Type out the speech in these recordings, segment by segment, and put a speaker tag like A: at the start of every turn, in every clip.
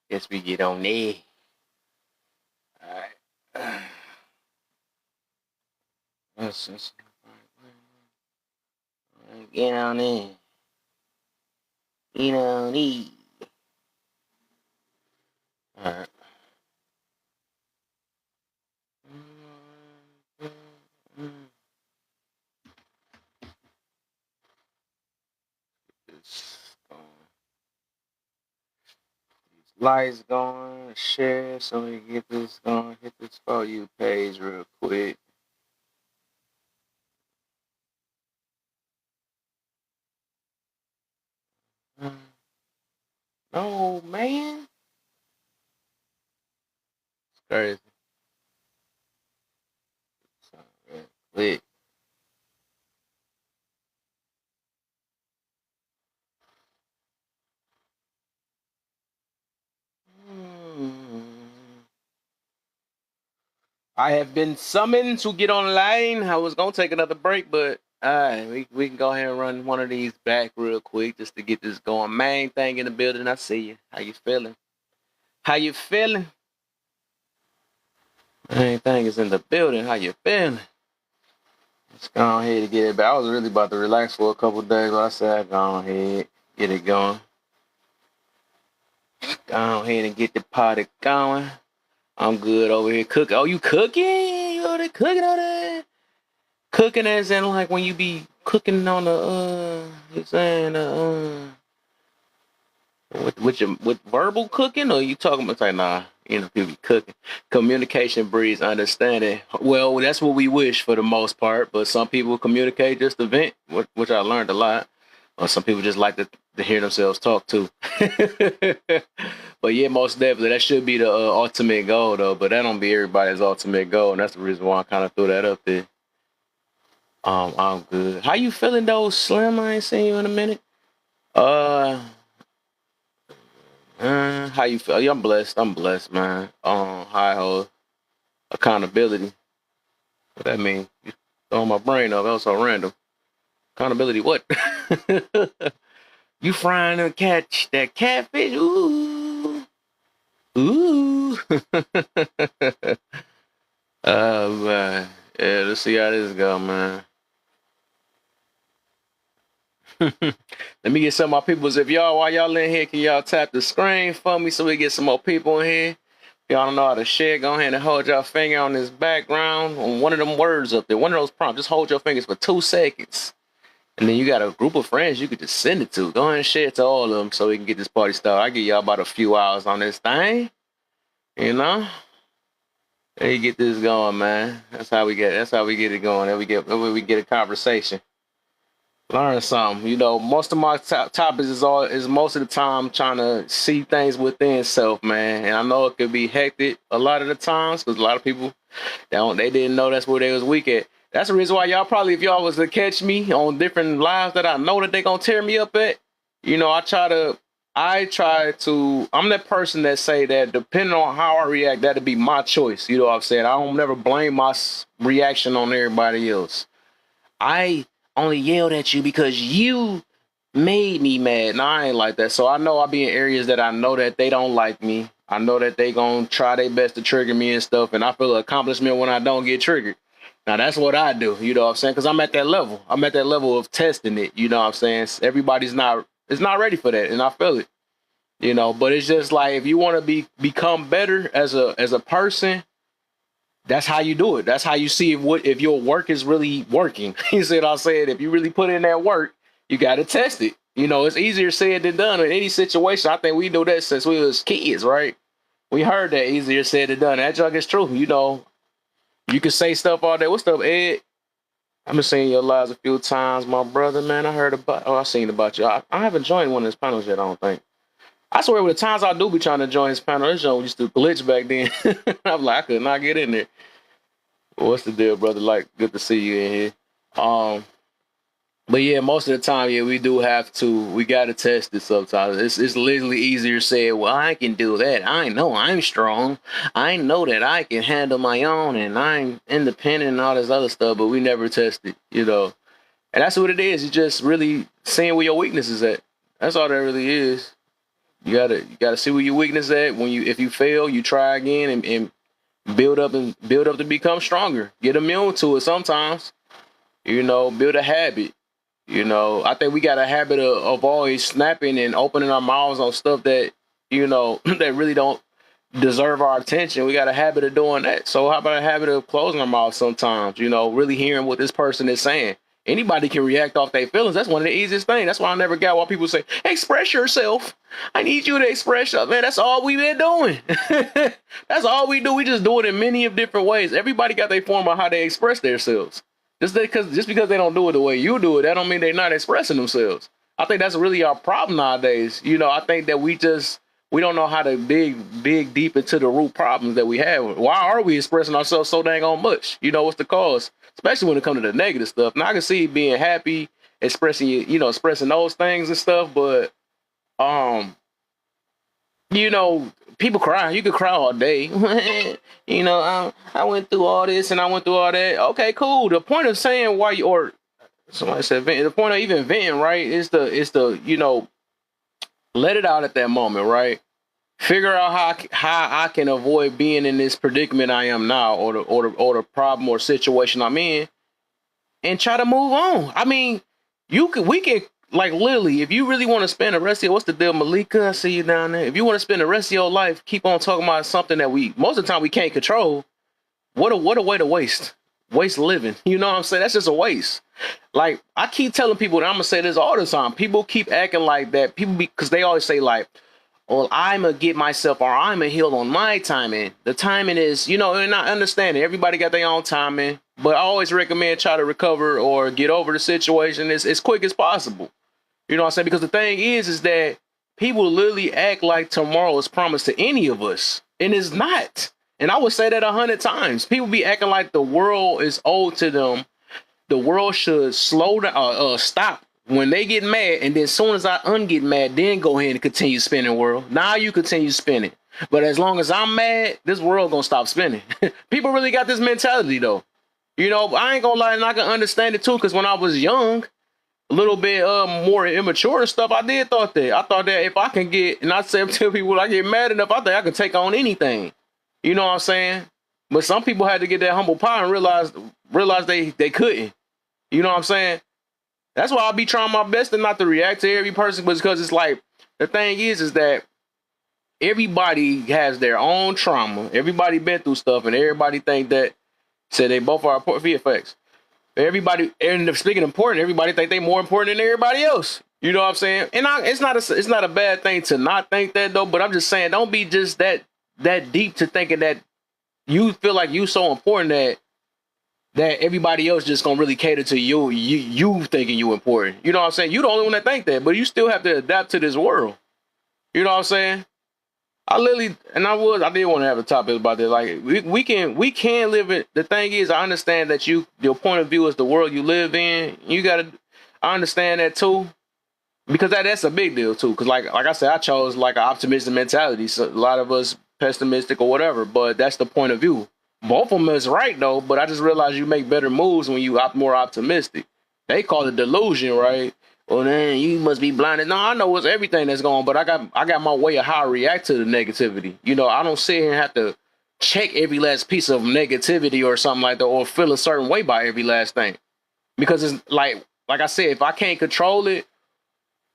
A: Guess we get on there. All right. Let's get on there. Get on there. All right. It's lights going, share so we can get this going. Hit this For You page real quick. No, man. It's crazy. So, real quick. I have been summoned to get online. I was gonna take another break, but we can go ahead and run one of these back real quick just to get this going. Main thing in the building, I see you. How you feeling? How you feeling? Main thing is in the building. How you feeling? Let's go ahead and get it back. I was really about to relax for a couple of days, but I said go ahead, get it going. Go ahead and get the party going. I'm good over here cooking. Oh, you cooking? You over there cooking over there? Cooking as in like when you be cooking on the you saying with verbal cooking, or you talking about like nah, people be cooking. Communication breeds understanding. Well, that's what we wish for the most part, but some people communicate just to vent, which I learned a lot. Or some people just like to hear themselves talk too. But yeah, most definitely that should be the ultimate goal though. But that don't be everybody's ultimate goal, and that's the reason why I kind of threw that up there. I'm good. How you feeling though, Slim? I ain't seen you in a minute. Uh, how you feel? Yeah, I'm blessed. I'm blessed, man. High ho accountability. What that mean? You throwing my brain up. That was so random. Accountability. What? You frying to catch that catfish? Ooh, ooh. Oh man. Yeah, let's see how this go, man. Let me get some of my peoples. If y'all, while y'all in here, can y'all tap the screen for me so we get some more people in here? If y'all don't know how to share, go ahead and hold your finger on this background on one of them words up there, one of those prompts. Just hold your fingers for 2 seconds. And then you got a group of friends you could just send it to. Go ahead and share it to all of them so we can get this party started. I give y'all about a few hours on this thing. You know? There you get this going, man. That's how we get it going. We get a conversation. Learn something. Most of my topics is most of the time trying to see things within self, man. And I know it could be hectic a lot of the times because a lot of people they didn't know that's where they was weak at. That's the reason why y'all probably, if y'all was to catch me on different lives that I know that they gonna tear me up at, I'm that person that say that depending on how I react, that'll be my choice. You know what I'm saying? I don't never blame my reaction on everybody else. I only yelled at you because you made me mad. No, I ain't like that. So I know I'll be in areas that I know that they don't like me. I know that they gonna try their best to trigger me and stuff, and I feel an accomplishment when I don't get triggered. Now that's what I do, you know what I'm saying? Because I'm at that level. I'm at that level of testing it, you know what I'm saying? Everybody's not it's not ready for that, and I feel it. But it's just like if you want to become better as a person, that's how you do it. That's how you see if your work is really working. You see what I'm saying? If you really put in that work, you got to test it. It's easier said than done in any situation. I think we know that since we was kids, right? We heard that easier said than done. That junk is true. You can say stuff all day. What's up, Ed? I've been seeing your lives a few times, my brother, man. I seen about you. I haven't joined one of his panels yet, I don't think. I swear, with the times I do be trying to join his panel, this joint used to glitch back then. I'm like, I could not get in there. What's the deal, brother? Like, good to see you in here. But yeah, most of the time, yeah, we got to test it sometimes. It's literally easier said, well, I can do that. I know I'm strong. I know that I can handle my own and I'm independent and all this other stuff, but we never test it. And that's what it is. It's just really seeing where your weakness is at. That's all that really is. You gotta see where your weakness at. If you fail, you try again and build up to become stronger. Get immune to it sometimes. Build a habit. I think we got a habit of always snapping and opening our mouths on stuff that, that really don't deserve our attention. We got a habit of doing that. So how about a habit of closing our mouths sometimes, really hearing what this person is saying. Anybody can react off their feelings. That's one of the easiest things. That's why I never got why people say, express yourself. I need you to express yourself. Man, that's all we've been doing. That's all we do. We just do it in many of different ways. Everybody got their form of how they express themselves. Just because they don't do it the way you do it, that don't mean they're not expressing themselves. I think that's really our problem nowadays. I think that we don't know how to dig deep into the root problems that we have. Why are we expressing ourselves so dang on much? What's the cause? Especially when it comes to the negative stuff. Now I can see being happy, expressing those things and stuff, but people cry. You could cry all day. I went through all this and I went through all that. Okay, cool. The point of saying or somebody said vent, the point of even venting, right, is to let it out at that moment, right? Figure out how I can avoid being in this predicament I am now, or the problem or situation I'm in, and try to move on. I mean, we can, like, literally, if you really want to spend the rest of what's the deal, Malika? I see you down there. If you want to spend the rest of your life, keep on talking about something that most of the time we can't control. What a way to waste living. You know what I'm saying? That's just a waste. Like, I keep telling people that I'm gonna say this all the time. People keep acting like that. Because they always say, like, well, I'm going to get myself, or I'm going to heal on my timing. The timing is, and I understand it. Everybody got their own timing, but I always recommend try to recover or get over the situation as quick as possible. You know what I'm saying? Because the thing is that people literally act like tomorrow is promised to any of us, and it's not. And I would say that 100 times. People be acting like the world is owed to them. The world should slow down, stop when they get mad, and then as soon as I get mad, then go ahead and continue spinning, world. Now you continue spinning. But as long as I'm mad, this world gonna stop spinning. People really got this mentality, though. I ain't gonna lie, and I can understand it, too, because when I was young, a little bit more immature and stuff, I thought that if I can get, and I tell people, when I get mad enough, I think I can take on anything. You know what I'm saying? But some people had to get that humble pie and realize they couldn't. You know what I'm saying? That's why I'll be trying my best to not to react to every person, because it's like, the thing is that everybody has their own trauma. Everybody been through stuff, and everybody think that, say they both are important VFX. Everybody, and speaking important, everybody think they more important than everybody else. You know what I'm saying? And it's not a bad thing to not think that, though, but I'm just saying, don't be just that deep to thinking that you feel like you so important that everybody else just gonna really cater to you thinking you important. You know what I'm saying? You the only one that think that, but you still have to adapt to this world. You know what I'm saying? I did want to have a topic about this. Like, we can live it. The thing is, I understand that your point of view is the world you live in. I understand that too, because that's a big deal too. Because like I said, I chose like an optimistic mentality. So a lot of us pessimistic or whatever, but that's the point of view. Both of them is right, though, but I just realized you make better moves when you more optimistic. They call it delusion, right? Well, then you must be blinded. No, I know it's everything that's going on, but I got my way of how I react to the negativity. I don't sit here and have to check every last piece of negativity or something like that, or feel a certain way by every last thing. Because it's like I said, if I can't control it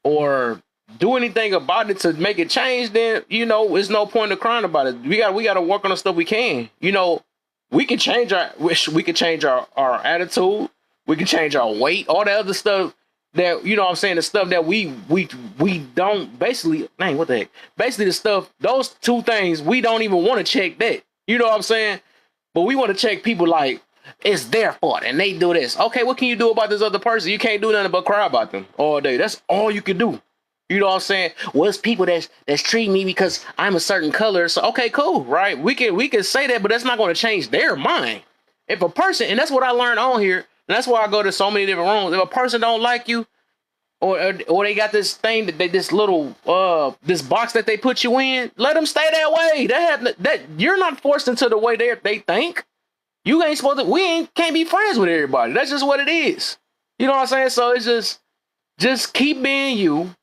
A: or do anything about it to make it change, then, it's no point in crying about it. We got to work on the stuff we can. We can change our attitude. We can change our weight, all that other stuff that, what I'm saying, the stuff that we don't basically, what the heck? Basically the stuff, those two things, we don't even want to check that. You know what I'm saying? But we want to check people like, it's their fault and they do this. Okay, what can you do about this other person? You can't do nothing but cry about them all day. That's all you can do. You know what I'm saying? Well, it's people that's treating me because I'm a certain color. So, okay, cool, right? We can say that, but that's not going to change their mind. If a person, and that's what I learned on here, and that's why I go to so many different rooms. If a person don't like you, or they got this thing this little this box that they put you in, let them stay that way. That you're not forced into the way they think. You ain't supposed to. Can't be friends with everybody. That's just what it is. You know what I'm saying? So it's just keep being you.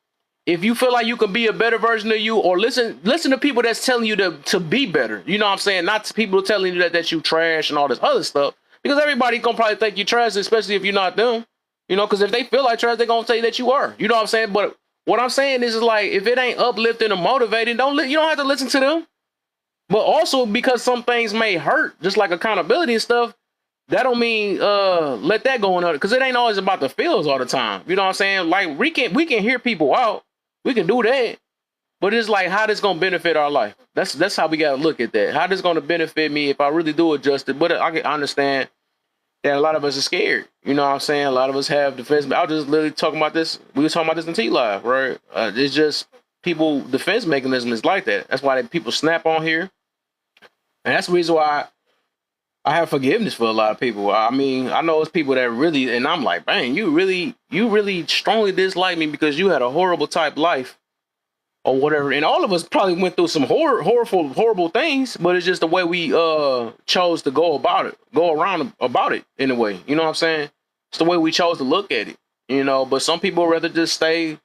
A: if you feel like you can be a better version of you, or listen to people that's telling you to be better. You know what I'm saying? Not to people telling you that you trash and all this other stuff. Because everybody gonna probably think you trash, especially if you're not them. You know, because if they feel like trash, they're gonna say that you are. You know what I'm saying? But what I'm saying is like, if it ain't uplifting or motivating, you don't have to listen to them. But also, because some things may hurt, just like accountability and stuff, that don't mean let that go on, because it ain't always about the feels all the time. You know what I'm saying? Like we can hear people out, we can do that, but it's like, how this gonna benefit our life? That's how we gotta look at that. How this gonna benefit me if I really do adjust it? But I can understand that a lot of us are scared. You know what I'm saying? A lot of us have defense. I was just literally talking about this. We were talking about this in T Live, right? It's just people defense mechanism is like that. That's why people snap on here, and that's the reason why I have forgiveness for a lot of people. I mean, I know it's people that really, and I'm like, man, you really strongly dislike me because you had a horrible type life or whatever. And all of us probably went through some horrible things, but it's just the way we chose to go around about it in a way. You know what I'm saying? It's the way we chose to look at it. You know, but some people rather just stay,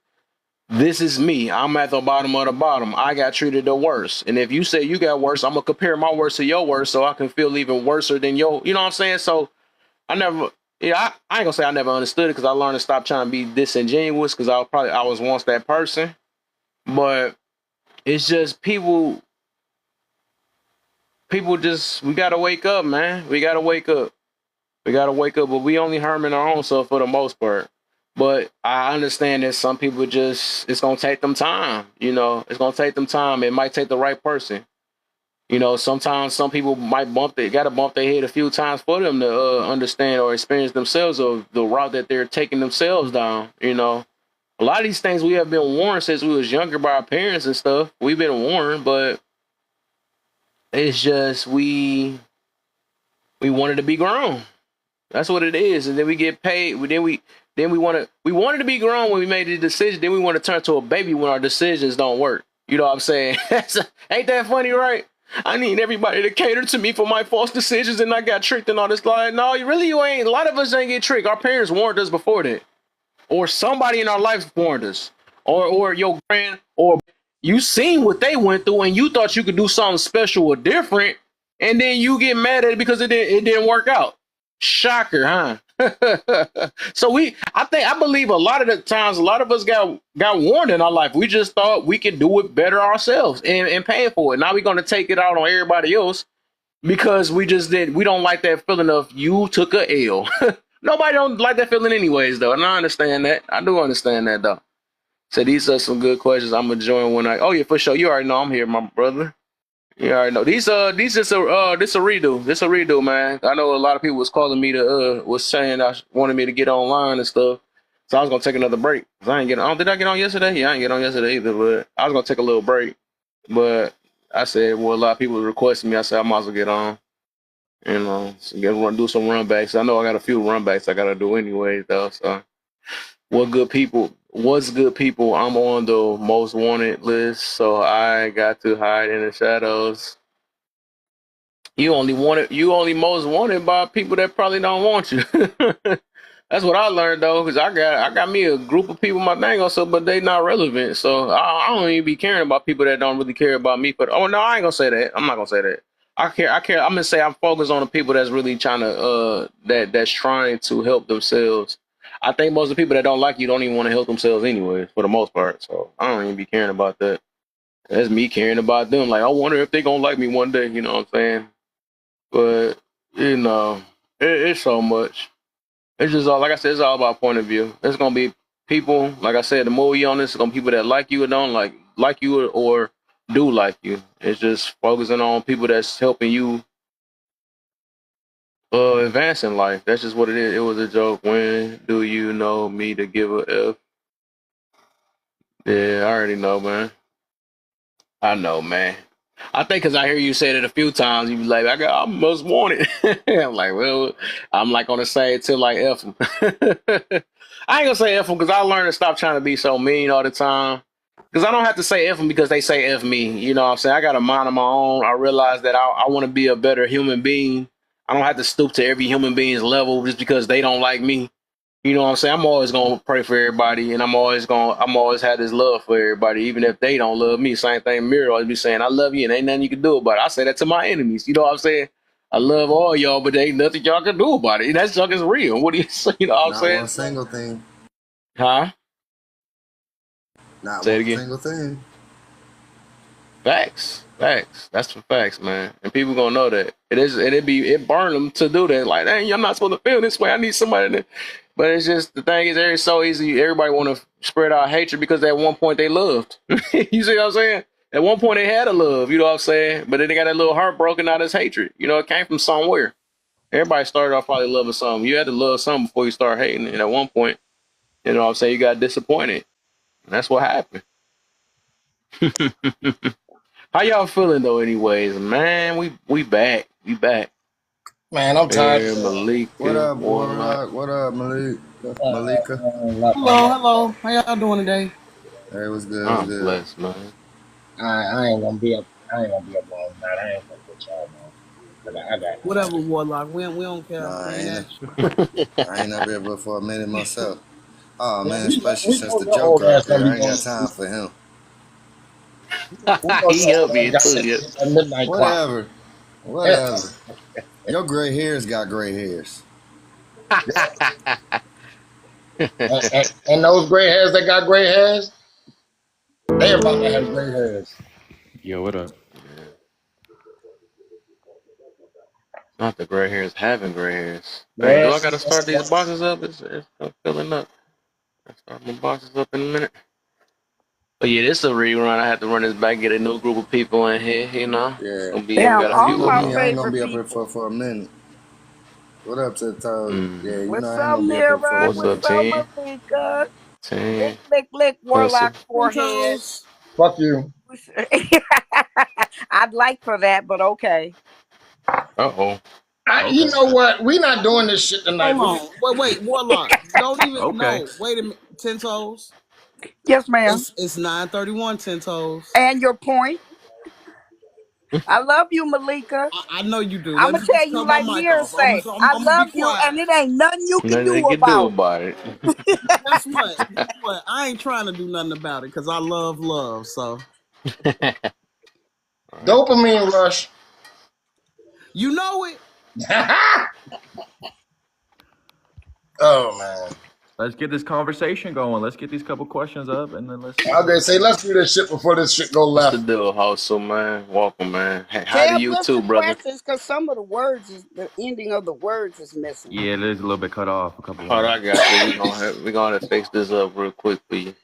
A: this is me. I'm at the bottom of the bottom. I got treated the worst. And if you say you got worse, I'm going to compare my worst to your worst so I can feel even worse than your, you know what I'm saying? So I ain't going to say I never understood it, because I learned to stop trying to be disingenuous, because I was once that person. But it's just people just, we got to wake up, man. We got to wake up. But we only harming our own self for the most part. But I understand that some people just, it's going to take them time. You know, it's going to take them time. It might take the right person. You know, sometimes some people might got to bump their head a few times for them to understand or experience themselves of the route that they're taking themselves down. You know, a lot of these things we have been warned since we was younger by our parents and stuff. We've been warned, but it's just, we wanted to be grown. That's what it is. And then we get paid. We wanted to be grown when we made the decision. Then we want to turn to a baby when our decisions don't work. You know what I'm saying? Ain't that funny, right? I need everybody to cater to me for my false decisions, and I got tricked and all this. Like, no, you ain't. A lot of us ain't get tricked. Our parents warned us before that, or somebody in our life warned us, or your grand, or you seen what they went through, and you thought you could do something special or different, and then you get mad at it because it didn't work out. Shocker, huh? So I believe a lot of the times, a lot of us got warned in our life. We just thought we could do it better ourselves and paying for it. Now we're going to take it out on everybody else because we don't like that feeling of you took a L. Nobody don't like that feeling anyways, though. And I understand that. I do understand that, though. So these are some good questions. I'm going to join oh yeah, for sure. You already know I'm here, my brother. You already know these just this a redo. This a redo, man. I know a lot of people was calling me was saying wanted me to get online and stuff. So I was gonna take another break. Did I get on yesterday? Yeah, I didn't get on yesterday either, but I was gonna take a little break. But I said, well, a lot of people requested me. I said I might as well get on. You know, do some run backs. I know I got a few run backs I gotta do anyways, though. So what's good, people? I'm on the most wanted list, so I got to hide in the shadows. You only most wanted by people that probably don't want you. That's what I learned, though, because I got me a group of people my thing also, but they not relevant. So I don't even be caring about people that don't really care about me. But oh no, I ain't gonna say that. I'm not gonna say that. I care. I'm gonna say I'm focused on the people that's really trying to that's trying to help themselves. I think most of the people that don't like you don't even want to help themselves anyway, for the most part. So I don't even be caring about that. That's me caring about them. Like, I wonder if they gonna like me one day. You know what I'm saying? But you know, it's so much. It's just all, like I said, it's all about point of view. It's gonna be people, like I said, the more you on this, it's gonna be people that like you or don't like you or do like you. It's just focusing on people that's helping you advance in life. That's just what it is. It was a joke. When do you know me to give a F? Yeah, I already know, man. I know, man. I think because I hear you say it a few times, you be like, I must want it. I'm like, well, I'm like on the same till like F them. I ain't gonna say F them because I learned to stop trying to be so mean all the time. Because I don't have to say F them because they say F me. You know what I'm saying? I got a mind of my own. I realize that I want to be a better human being. I don't have to stoop to every human being's level just because they don't like me. You know what I'm saying? I'm always gonna pray for everybody, and I'm always have this love for everybody, even if they don't love me. Same thing. Mira always be saying, "I love you," and ain't nothing you can do about it. I say that to my enemies. You know what I'm saying? I love all y'all, but there ain't nothing y'all can do about it. That junk is real. What do you say? You know what I'm
B: Not
A: saying?
B: one single thing.
A: Huh?
B: Not
A: Say it
B: one
A: again.
B: single thing.
A: Facts, facts. That's for facts, man. And people gonna know that it burn them to do that. Like, dang, I'm not supposed to feel this way. I need somebody to. But it's just the thing is, it's so easy. Everybody want to spread out hatred because at one point they loved. You see what I'm saying? At one point they had a love. You know what I'm saying? But then they got that little heart broken out as hatred. You know, it came from somewhere. Everybody started off probably loving something. You had to love something before you start hating. And at one point, you know what I'm saying, you got disappointed. And that's what happened. How y'all feeling though? Anyways, man, we back. We back.
C: Man, I'm tired.
A: Yeah,
B: What
A: Malika,
B: up,
A: Warlock.
B: Warlock? What up, Malik? Malika?
D: Hello, hello. How y'all doing today?
B: Hey, what's good? What's
A: I'm
B: good?
A: blessed, man.
C: I ain't gonna be up. I ain't gonna be up all night. I ain't gonna put y'all on. I
D: Whatever,
C: got.
D: Warlock. We don't care.
B: Nah,
D: We ain't asked you.
B: I ain't up here but for a minute myself. Oh
C: Yeah,
B: man, especially
C: we
B: since
C: know
B: the
C: your old
B: Joker
C: ass
B: up
C: don't
B: here.
C: be
B: I ain't
C: doing
B: got
C: this.
B: time for him.
C: We know
A: He
C: your
A: up
C: old
A: here
C: ass got
A: too.
C: to
A: Yep.
C: hit that midnight clock.
B: Whatever.
C: Yeah,
B: Whatever. Your gray hairs got gray hairs.
C: and those gray hairs that got gray hairs, they about to have gray hairs.
E: Yo, what up?
A: Not the gray hairs, having gray hairs. Dang, do
C: Yeah,
A: I gotta start these boxes up? It's filling up. I'll start my boxes up in a minute. But yeah, this is a rerun. I have to run this back, get a new group of people in here. You know, it's
B: Yeah.
A: gonna be. We
F: Damn,
A: got a
B: You
F: all
A: few
B: know
A: of
F: my
B: me,
A: them.
B: I ain't gonna
F: favorite
B: be up here
F: people.
B: for a minute. What up to the toes?
A: Mm-hmm.
B: Yeah, you know
F: What's
B: I ain't
F: up,
B: gonna be up here for a
F: Mira?
A: What's
F: What's
A: up,
B: minute.
F: up,
A: team?
F: Malika? Lick,
A: Team,
F: lick, lick,
A: Pussy.
F: Warlock forehead.
D: Mentos.
C: fuck you.
F: I'd like for that, but okay.
A: Uh oh.
C: You
E: Okay.
C: know what? We not doing this shit tonight.
D: Hold on. Wait, Warlock. Don't even
E: Okay.
D: no. Wait a minute. Ten toes.
F: Yes, ma'am.
D: It's 9:31. Ten toes.
F: And your point. I love you, Malika.
D: I know you do.
F: I'm
D: Let
F: going
D: me
F: to tell
D: just
F: you
D: cut my
F: like
D: mic
F: Mira
D: off. I'm
F: say.
D: gonna, I'm,
F: I
D: I'm gonna be
F: love you, and
D: quiet.
F: it ain't nothing you can
A: Nothing they
F: do
A: can do
F: about
A: about it.
D: Guess what? Guess what? I ain't trying to do nothing about it because I love love. So
A: All right.
C: Dopamine rush.
D: you know it.
C: Oh man.
E: Let's get this conversation going. Let's get these couple questions up, and then let's
C: I was gonna say let's do this shit before this shit go
A: What's the
C: left.
A: deal, hustle, man? Welcome, man. Hey,
F: it.
A: hi to
F: Tell
A: you
F: us
A: too,
F: the
A: brother.
F: questions because some of the words is the ending of the words is missing.
E: yeah, it is a little bit cut off. A couple
A: Hold on, I
E: lines.
A: got you. We gonna fix this up real quick for you.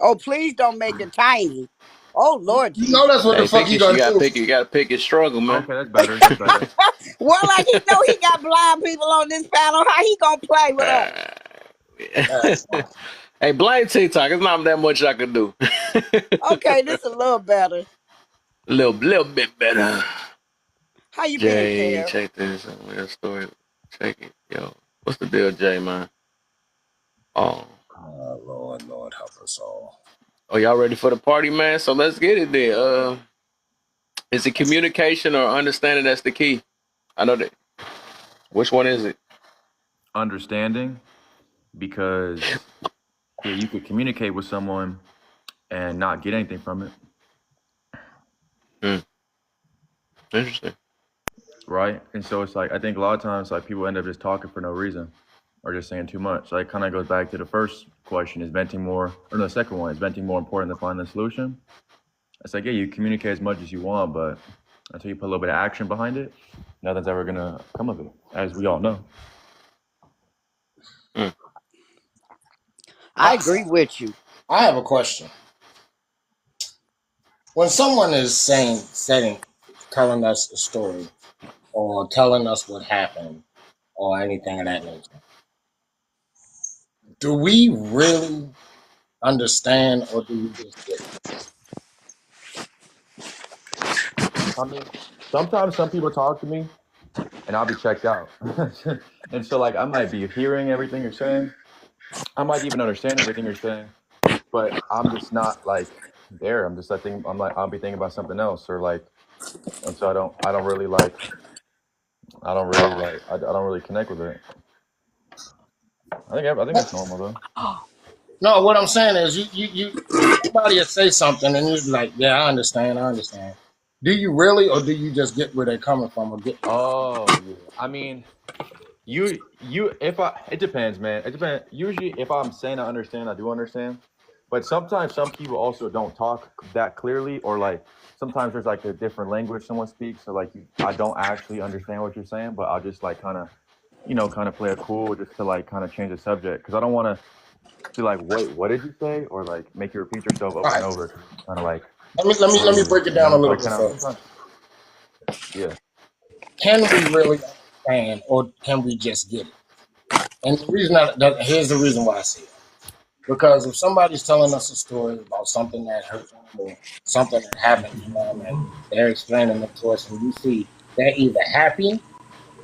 F: Oh, please don't make it tiny. Oh, Lord
C: You know that's
F: Jesus.
C: what the
A: Hey,
C: fuck
A: pick
C: you
A: your. You
C: gonna
A: gotta
C: do.
A: pick. You gotta pick your struggle, man.
E: Okay, that's better. That's better.
F: Well, like he know he got blind people on this panel. How he gonna play with us?
A: Uh,
C: Uh,
A: hey, blame TikTok. It's not that much I can do.
F: Okay, this a little better.
A: little bit better.
F: How you been,
A: Jay,
F: Kev?
A: check this out. Real story. Check it, yo. What's the deal, Jay, man? Oh,
C: oh Lord, Lord help us all.
A: oh, y'all ready for the party, man? So let's get it there. Is it communication or understanding that's the key? I know that. Which one is it?
E: Understanding, because yeah, you could communicate with someone and not get anything from it,
A: Hmm. Interesting.
E: right? And so it's like I think a lot of times like people end up just talking for no reason or just saying too much. So it kind of goes back to the first question: is venting more, or no, the second one is venting more important than finding a solution? It's like, yeah, you communicate as much as you want, but until you put a little bit of action behind it, nothing's ever gonna come of it, as we all know.
A: Hmm.
F: I agree with you.
C: I have a question. When someone is telling us a story or telling us what happened or anything of that nature, do we really understand or do we just get it?
E: I mean, sometimes some people talk to me and I'll be checked out. And so like I might be hearing everything you're saying. I might even understand everything you're saying, but I'm just not like there. I'm just I'll be thinking about something else or like and so I don't really connect with it. I think that's normal though.
C: No, what I'm saying is somebody will say something and you're like, yeah, I understand, I understand. Do you really, or do you just get where they're coming from, or get?
E: Oh yeah. I mean, if I it depends, man. It depends. Usually, if I'm saying I understand, I do understand. But sometimes some people also don't talk that clearly, or like sometimes there's like a different language someone speaks, so like I don't actually understand what you're saying, but I'll just like kind of, kind of play it cool just to like kind of change the subject because I don't want to be like, wait, what did you say, or like make you repeat yourself
C: All
E: over and
C: right,
E: over, kind of like
C: let me
E: rude,
C: break it down a
E: So
C: little
E: I
C: bit
E: kind of
C: further.
E: sometimes, yeah.
C: Can we really understand, or can we just get it? And the reason here's the reason why I say it. Because if somebody's telling us a story about something that hurt them or something that happened to them, and they're explaining it to us, and you see they're either happy,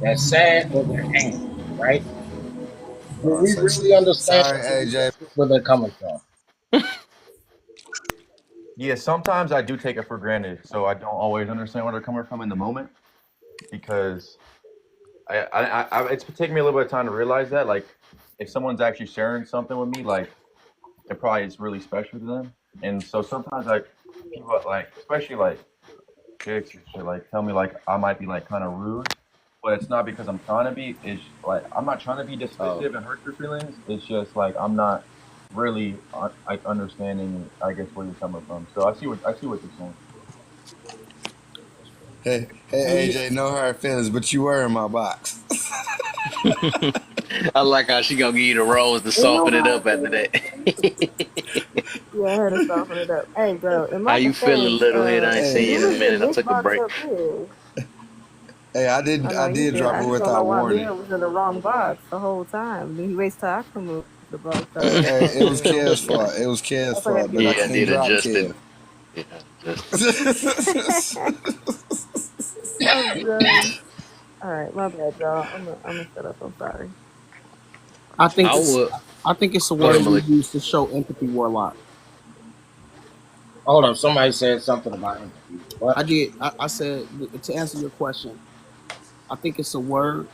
C: they're sad, or they're angry, right? Do
B: Oh,
C: we
B: so
C: really understand,
B: sorry,
C: or do we
B: AJ.
C: just get where they're coming from?
E: Yeah, sometimes I do take it for granted, so I don't always understand where they're coming from in the moment because it's taking me a little bit of time to realize that. Like, if someone's actually sharing something with me, like, it probably is really special to them. And so sometimes, like, people, like, especially like chicks and shit, like, tell me, like, I might be, like, kind of rude, but it's not because I'm trying to be. It's like, I'm not trying to be
A: Oh,
E: dismissive and hurt your feelings. It's just, like, I'm not really, like, understanding, I guess, where you're coming from. So I see what you're saying.
B: Hey, AJ, no hard feelings, but you were in my box.
A: I like how she gonna give you the rose to
G: Ain't no
A: soften it
G: hard
A: up after
G: feelings.
A: that.
G: Yeah, I had to soften it up. Hey, bro, in
A: How
G: my
A: you feeling,
G: defense,
A: little head? I ain't seen
B: Hey,
A: you in
G: who
A: a
G: is this
A: minute. I
G: big
A: took a
G: box
A: break.
G: up here?
B: hey,
G: I know
B: I
G: you
B: did
G: did.
B: drop
G: I
B: her
G: just don't know
B: without
G: why
B: warning.
G: Leah was in the wrong box the whole time. Then he waits till I can move the box out
B: Hey,
G: of
B: hey,
G: out
B: it was
G: there.
B: Kev's
G: Yeah,
B: fault. It was Kev's
G: that's what I had
B: fault,
G: to get
B: but I
G: my
A: Yeah, I
B: can't
A: did
G: sister.
B: drop
A: adjust it.
B: Kev.
A: Yeah, adjust it.
G: I'm done. All right, my bad, y'all. I'm gonna shut up. I'm sorry.
D: I think
A: I
D: it's
A: would.
D: I think it's a
A: Go ahead,
D: word we
A: Malik.
D: use to show empathy, Warlock.
C: Hold on, somebody said something about empathy. What?
D: I did. I said to answer your question. I think it's a word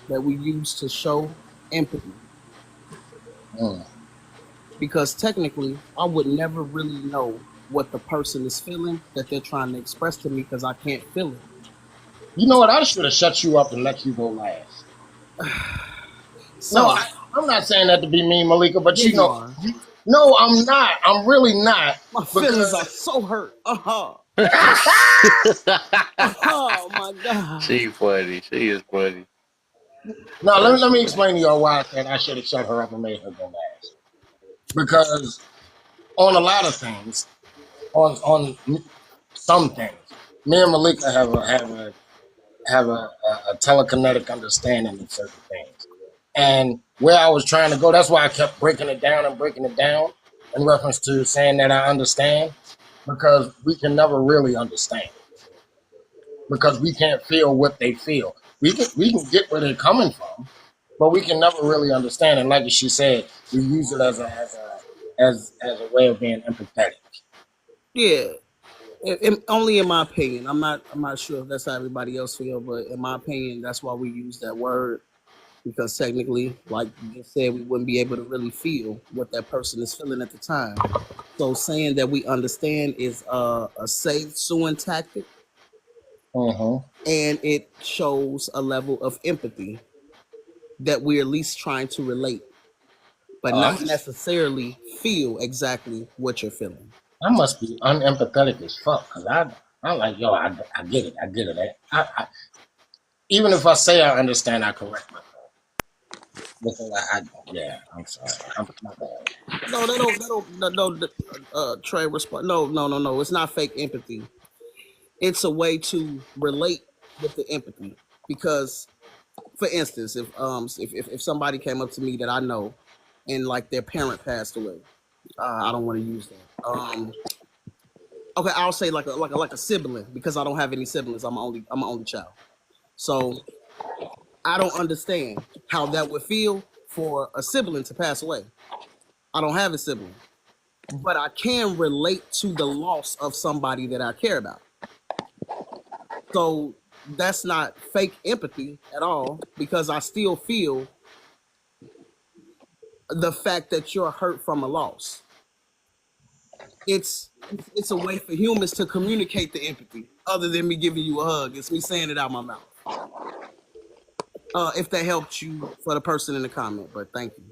D: that we use to show empathy
C: Mm.
D: because technically, I would never really know what the person is feeling that they're trying to express to me because I can't feel it.
C: You know what? I should have shut you up and let you go last. No,
D: So
C: I'm not saying that to be mean, Malika, but
D: yeah,
C: you
D: you
C: know,
D: are.
C: no, I'm not. I'm really not
D: My feelings are
C: because
D: so hurt. Oh my god.
A: She funny. She is funny.
C: no. Let me
A: That's
C: let me
A: funny.
C: explain to y'all why I said I should have shut her up and made her go last. Because on a lot of things, on some things, me and Malika have a telekinetic understanding of certain things. And where I was trying to go, that's why I kept breaking it down and breaking it down in reference to saying that I understand, because we can never really understand because we can't feel what they feel. We can get where they're coming from, but we can never really understand. And like she said, we use it as a way of being empathetic.
D: Yeah. Only in my opinion. I'm not sure if that's how everybody else feel, but in my opinion, that's why we use that word because technically, like you just said, we wouldn't be able to really feel what that person is feeling at the time. So saying that we understand is a safe suing tactic,
C: Mm-hmm.
D: and it shows a level of empathy that we're at least trying to relate, but
C: I
D: not
C: must
D: necessarily feel exactly what you're feeling.
C: I must be unempathetic as fuck because I'm like, yo, I get it. I get it. Even if I say I understand, I correct myself. Because yeah, I'm sorry. I'm my bad.
D: No, no, Trey, respond. No. It's not fake empathy. It's a way to relate with the empathy. Because, for instance, if somebody came up to me that I know, and like their parent passed away, I don't want to use that. Okay, I'll say like a sibling because I don't have any siblings. I'm an only child. So I don't understand how that would feel for a sibling to pass away. I don't have a sibling, but I can relate to the loss of somebody that I care about. So that's not fake empathy at all because I still feel the fact that you're hurt from a loss. It's a way for humans to communicate the empathy, other than me giving you a hug. It's me saying it out my mouth. If that helped you for the person in the comment, but thank you.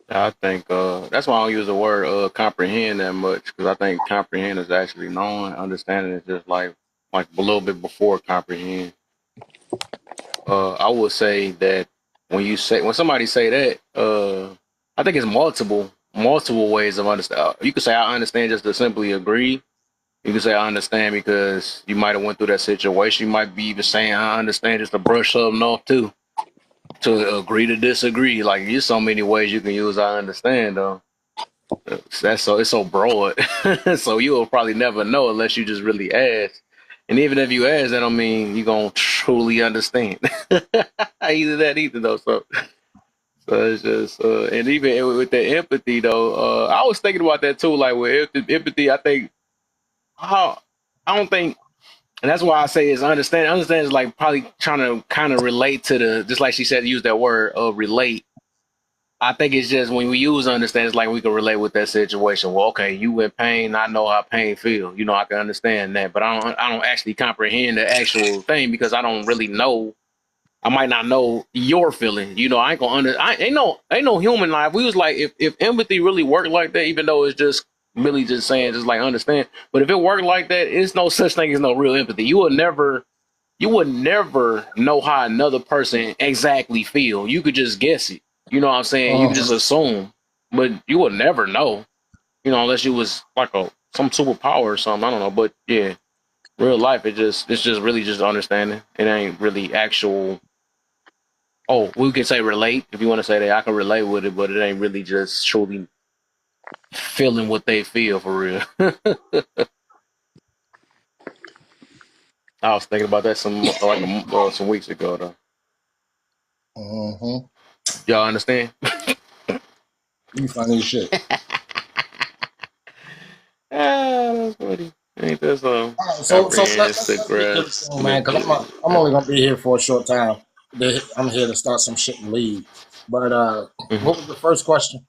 A: I think that's why I don't use the word comprehend that much, because I think comprehend is actually knowing, understanding is just like a little bit before comprehend. I would say that when somebody say that, I think it's multiple ways of understand. You could say I understand just to simply agree. You could say I understand because you might have went through that situation. You might be even saying I understand just to brush something off too. To agree to disagree, like there's so many ways you can use I understand though. It's so broad, so you'll probably never know unless you just really ask. And even if you ask, that don't mean you're gonna truly understand. Either that, either though. So it's just, and even with the empathy though, I was thinking about that too. Like with empathy, I think how I don't think, and that's why I say is understand. Understand is like probably trying to kind of relate to just like she said, use that word of relate. I think it's just when we use understand, it's like we can relate with that situation. Well, okay, you in pain, I know how pain feels. I can understand that, but I don't actually comprehend the actual thing because I don't really know. I might not know your feeling. I ain't gonna I ain't no human life. We was like if empathy really worked like that, even though it's just really just saying just like understand. But if it worked like that, it's no such thing as no real empathy. You would never know how another person exactly feel. You could just guess it. You know what I'm saying? You could just assume, but you would never know. Unless you was like some superpower or something. I don't know, but yeah, real life it's just really just understanding. It ain't really actual. Oh, we can say relate if you want to say that. I can relate with it, but it ain't really just truly feeling what they feel for real. I was thinking about that some weeks ago though.
C: Mm-hmm.
A: Y'all understand?
C: You funny as shit.
A: That's funny. Ain't that so?
C: All right, let's
A: Comprehensive
C: get to this
A: grasp
C: thing, man, because
A: mentally.
C: I'm only gonna be here for a short time. I'm here to start some shit and leave. But
A: Mhm.
C: what was the first question?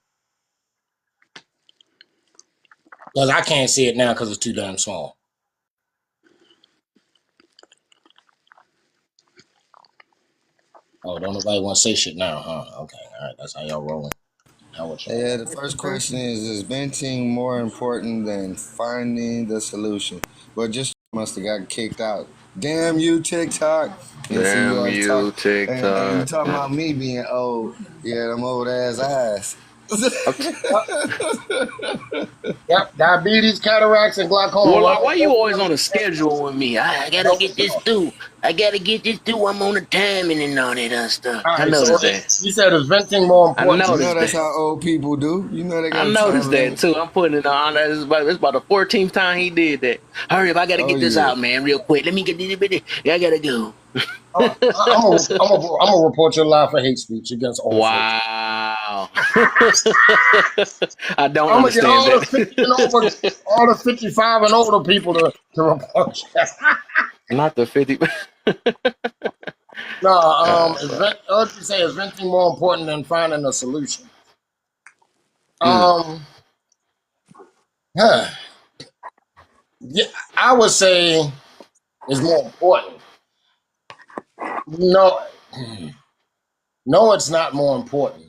C: Because I can't see it now because it's too damn small. Oh, don't nobody want to say shit now, huh? Okay, all right, that's how y'all rolling. Now what y'all
B: Yeah,
C: want?
B: the first question is venting more important than finding the solution? But just must have got kicked out. Damn you, TikTok. And see, you
A: Damn
B: always talk,
A: you,
B: and you
A: TikTok.
B: talking about me being old. Yeah, them old ass eyes.
C: Yep, diabetes, cataracts, and glaucoma
A: Warlock,
C: running
A: why you
C: both
A: always
C: ways.
A: on a schedule with me? I gotta
C: No,
A: get this
C: no.
A: through. I gotta get this through. I'm on the timing and all that other stuff.
C: All
A: I
C: right, so
A: noticed that.
C: you said is venting more
A: I
C: important?
B: You know
A: noticed
B: that's
A: that.
B: how old people do. You know they
A: I
B: got a
A: noticed
B: time
A: that
B: limit.
A: too. I'm putting it on. It's about the 14th time he did that. Hurry up, I gotta
B: Oh
A: get this
B: yeah.
A: out, man, real quick. Let me get this. I gotta go.
C: I'm gonna report your live for hate speech against old folks.
A: Wow. I don't
C: I'm gonna get
A: understand
C: all the 50 and over,
A: that.
C: all the 55 and older people to report you.
A: Not the 50.
C: No,
A: But,
C: you say is venting more important than finding a solution?
A: mm,
C: Um, huh. Yeah, I would say is more important. No, no, it's not more important.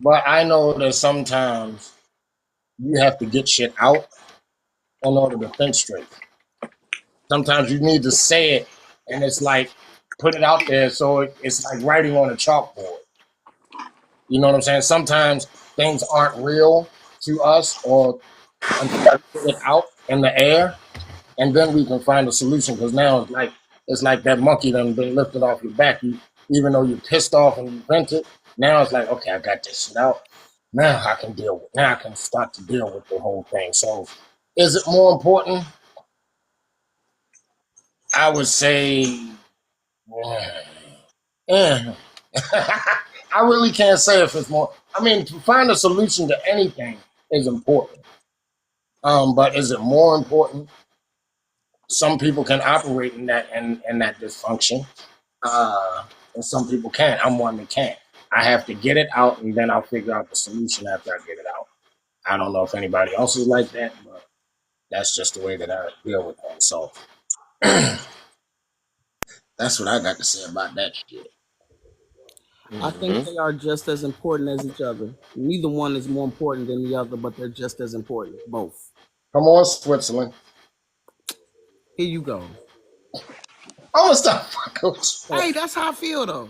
C: But I know that sometimes you have to get shit out in order to think straight. Sometimes you need to say it, and it's like put it out there, so it's like writing on a chalkboard. You know what I'm saying? Sometimes things aren't real to us, or until we put it out in the air, and then we can find a solution. Because now it's like that monkey done been lifted off your back. Even though you're pissed off and you vent it, now it's like, okay, I got this shit out. Now I can deal with. Now I can start to deal with the whole thing. So, is it more important? I would say, eh. I really can't say if it's more. I mean, to find a solution to anything is important. But is it more important? Some people can operate in that dysfunction, and some people can't. I'm one that can't. I have to get it out, and then I'll figure out the solution after I get it out. I don't know if anybody else is like that, but that's just the way that I deal with things. So that's what I got to say about that shit.
D: I think
A: Mm-hmm.
D: they are just as important as each other. Neither one is more important than the other, but they're just as important. Both.
C: Come on, Switzerland.
D: Here you go.
C: I'm gonna stop fucking with you.
D: Hey, that's how I feel though.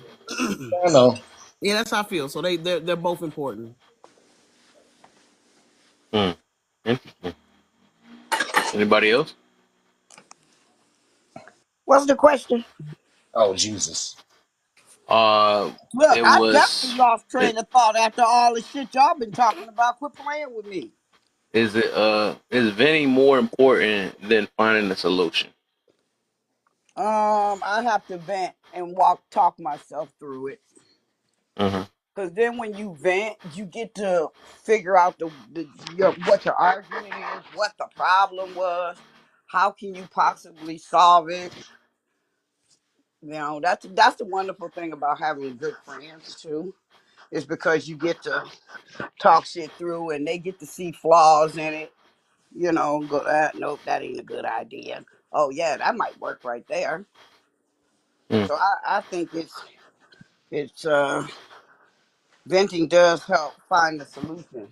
C: I know.
D: Yeah, that's how I feel. So they're both important.
A: Mm. Interesting. Anybody else?
F: What's the question?
C: Oh Jesus.
A: Uh,
F: Look,
A: it
F: I definitely
A: was.
F: lost
A: It,
F: train of thought after all the shit y'all been talking about. Quit playing with me.
A: is venting more important than finding a solution?
F: I have to vent and talk myself through it.
A: Mm-hmm.
F: Cause then when you vent, you get to figure out what your argument is, what the problem was, how can you possibly solve it. That's the wonderful thing about having good friends too, is because you get to talk shit through and they get to see flaws in it. Go nope, that ain't a good idea. Oh yeah, that might work right there. So I think it's venting does help find a solution.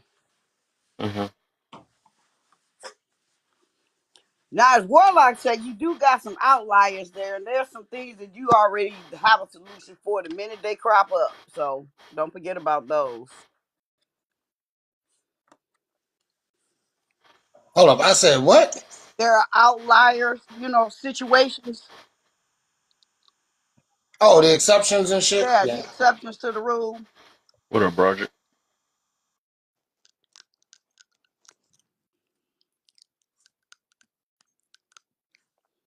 A: Mm-hmm.
F: Now, as Warlock said, you do got some outliers there, and there's some things that you already have a solution for the minute they crop up. So don't forget about those.
C: Hold up. I said what?
F: There are outliers, situations.
C: Oh, the exceptions and shit.
F: Yeah, the
C: Yeah.
F: exceptions to the rule.
A: What up, Roger?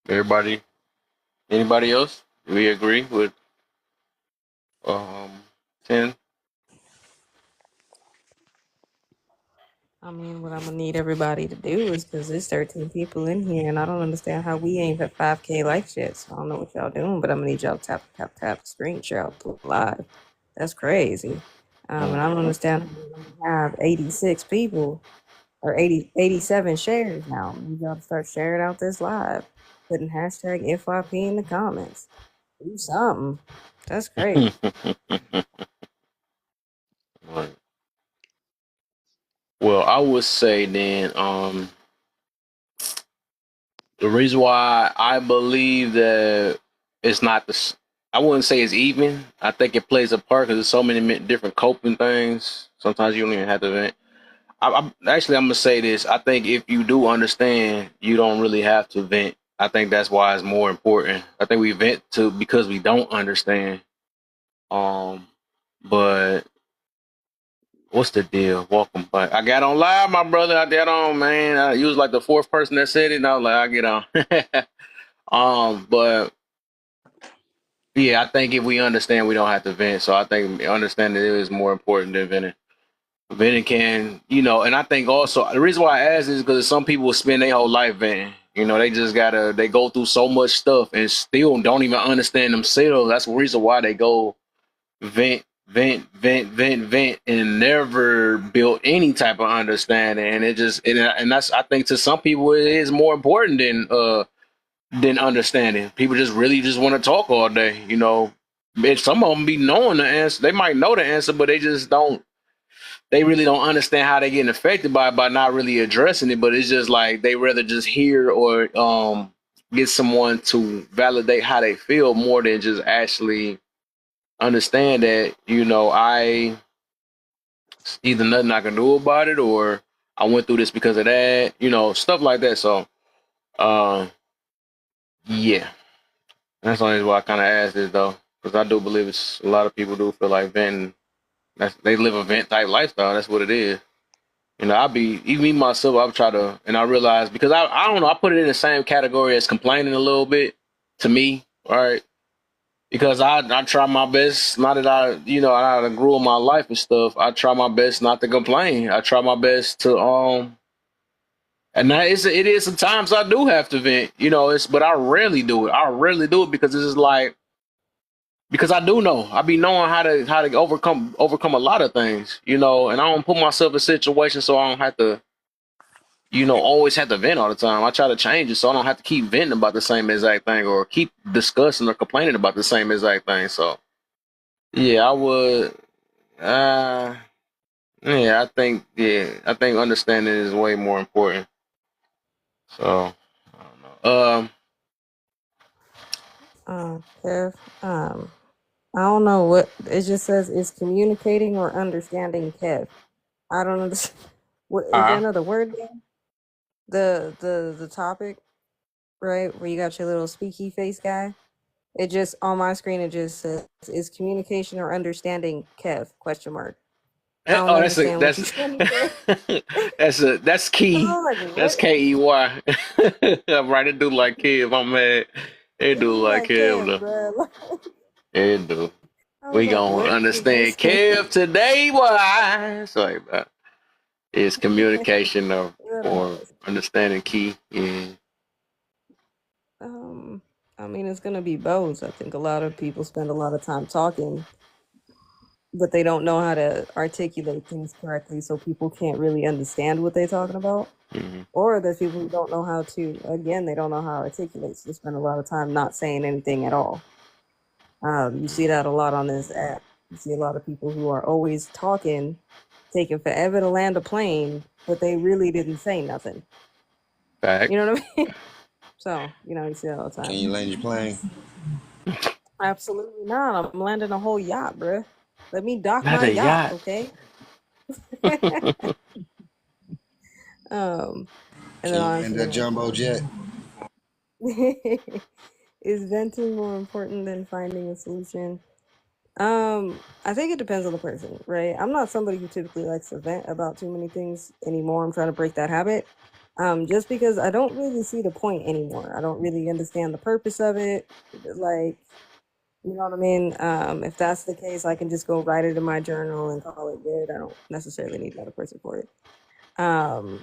A: Everybody? Anybody else? Do we agree with um 10?
G: I mean, what I'm gonna need everybody to do is because there's 13 people in here, and I don't understand how we ain't at 5K likes yet. So I don't know what y'all doing, but I'm gonna need y'all to tap, tap, tap the screen share out the live. That's crazy. And I don't understand how we have 86 people or 87 shares now. You gotta start sharing out this live, putting hashtag FYP in the comments. Do something. That's crazy.
A: Right. Well, I would say then, the reason why I believe that it's not I wouldn't say it's even. I think it plays a part because there's so many different coping things. Sometimes you don't even have to vent. Actually, I'm gonna say this. I think if you do understand, you don't really have to vent. I think that's why it's more important. I think we vent because we don't understand. Um, but what's the deal? Welcome back. I got on live, my brother. I got on, man. You was like the fourth person that said it, and I was like, I get on. But yeah, I think if we understand, we don't have to vent. So I think understanding it is more important than venting. Venting can, and I think also the reason why I ask is because some people spend their whole life venting. They just they go through so much stuff and still don't even understand themselves. That's the reason why they go vent, vent, vent, vent, vent, and never built any type of understanding. And and that's, I think to some people it is more important than understanding. People just really just want to talk all day. And some of them be knowing the answer. They might know the answer, but they just don't. They really don't understand how they getting affected by not really addressing it. But it's just like they rather just hear or get someone to validate how they feel more than just actually understand that I either nothing I can do about it or I went through this because of that. Stuff like that. So uh, yeah. That's the only reason why I kind of asked this though, because I do believe it's a lot of people do feel like venting. They live a vent type lifestyle. That's what it is. I be even me myself. I try to, and I realize because I don't know. I put it in the same category as complaining a little bit to me, right? Because I try my best. Now that I grew in my life and stuff, I try my best not to complain. I try my best to And that it is sometimes I do have to vent. But I rarely do it. I rarely do it because it's just like because I do know. I be knowing how to overcome a lot of things, you know, and I don't put myself in situations so I don't have to, you know, always have to vent all the time. I try to change it so I don't have to keep venting about the same exact thing or keep discussing or complaining about the same exact thing. So yeah, I would. Uh, yeah, I think understanding is way more important. So I don't know.
G: Kev, I don't know what it just says is communicating or understanding Kev. I don't understand. What is there
A: Ah,
G: another word there? The topic, right? Where you got your little speaky face guy. It just on my screen it just says is communication or understanding Kev question mark. I don't
A: oh, that's a
G: understand what you trying to say.
A: that's
G: I
A: key.
G: was like,
A: That's
G: what?
A: KEY. I'm right. It do like Kev. I'm mad. It
G: It
A: do
G: do
A: like
G: like
A: Kev
G: Kev,
A: though.
G: bro.
A: It do.
G: I was
A: We
G: like,
A: gonna
G: what does
A: understand
G: this mean?
A: Kev today, boy. Sorry about it's communication or understanding key. Yeah.
G: um, I mean, it's gonna be both. I think a lot of people spend a lot of time talking, but they don't know how to articulate things correctly, so people can't really understand what they're talking about.
A: Hmm.
G: Or there's people who don't know how to. Again, they don't know how to articulate, so they spend a lot of time not saying anything at all. You see that a lot on this app. You see a lot of people who are always talking, taking forever to land a plane, but they really didn't say nothing. You know
A: Facts.
G: what I mean? So, you see that all the
B: Can
G: time.
B: you land your plane?
G: Absolutely not. I'm landing a whole yacht, bruh. Let me dock
A: Not
G: my
A: a
G: yacht,
A: yacht.
G: okay? um, and
B: Can
G: then
B: you land
G: honestly,
B: that jumbo jet?
G: is venting more important than finding a solution? I think it depends on the person, right? I'm not somebody who typically likes to vent about too many things anymore. I'm trying to break that habit. Just because I don't really see the point anymore. I don't really understand the purpose of it. Like, you know what I mean? If that's the case, I can just go write it in my journal and call it good. I don't necessarily need another person for it. Um,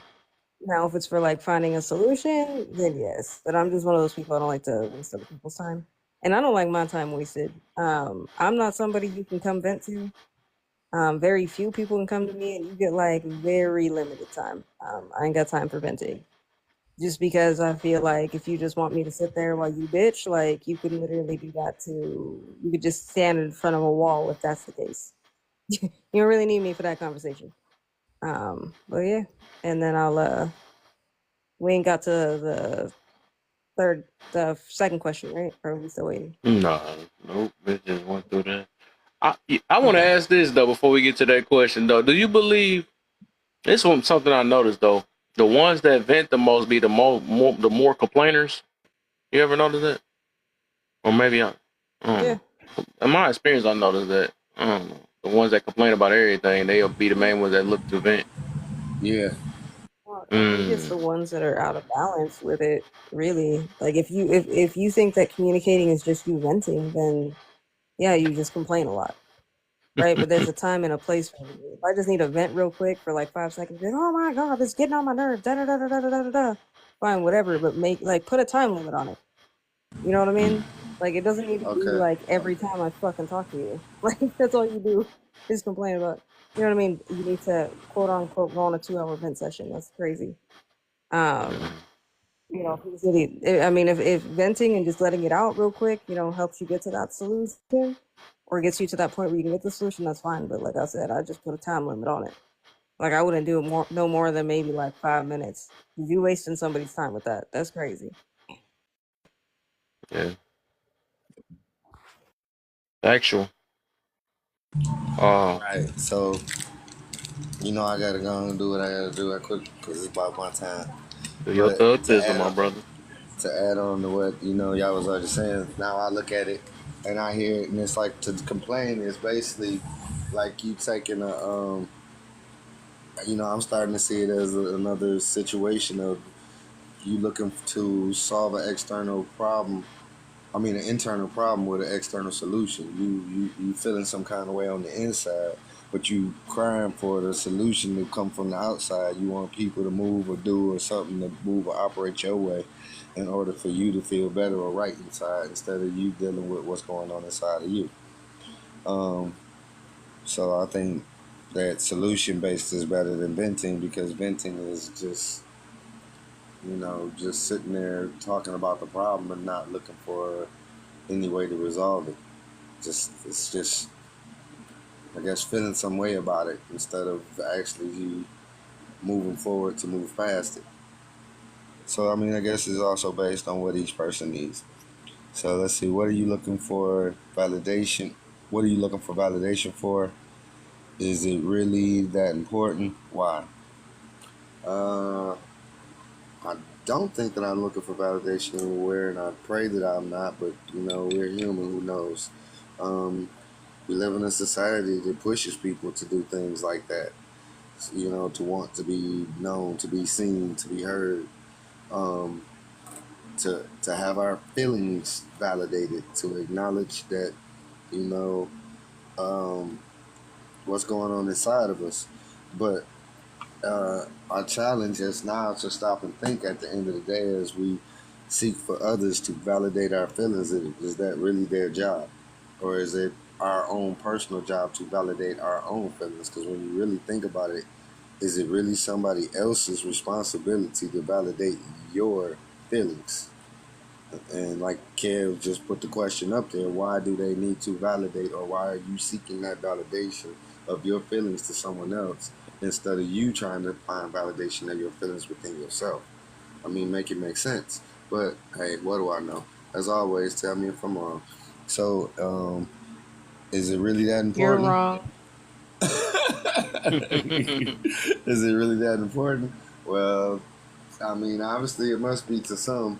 G: Now, if it's for like finding a solution, then yes. But I'm just one of those people. I don't like to waste other people's time, and I don't like my time wasted. I'm not somebody you can come vent to. Very few people can come to me, and you get like very limited time. I ain't got time for venting. Just because I feel like if you just want me to sit there while you bitch, like you could literally do that too. You could just stand in front of a wall if that's the case. You don't really need me for that conversation. But yeah, and then we ain't got to the second question, right? Or are we still waiting?
A: No, nope. It just went through that. I want to
G: Okay.
A: ask this though before we get to that question though. Do you believe this one something I noticed though? The ones that vent the most be the more complainers. You ever notice that? Or maybe I don't
G: Yeah.
A: know. In my experience, I noticed that I don't know. The ones that complain about everything, they'll be the main ones that look to vent.
B: Yeah.
G: Well, I think it's
A: Mm.
G: the ones that are out of balance with it, really. Like if you think that communicating is just you venting, then yeah, you just complain a lot. Right? But there's a time and a place for it. If I just need to vent real quick for like 5 seconds, be like, oh my god, this is getting on my nerves, da da da da da da da da. Fine, whatever, but make like put a time limit on it. You know what I mean? Like it doesn't need to be
B: Okay.
G: like every time I fucking talk to you. Like that's all you do is complain about. You know what I mean? You need to quote unquote go on a 2 hour vent session. That's crazy. Um, because I mean, if venting and just letting it out real quick, helps you get to that solution or gets you to that point where you can get the solution, that's fine. But like I said, I just put a time limit on it. Like I wouldn't do it no more than maybe like 5 minutes. You wasting somebody's time with that. That's crazy.
A: Yeah, actual. Uh,
B: Right. So, I gotta go and do what I gotta do. I quit because it's about my time.
A: do your
B: But
A: thug thizzle, my brother.
B: to add on to what y'all was already saying, now I look at it and I hear it, and it's like to complain is basically like you taking I'm starting to see it as another situation of you looking to solve an external problem. I mean, an internal problem with an external solution. You feeling some kind of way on the inside, but you crying for the solution to come from the outside. You want people to move or do or something to move or operate your way, in order for you to feel better or right inside instead of you dealing with what's going on inside of you. Um, so I think that solution based is better than venting because venting is just, just sitting there talking about the problem and not looking for any way to resolve it. It's just, I guess, feeling some way about it instead of actually you moving forward to move past it. So I mean, I guess it's also based on what each person needs. So let's see, what are you looking for validation? What are you looking for validation for? Is it really that important? Why? Uh, I don't think that I'm looking for validation anywhere, and I pray that I'm not. But we're human. Who knows? Um, we live in a society that pushes people to do things like that. To want to be known, to be seen, to be heard, um, to have our feelings validated, to acknowledge that you know um, what's going on inside of us. But our challenge is now to stop and think at the end of the day as we seek for others to validate our feelings. Is that really their job? Or is it our own personal job to validate our own feelings? Because when you really think about it, is it really somebody else's responsibility to validate your feelings? And like Kev just put the question up there, why do they need to validate, or why are you seeking that validation of your feelings to someone else instead of you trying to find validation of your feelings within yourself? I mean, make it make sense. But hey, what do I know? As always, tell me if I'm wrong. So, is it really that
G: You're
B: important?
G: wrong.
B: Is it really that important? Well, I mean, obviously it must be to some,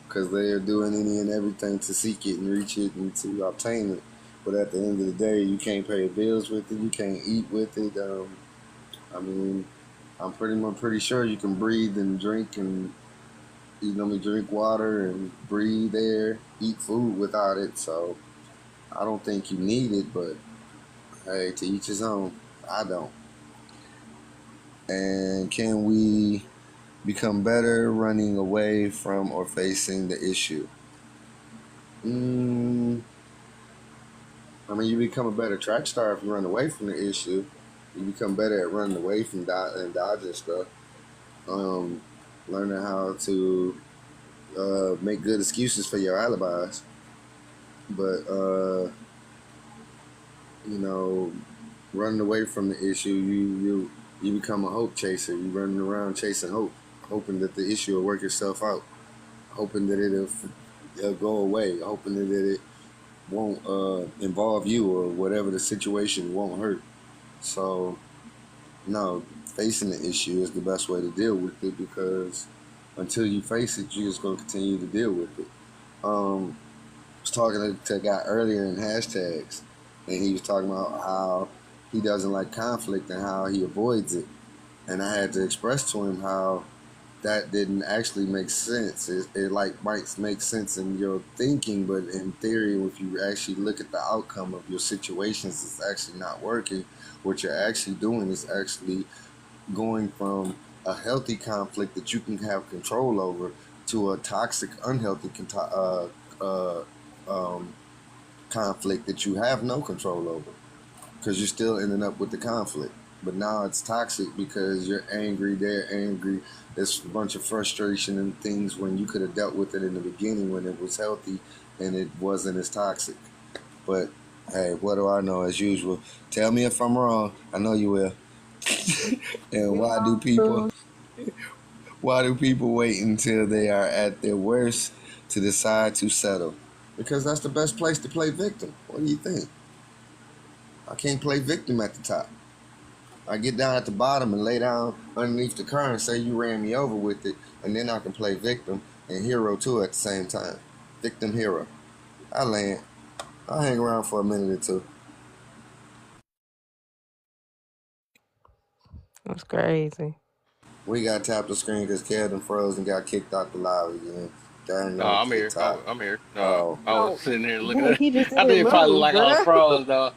B: because they are doing any and everything to seek it and reach it and to obtain it. But at the end of the day, you can't pay bills with it. You can't eat with it. I mean, I'm pretty sure you can breathe and drink and drink water and breathe air, eat food without it. So I don't think you need it. But hey, to each his own. I don't. And can we become better running away from or facing the issue? Mm, I mean, you become a better track star if you run away from the issue. You become better at running away from and dodging stuff. Um, Learning how to make good excuses for your alibis. But you know, running away from the issue, you become a hope chaser. You running around chasing hope, hoping that the issue will work itself out, hoping that it'll go away, hoping that it won't involve you or whatever the situation won't hurt. So no, facing the issue is the best way to deal with it because until you face it, you're just going to continue to deal with it. I was talking to a guy earlier in hashtags, and he was talking about how he doesn't like conflict and how he avoids it. And I had to express to him how that didn't actually make sense. It like might make sense in your thinking, but in theory, if you actually look at the outcome of your situations, it's actually not working. What you're actually doing is actually going from a healthy conflict that you can have control over to a toxic, unhealthy uh, um, conflict that you have no control over because you're still ending up with the conflict. But now it's toxic because you're angry, they're angry. There's a bunch of frustration and things when you could have dealt with it in the beginning when it was healthy and it wasn't as toxic. But hey, what do I know? As usual, tell me if I'm wrong. I know you will. And
G: You're
B: why do
G: wrong,
B: people
G: boo.
B: why do people wait until they are at their worst to decide to settle? Because that's the best place to play victim. What do you think? I can't play victim at the top. I get down at the bottom and lay down underneath the car and say you ran me over with it, and then I can play victim and hero too at the same time. Victim hero. I land. I'll hang around for a minute or two.
G: That's crazy.
B: We got tapped the screen because Kevin froze and got kicked out the live again. Dang
A: No,
B: no,
A: I'm here.
B: TikTok.
A: I'm here. No,
B: Oh,
A: I was
G: Oh,
A: sitting here looking at.
G: he just
A: I
G: didn't
A: did probably
G: move,
A: like I was
G: bruh.
A: froze though.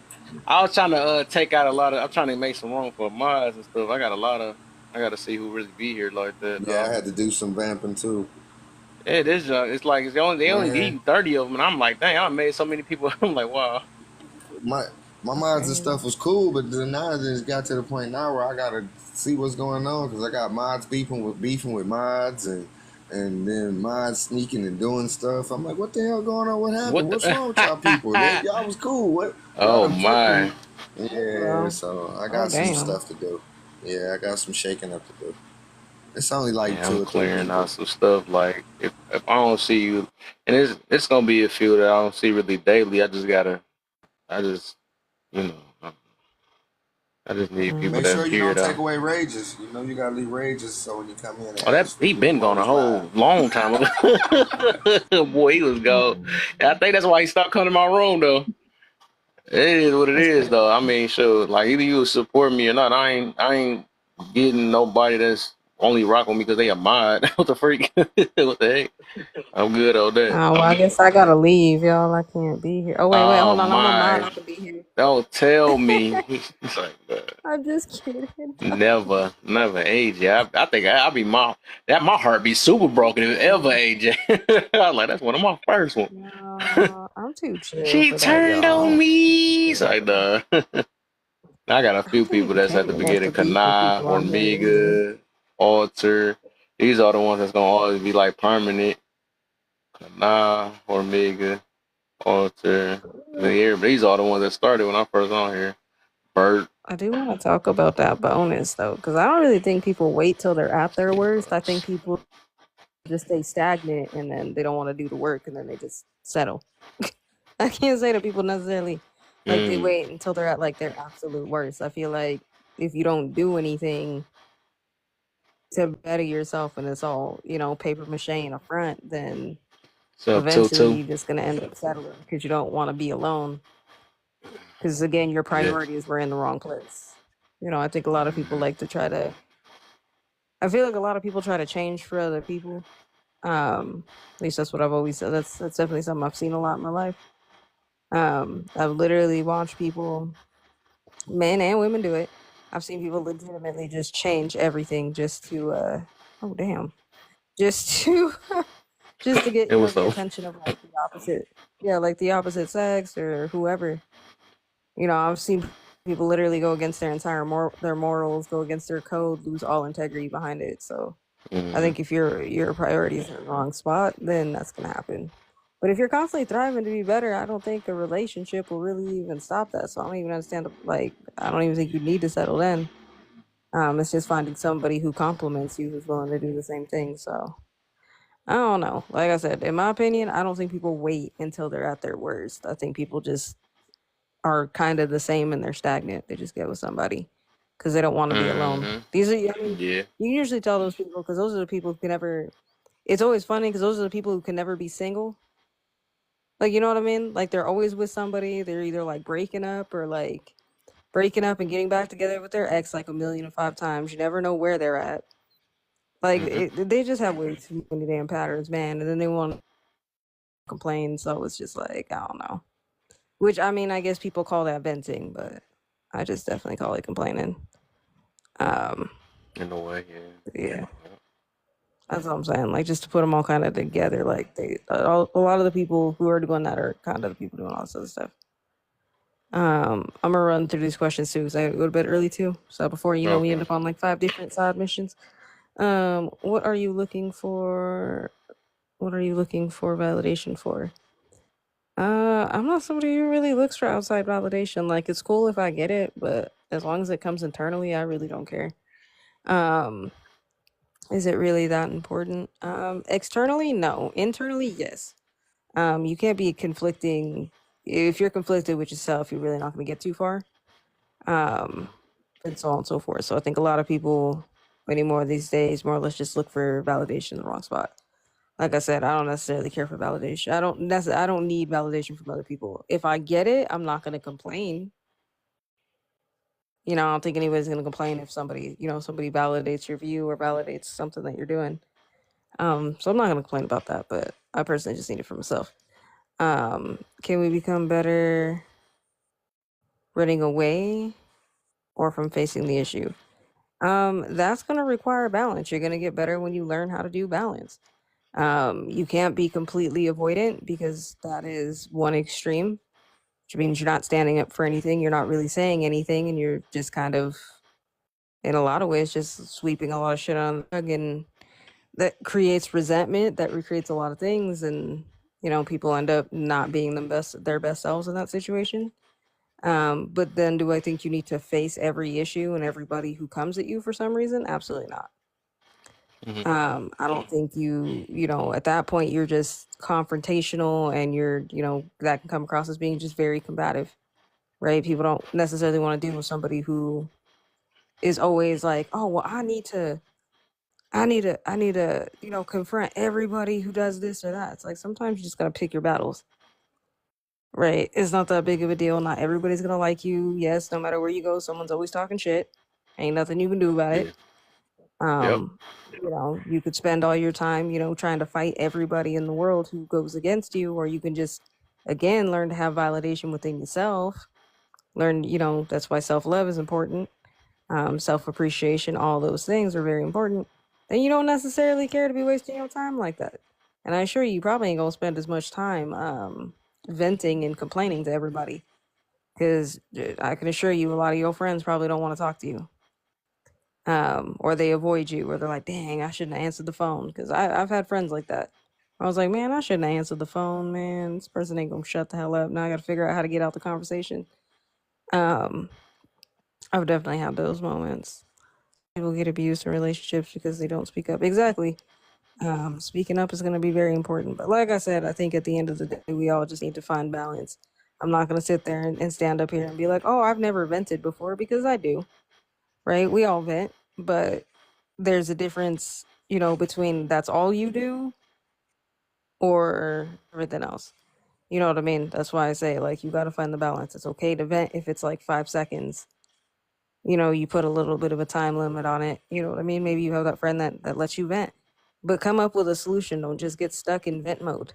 A: I was trying to take out a lot of. I'm trying to make some room for mods and stuff. I got a lot of. I got to see who really be here like that.
B: yeah, I
A: No,
B: had to do some vamping too.
A: Yeah, this it's like they only give
B: Man,
A: you 30 of them, and I'm like, dang, I made so many people. I'm like, wow.
B: my my
G: That's
B: mods and
G: crazy.
B: stuff was cool, but then now it just got to the point now where I gotta see what's going on because I got mods beefing with mods and then mods sneaking and doing stuff. I'm like, what the hell going on? What happened?
A: What
B: What's
A: the?
B: wrong with y'all people? Y'all was cool. What y'all
A: Oh
B: done fucked with
A: my.
B: me? Yeah,
G: Well,
B: so I
G: oh
B: got some
G: damn.
B: stuff to do. Yeah, I got some shaking up to do. It's only like
A: Yeah, I'm
B: two or three
A: clearing
B: people.
A: out some stuff. Like if I don't see you, and it's gonna be a few that I don't see really daily. I just you know I just need people
B: Make
G: Mm.
A: that's
B: sure you
A: here
B: don't take
A: though.
B: away rages. You know you gotta leave rages so when you come in,
A: Oh, that he
B: you
A: been
B: don't
A: gone a
B: always lie.
A: whole long time ago. Boy, he was gone.
G: Mm.
A: And I think that's why he stopped coming to my room though. It is what it
G: That's
A: is
G: crazy.
A: though. I mean, sure, like either you support me or not. I ain't getting nobody that's only rocking me because they a mod. What the freak? What the heck? I'm good on that.
G: Oh, well, I guess I gotta leave, y'all. I can't be here. Oh, wait,
A: Oh
G: hold on. I'm a mod.
A: my!
G: I can be here.
A: Don't tell me. It's like,
G: I'm just kidding.
A: never, never AJ. I think I'll be my heart be super broken if ever AJ. I was like, that's one of my first ones.
G: No, I'm too chill
A: She
G: for that,
A: turned
G: y'all. I
A: on
G: don't
A: me. It's
G: chill
A: like,
G: for that.
A: I got a
G: I
A: few
G: don't think
A: people
G: people
A: that's
G: can
A: at the
G: be enough
A: beginning.
G: to beef with
A: Kana,
G: people on here either.
A: Hormiga, Alter. These are the ones that's gonna always be like permanent. Kana, Hormiga, Alter. These are the ones that started when I first on here. Bert.
G: I do want to talk about that bonus though, because I don't really think people wait till they're at their worst. I think people just stay stagnant and then they don't want to do the work and then they just settle. I can't say that people necessarily like they
A: Mm.
G: wait until they're at like their absolute worst. I feel like if you don't do anything to better yourself and it's all, paper mache in a front, then
A: What's up,
G: eventually
A: Tutu?
G: you're just going to end up settling because you don't want to be alone. Because again, your
A: Yeah.
G: priorities were in the wrong place. I think a lot of people like to try to, I feel like a lot of people try to change for other people. At least that's what I've always said. That's definitely something I've seen a lot in my life. I've literally watched people, men and women, do it. I've seen people legitimately just change everything just to, oh damn, just to, just to get
A: It was
G: the
A: so.
G: attention of like the opposite, yeah, like the opposite sex or whoever. I've seen people literally go against their entire their morals, go against their code, lose all integrity behind it. So I
A: Mm-hmm.
G: think if your priorities are in the wrong spot, then that's gonna happen. But if you're constantly thriving to be better, I don't think a relationship will really even stop that. So I don't even understand. Like, I don't even think you need to settle then. It's just finding somebody who compliments you, who's willing to do the same thing. So I don't know. Like I said, in my opinion, I don't think people wait until they're at their worst. I think people just are kind of the same and they're stagnant. They just get with somebody because they don't want to be alone.
A: Mm-hmm.
G: These are, I mean,
A: Yeah.
G: you can usually tell those people because those are the people who can never. It's always funny because those are the people who can never be single. Like, you know what I mean? Like, they're always with somebody. They're either like breaking up or like breaking up and getting back together with their ex like a million and five times. You never know where they're at. Like,
A: Mm-hmm.
G: they just have way too many damn patterns, man. And then they want to complain. So it's just like, I don't know. Which, I mean, I guess people call that venting, but I just definitely call it complaining. Um,
A: In a way, yeah.
G: yeah, that's what I'm saying. Like, just to put them all kind of together, like a lot of the people who are doing that are kind of the people doing all this other stuff. I'm gonna run through these questions too because I go to bed early too. So before we end
A: Okay.
G: up on like 5 different side missions. What are you looking for? What are you looking for validation for? I'm not somebody who really looks for outside validation. Like, it's cool if I get it, but as long as it comes internally, I really don't care. Um, is it really that important? Externally, no. Internally, yes. You can't be conflicting. If you're conflicted with yourself, you're really not going to get too far. Um, and so on and so forth. So I think a lot of people anymore these days more or less just look for validation in the wrong spot. Like I said, I don't necessarily care for validation. I don't need validation from other people. If I get it, I'm not going to complain. I don't think anybody's going to complain if somebody validates your view or validates something that you're doing. So I'm not going to complain about that, but I personally just need it for myself. Can we become better running away or from facing the issue? That's going to require balance. You're going to get better when you learn how to do balance. You can't be completely avoidant because that is one extreme, which means you're not standing up for anything, you're not really saying anything, and you're just kind of, in a lot of ways, just sweeping a lot of shit on the rug, and that creates resentment, that recreates a lot of things, and people end up not being their best selves in that situation. But then do I think you need to face every issue and everybody who comes at you for some reason? Absolutely not. I don't think at that point you're just confrontational, and that can come across as being just very combative, right? People don't necessarily want to deal with somebody who is always like, oh, well, I need to confront everybody who does this or that. It's like, sometimes you just gotta pick your battles, right? It's not that big of a deal. Not everybody's gonna like you. Yes, no matter where you go, someone's always talking shit. Ain't nothing you can do about it.
A: Yep.
G: You could spend all your time, trying to fight everybody in the world who goes against you, or you can just, again, learn to have validation within yourself. Learn, that's why self-love is important. Self-appreciation, all those things are very important. Then you don't necessarily care to be wasting your time like that. And I assure you, you probably ain't gonna spend as much time venting and complaining to everybody, because I can assure you, a lot of your friends probably don't want to talk to you. Or they avoid you, or they're like, dang, I shouldn't have answered the phone. Because I've had friends like that. I was like, man, I shouldn't have answered the phone, man. This person ain't gonna shut the hell up. Now I gotta figure out how to get out the conversation. Um, I've definitely had those moments. People get abused in relationships because they don't speak up. Exactly. Speaking up is going to be very important. But like I said, I think at the end of the day, we all just need to find balance. I'm not going to sit there and stand up here and be like, oh, I've never vented before, because I do, right? We all vent, but there's a difference, between that's all you do or everything else. You know what I mean? That's why I say, like, you got to find the balance. It's okay to vent if it's like 5 seconds. You put a little bit of a time limit on it. You know what I mean? Maybe you have that friend that lets you vent, but come up with a solution. Don't just get stuck in vent mode.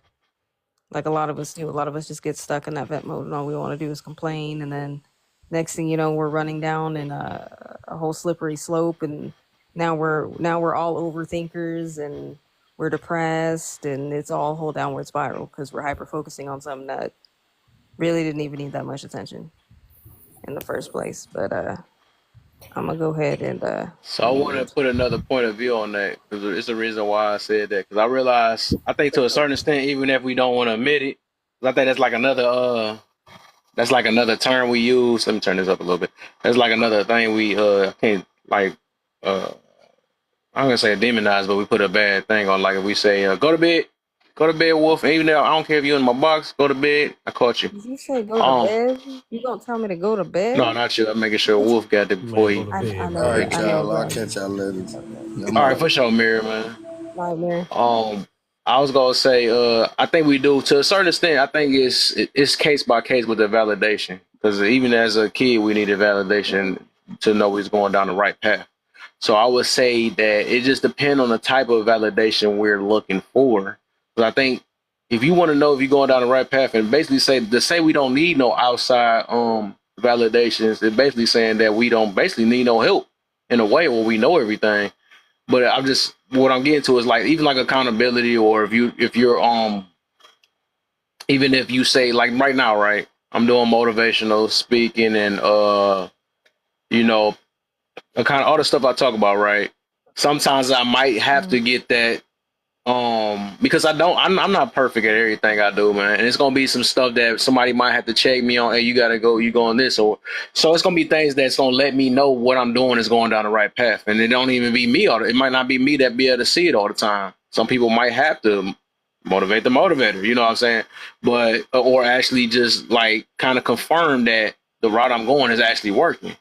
G: Like a lot of us do. A lot of us just get stuck in that vent mode, and all we want to do is complain. And then next thing you know, we're running down in a whole slippery slope. And now we're all overthinkers, and we're depressed, and it's all a whole downward spiral because we're hyper focusing on something that really didn't even need that much attention in the first place. But I'm gonna go ahead and
A: So I want to put another point of view on that, because it's the reason why I said that. Because I realize, I think to a certain extent, even if we don't want to admit it, 'cause I think that's like another term we use. Let me turn this up a little bit. That's like another thing we can't, like, uh I'm gonna say demonize, but we put a bad thing on. Like if we say go to bed, Wolf. And even though I don't care if you're in my box, go to bed. I caught you.
G: did you say go to
A: Um,
G: bed? You gonna tell me to go to
A: no,
G: bed?
A: not you. I'm making sure Wolf got there before
H: Man, go
A: he.
H: to
G: I,
H: bed,
G: I
B: All
G: know
H: man.
B: right,
G: that. I know,
B: y'all. I'll
G: bro.
B: catch y'all later.
G: Okay.
B: I'm
A: All right,
B: out.
A: for sure, Mirror man.
G: Nightmare.
A: I was gonna say, I think we do to a certain extent. I think it's case by case with the validation, because even as a kid, we needed validation to know we was going down the right path. So I would say that it just depends on the type of validation we're looking for. But I think if you want to know if you're going down the right path, and basically say we don't need no outside validations, it's basically saying that we don't basically need no help in a way where we know everything. But I'm just what I'm getting to is like even like accountability, or if you're even if you say like right now, right? I'm doing motivational speaking and you know, kind of all the stuff I talk about, right? Sometimes I might have to get that because I'm not perfect at everything I do, man. And it's gonna be some stuff that somebody might have to check me on. Hey, you gotta go, you going this, or so it's gonna be things that's gonna let me know what I'm doing is going down the right path. And it don't even be me, it might not be me that be able to see it all the time. Some people might have to motivate the motivator, you know what I'm saying? But or actually just like kind of confirm that the route I'm going is actually working.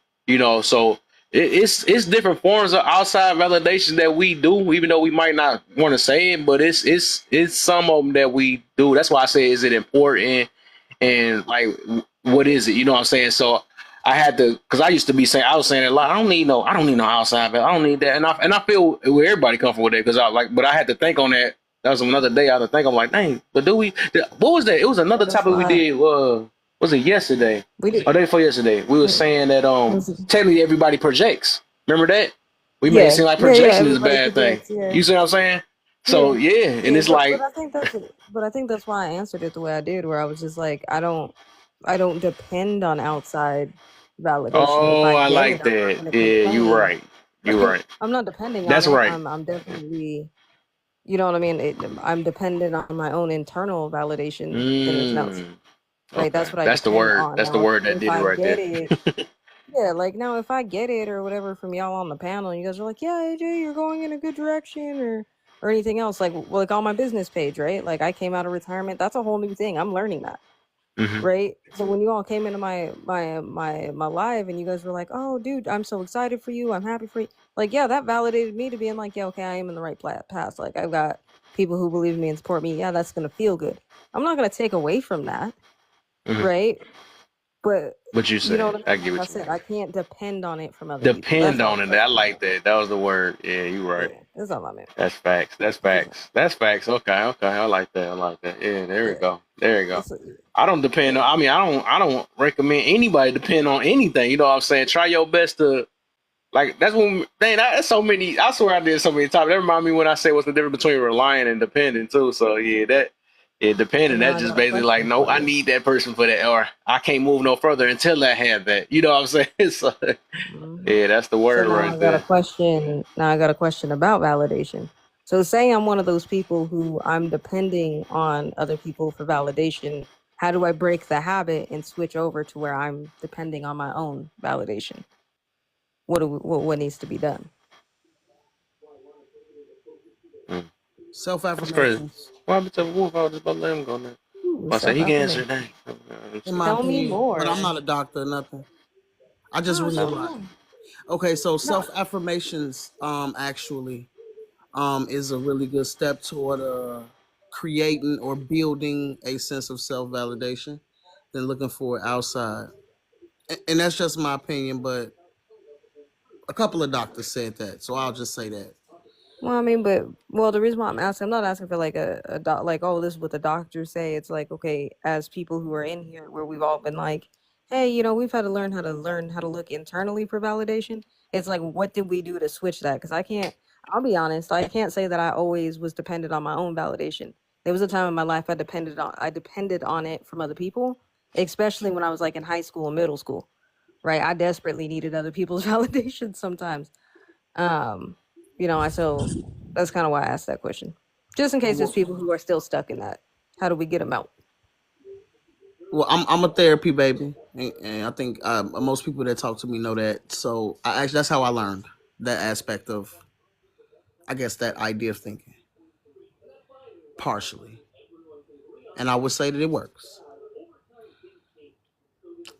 A: So it's different forms of outside validation that we do, even though we might not want to say it, but it's some of them that we do. That's why I say, is it important? And like, what is it? You know what I'm saying? So I had to, because I used to be saying, I was saying a lot. I don't need no outside validation. I don't need that. And I feel where everybody come from with it, because but I had to think on that. That was another day. I had to think. I'm like, dang, but what was that? It was another
G: That's
A: topic we
G: why
A: did. Was it yesterday?
G: we did.
A: Or day before yesterday? We were saying that technically everybody projects. Remember that? We made it
G: Yeah,
A: seem like
G: yeah, yeah.
A: projection is a
G: Everybody
A: bad thing.
G: projects. Yeah.
A: You see what I'm saying? So yeah, and
G: Yeah,
A: it's like,
G: but I think that's why I answered it the way I did, where I was just like, I don't depend on outside validation. If
A: oh,
G: I
A: I
G: get it,
A: like
G: I'm not
A: that.
G: gonna
A: Yeah, you
G: complain.
A: right. You right.
G: I'm not depending on
A: That's
G: it.
A: right.
G: I'm definitely, you know what I mean? I'm dependent on my own internal validation than anything else.
A: Mm,
G: Right?
A: okay,
G: That's what I
A: that's the
G: depend
A: word.
G: on.
A: That's the
G: Now,
A: word that
G: if
A: did it
G: I
A: right
G: get
A: there.
G: it, yeah, like now if I get it or whatever from y'all on the panel, and you guys are like, yeah, AJ, you're going in a good direction, or anything else, like on my business page, right? Like I came out of retirement. That's a whole new thing. I'm learning that.
A: Hmm.
G: Right. So when you all came into my live and you guys were like, oh dude, I'm so excited for you. I'm happy for you. Like, yeah, that validated me to being like, yeah, okay, I am in the right path. Like I've got people who believe in me and support me. Yeah, that's gonna feel good. I'm not gonna take away from that,
A: Hmm.
G: right? But
A: What you
G: you know
A: saying?
G: what I
A: I
G: mean?
A: get
G: Like I
A: what you
G: said,
A: mean.
G: I can't depend on it from other people.
A: Depend on it. I like that. That was the word. Yeah, you right.
G: Yeah, that's all I meant.
A: That's facts. That's facts. That's facts. Okay, okay. I like that. I like that. Yeah, there we
G: Yeah.
A: go. There you go.
G: That's
A: I don't depend on, I mean, I don't recommend anybody depend on anything. You know what I'm saying? Try your best to, like, that's when, dang, that's so many, I swear I did so many times. That remind me when I say what's the difference between relying and depending too. So yeah,
G: so
A: depending,
G: now
A: that's
G: I
A: just
G: got a
A: basically like,
G: question
A: no,
G: for
A: I
G: you.
A: need that person for that, or I can't move no further until I have that. You know what I'm saying? So
G: Mhm.
A: yeah, that's the
G: So
A: word
G: now
A: right
G: I got a
A: there.
G: question. Now I got a question about validation. So say I'm one of those people who I'm depending on other people for validation. How do I break the habit and switch over to where I'm depending on my own validation? What needs to be done?
A: Mm.
D: Self
A: That's crazy.
D: affirmations.
A: What happened to the wolf? I was just about to let him go now.
G: Ooh,
A: I said
G: self
A: he can answer
G: affirmation.
A: that.
D: In my
G: Tell me
D: opinion, but I'm
G: more.
D: not a doctor or nothing. I just
G: Oh,
D: read a
G: show me
D: lot.
G: more.
D: Okay, so
G: No,
D: self affirmations actually is a really good step toward creating or building a sense of self validation than looking for it outside. And that's just my opinion, but a couple of doctors said that, so I'll just say that.
G: well, I mean, but well, the reason why I'm asking, I'm not asking for like a doc, like, oh, this is what the doctors say. It's like, okay, as people who are in here, where we've all been like, hey, we've had to learn how to look internally for validation. It's like, what did we do to switch that? Because I can't. I'll be honest, I can't say that I always was dependent on my own validation. There was a time in my life I depended on it from other people, especially when I was like in high school and middle school. Right, I desperately needed other people's validation sometimes. Um, so that's kind of why I asked that question. Just in case there's
D: Well,
G: people who are still stuck in that. How do we get them out?
D: well, I'm a therapy baby, and I think most people that talk to me know that. So I actually that's how I learned that aspect of, I guess, that idea of thinking partially, and I would say that it works.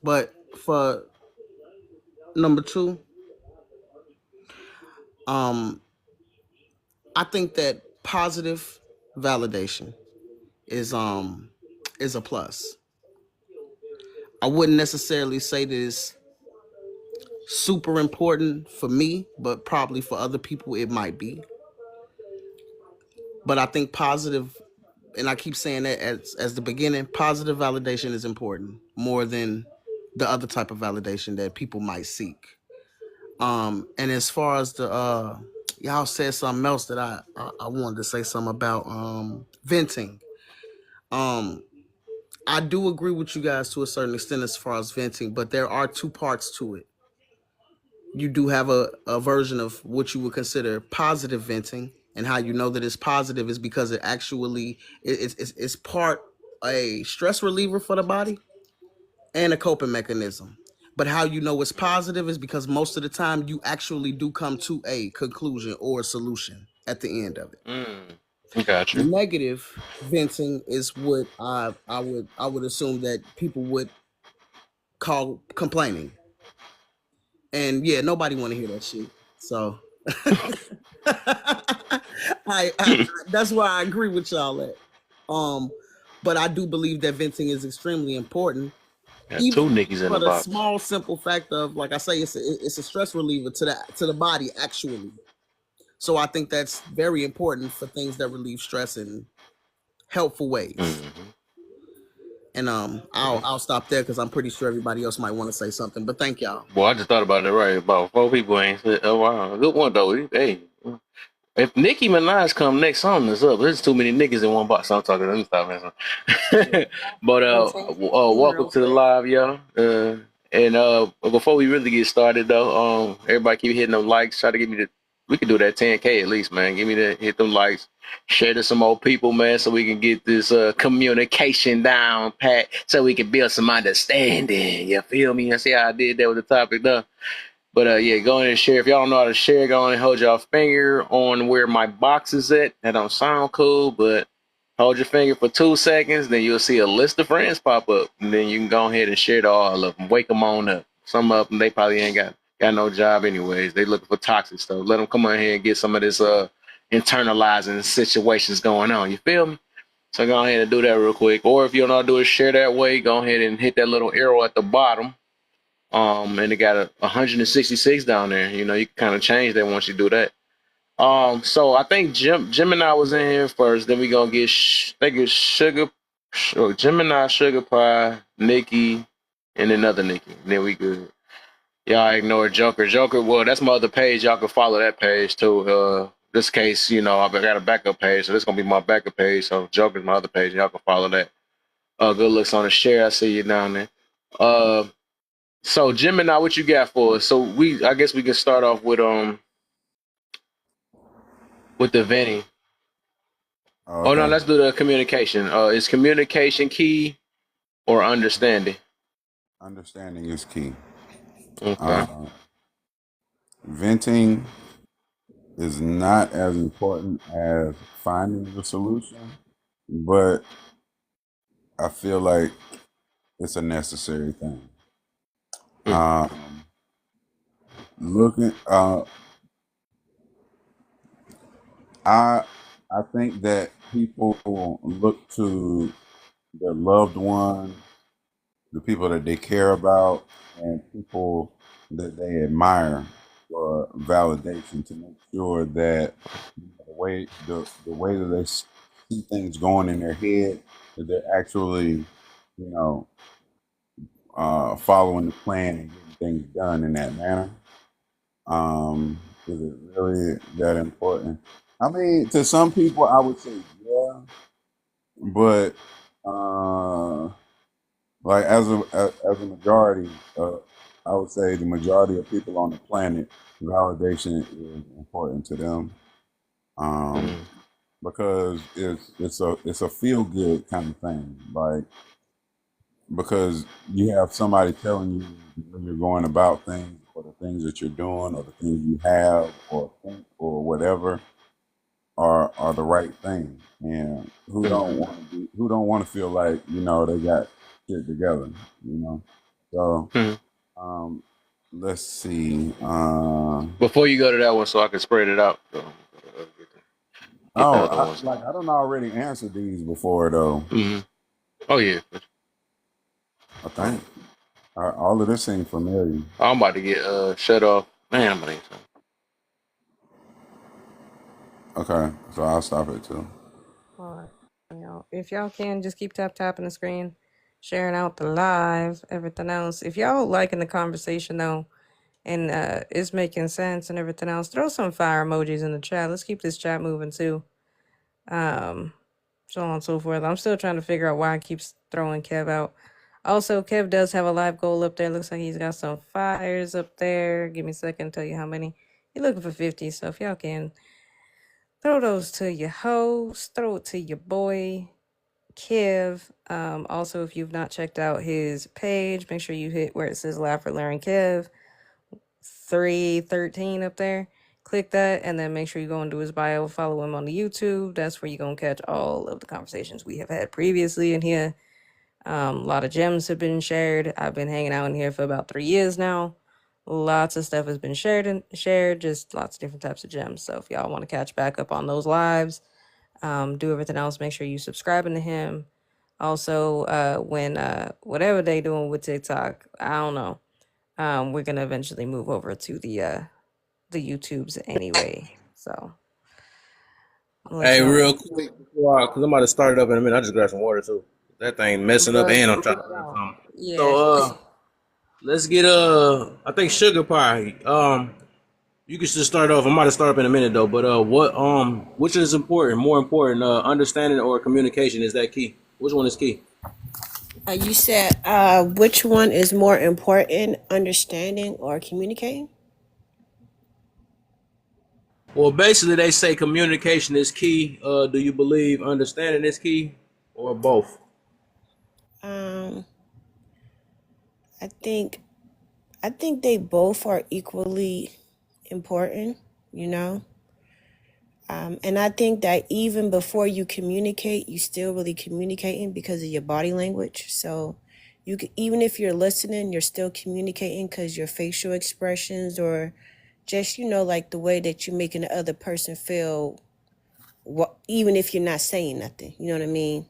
D: But for number two, um, I think that positive validation is um is a plus. I wouldn't necessarily say that it's super important for me, but probably for other people it might be. But I think positive, and I keep saying that as the beginning, positive validation is important more than the other type of validation that people might seek. And as far as the y'all said something else that I wanted to say something about venting. Um, I do agree with you guys to a certain extent as far as venting, but there are two parts to it. You do have a version of what you would consider positive venting, and how you know that it's positive is because it actually it's part a stress reliever for the body and a coping mechanism. But how you know it's positive is because most of the time you actually do come to a conclusion or a solution at the end of it.
A: Mm, gotcha.
D: Negative venting is what I would assume that people would call complaining. And yeah, nobody want to hear that shit. So I that's why I agree with y'all at. Um, but I do believe that venting is extremely important,
A: Got two
D: even
A: Nickies in
D: for
A: the
D: the
A: box.
D: small simple fact of, like I say, it's a stress reliever to the body actually. So I think that's very important for things that relieve stress in helpful ways.
A: Hmm.
D: And I'll stop there because I'm pretty sure everybody else might want to say something. But thank y'all.
A: Well, I just thought about it right. About four people ain't said, oh wow, good one though. Hey, If Nicki Minaj come next, something is up. There's too many niggas in one box. I'm talking. Let me stop messing. But welcome
G: Real
A: to the
G: quick.
A: live, y'all. And before we really get started, though, everybody keep hitting them likes. Try to give me the. We can do that 10K at least, man. Give me the hit them likes. Share to some old people, man, so we can get this communication down pat, so we can build some understanding. You feel me? I see how I did that with the topic, though. But yeah, go ahead and share. If y'all don't know how to share, go ahead and hold y'all finger on where my box is at. That don't sound cool, but hold your finger for 2 seconds, then you'll see a list of friends pop up. And then you can go ahead and share to all of them. Wake them on up. Some of them, they probably ain't got no job anyways. They looking for toxic stuff. Let them come on here and get some of this internalizing situations going on. You feel me? So go ahead and do that real quick. Or if you don't know how to do it, share that way. Go ahead and hit that little arrow at the bottom, and it got a 166 down there. You know, you can kind of change that once you do that. So I think Gemini was in here first. Then we gonna get I think it's Gemini, Sugar Pie, Nikki, and another Nikki. And then we good. Y'all ignore Joker. Joker, well, that's my other page. Y'all can follow that page too. This case, you know, I've got a backup page, so this gonna be my backup page. So Joker's my other page. Y'all can follow that. Good looks on the share. I see you down there. Uh, so Gemini, what you got for us? So I guess we can start off with the venting.
H: Oh,
A: Oh no,
H: okay.
A: let's do the communication. Is communication key or understanding?
H: Understanding is key.
A: Okay.
H: Uh, venting is not as important as finding the solution, but I feel like it's a necessary thing.
A: Mm,
H: Looking, I I think that people look to their loved one, the people that they care about, and people that they admire for validation to make sure that the way that they see things going in their head, that they're actually, you know, following the plan and getting things done in that manner. Is it really that important? I mean, to some people, I would say yeah, but uh, like as a majority, I would say the majority of people on the planet, validation is important to them, um,
A: mm,
H: because it's a feel good kind of thing. Like, because you have somebody telling you when you're going about things, or the things that you're doing, or the things you have or think or whatever are the right thing, and
A: mm,
H: who don't want to feel like they got shit together, you know. So
A: mm.
H: um, let's see.
A: Before you go to that one, so I can spread it out. So, get the
H: Oh,
A: other ones.
H: I don't already answered these before though.
A: Hmm. Oh yeah.
H: I think all of this seems familiar.
A: I'm about to get shut off. Man, I'm about to get some.
H: Okay, so I'll stop it too.
G: All right. If y'all can just keep tapping the screen, sharing out the live, everything else. If y'all liking the conversation though, and it's making sense and everything else, throw some fire emojis in the chat. Let's keep this chat moving too. Um, so on and so forth. I'm still trying to figure out why I keep throwing Kev out. Also, Kev does have a live goal up there. Looks like he's got some fires up there. Give me a second to tell you how many. He's looking for 50, so if y'all can throw those to your host, throw it to your boy, Kev. Also, if you've not checked out his page, make sure you hit where it says Laugh for Larry Kev 313 up there. Click that and then make sure you go into his bio, follow him on the YouTube. That's where you're gonna catch all of the conversations we have had previously in here. A lot of gems have been shared. I've been hanging out in here for about 3 years now. Lots of stuff has been shared, just lots of different types of gems. So if y'all want to catch back up on those lives, do everything else, make sure you subscribing to him. Also, when whatever they doing with TikTok, I don't know. We're gonna eventually move over to the YouTubes anyway. So I'll let
D: Hey,
G: y'all.
D: real quick, because I'm about to start it up in a minute. I just grabbed some water too. That thing messing up, and I'm trying to learn something.
G: Yeah.
D: So, let's get I think Sugar Pie.
I: You can just start off. I might have start up in a minute though, but which is important? More important, understanding or communication? Is that key? Which one is key?
J: You said which one is more important, understanding or communicating?
I: Well, basically, they say communication is key. Do you believe understanding is key, or both?
J: Um, I think I think they both are equally important, you know. And I think that even before you communicate, you still really communicating because of your body language. So you can, even if you're listening, you're still communicating because your facial expressions or just like the way that you're making the other person feel. What even if you're not saying nothing, you know what I mean?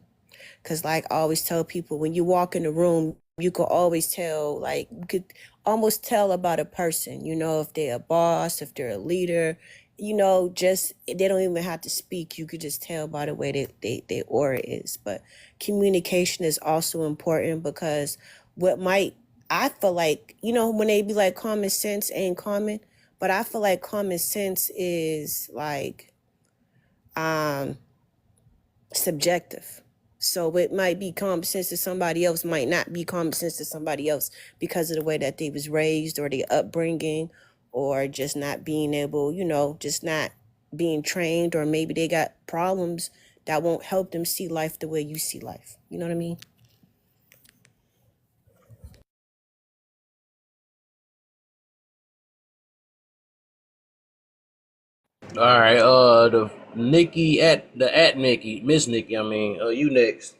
J: Because, like I always tell people, when you walk in the room, you could always tell, like, you could almost tell about a person, if they're a boss, if they're a leader, just they don't even have to speak. You could just tell by the way that their aura is. But communication is also important because I feel like, when they be like common sense ain't common, but I feel like common sense is like, um, subjective. So it might be common sense to somebody else, might not be common sense to somebody else because of the way that they was raised or their upbringing or just not being able, just not being trained, or maybe they got problems that won't help them see life the way you see life. You know what I mean?
I: All right. The Nikki at Nikki, Miss Nikki. I mean, you next.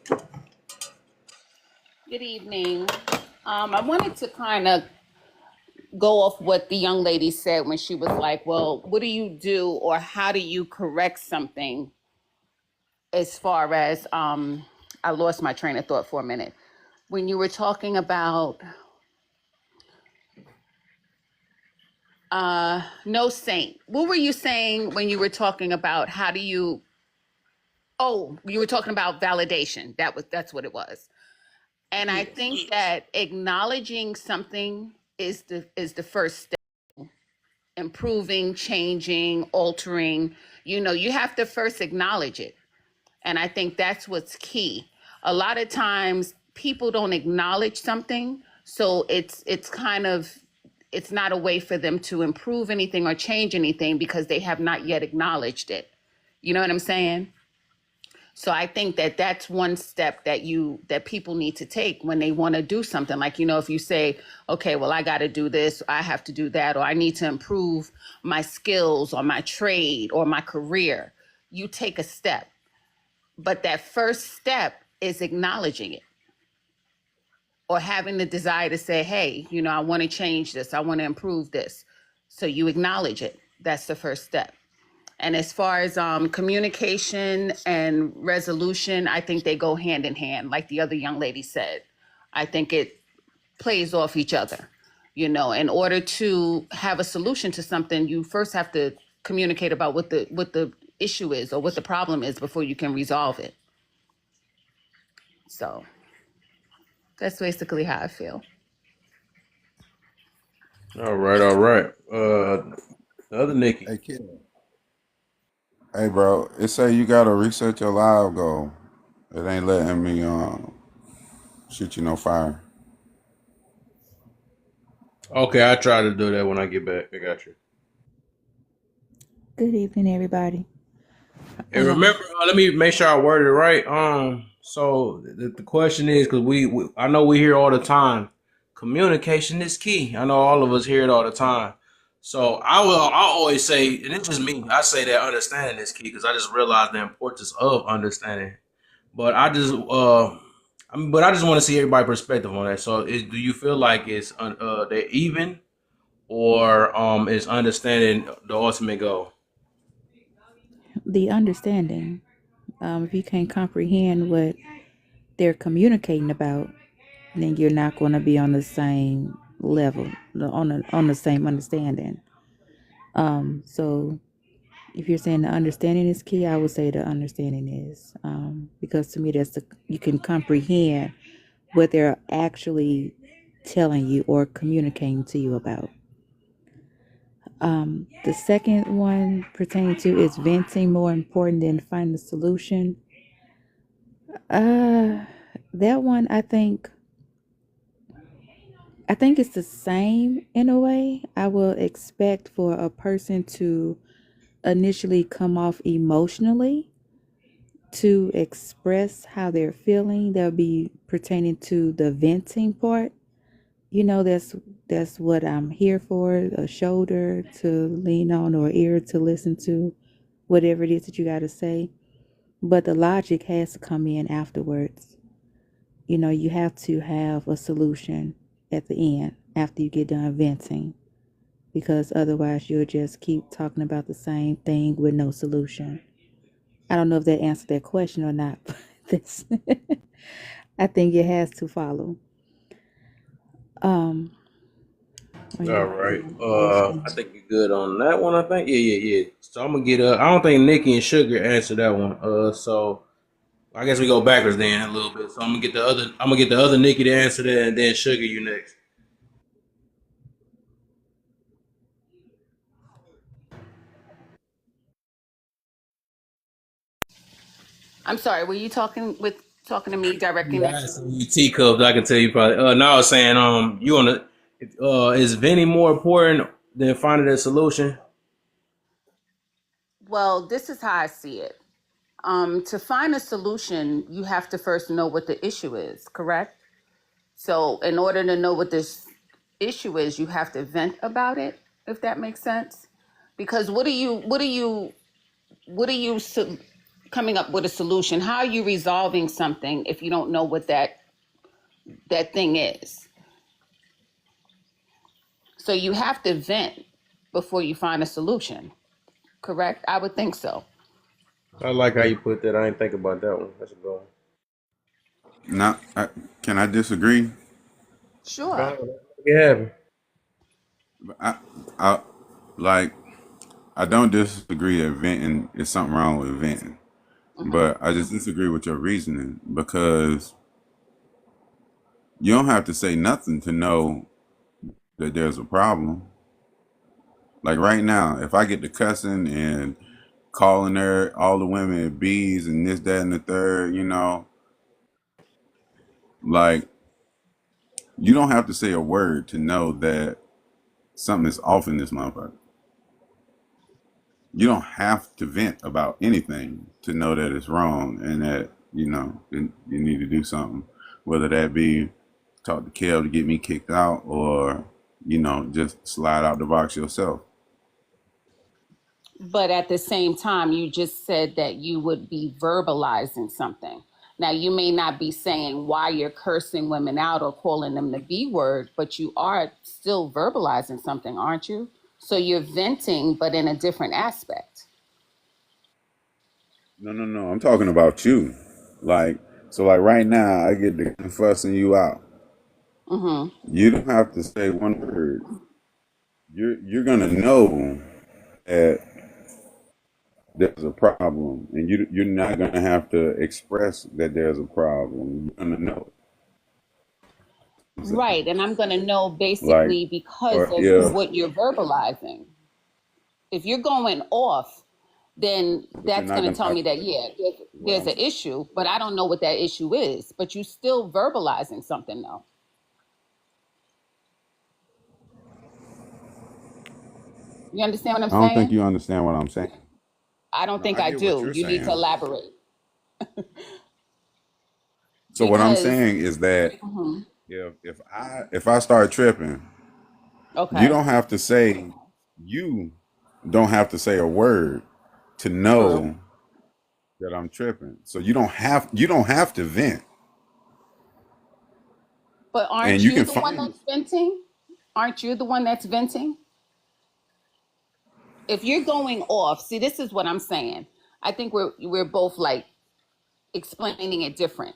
K: Good evening. I wanted to kind of go off what the young lady said when she was like, well, what do you do or how do you correct something as far as, I lost my train of thought for a minute. When you were talking about no saint, what were you saying when you were talking about how do you, oh, you were talking about validation. That's what it was. And I
J: Yes.
K: think that acknowledging something is the first step. Improving, changing, altering, you have to first acknowledge it. And I think that's what's key. A lot of times people don't acknowledge something, so it's kind of it's not a way for them to improve anything or change anything because they have not yet acknowledged it. You know what I'm saying? So I think that that's one step that people need to take when they want to do something. Like, if you say, okay, well, I got to do this, I have to do that, or I need to improve my skills or my trade or my career, you take a step. But that first step is acknowledging it or having the desire to say, hey, I want to change this, I want to improve this. So you acknowledge it. That's the first step. And as far as communication and resolution, I think they go hand in hand, like the other young lady said. I think it plays off each other. In order to have a solution to something, you first have to communicate about what the issue is or what the problem is before you can resolve it. So that's basically how I feel.
I: All right. All right. The other Nikki.
H: Hey kid. Hey bro, it say you gotta reset your live goal. It ain't letting me shoot you no fire.
I: Okay, I try to do that when I get back. I got you.
L: Good evening, everybody.
I: And remember, let me make sure I worded it right. So the question is because I know we hear all the time, communication is key. I know all of us hear it all the time. So I always say, and it's just me. I say that understanding is key because I just realized the importance of understanding. But I just want to see everybody's perspective on that. So do you feel like it's they're even, or is understanding the ultimate goal?
L: The understanding, if you can't comprehend what they're communicating about, then you're not going to be on the same level, on the same understanding. So if you're saying the understanding is key, I would say the understanding is, because to me you can comprehend what they're actually telling you or communicating to you about. The second one pertaining to is venting more important than finding a solution. That one I think it's the same in a way. I will expect for a person to initially come off emotionally to express how they're feeling. That'll be pertaining to the venting part. That's what I'm here for, a shoulder to lean on or ear to listen to, whatever it is that you got to say. But the logic has to come in afterwards. You have to have a solution at the end after you get done venting, because otherwise you'll just keep talking about the same thing with no solution. I don't know if that answered that question or not, but this I think it has to follow. Um,
I: All right.
L: last
I: I
L: one.
I: think you're good on that one. I think. Yeah. So I'm gonna get. I don't think Nikki and Sugar answered that one. So I guess we go backwards then a little bit. So I'm gonna get the other. I'm gonna get the other Nikki to answer that, and then Sugar, you next.
K: I'm sorry, were you talking to me, directing
I: Yeah,
K: that
I: I
K: to
I: had
K: me?
I: some teacups. I can tell you probably. No, I was saying. You on the. Is venting more important than finding a solution?
K: Well, this is how I see it. To find a solution, you have to first know what the issue is, correct? So, in order to know what this issue is, you have to vent about it, if that makes sense. Because coming up with a solution? How are you resolving something if you don't know what that thing is? So you have to vent before you find a solution, correct? I would think so.
I: I like how you put that. I didn't think about that one. That's a good one.
H: Now, can I disagree?
K: Sure.
I: Go ahead. Make it happen.
H: I, I like. I don't disagree that venting is something wrong with venting,
K: Hmm.
H: but I just disagree with your reasoning because you don't have to say nothing to know that there's a problem. Like right now, if I get to cussing and calling her all the women bees and this, that, and the third, like you don't have to say a word to know that something is off in this motherfucker. You don't have to vent about anything to know that it's wrong and that you need to do something, whether that be talk to Kel to get me kicked out or just slide out the box yourself.
K: But at the same time, you just said that you would be verbalizing something. Now, you may not be saying why you're cursing women out or calling them the B word, but you are still verbalizing something, aren't you? So you're venting, but in a different aspect.
H: No, no, no. I'm talking about you. Like, so like right now, I get to fussing you out.
K: Hmm.
H: You don't have to say one word. You're gonna know that there's a problem, and you're not gonna have to express that there's a problem. You're gonna know it.
K: Right. And I'm going to know
H: Like,
K: basically because
H: or
K: of
H: if,
K: what you're verbalizing. If you're going off, then
H: but you're
K: that's
H: not
K: going to
H: gonna
K: tell
H: have
K: me that, yeah,
H: what
K: there's
H: I'm
K: an
H: saying.
K: issue, but I don't know what that issue is. But you still verbalizing something, though. You understand what I'm
H: I don't think
K: saying?
H: you understand what I'm saying.
K: I don't
H: No,
K: think
H: I
K: I
H: get what
K: do.
H: you're
K: You need to
H: saying.
K: elaborate
H: So what I'm
K: because,
H: saying is that
K: mhm,
H: if I start tripping, you
K: okay,
H: don't have to say you don't have to say a word to
K: true.
H: know that I'm tripping. So you don't have to vent,
K: But
H: and
K: aren't
H: you
K: you
H: can
K: the one
H: find.
K: that's venting? Aren't you the one that's venting? If you're going off, see, this is what I'm saying. I think we're both like explaining it different.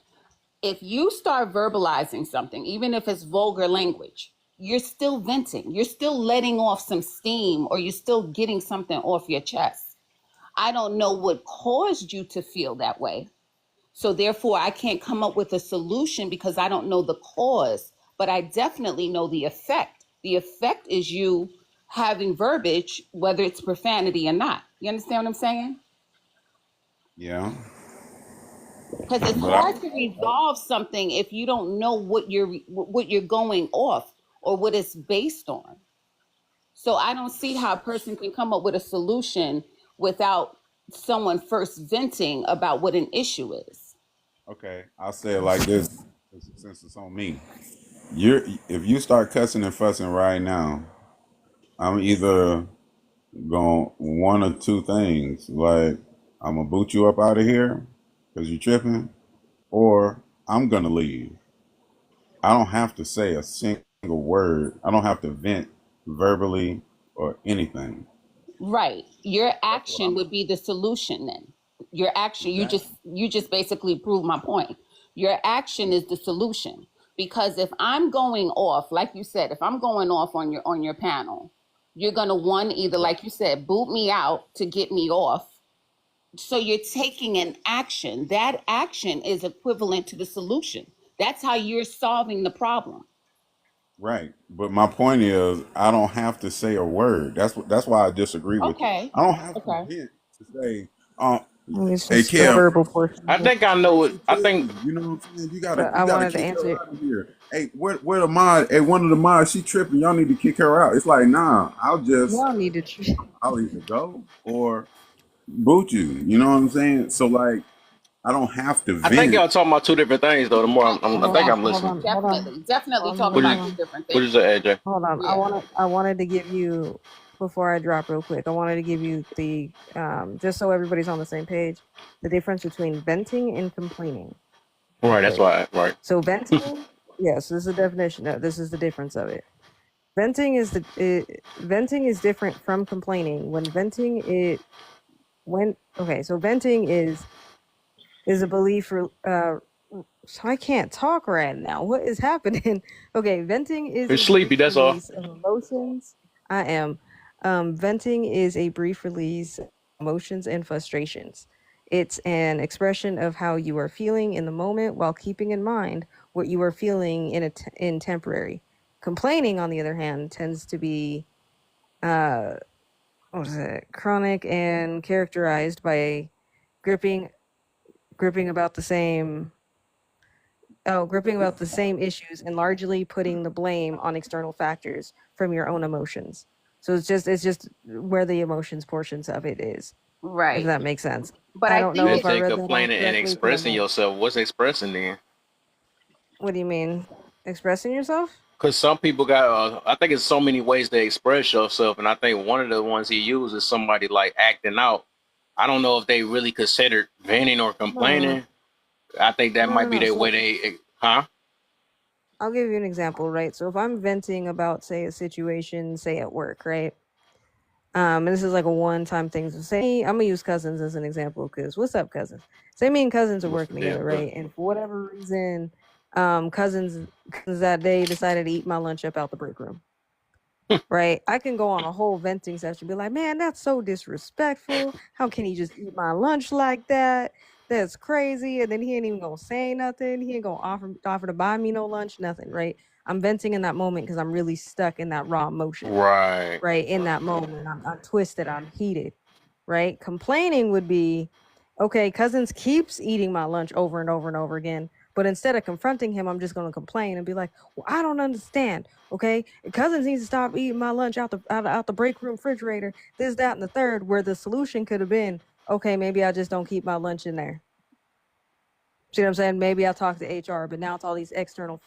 K: If you start verbalizing something, even if it's vulgar language, you're still venting. You're still letting off some steam or you're still getting something off your chest. I don't know what caused you to feel that way. So therefore, I can't come up with a solution because I don't know the cause, but I definitely know the effect. The effect is you. having verbiage, whether it's profanity or not. You understand what I'm saying?
H: Yeah,
K: Because it's
H: but
K: hard to resolve something if you don't know what you're going off or what it's based on. So I don't see how a person can come up with a solution without someone first venting about what an issue is.
H: okay, I'll say it like this, since it's on me. If you start cussing and fussing right now, I'm either going one or two things. Like I'm gonna boot you up out of here because you're tripping, or I'm gonna leave. I don't have to say a single word. I don't have to vent verbally or anything.
K: Right. Your
H: That's what
K: action
H: I'm
K: would be the solution then. Your action, you just
H: exactly.
K: you just basically proved my point. Your action is the solution. Because if I'm going off, like you said, if I'm going off on your panel, you're gonna one either,
H: Right.
K: like you said, boot me out to get me off. So you're taking an action. That action is equivalent to the solution. That's how you're solving the problem.
H: Right. But my point is, I don't have to say a word. That's why I disagree with you.
K: Okay.
H: I don't have to
K: Okay.
H: vent to say, um,
G: It's
H: hey
G: just the
H: Kev,
G: verbal portion
A: I
G: of it.
A: think I know it.
H: she
A: I think
H: tripping. You know what I'm saying?
G: But
H: You
G: I
H: gotta
G: wanted to
H: kick
G: answer
H: her
G: it.
H: out of here. Hey, where the mod? Hey, one of the mods, she tripping. Y'all need to kick her out. It's like, nah,
G: Y'all need to.
H: I'll either go or boot you. You know what I'm saying? So like, I don't have to
A: I think
H: vent.
A: y'all talking about two different things though. The more I
G: Hold
A: think
G: on,
A: I'm
K: Exactly.
G: hold
A: listening.
G: on, hold on,
K: Definitely
G: hold on,
K: talking
G: hold
A: What
G: on,
A: did
K: about
G: hold
K: two
G: on.
K: different
A: what
K: things.
A: did you say, AJ?
G: Hold on.
K: Yeah.
G: I wanted to give you, before I drop real quick, I wanted to give you the just so everybody's on the same page, the difference between venting and complaining.
A: Right, that's
G: Quick.
A: why. Right.
G: So venting, yes, this is the definition. This is the difference of it. Venting is different from complaining. So venting is a belief for so I can't talk right now. What is happening? Okay, venting is
A: You're
G: a
A: sleepy.
G: brief
A: That's all.
G: release of emotions. I am. Venting is a brief release of emotions and frustrations. It's an expression of how you are feeling in the moment while keeping in mind what you are feeling in temporary. Complaining, on the other hand, tends to be uh, what is it? Chronic and characterized by gripping gripping about the same gripping about the same issues and largely putting the blame on external factors from your own emotions. So it's just where the emotions portions of it is, if
K: Right.
G: that makes sense.
K: But
G: I
K: I
G: don't
K: think
G: know if
K: it
G: I
A: Venting,
G: read that all
A: complaining, and
G: correctly because I'm
A: expressing
G: like,
A: yourself. What's expressing then?
G: what do you mean? Expressing yourself?
A: Because some people got, I think it's so many ways to express yourself, and I think one of the ones he used is somebody like acting out. I don't know if they really considered venting or
G: No,
A: complaining. I think that
G: no, no,
A: might be
G: no.
A: their way
G: So
A: they, huh?
G: I'll give you an example, right? So if I'm venting about, say, a situation, say at work, right? And this is like a one-time thing. So say I'm gonna use cousins as an example because what's up, cousins? Say me and cousins are
A: What's the
G: working
A: deal?
G: together, right? And for whatever reason, cousins that day decided to eat my lunch up out the break room. Right? I can go on a whole venting session, be like, man, that's so disrespectful. How can he just eat my lunch like that? That's crazy. And then he ain't even gonna say nothing. He ain't gonna offer to buy me no lunch, nothing, right? I'm venting in that moment because I'm really stuck in that raw emotion,
A: Right.
G: right? In that moment, I'm twisted, I'm heated, right? Complaining would be, okay, cousins keeps eating my lunch over and over and over again. But instead of confronting him, I'm just going to complain and be like, well, I don't understand. Okay. Cousins needs to stop eating my lunch out the break room refrigerator, this, that, and the third, where the solution could have been, okay, maybe I just don't keep my lunch in there. See what I'm saying? Maybe I'll talk to HR, but now it's all these external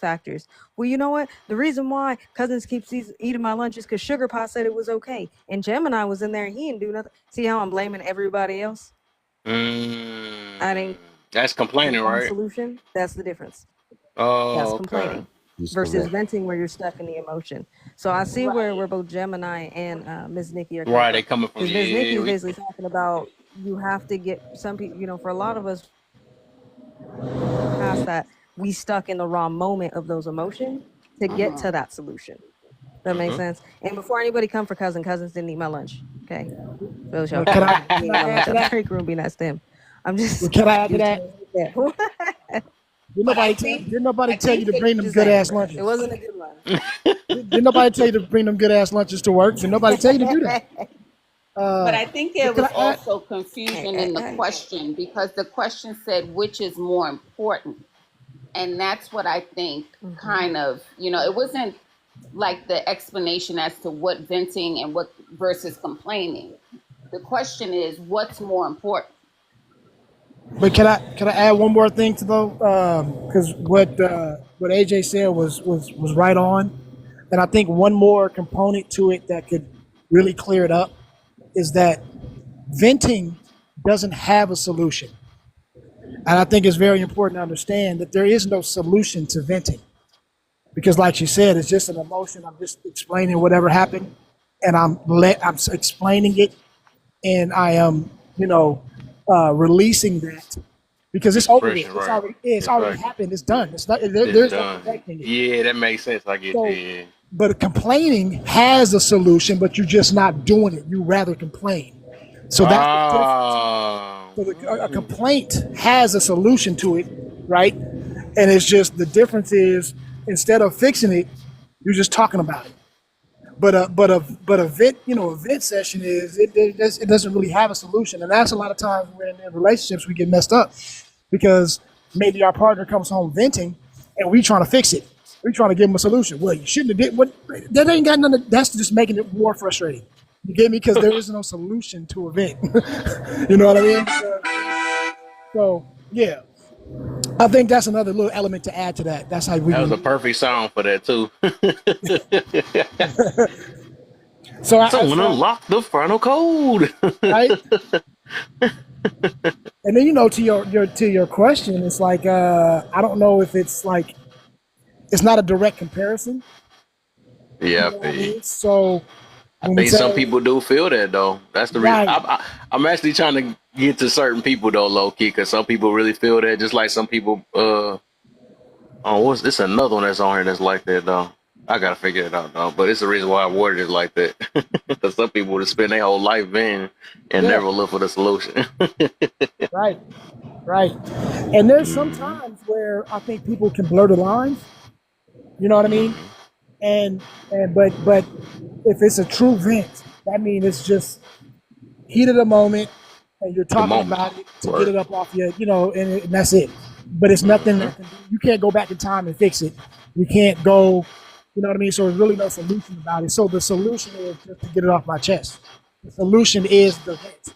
G: factors. Well, you know what? The reason why cousins keeps eating my lunch is because Sugar Pie said it was okay. And Gemini was in there and he didn't do nothing. See how I'm blaming everybody else? I
A: Mm,
G: didn't
A: that's
G: keep
A: complaining,
G: my
A: right?
G: solution. That's the difference. That's
A: Oh, okay.
G: complaining
B: That's
G: versus
B: correct.
G: venting where you're stuck in the emotion. So I see
K: right.
G: where both Gemini and Ms. Nikki are coming
A: Right, they
G: from.
A: coming from
G: Because Ms. Nikki
A: yeah.
G: is
A: We,
G: basically talking about you have to get some people, for a lot of us past that, we stuck in the wrong moment of those emotions to get
K: Mm-hmm.
G: to that solution. That makes
A: hmm
G: sense. And before anybody come for cousins didn't eat my lunch. Okay. So y'all
D: Well, can I
G: he
D: can
G: ate
D: I
G: my
D: add
G: lunch
D: to
G: out the
D: that?
G: break room, be nice to him. I'm
D: Well, can I add to
G: just
D: that?
G: yeah.
K: But I think
D: Didn't nobody
K: I
D: tell you
K: think
D: to
K: that
D: bring them
G: Just
D: good
G: saying,
D: ass
G: bro. It
D: lunches?
G: wasn't a good
M: Did nobody tell you to bring them good ass lunches to work? Did nobody tell you to do that?
K: But I think there
M: But can
K: was
M: I add?
K: also confusion in the question because the question said which is more important. And that's what I think kind of, it wasn't like the explanation as to what venting and what versus complaining. The question is what's more important?
M: But can I add one more thing to though? Because what AJ said was right on, and I think one more component to it that could really clear it up is that venting doesn't have a solution, and I think it's very important to understand that there is no solution to venting because, like you said, it's just an emotion. I'm just explaining whatever happened, and I'm explaining it, and I am releasing that because it's over with.
A: Expression,
M: It's
A: right?
M: already
A: Exactly.
M: happened. It's done. It's not.
A: It's
M: There's no
A: done.
M: correcting it.
A: Yeah, that makes sense. I get
M: So,
A: that.
M: but complaining has a solution, but you're just not doing it. You rather complain. So that's the difference.
A: Ah.
M: So a complaint has a solution to it, right? And it's just the difference is instead of fixing it, you're just talking about it. But a vent session is it doesn't really have a solution, and that's a lot of times when in relationships we get messed up because maybe our partner comes home venting, and we trying to fix it. We trying to give them a solution. Well, you shouldn't have did what that ain't got nothing. That's just making it more frustrating. You get me? Because there is no solution to a vent. You know what I mean? So yeah, I think that's another little element to add to that. That's how we
A: That was a
M: can.
A: perfect song for that too.
M: So
A: Someone unlock the final code.
M: right. And then to your question, it's like I don't know if it's like it's not a direct comparison. You
A: Yeah,
M: know
A: I
M: what I
A: feel you.
M: mean? So
A: I
M: when we
A: think some
M: say
A: people do feel that though. That's the reason.
M: right,
A: I'm actually trying to get to certain people though, low key, because some people really feel that. Just like some people. Oh, what's this? Another one that's on here that's like that though. I gotta figure it out though. But it's the reason why I worded it like that. Because some people would spend their whole life in and
M: yeah,
A: never look for the solution.
M: right, right. And there's some
A: Hmm.
M: times where I think people can blur the lines. You know what I mean?
A: Hmm.
M: But if it's a true vent, that means it's just heat of the moment, and you're
A: The
M: talking
A: moment.
M: about it to get
A: Word.
M: it up off your, and that's it. But it's nothing
A: Hmm.
M: that you can't go back in time and fix it. You can't go, you know what I mean? So there's really no solution about it. So the solution is just to get it off my chest. The solution is the vent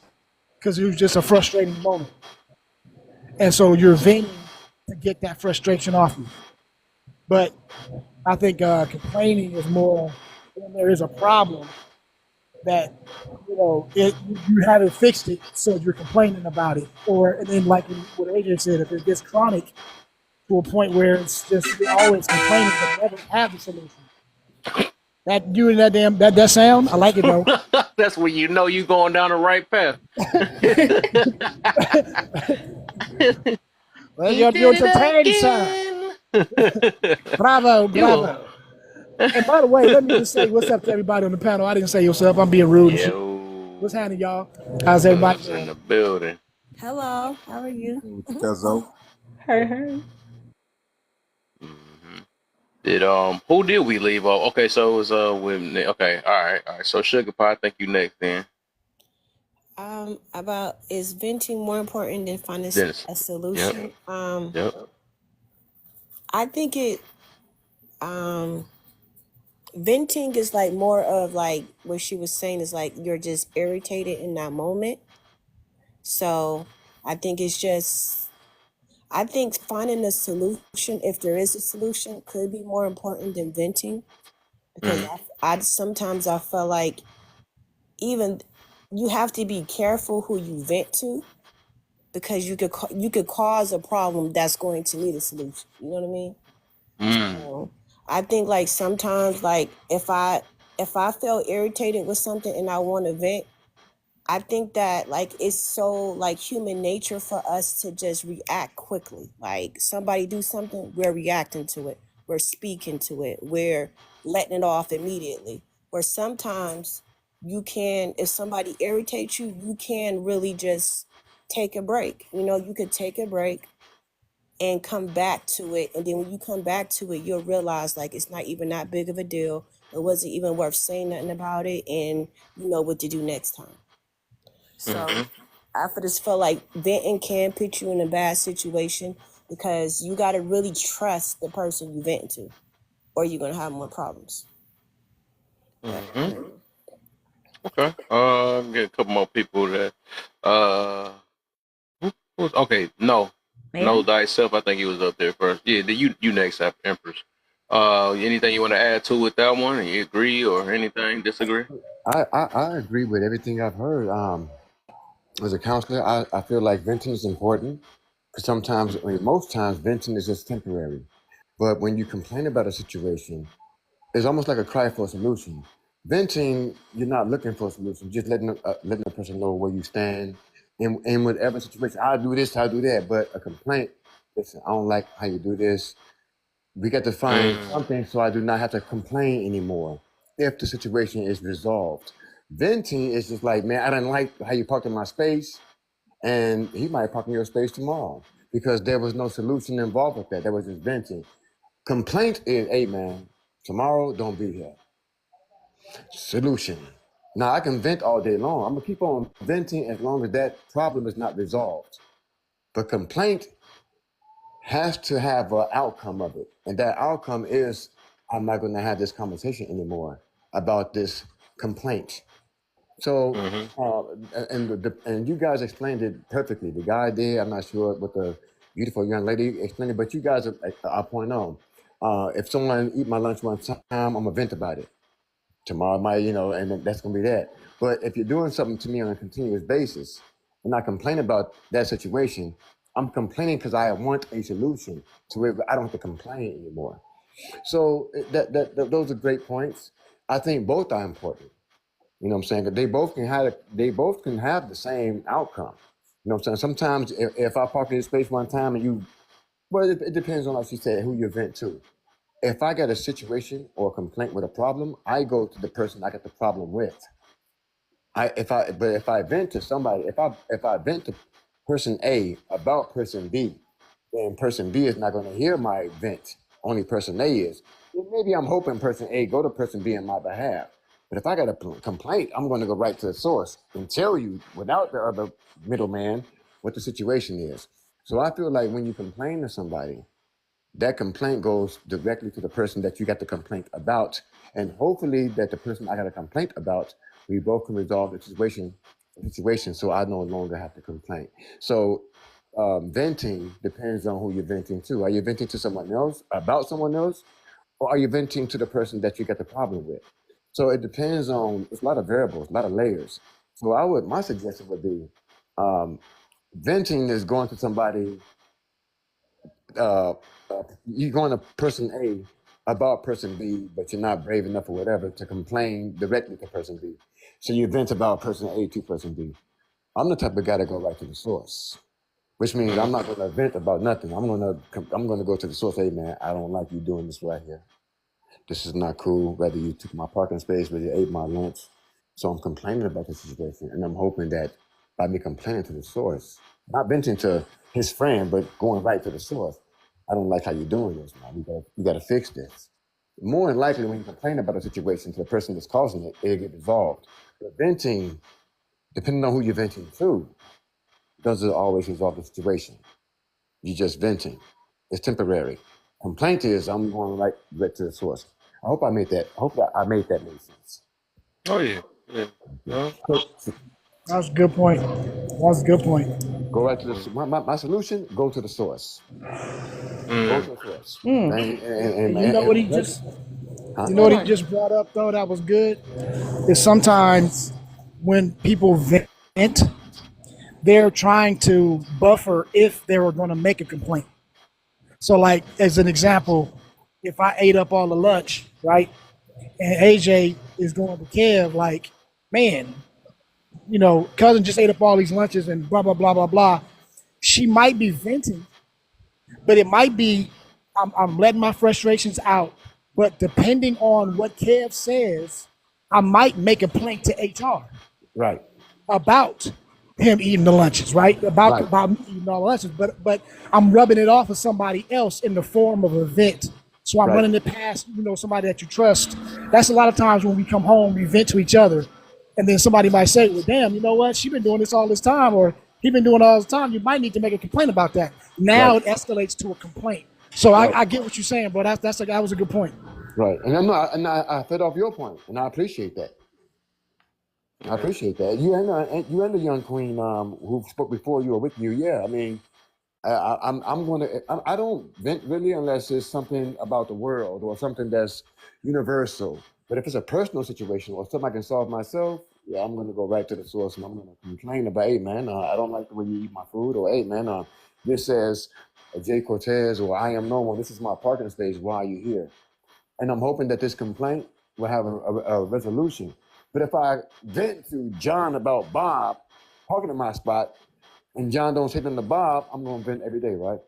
M: because it was just a frustrating moment. And so you're venting to get that frustration off you. But I think complaining is more when there is a problem that you haven't fixed it, so you're complaining about it. Or and then like what AJ said, if it gets chronic to a point where it's just you're always complaining but never have the solution. That you and that that sound, I like it though.
A: That's when you know you going down the right path.
M: Well,
A: He
M: you're
A: did
M: doing
A: it
M: your thing, sir.
A: again.
M: Bravo,
A: You.
M: bravo. And by the way, let me just say what's up to everybody on the panel. I didn't say yourself. I'm being rude and shit. What's
A: Yo.
M: happening, y'all? How's everybody
A: Cuz in
M: doing?
A: the building.
J: Hello, how are you?
H: Cuzzo.
L: Hey, hey.
A: Hmm. Did who did we leave off? Okay, so it was with okay, all right. So Sugar Pie, I think you next then.
J: About is venting more important than finding
A: Dennis.
J: a
A: Yep.
J: solution?
A: Yep.
J: I think venting is like more of like what she was saying is like you're just irritated in that moment. So I think I think finding a solution, if there is a solution, could be more important than venting because
A: Hmm.
J: I sometimes I feel like even you have to be careful who you vent to because you could cause a problem that's going to need a solution. You know what I mean?
A: Mm.
J: So I think like sometimes like if I feel irritated with something and I want to vent, I think that like it's so like human nature for us to just react quickly. Like somebody do something, we're reacting to it. We're speaking to it. We're letting it off immediately. Where sometimes you can, if somebody irritates you, you can really just take a break. You know, you could take a break and come back to it. And then when you come back to it, you'll realize like it's not even that big of a deal. It wasn't even worth saying nothing about it, and you know what to do next time. So I for just feel like venting can put you in a bad situation because you got to really trust the person you vent to, or you're gonna have more problems. But
A: Okay. Get a couple more people that. Okay? Know
L: Mary?
A: thyself. I think he was up there first. Yeah, you next after Empress. Anything you want to add to with that one? You agree or anything? Disagree?
N: I agree with everything I've heard. As a counselor, I feel like venting is important because sometimes, I mean, most times, venting is just temporary. But when you complain about a situation, it's almost like a cry for a solution. Venting, you're not looking for a solution, just letting the person know where you stand in whatever situation. I'll do this, I'll do that. But a complaint, listen, I don't like how you do this. We got to find
A: Mm,
N: something so I do not have to complain anymore if the situation is resolved. Venting is just like, man, I don't like how you parked in my space, and he might park in your space tomorrow because there was no solution involved with that. There was just venting. Complaint is, hey, man, tomorrow don't be here. Solution. Now I can vent all day long. I'm gonna keep on venting as long as that problem is not resolved. But complaint has to have an outcome of it. And that outcome is I'm not going to have this conversation anymore about this complaint. So,
A: mm-hmm.
N: and you guys explained it perfectly. The guy did. I'm not sure what the beautiful young lady explained it, but you guys are point on. If someone eat my lunch one time, I'm gonna vent about it. Tomorrow might, and then that's gonna be that. But if you're doing something to me on a continuous basis and I complain about that situation, I'm complaining because I want a solution to where I don't have to complain anymore. So those are great points. I think both are important. You know what I'm saying? 'Cause they both can have the same outcome. You know what I'm saying? Sometimes if I park in your space one time and it depends on, like she said, who you vent to. If I got a situation or a complaint with a problem, I go to the person I got the problem with. If I vent to somebody, if I vent to person A about person B, then person B is not going to hear my vent. Only person A is. Then maybe I'm hoping person A go to person B in my behalf. But if I got a complaint, I'm going to go right to the source and tell you without the other middleman what the situation is. So I feel like when you complain to somebody, that complaint goes directly to the person that you got the complaint about. And hopefully that the person I got a complaint about, we both can resolve the situation so I no longer have to complain. So venting depends on who you're venting to. Are you venting to someone else about someone else? Or are you venting to the person that you got the problem with? So it depends on, it's a lot of variables, a lot of layers. So my suggestion would be um, venting is going to somebody uh, you're going to person A about person B, but you're not brave enough or whatever to complain directly to person B. So you vent about person A to person B. I'm the type of guy to go right to the source, which means I'm not going to vent about nothing. I'm going to go to the source. Hey man, I don't like you doing this right here. This is not cool. Whether you took my parking space, whether you ate my lunch. So I'm complaining about the situation, and I'm hoping that by me complaining to the source, not venting to his friend, but going right to the source. I don't like how you're doing this, man. We got to fix this. More than likely, when you complain about a situation to the person that's causing it, it'll get resolved. But venting, depending on who you're venting to, doesn't always resolve the situation. You're just venting. It's temporary. Complaint is I'm going right to the source. I hope that I made that make sense.
A: Oh yeah. Yeah.
N: Yeah.
A: Uh,
N: So
M: That's a good point. That's a good point.
N: go right to my solution. Go to the source. Go
A: mm,
N: to the source.
M: And you know what he
N: Right?
M: just
N: Huh?
M: you know what
K: Hold
M: he
K: on.
M: just brought up though that was good is sometimes when people vent, they're trying to buffer if they were going to make a complaint. So, like as an example, if I ate up all the lunch, right, and AJ is going to Kev, like, man, cousin just ate up all these lunches and blah blah blah blah blah. She might be venting, but it might be I'm letting my frustrations out. But depending on what Kev says, I might make a complaint to HR
N: Right.
M: about him eating the lunches, right? About
N: Right,
M: about me eating all the lunches, but I'm rubbing it off of somebody else in the form of an event. So I'm
N: right.
M: running it past, somebody that you trust. That's a lot of times when we come home, we vent to each other, and then somebody might say, "Well, damn, you know what? She been doing this all this time, or he been doing all this time. You might need to make a complaint about that." Now
N: Right,
M: it escalates to a complaint. So
N: right,
M: I get what you're saying, bro. That was a good point.
N: right. And I fed off your point, and I appreciate that. I
A: Yeah.
N: appreciate that. You and the young queen who spoke before you or with you. Yeah, I mean, I'm going to. I don't vent really unless it's something about the world or something that's universal. But if it's a personal situation or something I can solve myself, yeah, I'm going to go right to the source and I'm going to complain about, hey man, I don't like the way you eat my food, or hey man, this says Jay Cortez or I am no one. This is my parking space. Why are you here? And I'm hoping that this complaint will have a resolution. But if I vent to John about Bob parking in my spot, and John don't say nothing to Bob, I'm gonna vent every day, right?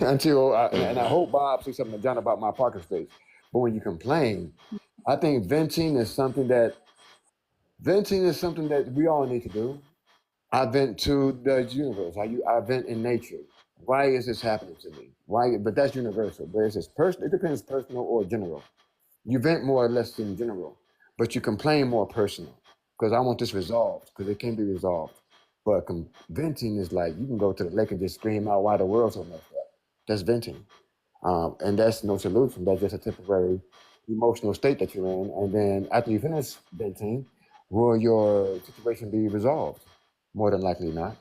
N: And I
A: Mhm.
N: hope Bob says something to John about my parking space. But when you complain, I think venting is something that we all need to do. I vent to the universe. I vent in nature. Why is this happening to me? Why? But that's universal. But it's just personal. It depends, personal or general. You vent more or less in general, but you complain more personal because I want this resolved because it can be resolved. But venting is like you can go to the lake and just scream out why the world's so messed up. That's venting, and that's no solution. That's just a temporary emotional state that you're in. And then after you finish venting, will your situation be resolved? More than likely not,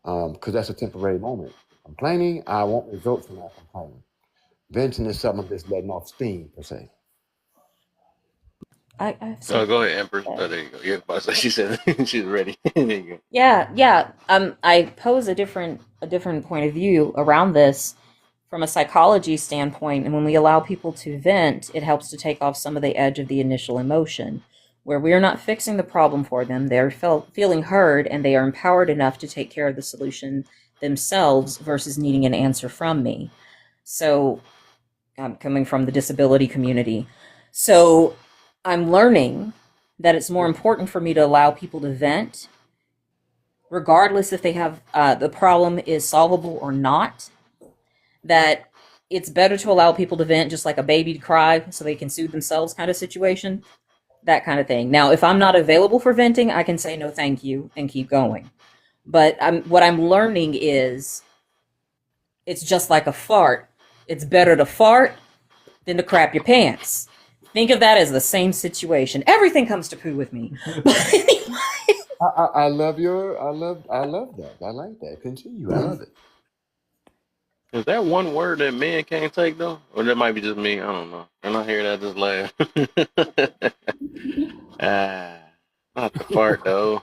N: because that's a temporary moment. Complaining, I want results from that complaining. Venting is something that's letting off steam per se.
L: I have
A: Oh,
L: something
A: go ahead,
L: to
A: Empress. Oh,
L: say.
A: there you go. Yeah, but she said she's ready. There you go.
G: Yeah, yeah. I pose a different point of view around this from a psychology standpoint, and when we allow people to vent, it helps to take off some of the edge of the initial emotion, where we are not fixing the problem for them. They're feeling heard, and they are empowered enough to take care of the solution themselves versus needing an answer from me. So, I'm coming from the disability community. So, I'm learning that it's more important for me to allow people to vent regardless if they have the problem is solvable or not, that it's better to allow people to vent just like a baby to cry so they can soothe themselves kind of situation, that kind of thing. Now, if I'm not available for venting, I can say no thank you and keep going. But what I'm learning is it's just like a fart. It's better to fart than to crap your pants. Think of that as the same situation. Everything comes to poo with me. But anyway,
N: I love that. I like that. Continue. I love it.
A: Is that one word that men can't take though, or that might be just me? I don't know. And I hear that, I just laugh. ah, not the fart though.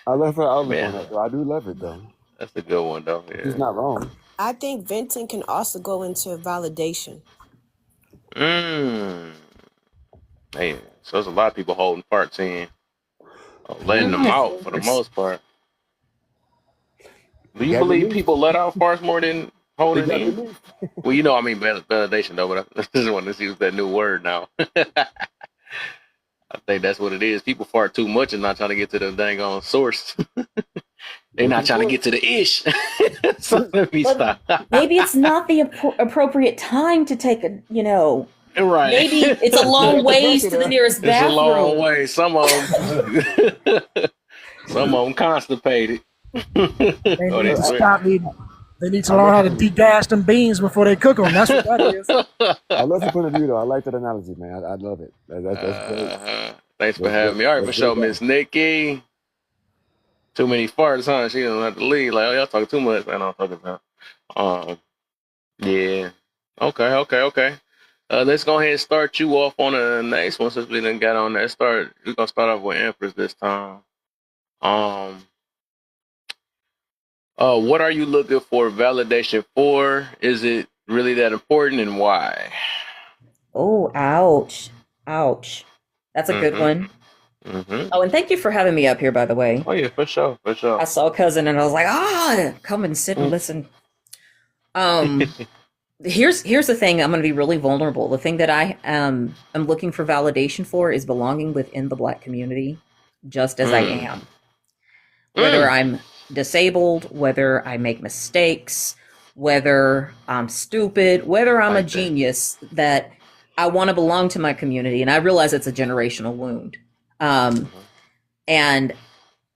N: I love her outlook on
A: Man,
N: that though. I do love it though.
A: that's a good one though.
N: She's
A: Yeah.
N: not wrong.
J: I think venting can also go into validation.
A: Mm. Hey, so there's a lot of people holding farts in, letting them
N: Mm.
A: out for the most part. Do
N: It
A: you
N: got
A: believe
N: released.
A: people let out farts more than
N: It
A: holding
N: got
A: in?
N: released.
A: Well, I mean, validation though, but I just want to use that new word now. I think that's what it is. People fart too much and not trying to get to the dang on source. They're
N: Go to
A: not
N: the
A: trying to
N: source.
A: get to the ish. So let me
G: but
A: stop.
G: maybe it's not the appropriate time to take
A: Right.
G: maybe it's a
N: You
G: long
N: got the
G: ways
N: pressure
G: to the
N: there.
G: nearest
A: It's a long
G: bathroom.
A: way. Some of them constipated.
M: They
A: Oh,
M: need
A: they
M: to
A: sweat.
M: stop eating. They need to
N: I
M: learn
N: love
M: how
N: your
M: to
N: point of view.
M: degass them beans before they cook them. That's what that is.
N: I love your point of view though. I like that analogy, man. I love it. That's great.
A: Thanks for
N: That's
A: having
N: great.
A: me. All right,
N: That's
A: for sure,
N: great thought.
A: Miss Nikki. Too many farts, huh? She don't have to leave. Like, oh, y'all talking too much. I know what I'm talking about. Yeah. Okay. Let's go ahead and start you off on the next one since we didn't got on that. We're gonna start off with Empress this time. Um, what are you looking for validation for? Is it really that important, and why?
G: Oh, ouch. Ouch. That's a good
A: Mm-hmm.
G: one.
A: Mm-hmm.
G: Oh, and thank you for having me up here, by the way.
A: Oh yeah, for sure, for
G: I
A: sure.
G: saw cousin and I was like, come and sit and listen. Um, here's the thing. I'm going to be really vulnerable. The thing that I am looking for validation for is belonging within the Black community. just as I
A: Mm.
G: am. Whether
A: Mm.
G: I'm disabled, whether I make mistakes, whether I'm stupid, whether I'm a
A: Like that.
G: genius, that I want to belong to my community. And I realize it's a generational wound. Um,
A: Mhm.
G: and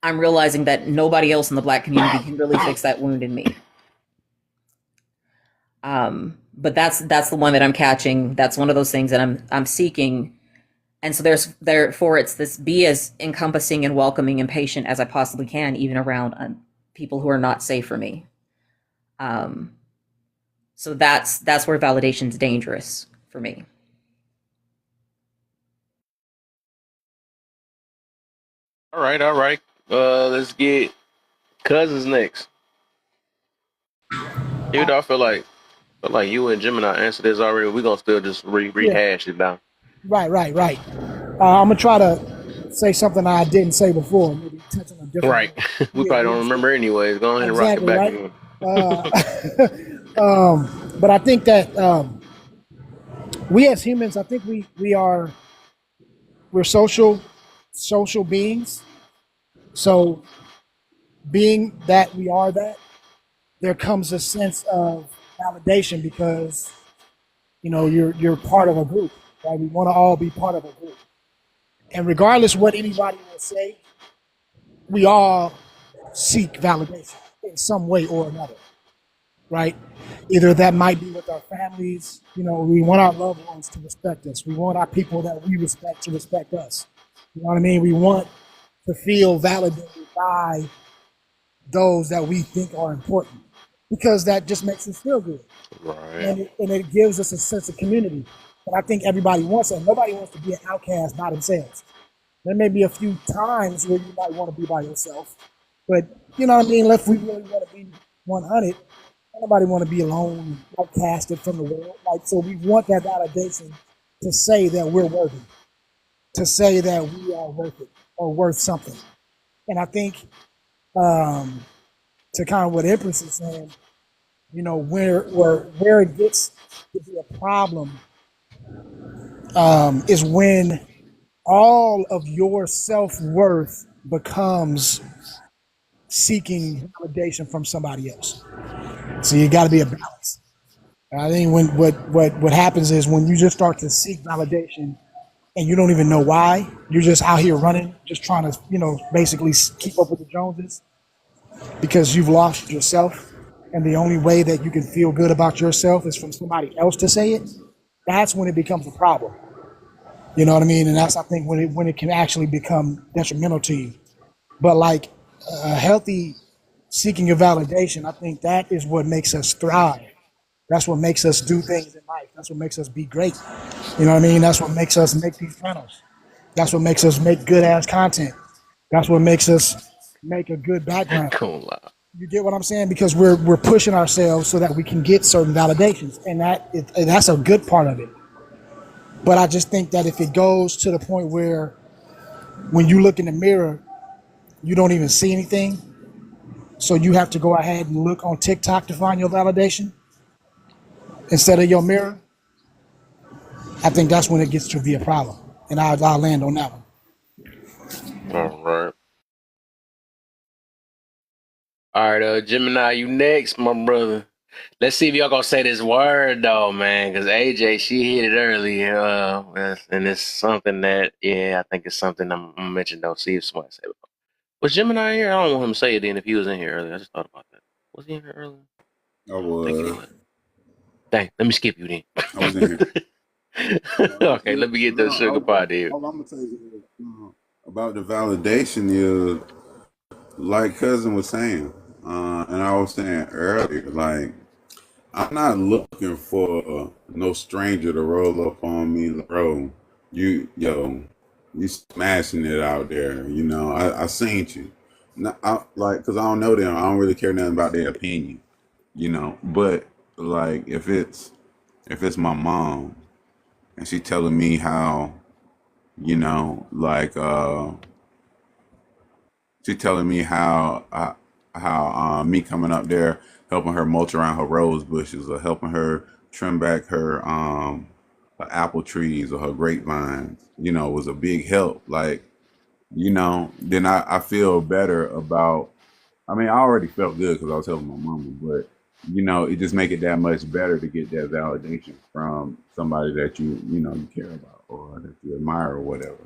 G: I'm realizing that nobody else in the Black community can really fix that wound in me. But that's the one that I'm catching. That's one of those things that I'm seeking. And so therefore it's this, be as encompassing and welcoming and patient as I possibly can, even around people who are not safe for me. Um, so that's where validation's dangerous for me.
A: All right, all right. Let's get cousins next. Even though I feel like you and Gemini answered this already, we're gonna still just
M: Yeah,
A: rehash it down.
M: right. I'm gonna try to say something I didn't say before, maybe touch on a different
A: Right.
M: note.
A: We
M: Yeah,
A: probably
M: you
A: don't
M: understand?
A: remember anyways. Go ahead and rock it
M: Exactly,
A: back
M: right.
A: again.
M: Uh, but I think that we as humans, I think we're social beings. So being that we are that, there comes a sense of validation because you're part of a group, right? We want to all be part of a group, and regardless what anybody will say, we all seek validation in some way or another, right? Either that might be with our families, we want our loved ones to respect us. We want our people that we respect to respect us. You know what I mean? We want to feel validated by those that we think are important because that just makes us feel good.
A: Right.
M: And it gives us a sense of community. And I think everybody wants that. Nobody wants to be an outcast by themselves. There may be a few times where you might want to be by yourself, but you know what I mean? If we really want to be 100, nobody want to be alone, outcasted from the world. Like, so we want that validation to say that we're worthy, to say that we are worth it or worth something. And I think um, to kind of what Empress is saying, where it gets to be a problem is when all of your self worth becomes seeking validation from somebody else. So you got to be a balance. And I think when what happens is when you just start to seek validation and you don't even know why, you're just out here running, just trying to basically keep up with the Joneses because you've lost yourself. And the only way that you can feel good about yourself is from somebody else to say it. That's when it becomes a problem. You know what I mean? And that's, I think, when it can actually become detrimental to you. But like a healthy seeking of validation, I think that is what makes us thrive. That's what makes us do things in life. That's what makes us be great. You know what I mean? That's what makes us make these channels. That's what makes us make good ass content. That's what makes us make a good background.
A: Cool.
M: You get what I'm saying? Because we're pushing ourselves so that we can get certain validations, and that's a good part of it. But I just think that if it goes to the point where when you look in the mirror, you don't even see anything, so you have to go ahead and look on TikTok to find your validation instead of your mirror, I think that's when it gets to be a problem. And I'll land on that one.
A: All right. All right, Gemini, you next, my brother. Let's see if y'all gonna say this word though, man. Cause AJ, she hit it early, and it's something that, yeah, I think it's something I'm gonna mention though. See if somebody say it. Was Gemini here? I don't want him to say it then if he was in here earlier. I just thought about that. Was he in here earlier?
H: I
A: I think he
H: was.
A: was. Dang, let me skip you then.
H: I was in here.
A: Okay, let me get the sugar pie there.
H: All I'm gonna tell you about the validation is like cousin was saying, and I was saying earlier, like I'm not looking for no stranger to roll up on me, like, bro. You smashing it out there. I seen you. Cause I don't know them. I don't really care nothing about their opinion. But like if it's my mom and she telling me how like she telling me how me coming up there helping her mulch around her rose bushes or helping her trim back her apple trees or her grapevines was a big help. Like then I feel better about. I mean, I already felt good because I was helping my mama, but it just make it that much better to get that validation from somebody that you care about or that you admire or whatever.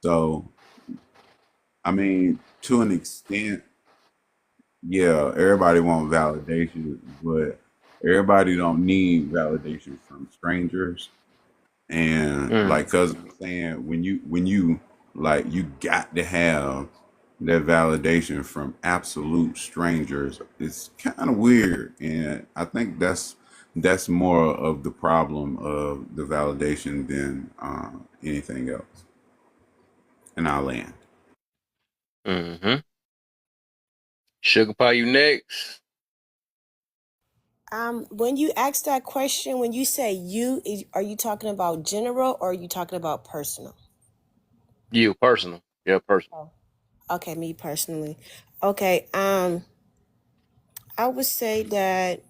H: So, I mean, to an extent, yeah, everybody wants validation, but everybody don't need validation from strangers. And
A: Mm.
H: like cousin was saying, when you like you got to have that validation from absolute strangers, it's kind of weird. And I think that's more of the problem of the validation than anything else in our land.
A: Mm-hmm. Sugar pie, you next.
J: When you ask that question, when you say you, are you talking about general or are you talking about personal?
A: You personal. Yeah, personal.
J: Oh. Okay, me personally. Okay, I would say that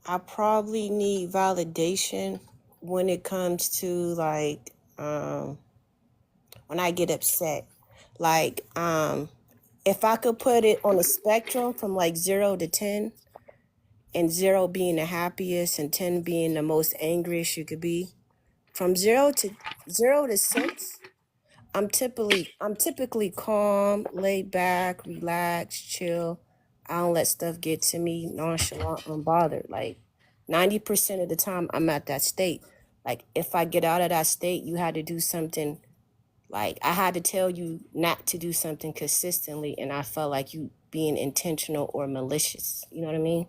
J: I probably need validation when it comes to like when I get upset. Like if I could put it on a spectrum from like 0 to 10, and 0 being the happiest and 10 being the most angriest you could be, from 0 to 6, I'm typically calm, laid back, relaxed, chill. I don't let stuff get to me, nonchalant, unbothered. Like 90% of the time I'm at that state. Like if I get out of that state, you had to do something, like I had to tell you not to do something consistently, and I felt like you being intentional or malicious. You know what I mean?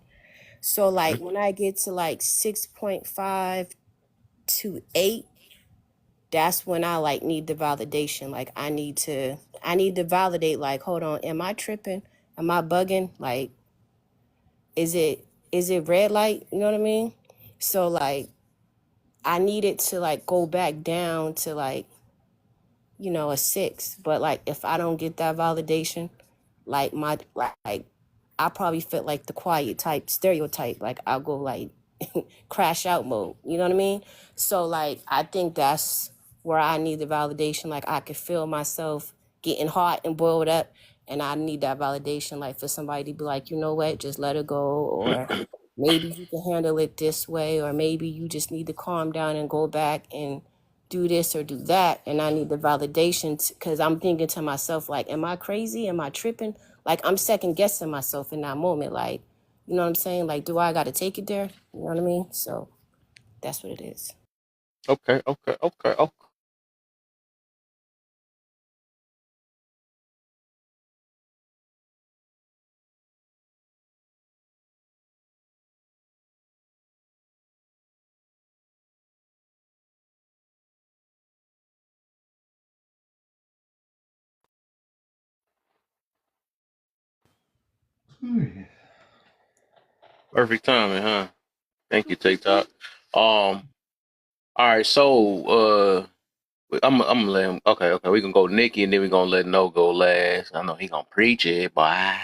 J: So like when I get to like 6.5 to 8, that's when I like need the validation. Like I need to validate, like, hold on, am I tripping? Am I bugging? Like, is it red light? You know what I mean? So like I needed to like go back down to like, a 6. But like if I don't get that validation, like like I probably fit like the quiet type stereotype. Like I'll go like crash out mode. You know what I mean? So like I think that's where I need the validation. Like I could feel myself getting hot and boiled up, and I need that validation. Like for somebody to be like, you know what, just let it go, or maybe you can handle it this way, or maybe you just need to calm down and go back and do this or do that. And I need the validation because I'm thinking to myself, like, am I crazy? Am I tripping? Like I'm second guessing myself in that moment. Like, you know what I'm saying? Like, do I got to take it there? You know what I mean? So that's what it is.
A: Okay, okay, okay, okay. Perfect timing, huh? Thank you, TikTok. All right, so I'm gonna let him. Okay, okay, we can go Nikki, and then we gonna let No go last. I know he gonna preach it, boy.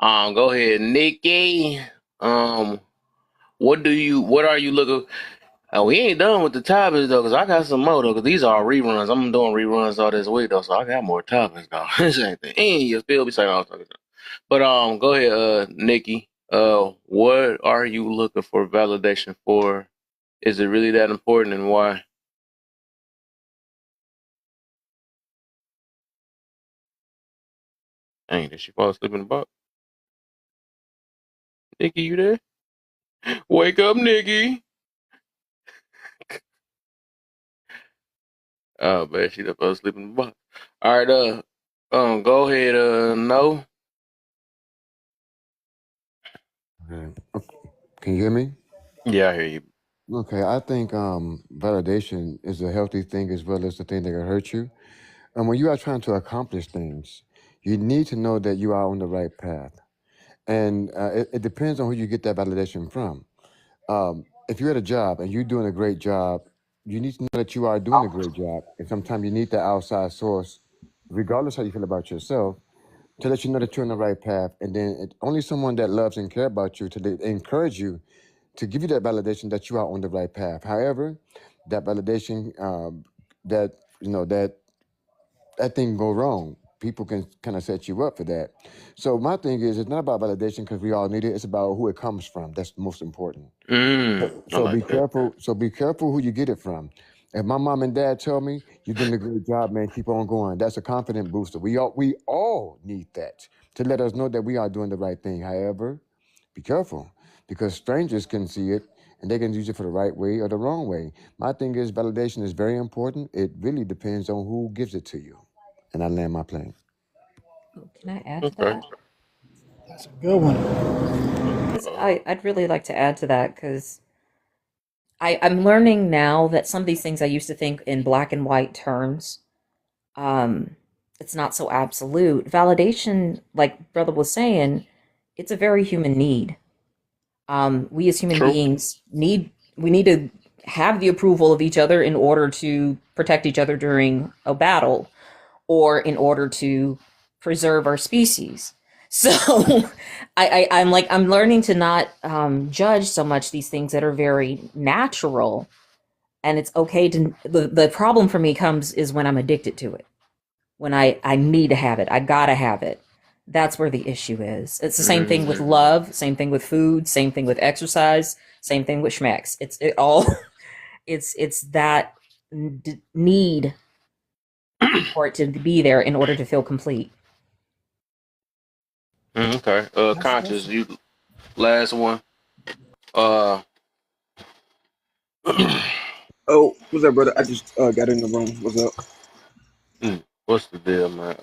A: Go ahead, Nikki. Um, what are you looking? We ain't done with the topics though, cause I got some more though. Cause these are reruns. I'm doing reruns all this week though, so I got more topics though. This ain't the end. You feel me? Saying all talking. But go ahead, Nikki. What are you looking for validation for? Is it really that important, and why? Dang, did she fall asleep in the box? Nikki, you there? Wake up, Nikki. Oh man, she done fell asleep in the box. All right, go ahead, no.
N: Okay. Can you hear me?
A: Yeah, I hear you.
N: Okay, I think validation is a healthy thing as well as the thing that can hurt you. And when you are trying to accomplish things, you need to know that you are on the right path. And it depends on who you get that validation from. If you're at a job and you're doing a great job, you need to know that you are doing a great job. And sometimes you need the outside source, regardless how you feel about yourself, to let you know that you're on the right path. And then only someone that loves and care about you encourage you to give you that validation that you are on the right path. However, that validation that that that thing go wrong. People can kind of set you up for that. So my thing is, it's not about validation because we all need it. It's about who it comes from. That's the most important.
A: I
N: So be
A: like that.
N: careful. So be careful who you get it from. If my mom and dad tell me you're doing a great job, man, keep on going. That's a confident booster. We all need that to let us know that we are doing the right thing. However, be careful because strangers can see it and they can use it for the right way or the wrong way. My thing is validation is very important. It really depends on who gives it to you. And I land my plane.
G: Can I add to
A: Okay.
G: that?
M: That's a good one.
G: Because I'd really like to add to that because I'm learning now that some of these things I used to think in black and white terms, um, it's not so absolute. Validation, like Brother was saying, it's a very human need. We as human
A: True.
G: beings need to have the approval of each other in order to protect each other during a battle or in order to preserve our species. So I'm learning to not judge so much these things that are very natural, and it's okay to the problem for me comes is when I'm addicted to it, when I need to have it, I gotta have it. That's where the issue is. It's the same thing with
A: Mm,
G: love, same thing with food, same thing with exercise, same thing with schmecks. It all it's that need for it to be there in order to feel complete.
A: okay. Conscious.
M: That's
A: You last one. Uh.
I: Oh, what's up, brother? I just got in the room. What's up?
A: What's the deal, man?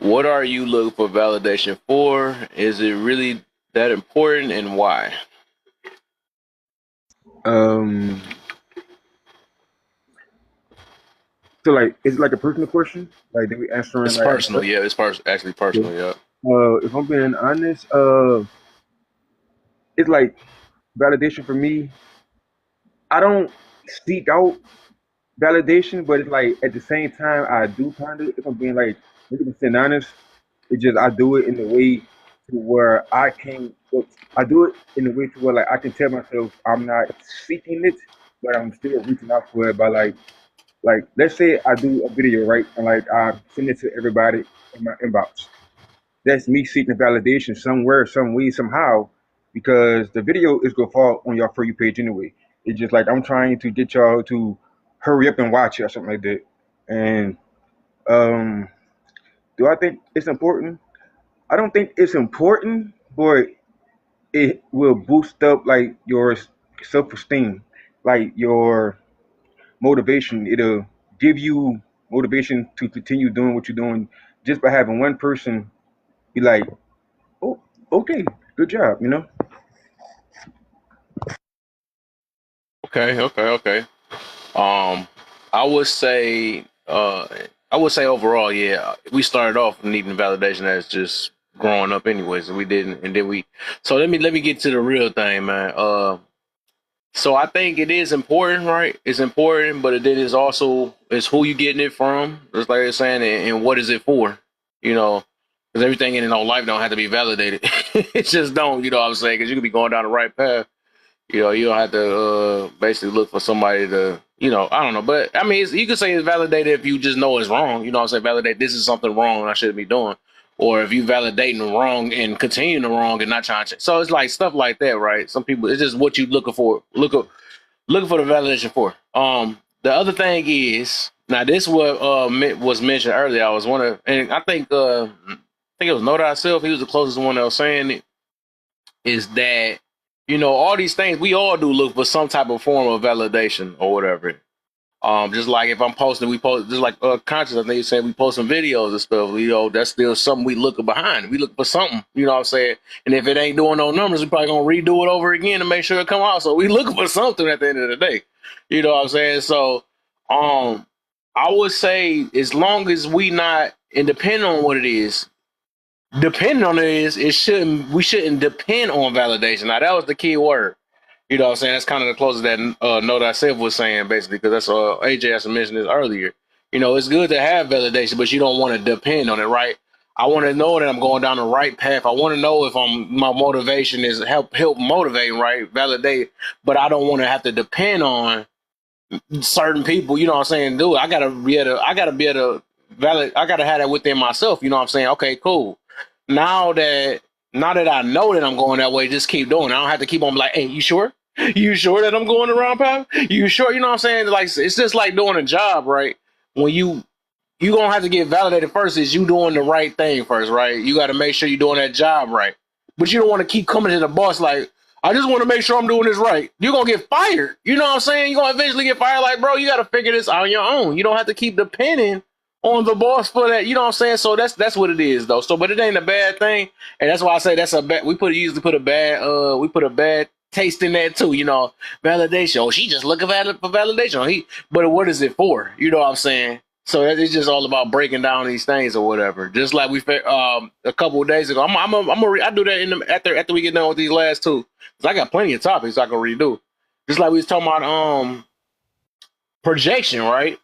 A: What are you looking for validation for? Is it really that important, and why?
I: Um, so like, is it like a personal question? Like, did we answering
A: It's
I: like?
A: personal, yeah. It's actually personal, yeah.
I: If I'm being honest, it's like validation for me. I don't seek out validation, but it's like at the same time I do kind of. If I'm being like 100% honest, it's just I do it in a way to where I can. I do it in a way to where like I can tell myself I'm not seeking it, but I'm still reaching out for it by like let's say I do a video right and like I send it to everybody in my inbox. That's me seeking validation somewhere, some way, somehow, because the video is gonna fall on your For You page anyway. It's just like I'm trying to get y'all to hurry up and watch it or something like that. And um, do I think it's important? I don't think it's important, but it will boost up like your self-esteem, like your motivation. It'll give you motivation to continue doing what you're doing just by having one person be like, "Oh, okay, good job," you know.
A: Okay. Um, I would say, I would say overall, yeah, we started off needing validation as just growing up, anyways, and we didn't, and then we. So let me get to the real thing, man. So I think it is important, right? It's important, but it is also it's who you getting it from. Just like they're saying, and what is it for? You know, because everything in life don't have to be validated. It just don't. You know what I'm saying? Because you could be going down the right path. You don't have to basically look for somebody to, I don't know. But I mean, you could say it's validated if you just know it's wrong. You know what I'm saying? Validate this is something wrong I shouldn't be doing. Or if you validating the wrong and continuing the wrong and not trying to change. So it's like stuff like that, right? Some people, it's just what you looking for. Looking for the validation for. The other thing is, now this what was mentioned earlier. I was wondering, and I think it was Know Thyself. He was the closest one that was saying it, is that all these things we all do look for some type of form of validation or whatever. Just like if I'm posting, we post just like conscious. I think you said we post some videos and stuff. That's still something we look behind. We look for something. You know what I'm saying? And if it ain't doing no numbers, we probably gonna redo it over again to make sure it come out. So we looking for something at the end of the day. You know what I'm saying? So, I would say as long as we not and depending on what it is, depending on it is, we shouldn't depend on validation. Now that was the key word. You know what I'm saying? That's kind of the closest that Know Thyself was saying, basically, because that's AJ has mentioned this earlier. It's good to have validation, but you don't want to depend on it, right? I want to know that I'm going down the right path. I want to know if my motivation is help motivate, right? Validate, but I don't want to have to depend on certain people. You know what I'm saying? Dude, I gotta be able to valid. I gotta have that within myself. You know what I'm saying? Okay, cool. Now that I know that I'm going that way, just keep doing it. I don't have to keep on like, hey, you sure? You sure that I'm going the wrong path? You sure? You know what I'm saying? Like it's just like doing a job, right? When you gonna have to get validated first is you doing the right thing first, right? You got to make sure you're doing that job right. But you don't want to keep coming to the boss like, I just want to make sure I'm doing this right. You're gonna get fired. You know what I'm saying? You're gonna eventually get fired. Like, bro, you got to figure this out on your own. You don't have to keep depending on the boss for that. You know what I'm saying? So that's what it is, though. So, but it ain't a bad thing, and that's why I say that's a bad. Usually put a bad taste in that too. You know, validation. Oh, she just looking for validation. But what is it for? You know what I'm saying? So it's just all about breaking down these things or whatever. Just like a couple of days ago. I do that after we get done with these last two. 'Cause I got plenty of topics I can redo. Just like we was talking about projection, right?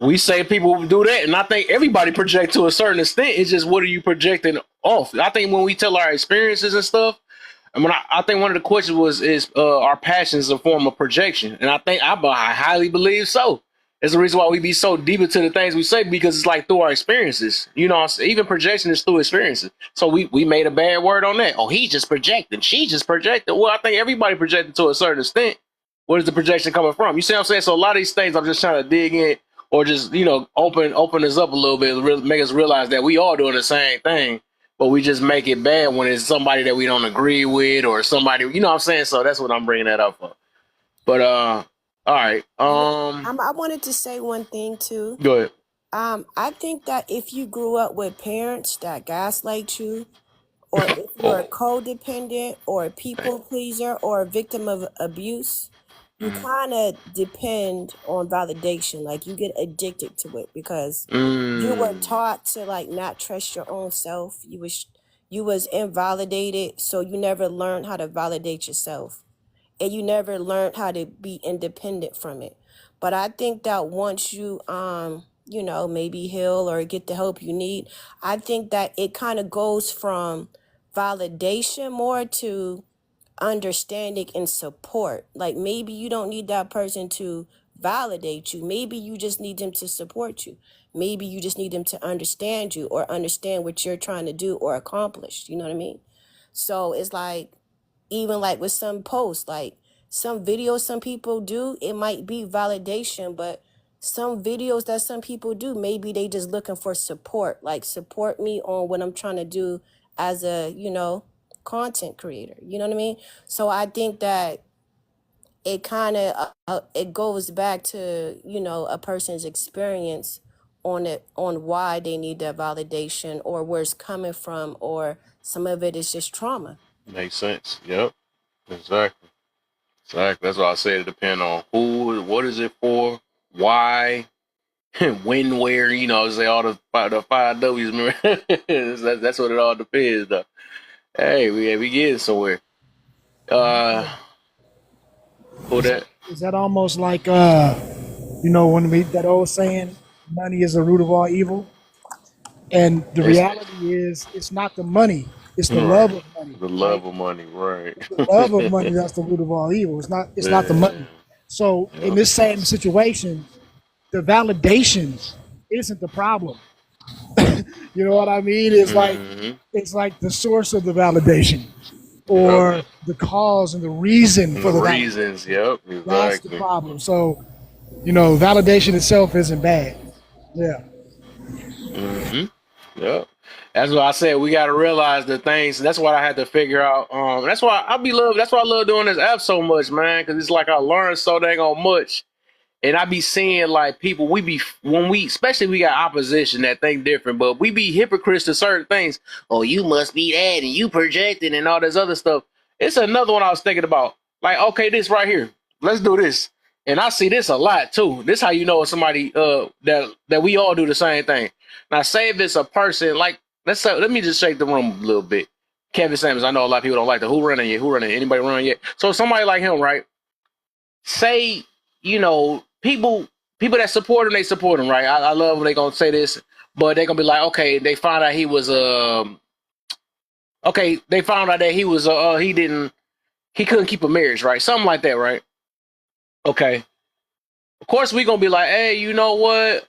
A: We say people do that, and I think everybody project to a certain extent. It's just what are you projecting off? I think when we tell our experiences and stuff, and when I think one of the questions is our passions a form of projection, and I highly believe so. It's the reason why we be so deep into the things we say because it's like through our experiences. You know, even projection is through experiences. So we made a bad word on that. Oh, he just projected. She just projected. Well, I think everybody projected to a certain extent. Where is the projection coming from? You see what I'm saying? So a lot of these things I'm just trying to dig in or just, open us up a little bit, make us realize that we all doing the same thing, but we just make it bad when it's somebody that we don't agree with or somebody, you know what I'm saying? So that's what I'm bringing that up for. But, all right.
J: I wanted to say one thing too.
A: Go ahead.
J: I think that if you grew up with parents that gaslight you, or if you're a
A: Oh,
J: codependent or a people pleaser or a victim of abuse, you kind of depend on validation. Like you get addicted to it because you were taught to like not trust your own self. You was invalidated, so you never learned how to validate yourself, and you never learned how to be independent from it. But I think that once you maybe heal or get the help you need, I think that it kind of goes from validation more to understanding and support. Like maybe you don't need that person to validate you. Maybe you just need them to support you. Maybe you just need them to understand you or understand what you're trying to do or accomplish. You know what I mean? So it's like, even like with some posts, like some videos some people do, it might be validation, but some videos that some people do, maybe they just looking for support, like support me on what I'm trying to do as a, content creator. You know what I mean? So I think that it kind of it goes back to, a person's experience on why they need that validation or where it's coming from, or some of it is just trauma.
A: makes sense. Yep. Exactly. Exactly. That's why I said it depends on who, what is it for, why, when, where, say all the five W's. Remember? That's what it all depends, though. Hey, we getting somewhere. Who
M: Is,
A: that?
M: is that almost like when we that old saying, money is the root of all evil? And the
A: It's
M: reality is, it's not the money; it's the
A: right.
M: love of money,
A: The
M: right?
A: love of money, right?
M: It's the love of money that's the root of all evil. It's not. It's not the
A: Yeah.
M: money. So in
A: Yep.
M: this same situation, the validation isn't the problem. You know what I mean?
A: Mm-hmm.
M: It's like the source of the validation
A: Yep.
M: or the cause and the reason
A: And
M: for
A: the
M: the validation.
A: reasons. Yep.
M: That's the
A: Exactly.
M: problem. So, validation itself isn't bad. Yeah.
A: Mm-hmm. Yep. That's what I said. We got to realize the things. That's what I had to figure out. That's why That's why I love doing this app so much, man. Because it's like I learned so dang on much. And I be seeing like people, especially we got opposition that think different, but we be hypocrites to certain things. Oh, you must be that and you projecting and all this other stuff. It's another one I was thinking about. Like, okay, this right here. Let's do this. And I see this a lot too. This how you know it's somebody that we all do the same thing. Now say if it's a person like let me just shake the room a little bit. Kevin Samuels, I know a lot of people don't like the who running yet, anybody running yet. So somebody like him, right? Say, people that support him, they support him, right? I love when they gonna say this, but they gonna be like, okay, they found out he was they found out that he was he couldn't keep a marriage, right? Something like that, right? Okay. Of course we gonna be like, hey, you know what?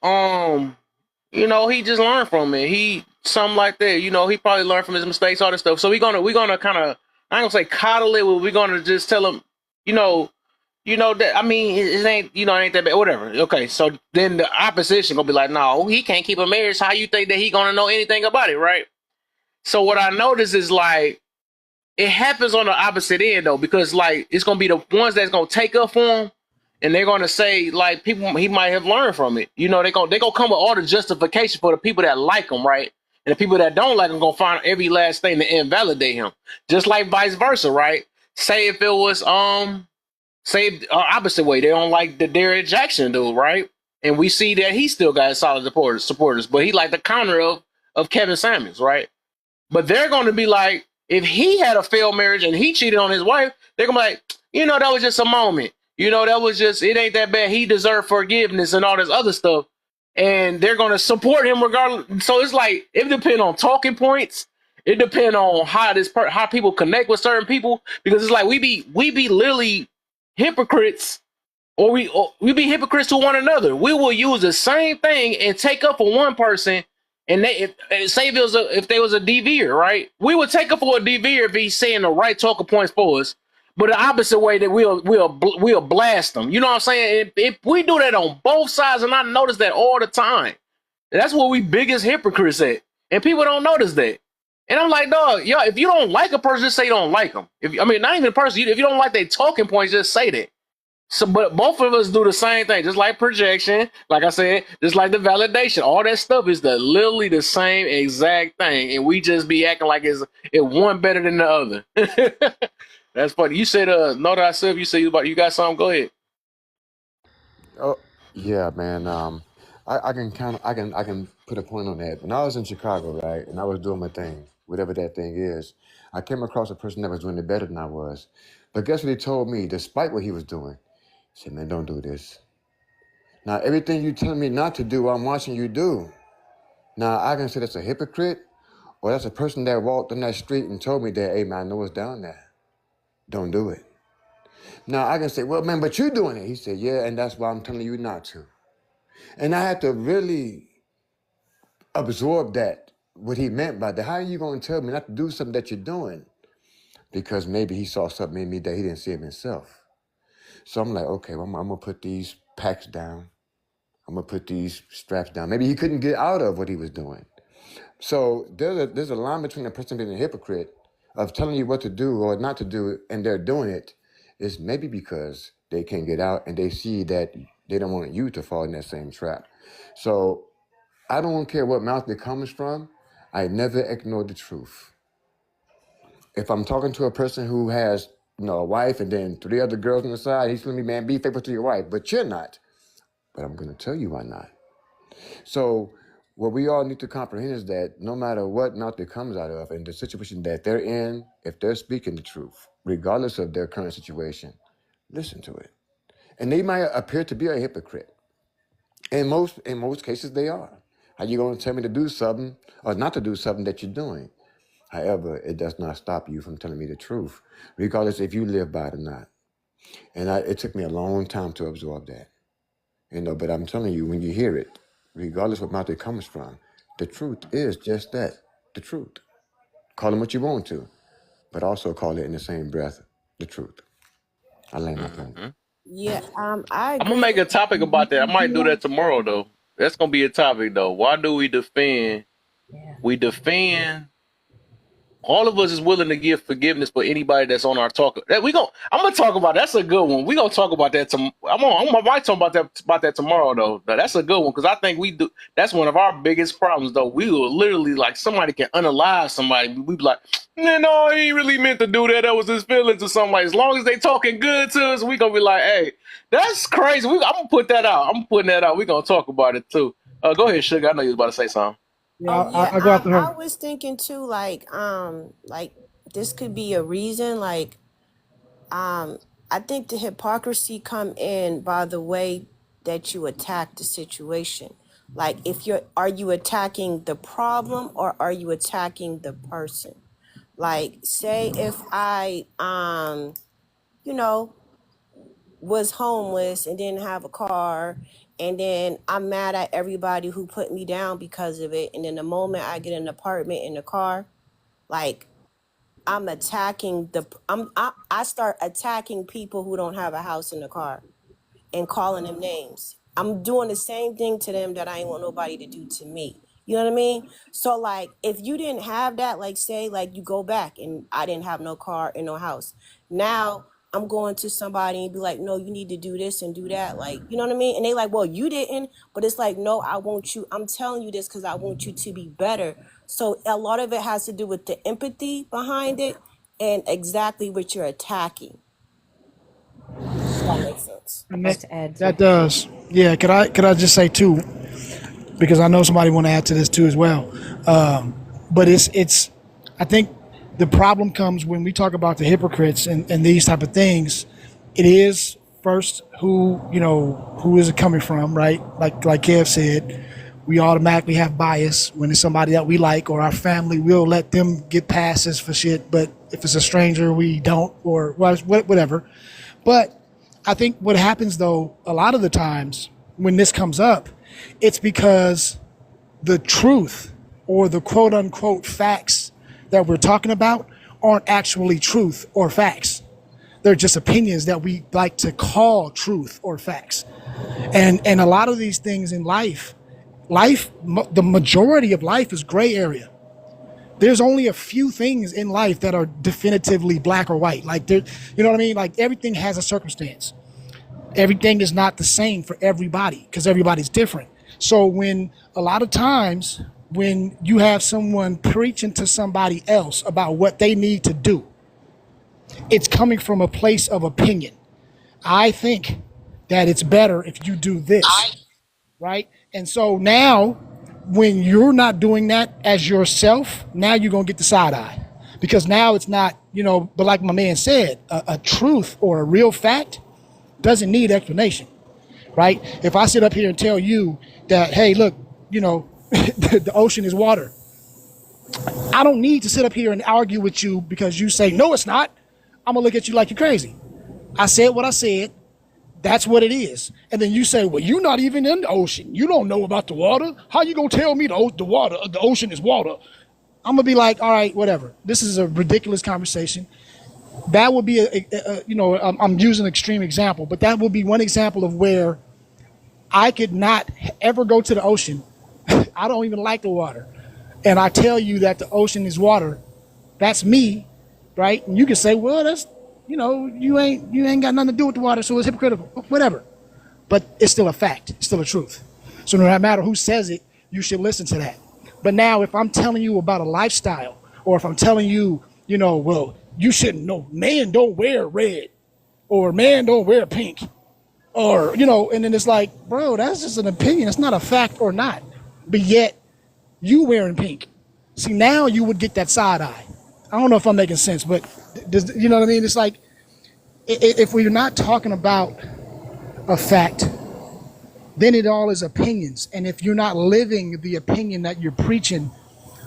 A: He just learned from it. He something like that. He probably learned from his mistakes, all this stuff. So we gonna kind of, I ain't gonna say coddle it, but we're gonna just tell him, you know, that, I mean, it ain't, it ain't that bad. Whatever. Okay, so then the opposition gonna be like, no, he can't keep a marriage. How you think that he gonna know anything about it, right? So what I notice is like it happens on the opposite end though, because like it's gonna be the ones that's gonna take up for him, and they're gonna say like people he might have learned from it. They gonna come with all the justification for the people that like him, right? And the people that don't like him gonna find every last thing to invalidate him. Just like vice versa, right? Say if it was say opposite way, they don't like the Derrick Jackson dude, right? And we see that he still got solid supporters, but he like the counter of Kevin Samuels, right? But they're going to be like, if he had a failed marriage and he cheated on his wife, they're going to be like, that was just a moment. That was just, it ain't that bad. He deserved forgiveness and all this other stuff. And they're going to support him regardless. So it's like, it depends on talking points. It depends on how people connect with certain people. Because it's like, we be literally hypocrites, or we be hypocrites to one another. We will use the same thing and take up for one person, and say if they was a DVer, right? We would take up for a DVer if he's saying the right talking points for us. But the opposite way that we'll blast them. You know what I'm saying? If we do that on both sides, and I notice that all the time. That's where we biggest hypocrites at, and people don't notice that. And I'm like, dog, yo, if you don't like a person, just say you don't like them. Not even a person. If you don't like their talking points, just say that. So, but both of us do the same thing, just like projection, like I said, just like the validation. All that stuff is literally the same exact thing, and we just be acting like it one better than the other. That's funny. You said, "No, that I said." You said you got something. Go ahead.
N: Oh, yeah, man. I can put a point on that. When I was in Chicago, right, and I was doing my thing, whatever that thing is, I came across a person that was doing it better than I was. But guess what he told me, despite what he was doing? He said, "Man, don't do this. Now, everything you telling me not to do, I'm watching you do. Now, I can say that's a hypocrite, or that's a person that walked on that street and told me that, hey, man, I know what's down there. Don't do it. Now, I can say, well, man, but you're doing it." He said, "Yeah, and that's why I'm telling you not to." And I had to really absorb that, what he meant by that. How are you going to tell me not to do something that you're doing? Because maybe he saw something in me that he didn't see in himself. So I'm like, okay, well, I'm going to put these packs down. I'm going to put these straps down. Maybe he couldn't get out of what he was doing. So there's a line between a person being a hypocrite of telling you what to do or not to do, and they're doing it, is maybe because they can't get out and they see that they don't want you to fall in that same trap. So I don't care what mouth it comes from. I never ignore the truth. If I'm talking to a person who has, a wife and then three other girls on the side, he's telling me, man, be faithful to your wife, but you're not. But I'm going to tell you why not. So what we all need to comprehend is that no matter what mouth it comes out of and the situation that they're in, if they're speaking the truth, regardless of their current situation, listen to it. And they might appear to be a hypocrite. In most cases, they are. How you going to tell me to do something or not to do something that you're doing? However, it does not stop you from telling me the truth, regardless if you live by it or not. And it took me a long time to absorb that. But I'm telling you, when you hear it, regardless what mouth it comes from, the truth is just that, the truth. Call it what you want to, but also call it in the same breath, the truth. I land my plane.
A: Hmm.
J: Yeah, I
A: I'm gonna
J: agree
A: make a
J: with
A: topic about that. I might do that tomorrow though. That's gonna be a topic though. Why do we defend? We defend all of us is willing to give forgiveness for anybody that's on our talk. I'm gonna talk about that's a good one. We gonna talk about that. I might talk about that tomorrow though. That's a good one because I think we do. That's one of our biggest problems though. We will literally like somebody can unalive somebody. We be like, no, he ain't really meant to do that. That was his feelings or something. Like as long as they talking good to us, we gonna be like, hey, that's crazy. I'm gonna put that out. I'm putting that out. We gonna talk about it too. Go ahead, Sugar. I know you was about to say something.
M: Yeah,
J: Oh yeah,
M: I go after
J: I
M: her.
J: was thinking too, like this could be a reason. I think the hypocrisy come in by the way that you attack the situation. Like, are you attacking the problem or are you attacking the person? Like, say if I, you know, was homeless and didn't have a car And then I'm mad at everybody who put me down because of it. And then the moment I get an apartment in the car, like I'm attacking I start attacking people who don't have a house in the car and calling them names. I'm doing the same thing to them that I ain't want nobody to do to me. You know what I mean? So like if you didn't have that, like say like you go back and I didn't have no car and no house. Now I'm going to somebody and be like, no, you need to do this and do that. Like, you know what I mean? And they like, well, you didn't. But it's like, no, I want you. I'm telling you this because I want you to be better. So a lot of it has to do with the empathy behind it and exactly what you're attacking. If that makes sense.
M: And
G: Like to add
M: that
G: to.
M: does. Yeah. Could I just say too, because I know somebody want to add to this too as well. But it's I think the problem comes when we talk about the hypocrites and these type of things. It is first who is it coming from, right? Like Kev said, we automatically have bias when it's somebody that we like or our family. We'll let them get passes for shit, but if it's a stranger, we don't, or whatever. But I think what happens though, a lot of the times when this comes up, it's because the truth or the quote unquote facts that we're talking about aren't actually truth or facts. They're just opinions that we like to call truth or facts. And a lot of these things in life, the majority of life is gray area. There's only a few things in life that are definitively black or white. Like there, you know what I mean? Like everything has a circumstance. Everything is not the same for everybody because everybody's different. So when a lot of times when you have someone preaching to somebody else about what they need to do, it's coming from a place of opinion. I think that it's better if you do this, right? And so now when you're not doing that as yourself, now you're going to get the side eye because now it's not, but like my man said, a truth or a real fact doesn't need explanation, right? If I sit up here and tell you that, hey, look, the ocean is water, I don't need to sit up here and argue with you because you say, no, it's not. I'm going to look at you like you're crazy. I said what I said. That's what it is. And then you say, well, you're not even in the ocean. You don't know about the water. How you going to tell me the ocean is water? I'm going to be like, all right, whatever. This is a ridiculous conversation. That would be I'm using an extreme example, but that would be one example of where I could not ever go to the ocean. I don't even like the water. And I tell you that the ocean is water. That's me, right? And you can say, well, that's, you ain't got nothing to do with the water, so it's hypocritical, whatever. But it's still a fact. It's still a truth. So no matter who says it, you should listen to that. But now if I'm telling you about a lifestyle, or if I'm telling you, well, you shouldn't know, man don't wear red, or man don't wear pink, or, and then it's like, bro, that's just an opinion. It's not a fact or not. But yet, you wearing pink. See, now you would get that side eye. I don't know if I'm making sense, but you know what I mean? It's like, if we're not talking about a fact, then it all is opinions. And if you're not living the opinion that you're preaching,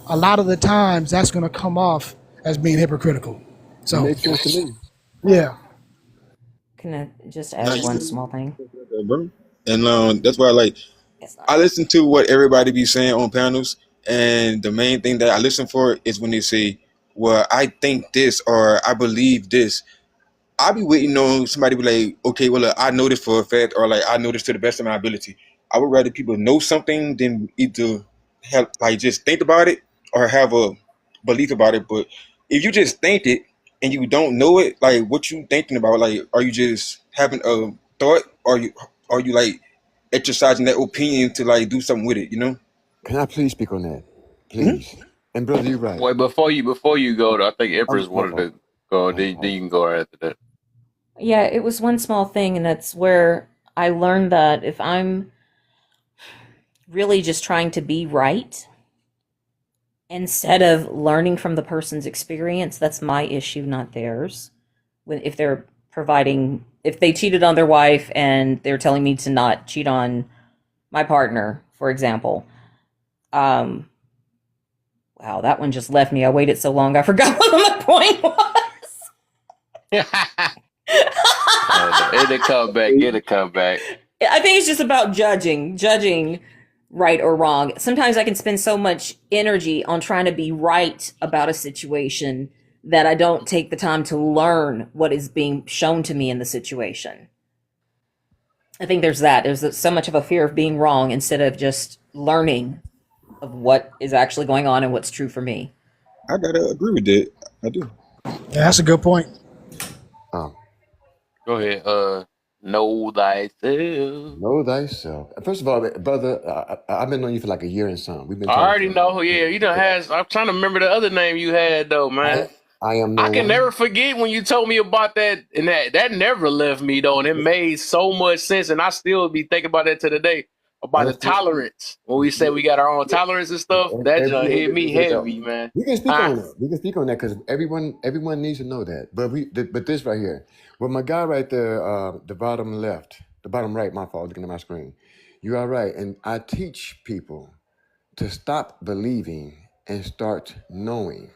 M: a lot of the times that's going to come off as being hypocritical. So,
N: It makes sense to me.
M: yeah.
G: Can I just
O: Now
G: add
O: you
G: one
O: said
G: small thing?
O: that, bro. And that's why, like,
G: Yes,
O: I
G: sorry.
O: listen to what everybody be saying on panels, and the main thing that I listen for is when they say, "Well, I think this" or "I believe this." I be waiting on somebody to be like, "Okay, well, I know this for a fact," or like, "I know this to the best of my ability." I would rather people know something than either have like just think about it or have a belief about it. But if you just think it and you don't know it, like what you thinking about, like, are you just having a thought, or are you like exercising that opinion to like do something with it, you know?
N: Can I please speak on that?
O: Mhm.
N: Please. And brother, you're right.
A: Wait, before you go, I think Empress wanted
N: Oh,
A: to go.
N: oh,
A: Then
N: oh.
A: you can go right after that.
G: Yeah, it was one small thing, and that's where I learned that if I'm really just trying to be right instead of learning from the person's experience, that's my issue, not theirs. If they're providing, if they cheated on their wife and they're telling me to not cheat on my partner, for example. Wow, that one just left me. I waited so long, I forgot what my point was.
A: It'll come back. It'll come back.
G: I think it's just about judging right or wrong. Sometimes I can spend so much energy on trying to be right about a situation that I don't take the time to learn what is being shown to me in the situation. I think there's that. There's so much of a fear of being wrong instead of just learning of what is actually going on and what's true for me.
O: I gotta agree with that. I do.
M: Yeah, that's a good point.
N: Um,
A: Go ahead. Know thyself.
N: know thyself. First of all, brother, I've been knowing you for like a year and some. We've been
A: I
N: talking
A: already
N: for.
A: know. Yeah, you done has. I'm trying to remember the other name you had though,
N: I
A: man.
N: I am
A: I
N: no
A: can
N: one.
A: never forget when you told me about that, and that never left me though, and it made so much sense, and I still be thinking about that to the day about the
N: Honestly,
A: tolerance. When we say we got our own tolerance and stuff, that just
N: every
A: hit me
N: individual.
A: heavy, man.
N: We can speak
A: Huh?
N: on that. We can speak on that because everyone needs to know that. But this right here, well, my guy right there, the bottom left, the bottom right, my fault, looking at my screen. You are right, and I teach people to stop believing and start knowing.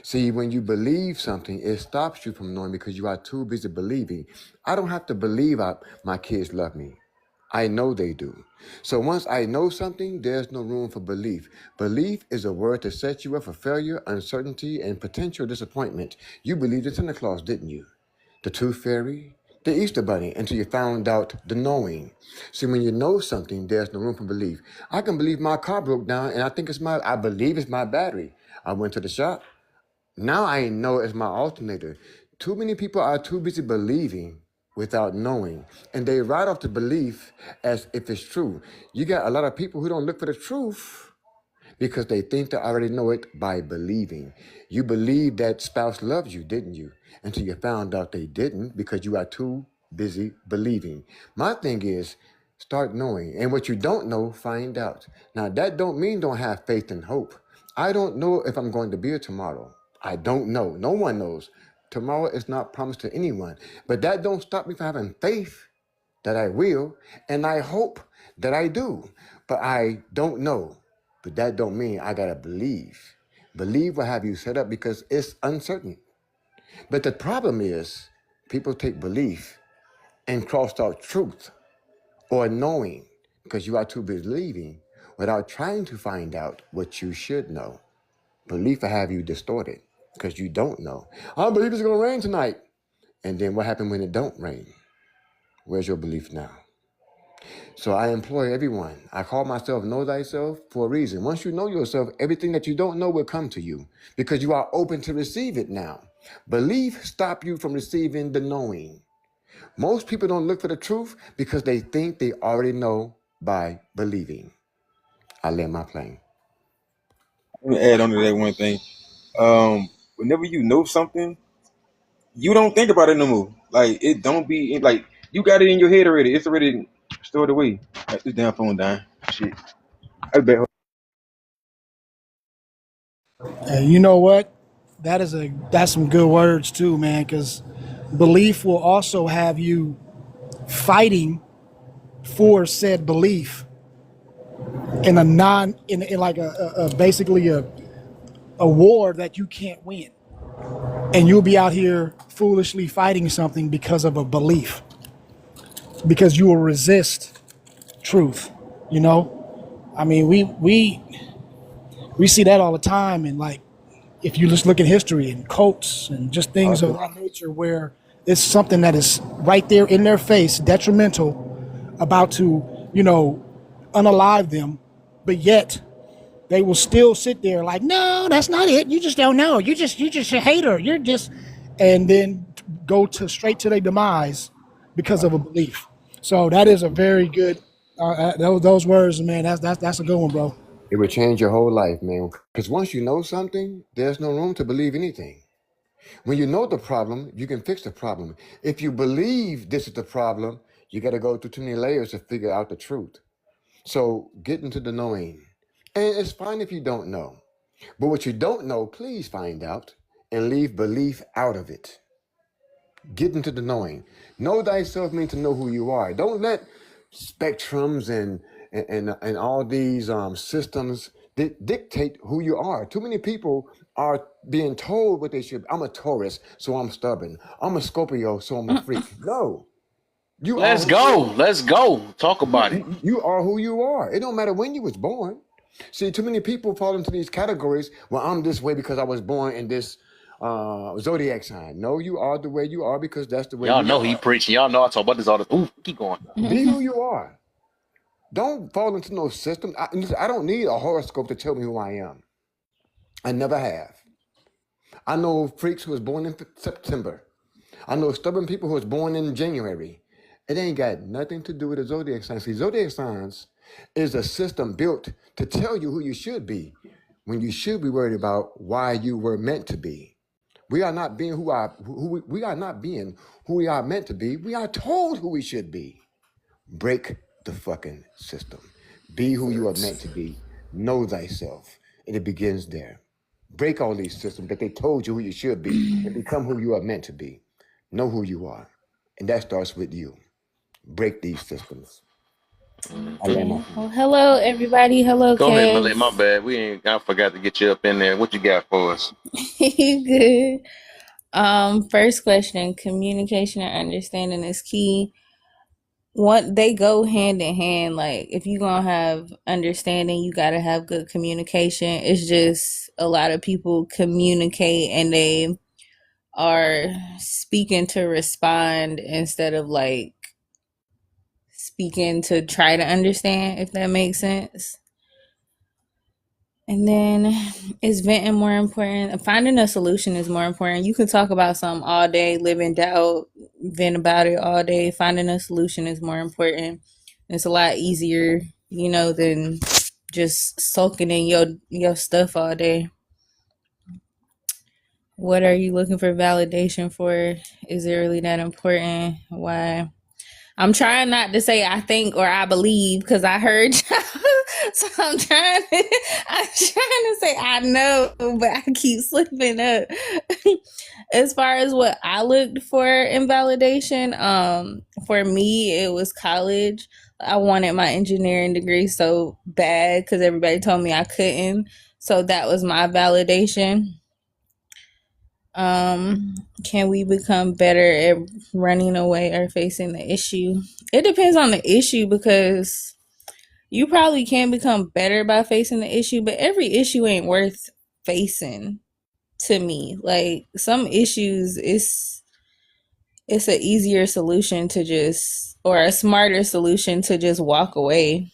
N: See, when you believe something, it stops you from knowing because you are too busy believing. I don't have to believe my kids love me. I know they do. So once I know something, there's no room for belief. Belief is a word to set you up for failure, uncertainty, and potential disappointment. You believed in Santa Claus, didn't you? The Tooth Fairy, the Easter Bunny, until you found out the knowing. See, when you know something, there's no room for belief. I can believe my car broke down, and I believe it's my battery. I went to the shop. Now I know it's my alternator. Too many people are too busy believing without knowing, and they write off the belief as if it's true. You got a lot of people who don't look for the truth because they think they already know it by believing. You believed that spouse loves you, didn't you? Until you found out they didn't because you are too busy believing. My thing is start knowing. And what you don't know, find out. Now that don't mean don't have faith and hope. I don't know if I'm going to be here tomorrow. I don't know. No one knows. Tomorrow is not promised to anyone. But that don't stop me from having faith that I will, and I hope that I do. But I don't know. But that don't mean I gotta believe. Believe will have you set up because it's uncertain. But the problem is people take belief and cross out truth or knowing because you are too believing without trying to find out what you should know. Belief will have you distorted because you don't know. I believe it's gonna rain tonight. And then what happened when it don't rain? Where's your belief now? So I employ everyone. I call myself Know Thyself for a reason. Once you know yourself, everything that you don't know will come to you because you are open to receive it now. Belief stop you from receiving the knowing. Most people don't look for the truth because they think they already know by believing. I land my plane.
O: Let me add on to that one thing. Whenever you know something, you don't think about it no more. Like it don't be like you got it in your head already. It's already stored away. Like this damn phone dying. Shit. I bet.
M: And you know what? That's some good words too, man. Because belief will also have you fighting for said belief in a non in like a basically a war that you can't win, and you'll be out here foolishly fighting something because of a belief, because you will resist truth. You know, I mean, we see that all the time, and like if you just look at history and cults and just things of that nature, where it's something that is right there in their face, detrimental, about to unalive them, but yet they will still sit there like, no, that's not it. You just don't know. You just a hater. You're just, and then go to straight to their demise because of a belief. So that is a very good. Those words, man. That's a good one, bro.
N: It would change your whole life, man. Because once you know something, there's no room to believe anything. When you know the problem, you can fix the problem. If you believe this is the problem, you got to go through too many layers to figure out the truth. So get into the knowing. And it's fine if you don't know. But what you don't know, please find out and leave belief out of it. Get into the knowing. Know thyself means to know who you are. Don't let spectrums and all these systems dictate who you are. Too many people are being told what they should. I'm a Taurus, so I'm stubborn. I'm a Scorpio, so I'm a freak. No. You are
A: Let's
N: who you
A: go.
N: are.
A: Let's go. Talk about it.
N: You are who you are. It don't matter when you was born. See, too many people fall into these categories. Well, I'm this way because I was born in this zodiac sign. No, you are the way you are because that's the way
A: Y'all
N: you
A: know he
N: are.
A: preaching. Y'all know I talk about this all the. Ooh, keep going.
N: Be who you are. Don't fall into no system. I don't need a horoscope to tell me who I am. I never have. I know freaks who was born in September. I know stubborn people who was born in January. It ain't got nothing to do with the zodiac signs. See, zodiac signs is a system built to tell you who you should be when you should be worried about why you were meant to be. We are not being we are not being who we are meant to be. We are told who we should be. Break the fucking system. Be who you are meant to be. Know thyself. And it begins there. Break all these systems that they told you who you should be and become who you are meant to be. Know who you are. And that starts with you. Break these systems. I land my
L: Okay. Well,
N: plane.
L: hello everybody. Hello,
A: Go ahead, Malay. My
L: Kez.
A: bad. We ain't. I forgot to get you up in there. What you got for us?
L: You good? First question: communication and understanding is key. One, they go hand in hand. Like if you gonna have understanding, you gotta have good communication. It's just a lot of people communicate and they are speaking to respond instead of like speaking to try to understand, if that makes sense. And then is venting more important? Finding a solution is more important. You can talk about something all day, live in doubt, vent about it all day. Finding a solution is more important. It's a lot easier, than just sulking in your stuff all day. What are you looking for validation for? Is it really that important? Why? I'm trying not to say I think or I believe because I heard so I'm trying to say I know, but I keep slipping up. As far as what I looked for in validation, for me it was college. I wanted my engineering degree so bad because everybody told me I couldn't. So that was my validation. Can we become better at running away or facing the issue? It depends on the issue because you probably can become better by facing the issue, but every issue ain't worth facing to me. Like some issues it's an easier solution to just or a smarter solution to just walk away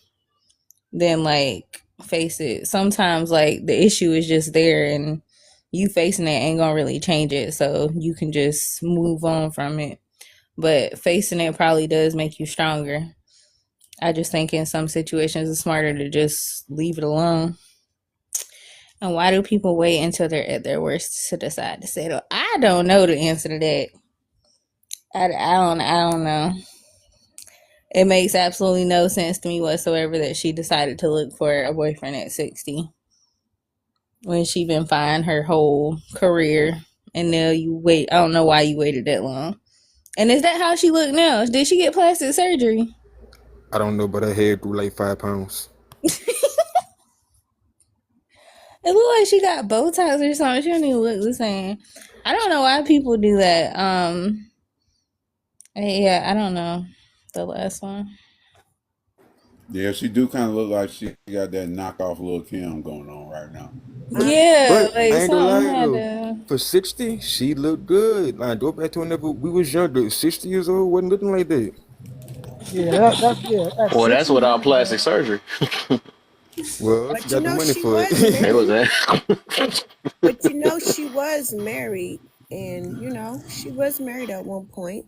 L: than like face it. Sometimes like the issue is just there and you facing it ain't gonna really change it, so you can just move on from it. But facing it probably does make you stronger. I just think in some situations it's smarter to just leave it alone. And why do people wait until they're at their worst to decide to settle? I don't know the answer to that. I don't know. It makes absolutely no sense to me whatsoever that she decided to look for a boyfriend at 60 when she been fine her whole career. And now you wait. I don't know why you waited that long. And is that how she look now? Did she get plastic surgery?
O: I don't know, but her head grew like 5 pounds.
L: It looked like she got Botox or something. She don't even look the same. I don't know why people do that. Yeah, I don't know. The last one.
H: Yeah, she do kind of look like she got that knockoff Lil Kim going on right now.
L: Yeah,
O: But I
L: like
O: ain't gonna
L: something
O: lie
L: had
O: though.
L: to.
O: For 60, she looked good. Like go back to whenever we was younger. 60 years old wasn't looking like that.
M: Yeah, that's yeah. At
A: Well, that's
M: 60,
A: without
M: yeah.
A: plastic surgery.
O: Well, she
J: But you
O: got the
J: know,
O: money
J: she
O: for
J: was
O: it.
A: It was
J: married.
A: that.
J: But you know, she was married, and she was married at one point,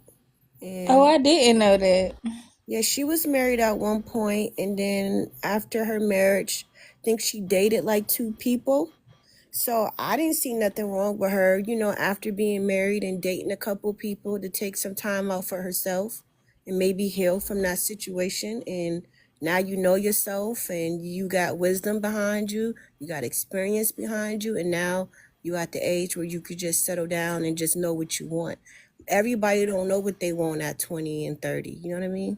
L: Oh,
J: and
L: I didn't know that.
J: yeah, she was married at one point, and then after her marriage, I think she dated like two people. So I didn't see nothing wrong with her, after being married and dating a couple people to take some time out for herself and maybe heal from that situation. And now you know yourself and you got wisdom behind you, you got experience behind you, and now you at the age where you could just settle down and just know what you want. Everybody don't know what they want at 20 and 30. You know what I mean?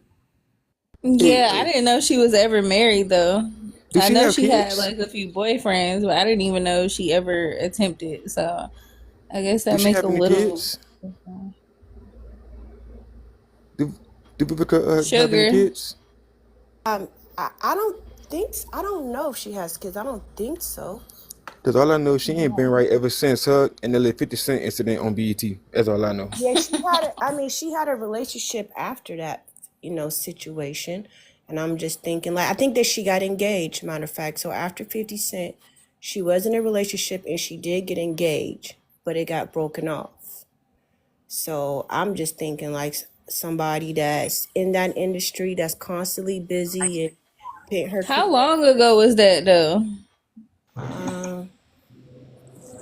O: Hey,
L: Yeah, I
O: hey,
L: didn't know she was ever married though.
O: did
L: I
O: she
L: know
O: have
L: she had
O: kids?
L: like a few boyfriends, but I didn't even know she ever attempted. So I guess that
O: Did she
L: make
O: have
L: a
O: any
L: little.
O: kids? Did, Do Vivica have any
G: Sugar.
O: kids?
J: I don't think I don't know if she has kids. I don't think so.
O: Cause all I know, she ain't been right ever since her and the little 50 Cent incident on BET. That's all I know.
J: Yeah, she had. I mean, she had a relationship after that, situation. And I'm just thinking, like, I think that she got engaged. Matter of fact, so after 50 Cent, she was in a relationship and she did get engaged, but it got broken off. So I'm just thinking, like, somebody that's in that industry that's constantly busy and put her
G: How
J: career.
G: long ago was that though?
J: Um,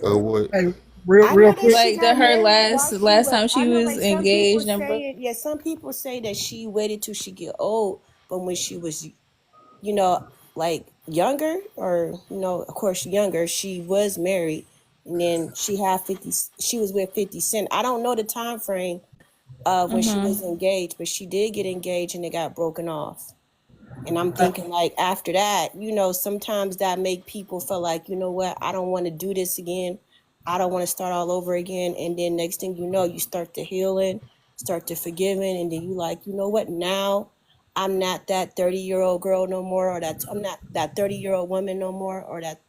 O: What?
M: Hey, real
J: I
M: real
J: know that
M: quick.
J: she
G: Like the
J: got
G: her
J: married
G: last
J: while she
G: last
J: was.
G: time
J: I
G: she
J: know,
G: was
J: like some people
G: engaged and
J: say
G: broke.
J: it. Yeah, some people say that she waited till she get old, but when she was, you know, like younger, or of course younger, she was married, and then she had 50. She was with 50 Cent. I don't know the time frame of when she was
G: Mm-hmm.
J: engaged, but she did get engaged and it got broken off. And I'm thinking, like, after that, sometimes that make people feel like, what, I don't want to do this again. I don't want to start all over again. And then next thing you know, you start to healing, start to forgiving, and then you like, what, now I'm not that 30-year-old girl no more, or I'm not that 30-year-old woman no more, or that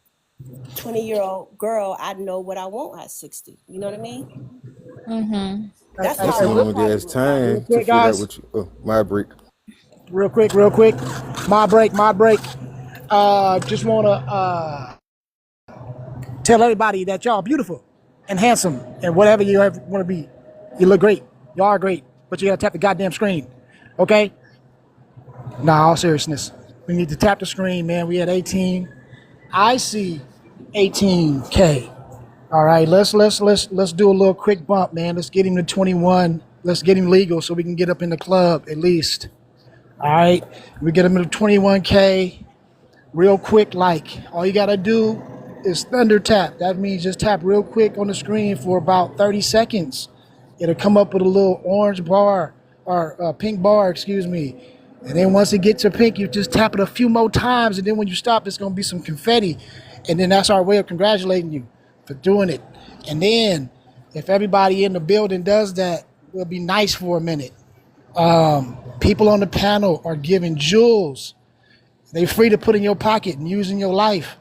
J: 20-year-old girl. I know what I want at 60. You know what I mean?
G: Mm-hmm.
J: That's
O: That's
J: how
O: a
J: we'll
O: long
J: probably
O: ass
J: look at it.
M: Real
O: time to
M: quick,
O: figure out
M: guys.
O: what you. Oh, my break.
M: Real quick. My break. Just wanna tell everybody that y'all beautiful and handsome and whatever you want to be. You look great. You are great, but you gotta tap the goddamn screen. Okay? Nah, all seriousness. We need to tap the screen, man. We at 18. I see 18K. All right, let's do a little quick bump, man. Let's get him to 21. Let's get him legal so we can get up in the club at least. All right, we get him to 21K real quick. Like, all you gotta do is thunder tap. That means just tap real quick on the screen for about 30 seconds. It'll come up with a little orange bar or pink bar, excuse me. And then once it gets to pink, you just tap it a few more times. And then when you stop, it's gonna be some confetti. And then that's our way of congratulating you for doing it. And then if everybody in the building does that, we'll be nice for a minute. People on the panel are giving jewels. They're free to put in your pocket and use in your life.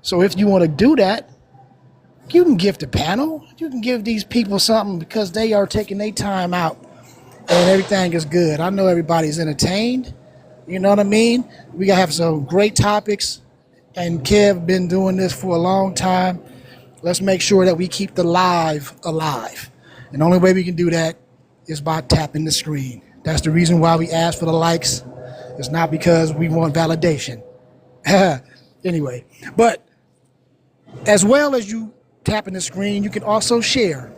M: So if you want to do that, you can gift the panel. You can give these people something because they are taking their time out and everything is good. I know everybody's entertained. You know what I mean? We gotta have some great topics. And Kev been doing this for a long time. Let's make sure that we keep the live alive. And the only way we can do that is by tapping the screen. That's the reason why we ask for the likes. It's not because we want validation. Anyway, but as well as you tapping the screen, you can also share.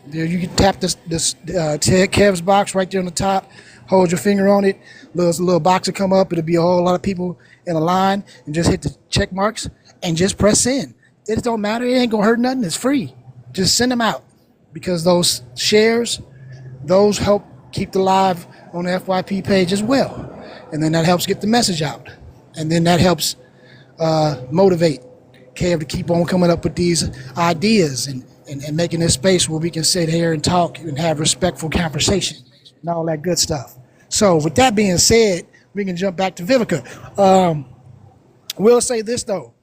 M: There, you can tap this Kev's box right there on the top. Hold your finger on it. Little box will come up. It'll be a whole lot of people in a line, and just hit the check marks and just press send. It don't matter. It ain't gonna hurt nothing. It's free. Just send them out because those shares, those help keep the live on the FYP page as well, and then that helps get the message out, and then that helps motivate Kev to keep on coming up with these ideas and making this space where we can sit here and talk and have respectful conversation and all that good stuff. So with that being said, we can jump back to Vivica. We'll say this though,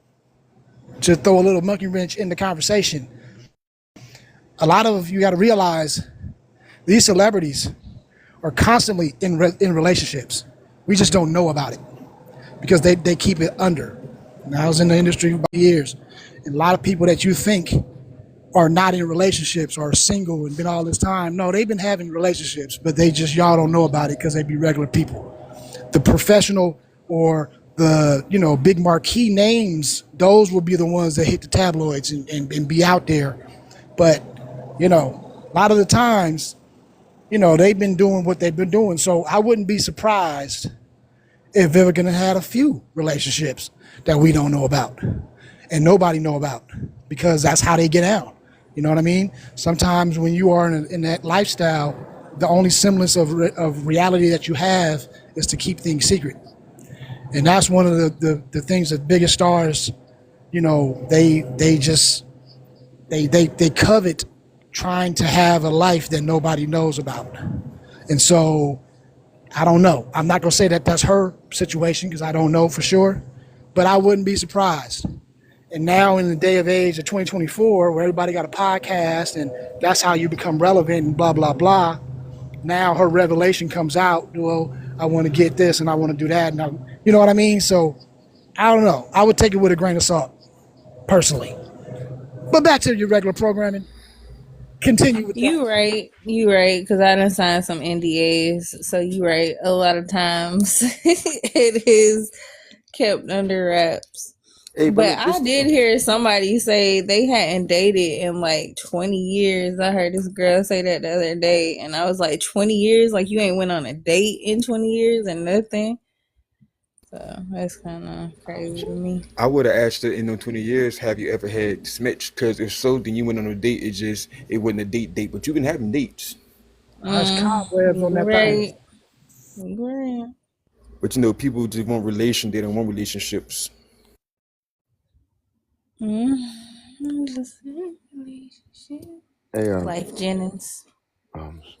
M: to throw a little monkey wrench in the conversation. A lot of you got to realize these celebrities are constantly in relationships. We just don't know about it because they keep it under. And I was in the industry for years. And a lot of people that you think are not in relationships or single and been all this time, no, they've been having relationships, but y'all don't know about it because they be regular people. The professional or the big marquee names, those will be the ones that hit the tabloids and be out there. But a lot of the times, they've been doing what they've been doing. So I wouldn't be surprised if Vivica had a few relationships that we don't know about and nobody know about because that's how they get out. You know what I mean? Sometimes when you are in that lifestyle, the only semblance of reality that you have is to keep things secret. And that's one of the things that biggest stars, they covet trying to have a life that nobody knows about. And so I don't know. I'm not gonna say that that's her situation because I don't know for sure, but I wouldn't be surprised. And now in the day of age of 2024, where everybody got a podcast and that's how you become relevant and blah blah blah. Now her revelation comes out. Well, I want to get this and I want to do that, and you know what I mean. So I don't know. I would take it with a grain of salt, personally. But back to your regular programming. Continue with that.
G: You right, because I done signed some NDAs. So you right. A lot of times it is kept under wraps.
O: Hey, but
G: But
O: look,
G: I
O: this
G: did hear somebody say they hadn't dated in like 20 years. I heard this girl say that the other day, and I was like, 20 years? Like you ain't went on a date in 20 years and nothing? So that's kind of crazy to me.
O: I would have asked her in them 20 years, have you ever had smitch? Because if so, then you went on a date. It wasn't a date, but you can have dates.
M: There's cobwebs on
G: You
M: that thing.
G: right. You right.
O: But people just want they don't want relationships.
G: Just relationship.
N: Hey,
G: Life Jennings.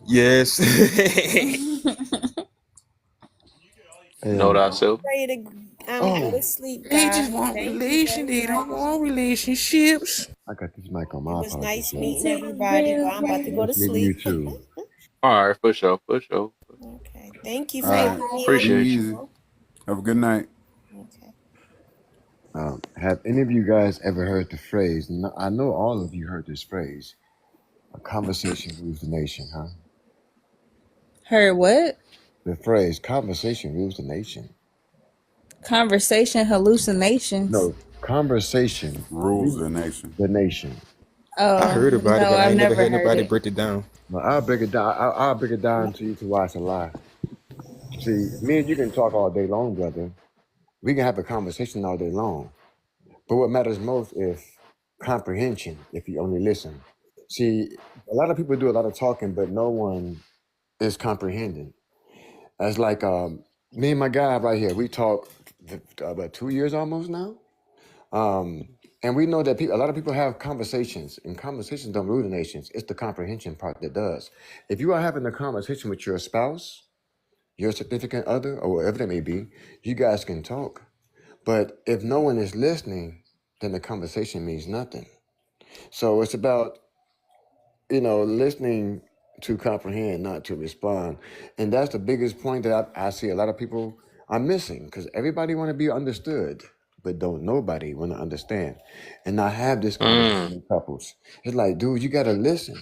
O: Yes.
N: hey,
A: Know thyself.
J: Ready to go to sleep,
I: They
J: guys.
I: just want
J: Thank you
I: relation.
J: very
I: They don't
J: much.
I: want relationships.
N: I got this mic on
J: It
N: my
J: was
N: apologies,
J: nice
N: y'all.
J: meeting everybody, but I'm about to go to
N: Nice meeting you
J: sleep.
N: too.
A: All right, for sure, for sure.
J: Okay. Thank you
H: All
J: for
H: right.
J: having me on
H: Be
J: the
A: Appreciate you.
H: easy.
J: show.
H: Have a good night.
J: Okay.
N: Have any of you guys ever heard the phrase? I know all of you heard this phrase. A conversation rules the nation, huh?
G: Heard what?
N: The phrase "conversation rules the nation."
G: Conversation hallucinations.
N: No, conversation
H: Rules of the
N: rules
H: nation.
N: the nation.
O: I
G: Oh
O: heard about it,
G: no,
O: but I
G: I've
O: ain't never
G: never
O: had
G: heard
O: nobody
G: it.
O: break it down.
N: Well, I'll break it down. I'll break it down to you to why it's a lie. See, me and you can talk all day long, brother. We can have a conversation all day long. But what matters most is comprehension. If you only listen. See, a lot of people do a lot of talking, but no one is comprehending. That's like me and my guy right here. We talk about 2 years almost now, and we know that a lot of people have conversations, and conversations don't rule the nations. It's the comprehension part that does. If you are having a conversation with your spouse, your significant other, or whatever that may be, you guys can talk. But if no one is listening, then the conversation means nothing. So it's about listening to comprehend, not to respond. And that's the biggest point that I see a lot of people are missing because everybody want to be understood, but don't nobody want to understand. And I have this conversation with couples. It's like, dude, you got to listen.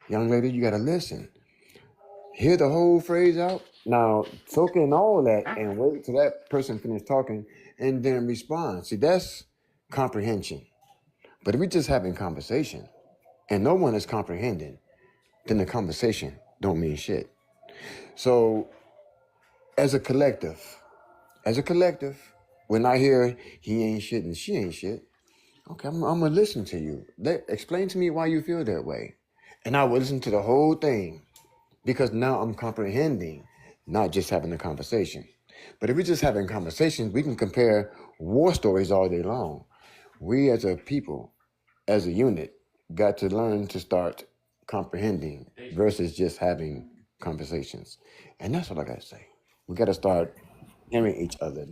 N: Young lady, you got to listen. Hear the whole phrase out. Now, soak in all that and wait till that person finish talking and then respond. See, that's comprehension. But if we just having conversation and no one is comprehending, then the conversation don't mean shit. So as a collective, when I hear he ain't shit and she ain't shit, okay, I'm gonna listen to you. Explain to me why you feel that way. And I will listen to the whole thing because now I'm comprehending, not just having a conversation. But if we're just having conversations, we can compare war stories all day long. We as a people, as a unit, got to learn to start comprehending versus just having conversations. And that's what I gotta say. We gotta start hearing each other,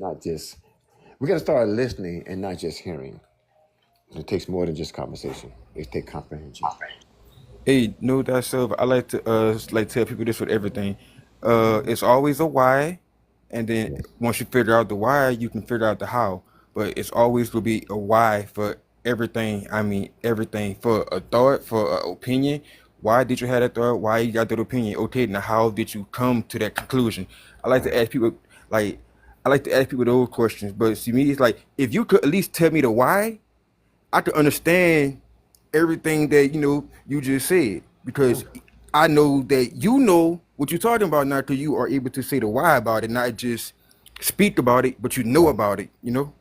N: we gotta start listening and not just hearing. It takes more than just conversation. It takes comprehension.
O: Hey, know thyself. I like to tell people this with everything. It's always a why, and then
N: Yes.
O: once you figure out the why, you can figure out the how. But it's always will be a why for everything. I mean everything for a thought, for an opinion. Why did you have that thought? Why you got that opinion? Okay, now how did you come to that conclusion? I like to ask people like I like to ask people those questions. But see me, it's like if you could at least tell me the why, I could understand everything that you just said because I know that you know what you're talking about now because you are able to say the why about it, not just speak about it, but you know
N: Right,
O: about it, you know?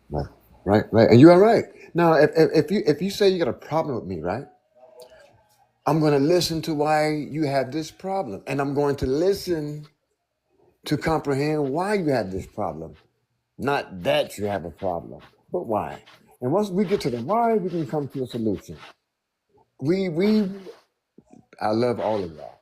N: right, right. And you are right. Now, if you say you got a problem with me, right? I'm going to listen to why you have this problem, and I'm going to listen to comprehend why you have this problem. Not that you have a problem, but why. And once we get to the why, we can come to a solution. We I love all of y'all.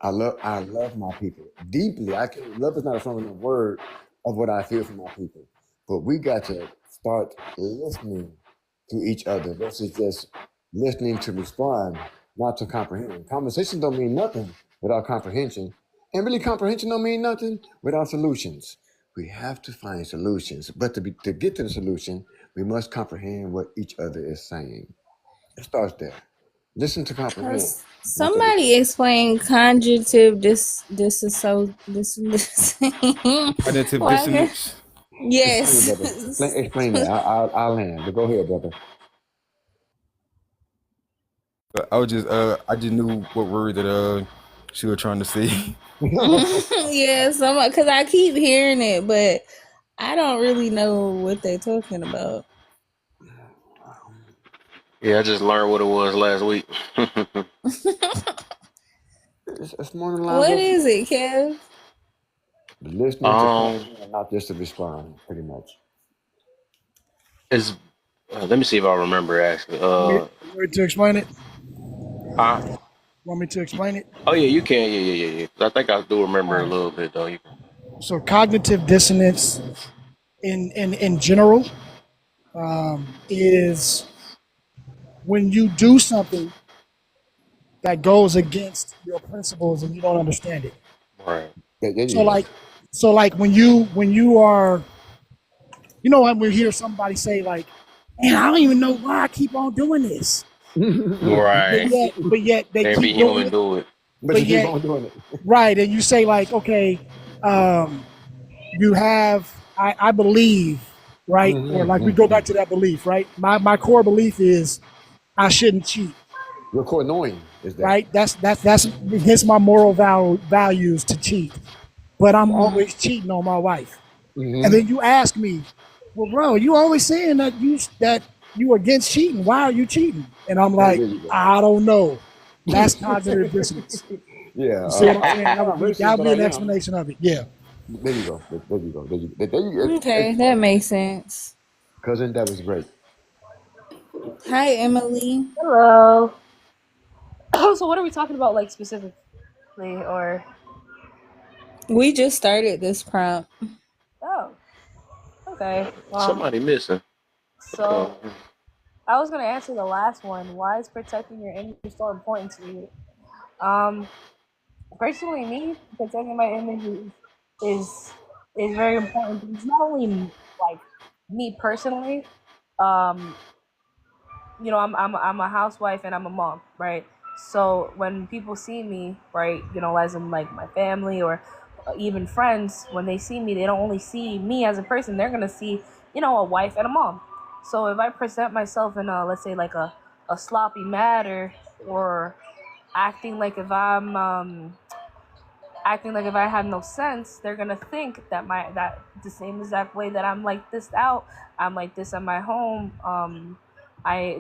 N: I love my people deeply. I can love is not a strong enough word of what I feel for my people. But we got to start listening to each other versus just listening to respond, not to comprehend. Conversation don't mean nothing without comprehension. And really comprehension don't mean nothing without solutions. We have to find solutions. But to get to the solution, we must comprehend what each other is saying. It starts there. Listen to comprehend, not to
G: Somebody
N: respond.
G: explain conjunctive this
O: Cognitive
G: why
O: dissonance.
N: Explain,
G: yes.
N: brother. Explain that. I'll land. But go ahead, brother.
O: I just knew what word that she was trying to say.
G: Yeah, because I keep hearing it, but I don't really know what they're talking about.
A: Yeah, I just learned what it was last week.
N: It's more than lines
G: What
N: up.
G: is it, Kev?
N: Listening to
A: um,
N: comprehend, not just to respond, pretty much.
A: is let me see if I remember actually.
M: You ready to explain it?
A: Huh?
M: Want me to explain it?
A: Oh yeah, you can. Yeah. I think I do remember
M: All
A: a
M: right.
A: little bit though. You can.
M: So cognitive dissonance in general is when you do something that goes against your principles and you don't understand it.
A: Right.
N: There
M: So
N: you go.
M: like so like when you are, you know, when we hear somebody say like, man, I don't even know why I keep on doing this. But
A: Right.
M: yet they
A: Can't be
M: keep doing
A: human.
M: it.
A: Do it.
N: But
M: But
N: you keep
M: yet,
N: on doing it.
M: right, and you say like, okay, um, you have I believe, right? Or like we go back to that belief, right? My core belief is I shouldn't cheat,
N: Your core knowing is that.
M: right? That's against my moral values to cheat. But I'm always cheating on my wife. And
N: Mm-hmm.
M: then you ask me, well, bro, you always saying that you against cheating. Why are you cheating? And I'm
N: There
M: like,
N: you go.
M: I don't know. That's cognitive dissonance.
N: Yeah.
M: You see what I'm saying?
N: I'm not
M: That
N: racist,
M: would
N: but
M: be
N: I
M: an
N: am.
M: explanation of it. Yeah.
N: There you go. There you go.
G: Okay, that makes sense.
N: Cousin, that was great.
G: Hi, Emily.
P: Hello. So what are we talking about, like, specifically, or?
G: We just started this prompt.
P: Oh, okay.
A: Somebody missing. Uh,
P: So I was gonna answer the last one. Why is protecting your image so important to you? Um, Personally, me protecting my image is very important because not only like me personally, um, I'm a housewife and I'm a mom, right? So when people see me, right, as in like my family or even friends, when they see me, they don't only see me as a person. They're gonna see, a wife and a mom. So if I present myself in let's say like a sloppy manner or acting like if I'm acting like if I have no sense, they're gonna think that that the same exact way that I'm like this out, I'm like this at my home.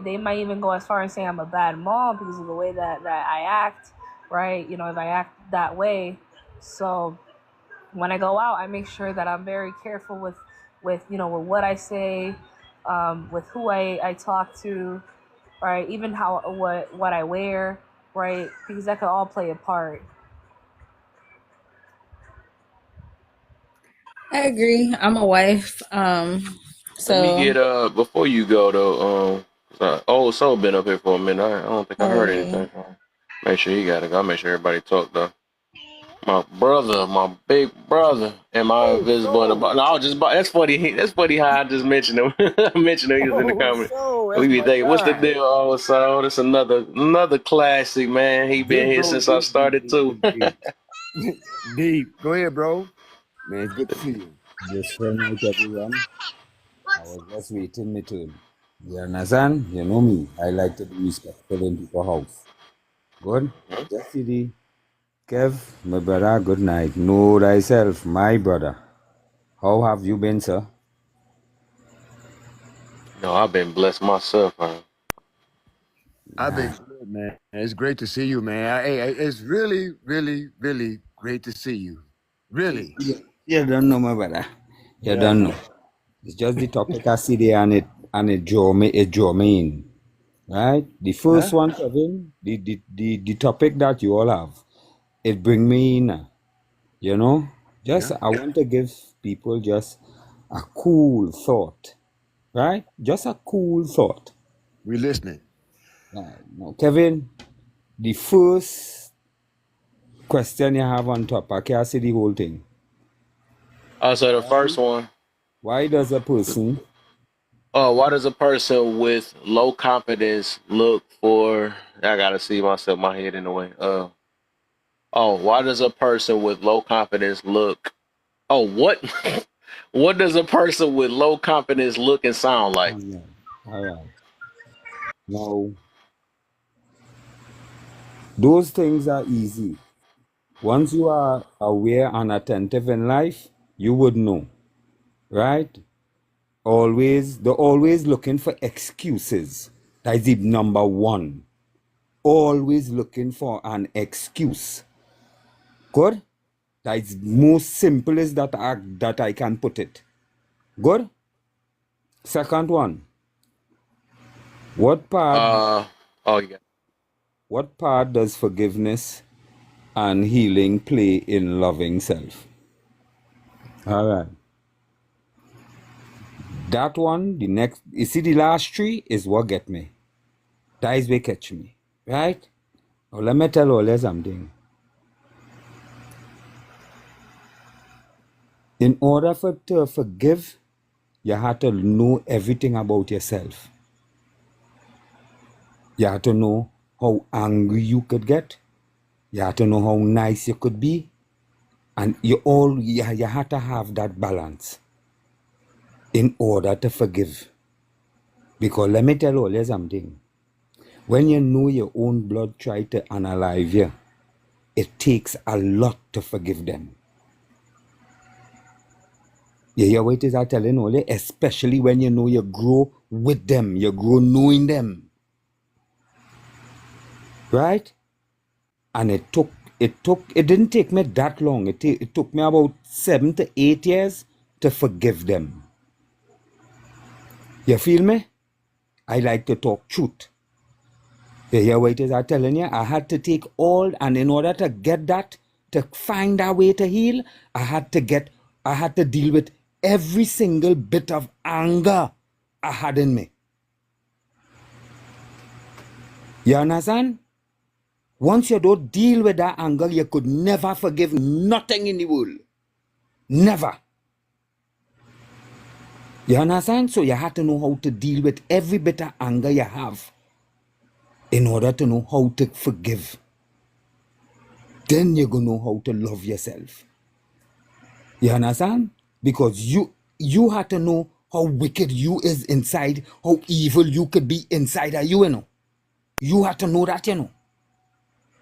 P: They might even go as far as saying I'm a bad mom because of the way that I act, right? If I act that way. So when I go out, I make sure that I'm very careful with what I say, with who I talk to, right? Even how what I wear, right? Because that could all play a part.
G: I agree. I'm a wife.
A: Let me
G: So
A: get before you go though. 'Cause, old soul been up here for a minute. I don't think I heard
G: hey.
A: anything from him. Make sure he got it. I'll make sure everybody talk though. My brother, my big brother, am I
N: Oh,
A: invisible in the
N: so.
A: box? No, I was just that's funny. That's funny how I just mentioned him. I mentioned him. He was in the
N: Oh,
A: comment.
N: so.
A: We
N: That's
A: be
N: my
A: thinking, what's the
N: guy.
A: deal? Oh, so that's another classic, man. He been
N: Deep,
A: here
N: bro.
A: since I started too.
N: Deep. Deep. Go ahead, bro. Man, it's good to see you.
Q: Just fair night, everyone. I was just waiting my turn. You understand? You know me. I like to be respectful in people's house. Good? Just see the Kev, my brother, good night. Know thyself, my brother. How have you been, sir?
A: No, I've been blessed myself, man.
N: I've been good, man. It's great to see you, man. It's really, really, really great to see you. Really.
Q: You don't know, my brother. You
N: Yeah.
Q: don't know. It's just the topic I see there and it draw me in. Right? The
N: Huh?
Q: first one, Kevin, the topic that you all have. it bring me in, you know. Just
B: Yeah.
Q: I want to give people just a cool thought, right? Just a cool thought.
N: We listening.
Q: Now, Kevin, the first question you have on top, I can't see the whole thing.
A: So the first one,
Q: Why does a person
A: why does a person with low confidence look for? I gotta see myself, my head in the way. Why does a person with low confidence look? Oh, what? What does a person with low confidence look and sound like?
Q: all right. Now, those things are easy. Once you are aware and attentive in life, you would know, right? They're always looking for excuses. That's the number one. Always looking for an excuse. Good? That's most simplest that I can put it. Good? Second one. What part
A: Yeah.
Q: what part does forgiveness and healing play in loving self? All right. That one, the next, you see, the last three is what get me. That is what catch me. Right? Now, let me tell you something. In order to forgive, you have to know everything about yourself. You have to know how angry you could get. You have to know how nice you could be. And you have to have that balance in order to forgive. Because let me tell you something. When you know your own blood try to unalive you, it takes a lot to forgive them. You hear what it is I telling you? Especially when you know you grow with them, you grow knowing them. Right? And it didn't take me that long. It took me about 7 to 8 years to forgive them. You feel me? I like to talk truth. You hear what it is I'm telling you? I had to take all, and in order to get that, to find a way to heal, I had to deal with every single bit of anger I had in me. You understand? Once you don't deal with that anger, you could never forgive nothing in the world. Never. You understand? So you have to know how to deal with every bit of anger you have in order to know how to forgive. Then you're going to know how to love yourself. You understand? Because you have to know how wicked you is inside, how evil you could be inside of you, you know. You have to know that, you know.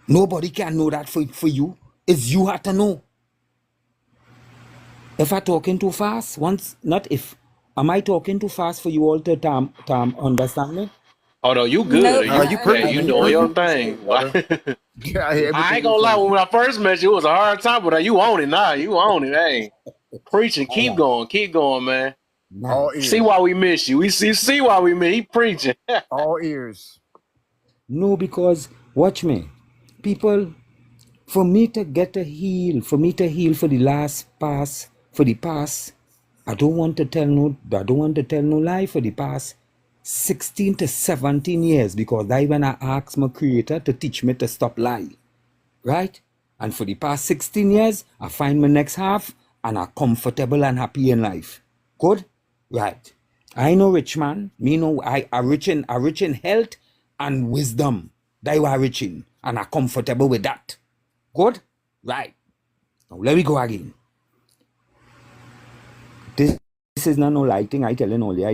Q: Nobody can know that for you. It's you have to know. If I'm talking too fast, am I talking too fast for you all to understand me?
A: Oh no, you good.
G: Nope.
A: You
N: You
A: hey,
N: perfect.
A: you
N: You
A: doing your
N: perfect.
A: thing.
N: Brother. Yeah, I hear
A: I
N: everything
A: ain't
N: you're
A: gonna lie.
N: saying.
A: When I first met you, it was a hard time, but you own it now. You own it. Hey, preaching.
Q: All
A: Keep
Q: right.
A: going. Keep going, man.
N: All
Q: Nice.
A: See
N: ears.
A: why we miss you. We see why we miss. He preaching.
N: All ears.
Q: No, because watch me. People, for me to heal for the past, I don't want to tell no lie for the past 16 to 17 years, because that when I asked my creator to teach me to stop lying. Right? And for the past 16 years, I find my next half and I'm comfortable and happy in life. Good? Right. I know rich man. Me know I rich in health and wisdom. That you are rich in. And I'm comfortable with that. Good? Right. Now let me go again. This is not no lighting. I telling all you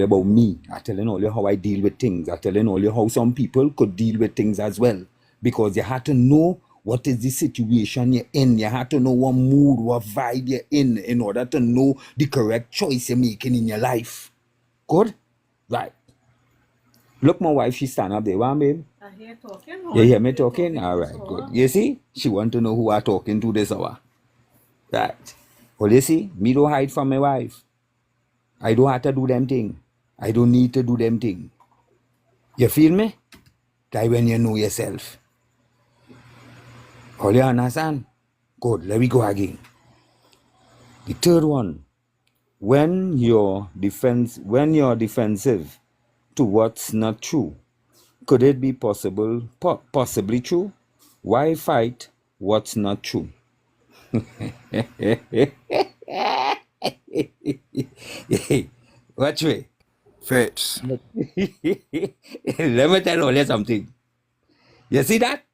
Q: about me. I telling all you how I deal with things. I telling all you how some people could deal with things as well. Because you have to know what is the situation you're in. You have to know what mood, what vibe you're in order to know the correct choice you're making in your life. Good? Right. Look, my wife, she stand up there. One, babe. You hear me talking? All right, good. You see? She want to know who I talking to this hour. Right. Well, you see, me don't hide from my wife. I don't have to do them thing. I don't need to do them thing. You feel me? That when you know yourself. All you understand? Good, let me go again. The third one, when you're defensive to what's not true, could it be possibly true? Why fight what's not true? Watch me.
O: Facts.
Q: Let me tell you something. You see that?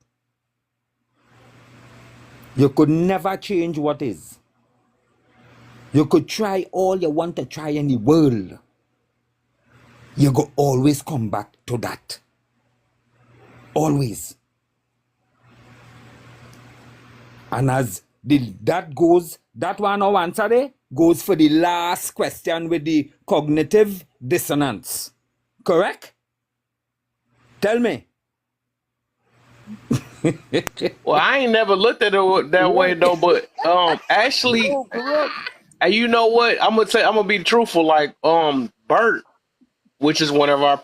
Q: You could never change what is. You could try all you want to try in the world. You go always come back to that. Always. And as that one now answer there goes for the last question with the cognitive dissonance. Correct? Tell me.
A: Well, I ain't never looked at it that way though, but actually,
Q: No, correct.
A: and you know what? I'm gonna be truthful. Like Bert, which is one of our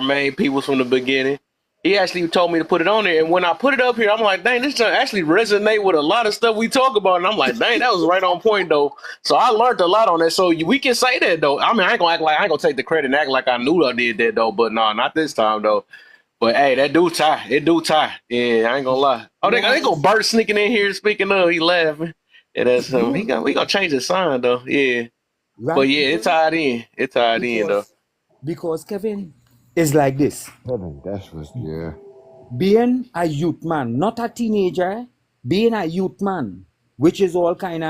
A: main peoples from the beginning. He actually told me to put it on there, and when I put it up here, I'm like, dang, this actually resonate with a lot of stuff we talk about, and I'm like, dang, that was right on point though. So I learned a lot on that. So we can say that though. I mean, I ain't gonna act like I ain't gonna take the credit and act like I knew I did that though, but no, not this time though. But hey, that do tie. It do tie. Yeah, I ain't gonna lie. Oh, they
Q: Why?
A: go Bert sneaking in here. Speaking of, he laughing. Yeah, that's him.
Q: No.
A: We gonna change the sign though. Yeah, but
Q: Right,
A: yeah, it tied in. It tied in though.
Q: because Kevin is like this.
N: Kevin, that's what's yeah.
Q: Being a youth man, not a teenager, being a youth man, which was all kind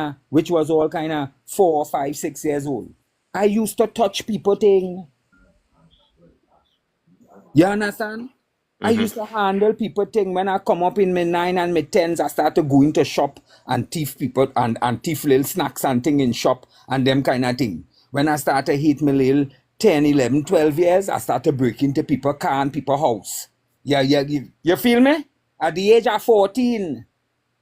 Q: of 4, 5, 6 years old. I used to touch people thing. You understand? I
A: Hmm.
Q: used to handle people thing when I come up in my nine and my tens. I started going to shop and thief people and thief little snacks and thing in shop and them kind of thing. When I started hit my little 10, 11, 12 years, I started breaking into people car and people house. Yeah, you feel me? At the age of 14,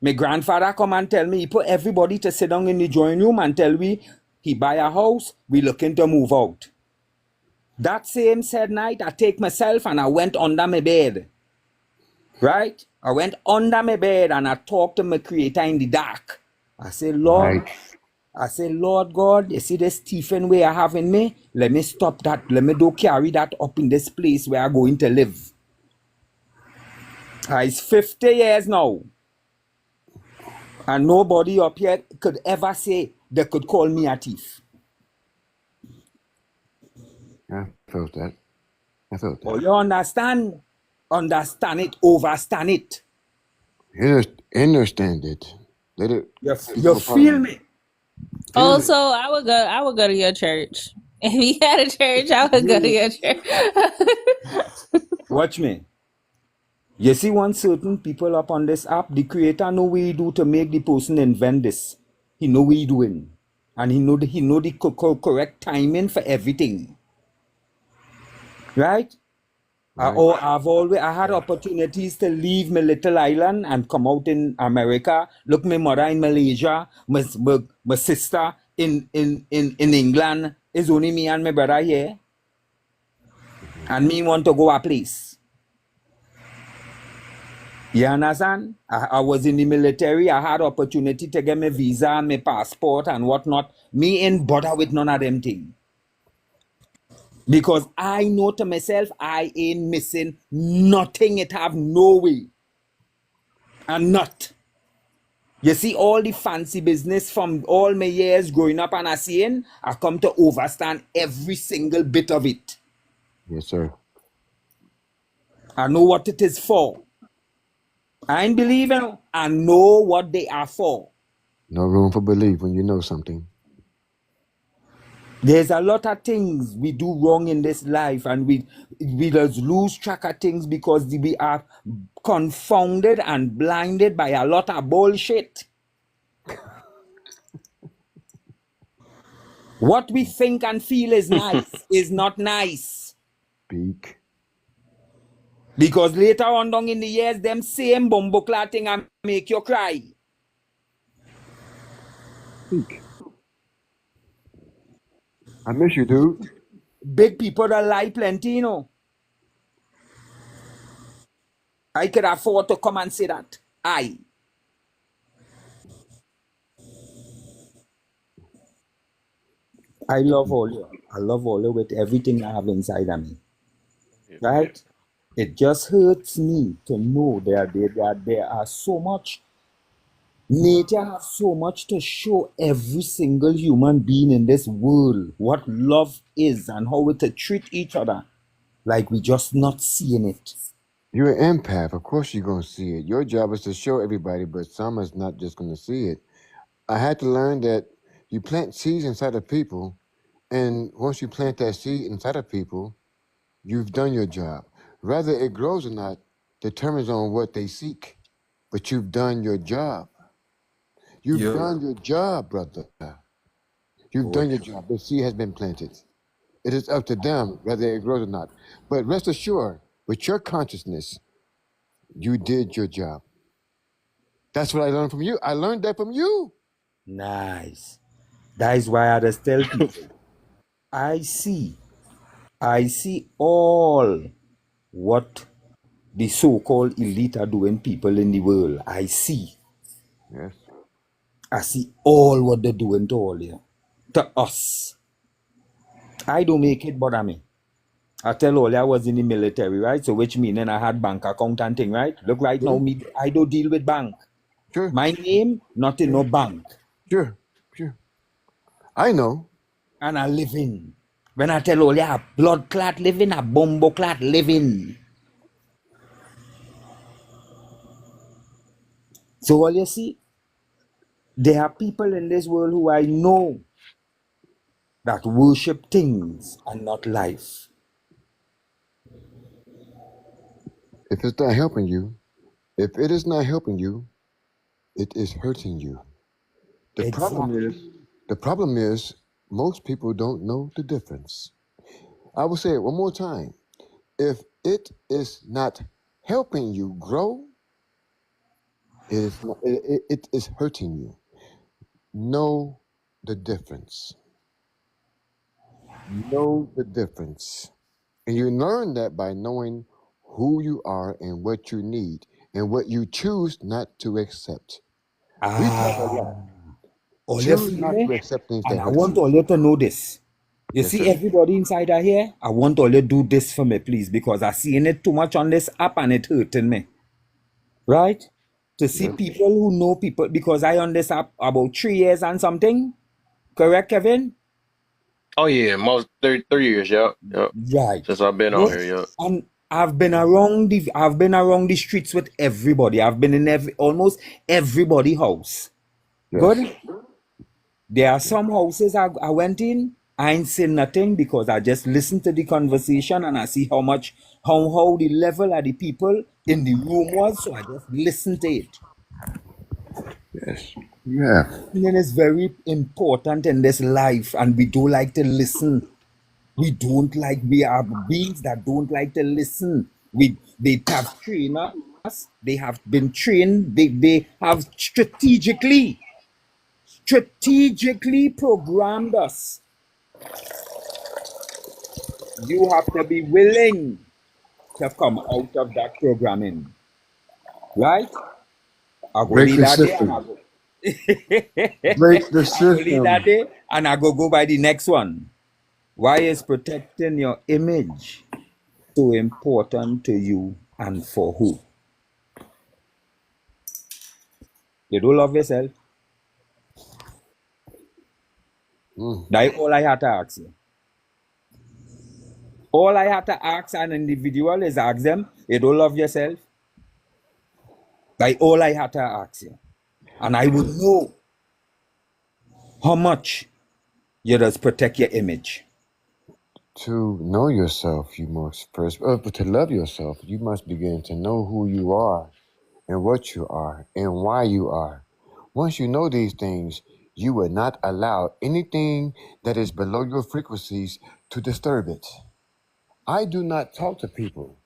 Q: my grandfather come and tell me, he put everybody to sit down in the drawing room and tell we he buy a house, we looking to move out. That same said night, I take myself and I went under my bed. Right? I went under my bed and I talked to my creator in the dark. I say, Lord,
N: Right.
Q: Lord God, you see this Stephen way I have in me? Let me stop that. Let me do carry that up in this place where I'm going to live. It's 50 years now. And nobody up here could ever say they could call me a thief.
N: I felt that. I felt
Q: Oh,
N: that.
Q: you understand? Understand it, overstand it.
N: Understand it. Let it
Q: You
N: become a part of
Q: feel
N: you.
Q: me?
P: Oh,
N: Feel
P: so
N: it.
P: I would go to your church. If you had a church, I would go to your church.
Q: Watch me. You see one certain people up on this app, the creator know what he do to make the person invent this. He know what he doing. And he know the correct timing for everything. Right?
N: Right.
Q: I had opportunities to leave my little island and come out in America. Look, my mother in Malaysia, my sister in England. It's only me and my brother here. And me want to go a place. You understand? I was in the military. I had opportunity to get my visa, my passport, and whatnot. Me ain't bother with none of them things. Because I know to myself, I ain't missing nothing. It have no way. And not. You see, all the fancy business from all my years growing up and I seeing, I come to overstand every single bit of it.
N: Yes, sir.
Q: I know what it is for. I ain't believing. I know what they are for.
N: No room for belief when you know something.
Q: There's a lot of things we do wrong in this life, and we just lose track of things because we are confounded and blinded by a lot of bullshit. What we think and feel is nice is not nice.
N: Speak.
Q: Because later on down in the years, them same bumbleclad thing and make you cry.
N: Speak. I miss you, dude.
Q: Big people that lie plenty, you know. I could afford to come and say that. I. I love all you. I love all you with everything I have inside of me. Right? It just hurts me to know there are so much. Nature has so much to show every single human being in this world what love is and how we to treat each other. Like we just not seeing it.
N: You're an empath. Of course, you're gonna see it. Your job is to show everybody, but some is not just gonna see it. I had to learn that you plant seeds inside of people, and once you plant that seed inside of people, you've done your job. Whether it grows or not determines on what they seek, but you've done your job. You've
Q: Yeah.
N: done your job, brother. You've done
Q: Good.
N: your job. The seed has been planted. It is up to them whether it grows or not. But rest assured, with your consciousness, you did your job. That's what I learned from you. I learned that from you.
Q: Nice. That is why I just tell people. I see. I see all what the so-called elite are doing people in the world. I see.
N: Yes.
Q: I see all what they're doing to all you. To us. I don't make it, but I mean. I tell all I was in the military, right? So which meaning I had bank account and thing, right? Look right now,
N: Sure.
Q: me I don't deal with bank.
N: Sure.
Q: My name, not in
N: Sure.
Q: no bank.
N: Sure. Sure. I know.
Q: And I live in. When I tell all you, a blood clot living, a bombo clot living. So all you see, there are people in this world who I know that worship things and not life.
N: If it's not helping you, if it is not helping you, it is hurting you. The problem is,
Q: Exactly.
N: the problem is, most people don't know the difference. I will say it one more time. If it is not helping you grow, it is hurting you. Know the difference. Know the difference. And you learn that by knowing who you are and what you need and what you choose not to accept. We talk a
Q: Ah,
N: lot.
Q: all you
N: Choose
Q: feel
N: not to
Q: me?
N: accept things that
Q: And I
N: hurt
Q: want
N: you.
Q: all you to know this. You
N: Yes,
Q: see
N: sir.
Q: everybody inside of here? I want all you to do this for me, please, because I seen it too much on this app and it hurting me. Right? To see
N: Yes.
Q: people who know people, because I on this app about 3 years and something. Correct, Kevin?
A: Oh yeah, most 3 years. Yep, yep.
Q: Right.
A: Since I've been on
Q: Yes.
A: here. Yep.
Q: And I've been around the streets with everybody. I've been in almost everybody house.
N: Yes.
Q: Good. There are some houses I went in, I ain't seen nothing because I just listened to the conversation and I see how the level of the people in the room was. So I just listened to it.
N: Yes. You have.
Q: Listening is very important in this life, and we do like to listen. We are beings that don't like to listen. They have trained us, they have been trained, they have strategically programmed us. You have to be willing to come out of that programming, right? I go
N: Break
Q: lead
N: the
Q: that day and I
N: system.
Q: go.
N: Break the
Q: I go lead that
N: system.
Q: day and I go by the next one. Why is protecting your image so important to you and for who? You don't love yourself.
N: Mm.
Q: That's all I had to ask you. All I had to ask an individual is ask them, you don't love yourself? That's all I had to ask you. And I will know how much you just protect your image.
N: To know yourself, you must first, but to love yourself, you must begin to know who you are and what you are and why you are. Once you know these things, you will not allow anything that is below your frequencies to disturb it. I do not talk to people.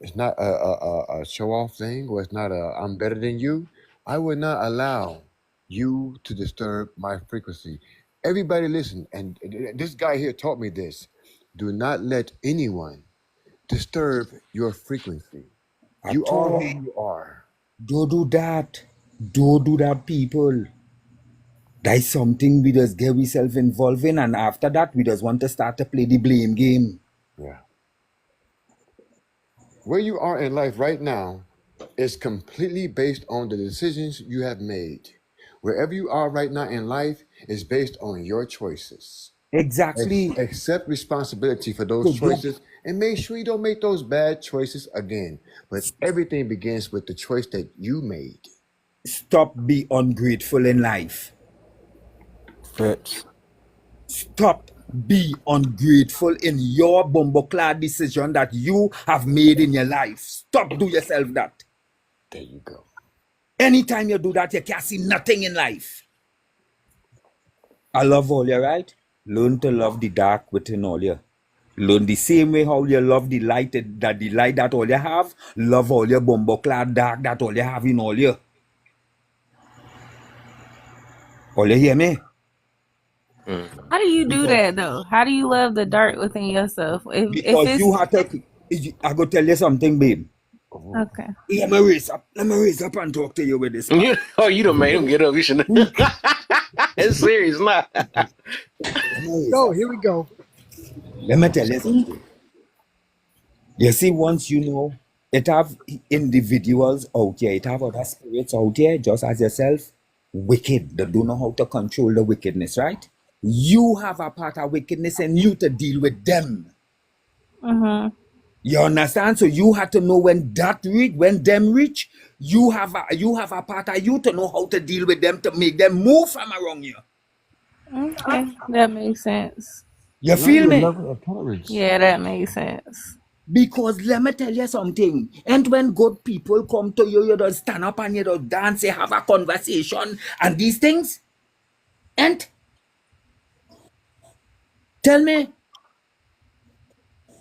N: It's not a show off thing, or it's not a I'm better than you. I would not allow you to disturb my frequency. Everybody listen, and this guy here taught me this. Do not let anyone disturb your frequency. You
Q: At
N: are who
Q: all.
N: you are.
Q: Don't do that. Don't do that, people. That's something we just get ourselves involved in, and after that, we just want to start to play the blame game.
N: Yeah. Where you are in life right now is completely based on the decisions you have made. Wherever you are right now in life is based on your choices.
Q: Exactly.
N: Accept responsibility for those
Q: So don't
N: choices and make sure you don't make those bad choices again. But everything begins with the choice that you made.
Q: stop be ungrateful in life.
O: Facts.
Q: Stop be ungrateful in your bumbleclad decision that you have made in your life. Stop do yourself that.
N: There you go.
Q: Anytime you do that, you can't see nothing in life. I love all you, right? Learn to love the dark within all you. Learn the same way how you love the light that all you have. Love all your bumbleclad dark that all you have in all you. All you hear me?
G: How do you do
Q: Because
G: that though? How do you love the dark within yourself? If
Q: because you
G: it's
Q: have to. I go tell you something, babe.
N: Oh,
G: okay.
Q: Let me raise up. Let me raise up and talk to you with this part.
A: Oh, you done made him get up. You should. It's serious now.
Q: Let me raise
M: Go,
Q: up.
M: here we go.
Q: Let me tell you something. You see, once you know, it have individuals out here, it have other spirits out here, just as yourself, wicked. They don't know how to control the wickedness, right? You have a part of wickedness and you to deal with them.
G: Mm-hmm.
Q: You understand? So you have to know when them reach, you have a part of you to know how to deal with them to make them move from around you.
G: Okay, that makes sense.
Q: You
N: learn
Q: feel
N: your
Q: me?
N: level of tolerance.
G: Yeah, that makes sense.
Q: Because let me tell you something. And when good people come to you, you just stand up and you just dance, you have a conversation and these things. And tell me,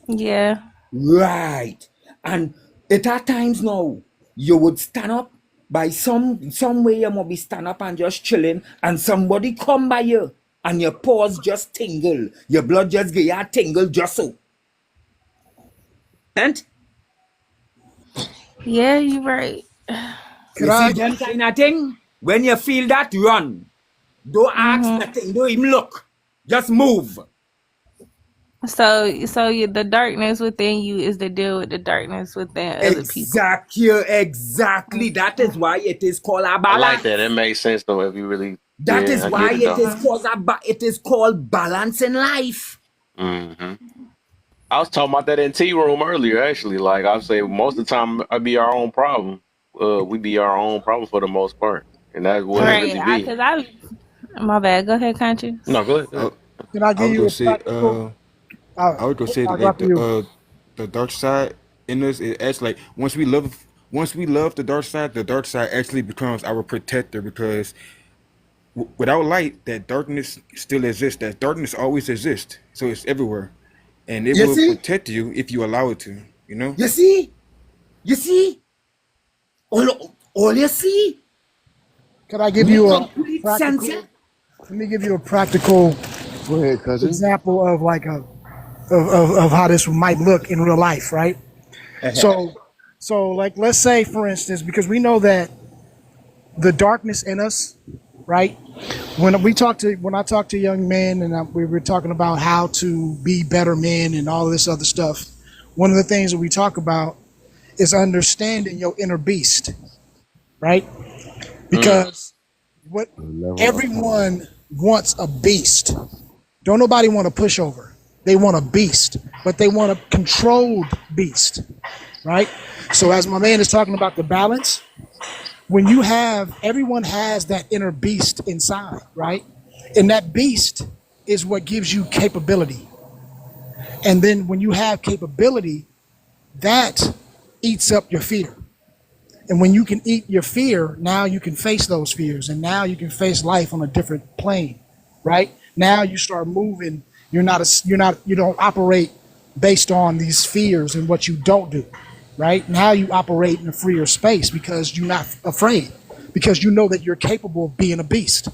G: Yeah.
Q: right. And it at times now, you would stand up by some way you might be stand up and just chilling, and somebody come by you and your paws just tingle. Your blood just get a tingle just so. And
G: Yeah, you're right.
M: Could
Q: you see
M: I
Q: them kind of thing? When you feel that, run. Don't ask
G: Mm-hmm.
Q: nothing. Don't even look. Just move.
G: The darkness within you is to deal with the darkness within other people.
Q: Exactly. That is why it is called a
A: I like that. It
Q: balance.
A: makes sense though. If you really,
Q: That
A: yeah,
Q: is
A: I
Q: why
A: get it though.
Q: it is called balance in life.
A: Hmm. I was talking about that in T room earlier. Actually, like I say, most of the time I be our own problem. We be our own problem for the most part, and that's what it
N: Can
G: Right.
A: really be.
G: Cause I my bad. Go ahead, conscious.
A: No, go ahead. Go
O: I,
A: ahead.
M: can I
O: I
M: give
O: was
M: you
O: gonna
M: a
O: say,
M: practical?
O: I would go say
M: I'll go
O: like
M: after you.
O: the dark side in us. It actually like once we love the dark side actually becomes our protector because without light, that darkness still exists. That darkness always exists, so it's everywhere, and it
Q: You
O: will
Q: see?
O: protect you if you allow it to. You know.
Q: You see? You see? All you see?
M: Could I give
Q: Make
M: you a
Q: complete sense.
M: practical? Let me give you a practical
N: go ahead, cousin.
M: example of like of how this might look in real life, right? So like let's say for instance, because we know that the darkness in us, right? When I talk to young men and we were talking about how to be better men and all this other stuff, one of the things that we talk about is understanding your inner beast, right?
A: Mm.
M: Because what
N: Your level of tolerance.
M: everyone wants a beast. Don't nobody want a pushover. They want a beast, but they want a controlled beast, right? So as my man is talking about the balance, when you have everyone has that inner beast inside, right? And that beast is what gives you capability. And then when you have capability, that eats up your fear. And when you can eat your fear, now you can face those fears and now you can face life on a different plane, right? Now you start moving. You don't operate based on these fears and what you don't do, right? Now you operate in a freer space because you're not afraid, because you know that you're capable of being a beast,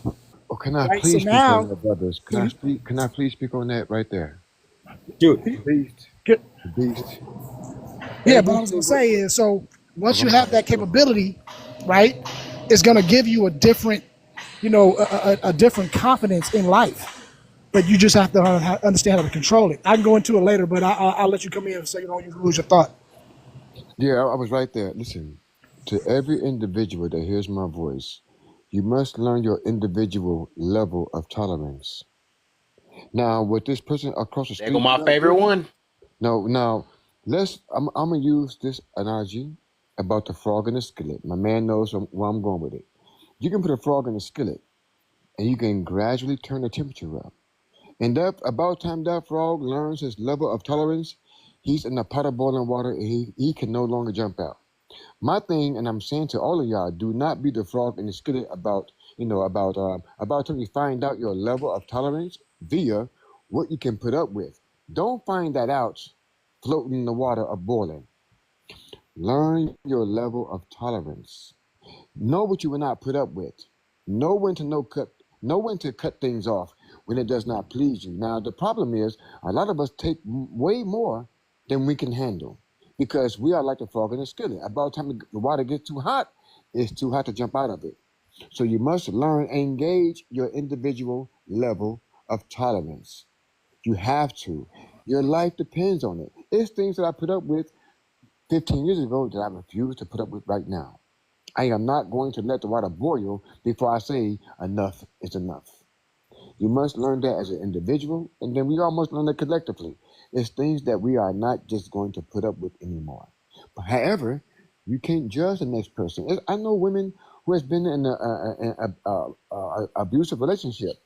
N: Oh, can I
M: right? So
N: please speak on
M: now,
N: that, brothers? Can I please speak on that right there?
Q: Dude,
N: The beast.
M: get,
N: The beast.
M: yeah, but what I
N: Every
M: was gonna
N: single.
M: say is, so
N: Oh,
M: once
N: go
M: you
N: ahead.
M: have that
N: Go ahead.
M: capability, right, it's gonna give you a different a different confidence in life. But you just have to understand how to control it. I can go into it later, but I'll let you come in so you don't lose your thought.
N: Yeah, I was right there. Listen, to every individual that hears my voice, you must learn your individual level of tolerance. Now, with this person across the
A: There go
N: street
A: my
N: right
A: favorite
N: there,
A: one.
N: no, now I'm gonna use this analogy about the frog in the skillet. My man knows where I'm going with it. You can put a frog in a skillet, and you can gradually turn the temperature up. And that about time that frog learns his level of tolerance, he's in a pot of boiling water, and he can no longer jump out. My thing, and I'm saying to all of y'all, do not be the frog in the skillet about till you find out your level of tolerance via what you can put up with. Don't find that out floating in the water or boiling. Learn your level of tolerance. Know what you will not put up with. Know when to know when to cut things off when it does not please you. Now the problem is a lot of us take way more than we can handle because we are like the frog in the skillet. About the time the water gets too hot, it's too hot to jump out of it. So you must learn and engage your individual level of tolerance. You have to. Your life depends on it. It's things that I put up with 15 years ago that I refuse to put up with right now. I am not going to let the water boil before I say enough is enough. You must learn that as an individual, and then we all must learn that collectively. It's things that we are not just going to put up with anymore. But however, you can't judge the next person. I know women who has been in a abusive relationship,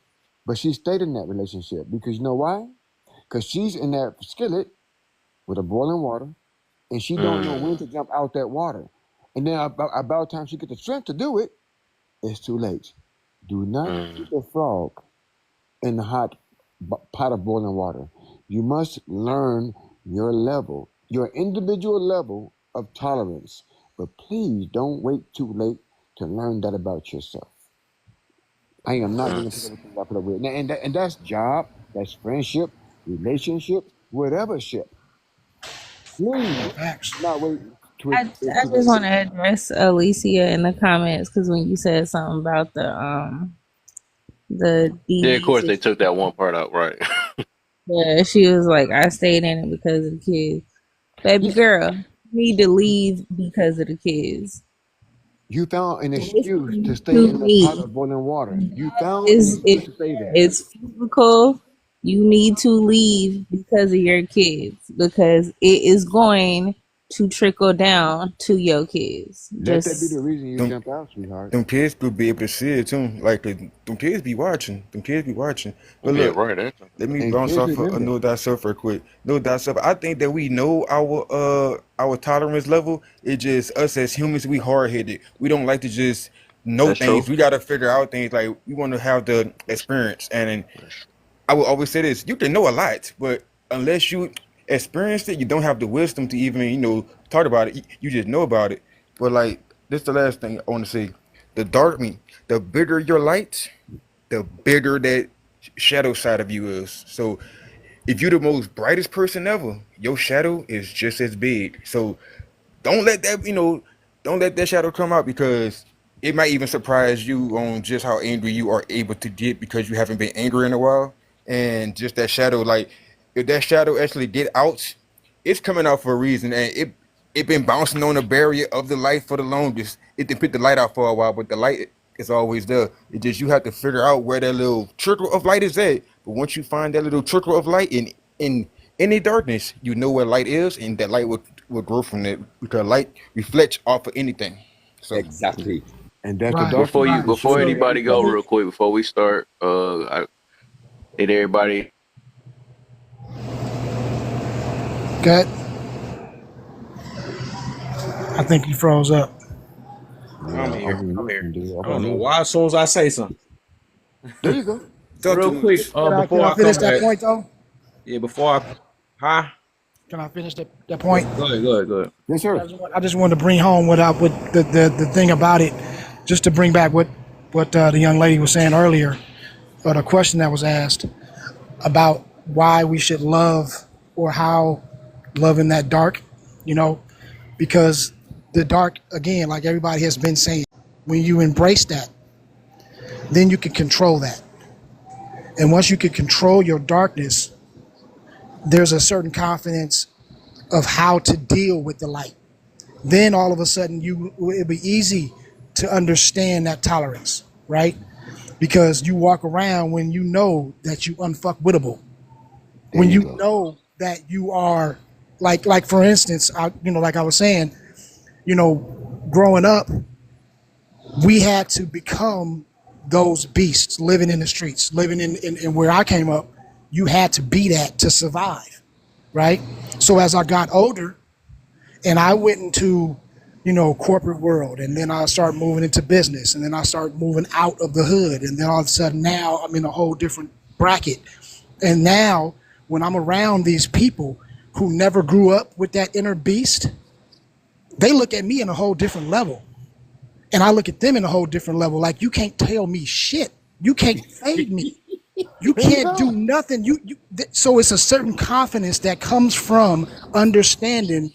N: but she stayed in that relationship because you know why? Because she's in that skillet with a boiling water, and she don't know when
A: Mm,
N: to jump out that water. And then about time she get the strength to do it, it's too late. Do not be
A: mm,
N: the frog in the hot pot of boiling water. You must learn your level, your individual level of tolerance. But please don't wait too late to learn that about yourself. I am not going to put
A: mm.
N: up with things I put up with. And that's job, that's friendship, relationship, whatever ship. Please
M: Facts.
N: do not wait to it,
G: I
N: too
G: just
N: late.
G: want to address Alicia in the comments because when you said something about the
A: Yeah, of
G: DV
A: course they took that
G: situation,
A: one part out, right?
G: yeah, she was like, "I stayed in it because of the kids." Baby
N: Yeah,
G: girl, you need to leave because of the kids.
N: you found an excuse to
G: Listen
N: stay
G: to
N: in the pot
G: me.
N: of boiling water. You
G: That
N: found an
G: is,
N: excuse
G: if
N: to stay there.
G: it's physical, you need to leave because of your kids because it is going to trickle down to your kids.
N: Let that be the
G: Just
N: reason you
O: Them
N: jump out, sweetheart.
O: them kids could be able to see it too. Like them kids be watching. Them kids be watching. But
A: Yeah,
O: look,
A: right.
O: let me
N: And
O: bounce
N: kids
O: off a
N: remember.
O: no doubt self real quick. No doubt self. I think that we know our tolerance level. It just us as humans, we hard headed. We don't like to just know
A: That's
O: things.
A: true.
O: We gotta figure out things. Like we want to have the experience. And I will always say this: you can know a lot, but unless you experienced it, you don't have the wisdom to even talk about it. You just know about it. But like this, the last thing I want to say: the bigger your light, the bigger that shadow side of you is. So if you're the most brightest person ever, your shadow is just as big. So don't let that don't let that shadow come out because it might even surprise you on just how angry you are able to get because you haven't been angry in a while. And just that shadow, like if that shadow actually get out, it's coming out for a reason, and it been bouncing on the barrier of the light for the longest. It did put the light out for a while, but the light is always there. It just you have to figure out where that little trickle of light is at. But once you find that little trickle of light in any darkness, you know where light is, and that light will grow from it because light reflects off of anything. So
N: And,
Q: Exactly.
N: and that's the
M: Right,
N: darkness you can
M: right.
N: show
A: Before
N: to
M: So
A: anybody go,
N: everybody.
A: real quick, before we start, I did everybody.
M: good. I think he froze up.
I: I'm
N: Yeah,
I: here.
N: I'm
I: I'm here.
N: listening, dude. I
I: I
N: don't
I: don't know
N: know.
I: why. As soon as I say something,
N: There you go.
O: talk to
I: real
O: me.
I: quick,
M: Can
I: before
M: I
I: I
M: finish
I: come
M: that
I: back.
M: point though?
I: Yeah, before I, huh?
M: Can I finish that point?
I: Go ahead. Go ahead. Go ahead.
N: Yes, sir.
M: I just wanted to bring home what the thing about it, just to bring back what the young lady was saying earlier, or the question that was asked about why we should love or how love in that dark, you know, because the dark again, like everybody has been saying, when you embrace that, then you can control that. And once you can control your darkness, there's a certain confidence of how to deal with the light. Then all of a sudden it'll be easy to understand that tolerance, right? Because you walk around when you know that you unfuckwittable.
N: There
M: When
N: you
M: you
N: go.
M: know that you are like for instance, like I was saying, growing up, we had to become those beasts living in the streets, living in where I came up. You had to be that to survive, right? So as I got older and I went into, corporate world, and then I started moving into business, and then I started moving out of the hood, and then all of a sudden now I'm in a whole different bracket. And now when I'm around these people who never grew up with that inner beast, they look at me in a whole different level. And I look at them in a whole different level. Like, you can't tell me shit. You can't fade me. You
N: There you
M: can't
N: go.
M: do nothing. So it's a certain confidence that comes from understanding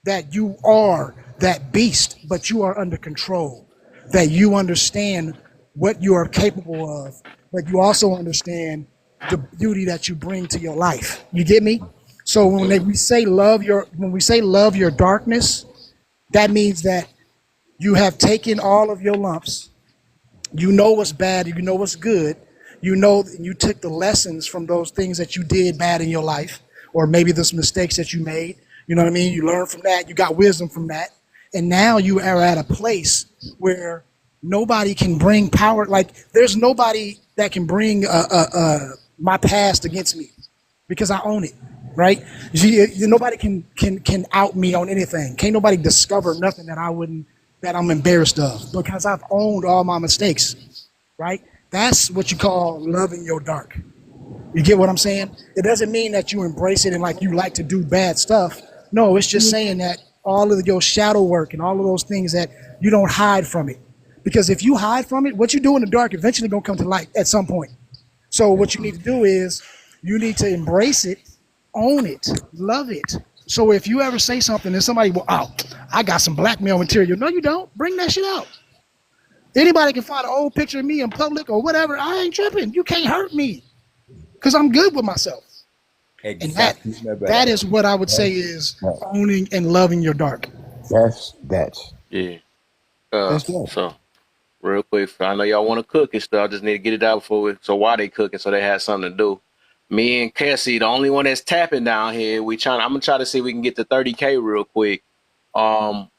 M: that you are that beast, but you are under control. That you understand what you are capable of, but you also understand the beauty that you bring to your life. You get me? So when we say love your darkness, that means that you have taken all of your lumps. You know what's bad, you know what's good. You took the lessons from those things that you did bad in your life, or maybe those mistakes that you made. You know what I mean? You learned from that, you got wisdom from that. And now you are at a place where nobody can bring power. Like, there's nobody that can bring my past against me because I own it, right? Nobody can out me on anything. Can't nobody discover nothing that I'm embarrassed of because I've owned all my mistakes, right? That's what you call loving your dark. You get what I'm saying? It doesn't mean that you embrace it and like you like to do bad stuff. No, it's just saying that all of your shadow work and all of those things that you don't hide from it. Because if you hide from it, what you do in the dark eventually gonna come to light at some point. So what you need to do is you need to embrace it, own it, love it. So if you ever say something and somebody, well, oh, I got some blackmail material. No, you don't. Bring that shit out. Anybody can find an old picture of me in public or whatever. I ain't tripping. You can't hurt me because I'm good with myself. And
Q: Exactly, my
M: that
Q: brother.
M: is what I would say
N: That's
M: is
N: that.
M: owning and loving your dark.
N: That's that.
A: Yeah.
N: That's that.
A: So real quick, I know y'all want to cook and stuff. I just need to get it out before so while they cooking, so they have something to do. Me and Cassie, the only one that's tapping down here. I'm gonna try to see if we can get to 30K real quick. Um,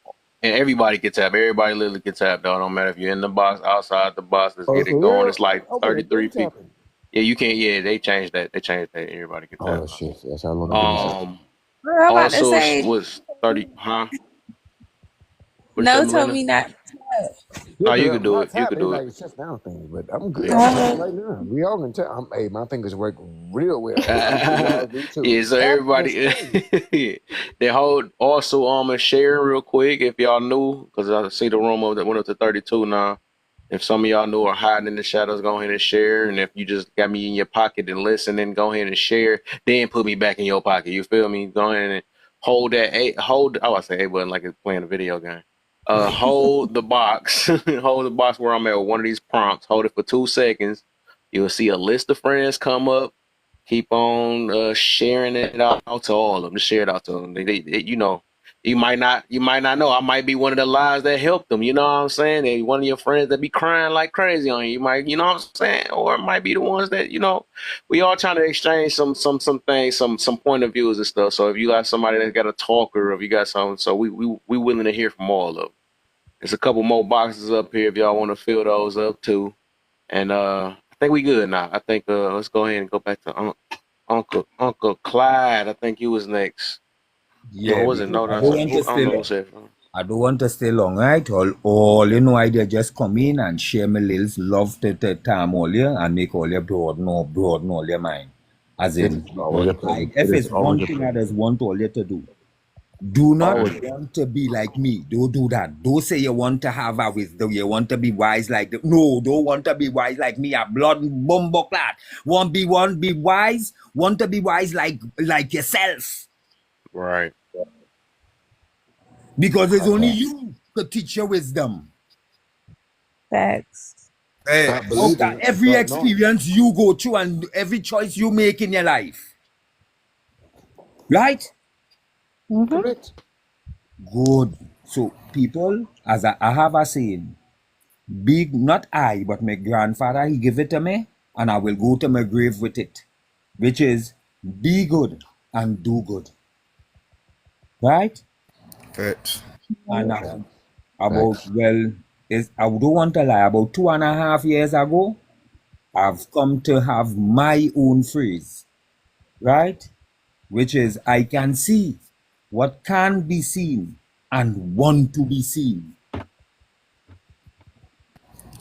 A: and everybody can tap. Everybody literally can tap. Though, don't matter if you're in the box, outside the box. Let's
N: Oh,
A: get it
N: for
A: going.
N: real?
A: It's like
N: Open a
A: 33
N: big
A: people.
N: tapping.
A: Yeah, you can't. Yeah, they changed that. They changed that. Everybody can tap
N: Oh
A: now.
N: shit. That's how long to give me some.
G: Girl, I'm about to
A: Also
G: say,
A: was 30. Huh? What you say,
G: no told
A: Melinda?
G: me not.
N: Yeah,
A: No, you
N: cause
A: could do
N: my
A: it. You
N: tap
A: could
N: it
A: do it.
N: like shuts down things, but I'm good.
A: Yeah.
N: I'm tapping right now. We all can tap. Hey, my fingers work real well. Hopefully y'all do too.
A: Yeah, so
N: Tapping is
A: everybody,
N: crazy.
A: they hold also and share real quick if y'all knew, because I see the room that went up to 32 now. If some of y'all knew are hiding in the shadows, go ahead and share. And if you just got me in your pocket and listen, then go ahead and share. Then put me back in your pocket. You feel me? Go ahead and hold that hold. Oh, I say A button like it's playing a video game. Hold the box. Hold the box where I'm at with one of these prompts. Hold it for 2 seconds. You'll see a list of friends come up. Keep on sharing it out to all of them. Just share it out to them. You might not know. I might be one of the lives that helped them. You know what I'm saying? They one of your friends that be crying like crazy on you. You might, you know what I'm saying? Or it might be the ones that, we all trying to exchange some things, some point of views and stuff. So if you got somebody that's got a talker, or if you got something, so we willing to hear from all of them. There's a couple more boxes up here if y'all want to fill those up too. And I think we good now. I think let's go ahead and go back to Uncle Clyde. I think you was next. No,
Q: Yeah,
A: was it?
Q: because
A: No,
Q: I
A: that's
Q: don't
A: I
Q: want to
A: don't
Q: stay
A: know who
Q: long.
A: said.
Q: I don't want to stay long, right? All you know, I just come in and share my little love to time all you and make all your broaden all your mind. As
N: It is
Q: in,
N: always a pleasure.
Q: like,
N: It
Q: if
N: is
Q: it's
N: always
Q: one
N: a
Q: thing I
N: pleasure.
Q: just want all you to do, do not
N: Always.
Q: want to be like me. Don't do that. Don't say you want to have a wisdom. You want to be wise like the, no, don't want to be wise like me. A blood bumbo clad. Want be wise. Want to be wise like yourself.
A: Right.
Q: Because it's only
N: Okay.
Q: you could teach your wisdom.
G: Facts.
N: Stop
Q: After
N: believing and
Q: every
N: start knowing.
Q: experience you go through and every choice you make in your life, right?
L: Mm-hmm.
N: Correct.
Q: Good. So people, as I have a saying, big not I, but my grandfather, he give it to me, and I will go to my grave with it, which is be good and do good, right?
O: Facts.
Q: And
N: Facts.
Q: about
N: Facts.
Q: well, is I don't want to lie. About 2.5 years ago, I've come to have my own phrase, right? Which is I can see what can be seen and want to be seen,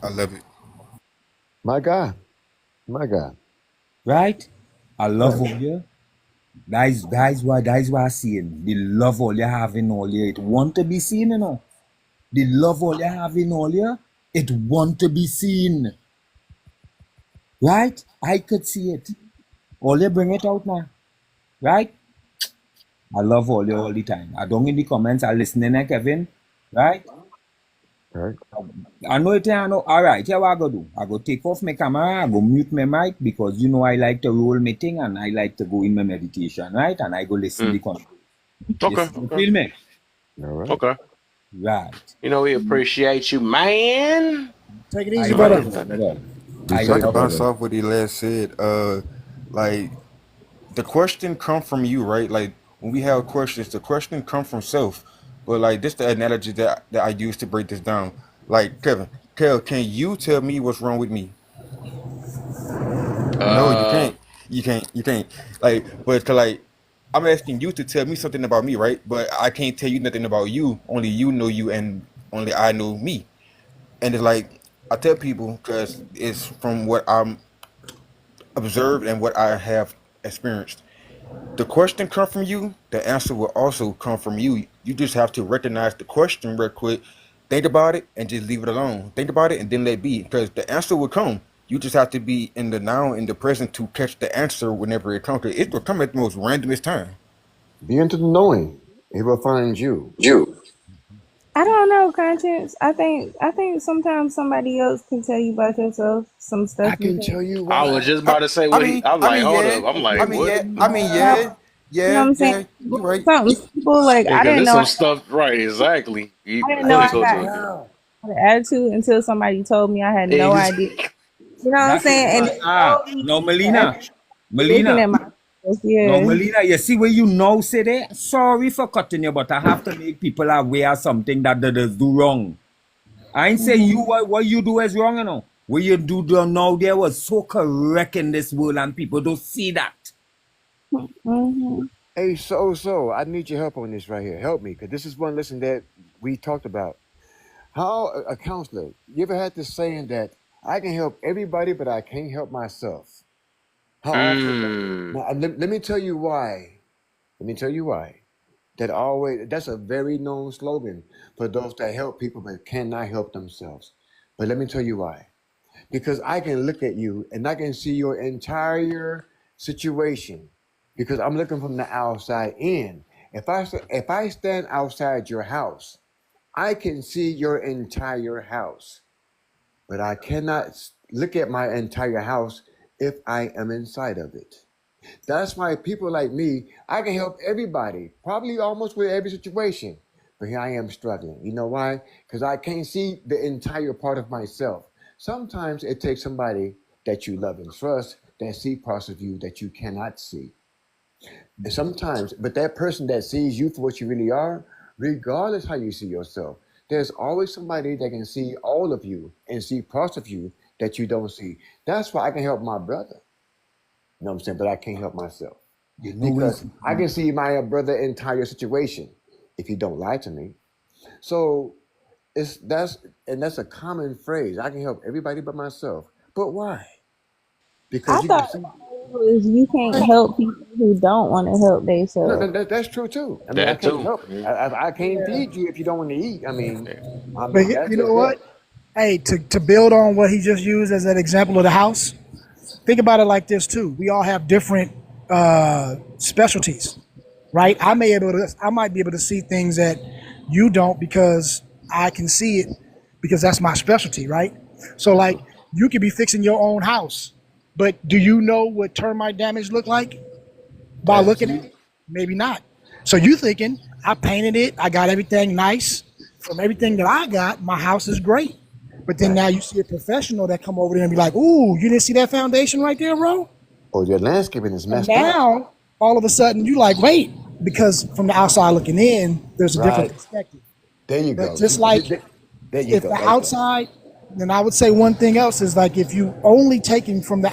O: I love it.
N: My God. My God.
Q: right? I love
N: Right.
Q: all you. That is why I'm saying the love all you have in all you, it want to be seen, you know. The love all you have in all you, it want to be seen, right? I could see it. All you bring it out now, right? I love all you all the time. I don't in the comments, I listening, Kevin, right?
N: Right.
Q: I know it, I know. All right, here what I go do. I go take off my camera, I go mute my mic because you know I like to roll my thing and I like to go in my meditation, right? And I go listen
A: Mm.
Q: the conversation. You
A: Okay,
Q: see, you
A: okay,
Q: feel me?
N: All right.
A: okay.
Q: Right.
A: You know, we appreciate you, man.
M: Take it
Q: I
M: easy,
A: No,
M: brother.
Q: love
A: ain't
Q: it,
A: nothing.
Q: brother. I
O: So I
N: Respect,
O: could
Q: love
O: bounce
Q: it.
N: brother.
O: off what he last said. Like the question come from you, right? Like when we have questions, the question come from self. But like this the analogy that I use to break this down. Like Kevin, can you tell me what's wrong with me? No, you
A: Uh,
O: can't. You can't. Like, but like I'm asking you to tell me something about me, right? But I can't tell you nothing about you. Only you know you and only I know me. And it's like I tell people because it's from what I'm observed and what I have experienced. The question come from you, the answer will also come from you. You just have to recognize the question real quick, think about it, and just leave it alone. Think about it and then let it be, because the answer will come. You just have to be in the now, in the present, to catch the answer whenever it comes. 'Cause it will come at the most randomest time.
N: Be into the knowing. He will find you.
G: You. I don't know, conscience. I think sometimes somebody else can tell you about yourself, some
N: I
G: stuff you
N: can
G: can.
N: tell you
A: I was
N: why.
A: just about to say
O: I
A: what he.
O: mean,
A: I'm
O: I
A: like,
O: mean,
A: hold
O: yeah,
A: up. I'm
O: I
A: like,
O: mean,
A: what?
O: yeah, I mean,
G: Yeah,
O: yeah,
G: you know what
O: yeah,
G: I'm saying?
O: yeah. You right.
G: Some people like
A: Yeah,
G: I
A: because
G: didn't
A: there's
G: know
A: some
G: I
A: stuff. Right, exactly.
G: didn't know
A: Go
G: I
A: ahead,
N: Listen
A: go
G: had
A: to
N: here.
A: it. Kid.
G: an attitude until somebody told me I had no idea.
A: Exactly.
G: You know what I'm
Q: That is
G: saying? And
Q: why.
G: it showed me
Q: No,
G: that I
Q: Melina.
G: need to be looking
Q: Melina.
G: at myself.
Q: No,
G: Yeah.
Q: Melina, you see where you now say that? Sorry for cutting you, but I have to make people aware of something that they just do wrong. I ain't say you
G: Hmm.
Q: what you do is wrong, you know. What you do now there was so correct in this world and people don't see that.
G: Hmm.
N: Hey, so I need your help on this right here. Help me, because this is one lesson that we talked about. How a counselor, you ever had this saying that I can help everybody, but I can't help myself? How often?
A: Mm.
N: Now, let me tell you why. Let me tell you why. That's a very known slogan for those that help people but cannot help themselves. But let me tell you why. Because I can look at you and I can see your entire situation because I'm looking from the outside in. If I stand outside your house, I can see your entire house, but I cannot look at my entire house if I am inside of it. That's why people like me, I can help everybody, probably almost with every situation. But here I am struggling. You know why? Because I can't see the entire part of myself. Sometimes it takes somebody that you love and trust that see parts of you that you cannot see. And sometimes, but that person that sees you for what you really are, regardless how you see yourself, there's always somebody that can see all of you and see parts of you that you don't see. That's why I can help my brother. You know what I'm saying? But I can't help myself
Q: You know
N: because
Q: it's
N: I can see my brother entire situation if he don't lie to me. So it's that's a common phrase. I can help everybody but myself. But why?
G: I
N: Because you can
G: thought
N: see.
G: it was you can't help people who don't want to help
N: No,
G: themselves.
N: that's true too. I mean, I
A: That
N: can't
A: too.
N: help.
A: Yeah.
N: I can't
G: Yeah.
N: feed you if you don't want to eat. I
M: But
N: mean that's
M: you know
N: just
M: what?
N: that.
M: Hey, to build on what he just used as an example of the house, think about it like this too. We all have different specialties, right? I might be able to see things that you don't because I can see it because that's my specialty, right? So like You could be fixing your own house, but do you know what termite damage look like by
N: That's
M: looking at
N: true.
M: it? Maybe not. So you thinking I painted it, I got everything nice. From everything that I got, my house is great. But then now
N: Right.
M: you see a professional that come over there and be like, "Ooh, you didn't see that foundation right there, bro?"
N: Or your landscaping is
M: And
N: messed up.
M: now all of a sudden you like, wait, because from the outside looking in, there's a different
N: Right.
M: perspective.
N: There you
M: But
N: go.
M: just
N: See,
M: like
N: there you
M: if
N: go,
M: the
N: right there.
M: outside, then I would say one thing else is like if you only taking from the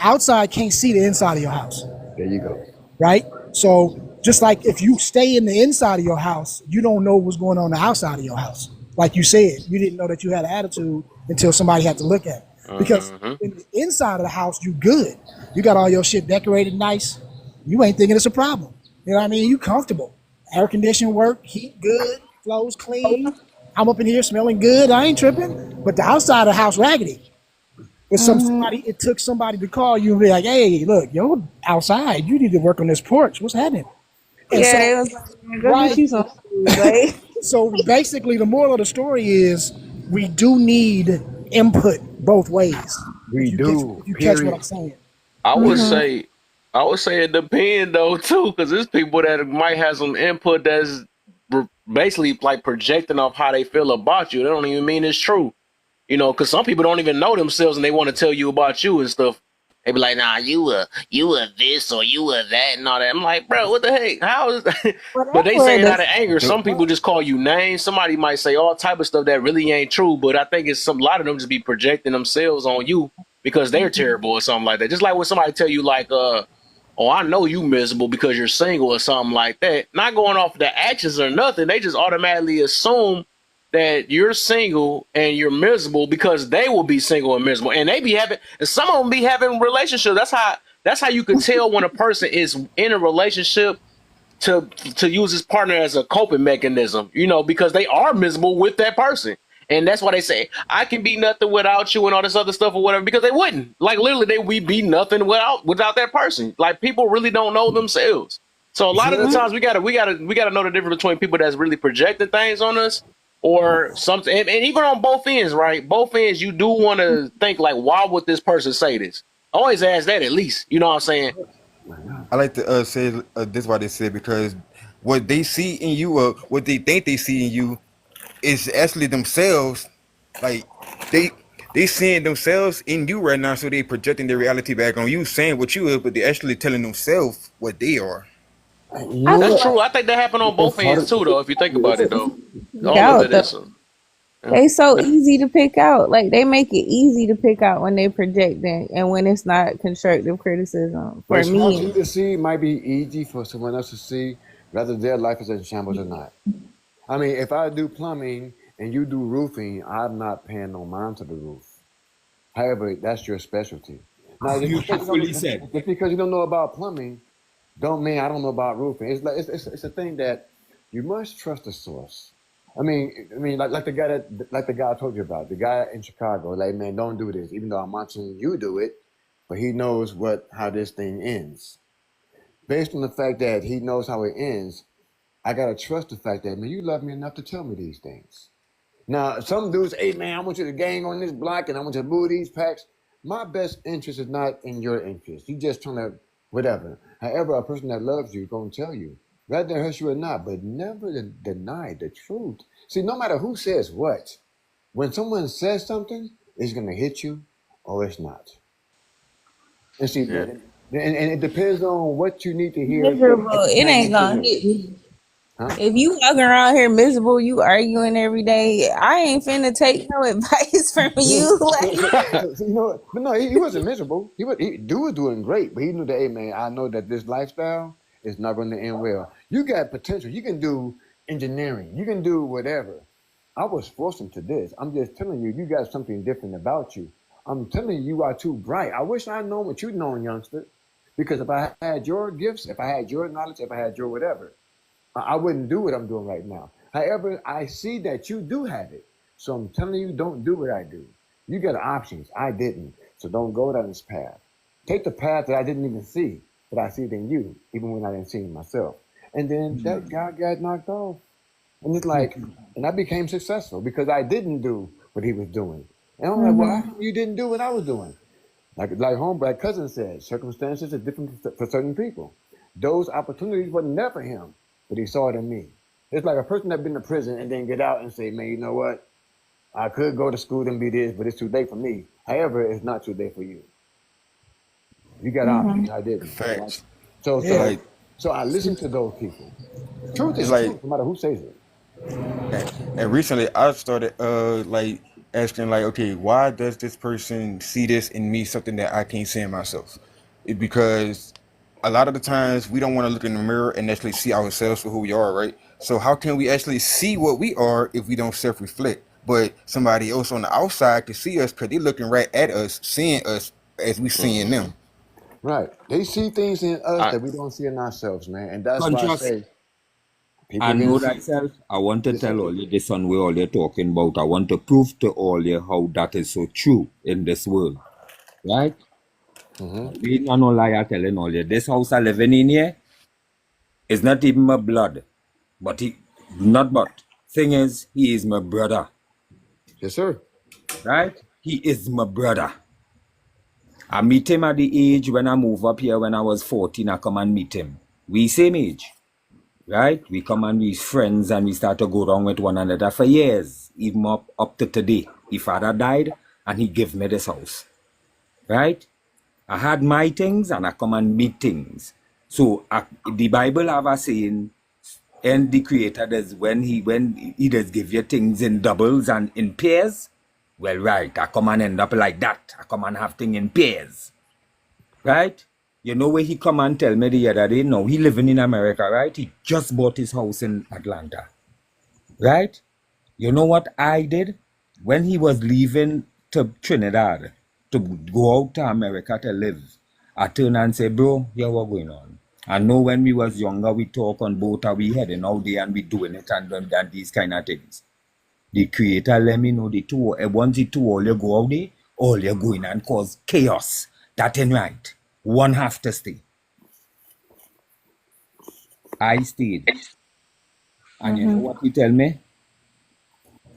M: outside can't see the inside of your house,
N: There you go.
M: right? So just like if you stay in the inside of your house, you don't know what's going on the outside of your house. Like you said, you didn't know that you had an attitude until somebody had to look at it. Because
A: Mm-hmm.
M: in the inside of the house, you good. You got all your shit decorated nice. You ain't thinking it's a problem. You know what I mean? You comfortable. Air conditioning work, heat good, flows clean. I'm up in here smelling good. I ain't tripping. But the outside of the house raggedy. But
L: Mm-hmm.
M: it took somebody to call you and be like, "Hey, look, you're outside. You need to work on this porch. What's happening?" And
G: Yeah, they
M: so,
G: was like, man, go get
M: right.
G: you some food. Like,
M: So basically, the moral of the story is we do need input both ways.
N: We
M: If
N: do.
M: you catch what I'm
N: Period.
M: saying.
A: I would
G: mm-hmm.
A: say, I would say it depends though too, because there's people that might have some input that's basically like projecting off how they feel about you. They don't even mean it's true. You know, because some people don't even know themselves and they want to tell you about you and stuff. They be like, "Nah, you were this or you were that and all that." I'm like, bro, what the heck? How is that?
G: Well,
A: But
G: that's
A: they
G: where
A: say it
G: the
A: out of anger.
N: The-
A: Some people just call you names. Somebody might say all type of stuff that really ain't true. But I think it's a lot of them just be projecting themselves on you because they're terrible or something like that. Just like when somebody tell you like, oh, I know you miserable because you're single or something like that. Not going off the actions or nothing. They just automatically assume that you're single and you're miserable because they will be single and miserable, and they be having, and some of them be having relationships. That's how you could tell when a person is in a relationship to use his partner as a coping mechanism, you know, because they are miserable with that person. And that's why they say, I can be nothing without you and all this other stuff or whatever, because they wouldn't. Like literally they we be nothing without that person. Like people really don't know themselves. So a
N: You
A: lot
N: see,
A: of the
N: that's
A: times we gotta know the difference between people that's really projecting things on us or something, and even on both ends, right? Both ends you do want to think like, why would this person say this? Always ask that at least. You know what I'm saying?
O: I like to say this why they say because what they see in you or what they think they see in you is actually themselves. Like they they seeing themselves in you right now, so they projecting their reality back on you, saying what you is, but they actually telling themselves what they are.
N: you
G: I
N: know
A: That's
G: feel
N: what?
A: true.
G: like
A: I think that happened on
N: It's
A: both
N: part
A: ends
N: of
A: too, though. If you think about it,
N: it's,
A: though, all of
G: doubt
A: it
G: though.
A: is. Yeah.
G: They so easy to pick out. Like they make it easy to pick out when they project and when it's not constructive criticism.
N: what
G: For
N: is hard for
G: me,
N: you to see might be easy for someone else to see, whether their life is in shambles or not. I mean, if I do plumbing and you do roofing, I'm not paying no mind to the roof. However, that's your specialty. Now,
Q: Beautifully said.
N: just because you don't know about plumbing, don't mean I don't know about roofing. It's like it's a thing that you must trust the source. I mean, like the guy I told you about, the guy in Chicago. Like, man, don't do this. Even though I'm watching you do it, but he knows how this thing ends. Based on the fact that he knows how it ends, I gotta trust the fact that man, you love me enough to tell me these things. Now, some dudes, hey man, I want you to gang on this block and I want you to move these packs. My best interest is not in your interest. You just trying to whatever. However, a person that loves you gonna tell you, whether it hurts you or not, but never deny the truth. See, no matter who says what, when someone says something, it's gonna hit you or it's not. And see,
A: Yeah.
N: and it depends on what you need to hear at
G: miserable,
N: the
G: it
N: time you
G: ain't
N: need to
G: gonna
N: hear it.
G: hit me.
N: Huh?
G: If you walking around here miserable, you arguing every day, I ain't finna take no advice from you. Like,
N: So, you know, but no, he wasn't miserable. Dude was doing great, but he knew that, hey man, I know that this lifestyle is not going to end well. You got potential. You can do engineering. You can do whatever. I was forced into this. I'm just telling you, you got something different about you. I'm telling you, you are too bright. I wish I known what you known, youngster. Because if I had your gifts, if I had your knowledge, if I had your whatever, I wouldn't do what I'm doing right now. However, I see that you do have it. So I'm telling you, don't do what I do. You got options. I didn't. So don't go down this path. Take the path that I didn't even see, but I see it in you, even when I didn't see it in myself. And then that guy got knocked off. And it's like, and I became successful because I didn't do what he was doing. And I'm like, well, how come you didn't do what I was doing? Like cousin said, circumstances are different for certain people. Those opportunities were never him, but he saw it in me. It's like a person that been to prison and then get out and say, man, you know what? I could go to school and be this, but it's too late for me. However, it's not too late for you. You got options. I didn't. Right?
O: Facts.
N: So
C: Yeah.
N: so
O: Like
N: so I listen to those people. Truth
O: it's
N: is
O: like
N: truth, no matter who says it.
O: and recently I started like asking like, okay, why does this person see this in me something that I can't see in myself? It because a lot of the times we don't want to look in the mirror and actually see ourselves for who we are, right? So how can we actually see what we are if we don't self-reflect? But somebody else on the outside can see us because they're looking right at us, seeing us as we seeing
A: Mm-hmm.
O: them.
N: Right. They see things in us
A: I
N: that we don't see in ourselves, man. And that's why I
Q: Conscious.
N: say people
Q: And
N: can
Q: know
N: see.
Q: thyself. I want to
N: Yes,
Q: tell
N: sir.
Q: all you this on where all you're talking about. I want to prove to all you how that is so true in this world. Right?
N: Mm-hmm.
Q: We not no liar telling all you. This house I living in here is not even my blood. But he not but. Thing is, he is my brother.
N: Yes, sir.
Q: Right? He is my brother. I meet him at the age when I move up here when I was 14. I come and meet him. We same age. Right? We come and we friends and we start to go down with one another for years, even up to today. His father died and he gave me this house. Right? I had my things and I come and meet things. So the Bible have a saying, and the creator does when he does give you things in doubles and in pairs. Well, right, I come and end up like that. I come and have things in pairs. Right? You know where he come and tell me the other day? No, he living in America, right? He just bought his house in Atlanta, right? You know what I did? When he was leaving to Trinidad to go out to America to live, I turned and said, bro, yeah, what going on? I know when we was younger, we talk on boat, and we heading out there and we doing it and these kind of things. The creator let me know the two, once the two all you go out there, all you go in and cause chaos. That ain't right. One have to stay. I stayed. And you know what he tell me?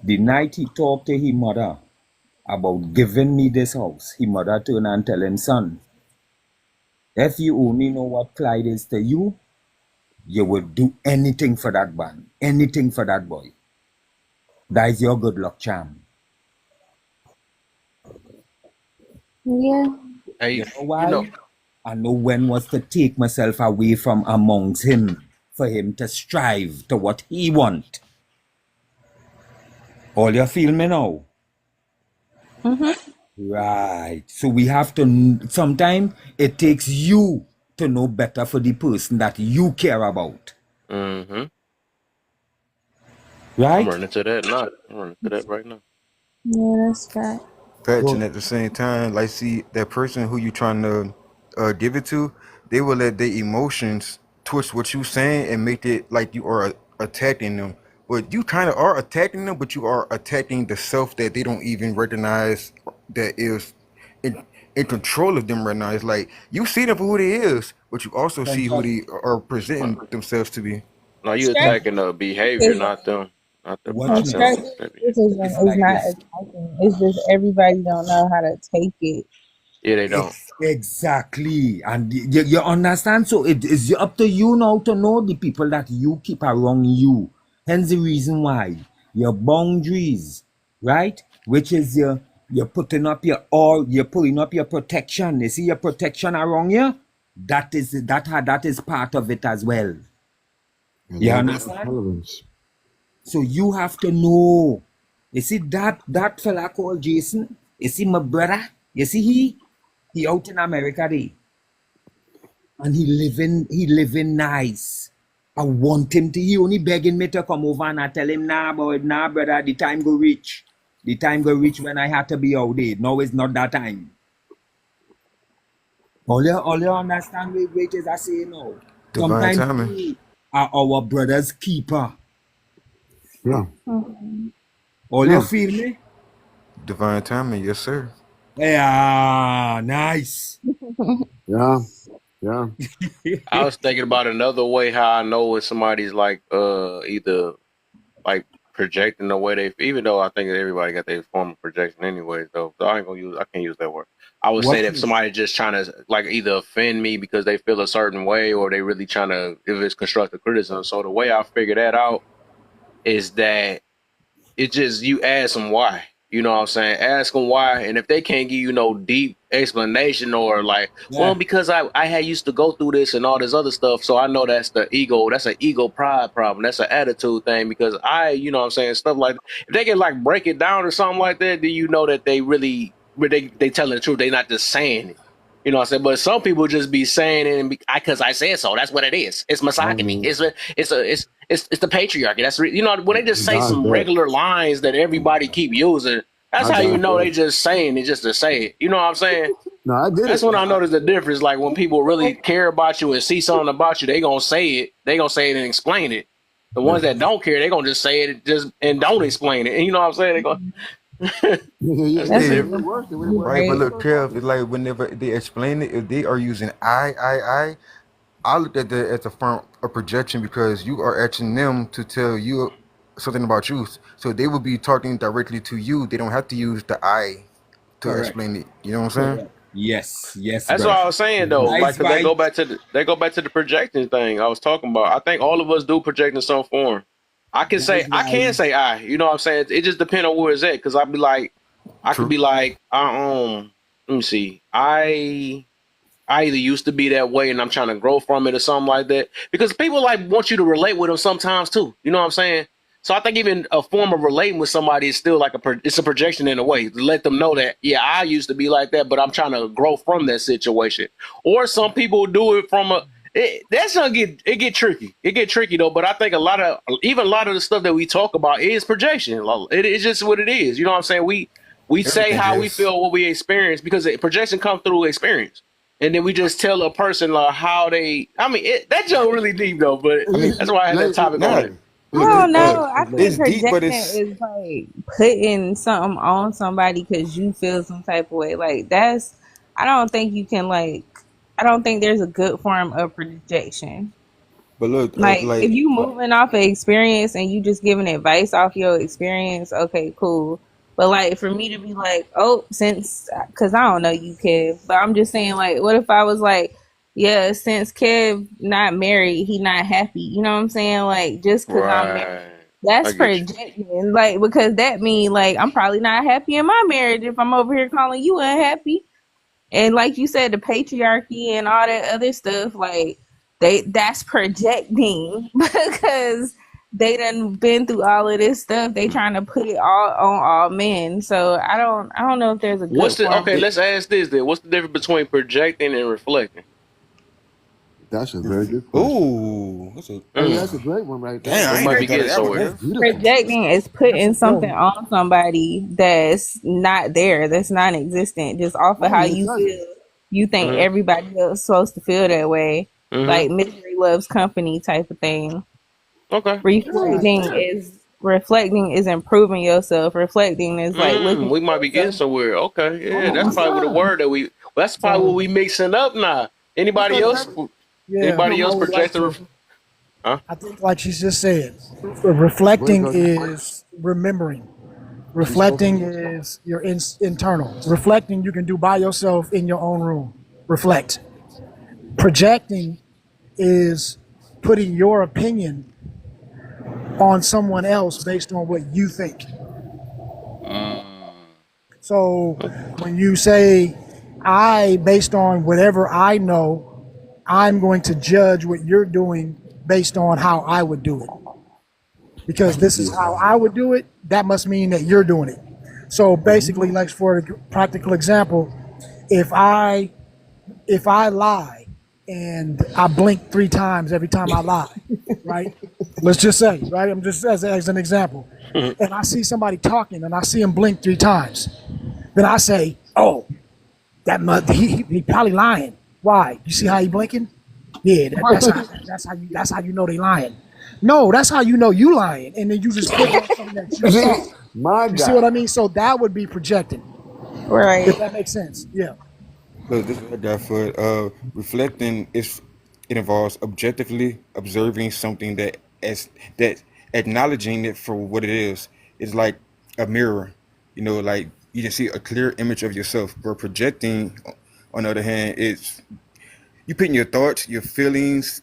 Q: The night he talked to his mother about giving me this house, his mother turned and tell him, son, if you only know what Clyde is to you, you will do anything for that man, anything for that boy. That is your good luck charm.
P: Yeah.
A: hey,
Q: You know
A: you know,
Q: why? I know when was to take myself away from amongst him for him to strive to what he want. All you feel me now? Right. So we have to, sometimes it takes you to know better for the person that you care about.
A: mm-hmm. I'm
Q: Right?
A: running to that now. I'm running to that right now.
P: Yeah, that's fact.
O: Facts, and
Q: So
O: at the same time, like, see that person who you trying to give it to, they will let their emotions twist what you saying and make it like you are attacking them. But you kind of are attacking them, but you are attacking the self that they don't even recognize that is in control of them right now. It's like you see them for who they is, but you also see who
Q: conscious.
O: they are
A: Uh,
O: presenting themselves to be.
A: Now you
P: Stress
A: attacking the behavior,
P: is
A: not them,
Q: Watch
A: not
Q: me.
A: them.
P: stress
A: That behavior.
P: criticism
Q: It's
P: is
Q: like
P: not
Q: this.
P: attacking. It's just everybody don't know how to take it.
A: Yeah, they don't.
Q: Exactly. And you understand? So it is up to you now to know the people that you keep around you. Hence the reason why your boundaries, right? Which is you're putting up you're pulling up your protection. You see your protection around you? That is part of it as well.
N: And
Q: You
N: then comes
Q: understand?
N: tolerance.
Q: So you have to know. You see that fella called Jason? You see my brother? You see he out in America there. And he living nice. I want him to he only begging me to come over and I tell him, nah boy, nah brother, the time go reach. The time go reach when I had to be out there. No, it's not that time. All you understand wait is I say no.
O: Divine
Q: Sometimes
O: timing.
Q: we are our brother's keeper.
N: Yeah.
Q: All you
N: Yeah.
Q: feel me?
O: Divine timing, yes sir.
Q: Yeah, nice.
N: Yeah. Yeah.
A: I was thinking about another way how I know when somebody's like either like projecting the way they, even though I think that everybody got their form of projection anyways, though. So I can't use that word. I would say
N: What's
A: that if somebody just trying to like either offend me because they feel a certain way or they really trying to, if it's constructive criticism. So the way I figure that out is that it just you ask them why. You know what I'm saying? Ask them why, and if they can't give you no deep explanation or like, well,
C: Yeah.
A: because I had used to go through this and all this other stuff, so I know that's the ego. That's an ego pride problem. That's an attitude thing because you know what I'm saying, stuff like if they can like break it down or something like that, then you know that they really they telling the truth. They not just saying it. You know what I'm saying? But some people just be saying it and because I said so. That's what it is. It's
N: I
A: misogyny.
N: mean,
A: It's the patriarchy. That's you know when they just say
N: Don
A: some
N: bet.
A: regular lines that everybody keep using. That's
N: I
A: how you
N: Don
A: know
N: bet.
A: they just saying it just to say it. You know what I'm saying?
N: No, I get
A: That's
N: it.
A: when I notice the difference. Like when people really care about you and see something about you, they gonna say it. They gonna say it and explain it. The ones that don't care, they gonna just say it just and don't explain it. And you know what I'm saying? They go. That's the
G: That's a
N: It
G: good
A: difference.
N: works. It
G: point,
N: works
O: Right,
N: for
O: but
G: right?
N: me
O: look, Kev,
N: sometimes.
O: it's like whenever they explain it, if they are using I looked at that as a form of projection because you are asking them to tell you something about you. So they will be talking directly to you. They don't have to use the I to
Q: Correct.
O: explain it. You know what I'm saying?
Q: Correct. Yes. Yes,
A: That's what
Q: brother.
A: I was saying though.
Q: I
A: Like, cause
Q: spy.
A: they go back to the projecting thing I was talking about. I think all of us do project in some form.
Q: That's
A: I
Q: why.
A: can say I. You know what I'm saying? It just depends on where it's at. Cause I'd be like, I could
O: True.
A: be like, let me see. I either used to be that way and I'm trying to grow from it or something like that. Because people like want you to relate with them sometimes too. You know what I'm saying? So I think even a form of relating with somebody is still like it's a projection in a way to let them know that yeah I used to be like that, but I'm trying to grow from that situation. Or some people do it from that's gonna get tricky. It get tricky though. But I think a lot of the stuff that we talk about is projection. Like, it's just what it is. You know what I'm saying? We say
O: Everything
A: how we
O: is.
A: feel, what we experience because projection comes through experience and then we just tell a person like how they. I mean, that joke really deep though, but
O: I mean,
A: that's why I had that topic on
O: nah.
A: there.
G: I
O: Look,
G: don't know. I think
O: it's deep, but
G: projection
O: it's
G: is like putting something on somebody because you feel some type of way. Like that's, I don't think you can like. I don't think there's a good form of projection.
O: but look,
G: Like if
O: like
G: you moving off of experience and you just giving advice off your experience, okay, cool. But like for me to be like, oh, since because I don't know you, Kev, but I'm just saying like, what if I was like, yeah, since Kev not married, he not happy. You know what I'm saying? Like just because I'm married,
A: Right. I
G: that's
A: get you.
G: projecting. Like because that mean like I'm probably not happy in my marriage if I'm over here calling you unhappy. And like you said, the patriarchy and all that other stuff, like that's projecting because they done been through all of this stuff. They trying to put it all on all men. So I don't know if there's a
A: What's
G: good
A: the
G: form
A: okay?
G: of
A: Let's ask this then. What's the difference between projecting and reflecting?
N: That's a very good question.
O: ooh,
N: Hey,
A: Mm,
N: that's a great one right there.
O: damn,
A: we
O: I ain't
A: might
O: never
A: be
O: thought of
A: getting
O: that one,
A: somewhere.
N: That's
O: Kev.
N: beautiful.
G: projecting is
M: That's a
G: putting
M: good
G: something
M: one.
G: on somebody that's not there, that's non-existent, just off of
N: Right,
G: how
N: and it
G: you
N: doesn't.
G: feel. You think
A: Mm-hmm.
G: everybody else is supposed to feel that way,
A: Mm-hmm.
G: like misery loves company type of thing.
A: Okay.
N: Yeah,
M: Right.
G: Reflecting is improving yourself. Reflecting is like looking
A: We
G: at
A: might be getting
G: yourself.
A: somewhere. Okay. Yeah, that's
N: almost
A: probably the
N: done.
A: word that we. That's probably what
M: So
A: we mixing up now. Anybody
N: Because
A: else?
N: that,
M: yeah,
N: no,
A: Anybody
M: I
A: else
N: my,
M: would like
A: projecting?
M: to.
A: Huh?
M: I think, like she just said,
N: go ahead,
M: reflecting
N: Jody.
M: is remembering.
N: She spoke.
M: Reflecting is your internal. Reflecting you can do by yourself in your own room. Reflect. Projecting is putting your opinion on someone else based on what you think. So when you say, I, based on whatever I know, I'm going to judge what you're doing based on how I would do it. Because this is how I would do it, that must mean that you're doing it. So basically, like for a practical example, if I lie and I blink 3 times every time I lie, right? Let's just say, right? I'm just as an example. And I see somebody talking and I see him blink 3 times. Then I say, oh, he probably lying. Why? You see how he blinking? Yeah, that's how you know they lying. No, that's how you know you lying. And then you just put it on something that you saw.
N: My
M: You see what I
N: God.
M: mean? So that would be projecting, if
G: Right.
M: that makes sense. Yeah.
O: Look, this is what I got for it. Reflecting is it involves objectively observing something that acknowledging it for what it is like a mirror. You know, like you can see a clear image of yourself. Where projecting, on the other hand, it's you putting your thoughts, your feelings,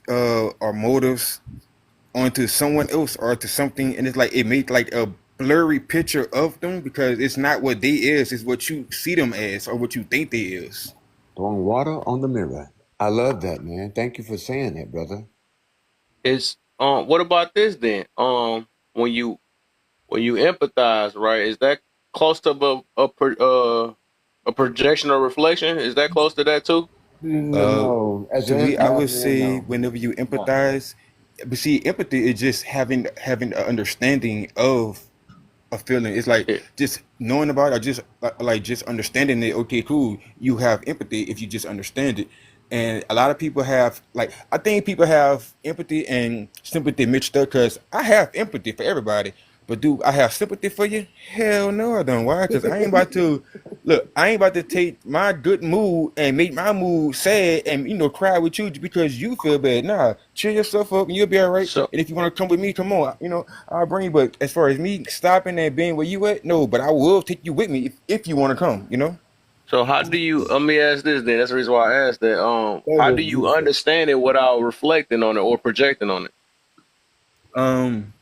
O: or motives onto someone else or to something, and it's like it makes like a blurry picture of them because it's not what they is, it's what you see them as or what you think they is.
N: Throwing water on the mirror. I love that, man. Thank you for saying that, brother.
A: It's what about this then? When you empathize, right? Is that close to a projection or reflection? Is that close to that too?
N: No,
O: Uh,
N: no. As
O: to
N: an
O: me, I
N: empath,
O: would
N: man,
O: say
N: no.
O: whenever you
N: No.
O: empathize, but see, empathy is just having an understanding of a feeling. It's like
A: Yeah.
O: just knowing about it, or just like just understanding it. Okay, cool. You have empathy if you just understand it. And a lot of people have like I think people have empathy and sympathy mixed up because I have empathy for everybody, but do I have sympathy for you? Hell no, I don't. Why? Because I ain't about to look. I ain't about to take my good mood and make my mood sad and cry with you because you feel bad. Nah, cheer yourself up and you'll be all right.
A: So
O: And if you want to come with me, come on. I'll bring you. But as far as me stopping and being where you at, no. But I will take you with me if you want to come.
A: so how do you? Let me ask this then. That's the reason why I asked that.
N: That
A: How
N: was
A: do you
N: beautiful.
A: understand it without reflecting on it or projecting on it?
O: Um.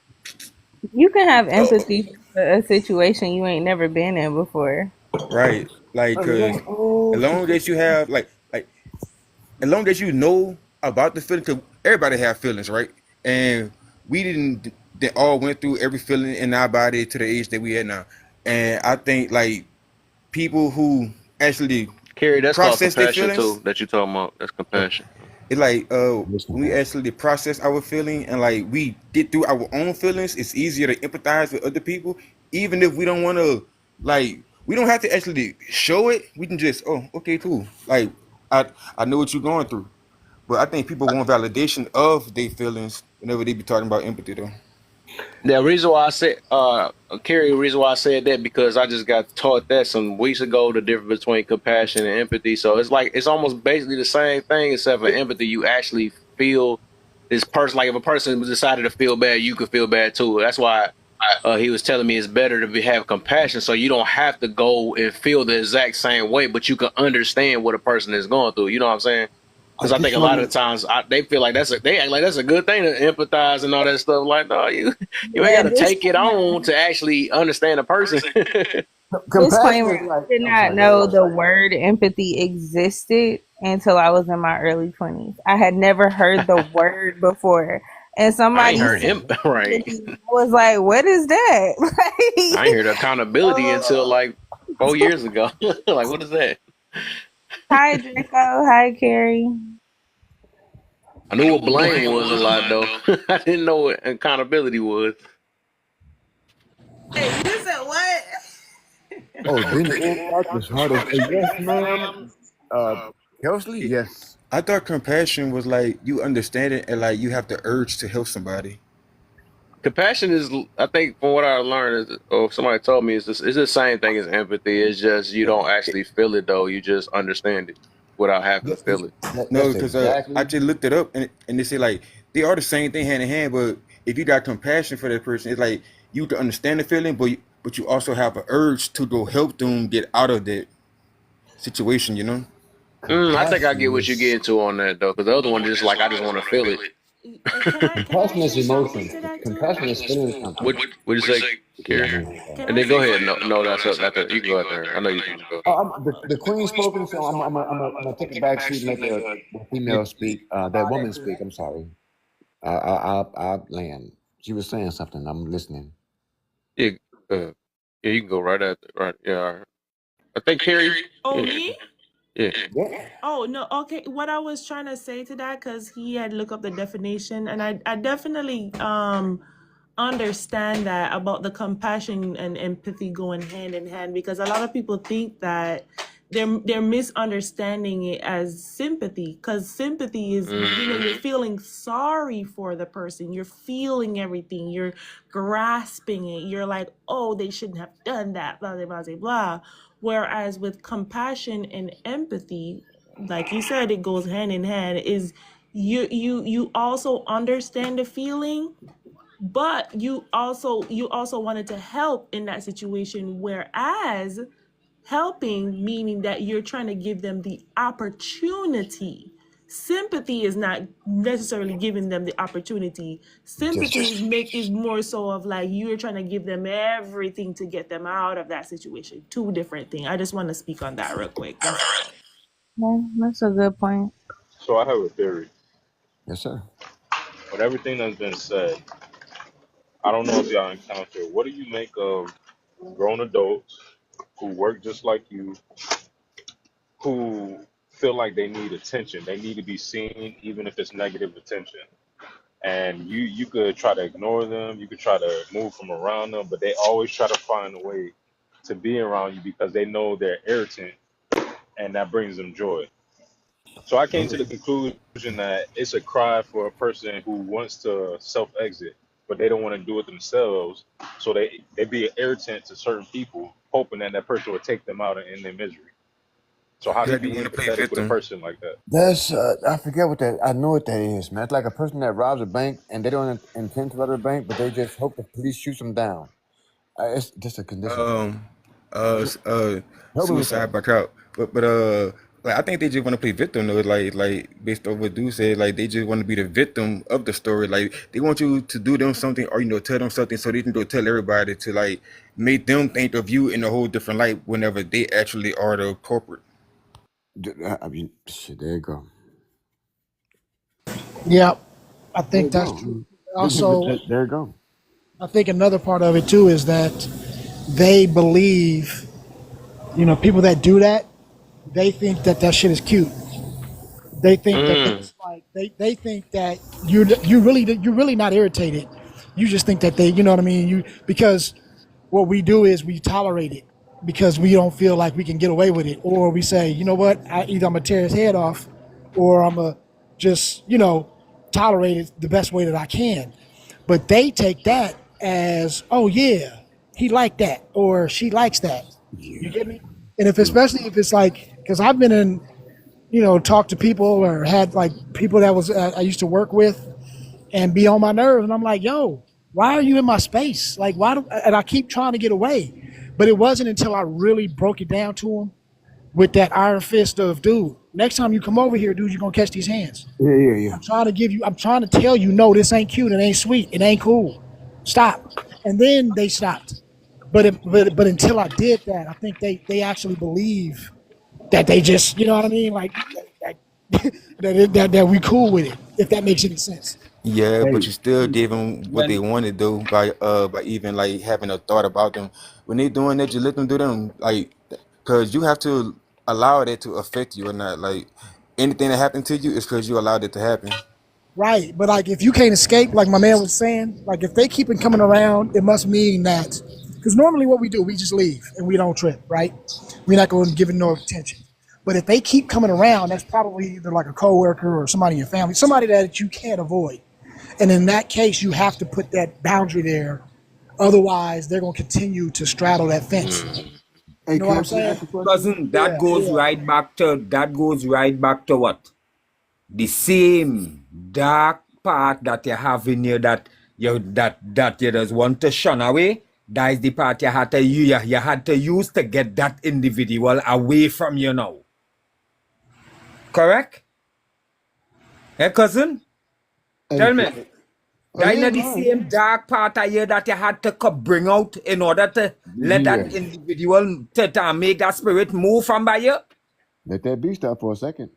G: You can have
O: Oh,
G: empathy for a situation you ain't never been in before.
O: right. Like, cause as
N: Oh,
O: long as you have like as long as you know about the feeling, cause everybody have feelings, right? And we didn't they all went through every feeling in our body to the age that we at now. And I think like people who actually
A: Carrie, that's called
O: process their
A: compassion
O: feelings,
A: too. That you talking about? That's compassion.
O: it's like
N: this
O: when we
N: compassion.
O: actually process our feeling and like we get through our own feelings, it's easier to empathize with other people, even if we don't want to like we don't have to actually show it. We can just okay cool like I I know what you're going through. But I think people want validation of their feelings whenever they be talking about empathy, though.
A: The reason why I said, Carrie, the reason why I said that because I just got taught that some weeks ago, the difference between compassion and empathy. So it's like it's almost basically the same thing, except for empathy, you actually feel this person. Like if a person decided to feel bad, you could feel bad too. That's why he was telling me it's better to have compassion, so you don't have to go and feel the exact same way, but you can understand what a person is going through. You know what I'm saying?
N: I
A: Because I think
N: just
A: a
N: want
A: lot of the
N: to
A: times they feel like they act like that's a good thing to empathize and all that stuff. Like, no, you ain't got to take it
G: Disclaimer.
A: on to actually understand a person.
N: compassion
G: Disclaimer,
N: is like.
G: I did
N: I'm
G: not
N: sorry. Go
G: know
N: ahead.
G: the word empathy existed until I was in my early 20s. I had never heard the word before. And
A: I ain't
G: somebody
A: heard
G: said
A: him right.
G: empathy. I was like, what is that?
A: I ain't
G: Like,
A: heard accountability until
G: oh.
A: like 4 years ago. Like, what is that?
G: Hi, Draco. Hi, Carrie.
A: I knew what blame was a lot though. I didn't know what accountability was.
G: Hey, you said what?
N: Oh, being an empath is hard as yes, ma'am. Uh, Kelsley, yes.
O: I thought compassion was like you understand it and like you have the urge to help somebody.
A: Compassion is, I think, from what I learned, or somebody told me, it's the same thing as empathy. It's just you don't actually feel it though. You just understand it without having to feel it.
O: No,
N: That's
O: because I
N: exactly.
O: just looked it up and they say like they are the same thing hand in hand, but if you got compassion for that person, it's like you can understand the feeling, but you also have an urge to go help them get out of that situation, you know?
A: I think I get
N: Compassion
A: what you're
N: is
A: getting to on that though, because the other one just like I just want to feel it.
P: Can I
N: compassion is
P: say something
N: emotion.
P: to that too?
N: Compassion is feeling something.
A: What would you say,
N: Okay,
A: Carrie?
N: I'm on my phone.
P: Can
A: And
P: I
A: then go
P: say
A: ahead.
P: something?
A: No, that's up after. You can go after her. I know you're trying to go.
N: The queen spoken, so I'm gonna take a back seat and let the female speak. That woman speak. I'm sorry. I land. She was saying something. I'm listening.
A: Yeah, uh, yeah, you can go right after. Right, yeah. All right. I think Carrie.
P: Oh,
A: Yeah,
P: me?
A: yeah.
N: Yeah.
P: Oh no, okay. What I was trying to say to that, because he had looked up the definition, and I definitely understand that about the compassion and empathy going hand in hand, because a lot of people think that they're misunderstanding it as sympathy, because sympathy is, you know, you're feeling sorry for the person, you're feeling everything, you're grasping it, you're like, oh, they shouldn't have done that, blah blah blah blah blah. Whereas with compassion and empathy, like you said, it goes hand in hand, is you also understand the feeling,
R: but you also wanted to help in that situation, whereas helping meaning that you're trying to give them the opportunity. Sympathy is not necessarily giving them the opportunity.
N: Just
R: Sympathy is more so of like you're trying to give them everything to get them out of that situation. Two different things. I just want to speak on that real quick. That's all.
L: Yeah, that's a good point.
S: So I have a theory.
N: yes, sir.
S: With everything that's been said, I don't know if y'all encounter. What do you make of grown adults who work just like you, who feel like they need attention? They need to be seen, even if it's negative attention. And you could try to ignore them, you could try to move from around them, but they always try to find a way to be around you because they know they're irritant, and that brings them joy. So I came to the conclusion that it's a cry for a person who wants to self-exit, but they don't want to do it themselves. So they be an irritant to certain people, hoping that that person will take them out in their misery. So how
O: Yeah,
S: could
O: they
S: you be
O: want to play
S: empathetic with a
O: victim.
S: person like that?
N: That's I forget what that. I know what that is, man. It's like a person that robs a bank and they don't intend to rob the bank, but they just hope the police shoots them down. It's just a condition.
O: Um, uh, s- uh,
N: Help me with that.
O: Suicide by cop. But like I think they just want to play victim though. Like based on what Dude said, like they just want to be the victim of the story. Like they want you to do them something or tell them something so they can go tell everybody to like make them think of you in a whole different light whenever they actually are the culprit.
N: I mean, shit. There you go.
M: Yeah, I
N: There
M: think
N: you
M: that's
N: go.
M: true. Also,
N: There you go.
M: I think another part of it too is that they believe, people that do that, they think that that shit is cute. They think that
A: Mm.
M: that's like they think that you're really not irritated. You just think that they, you know what I mean. You because what we do is we tolerate it because we don't feel like we can get away with it, or we say, you know what, either I'm gonna tear his head off, or I'm gonna just tolerate it the best way that I can. But they take that as, oh yeah, he liked that or she likes that. You
N: Yeah.
M: get me? And if
N: Yeah.
M: especially if it's like, because I've been in, talk to people or had like people that was I used to work with and be on my nerves, and I'm like, yo, why are you in my space? Like, why? And I keep trying to get away, but it wasn't until I really broke it down to him with that iron fist of, dude, next time you come over here, dude, you're gonna catch these hands.
N: Yeah. Yeah. Yeah.
M: I'm trying to tell you, no, this ain't cute. It ain't sweet. It ain't cool. Stop. And then they stopped. But until I did that, I think they actually believe that they just, you know what I mean? Like that, that we cool with it, if that makes any sense.
O: Yeah, but
N: Hey,
O: you still gave them what they
Q: when
O: want to do by even like having a thought about them. When they doing that, you let them do them like because you have to allow that to affect you or not. Like anything that happened to you is because you allowed it to happen.
M: Right. But like if you can't escape, like my man was saying, like if they keep it coming around, it must mean that, because normally what we do, we just leave and we don't trip, right? We're not going to give it no attention. But if they keep coming around, that's probably either like a coworker or somebody in your family, somebody that you can't avoid. And in that case, you have to put that boundary there. Otherwise, they're going to continue to straddle that fence.
A: Mm.
M: You
N: hey,
M: know what I'm
N: Kev, can I
M: saying?
N: ask a question?
Q: cousin,
M: Yeah, yeah.
Q: that goes right back to what? The same dark part that you have in you that you just want to shun away. That is the part you had to use to get that individual away from you now. Correct? Hey cousin?
N: Hey,
Q: Tell me.
N: oh
Q: That
N: yeah,
Q: is the
N: no,
Q: same dark part of you that you had to bring out in order to let
N: yeah.
Q: that individual to make that spirit move from by you.
N: Let that beast out for a second.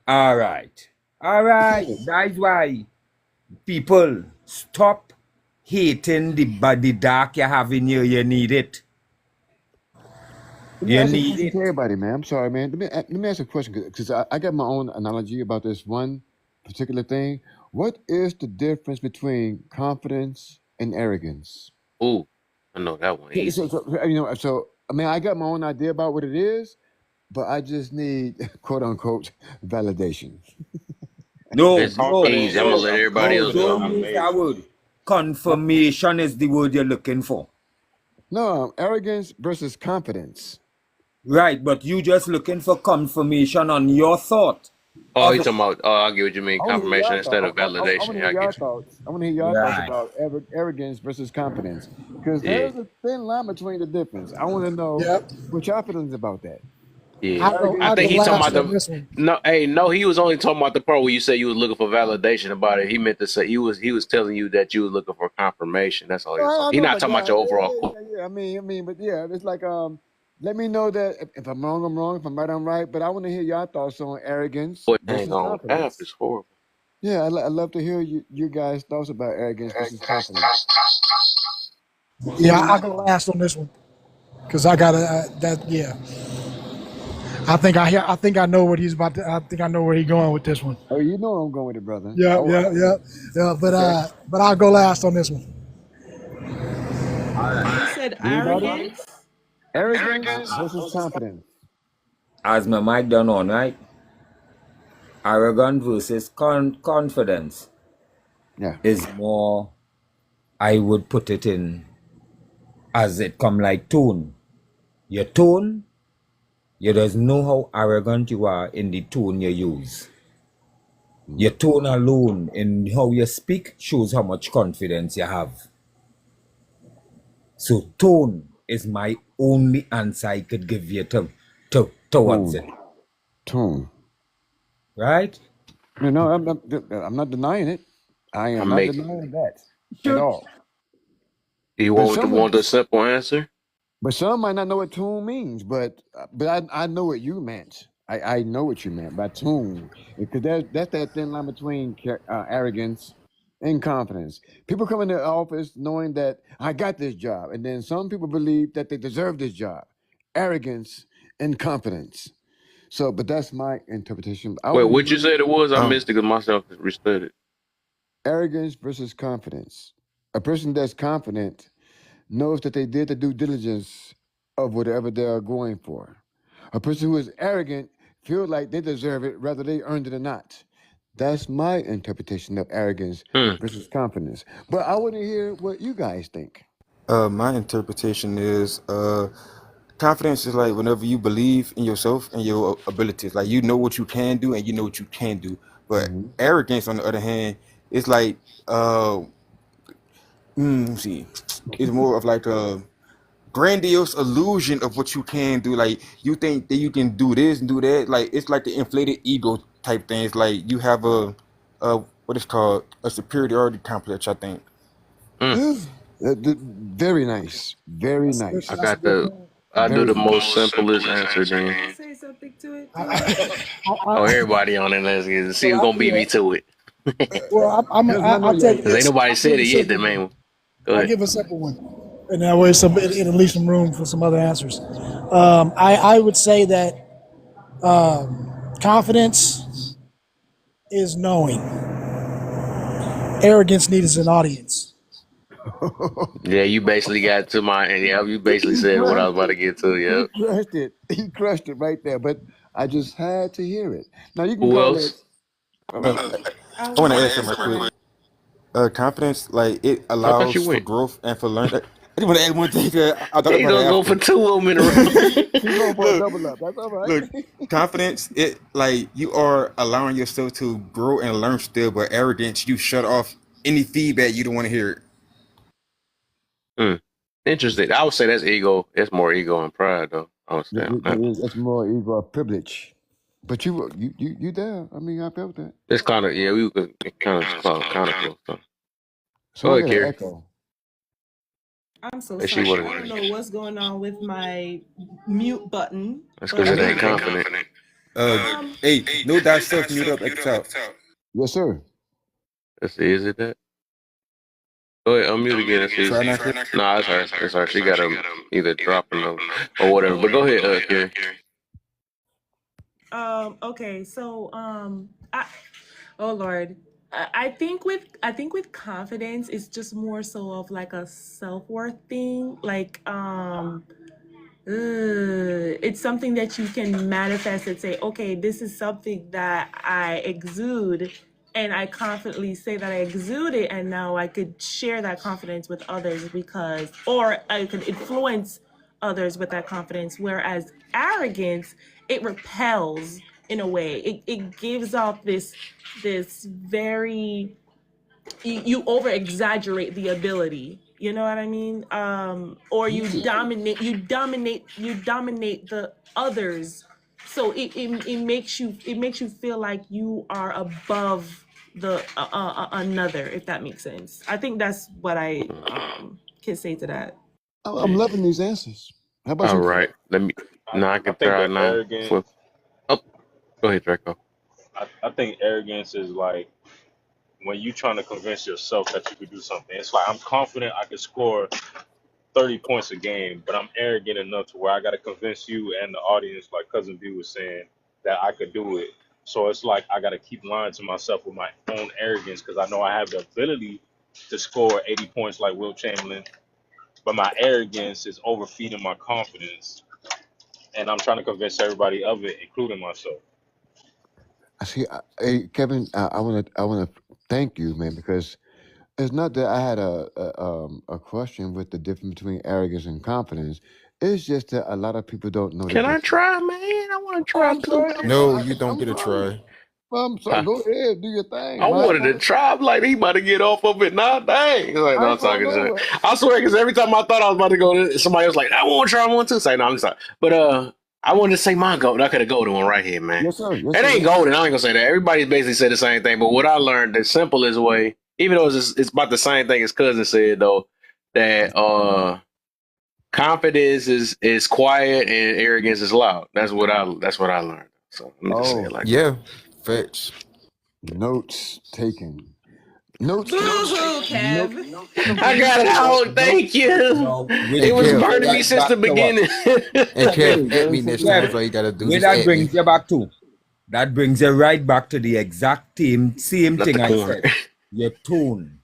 Q: All right. All right. That's why people stop hating the dark you have in you. You need it.
N: Let me
Q: You
N: ask a
Q: need
N: question to
Q: it.
N: everybody, man. I'm sorry, man. Let me ask a question because I got my own analogy about this one particular thing. What is the difference between confidence and arrogance?
A: Ooh, I know that one
N: So,
A: easy.
N: I mean, I got my own idea about what it is, but I just need quote unquote validation.
Q: No,
A: It's
Q: no,
S: Confidence
A: easy. I'm gonna
Q: no,
S: is
A: let
S: I'm
A: everybody
Q: no.
A: else
S: confident
A: go.
Q: Don't
S: I'm
Q: use
S: made
Q: that
S: for
Q: word.
S: it.
Q: Confirmation is the word you're looking for.
N: No, arrogance versus confidence.
Q: Right, but you just looking for confirmation on your thought.
A: Oh, you
N: Also,
A: talking about? Oh, I get what you mean.
N: I want to hear
A: Confirmation
N: y'all
A: instead of
N: thoughts. I
A: validation.
N: want to
A: Yeah,
N: hear
A: I
N: y'all
A: get you.
N: thoughts. I want to hear y'all thoughts
Q: Right.
N: about arrogance versus confidence, because
A: Yeah,
N: there's a thin line between the difference. I want to know
M: Yep.
N: what y'all feelings about that.
A: yeah.
N: Arrogance
A: I
M: I'll go
A: think he
N: versus
A: talking
M: last
A: about
M: on
A: the.
N: confidence.
M: this one.
A: No, hey, no, he was only talking about the part where you said you was looking for validation about it. He meant to say he was telling you that you was looking for confirmation. That's all he was
N: I
A: talking. He
N: know,
A: not
N: but
A: talking about
N: yeah,
A: your
N: yeah,
A: overall
N: yeah,
A: point.
N: yeah, yeah. But yeah, it's like let me know that if I'm wrong, I'm wrong. If I'm right, I'm right. But I want to hear y'all thoughts on arrogance
A: Boy, hang
N: versus
A: on. App
N: confidence.
A: is horrible.
N: Yeah, I love to hear you guys' thoughts about arrogance versus confidence.
M: Yeah,
N: City,
M: I'll go last on this one because I got that. Yeah, I think I know what he's about to. I think I know where he's going with this one.
N: oh, you know I'm going with it, brother.
M: Yeah,
N: Oh,
M: yeah, yeah, yeah.
N: okay.
M: But I'll go last on this one.
Q: All right.
R: You said
N: Anybody?
R: arrogance.
N: Arrogance versus confidence.
Q: As my mic done on, right? Arrogant versus confidence
N: Yeah.
Q: is more, I would put it in as it come like tone. Your tone, you just know how arrogant you are in the tone you use. Your tone alone in how you speak shows how much confidence you have. So tone is my only answer I could give you towards
N: Tone.
Q: it.
N: Tone.
Q: Right?
N: I'm not denying it. I
A: I
N: am not
A: make.
N: denying that at
Q: Should.
N: all.
A: Do you
N: But
A: want the simple answer?
N: some might not know what tune means, but I know what you meant. I know what you meant by tune, because that's that thin line between arrogance and confidence. People come into the office knowing that I got this job, and then some people believe that they deserve this job. Arrogance and confidence. So, but that's my interpretation. I
A: Wait,
N: want to
A: what you
N: hear
A: said it was? I
O: Um,
A: missed it because myself restudied.
N: arrogance versus confidence. A person that's confident knows that they did the due diligence of whatever they are going for. A person who is arrogant feels like they deserve it, whether they earned it or not. That's my interpretation of arrogance
A: Hmm.
N: versus confidence. But I want to hear what you guys think.
O: my interpretation is confidence is like whenever you believe in yourself and your abilities, like you know what you can do and you know what you can do. But
N: Hmm.
O: arrogance, on the other hand, it's like let's see, it's more of like a grandiose illusion of what you can do. Like you think that you can do this and do that. Like it's like the inflated ego type thing. It's like you have what is called a superiority complex, I think.
A: Hmm.
N: Very nice. Very
A: I
N: nice.
M: That's a
A: got
M: good
A: the.
M: point.
A: I do
N: Very
A: the
N: nice.
A: most simplest answer
R: Can
A: then.
R: I say something to it
M: I,
R: too?
A: Oh,
M: I,
A: everybody on it. Let's get see who's
M: well,
A: gonna beat
M: yeah.
A: me to it.
M: Well,
N: Because I know
M: I'll take
A: Cause ain't
M: this.
A: nobody
M: I'll give
A: said
M: a
A: it yet. The
M: simple
A: main
M: one.
A: one. Go
M: I'll
A: ahead.
M: give a simple one, and that way it'll leave some room for some other answers. I would say that confidence is knowing. Arrogance needs an audience.
A: Yeah, you basically got to my. Yeah, you basically
N: he
A: said what I
N: crushed
A: was about to
N: it.
A: get to.
N: He
A: Yep.
N: crushed it. He crushed it right there. But I just had to hear it. Now you can
A: Who
N: call it.
A: else?
O: Uh,
R: I
O: I want
R: want
O: to
R: to
O: add something
R: answer
O: right quick.
R: quick.
O: Confidence, like it
A: I thought you
O: allows for
A: went.
O: growth and for learning. I just want to add one thing. I thought
A: He
O: about it
A: gonna go for
O: after.
A: two of them in a row.
N: He going for a
O: look,
N: double up. That's all right.
O: look, confidence. It like you are allowing yourself to grow and learn still, but arrogance, you shut off any feedback you don't want to hear.
A: Hmm. Interesting. I would say that's ego. It's more ego and pride, though. I would say on that one.
N: That's more ego of privilege. But you there. I mean, I felt that.
A: It's kind of yeah. We could kind of close, kind of close. Though. Go
N: Someone
A: ahead,
N: got an
A: Kerry.
N: echo.
R: I'm so
A: Let's see
R: sorry.
A: what.
R: I don't know what's going on with my mute button,
A: That's
R: but
A: because it
R: I'm
A: ain't
R: here.
A: confident.
O: Uh, hey, know thyself, mute up at the top.
N: Yes, sir.
A: Let's see. Is it that? Go ahead, unmute again and see.
O: Try not to.
A: Nah, it's her. It's her. She got to either drop a note or whatever. But go ahead, Kerry.
R: Okay, so oh Lord. I think with confidence it's just more so of like a self-worth thing. Like it's something that you can manifest and say, okay, this is something that I exude, and I confidently say that I exude it, and now I could share that confidence with others because, or I could influence others with that confidence. Whereas arrogance, it repels. in a way. It gives off this very, you over exaggerate the ability, you know what I mean? Or you dominate the others, so it makes you feel like you are above the another, if that makes sense. I think that's what I can say to that.
B: I'm loving these answers. How about
A: All
B: you,
A: right.
B: Kev?
A: Let me now I
S: I
A: can
S: think
A: try
S: that
A: now
S: arrogance.
A: for oh go ahead, Draco.
S: I think arrogance is like when you trying to convince yourself that you could do something. It's like I'm confident I could score 30 points a game, but I'm arrogant enough to where I got to convince you and the audience, like Cousin B was saying, that I could do it. So it's like I got to keep lying to myself with my own arrogance because I know I have the ability to score 80 points like Will Chamberlain, but my arrogance is overfeeding my confidence, and I'm trying to convince everybody of it, including myself.
N: I see. Hey, Kevin, I want to thank you, man, because it's not that I had a question with the difference between arrogance and confidence. It's just that a lot of people don't know the
A: Can I
N: difference.
A: try, man? I want to
N: Oh,
A: try
N: I'm
A: too.
N: sorry.
O: No, you don't
N: I'm
O: get a
N: sorry.
O: try.
N: Well, I'm sorry.
A: Huh.
N: Go ahead, do your thing.
A: I wanted to try. I'm like, he about to get off of it now. Dang. Like, no,
N: I
A: I'm
N: ain't going
A: talking shit.
N: nowhere.
A: I swear, because every time I thought I was about to go, somebody was like, I want to try one too. Say, no, I'm sorry. But I wanted to say my goat. I could have golden one right here, man.
N: Yes, sir. Yes,
A: It
N: sir.
A: ain't golden. I ain't gonna say that. Everybody basically said the same thing. But what I learned, the simplest way, even though it's about the same thing as cousin said though, that confidence is quiet and arrogance is loud. That's what I learned. So let me just say it
N: Oh,
A: like that.
O: Yeah, facts.
N: notes taken. Notes taken.
R: Boo-hoo,
N: Note.
R: Kev.
A: I got it out. Thank
Q: No,
A: you.
Q: no. With
A: It
O: And
A: was
Q: brings
O: Kev,
Q: you
A: burning me
Q: right
A: since the
Q: back to what?
A: beginning.
O: and
Q: Kev,
O: Kev, at me next time.
Q: Kev,
O: That's all you gotta do.
Q: where
O: Just
Q: that
O: at me.
Q: brings you back to? That brings you right back to the exact same
A: Not the
Q: thing I
A: corner.
Q: said. Your tone.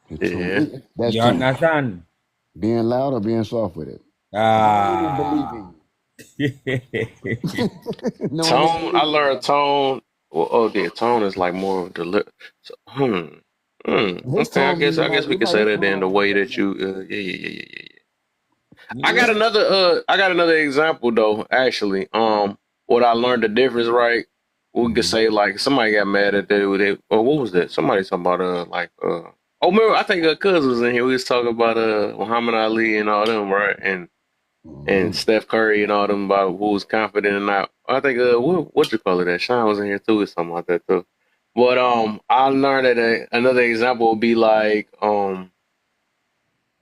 N: Your tone.
A: Yeah.
N: That's
Q: You
N: tone.
Q: understand?
N: Being loud or being soft with it. Knowing and
Q: Ah.
N: believing. Knowing and
A: Tone. I
N: believing.
A: learned tone. Well, oh, yeah. Tone is like more of the. So,
N: His
A: Okay. I
N: tone,
A: guess. I guess we
N: it
A: could
N: might
A: say
N: his
A: that
N: tone
A: in the
N: might be
A: way that
N: different.
A: you. Yeah. Yeah. Yeah. Yeah. Yeah. I got
Q: Yeah.
A: another. I got another example though. Actually. What I learned the difference. Right. We could
N: Mhm.
A: say like somebody got mad at that. Or what was that? Somebody talking about Oh, remember? I think Cuz was in here. We was talking about Muhammad Ali and all them, right? And
N: Mhm.
A: Steph Curry and all them about who was confident and not. I think what you call it? That Sean was in here too, or something like that too. But I learned that another example would be like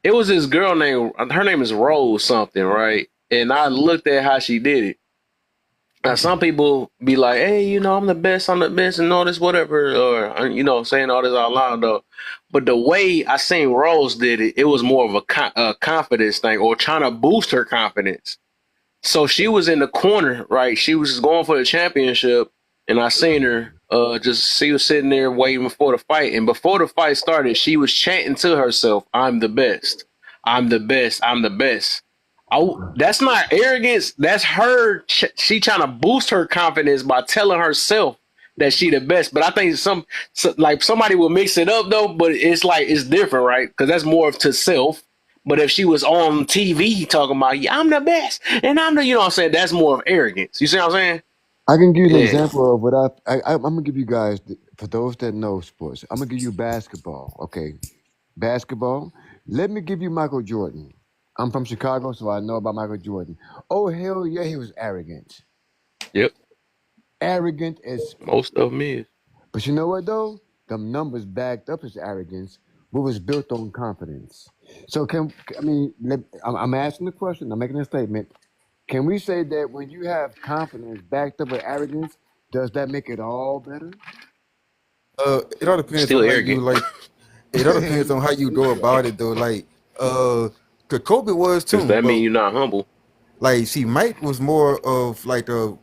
A: it was this girl named her name is Rose something, right? And I looked at how she did it. Now some people be like, hey, I'm the best, and all this whatever, or saying all this out loud though. But the way I seen Rose did it, it was more of a confidence thing, or trying to boost her confidence. So she was in the corner, right? She was going for the championship, and I seen her. She was sitting there waiting for the fight, and before the fight started, she was chanting to herself, "I'm the best. I'm the best. I'm the best." That's not arrogance. That's her. She trying to boost her confidence by telling herself that she the best. But I think like somebody will mix it up though. But it's like it's different, right? Because that's more of to self. But if she was on TV talking about, yeah, I'm the best, and I'm the, what I'm saying, that's more of arrogance. You see what I'm saying?
N: I can give you an
A: Yeah.
N: example of what I'm gonna give you guys for those that know sports. I'm gonna give you basketball. Okay, basketball. Let me give you Michael Jordan. I'm from Chicago, so I know about Michael Jordan. Oh hell yeah, he was arrogant.
A: Yep.
N: Arrogant as
A: Most of them is.
N: But you know what though? The numbers backed up his arrogance, but was built on confidence. So I'm asking the question. I'm making a statement. Can we say that when you have confidence backed up with arrogance, does that make it all better?
O: It all depends
A: Still
O: on how you
A: arrogant.
O: like. It all depends on how you go about it though. Like, 'cause Kobe was
A: Does
O: too,
A: that mean
O: but
A: you're not humble?
O: like, see, Mike was more of like a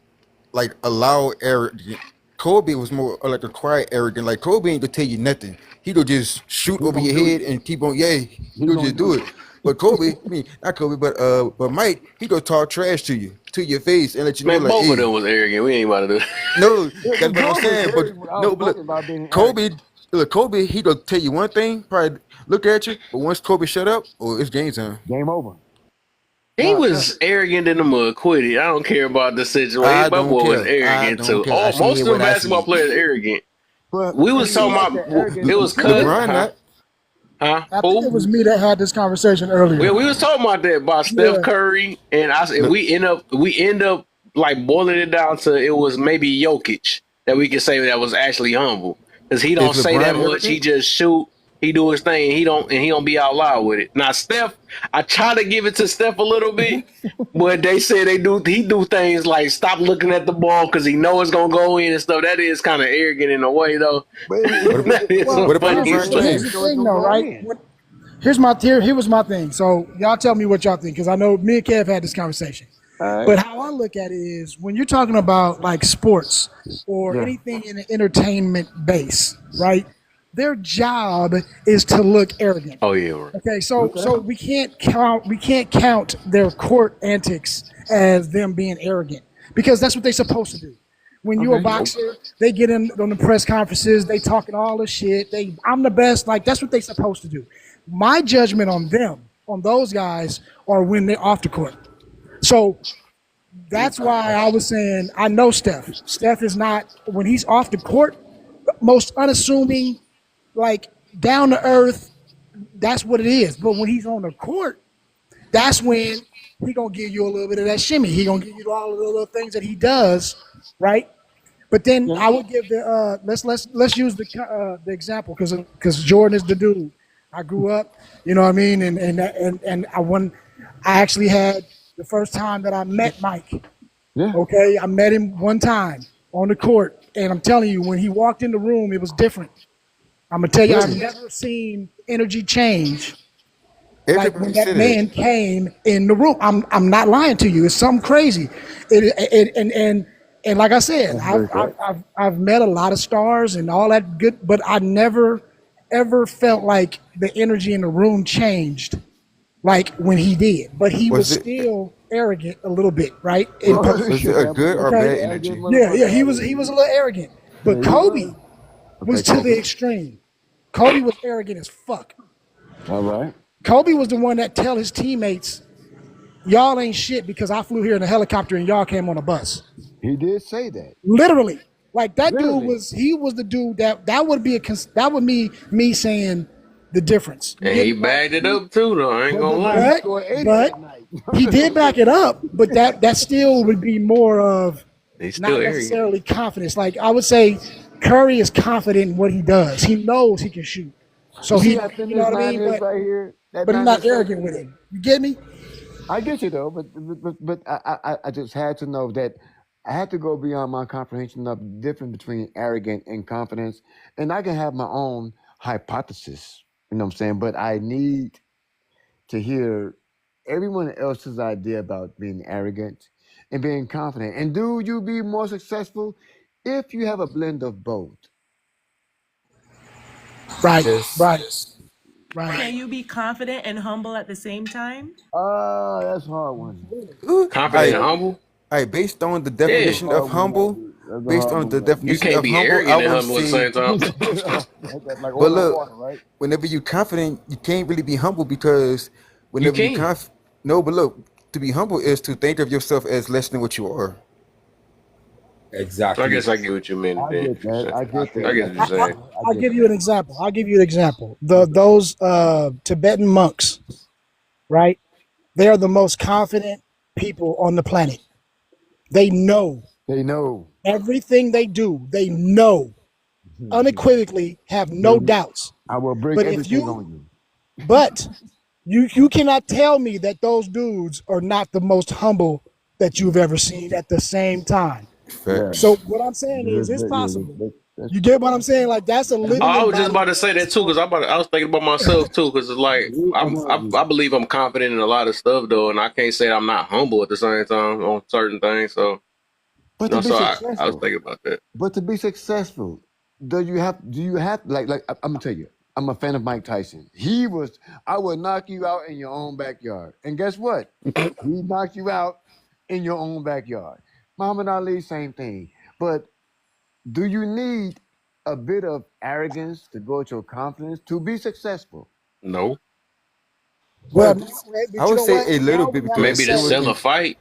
O: loud arrogant. Kobe was more like a quiet arrogant. Like Kobe ain't to tell you nothing. He'll just shoot
N: He
O: over
N: gonna
O: your
N: do
O: head
N: it.
O: and keep on. Yeah,
N: He
O: he'll
N: gonna
O: just
N: do
O: do it. But Kobe, I mean not Kobe, but Mike, he gonna talk trash to your face and let you know
A: Man,
O: like,
A: both of
O: hey,
A: them was arrogant. We ain't about to do
O: no,
N: it.
O: that's
N: But
O: what I'm
N: Kobe is
O: saying. But
N: very. I was
O: no, but
N: talking
O: look,
N: about being
O: Kobe,
N: arrogant.
O: look, Kobe, he gonna tell you one thing, probably look at you, but once Kobe shut up, oh, it's game time.
N: Game over.
A: He was arrogant in the mud. Quit it. I don't care about the situation.
N: I
A: My
N: don't
A: boy was
N: care. I
A: arrogant
N: don't
A: too.
N: care. I
A: Oh, most
N: see
A: of
N: what
A: them
N: I
A: basketball
N: see.
A: players arrogant.
N: But
A: We
N: he
A: was
N: ain't
A: talking
N: like that
A: about
N: arrogance
A: it
N: to
A: was
N: begin
A: cut,
N: with.
O: LeBron,
A: huh?
O: not.
A: Huh?
M: I think
A: Who?
M: it was me that had this conversation earlier.
A: We was talking about that about Steph
M: Yeah.
A: Curry, and I said
O: Le-
A: we end up like boiling it down to it was maybe Jokic that we could say that was actually humble because he
O: Is
A: don't say that
O: LeBron
A: much. He
O: arrogant?
A: just shoot. He do his thing. He don't be out loud with it. Now Steph, I try to give it to Steph a little bit, but they say he do things like stop looking at the ball because he know it's gonna go in and stuff. That is kind of arrogant in a way though.
N: But
O: What,
A: That is
M: Well,
A: some
O: what about
A: funny
M: well,
O: LeBron
M: well,
A: stuff.
M: here's
N: he
M: the
O: James?
N: know it's
M: thing,
N: gonna
M: though,
N: go
M: right?
N: in.
M: Here was my thing. So y'all tell me what y'all think, because I know me and Kev had this conversation.
N: All right.
M: But how I look at it is when you're talking about like sports or
N: Yeah.
M: anything in an entertainment base, right? Their job is to look arrogant.
A: Oh yeah, right.
M: Okay, so
N: Okay.
M: we can't count their court antics as them being arrogant because that's what they're supposed to do. When you're a
N: Okay.
M: boxer, they get in on the press conferences, they talking all this shit. I'm the best. Like that's what they're supposed to do. My judgment on them, on those guys, are when they're off the court. So that's why I was saying I know Steph. Steph is not when he's off the court, most unassuming, like down to earth. That's what it is. But when he's on the court, that's when he gonna give you a little bit of that shimmy. He gonna give you all of the little things that he does, right? But then
N: Yeah.
M: I would give the let's use the example because Jordan is the dude. I grew up, you know what I mean, and I actually had the first time that I met Mike.
N: Yeah.
M: Okay, I met him one time on the court, and I'm telling you, when he walked in the room, it was different. I'm gonna tell you, I've
N: Really.
M: never seen energy change like when
O: Everybody
M: that
O: said that.
M: man came in the room. I'm not lying to you. It's something crazy. And like I said,
N: That's very correct.
M: I've met a lot of stars and all that good, but I never ever felt like the energy in the room changed like when he did. But he was
O: Was it
M: still arrogant a little bit, right? In
N: Oh,
M: person.
O: was it a
N: that
O: good or
M: Okay.
O: bad
N: arrogant
O: energy?
M: Yeah,
N: motherfucker
M: he
N: out
M: was
N: here.
M: he was a little arrogant.
N: Yeah,
M: But
N: he was.
M: Kobe was
N: Okay,
M: to the
N: Kobe.
M: extreme. Kobe was arrogant as fuck.
N: All right.
M: Kobe was the one that tell his teammates, y'all ain't shit because I flew here in a helicopter and y'all came on a bus.
N: He did say that.
M: Literally. Like that dude
N: Literally.
M: was the dude that would be that would be me saying the difference. You
A: And
M: get
A: he
M: me? Like
A: bagged it up too, though. I ain't gonna
N: But he
A: lie.
M: but
N: scored 80
M: but
N: that night.
M: he did back it up, but that still would be more of
A: He's still
M: not
A: arrogant.
M: necessarily confidence. Like I would say Curry is confident in what he does. He knows he can shoot.
N: You
M: So
N: see
M: he
N: how thin
M: you know
N: this
M: what I
N: line
M: mean?
N: is right here? That
M: But he's
N: line
M: not
N: is so
M: arrogant with it.
N: thin.
M: You get me?
N: I get you though, but I just had to know that I had to go beyond my comprehension of the difference between arrogant and confidence, and I can have my own hypothesis. You know what I'm saying? But I need to hear everyone else's idea about being arrogant and being confident. And do you be more successful if you have a blend of both?
M: Right,
Q: Yes.
M: right, right.
R: Can you be confident and humble at the same time?
N: That's a hard one.
A: Confident and
O: I
A: humble.
O: I based on the
N: That's
A: Yeah,
N: a
O: definition of
N: hard one right
O: humble,
N: there. That's a
O: based
N: hard
O: on
N: one
O: the
N: right
A: you
O: definition
A: can't
O: of
A: be
O: humble, I
A: arrogant and
O: would
A: humble at the
O: say,
A: same time.
N: That's like
O: but
N: oil and
O: look,
N: water, right?
O: whenever you confident, you can't really be humble because
A: You
O: whenever you
A: can.
O: no, but look, to be humble is to think of yourself as less than what you are.
A: I
Q: Exactly.
A: guess I get what you meant.
N: I
A: Then
N: get that. I get
Q: Exactly.
A: I
N: that.
A: get
N: I
A: what you're
N: get
A: saying.
N: that. I
M: I'll
N: get
M: give you an
N: that.
M: example. I'll give you an example. Those Tibetan monks, right? They are the most confident people on the planet. They know
N: They know.
M: everything they do. They know unequivocally, have no
N: Baby,
M: doubts.
N: I will break
M: But if
N: everything
M: you,
N: on you.
M: but you cannot tell me that those dudes are not the most humble that you've ever seen at the same time.
N: Yeah.
M: So
O: Facts.
M: what I'm saying is, it's
N: Yeah,
M: possible.
N: that's
M: You get what I'm saying? Like that's a
A: Oh,
M: living
A: I was just about to
M: embodiment
A: say
M: of
A: that too because I was thinking about myself too because it's like I believe I'm confident in a lot of stuff though, and I can't say I'm not humble at the same time on certain things. So
N: but to be
A: so I was
N: successful,
A: thinking about that.
N: but to be successful, do you have like I'm gonna tell you, I'm a fan of Mike Tyson. I will knock you out in your own backyard. And guess what? He knocked you out in your own backyard. Muhammad Ali, same thing. But do you need a bit of arrogance to go with your confidence to be successful?
A: No,
M: Well,
N: Well,
M: no,
H: I
M: but you
H: would
M: know
H: say
M: what?
H: a little
M: Now
H: bit
M: we have to
H: because
A: Maybe the
H: it
M: say,
H: would
A: seller
H: be,
A: fight.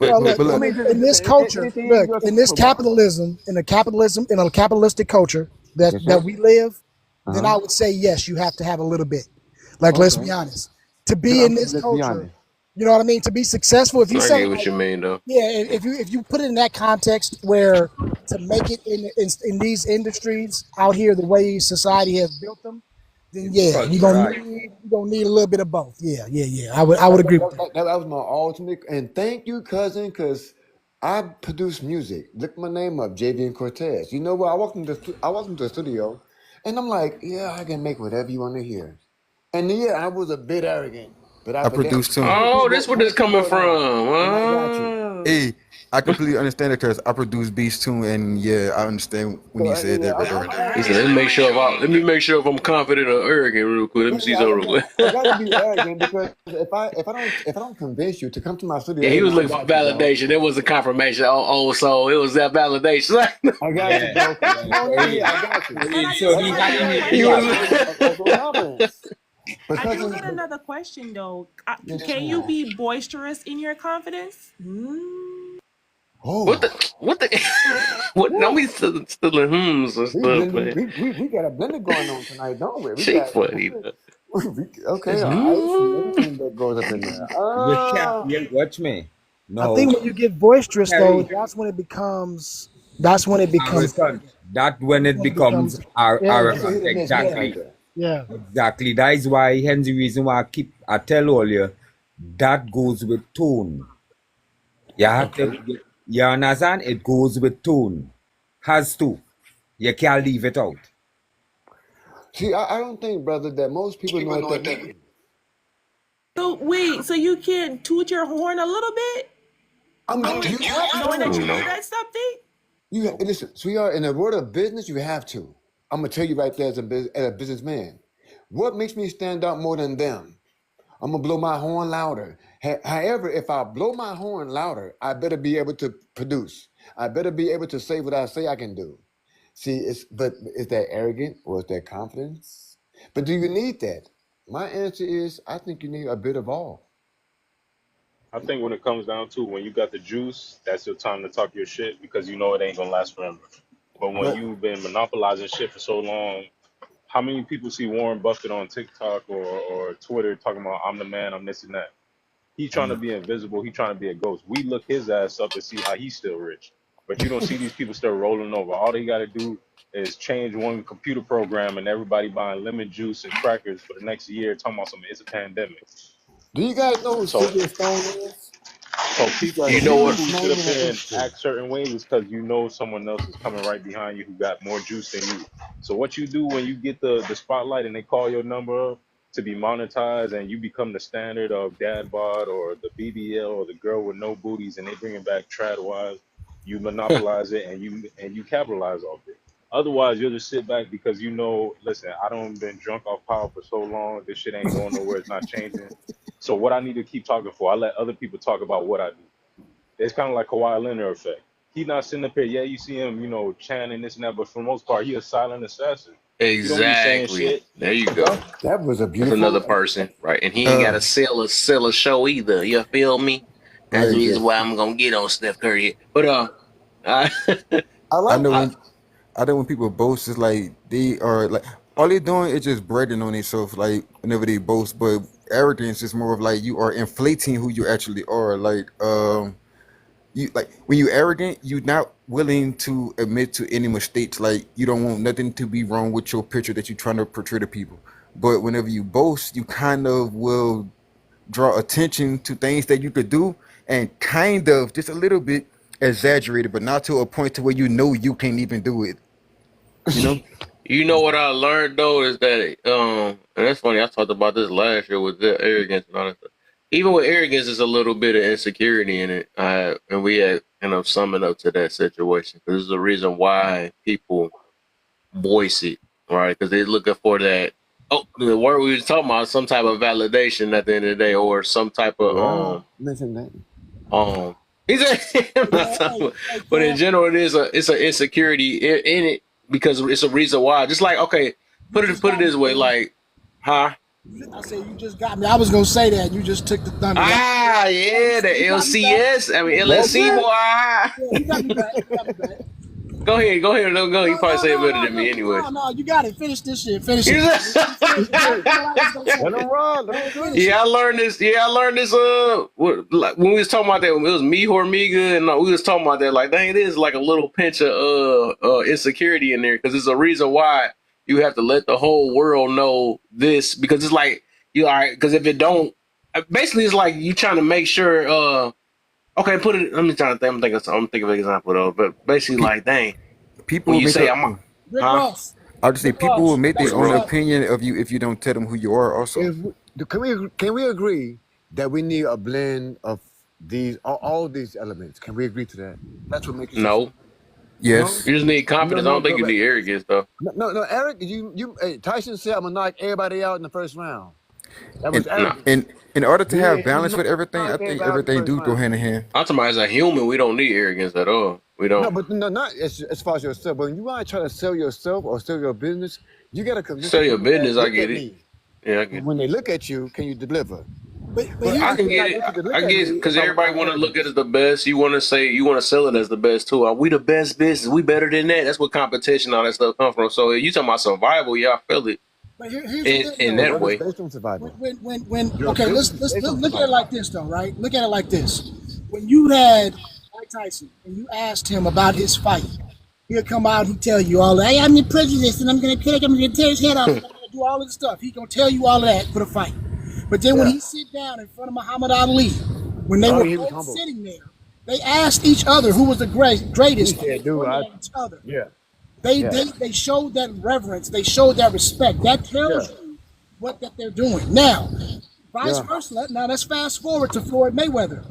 M: well, look,
H: but
N: I
H: look,
N: mean,
M: in this culture,
N: anything you
M: look,
N: got to
M: in
N: talk
M: this
N: about.
M: capitalism, in a capitalistic culture
N: Yes,
M: that
N: sir.
M: we live,
N: Uh
M: then
N: huh.
M: I would say yes, you have to have a little bit. Like, let's
N: Okay.
M: be honest. To be in this
N: Let's be
M: culture,
N: honest.
M: you know what I mean? To be successful, if you
A: I
M: say
A: get what
M: like,
A: you mean though.
M: yeah, if you put it in that context where to make it in these industries out here the way society has built them, then
Q: It's
M: yeah,
Q: cultural.
M: you're gonna need a little bit of both. Yeah, yeah, yeah. I would agree with that.
N: That was my ultimate. And thank you, cousin, because I produce music. Look my name up, JV Cortez. You know what? I walked into the studio, and I'm like, yeah, I can make whatever you want to hear. And yeah, I was a bit arrogant, but I
H: I
N: forgot.
H: produce too.
N: Turn the
A: Oh, this
N: keyboard,
A: where
N: turn
A: this
N: the
A: coming
N: keyboard
A: from.
N: down, and I got you.
H: Hey, I completely understand it because I produce beats too, and yeah, I understand when
N: So
H: you said
N: yeah,
H: that, bro.
N: I'm
A: He said,
N: arrogant.
A: let me make sure if I'm confident or arrogant real quick. Let me see
N: Yeah,
A: something real
N: I
A: quick.
N: got to be arrogant because if I don't convince you to come to my studio,
A: Yeah, he
N: hey
A: was
N: man, I
A: looking for
N: got you, bro.
A: validation. It was a confirmation. Oh, so it was that validation.
N: I got you,
Q: Yeah,
N: bro. Come
Q: yeah.
N: on
Q: So
N: in here.
Q: he,
N: I got you.
Q: so
R: But
Q: he,
R: I
Q: so
R: just
Q: he
R: got
Q: had
R: another
Q: in his
A: he
R: question
A: was.
Q: reality.
R: though.
N: Of confidence.
R: I do
N: Because
R: got another question though.
N: yes,
R: Can you
N: ma'am.
R: be boisterous in your confidence? Mm.
A: What
N: Oh,
A: the? What the? What? Don't
N: woo.
A: be stealing hums and
N: We
A: stuff,
N: blending.
A: man.
N: We got a blender going on tonight, don't we? We
A: She
N: got
A: funny. Though.
N: okay,
A: It's,
N: ice and everything that goes up in there.
Q: You can't, you watch me.
M: I
Q: No,
M: think when you get boisterous though,
Q: Terry,
M: that's when it becomes
Q: Harrison,
M: arrogant.
Q: that when
M: That's
Q: it
M: when it
Q: becomes
M: becomes arrogant.
N: That's a
Q: arrogant.
N: hit or miss man right
Q: Exactly.
N: there.
M: Yeah.
Q: Exactly. That is why, hence the reason why I tell all you, that goes with tone. You have
A: okay.
Q: to, you understand? It goes with tone. Has to. You can't leave it out.
N: See, I don't think, brother, that most people know what that means.
R: So wait, so you can toot your horn a little bit,
N: I mean,
R: knowing
N: you have
R: knowing that
N: to.
R: you're
A: No.
R: good at something?
N: Listen, sweetheart, in the world of business, you have to. I'm gonna tell you right there as a businessman. What makes me stand out more than them? I'm gonna blow my horn louder. However, if I blow my horn louder, I better be able to produce. I better be able to say what I say I can do. See, but is that arrogant or is that confidence? But do you need that? My answer is I think you need a bit of all.
S: I think when it comes down to when you got the juice, that's your time to talk your shit because you know it ain't gonna last forever. But when
N: But
S: you've been monopolizing shit for so long, how many people see Warren Buffett on TikTok or Twitter talking about I'm the man, I'm this and that? He's trying to be invisible. He's trying to be a ghost. We look his ass up and see how he's still rich. But you don't see these people still rolling over. All they got to do is change one computer program and everybody buying lemon juice and crackers for the next year talking about something. It's a pandemic.
N: do you guys know who
S: So
N: Sylvia Stone is?
S: so
N: She's
S: people
N: a
A: You know
S: people
A: what?
N: huge
S: who sit
N: name
S: up
N: in the
S: here and
N: industry.
S: act certain ways because you know someone else is coming right behind you who got more juice than you. So what you do when you get the spotlight and they call your number up to be monetized and you become the standard of dad bod or the BBL or the girl with no booties and they bring it back trad wise, you monopolize it and you capitalize off it. Otherwise, you'll just sit back because you know, listen, I don't been drunk off power for so long. This shit ain't going nowhere. It's not changing. So what I need to keep talking for, I let other people talk about what I do. It's kind of like Kawhi Leonard effect. He's not sitting up here. Yeah, you see him, chanting this and that, but for the most part, he a silent assassin. He don't be saying
A: Exactly.
S: shit.
A: There you go.
N: That was a
A: That's another
N: beautiful.
A: person, right? And he ain't got
H: Uh,
A: to sell a show either. You feel me? That's the
H: right.
A: reason why I'm gonna get on Steph Curry. But I,
N: I
H: I
N: like
H: know
A: I
H: when people boast, it's like they are like all they're doing is just bragging on themselves. Like whenever they boast, but arrogance is more of like you are inflating who you actually are. Like you like when you arrogant, you're not willing to admit to any mistakes. Like you don't want nothing to be wrong with your picture that you're trying to portray to people. But whenever you boast, you kind of will draw attention to things that you could do and kind of just a little bit exaggerated, but not to a point to where you know you can't even do it. You know?
A: You know what I learned though is that and that's funny. I talked about this last year with the arrogance and all that stuff. Even with arrogance, there's a little bit of insecurity in it, and we had kind of summing up to that situation because there's a reason why people voice it, right? Because they're looking for that. Oh, the word we was talking about, some type of validation at the end of the day, or some type of
N: well, listen, that.
A: um. He said, I'm not talking about,
M: Hey,
A: but in
M: Cap.
A: general, it's an insecurity in it because it's a reason why. Just like okay,
M: You just
A: put it
M: got me,
A: this way,
M: man.
A: like, huh?
M: I said you just got me. I was gonna say that. You just took the thunder. Right?
A: Ah,
M: Yeah,
A: yeah, the
M: you got me back.
A: LCS. I mean
N: That's
A: LSC boy.
N: it.
A: Ah.
M: Yeah, you got me back. You got me back.
A: Go ahead, go ahead, go. You
M: No,
A: probably
M: no,
A: say it
M: no,
A: better
M: no,
A: than
M: no,
A: me, anyways.
M: no, no. You got it. Finish this shit. Finish it. You finish exactly what I was gonna say.
N: Let them run. Let
M: Go
N: them
M: ahead,
N: cook.
M: finish it.
A: Yeah, I learned this. Yeah, I learned this. Like, when we was talking about that, it was me, Hormiga, and we was talking about that. Like, dang, it is like a little pinch of insecurity in there because there's a reason why you have to let the whole world know this because it's like you all right. Because if it don't, basically, it's like you trying to make sure. Okay, put it. Let me try to think. I'm thinking of an example though. But basically,
T: Pe-
A: like, dang,
T: people
A: when
T: will
A: you
T: make
A: say
T: a.
A: I'm,
M: Rick
A: huh?
M: Ross.
T: I'll just say
M: Rick
T: people will
M: Ross.
T: make
M: That's
T: their
A: Rick
M: what you
T: own
A: Ross.
M: got.
T: opinion of you if you don't tell them who you are. Also,
N: If can we agree that we need a blend of these all these elements? Can we agree to that? That's what makes you
A: No,
N: successful. No,
T: yes.
A: you just need
N: no,
A: confidence. I
N: no.
A: don't think you
N: But
A: need arrogance though.
N: no. Eric, hey, Tyson said I'm gonna knock everybody out in the first round. That was
T: And
A: No.
N: arrogance.
T: in order to have
N: He
T: balance with everything, I
N: knocked
T: think
N: everybody out in the
T: everything
N: first
T: do go
N: round.
T: hand in hand.
A: I'm talking about as a human, we don't need arrogance at all. We
N: No,
A: don't
N: but no, not as far as yourself. But when you want to try to sell yourself or sell your business, you got to convince the
A: sell your
N: people that
A: business. I
N: look
A: get
N: at
A: it.
N: me.
A: Yeah, I
N: But
A: get it.
N: when they look at you, can you deliver?
M: But
N: But
M: here's
A: I
M: the
N: I
A: can
M: thing.
A: get
N: cannot
A: it.
N: get you to
A: I
N: look at
A: guess
N: me
A: because
N: if I
A: everybody
N: without
A: want to look at
N: arrogance.
A: it the best. You want to say you want to sell it as the best too. We the best business. We better than that. That's what competition, all that stuff come from. So if you talking about survival, yeah, I feel it
M: But here's the thing
A: in
M: though,
A: that
N: Survival
M: right?
N: is
A: way.
N: based on survival.
M: When
N: Your
M: okay,
N: business is
M: let's
N: based on
M: look at it
N: survival.
M: like this though, right? Look at it like this. When you had Mike Tyson and you asked him about his fight, he'll come out and tell you all, hey, I'm prejudiced and I'm gonna tear his head off and I'm gonna do all of this stuff. He gonna tell you all of that for the fight. But then when
N: Yeah.
M: he sit down in front of Muhammad Ali, when they
N: Oh,
M: were
N: he was
M: both
N: humble.
M: sitting there, they asked each other who was the
N: He
M: greatest, and they
N: said, "Dude,
M: pointed
N: I
M: at each other.
N: yeah,
M: They
N: yeah,
M: they they showed that reverence. They showed that respect. That
N: yeah,
M: tells you what that they're doing. Now, vice
N: yeah."
M: versa. Now let's fast forward to Floyd Mayweather.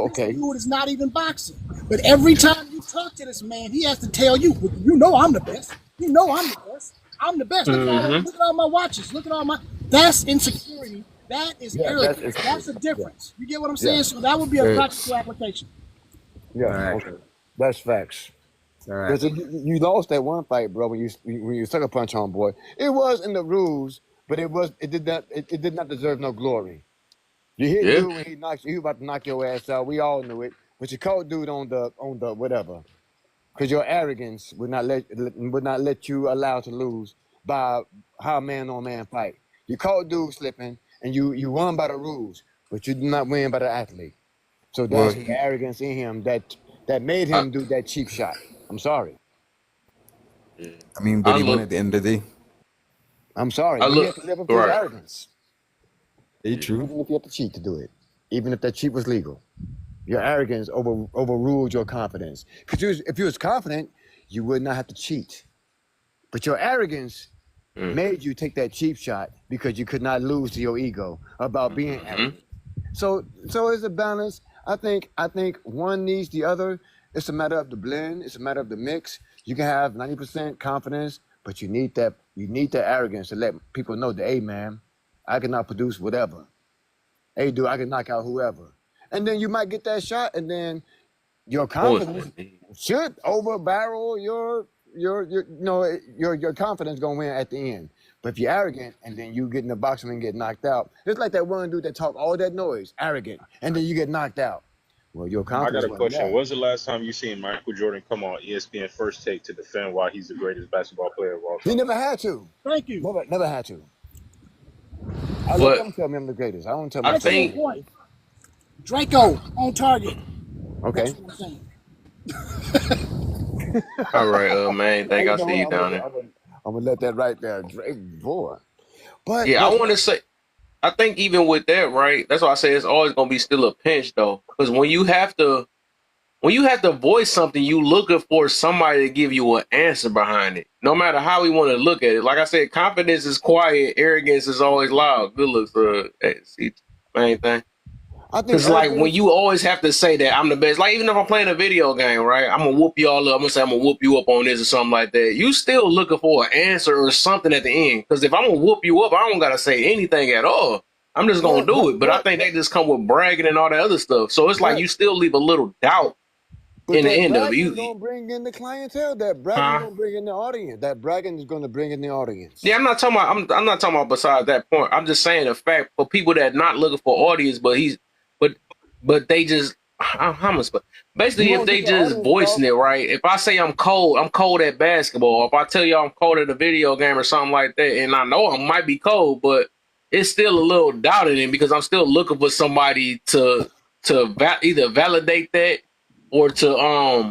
M: This
N: Okay.
M: dude is not even boxing. But every time you talk to this man, he has to tell you, "Well, you know I'm the best. You know I'm the best. I'm the best.
A: Hmm.
M: Look at all my watches. Look at all my that's insecurity. That is
N: Yeah, that's
M: arrogance. That's
N: insecurity.
M: the
N: Yeah,
M: difference. You get what I'm
N: yeah,
M: saying? So that would be a
T: Facts.
M: practical application.
N: yeah.
T: All right.
N: Okay, that's facts.
T: All right.
N: Because you lost that one fight, bro. When you sucker punch on boy, it was in the rules, but it did not deserve no glory. You hit
A: Yeah.
N: dude when he was about to knock your ass out. We all knew it, but you caught dude on the whatever. Because your arrogance would not let you allow to lose by how man on man fight. You caught dude slipping, and you won by the rules, but you did not win by the athlete. So
T: Well,
N: that's the
T: he.
N: arrogance in him that made
A: I,
N: him do that cheap shot. I'm sorry.
A: yeah.
T: I mean, but
A: I
T: he won
A: look.
T: at the end of the day.
N: I'm sorry,
A: I
N: but he
A: look.
N: had to live up to his
A: Right.
N: arrogance,
T: They
A: Yeah.
T: true.
N: even if you had to cheat to do it, even if that cheat was legal. Your arrogance overruled your confidence. Because if you was confident, you would not have to cheat. But your arrogance made you take that cheap shot because you could not lose to your ego about being
A: Mm-hmm.
N: arrogant. So it's a balance. I think one needs the other. It's a matter of the blend. It's a matter of the mix. You can have 90% confidence, but you need that arrogance to let people know that, hey man, I cannot produce whatever. Hey dude, I can knock out whoever. And then you might get that shot, and then your
A: What's
N: confidence
A: that?
N: should over barrel your confidence gonna win at the end. But if you're arrogant and then you get in the boxing and get knocked out, it's like that one dude that talk all that noise, arrogant, and then you get knocked out. Well, your
S: I got
N: confidence
S: a
N: wasn't
S: question.
N: there.
S: When's the last time you seen Michael Jordan come on ESPN First Take to defend why he's the greatest basketball player of all
N: He
S: time?
N: never had to.
M: Thank you.
N: Never had to. I let
A: But
N: them tell me I'm the greatest. I don't tell
A: I
N: myself I'm
M: Excellent
N: the
A: think.
M: point.
N: greatest.
M: Draco on target. That's
N: Okay.
M: what I'm saying.
A: All right, man.
N: Now
A: Think
N: you
A: I
N: know
A: see
N: what?
A: you down there.
N: I'm gonna let that right there. Drake, boy. But
A: Yeah, I want to say. I think even with that, right? That's why I say it's always gonna be still a pinch though, because when you have to voice something, you looking for somebody to give you an answer behind it. No matter how we want to look at it. Like I said, confidence is quiet, arrogance is always loud. Good looks, see, main thing.
N: I think
A: Cause like when
N: arrogance.
A: you always have to say that I'm the best, like even if I'm playing a video game, right? I'm gonna whoop you all up. I'm gonna say I'm gonna whoop you up on this or something like that. You still looking for an answer or something at the end. Cause if I'm gonna whoop you up, I don't gotta say anything at all. I'm just
N: Yeah,
A: gonna do
N: but
A: it. But I
N: but
A: think they just come with bragging and all that other stuff. So it's like
N: but
A: you still leave a little doubt.
N: But
A: in the
N: that
A: end of it.
N: bragging gonna bring in the clientele. That bragging
A: Huh?
N: gonna bring in the audience. That bragging is gonna bring in the
A: Yeah,
N: audience.
A: I'm not talking about. I'm not talking about besides that point. I'm just saying the fact for people that not looking for audience, but but they just how much.
N: You
A: Basically, if
N: won't
A: they
N: get the
A: just
N: audience,
A: voicing
N: dog.
A: it right. If I say I'm cold at basketball. If I tell you I'm cold at a video game or something like that, and I know I might be cold, but it's still a little doubt in it because I'm still looking for somebody to either validate that or to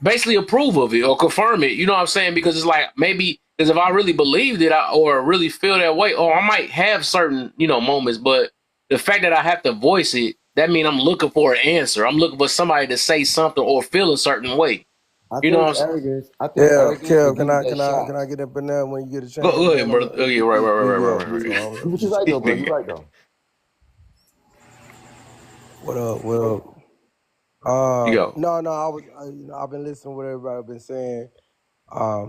A: basically approve of it or confirm it. You know what I'm saying? Because it's like maybe because if I really believed it or really feel that way, or I might have certain moments, but the fact that I have to voice it, that means I'm looking for an answer. I'm looking for somebody to say something or feel a certain way.
N: I
A: You know what
N: think
A: I'm saying?
N: arrogance. I think
B: Yeah,
N: arrogance will
B: Kev,
N: give
B: can
N: you
B: I
N: that
B: can I
N: shot.
B: can I get up in there when you get a chance,
A: Go ahead,
B: man?
A: brother. Oh yeah, right, right, right, right,
B: Yeah.
A: right,
B: So
N: But you're
B: just
N: right though, bro.
A: right.
N: You're right though.
B: what up? What up?
A: You go.
B: No, I've been listening to what everybody been saying.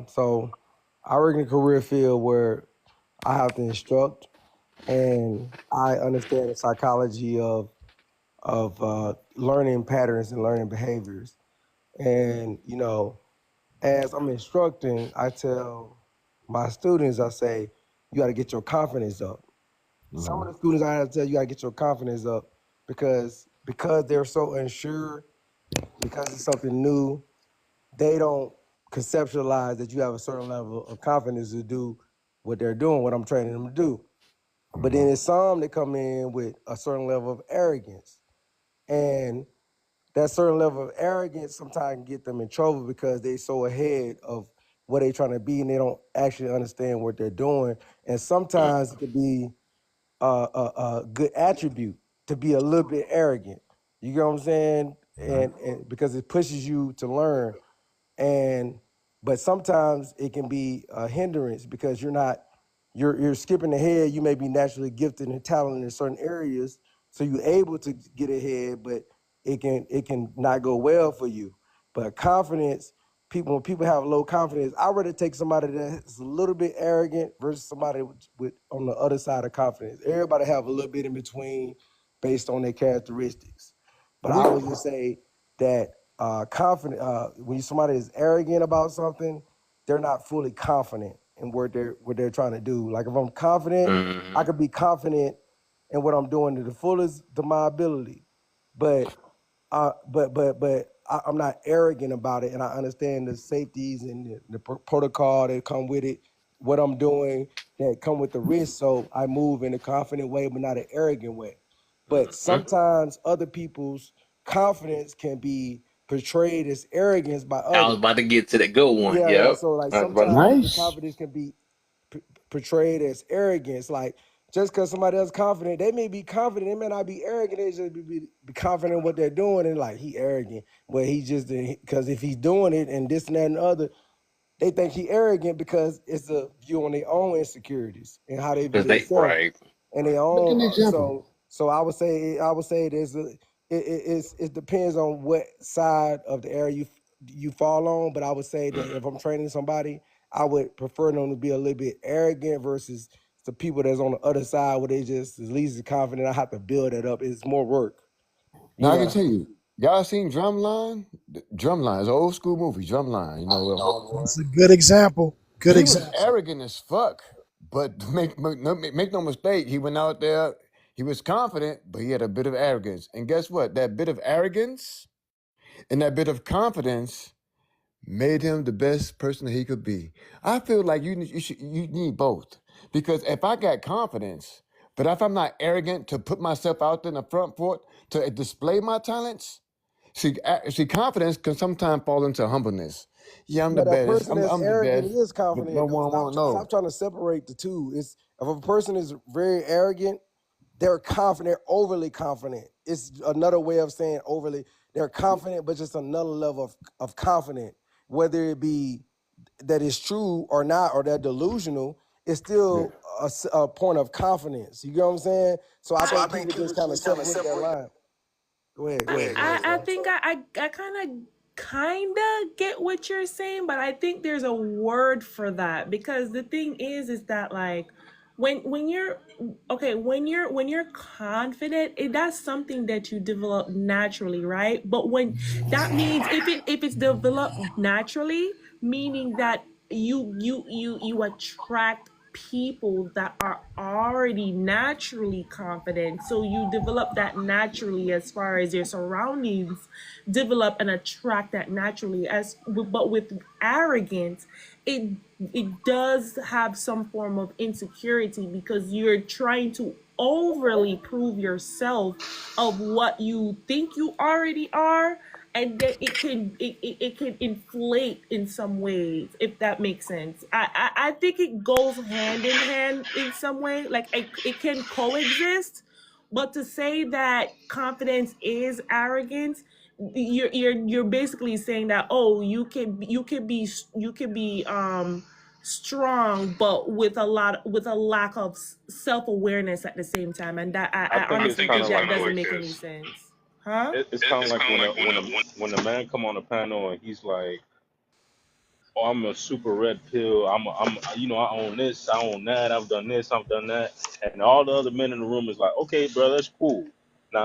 B: So I work in a career field where I have to instruct, and I understand the psychology of learning patterns and learning behaviors. And as I'm instructing, I tell my students, I say, you got to get your confidence up. Some of the students I have to tell you got to get your confidence up because they're so unsure, because it's something new, they don't conceptualize that you have a certain level of confidence to do what they're doing, what I'm training them to do. But then there's some that come in with a certain level of arrogance. And that certain level of arrogance sometimes can get them in trouble because they so ahead of what they're trying to be and they don't actually understand what they're doing. And sometimes it could be a good attribute to be a little bit arrogant. You get what I'm saying? And because it pushes you to learn. And but sometimes it can be a hindrance because you're skipping ahead. You may be naturally gifted and talented in certain areas, so you're able to get ahead, but it can not go well for you. But confidence, when people have low confidence, I'd rather take somebody that's a little bit arrogant versus somebody with on the other side of confidence. Everybody have a little bit in between based on their characteristics. But I would just say that confident when somebody is arrogant about something, they're not fully confident in what they're trying to do. Like if I'm confident, I
A: Mm-hmm.
B: could be confident in what I'm doing to the fullest of my ability, but I'm not arrogant about it, and I understand the safeties and the protocol that come with it. What I'm doing that come with the risk, so I move in a confident way, but not an arrogant way. But
A: Mm-hmm.
B: sometimes other people's confidence can be portrayed as arrogance by
A: I was
B: others.
A: about to get to that good one.
B: Yeah.
A: Yep.
B: So like
A: I was about to.
B: sometimes the
N: Nice.
B: confidence can be portrayed as arrogance. Like just because somebody else confident, they may be confident, they may not be arrogant. They just be confident in what they're doing, and like he arrogant. Well, he just because if he's doing it and this and that and the other, they think he arrogant because it's a view on their own insecurities and how they view
A: Because they
B: themselves
A: right.
B: and their
N: Look at
B: own.
N: an example.
B: So I would say it depends on what side of the area you fall on. But I would say that if I'm training somebody, I would prefer them to be a little bit arrogant versus the people that's on the other side where they just at least as confident. I have to build it up. It's more work. You
N: Now I can
B: know.
N: tell you, y'all seen Drumline? Drumline is an old school movie. Drumline, you know, with
M: That's
N: homeboy.
M: a good example. Good
N: He was
M: example.
N: arrogant as fuck, but make no mistake, he went out there. He was confident, but he had a bit of arrogance. And guess what? That bit of arrogance and that bit of confidence made him the best person that he could be. I feel like you need both because if I got confidence, but if I'm not arrogant to put myself out there in the front court to display my talents, see, confidence can sometimes fall into humbleness. Yeah, I'm the
B: But a
N: best.
B: person that's
N: I'm the
B: arrogant
N: best,
B: is
N: but no
B: confident though.
N: one
B: Stop
N: won't know.
B: stop trying to separate the two. It's if a person is very arrogant, they're confident, they're overly confident. It's another way of saying overly. They're confident, but just another level of confident. Whether it be that is true or not, or they're delusional, it's
N: Yeah.
B: still a point of confidence. You get what I'm saying? So I think people just kind of separate that line. Go ahead, go ahead, go ahead,
R: I
B: son.
R: think I kind of get what you're saying, but I think there's a word for that because the thing is that like when you're okay, when you're confident, that's something that you develop naturally, right? But when that means if it's developed naturally, meaning that you attract people that are already naturally confident, so you develop that naturally as far as your surroundings develop and attract that naturally. But with arrogance, it it does have some form of insecurity because you're trying to overly prove yourself of what you think you already are, and then it can inflate in some ways, if that makes sense. I think it goes hand in hand in some way, like it can coexist. But to say that confidence is arrogance, you're basically saying that, oh, you can be strong but with a lack of self-awareness at the same time, and that
S: I
R: I
S: think it's
R: honestly
S: kind
R: think
S: of
R: that
S: like
R: doesn't
S: this.
R: make any sense. Huh?
S: It's kind of like when a man come on the panel and he's like, "Oh, I'm a super red pill. you know, I own this, I own that. I've done this, I've done that," and all the other men in the room is like, "Okay, bro, that's cool." Now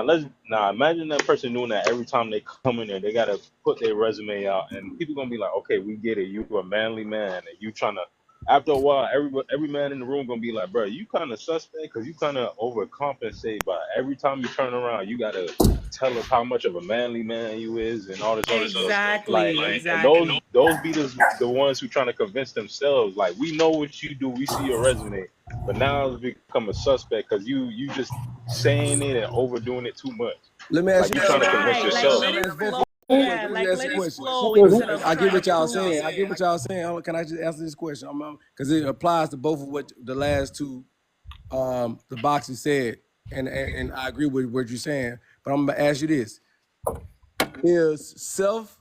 S: imagine that person doing that every time they come in there. They gotta put their resume out, and people gonna be like, "Okay, we get it. You a manly man, and you trying to." After a while, every man in the room gonna be like, "Bro, you kind of suspect because you kind of overcompensate. But every time you turn around, you gotta tell us how much of a manly man you is and all this other stuff." Like,
R: Exactly,
S: and
R: exactly.
S: those be the ones who trying to convince themselves. Like, we know what you do. We see your resume, but now it's become a suspect because you just saying it and overdoing it too much.
B: Let me ask
S: Like,
B: you.
S: you trying to convince
R: Right, like
S: yourself.
R: let
B: Let me
R: it
B: ask both.
R: flow. Yeah,
B: Let me
R: like
B: ask
R: let
B: you a
R: it
B: question.
R: flow instead of
B: I get
R: trying to
B: what y'all
R: prove
B: saying. I
R: it.
B: get what y'all saying. Can I just answer this question? Because it applies to both of what the last two the boxers said, and I agree with what you're saying. But I'm gonna ask you this: is self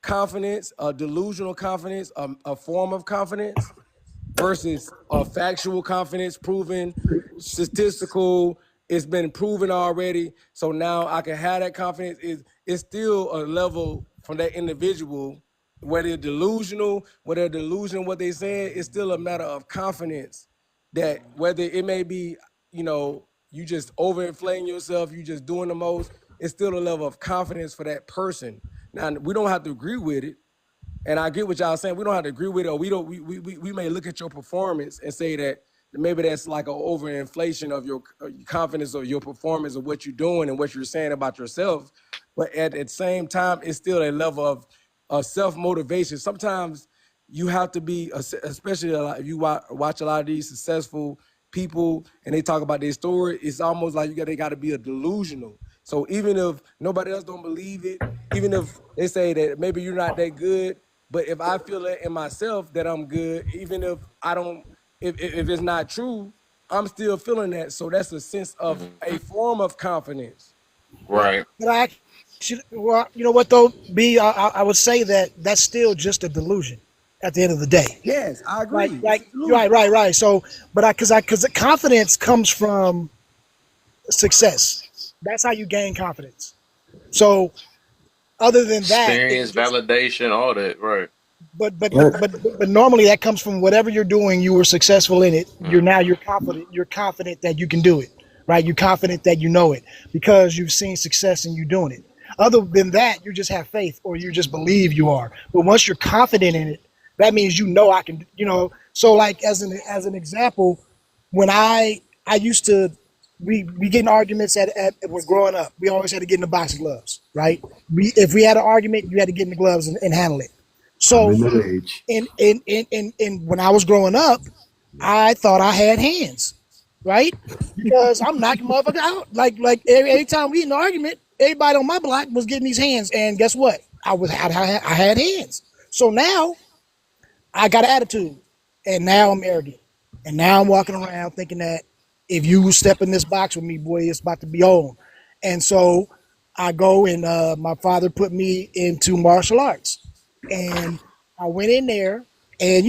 B: confidence a delusional confidence, a form of confidence, versus a factual confidence, proven, statistical? It's been proven already. So now I can have that confidence. It's still a level from that individual, whether they're delusional, what they saying, it's still a matter of confidence. That whether it may be, you just overinflating yourself, you just doing the most, it's still a level of confidence for that person. Now we don't have to agree with it, and I get what y'all saying. We don't have to agree with it, or we don't. We may look at your performance and say that maybe that's like an overinflation of your confidence or your performance of what you're doing and what you're saying about yourself. But at the same time, it's still a level of self motivation. Sometimes you have to be, especially if you watch a lot of these successful people and they talk about their story. It's almost like they got to be a delusional. So even if nobody else don't believe it, even if they say that maybe you're not that good, but if I feel it in myself that I'm good, even if I don't, if it's not true, I'm still feeling that. So that's a sense of a form of confidence.
A: Right.
M: But I actually, well, you know what though, B, I would say that that's still just a delusion at the end of the day.
B: Yes, I
M: Like,
B: agree. It's
M: like,
B: a delusion.
M: right. So, but because the confidence comes from success. That's how you gain confidence. So, other than that, it's
A: Experience,
M: just
A: validation, all that. Right.
M: but normally that comes from whatever you're doing. You were successful in it.
A: Mm.
M: You're confident. You're confident that you can do it, right? You're confident that you know it because you've seen success and you doing it. Other than that, you just have faith or you just believe you are. But once you're confident in it, that means you know I can. So like as an example, when I used to we get in arguments at when growing up. We always had to get in the box of gloves, right? If we had an argument, you had to get in the gloves and handle it.
B: I'm
M: So
B: in that age.
M: in when I was growing up, I thought I had hands, right? Because I'm knocking motherfuckers out. Like every time we in an argument, everybody on my block was getting these hands, and guess what? I had hands. So now I got an attitude, and now I'm arrogant, and now I'm walking around thinking that if you step in this box with me, boy, it's about to be on. And so I go and my father put me into martial arts, and I went in there, and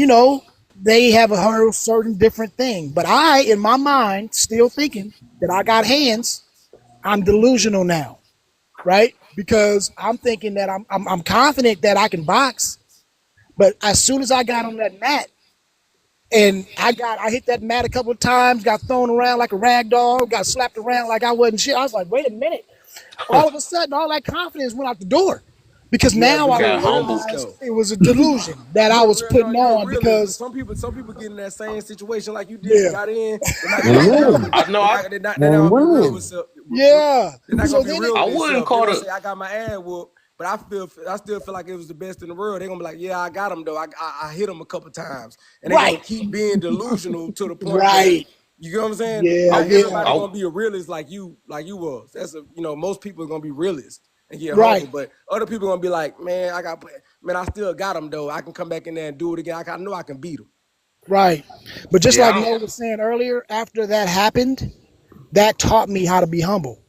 M: they have a whole certain different thing, but I, in my mind, still thinking that I got hands. I'm delusional now, right? Because I'm thinking that I'm confident that I can box, but as soon as I got on that mat, And I hit that mat a couple of times, got thrown around like a rag doll, got slapped around like I wasn't shit. I was like, wait a minute. All of a sudden, all that confidence went out the door because
I: Yeah,
M: now
I: but
M: I
I: you a
A: Got
I: realist
A: humbled.
M: realized
I: though.
M: it was a delusion that I
I: You a
M: was
I: real no,
M: putting
I: you a
M: on
I: realist. But
M: because,
I: some people get in that same situation like you did,
M: yeah,
I: got in. They're not gonna
N: And
I: be real
N: win.
I: with.
A: I know.
I: They're not
N: And
I: gonna be real
N: win.
I: with self.
M: yeah.
I: They're not
M: So
I: gonna be
M: then
I: real
M: it,
A: I
I: with
A: wouldn't
I: themselves. They're
A: call
I: gonna
A: it.
I: say, "I got my ass whooped," but I still feel like it was the best in the world. They're gonna be like, "Yeah, I got him though. I hit him a couple times," and they're gonna
M: right,
I: keep being delusional to the point where
M: right,
I: you get what I'm saying.
M: yeah,
I: Not
A: I,
M: yeah,
I: everybody
A: I,
I: gonna be a realist like you was. That's most people are gonna be realists and get humble,
M: right,
I: but other people gonna be like, "Man, I still got him though. I can come back in there and do it again. I know I can beat him."
M: right. But just
A: yeah.
M: like
A: I don't,
M: Noah was saying earlier, after that happened, that taught me how to be humble.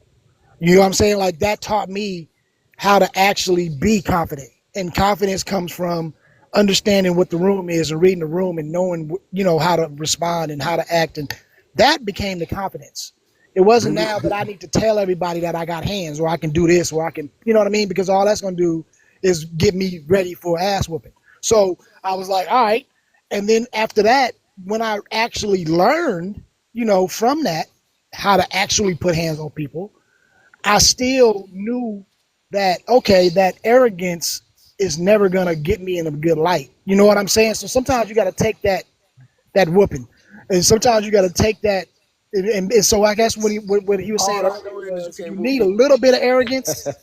M: You know what I'm saying? Like that taught me how to actually be confident. And confidence comes from understanding what the room is and reading the room and knowing, how to respond and how to act. And that became the confidence. It wasn't now that I need to tell everybody that I got hands or I can do this or I can, you know what I mean? Because all that's going to do is get me ready for ass whooping. So I was like, all right. And then after that, when I actually learned, from that, how to actually put hands on people, I still knew that okay, that arrogance is never gonna get me in a good light. You know what I'm saying? So sometimes you got to take that whooping, and sometimes you got to take that. And so I guess what he was saying
I: All I
M: earlier
I: know is you
M: was you
I: can't whoop
M: need a
I: me.
M: little bit of arrogance.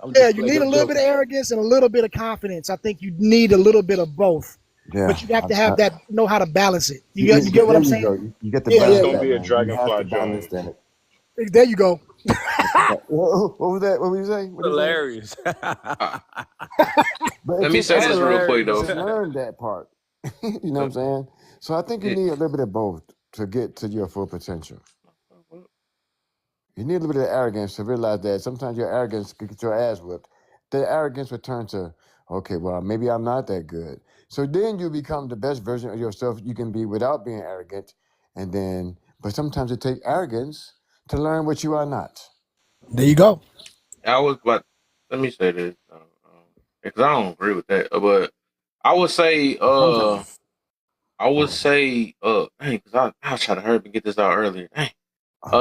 I: I'm
M: Yeah,
I: just
M: you need
I: playing.
M: a
I: I'm
M: little bit of
I: joking.
M: arrogance and a little bit of confidence. I think you need a little bit of both,
N: Yeah.
M: but you have to have that know how to balance it. You get what
N: There
M: I'm
N: you
M: saying?
N: go. You get to
M: Yeah,
S: It's
M: yeah,
N: balance
S: gonna
N: that,
S: be a
N: man. You have to
S: Dragonfly
N: balance
S: Jones.
N: that.
M: yeah. There you go.
N: What was that? What were you saying? What did you say?
I: Hilarious.
A: I,
N: But it
A: let me
N: took
A: say
I: That's
A: this real
N: effort
A: quick
N: to
I: hilarious.
A: though.
N: learn that part. You know what
A: Uh,
N: I'm saying? So I think you
A: it,
N: need a little bit of both to get to your full potential. You need a little bit of arrogance to realize that sometimes your arrogance can get your ass whipped. The arrogance will turn to, okay, well, maybe I'm not that good. So then you become the best version of yourself you can be without being arrogant. But sometimes it takes arrogance to learn what you are not.
M: There you go.
A: I was, but let me say this because I don't agree with that. But I would say,
N: Confidence.
A: dang, because I was trying to hurry up and get this out earlier. Dang.
N: Oh,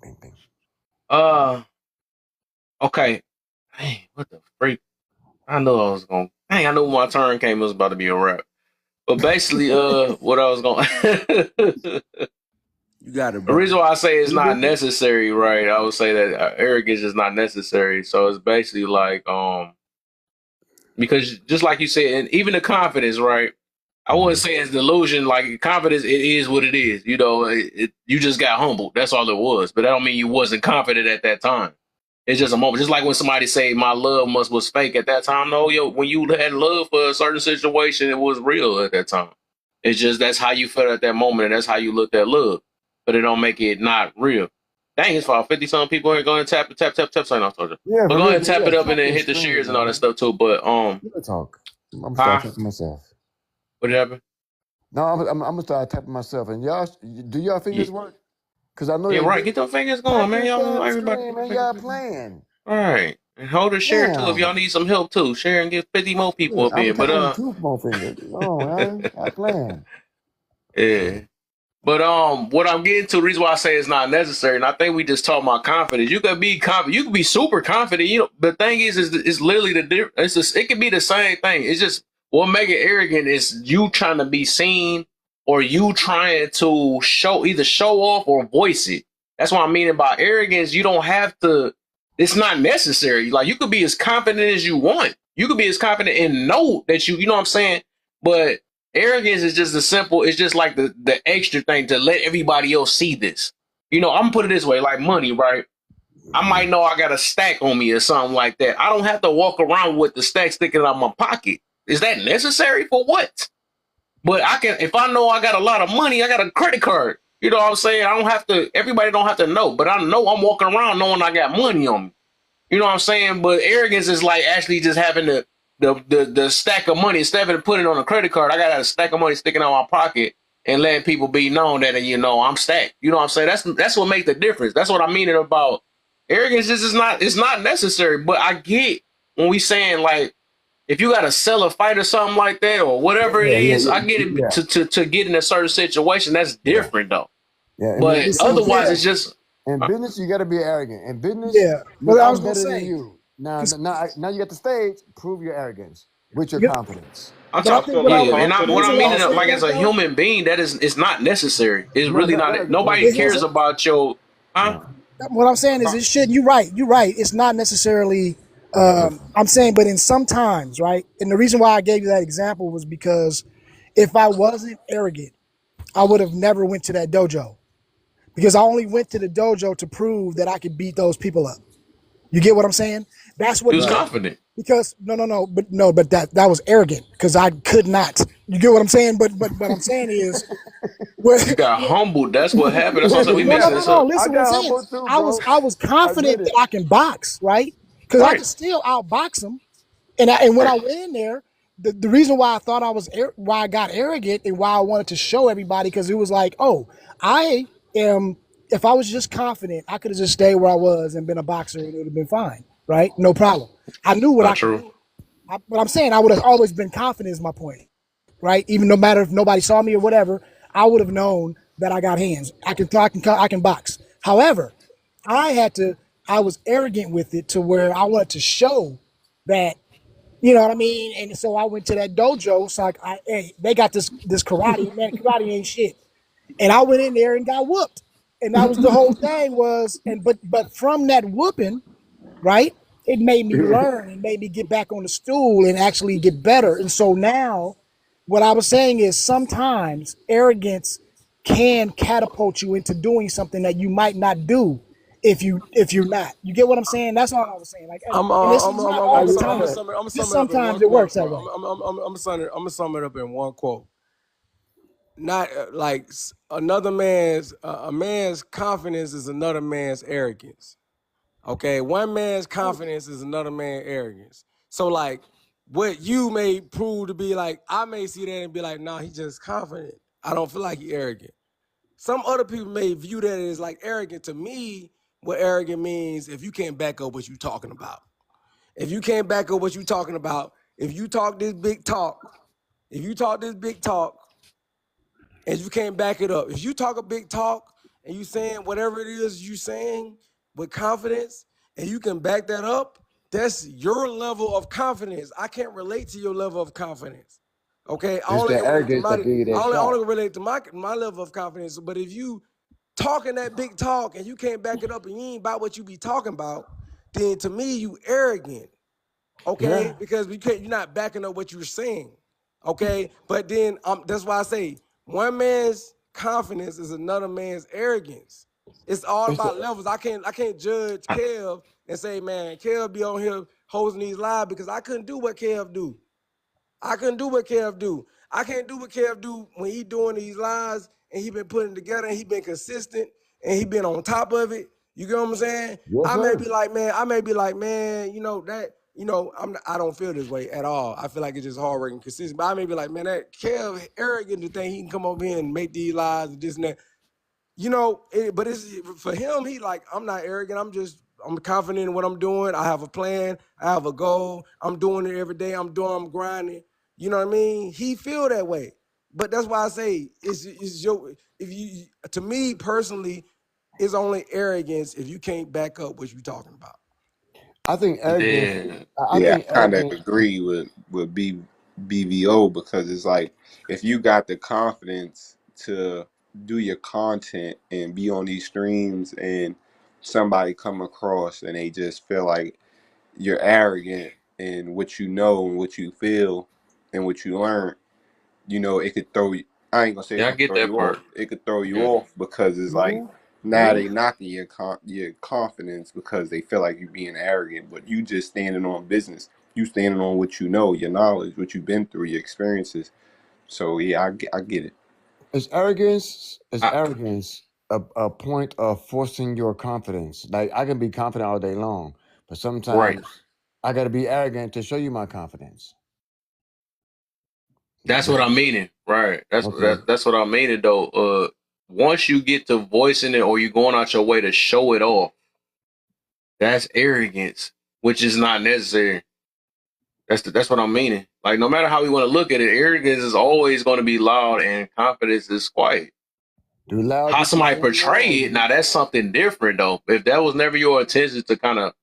N: man.
A: Uh, uh, okay. Dang, what the freak? I knew I was going. Dang, I knew when my turn came, it was about to be a wrap. But basically, what I was going.
I: You got it,
A: The
I: brother.
A: reason why I say it's
N: You
A: not
N: get it?
A: necessary, right? I would say that arrogance is not necessary. So it's basically like, because just like you said, and even the confidence, right? I wouldn't say it's delusion. Like confidence, it is what it is. You just got humbled. That's all it was. But that don't mean you wasn't confident at that time. It's just a moment. Just like when somebody say my love must was fake at that time. No, when you had love for a certain situation, it was real at that time. It's just that's how you felt at that moment, and that's how you looked at love. But it don't make it not real. Dang, it's for 50 some people here. Go ahead and tap. Sorry, no, I told you.
N: Yeah,
A: But
N: for
A: go ahead
N: real.
A: and tap
N: Yeah,
A: it up and
N: tap
A: then
N: your
A: hit the
N: screen,
A: shares and all that
N: man.
A: stuff too. But
N: Real talk. I'm gonna start
A: huh?
N: tapping myself.
A: What happened?
N: No, I'm gonna start tapping myself. And y'all, do your
A: Yeah,
N: fingers work? Because I know
A: yeah,
N: they
A: right.
N: do.
A: Get them fingers going,
N: Tap
A: man.
N: this
A: Y'all,
N: damn
A: everybody, get
N: screen,
A: them
N: man.
A: fingers
N: Y'all
A: going.
N: playing.
A: All right, and hold a share too if y'all
N: Damn.
A: need some help too. Share and get 50 more people
N: Look,
A: up
N: I'm
A: in. But
N: tapping two more fingers. No, man. Y'all playing.
A: yeah. But what I'm getting to, the reason why I say it's not necessary, and I think we just talk about confidence. You can be confident, you can be super confident. The thing is it's literally the difference. It can be the same thing. It's just what make it arrogant is you trying to be seen or you trying to either show off or voice it. That's what I mean about arrogance. You don't have to. It's not necessary. Like you could be as confident as you want. You could be as confident and know that you know what I'm saying. But arrogance is just a simple, it's just like the extra thing to let everybody else see this. I'm gonna put it this way, like money, right? I might know I got a stack on me or something like that. I don't have to walk around with the stack sticking out of my pocket. Is that necessary for what? But I can, if I know I got a lot of money, I got a credit card. You know what I'm saying? I don't have to, everybody don't have to know, but I know I'm walking around knowing I got money on me. You know what I'm saying? But arrogance is like actually just having the stack of money instead of putting it on a credit card. I got a stack of money sticking out my pocket and letting people be known that I'm stacked. You know what I'm saying? That's what makes the difference. That's what I mean about arrogance. This is not it's not necessary. But I get when we saying like if you gotta sell a fight or something like that or whatever it
N: Yeah, yeah,
A: is,
N: yeah,
A: I get it
N: yeah,
A: to get in a certain situation. That's
N: yeah.
A: different though.
N: Yeah, I mean,
A: But otherwise, it's just
N: in business, you got to be arrogant. In business,
M: Yeah,
N: look,
M: but I was
N: I'm
M: gonna
N: better than
M: say,
N: you. Now,
M: because
N: now you got the stage. Prove your arrogance with your confidence.
A: I'm
M: but I
S: I
A: talking.
M: think
S: feel
M: what I
S: like
A: Yeah,
M: was
A: and
M: the
A: what
S: confidence
A: I
M: reason
S: is
M: why
A: mean,
M: I
S: also
M: said
A: like
M: that
A: as a
M: though,
A: human being, it's not necessary. It's
N: No, it's
A: really
N: not
A: not.
N: arrogant.
A: Nobody
N: It's
M: it
A: cares
M: isn't.
A: about your, huh?
N: no.
M: What I'm saying is it should. You're right. You're right. It's not necessarily.
N: Listen,
M: I'm saying, but in sometimes, right? And the reason why I gave you that example was because if I wasn't arrogant, I would have never went to that dojo because I only went to the dojo to prove that I could beat those people up. You get what I'm saying? That's
A: He
M: what
A: was
N: right?
A: confident.
M: because but that was arrogant because I could not. You get what I'm saying? But what I'm saying is what
A: You got humbled. That's what happened. That's why I said we
M: no,
A: mixing
N: Yeah,
A: this
M: no.
A: up.
N: I
M: Listen, what I'm
N: got
M: saying.
N: humbled too, bro.
M: I was
N: Admit
M: confident
N: it.
M: that I can box, right? Because I
A: Right.
M: could still outbox them. And when I went in there, the reason why I thought why I got arrogant and why I wanted to show everybody because it was like, oh, I am. If I was just confident, I could have just stayed where I was and been a boxer and it would have been fine, right? No problem. I knew what I
A: Not
M: could
A: true.
M: do. But I'm saying I would have always been confident is my point, right? Even no matter if nobody saw me or whatever, I would have known that I got hands. I can box. However, I had to. I was arrogant with it to where I wanted to show that you know what I mean? And so I went to that dojo. So hey, they got this karate. Man, karate ain't shit. And I went in there and got whooped. And that was the whole thing was, and but from that whooping, right? It made me learn and made me get back on the stool and actually get better. And so now what I was saying is sometimes arrogance can catapult you into doing something that you might not do if you're not. You get what I'm saying? That's all I was saying. Like, and this is not
N: I
M: all the
N: get
M: time.
N: that.
C: I'm gonna
M: Just
C: sum it up in
M: sometimes
C: one
M: it works
C: quote,
M: that
C: bro.
M: way.
C: I'm gonna sum it up in one quote. Not like another man's a man's confidence is another man's arrogance. Okay, one man's confidence is another man's arrogance. So like, what you may prove to be like, I may see that and be like, nah, he's just confident. I don't feel like he's arrogant. Some other people may view that as like arrogant. To me, what arrogant means if you can't back up what you're talking about. If you can't back up what you're talking about, if you talk this big talk, if you talk this big talk and you can't back it up, if you talk a big talk and you saying whatever it is you saying with confidence and you can back that up, that's your level of confidence. I can't relate to your level of confidence. Okay, I
N: It's
C: only
N: the
C: can relate to
N: arrogance
C: my
N: that give you
C: I
N: that
C: only, I
N: shot.
C: only can relate to my level of confidence. But if you talking that big talk and you can't back it up and you ain't about what you be talking about, then to me you arrogant.
N: Yeah.
C: Okay, because you're not backing up what you're saying. Okay, but then that's why I say one man's confidence is another man's arrogance. It's all
N: It's
C: about
N: the,
C: levels. I can't judge Kev and say, man, Kev be on here hosting these lives because I couldn't do what Kev do. I couldn't do what Kev do. I can't do what Kev do when he doing these lives and he been putting it together and he been consistent and he been on top of it. You get what I'm saying?
N: yes, sir.
C: I may be like, man, you know, that, you know, I don't feel this way at all. I feel like it's just hard working consistent. But I may be like, man, that Kev arrogant to think he can come over here and make these lives and this and that. You know, but it's for him. He like, I'm not arrogant. I'm confident in what I'm doing. I have a plan. I have a goal. I'm doing it every day. I'm grinding. You know what I mean? He feel that way. But that's why I say it's your if you to me personally, it's only arrogance if you can't back up what you're talking about.
N: I think arrogance.
A: Yeah.
N: I
B: Yeah,
N: think
B: I kind of
N: arrogance.
B: agree with BVO because it's like if you got the confidence to do your content and be on these streams and somebody come across and they just feel like you're arrogant in what you know and what you feel and what you learn, it could throw you. I ain't gonna say it's
A: Yeah, I
B: gonna
A: get
B: throw
A: that
B: you off.
A: part.
B: It could throw you
A: Yeah.
B: off because it's like
N: Mhm.
B: now they knocking your confidence because they feel like you're being arrogant, but you just standing on business. You standing on what you know, your knowledge, what you've been through, your experiences. So yeah, I get it.
N: Is arrogance? Is
A: I,
N: arrogance a point of forcing your confidence? Like I can be confident all day long, but
A: right.
N: sometimes I got to be arrogant to show you my confidence.
A: That's what
N: That-
A: I'm meaning. Right.
N: okay.
A: That's what I'm meaning though. Once you get to voicing it or you going out your way to show it off, that's arrogance, which is not necessary. That's what I'm meaning. Like no matter how we want to look at it, arrogance is always going to be loud and confidence is quiet.
N: Do loud
A: How
N: just the
A: somebody
N: same
A: portray
N: noise?
A: it, now that's something different though. If that was never your intention to kind of,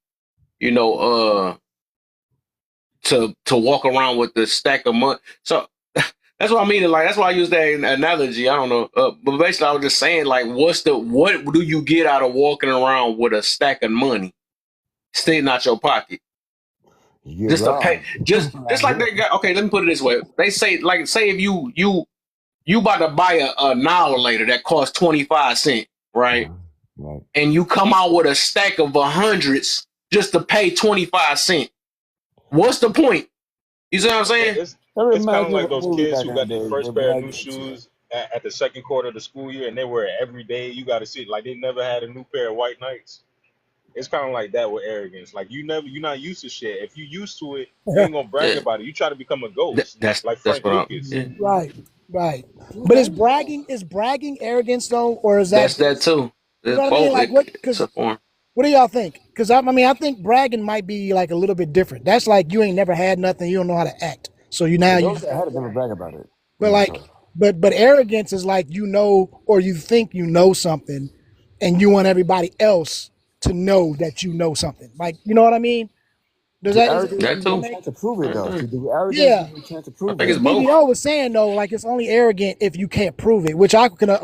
A: you know, to walk around with the stack of money. So that's what I mean. Like that's why I use that analogy. I don't know, but basically I was just saying like, what do you get out of walking around with a stack of money staying out your pocket?
N: You get
A: Just to pay,
N: robbed.
A: just like they got. Okay, let me put it this way. They say like, say if you about to buy a annihilator that costs 25 cents, right?
N: Right.
A: And you come out with a stack of hundreds just to pay 25 cents. What's the point? You see what I'm saying?
S: It's
N: That
S: it's kind
N: reminds
S: of
N: me of
S: like
N: a
S: those
N: movie
S: kids
N: back
S: who
N: in the
S: got their
N: day,
S: first
N: the
S: pair of new
N: bragging shit.
S: shoes at the second quarter of the school year, and they wear it every day. You got to see it like they never had a new pair of white Nikes. It's kind of like that with arrogance. Like you're not used to shit. If you used to it, you ain't gonna brag
A: Yeah,
S: about it. You try to become a ghost, like
A: that's
S: Frank
A: what I'm.
S: Lucas.
A: Yeah,
M: Right, right. But
C: Okay.
M: is bragging arrogance though, or is that
A: that's that
M: just,
A: too.
M: you
A: It's
M: know what I mean?
A: both.
M: Like what?
A: It's
M: Because
A: a form.
M: what do y'all think? Because I think bragging might be like a little bit different. That's like you ain't never had nothing, you don't know how to act. So you now
N: For
M: you
N: those
M: just
N: that
M: gotta
N: had it, never
M: brag.
N: brag about it.
M: But
N: Yeah,
M: like,
N: sorry.
M: but arrogance is like you know or you think you know something, and you want everybody else to know that you know something. Like you know what I mean? Does
N: The
M: that is
N: arrogance
M: does
A: That
N: gives you
M: that
N: a
A: too.
M: make?
N: chance to prove it, though.
A: Uh-uh.
N: See, the arrogance
M: Yeah,
N: gives you a chance to
A: I
N: prove
A: think
N: it.
A: it's
M: because
A: both.
M: BBO was saying though, like it's only arrogant if you can't prove it, which I can
A: I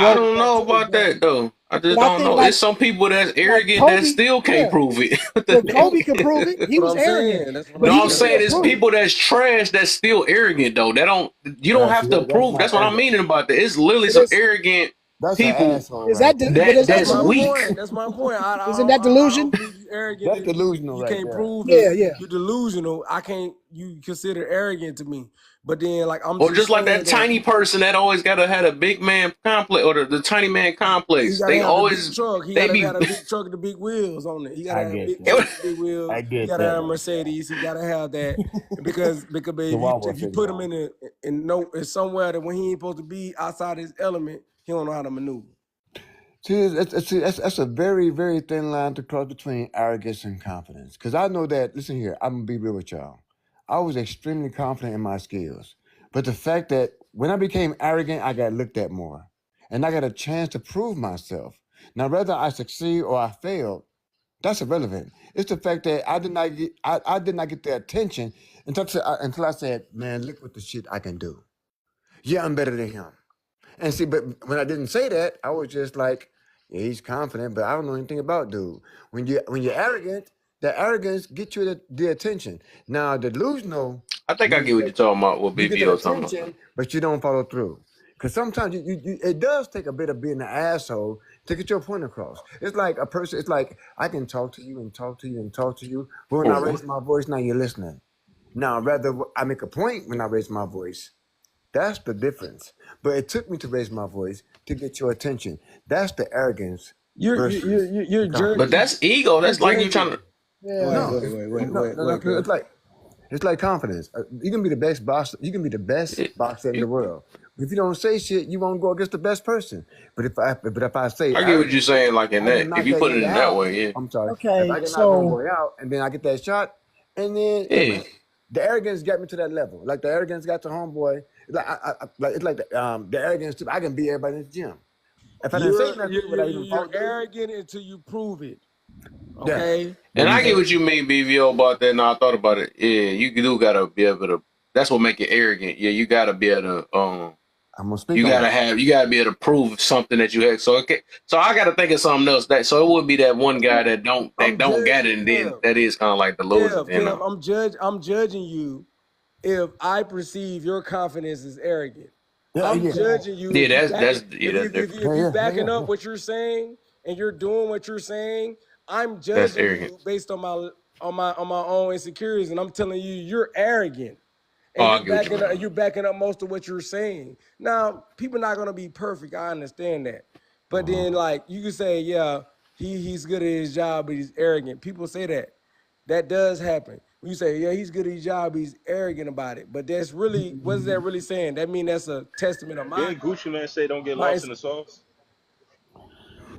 M: roll with
A: don't
M: that
A: know
M: too.
A: about that though. I
M: But
A: just
M: I
A: don't
M: think
A: know. It's some people that's
M: like
A: arrogant that
M: Kobe,
A: still can't
M: yeah.
A: prove it. What the
M: Well,
A: hell?
M: Kobe could prove it.
C: That's
M: He
C: what
M: was
C: I'm
M: arrogant,
C: saying. That's what
M: but
C: I'm
M: he
A: No, I'm
M: could
C: saying.
A: saying
M: still
A: it's
M: prove it.
A: people that's trash that's still arrogant though. That don't you don't
N: Now,
A: have
N: see,
A: to
N: that's
A: prove.
N: not
A: That's what I'm
N: arrogant.
A: meaning about that. It's literally
M: But
A: some
M: is
A: arrogant
N: That's an
A: people
N: asshole
M: is
N: right
M: that
N: there.
M: but is that
C: That's
A: that's
C: my
M: delusion?
A: weak.
C: point. That's my point.
M: Isn't that
C: I don't
M: delusion?
C: believe you arrogant.
N: That's
C: If
N: delusional
C: you
N: right
C: can't
N: there.
C: prove it,
M: Yeah, yeah.
C: you're delusional. I can't. You consider arrogant to me. But then, like, I'm
A: Or
C: just
A: just like
C: saying
A: that
C: that
A: tiny person that always gotta have a big man complex or the tiny man
C: he
A: complex.
C: gotta
A: They
C: have the big
A: always
C: truck. He
A: they
C: gotta
A: be
C: have a big truck with the big wheels on it. He gotta
N: I
C: have a
N: get
C: big
N: that.
C: truck with the big wheels.
N: I
C: He
N: get
C: gotta
N: that
C: have a
N: right there.
C: Mercedes. He gotta have that because
N: The Wawa
C: if you put him
N: syndrome.
C: in somewhere that when he ain't supposed to be outside his element, he don't know how to maneuver.
N: See, that's a very, very thin line to cross between arrogance and confidence. Because I know that, listen here, I'm going to be real with y'all. I was extremely confident in my skills. But the fact that when I became arrogant, I got looked at more. And I got a chance to prove myself. Now, whether I succeed or I fail, that's irrelevant. It's the fact that I did not get the attention until I said, man, look what the shit I can do. Yeah, I'm better than him. And see, but when I didn't say that, I was just like, yeah, he's confident, but I don't know anything about dude. When you're arrogant, the arrogance gets you the attention. Now, the delusional
A: I think I
N: means
A: get what
N: that
A: you're talking about. What
N: you get the
A: BBO talking about.
N: attention, but you don't follow through. Because sometimes it does take a bit of being an asshole to get your point across. It's like a person. It's like I can talk to you and talk to you and talk to you, but when I
A: Mhm.
N: raise my voice, now you're listening. Now, rather I make a point when I raise my voice. That's the difference. But it took me to raise my voice to get your attention. That's the arrogance
C: You're you you
N: versus
C: you-
N: the
C: you're
A: But
C: judging.
N: confidence.
A: that's ego.
C: You're
A: That's like you trying
C: judging.
A: to.
C: Go ahead.
M: Yeah.
N: No,
C: Go ahead. Wait.
N: no.
C: Kev.
N: It's like confidence. You can be the best box. You can be the best
A: It,
N: boxer in the
A: it,
N: world. If you don't say shit, you won't go against the best person. But if I say
A: I get what you're
N: arrogance,
A: saying. Like in
N: I can
A: that, if
N: knock
A: you
N: that
A: put it
N: nigga
A: in that
N: out.
A: way, yeah,
N: I'm sorry. If I
M: Okay,
N: can knock
M: so
N: homeboy out and then I get that shot, and then
A: yeah.
N: the arrogance got me to that level. Like the arrogance got to homeboy. It's like the arrogance. I can beat everybody in the gym. If I didn't say
C: You're
N: nothing,
C: you're
N: would I
C: you're,
N: even
C: you're
N: follow through?
C: arrogant until you prove it.
N: Yeah.
C: Okay.
A: And
N: There you
A: I get
N: go.
A: what you mean, BVO, about that. Now I thought about it. Yeah, you do gotta be able to. That's what make it arrogant. Yeah, you gotta be able to.
N: I'm gonna speak on it.
A: You gotta be able to prove something that you had. So okay, so I gotta think of something else. That so it would be that one guy that
C: I'm
A: don't get
C: judging
A: it, and then
C: Kev.
A: that is kind of like delusion, you
C: Kev,
A: know.
C: I'm judging you if I perceive your confidence as arrogant.
N: Yeah,
C: I'm
N: yeah,
M: right.
C: judging you
A: Yeah,
C: if you
A: that's
C: backing
A: yeah, that's different.
C: if you
N: yeah,
C: backing
N: yeah,
C: up
N: yeah.
C: what you're saying and you're doing what you're saying. I'm
A: That's
C: judging you
A: arrogance.
C: based on my own insecurities, and I'm telling you you're arrogant.
A: Oh,
C: And
A: I get what you mean.
C: you're backing up most of what you're saying. Now, people not gonna be perfect. I understand that. But
N: Uh-huh.
C: then like you can say, yeah, he's good at his job, but he's arrogant. People say that. That does happen. When you say, yeah, he's good at his job, he's arrogant about it. But that's really, what is that really saying? That mean that's a testament of
S: Didn't Gucci Man say don't get
C: my
S: lost in the sauce?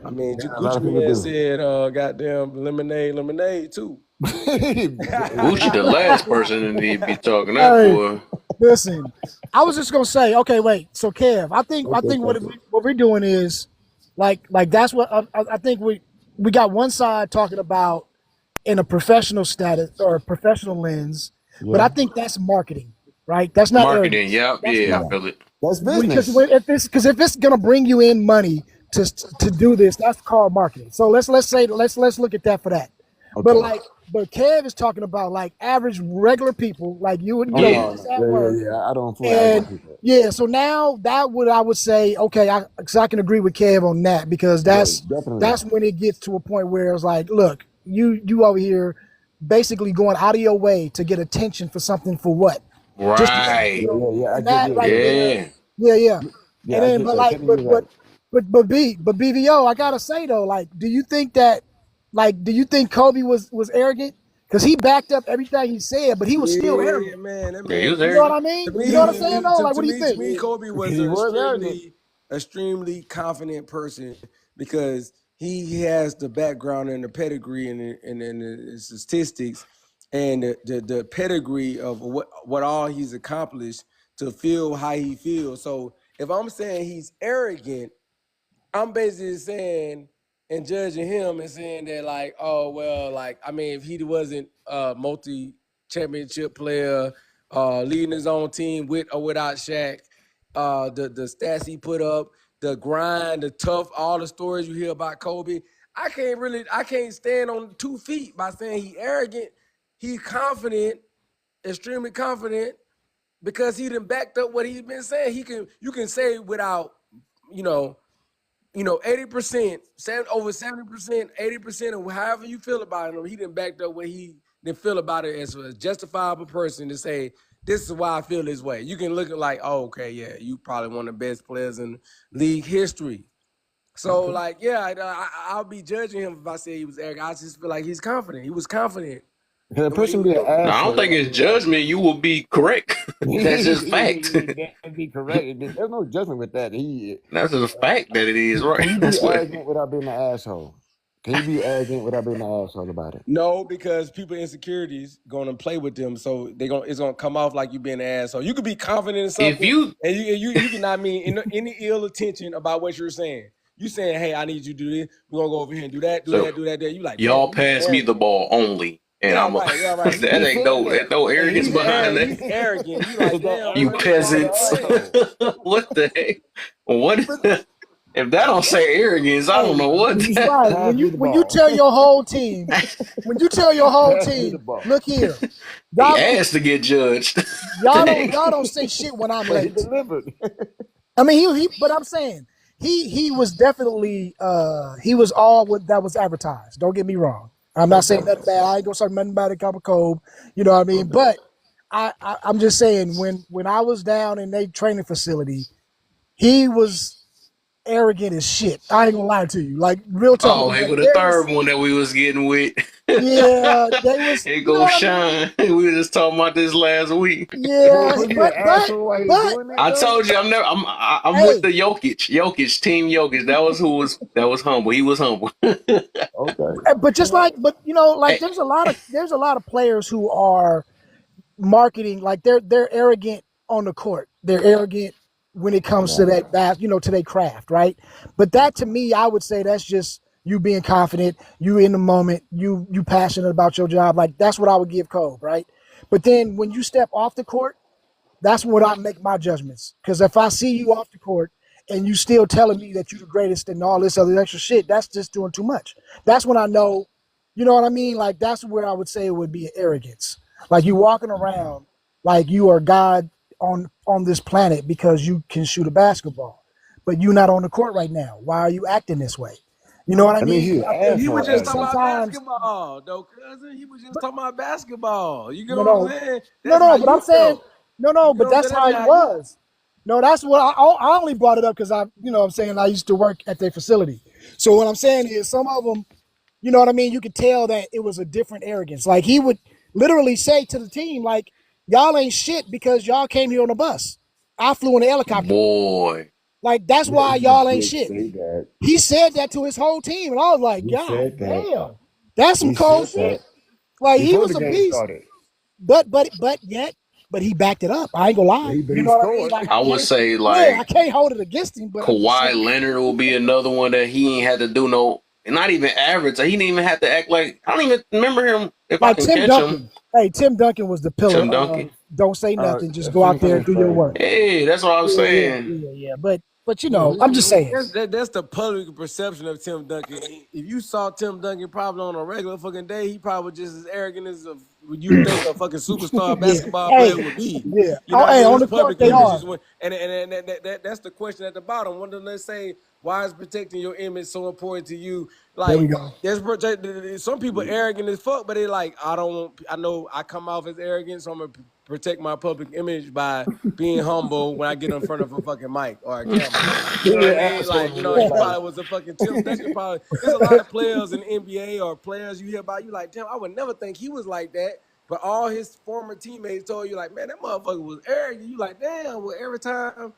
T: I mean,
N: Yeah, a lot
T: Gucci
N: of people
T: Man
N: do.
T: said, goddamn lemonade, lemonade too.
A: Gucci, the last person that need to be talking that
M: Hey,
A: boy.
M: listen, I was just gonna say, okay, wait. So, Kev, I
N: Okay,
M: think
N: okay.
M: what we're doing is like that's what I think we got one side talking about in a professional status or a professional lens, but I
N: Yeah,
M: think that's marketing, right? That's not
A: Marketing,
M: arrogance.
A: yep,
M: That's
A: yeah, I
N: yeah.
A: feel it.
N: That's
M: because
N: business.
M: if it's gonna bring you in money to do this, that's called marketing. So let's look at that for that. But
N: Okay.
M: like, but Kev is talking about like average regular people like you and
N: Oh
M: your
A: Yeah.
N: no,
M: boss
N: no.
M: at
N: Yeah,
M: work,
N: yeah, yeah. I don't fool regular
M: and
N: people.
M: yeah. So now that would I would say okay, I can agree with Kev on that because
N: Right, definitely.
M: that's when it gets to a point where it's like, look, you over here basically going out of your way to get attention for something for what? Just to see,
A: Right.
N: Yeah, yeah, yeah. I
M: and
N: get,
M: that
N: yeah,
M: right
N: yeah, yeah.
M: there,
A: Yeah.
M: yeah, yeah.
N: Yeah,
M: And
N: I
M: then,
N: get
M: but
N: that.
M: like,
N: Telling you right.
M: but BVO, I gotta say though, like, do you think that, like, do you think Kobe was arrogant? Because he backed up everything he said, but he was still
T: Yeah,
M: arrogant.
T: man, that
A: Yeah, he
T: man.
A: was
M: You know what
A: arrogant.
M: I
T: To
M: mean?
T: me,
M: You know what I'm saying though? Like, what do you
T: to
M: think?
T: me, Kobe was
N: He
T: an
N: was arrogant.
T: extremely confident person because he has the background and the pedigree and the statistics and the pedigree of what all he's accomplished to feel how he feels. So if I'm saying he's arrogant, I'm basically saying and judging him and saying that like, oh well, like I mean, if he wasn't a multi-championship player, leading his own team with or without Shaq, the stats he put up, the grind, the tough, all the stories you hear about Kobe, I can't stand on 2 feet by saying he arrogant. He's confident, extremely confident, because he done backed up what he's been saying. You can say without, you know, 80%, over 70%, 80% of however you feel about him, he didn't back up what he didn't feel about it as a justifiable person to say, this is why I feel this way. You can look at like, oh, okay, yeah, you probably one of the best players in league history. So,
N: Okay.
T: like, yeah, I'll be judging him if I say he was arrogant. I just feel like he's confident. He was confident
N: Can a
T: in what he
N: person
T: was
N: be an
T: doing.
A: No, I don't think
N: asshole?
A: it's judgment. You will be correct. That's just fact.
N: That'd be correct. There's no judgment with that.
A: That's just a fact that it is, right?
N: Can you be
A: That's what.
N: arrogant without being an asshole? Can you be arrogant without being an asshole about it?
T: No, because people insecurities gonna play with them, so it's gonna come off like you being an asshole. You could be confident in
A: If
T: something,
A: you
T: and you cannot mean any ill intention about what you're saying. You saying, "Hey, I need you to do this. We're gonna go over here and do that, do
A: so
T: that, do that." That you like,
A: y'all
T: damn, he's
A: pass me the
T: arrogant.
A: ball only, and
T: Yeah,
A: I'm a,
T: right, yeah, right.
A: that
N: He
A: ain't
N: said
A: no
N: that.
A: no arrogance behind that.
T: He's arrogant. You like,
N: Is that
T: damn,
A: You
T: bro,
N: arrogant
T: you
N: to call
T: acting
N: an
A: peasants.
T: crazy.
N: asshole?
A: What the heck? What
M: But
A: if that don't say arrogance? I don't
M: hey,
A: know what.
M: right
N: Pass me the
M: when you
N: ball.
M: tell your whole team, when you tell your whole
N: Pass me the
M: team,
N: ball.
M: look here,
A: He
M: y'all
A: asked to get judged.
N: but
M: y'all don't say shit when I'm
N: he
M: late.
N: delivered.
M: I mean, but I'm saying he was definitely he was all what that was advertised. Don't get me wrong. I'm not saying
N: Okay.
M: nothing bad. I ain't gonna say nothing bad at Copper Cove. You know what I mean?
N: Okay.
M: But I'm just saying when I was down in their training facility, he was arrogant as shit. I ain't gonna lie to you. Like real talk.
A: Oh, hey,
M: Like
A: with the
M: there
A: third
M: was
A: one that we was getting with.
M: yeah, they was
A: Here
M: you know
A: goes
M: what I mean?
A: Sean. We were just talking about this last week.
N: So
M: Yeah,
N: was he an asshole while he was
M: but
N: doing that
A: I
N: though?
A: told you I'm with
M: hey,
A: the Jokic team Jokic. That was that was humble. He was humble.
N: Okay.
M: but just like but you know, like
A: Hey,
M: there's a lot of players who are marketing like they're arrogant on the court. They're arrogant when it comes to
N: Right.
M: that to their craft, right? But that to me, I would say that's just you being confident, you in the moment, you passionate about your job. Like that's what I would give Kobe, right? But then when you step off the court, that's when I make my judgments. Because if I see you off the court and you still telling me that you're the greatest and all this other extra shit, that's just doing too much. That's when I know, you know what I mean? Like that's where I would say it would be arrogance. Like you walking around like you are God on this planet because you can shoot a basketball, but you're not on the court right now. Why are you acting this way? You know what I
N: I mean,
M: mean?
N: he's
M: And
N: an
M: I think
T: He was
N: asshole
M: I think
T: just talking
N: arrogant.
T: about
M: sometimes,
T: basketball, though, cousin. He was just
M: but
T: talking about basketball. You get
M: no,
T: what I'm
M: no,
T: saying?
M: no,
T: That's how
M: no. But I'm
T: you
M: saying
T: felt.
M: no,
T: You
M: no.
T: get
M: But
T: what I'm
M: that's
T: saying? That's
M: how he
T: how you.
M: was. No, that's what I only brought it up because what I'm saying, I used to work at their facility. So what I'm saying is some of them, you know what I mean? You could tell that it was a different arrogance. Like he would literally say to the team, like, y'all ain't shit because y'all came here on a bus. I flew in a helicopter.
A: boy.
M: Like that's
N: Yeah,
M: why
N: he
M: y'all ain't
N: did
M: shit.
N: say that.
M: He said that to his whole team, and I was like,
N: He
M: God
N: said that.
M: damn, that's some
N: He
M: cold
N: said
M: shit.
N: that
M: Like he
N: before
M: was
N: the
M: a
N: game
M: beast,
N: started.
M: but he backed it up. I ain't gonna lie.
N: But
M: You
N: he
M: know what I mean?
N: scored.
M: Like
A: I would say
M: I
A: like
M: can't hold it against him, but I'm just
A: Kawhi
M: saying.
A: Leonard will be another one that he ain't had to do no, not even average. He didn't even have to act like, I don't even remember him if I
M: Like
A: can
M: Tim
A: catch him.
M: Duncan. Hey, Tim Duncan was the pillar
A: Tim Duncan.
M: of don't say nothing, just go out
N: Tim
M: there
N: Duncan
M: and do your
N: flamed
M: work.
N: him.
A: Hey, that's what I was
M: Yeah,
A: saying.
M: yeah, yeah. But you
T: Yeah,
M: know, I'm just saying.
T: that's the public perception of Tim Duncan. If you saw Tim Duncan probably on a regular fucking day, he probably just as arrogant as what you think a fucking superstar
M: Yeah.
T: basketball
M: Hey,
T: player would be.
M: yeah.
T: You know
M: Oh,
T: what I
M: hey,
T: mean?
M: on
T: His
M: the court
T: public
M: they
T: image
M: are.
T: is when, and that's the question at the bottom. One of them say, why is protecting your image so important to you?
M: There we
T: Like,
M: go.
T: some people arrogant as fuck, but they like, I know I come off as arrogant, so I'm gonna protect my public image by being humble when I get in front of a fucking mic or a camera. You know what I
N: He an
T: mean?
N: asshole
T: Like,
N: in real
T: he
N: life.
T: probably was a fucking Tim Duncan. Probably, there's a lot of players in the NBA or players you hear about. You like, damn, I would never think he was like that. But all his former teammates told you, like, man, that motherfucker was arrogant. You like, damn. Well, every time,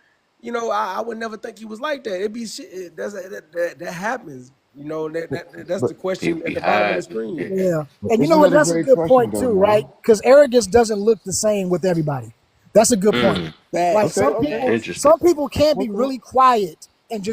T: I would never think he was like that. It'd be shit. That happens. That's
N: But
T: the question
A: People
T: at
A: be
T: the bottom of the
A: hiding.
T: screen.
A: Yeah.
M: Yeah.
N: but
M: And you
N: it's
M: know what?
N: another
M: That's a
N: great
M: good
N: question
M: point
N: though,
M: too, right?
N: man.
M: Because arrogance doesn't look the same with everybody. That's a good point.
A: Mm,
M: Like
T: Facts.
N: Okay, okay,
A: interesting.
M: some people can be
N: okay.
M: really quiet and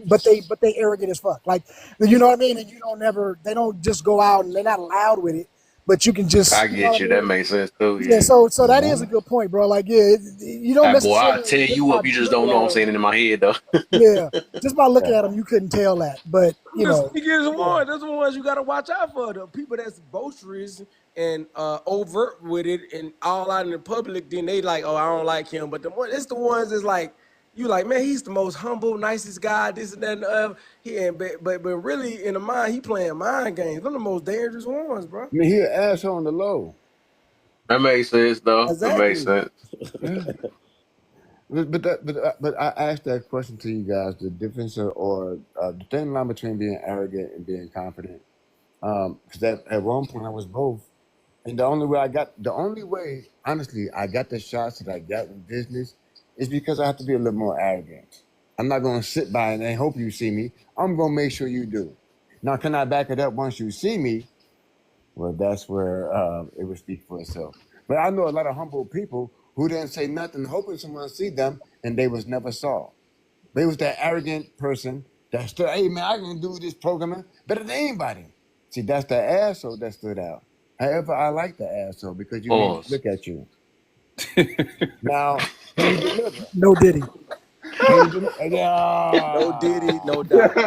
M: but they arrogant as fuck. Like you know what I mean? And you don't never they don't just go out and they're not loud with it, but you can just
A: I
M: you know
A: get
M: what I
A: you. That
M: mean?
A: makes sense too.
M: Yeah,
A: Yeah.
M: so that is a
N: Mhm.
M: good point, bro. Like, yeah, you don't
A: Boy, I'll
M: necessarily
A: tell you up. You just
M: look
A: don't know
M: at
A: I'm
M: them.
A: saying it in my head though.
M: Yeah, just by looking
N: Yeah.
M: at them, you couldn't tell that. But you
T: The
M: know,
T: sneakers
M: yeah,
T: one. Those the ones you gotta watch out for. The people that's boisterous and overt with it and all out in the public, then they like, oh, I don't like him. But it's the ones that's like, you like, man, he's the most humble, nicest guy, this and that and the other. But really in the mind, he playing mind games. Them the most dangerous ones, bro.
N: I mean, he an asshole on the low.
A: That makes sense though. That makes
T: Exactly.
A: sense.
N: Yeah. But I asked that question to you guys: the difference or the thin line between being arrogant and being confident. Because at one point I was both, and the only way, honestly, I got the shots that I got in business is because I have to be a little more arrogant. I'm not going to sit by and hope you see me. I'm going to make sure you do. Now, can I back it up once you see me? Well, that's where it would speak for itself. But I know a lot of humble people who didn't say nothing, hoping someone see them, and they was never saw. They was that arrogant person that stood, hey man, I can do this programming better than anybody. See, that's the asshole that stood out. However, I like the asshole because you made me
A: Pause.
N: look at you. Now, can he deliver?
M: no Diddy.
N: Can he deliver?
T: No Diddy,
N: Yeah.
T: no doubt.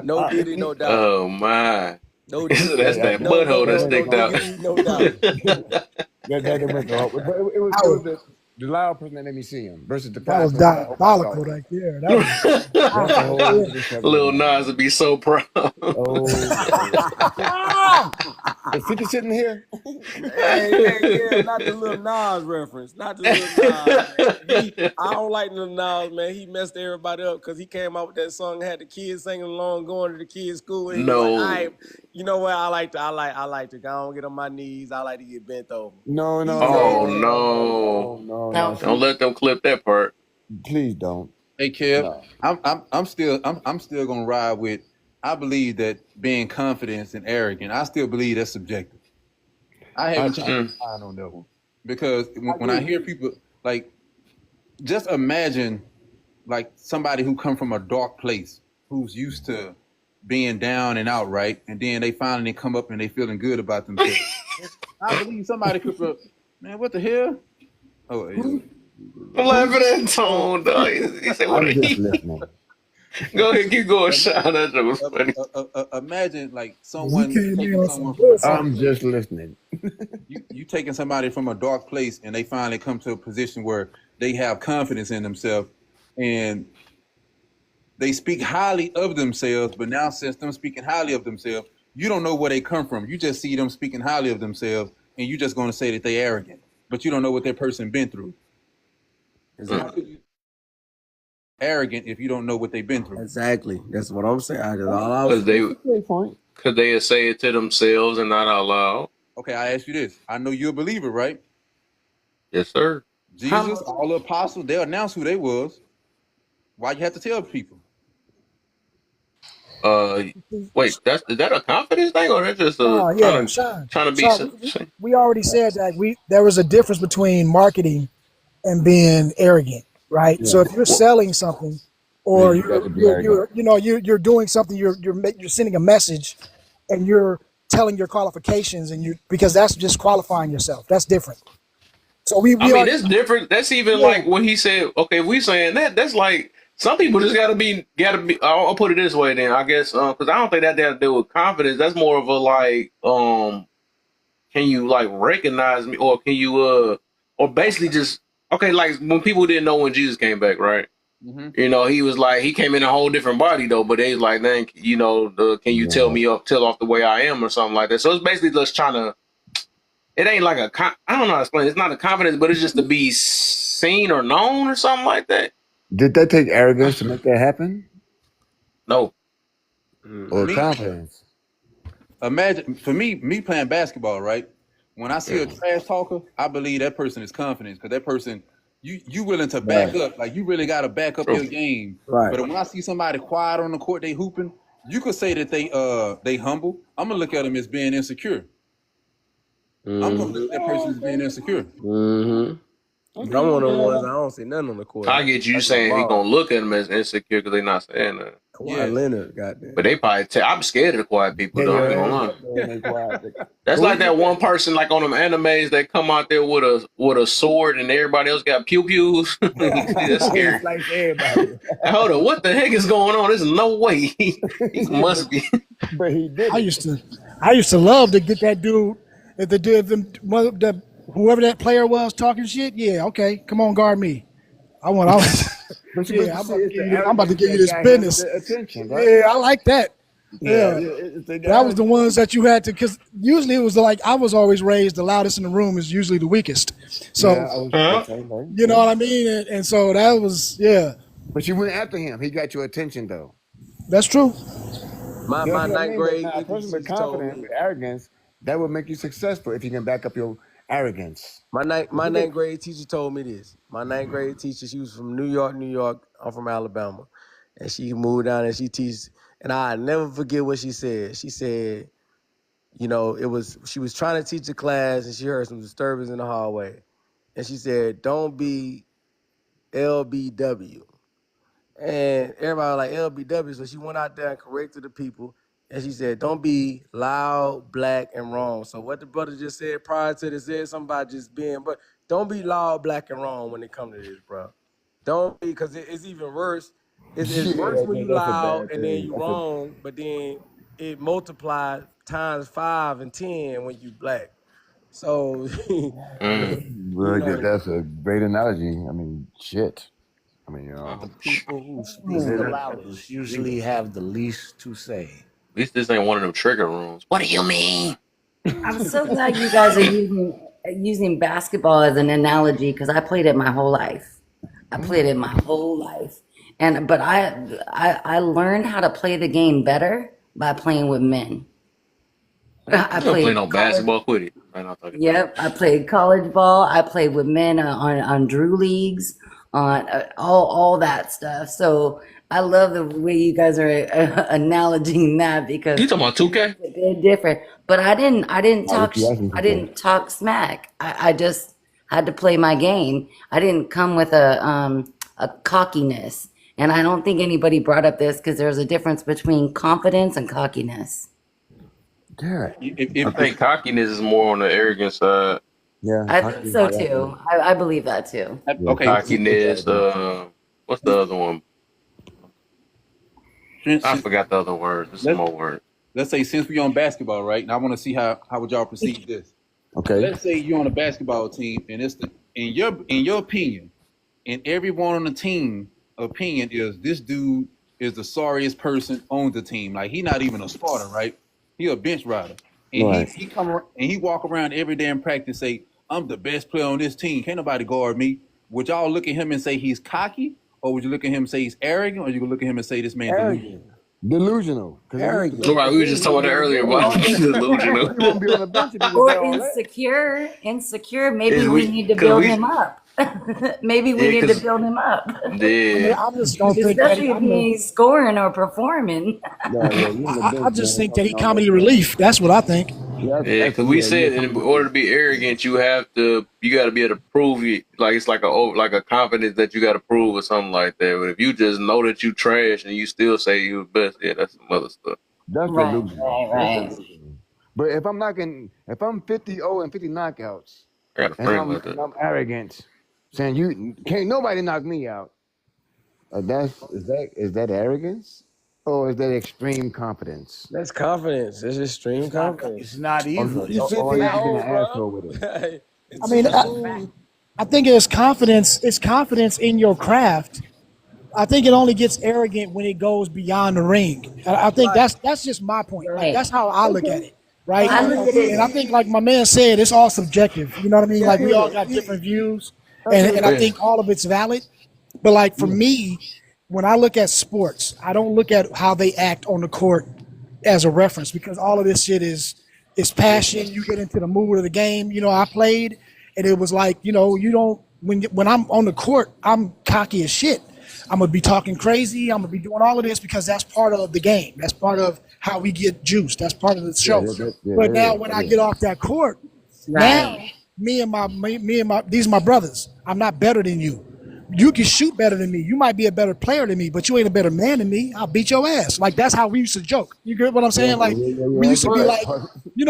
T: No Diddy,
N: See,
T: no doubt.
A: Oh my.
T: No
A: So
T: Diddy,
A: that's
N: yeah,
A: that
T: no, no,
A: butthole
N: that
A: that
T: no,
N: went
T: no
A: sticked
N: far.
A: out.
T: Diggity, no doubt.
N: That went so hard. But
M: That
N: it was
M: was
N: the loud person that made me see him versus the
M: that
N: quiet
M: was
N: person that I hope I saw
M: diabolical
N: him.
M: right there. That was
N: That's a
M: diabolical right
N: whole
M: there.
N: other subject
A: Lil
N: matter.
A: Nas would be so proud.
N: Oh, is 50 sitting here?
T: Yeah, not the little Nas reference, not the little Nas, man. I don't like Lil Nas, man. He messed everybody up because he came out with that song, had the kids singing along, going to the kids' school, and he was like, "All
A: No.
T: right, you know what? I like to go and get on my knees. I like to get bent over."
N: No,
T: He
N: no, no,
T: said
A: Oh
N: no,
T: that.
N: no, no,
A: no.
N: no, no, no.
B: Now,
A: Don't
N: See,
A: let them clip that part.
N: please don't.
B: hey Kev,
N: No.
B: I'm still gonna ride with. I believe that being confident and arrogant, I still believe that's subjective. I
N: I,
B: haven't
N: I,
B: changed
A: Mm.
B: my mind on that one because
N: I
B: when I
N: agree.
B: hear people like, just imagine like somebody who come from a dark place, who's used to being down and out, right, and then they finally come up and they feeling good about themselves. I believe somebody could, man, what the hell? Oh, yeah.
A: I'm
N: Who?
A: laughing at
B: So
A: Tone, dog. He said, what
N: I'm
A: are
N: just
A: he?
N: listening.
A: Go ahead, keep going,
B: ima-
A: Sean. That shit was funny.
B: imagine like
M: He
B: someone
M: came in
B: taking
M: on some
B: someone from a
M: good
B: dark
N: I'm
M: stuff.
B: place.
N: just listening.
B: You taking somebody from a dark place and they finally come to a position where they have confidence in themselves and they speak highly of themselves, but now since them speaking highly of themselves, you don't know where they come from. You just see them speaking highly of themselves and you're just going to say that they arrogant, but you don't know what that person been through.
A: Mm.
B: How could you be arrogant if you don't know what they've been through?
T: Exactly. That's what I'm saying. That's all I
A: Cause
T: was.
A: they,
N: That's a great point.
A: cause they say it to themselves and not out loud.
B: Okay, I ask you this. I know you're a believer, right?
A: Yes, sir.
B: Jesus, all the apostles, they announced who they was.
H: Why you have to tell people?
A: Uh, wait, is that a confidence thing or that's just a
M: No, yeah, Sean.
A: trying to be?
M: Sean, we already said that there was a difference between marketing and being arrogant, right?
N: Yeah.
M: So if you're selling something,
N: Then
M: or
N: you got to be arrogant.
M: you're doing something, you're sending a message, and you're telling your qualifications, and you because that's just qualifying yourself. That's different. So
A: I
M: we
A: mean,
M: already
A: that's different. That's even
M: yeah
A: like when he said, okay, if we saying that, that's like some people just gotta be. I'll put it this way, then I guess, because I don't think that has to do with confidence. That's more of a like, can you like recognize me, or can you, or basically just okay, like when people didn't know when Jesus came back, right?
H: Hmm.
A: You know, he was like he came in a whole different body though, but they was like, then can you tell
N: Yeah.
A: me tell off the way I am or something like that. So it's basically just trying to it ain't like I don't know how to explain. It's not a confidence, but it's just to be seen or known or something like that.
N: Did that take arrogance to make that happen,
A: No,
N: or
H: Me,
N: confidence?
H: imagine for me playing basketball, right? When I see a trash talker, I believe that person is confident because that person, you willing to back
N: Right.
H: up, like you really got to back up
A: true.
H: your game.
N: Right.
H: But when I see somebody quiet on the court, they hooping, you could say that they humble. I'm gonna look at them as being insecure. I'm gonna look at that person as being insecure.
T: Mm-hmm. But
N: Okay.
T: I'm one of the
N: Okay.
T: ones I don't see nothing on the court.
A: I get you
T: I got
A: saying he
T: ball.
A: gonna look at him as insecure because they not saying that.
T: Kawhi
H: Yes.
T: Leonard,
A: But
T: goddamn.
A: they probably I'm scared of the quiet people
N: Yeah,
A: though. I ain't
N: yeah,
A: gonna lie.
N: yeah. They quiet.
A: That's
N: But we
A: like
N: get
A: that one
N: that.
A: person like on them animes that come out there with a sword and everybody else got pew pews. That's
N: He
A: scary.
N: sliced everybody.
A: Hold on, what the heck is going on? There's no way he
N: but
A: must be.
N: he did
M: I
N: it.
M: used to love to get that dude if the dude whoever that player was talking shit. Yeah, okay, come on, guard me. I want
N: But
M: yeah,
N: you see, it's the
M: I'm about to
N: arrogance
M: give you
N: that
M: this
N: got him
M: business.
N: the attention, right?
M: Yeah, I like that.
N: Yeah,
M: Yeah.
N: it's the
M: That
N: guy.
M: was the ones that you had to, because usually it was like I was always raised the loudest in the room is usually the weakest.
N: Yeah,
M: So
N: I was the
A: Huh?
N: same way.
M: you know
N: Yeah.
M: what I mean, and so that was
N: But you went after him. He got your attention, though.
M: that's true.
N: You know
T: My
N: what I
T: ninth
N: mean? But
T: grade
N: now, a
T: English
N: person with
T: teacher told
N: confidence,
T: me
N: with arrogance, that would make you successful if you can back up your arrogance. If
T: my
N: you can,
T: ninth grade teacher told me this. My ninth grade teacher, she was from New York, New York. I'm from Alabama. And she moved down and she teaches, and I never forget what she said. She said, she was trying to teach a class and she heard some disturbance in the hallway. And she said, don't be LBW. And everybody was like LBW. So she went out there and corrected the people. And she said, don't be loud, black, and wrong. So what the brother just said prior to this said something about just being, but don't be loud, black, and wrong when it comes to this, bro. Don't be, because it's even worse. It's worse
N: yeah,
T: when you
N: that's a
T: loud
N: bad
T: and then
N: thing.
T: you
N: That's a
T: wrong, but then it multiplies times 5 and 10 when you black. So,
A: Mm.
T: you
N: well, yeah,
T: know,
N: that's a great analogy. I mean, shit. I mean,
B: The people who speak
N: yeah,
B: the
N: that's
B: loudest usually
N: legal.
B: have the least to say.
A: At least this ain't one of them trigger rooms. What do you mean?
C: I'm so glad you guys are using basketball as an analogy because I played it my whole life. I played it my whole life, but I learned how to play the game better by playing with men. I
A: You don't play
C: played
A: no
C: college.
A: basketball, quit it. I'm not talking about.
C: Yep, I played college ball. I played with men on Drew leagues, on all that stuff. So I love the way you guys are analogizing that because
A: You talking about 2K?
C: it's a bit different. But
N: Why was you asking
C: I
N: for that?
C: didn't talk smack. I just had to play my game. I didn't come with a cockiness. And I don't think anybody brought up this because there's a difference between confidence and cockiness.
N: Derek.
A: I
H: If
A: think cockiness is more on the arrogant side.
N: Yeah,
C: I think
N: cocky.
C: so
N: Yeah,
C: too. I believe that too.
N: yeah,
H: okay,
N: cocky is
A: Cockiness.
N: arrogance.
A: What's the other one? I
H: since,
A: forgot the other words. There's some
H: let,
A: more words.
H: let's say since we on basketball, right? And I want to see how would y'all perceive this.
N: Okay.
H: Let's say you're on a basketball team, and it's in your opinion, and everyone on the team opinion is this dude is the sorriest person on the team. Like he not even a starter, right? He a bench rider, and he
N: Right.
H: he come and he walk around every day in practice say I'm the best player on this team. Can't nobody guard me. Would y'all look at him and say he's cocky, or would you look at him and say he's arrogant, or you could look at him and say this man delusional?
N: Arrogant. Delusional, because
T: Arrogant.
A: Right, we were just talking about that earlier, but delusional.
N: he won't be on the bench if he was
K: Or
N: all that.
K: insecure. Maybe
A: Is
K: we
A: we
K: need to
A: because
K: build
A: we
K: him up. Maybe we
A: yeah
K: need to
A: because
K: build him up.
M: I mean,
A: yeah
M: I just don't think that
K: Especially if
M: I'm the.
K: he ain't scoring or performing.
N: Yeah, you on the
M: I
N: bench,
M: just
N: man,
M: think that he
N: talking all that
M: comedy
N: trash.
M: relief. That's what I think.
N: Yeah,
A: yeah because we
N: yeah, you're
A: said in order to be arrogant, you got to be able to prove it. Like it's like a confidence that you got to prove or something like that. But if you just know that you trash and you still say you the best, yeah, that's some other stuff.
N: That's
K: Right,
N: delusional.
K: right,
N: That's
K: right.
N: delusional. But if I'm 50-0 and 50 knockouts,
A: I got a
N: and
A: friend
N: I'm
A: like
N: and
A: that.
N: I'm arrogant, saying you can't nobody knock me out. Is that arrogance, or is that extreme confidence?
T: That's confidence. That's extreme
Q: It's not. It's
T: confidence.
Q: not
N: Or
Q: either.
T: You
Q: It's a
N: are you
T: 50
N: being an
Q: fact.
T: old, bro.
N: asshole with it?
M: I
T: It's
M: mean,
Q: It's a
T: cool.
Q: fact.
M: I think it's confidence. It's confidence in your craft. I think it only gets arrogant when it goes beyond the ring. I think
Q: Right.
M: that's just my point. Like
K: Right.
M: that's how I look at
K: Okay.
M: it, right?
K: I look at
M: And I
K: it.
M: think, like my man said, it's all subjective. You know what I mean?
T: Yeah,
M: Like we all
T: yeah,
M: got different views, and I
K: Okay.
A: Yeah.
M: think all of it's valid. But like for
N: Yeah,
M: me, when I look at sports, I don't look at how they act on the court as a reference because all of this shit is passion. You get into the mood of the game. You know, I played, and it was like, you know, you don't when I'm on the court, I'm cocky as shit. I'm gonna be talking crazy. I'm gonna be doing all of this because that's part of the game. That's part of how we get juice. That's part of the
N: yeah,
M: show. But
N: that
M: now
N: is,
M: when
N: that
M: I
N: is.
M: get off that court, now
K: Right.
M: me and my these are my brothers. I'm not better than you. You can shoot better than me. You might be a better player than me, but you ain't a better man than me. I'll beat your ass. Like that's how we used to joke. You get what I'm
N: Yeah,
M: saying? Like we
N: I
M: used to
N: get
M: be
K: Well,
N: that
M: like,
N: part.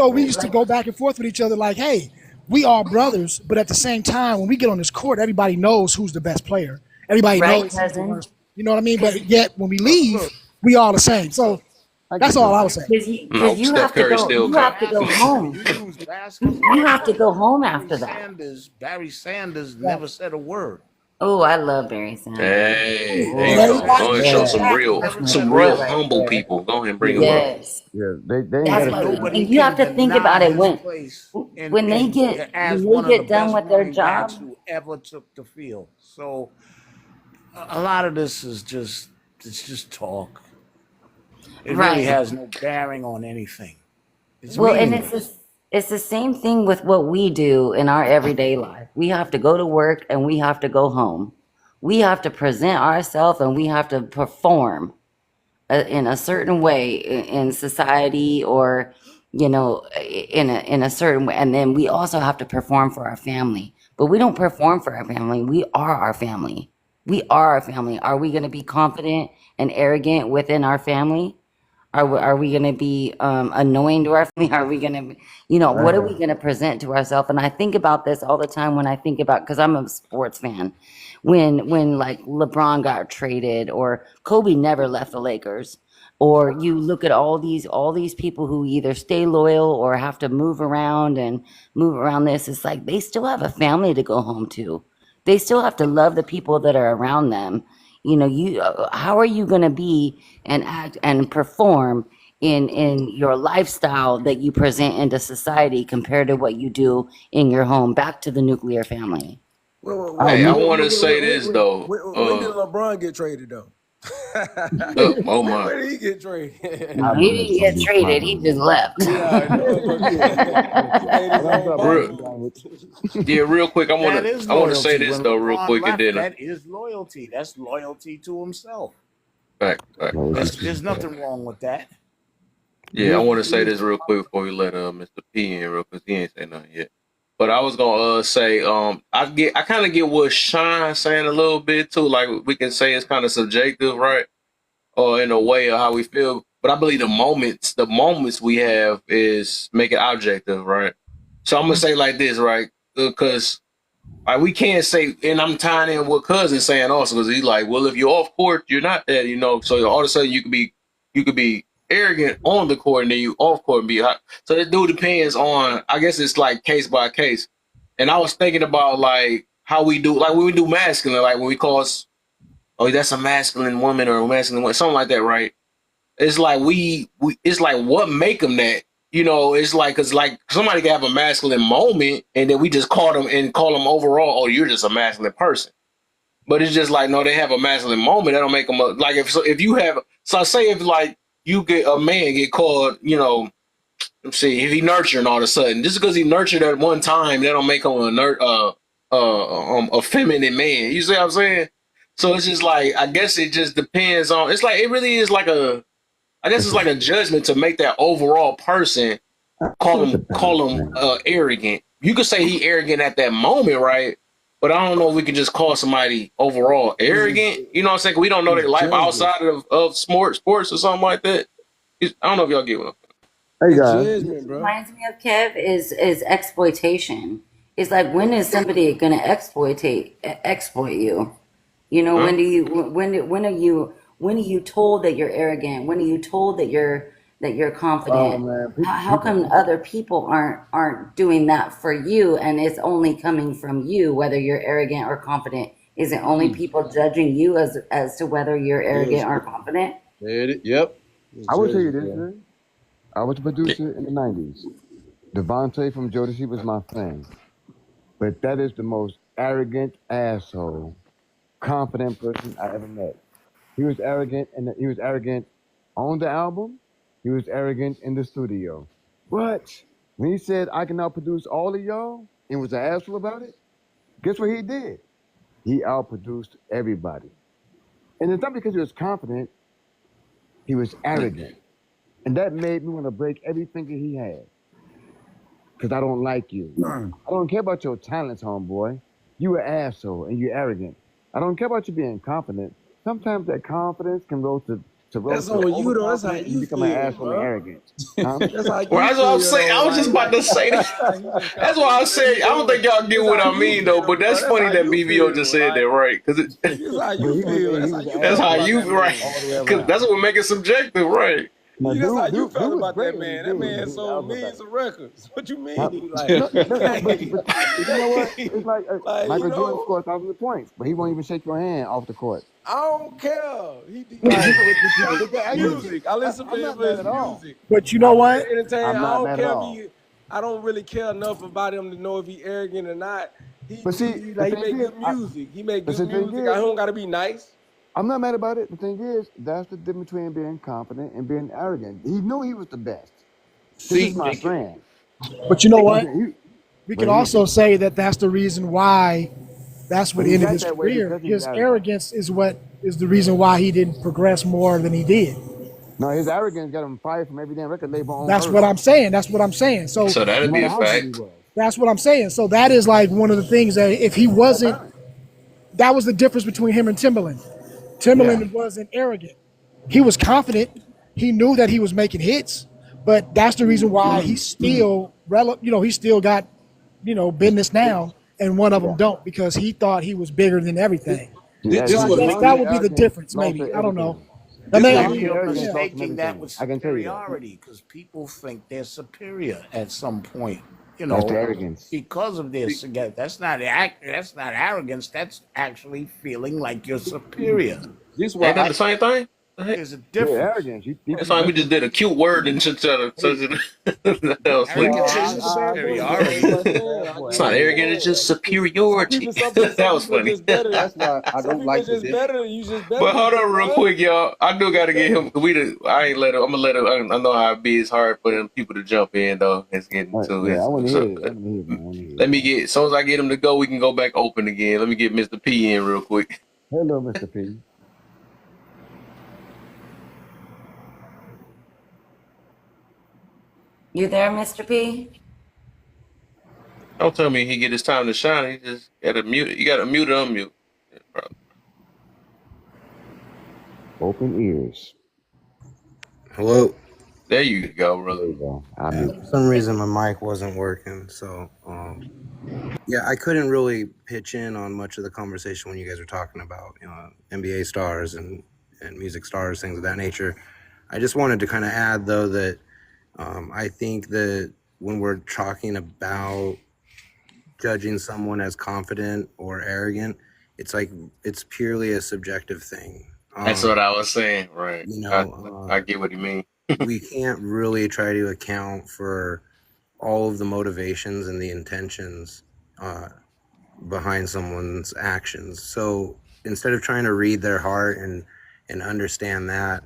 M: we used to
K: like
M: go back and forth with each other. Like, hey, we are brothers, but at the same time, when we get on this court, everybody knows who's the best player. Everybody
K: right,
M: knows who's the
K: cousin.
M: worst. You know what I mean?
K: Because
M: But yet when we leave,
Q: Look,
M: we all the same. So
N: I
M: that's
N: get
M: all
N: that.
M: I was saying.
K: because
A: No,
K: you
A: Steph
K: have to
A: Curry
K: go.
A: still
K: You
A: count.
K: have to go
Q: basketball.
K: home.
Q: You use
K: You
Q: basketball.
K: have to go home
Q: Barry
K: after that.
Q: Sanders. Barry Sanders
M: Right.
Q: never said a word.
K: Oh, I love Barry Sanders.
A: Hey, there
M: And
A: you
K: Oh,
A: go.
M: everybody,
A: Go ahead and show
K: yes,
Q: Never
K: that's my
Q: said
A: some
Q: a
K: boy
A: real
Q: word.
K: right
A: humble
K: there.
A: people. Go ahead and bring them up.
K: Yes,
N: Yeah, they ain't got
K: that's
N: to
Q: And
K: my.
N: say
Q: nobody
N: nothing.
K: And you have
Q: can
K: to think
Q: deny
K: about it
Q: his
K: when
Q: place in,
K: when they
Q: in
K: get
Q: as
K: when
Q: one
K: they
Q: of the
K: get done
Q: best
K: with their
Q: running backs
K: job.
Q: who ever took the field. So a lot of this is just it's just talk. It really
K: Right.
Q: has no bearing on anything. It's
K: Well, and
Q: meaningless.
K: it's the same thing with what we do in our everyday life. We have to go to work and we have to go home. We have to present ourselves and we have to perform in a certain way in society or in a certain way, and then we also have to perform for our family. But we don't perform for our family. We are our family. We are our family. Are we going to be confident and arrogant within our family? Are we going to be annoying to our family? Are we going to, what are we going to present to ourselves? And I think about this all the time when I think about, because I'm a sports fan, when like LeBron got traded or Kobe never left the Lakers, or you look at all these people who either stay loyal or have to move around and move around this. It's like they still have a family to go home to. They still have to love the people that are around them. How are you going to be and act and perform in your lifestyle that you present into society compared to what you do in your home? Back to the nuclear family.
N: I
A: Hey, I
N: admit,
A: want to say this though.
T: When did LeBron get traded though?
A: Oh
T: when,
A: my.
T: when did he get traded?
K: No,
N: I
K: he
N: knew it was
K: didn't
N: gonna
K: get
N: be
K: traded. He
N: funny.
K: just left.
T: Yeah, I know, but he made
N: I
T: his
N: gotta
T: own
N: stop
A: Real,
T: money.
N: laughing, sandwich.
A: yeah, real quick.
Q: That is
A: I want to say
Q: loyalty.
A: this
Q: When
A: though, real
Q: LeBron
A: quick, and
Q: left,
A: then
Q: that is loyalty. That's loyalty to himself.
A: back.
N: No, it's just-
Q: There's nothing wrong with that.
A: Yeah, I want to say this real quick before we let Mr. P in real quick. He ain't say nothing yet. But I was gonna say I kind of get what Sean saying a little bit too. Like we can say it's kind of subjective, right? Or in a way of how we feel. But I believe the moments we have is make it objective, right? So I'm gonna say like this, right? Because we can't say, and I'm tying in what cousin saying also, because he's like, well, if you're off court, you're not that, So all of a sudden you could be arrogant on the court, and then you off court and be hot. So it do depends on. I guess it's like case by case. And I was thinking about like how we do, like when we do masculine, like when we call us, oh, that's a masculine woman or a masculine woman, something like that, right? It's like we it's like what make them that. It's like because like somebody can have a masculine moment and then we just call them overall. Oh, you're just a masculine person. But it's just like no, they have a masculine moment. That don't make them like if you have. So say if like you get a man get called, let's see, if he nurturing all of a sudden, just because he nurtured at one time, that don't make him a feminine man. You see what I'm saying? So it's just like, I guess it just depends on. It's like it really is like I guess it's like a judgment to make that overall person call
N: It
A: him
N: depends, man.
A: arrogant. You could say he arrogant at that moment, right? But I don't know if we can just call somebody overall arrogant. You know what I'm saying? We don't know their
T: It's
A: life
T: judgment.
A: outside of sports or something like that. I don't know if y'all get what I'm
N: Hey
T: It's
N: guys,
T: judgment, bro.
B: Reminds me of Kev is exploitation. It's like, when is somebody gonna exploit you? You know,
A: saying.
B: when are you told that you're arrogant? When are you told that you're
N: oh
B: confident?
N: man,
B: How
N: people,
B: come other people aren't doing that for you, and it's only coming from you, whether you're arrogant or confident? Is it only people judging you as to whether you're
T: Yes.
B: arrogant or confident?
I: There it is. Yep.
T: It's
N: I will tell you
T: judgment,
N: this,
T: bro.
N: man. I was a producer in the '90s. Devontae from Jodeci was my friend, but that is the most arrogant asshole, confident person I ever met. He was arrogant, and he was arrogant on the album. He was arrogant in the studio. But when he said, "I can outproduce all of y'all," and was an asshole about it, guess what he did? He outproduced everybody. And it's not because he was confident, he was arrogant. And that made me want to break every finger he had. Because I don't like you. I don't care about your talents, homeboy. You an asshole and you're arrogant. I don't care about you being confident. Sometimes that confidence can rose
T: That's
N: to
T: on you though. That's how
N: overconfident and you
T: you
N: become an
T: feel,
N: asshole and
T: bro.
N: arrogant. Huh?
T: That's how
A: Well,
T: you
A: that's what I'm
T: feel
A: saying.
T: though.
A: I was just
T: Like
A: about to say
T: you
A: that.
T: feel like you just
A: That's why I
T: confident in what
A: said
T: you
A: I don't
T: doing.
A: think y'all get
T: That's
A: what
T: how
A: I
T: you
A: mean though.
T: feel,
A: But
T: bro.
A: that's
T: That's
A: funny
T: how
A: that
T: you
A: BVO just
T: feel.
A: said that,
T: Like
A: right? Because
T: that's how
N: But
T: you feel. That's
N: he
T: how
N: was an
T: you
A: that's
T: felt
A: how
N: asshole
T: about
A: you
T: that
A: right.
T: man.
N: all the way
A: Because
N: around.
A: that's what make it subjective, right?
N: Now,
T: That's how you
N: dude
T: felt
N: was
T: about
N: great
T: that
N: when he
T: man. That
N: did, but
T: man
N: he was
T: sold
N: alpha
T: millions
N: about
T: of
N: it.
T: records. What you
N: Huh?
T: mean? Like
N: No,
T: you
N: no, no,
T: can't.
N: but you know what? It's like
T: You
N: Michael Jordan
T: know.
N: scored thousands of points, but he won't even shake your hand off the court.
T: I don't care. Like
N: But
T: his
N: I get you.
T: music. I listen to
N: I'm
T: him
N: not
T: for
N: mad
T: his
N: at all.
T: music.
M: But you
T: I
M: know
T: want
M: what?
T: to entertain.
N: I'm
T: I
N: not
T: don't
N: mad at
T: care if
N: all.
T: he. I don't really care enough about him to know if he arrogant or not.
N: But see, the
T: Like he
N: thing
T: make
N: is,
T: good music. He make
N: but
T: good
N: the thing
T: music. I
N: is,
T: don't gotta be nice.
N: I'm not mad about it. The thing is, that's the difference between being confident and being arrogant. He knew he was the best. This is
A: See,
N: my friend.
M: But you know
N: He
M: what?
N: wasn't.
M: We
N: But
M: can
N: he,
M: also say that that's the reason why that's
N: but
M: what
N: he
M: ended
N: got
M: his
N: that way
M: career.
N: because he was
M: His
N: arrogant.
M: arrogance is what is the reason why he didn't progress more than he did.
N: No, his arrogance got him fired from every damn record label on
M: That's what
N: earth,
M: I'm saying. That's what I'm saying. So
A: so that'd
N: no
A: be
N: matter
A: a
N: how good he
A: fact.
N: was.
M: that's what I'm saying. So that is like one of the things that if he wasn't, that was the difference between him and Timberland.
N: Yeah,
M: Timberland wasn't arrogant. He was confident. He knew that he was making hits, but that's the reason why he's still relevant. He still got, business now, and one of them
N: yeah.
M: don't because he thought he was bigger than everything.
N: See,
M: So
I: This
M: I
I: what
M: guess
I: make
M: that
I: it.
N: volunteer
M: would be the
N: arrogance
M: difference,
N: lost her
M: maybe. I don't know.
N: everything.
M: I
I: This
M: mean, I
I: what
F: Maybe
M: mean,
N: Volunteer
F: you're
N: arrogance
M: yeah.
N: lost him
F: mistaking that
N: everything.
F: with
N: I can tell you that.
F: superiority because people think they're superior at some point,
N: That's the arrogance.
F: because of this. Again, that's not arrogance. That's actually feeling like you're superior.
I: This why
A: Ain't that
I: I.
A: the same thing?
F: There's a
N: Yeah,
F: difference.
N: arrogance.
A: That's why we just did a cute word and shit to
I: Hey,
A: sleep.
F: Arrogance
T: I
F: isn't
T: get the bad boy. I get what
F: superiority.
T: everybody saying. I
A: It's
T: get
A: not
T: what you're
N: arrogance.
A: arrogant. It's
T: saying.
A: just
T: Some
A: superiority.
T: people, some
A: That was
T: people
A: funny.
T: just better.
I: that's why I
T: Some
I: don't
T: people
I: like to
T: just
I: debate.
T: better. You just better
A: But
T: than
A: hold on, real
T: them,
A: quick, y'all. I do
T: bro.
A: gotta get him. I ain't let him. I'm gonna let him. I know how it be. It's hard for them people to jump in though. It's getting
N: All right,
A: to
N: yeah,
A: it.
N: I want to hear
A: So
N: it. I want to hear it, man. I want to hear it,
A: let me
N: man.
A: get. As soon as I get him to go, we can go back open again. Let me get Mr. P in real quick.
N: Hello, Mr. P.
B: You there, Mr. P?
A: Don't tell me he get his time to shine. He just gotta mute it. You gotta mute it, unmute. Yeah, bro.
N: Open ears.
G: Hello.
A: There you go,
N: There
A: brother.
N: you go. I
G: Yeah,
N: mute
G: for
N: you.
G: some reason my mic wasn't working, so yeah, I couldn't really pitch in on much of the conversation when you guys were talking about NBA stars and music stars, things of that nature. I just wanted to kind of add though that I think that when we're talking about judging someone as confident or arrogant, it's like it's purely a subjective thing.
A: That's what I was saying. Right.
G: You
A: I
G: know,
A: I get what you mean.
G: we can't really try to account for all of the motivations and the intentions uh, behind someone's actions. So instead of trying to read their heart and understand that,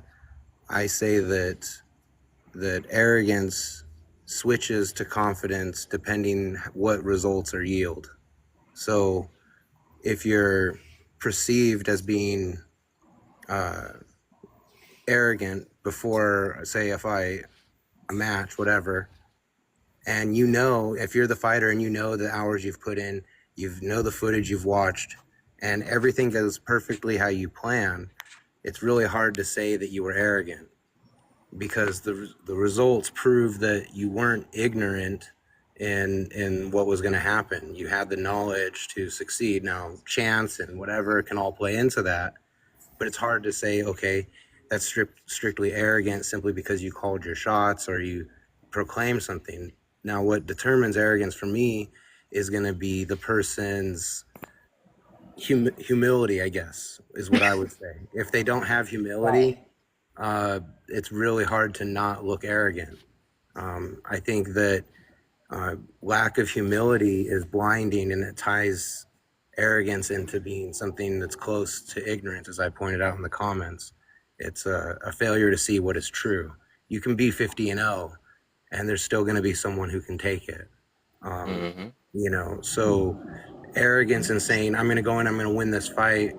B: I say that arrogance switches to confidence depending what results are yield. So if you're perceived as being arrogant before, say, a match, whatever, and if you're the fighter and the hours you've put in, the footage you've watched, and everything goes perfectly how you plan, it's really hard to say that you were arrogant, because the results prove that you weren't ignorant in what was going to happen. You had the knowledge to succeed. Now, chance and whatever can all play into that, but it's hard to say, okay, that's strictly arrogant simply because you called your shots or you proclaim something. Now, what determines arrogance for me is going to be the person's humility, I guess, is what I would say. If they don't have humility, it's really hard to not look arrogant. I think that lack of humility is blinding, and it ties arrogance into being something that's close to ignorance, as I pointed out in the comments. It's a failure to see what is true. You can be 50-0, and there's still going to be someone who can take it. So arrogance and saying, I'm going to go in, I'm going to win this fight,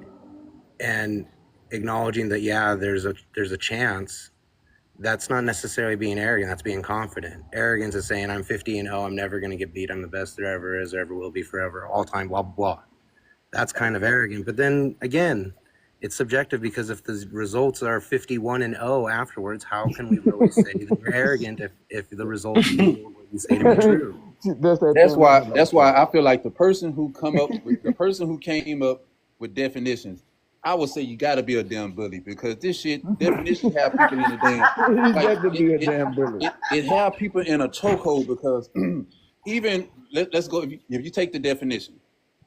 B: and acknowledging that, yeah, there's a chance. That's not necessarily being arrogant. That's being confident. Arrogance is saying, I'm 50-0, I'm never going to get beat. I'm the best there ever is, or ever will be forever, all time, blah, blah, blah. That's kind of arrogant. But then again, it's subjective, because if the results are 51-0 afterwards, how can we really say that you're arrogant if the results yield what you say to be true?
H: That's why I feel like the person who came up with definitions, I would say you got to be a damn bully, because this shit definitions have people in the damn.
Q: He's
H: Like,
Q: got to be a damn bully.
H: it have people in a chokehold, because even let's go, if you take the definition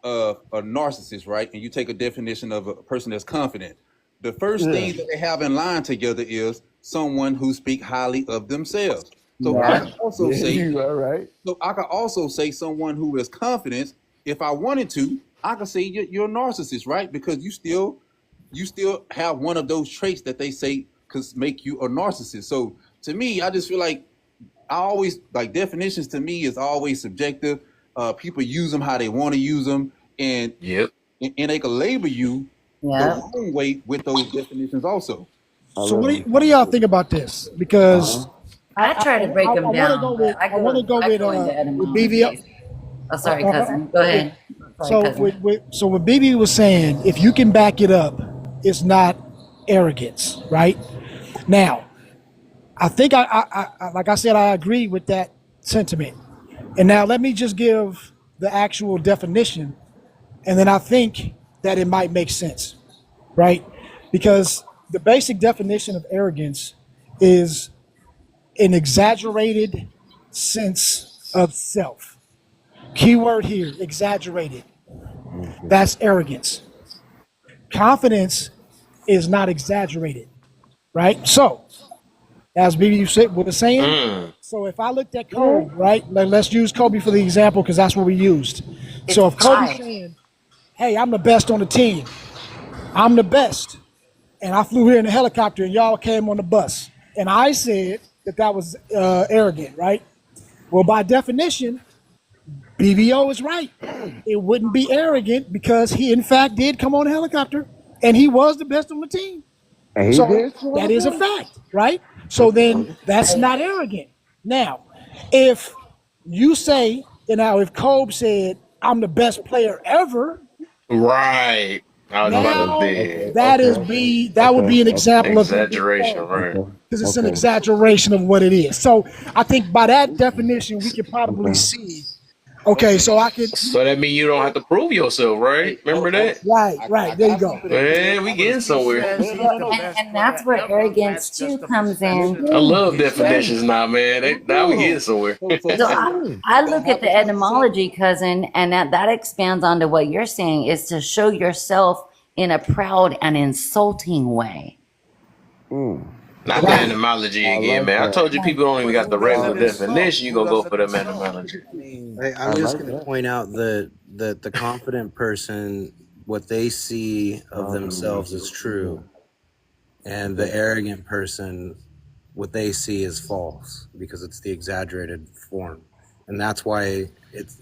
H: of a narcissist, right, and you take a definition of a person that's confident, the first thing that they have in line together is someone who speak highly of themselves. So I can also say,
Q: you are right.
H: So I could also say someone who is confident. If I wanted to, I could say you're a narcissist, right? Because you still have one of those traits that they say could make you a narcissist. So to me, I just feel like definitions to me is always subjective. People use them how they want to use them, and they can label you the wrong way with those definitions also.
M: So what do y'all think about this? Because
A: I try to break them down, but I go into
M: BB.
A: etymologies. Oh, sorry, cousin. Go ahead. Sorry, cousin.
M: So what BB was saying, if you can back it up, it's not arrogance, right? Now, I think I like I said, I agree with that sentiment. And now let me just give the actual definition, and then I think that it might make sense, right? Because the basic definition of arrogance is an exaggerated sense of self. Keyword here, exaggerated. That's arrogance. Confidence is not exaggerated, right? So, as BB was saying, so if I looked at Kobe, right? Let's use Kobe for the example, because that's what we used. So if Kobe's saying, hey, I'm the best on the team, I'm the best, and I flew here in a helicopter and y'all came on the bus, and I said that was arrogant, right? Well, by definition, BVO is right. It wouldn't be arrogant, because he in fact did come on a helicopter and he was the best on the team.
Q: And
M: So
Q: he did.
M: that is a fact, right? So then that's not arrogant. Now, if you say, if Kobe said, I'm the best player ever,
A: Right. I was about to say
M: that would be an example of
A: exaggeration, right?
M: because it's an exaggeration of what it is. So I think by that definition, we can probably see. Okay, so I could.
A: So that means you don't have to prove yourself, right? Remember that?
M: Right. There you go.
A: Man, we getting somewhere. And that's where arrogance too comes in. I
M: Mm.
A: love definitions now, man. Now we getting somewhere.
U: So I look at the etymology, cousin, and that expands onto what you're saying, is to show yourself in a proud and insulting way.
A: Not the etymology again, man. I told you people don't even got the regular definition. You gonna go for the etymology.
B: I'm just going to point out that the confident person, what they see of themselves is true.
E: and the arrogant person, what they see is false because it's the exaggerated form, and that's why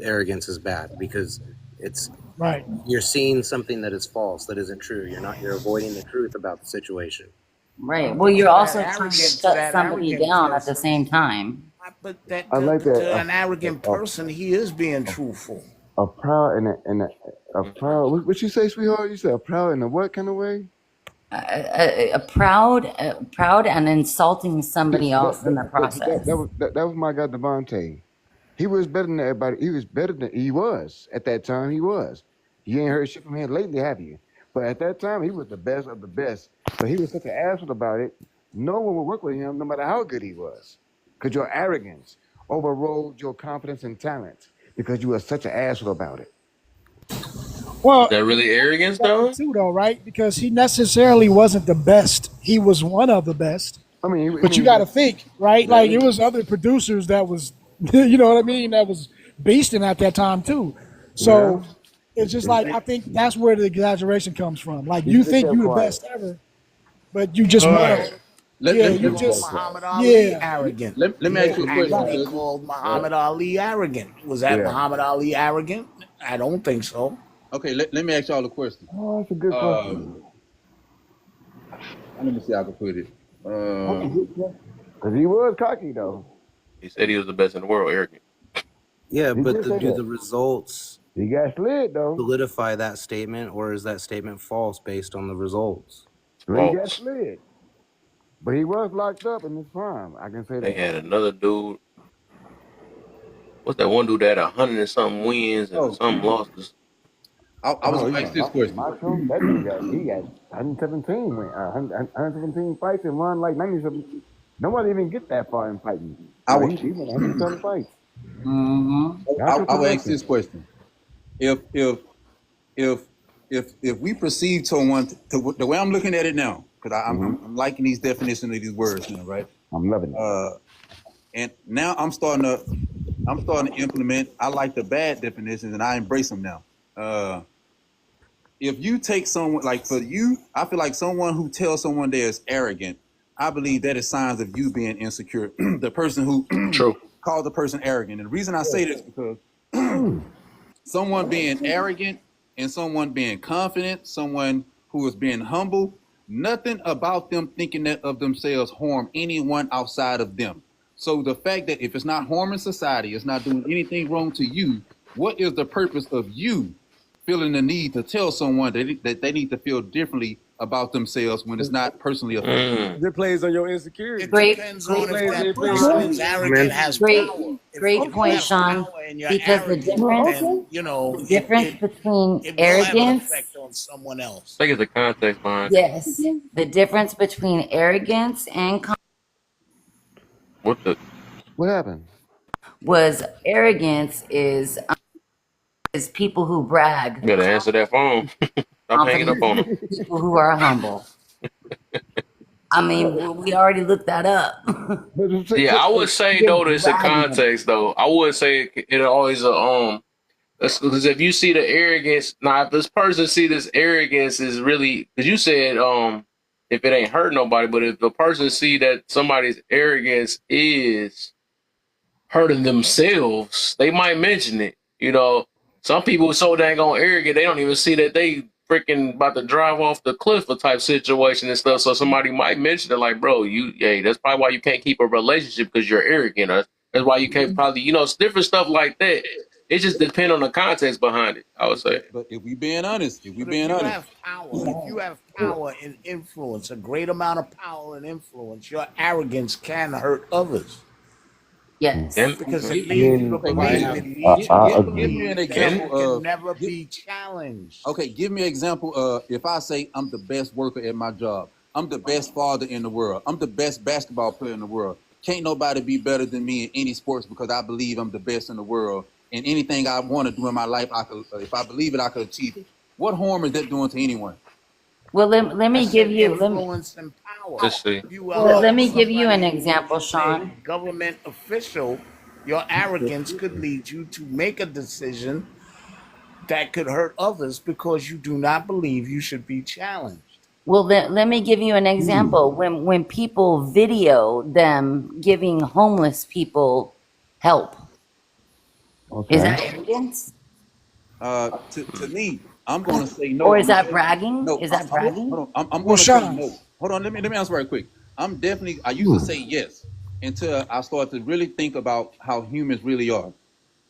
E: arrogance is bad, because it's
M: Right.
E: you're seeing something that is false, that isn't true. You're avoiding the truth about the situation.
U: Right. Well,
V: But
U: you're
V: to that
U: also trying to
V: arrogant, to
U: shut
V: that
U: somebody
V: arrogant
U: down at the
V: person,
U: same time.
V: but that
B: I like that.
V: to an arrogant person, he is being truthful.
B: A proud a proud. What you say, sweetheart? You said a proud in a what kind of way?
U: Proud and insulting
B: See,
U: somebody else in the process.
B: that was my guy Devontae. He was better than everybody. He was better than he was at that time. He was. You ain't heard shit from him lately, have you? But at that time, he was the best of the best. But he was such an asshole about it. No one would work with him, no matter how good he was, because your arrogance overrode your confidence and talent because you were such an asshole about it.
A: Is
M: Well,
A: that really arrogance,
M: that
A: though?
M: too, though, right? Because he necessarily wasn't the best. He was one of the best.
B: I
M: But you
B: mean,
M: got to think, right?
B: yeah,
M: Like it was other producers that was, you know what I mean? That was beasting at that time too.
B: yeah.
M: So it's just like I think that's where the exaggeration comes from. Like
B: He
M: you
B: just
M: think
B: kept
M: you the
B: quiet.
M: best ever, but you just
T: All
M: one of
T: right.
M: them.
T: Let,
M: Yeah,
T: let,
V: They
M: you
T: let,
B: He
V: called
M: just
V: Muhammad Ali
M: yeah,
V: arrogant.
T: let me
V: He
T: ask you a question,
M: right.
V: actually
T: cousin.
V: called Muhammad Ali arrogant. Was that
B: Yeah.
V: Muhammad Ali arrogant? I don't think so.
T: Okay, let me ask y'all a question.
B: Oh, that's a good question.
T: Let me see how I can put it.
B: That's a good question. Because he was cocky though.
A: He said he was the best in the world, arrogant.
E: Yeah,
B: He
E: but
B: did say
E: do
B: that.
E: the results
B: He got slid though.
E: solidify that statement, or is that statement false based on the results?
A: It's
B: Well, he got
A: false.
B: slid. But he was locked up in his prime. I can say
A: They
B: that.
A: had another dude. What's that one dude that had 100 and something wins and
T: Oh,
A: some losses?
T: I was
B: Oh,
T: gonna
B: you
T: ask this question.
B: Macho? That dude got 117 win, 117 fights and won like 97. Nobody even get that far in fighting.
T: I
B: But
T: would
B: he won 107 fights.
U: Mm-hmm.
B: Macho
T: I would ask
B: production.
T: this question. If if if if we perceive someone the way I'm looking at it now, because
B: Hmm.
T: I'm liking these definitions of these words now, right?
B: I'm loving it.
T: And now I'm starting to implement. I like the bad definitions, and I embrace them now. Uh, if you take someone like for you, I feel like someone who tells someone they're arrogant. I believe that is signs of you being insecure. The person who
A: True.
T: calls the person arrogant, and the reason I say this is because
B: Mm.
T: someone being arrogant and someone being confident, someone who is being humble, nothing about them thinking that of themselves harm anyone outside of them. So the fact that if it's not harming society, it's not doing anything wrong to you, what is the purpose of you feeling the need to tell someone that they need to feel differently about themselves when it's not personally affecting them?
A: Mm.
T: It plays on your insecurity.
V: It
U: Great,
V: depends
T: It
V: on
U: great
V: if
T: plays.
V: that
T: It
U: point,
T: plays.
V: person
U: Sean.
V: is arrogant,
A: Man,
V: has
U: Great,
V: power.
U: great
V: If you
U: point,
V: have
U: Sean.
V: power and you're
U: Because the
V: arrogant,
U: difference,
V: then you know
U: the
V: it
U: difference
V: it
U: between
V: it will have an
U: arrogance,
V: effect on someone else.
A: I think it's the context behind it.
U: yes, the difference between arrogance and
A: What the?
B: What happened?
U: was arrogance is people who brag,
A: You gotta answer that phone. Stop hanging up
U: confidence
A: on
U: is
A: him.
U: people who are humble. I mean, we already looked that up.
A: Yeah, I would say
U: You're
A: though, there's a
U: bragging.
A: context though. I would say it always because if you see the arrogance, now if this person see this arrogance is really because you said if it ain't hurt nobody, but if the person see that somebody's arrogance is hurting themselves, they might mention it. You know, some people are so dang on arrogant they don't even see that they freaking about to drive off the cliff or type situation and stuff. So somebody might mention it like, bro, hey, that's probably why you can't keep a relationship because you're arrogant. Or that's why you can't probably, it's different stuff like that. It just depends on the context behind it, I would say.
T: But if we being honest,
V: But if you have power and influence, a great amount of power and influence, your arrogance can hurt others
U: Yes.
A: Can
V: because it
T: Give, I
V: leads you to
T: mean, okay, why
V: believe,
T: have
V: it leads you to
T: give me
V: believe
T: an
V: that
A: can
V: you
T: example
V: can
T: of
V: never
T: give,
V: be challenged.
T: okay, give me an example of if I say I'm the best worker at my job, I'm the best father in the world, I'm the best basketball player in the world. Can't nobody be better than me in any sports because I believe I'm the best in the world. And anything I want to do in my life, I could, if I believe it, I could achieve it. What harm is that doing to anyone?
U: Well, let
V: I
U: me give
V: said
U: you
V: influence and power.
A: let's see.
V: If you
U: let,
V: are
U: let me give you an
V: somebody who
U: example,
V: is a
U: Sean.
V: government official, your arrogance could lead you to make a decision that could hurt others because you do not believe you should be challenged.
U: Well, let me give you an example. When people video them giving homeless people help, is
Q: Okay.
U: that arrogance
D: To me, I'm going to say no.
U: or
D: I'm
U: is
D: gonna
U: that
D: say
U: bragging?
D: no.
U: Is that bragging?
D: Hold on. I'm
M: Well,
D: going to say
M: Sean,
D: no. Hold on. Let me answer right quick. I used to say yes until I started to really think about how humans really are.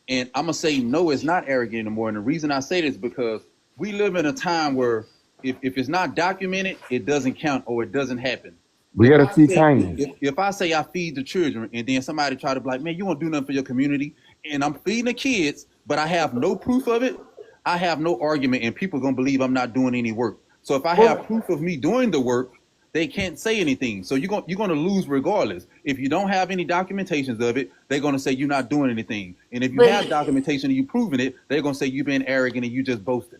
D: And I'm gonna say no, it's not arrogant anymore. And the reason I say this is because we live in a time where if it's not documented, it doesn't count or it doesn't happen.
Q: We gotta see kindness.
D: If I say I feed the children and then somebody try to be like, man, you won't do nothing for your community, and I'm feeding the kids, but I have no proof of it, I have no argument, and people are gonna believe I'm not doing any work. So if I have proof of me doing the work, they can't say anything. So you're gonna lose regardless. If you don't have any documentations of it, they're gonna say you're not doing anything. And if you
U: But
D: have documentation and you proving it, they're gonna say you've been arrogant and you just boasting.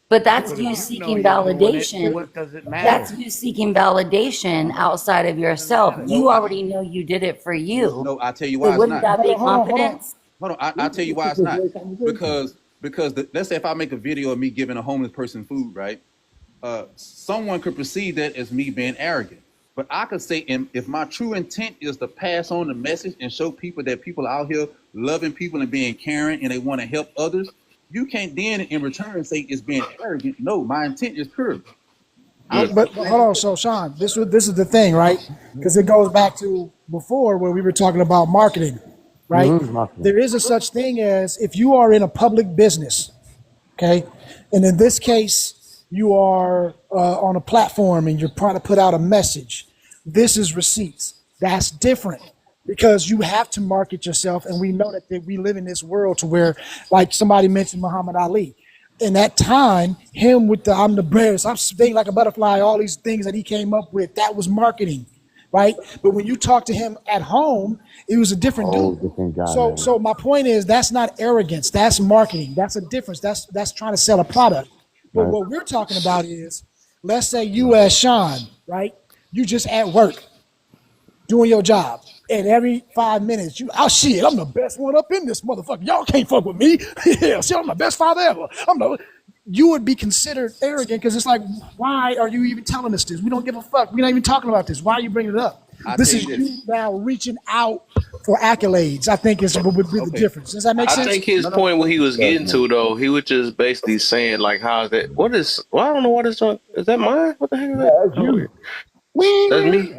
U: but that's
V: But if
U: you
V: you know
U: seeking
V: you're doing it,
U: validation.
V: what does it
U: That's
V: matter?
U: you seeking validation outside of
V: Doesn't
U: yourself.
V: matter.
U: You already know you did it for you.
D: No, I tell you
U: So
D: why it's
U: wouldn't
D: not.
U: that be
M: hold on.
U: confidence?
D: Hold on, I tell you why it's not. Because let's say if I make a video of me giving a homeless person food, right? Someone could perceive that as me being arrogant. But I could say, if my true intent is to pass on the message and show people that people out here loving people and being caring and they want to help others, you can't then in return say it's being arrogant. No, my intent is pure. I'm
M: But hold on. So, Sean, this is the thing, right? Because it goes back to before where we were talking about marketing, right?
Q: Marketing.
M: There is a such thing as if you are in a public business, okay, and in this case, you are on a platform and you're trying to put out a message. This is receipts. That's different because you have to market yourself, and we know that we live in this world to where, like somebody mentioned, Muhammad Ali. In that time, him with the I'm the best, I'm staying like a butterfly, all these things that he came up with, that was marketing, right? But when you talk to him at home, it was a different
Q: Whole
M: dude.
Q: different guy,
M: So
Q: man.
M: my point is that's not arrogance, that's marketing. That's a difference. That's trying to sell a product. But
Q: Right.
M: what we're talking about is, let's say you as Sean, right? You just at work doing your job. And every 5 minutes, oh shit, I'm the best one up in this motherfucker. Y'all can't fuck with me. Yeah, shit, I'm the best father ever. You would be considered arrogant because it's like, why are you even telling us this? We don't give a fuck. We're not even talking about this. Why are you bringing it up?
D: I
M: This
D: tell
M: is
D: you this.
M: you now reaching out for accolades. I think is what would be the
D: Okay.
M: difference. Does that make
A: I
M: sense?
A: think his
D: No, no.
A: point what he was
Q: Does
A: getting
Q: man.
A: to though, he was just basically saying like, how's that? What is? Well, I don't know what is on. Is that mine? What the heck is that?
Q: That's
A: Oh,
Q: you.
A: weird. That's me.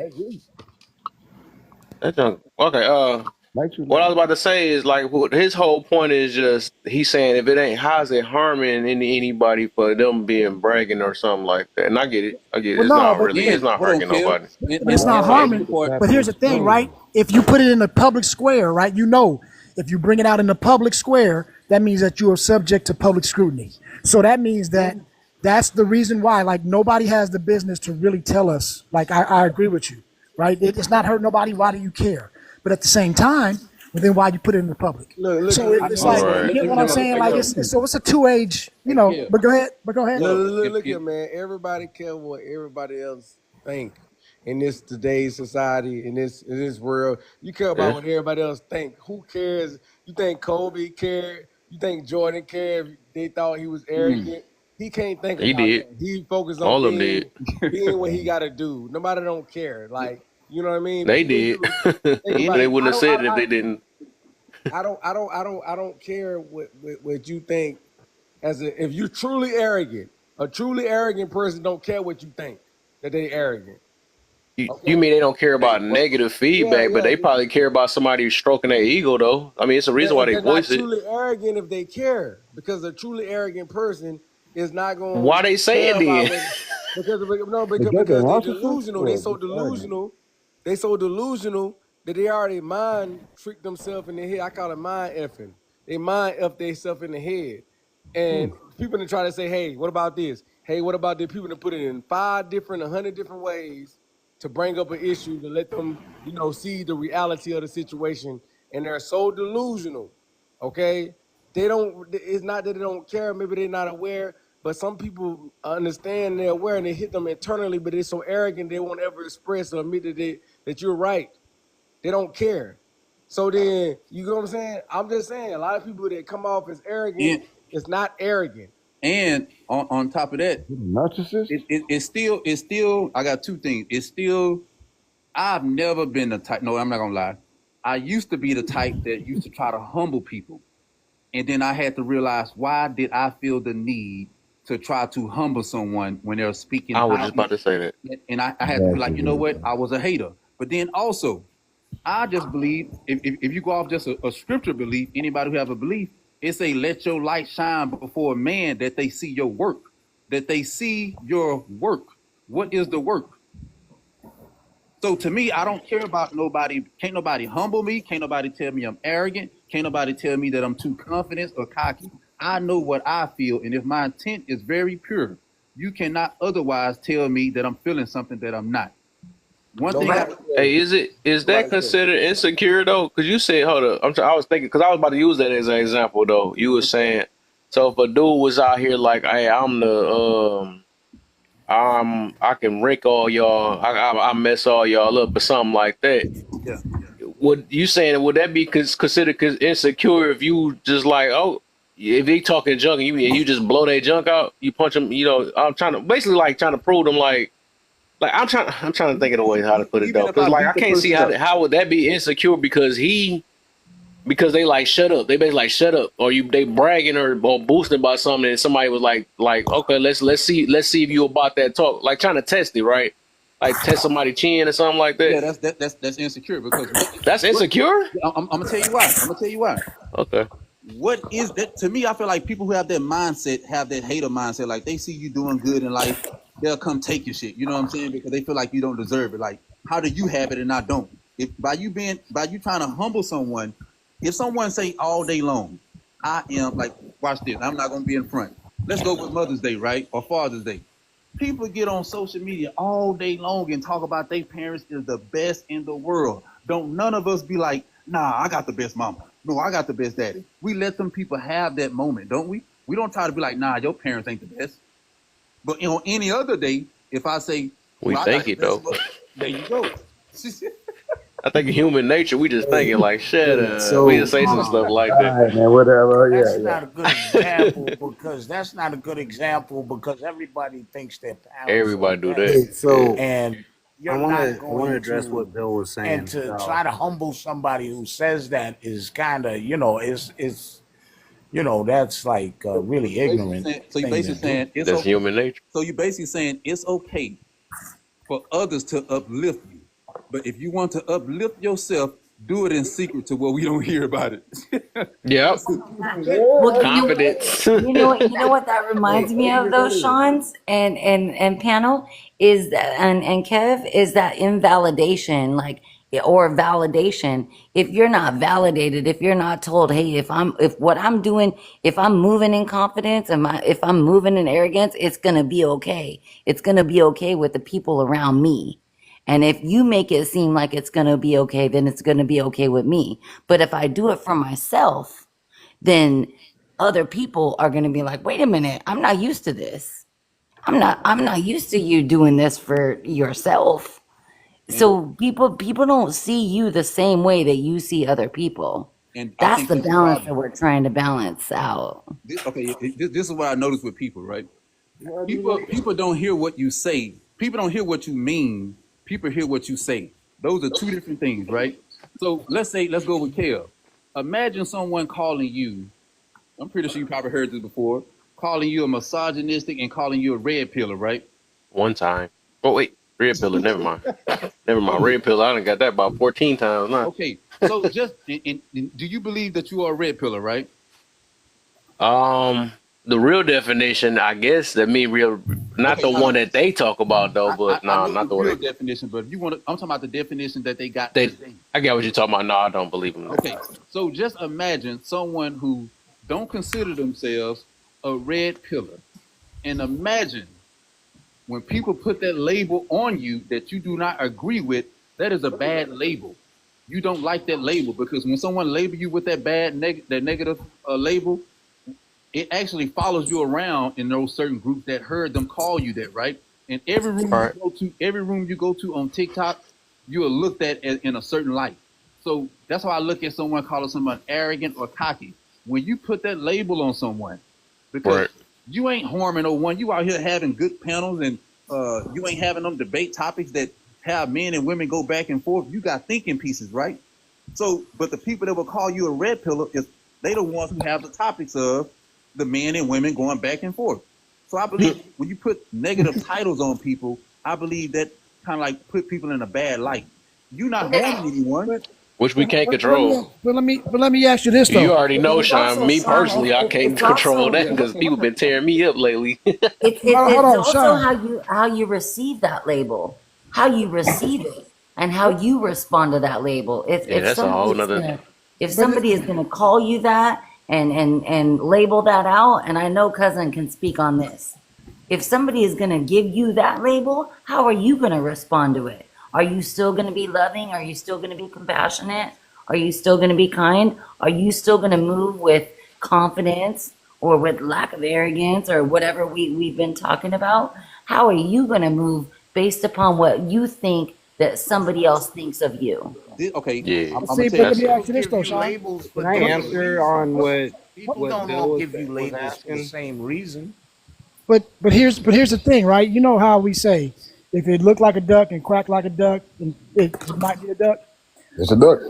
A: That's junk. Okay.
Q: Like you
A: What I was
Q: like.
A: about to say is like his whole point is just he's saying if it ain't how's it harming anybody for them being bragging or something like that. And I get it. I get it.
M: Well,
A: It's
M: no,
A: not
M: but
A: really.
D: Again,
A: It's not
D: hold on,
A: hurting
D: Kev.
A: nobody.
M: but
D: And
M: it's
D: let me
M: not
D: say this
M: harming.
D: before.
M: But here's the thing, right? If you put it in the public square, right, you know, if you bring it out in the public square, that means that you are subject to public scrutiny. So that means that that's the reason why, like, nobody has the business to really tell us. Like, I agree with you, right? It's not hurt nobody. Why do you care? But at the same time, well, then why you put it in the public? So it's
D: Hold on,
M: like,
D: hold on.
M: you
A: Right.
M: get what I'm saying?
D: Hey,
M: Like,
D: Kev.
M: so it's a two-age,
D: Hey, Kev.
M: But go ahead. But go ahead.
D: Hold on.
T: Look here, man. Everybody care what everybody else think in this today's society, in this world. You care about
A: Yeah.
T: what everybody else think. Who cares? You think Kobe cared? You think Jordan cared? If they thought he was arrogant. He can't think
A: He
T: about
A: did.
T: that. He focused on
A: All of them did.
T: being what he got to do. Nobody don't care. Like you know what I mean?
A: They
T: Me and
A: did.
T: you think about
A: They
T: it.
A: wouldn't have said it if they didn't.
T: I don't care what you think if you're truly arrogant, a truly arrogant person don't care what you think that they arrogant.
A: You
T: Okay.
A: mean they don't care
D: Hey,
A: about
D: what?
A: negative
T: Yeah,
A: feedback, but
T: yeah.
A: they probably care about somebody stroking their ego though. I mean, it's a reason why they
T: They're not
A: voice it.
T: truly arrogant if they care, because a truly arrogant person is not
A: Why
T: going
A: they
T: to
A: say
T: care
A: it
T: about
A: then?
T: what because no
Q: Is that a
T: because they
Q: narcissist
T: delusional. They
Q: or
T: so
Q: just arrogant?
T: delusional. They so delusional that they already mind trick themselves in the head. I call it mind effing. They mind f themselves in the head. And people that try to say, hey, what about this? Hey, what about the people that put it in 100 different ways to bring up an issue to let them, see the reality of the situation. And they're so delusional, okay? They don't, it's not that they don't care, maybe they're not aware, but some people understand they're aware and they hit them internally, but they're so arrogant they won't ever express or admit that you're right. They don't care. So then, you know what I'm saying? I'm just saying, a lot of people that come off as arrogant,
D: And
T: it's not arrogant.
D: And on top of that,
N: narcissist.
D: it's still. I got two things. It's still. I've never been the type. No, I'm not gonna lie. I used to be the type that used to try to humble people, and then I had to realize why did I feel the need to try to humble someone when they're speaking
A: I was just
D: highly,
A: about to say that.
D: and I had to be like, you know what? I was a hater, but then also I just believe if you go off just a scripture belief, anybody who have a belief, it say, let your light shine before a man that they see your work, that they see your work. What is the work? So to me, I don't care about nobody. Can't nobody humble me. Can't nobody tell me I'm arrogant. Can't nobody tell me that I'm too confident or cocky. I know what I feel. And if my intent is very pure, you cannot otherwise tell me that I'm feeling something that I'm not. One thing
C: Nobody
A: Hey,
C: cares.
A: is that
C: Nobody cares.
A: considered insecure though? Because you said, hold up, I was thinking because I was about to use that as an example though. You were saying, so if a dude was out here like, hey, I can wreck all y'all, I mess all y'all up or something like that.
D: Yeah.
A: Would you saying would that be considered insecure if you just like, oh, if they talking junk and you just blow their junk out, you punch them, I'm trying to basically like trying to prove them like I'm trying to think of the way how to put it
D: Even
A: though,
D: if
A: because
D: I
A: like I
D: beat the
A: can't see
D: person up,
A: how would that be insecure because they like shut up, they basically like shut up, or they bragging or boosting about something, and somebody was like okay, let's see if you about that talk, like trying to test it, right? Like test somebody chin or something like that.
D: yeah, that's insecure because
A: That's
D: what
A: insecure.
D: I'm gonna tell you why. I'm gonna tell you why.
A: Okay,
D: What is that to me? I feel like people who have that mindset have that hater mindset. Like they see you doing good in life, they'll come take your shit. You know what I'm saying? Because they feel like you don't deserve it. Like, how do you have it and I don't? If by you trying to humble someone, if someone say all day long, I am like, watch this. I'm not gonna be in front. Let's go with Mother's Day, right, or Father's Day. People get on social media all day long and talk about their parents is the best in the world. Don't none of us be like, nah, I got the best mama. No, I got the best daddy. We let them people have that moment, don't we? We don't try to be like, nah, your parents ain't the best. But on any other day, if I say,
A: we
D: well, I got
A: think
D: the
A: it
D: best
A: though.
D: mother, there you go.
A: I think in human nature, we just thinking like, shut
Q: Yeah,
A: up. We
Q: so
A: just say some stuff
V: No,
A: like
Q: all
A: that.
Q: right, man, whatever.
V: that's
Q: Yeah,
V: not a good example because everybody thinks their parents are the
A: Everybody do
Q: yeah.
A: that.
V: best,
Q: Hey,
A: Yeah.
Q: so
V: and
Q: I
V: you're
Q: wanna
V: not
Q: I wanna
V: going
Q: address
V: to
Q: what Bill was
V: and
Q: saying.
V: to
Q: So
V: try to humble somebody who says that is kind of it's that's like a
D: So
V: really
D: you basically
V: ignorant
D: saying, so you
V: thing to
D: basically
V: do.
D: saying it's
A: That's
D: okay.
A: human nature.
D: So you basically saying it's okay for others to uplift you. But if you want to uplift yourself, do it in secret to where we don't hear about it.
A: Yep.
D: That's it.
U: Well,
A: Confidence.
U: you know what that reminds me of, those Sean's and panel is that, and Kev, is that invalidation, like, or validation. If you're not validated, if you're not told, hey, if what I'm doing, if I'm moving in confidence and if I'm moving in arrogance, it's gonna be okay. It's gonna be okay with the people around me. And if you make it seem like it's gonna be okay, then it's gonna be okay with me. But if I do it for myself, then other people are going to be like, wait a minute, I'm not used to this. I'm not used to you doing this for yourself.
D: and
U: So people don't see you the same way that you see other people.
D: and I
U: That's
D: think
U: the
D: that's the
U: balance that
D: problem.
U: we're trying to balance out.
D: This is what I notice with people, right? People don't hear what you say. People don't hear what you mean. People hear what you say. Those are two different things, right? So let's go with Kale. Imagine someone calling you. I'm pretty sure you probably heard this before. Calling you a misogynistic and calling you a red pillar, right?
A: One time. Oh wait, red pillar. Never mind. Never mind.
D: Okay.
A: Red pillar. I done got that about 14 times now.
D: Okay. So just do you believe that you are a red pillar, right?
A: The real definition, I guess, that mean real, not
D: Okay.
A: the one that they talk about though, but
D: I
A: no,
D: know the
A: not the one
D: real
A: they.
D: definition, but if you want to, I'm talking about the definition that they got
A: They,
D: today.
A: I get what you're talking about. No, I don't believe them.
D: Okay, so just imagine someone who don't consider themselves a red pillar, and imagine when people put that label on you that you do not agree with. That is a bad label. You don't like that label because when someone label you with that that negative label, it actually follows you around in those certain groups that heard them call you that, right? And
A: All right.
D: every room you go to on TikTok, you are looked at in a certain light. So that's why I look at someone calling someone arrogant or cocky. When you put that label on someone, because
A: Right.
D: You ain't harming no one. You out here having good panels, and you ain't having them debate topics that have men and women go back and forth. You got thinking pieces, right? So, but the people that will call you a red pillar is they the ones who have the topics of the men and women going back and forth. So I believe when you put negative titles on people, I believe that kind of like put people in a bad light. You're not harming anyone.
M: But
A: which we can't
M: let
A: control.
M: me ask you this
A: You
M: though.
A: already know,
U: It's
A: Sean.
U: also,
A: Me
U: Sean,
A: personally, I can't
U: it's
A: control
U: also
A: that because people been tearing me up lately.
M: Hold
U: it's
M: on,
U: also
M: Sean.
U: how you receive that label, how you receive it, and how you respond to that label.
A: Yeah, that's a whole nother.
U: If
M: But
U: somebody is gonna call you that and label that out, and I know cousin can speak on this. If somebody is gonna give you that label, how are you gonna respond to it? Are you still gonna be loving? Are you still gonna be compassionate? Are you still gonna be kind? Are you still gonna move with confidence or with lack of arrogance or whatever we've been talking about? How are you gonna move based upon what you think that somebody else thinks of you?
D: Okay,
A: Yeah,
D: I'm gonna
M: see,
D: tell
M: but
D: you.
M: let
A: that's
M: me
A: a
M: ask
V: People
M: you this
V: give
M: though,
V: you
M: Sean.
V: labels for
E: Can I
V: different
E: answer on
V: reasons. People
E: what
V: don't
E: Bill
V: all give you
E: was
V: labels for the
E: asking?
V: same reason.
M: But here's the thing, right? You know how we say if it looked like a duck and quacked like a duck, and it might be a duck.
N: It's a duck.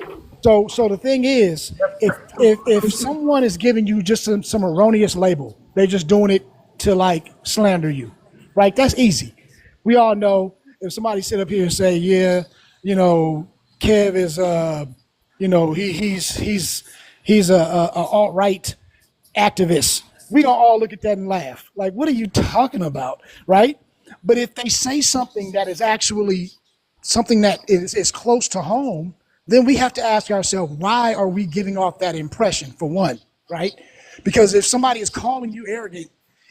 M: So the thing is, if someone is giving you just some erroneous label, they're just doing it to like slander you, right? That's easy. We all know if somebody sit up here and say, yeah, you know, Kev is you know, he's a alt right activists. We gonna all look at that and laugh. Like, what are you talking about, right? But if they say something that is actually something that is close to home, then we have to ask ourselves, why are we giving off that impression, for one, right? Because if somebody is calling you arrogant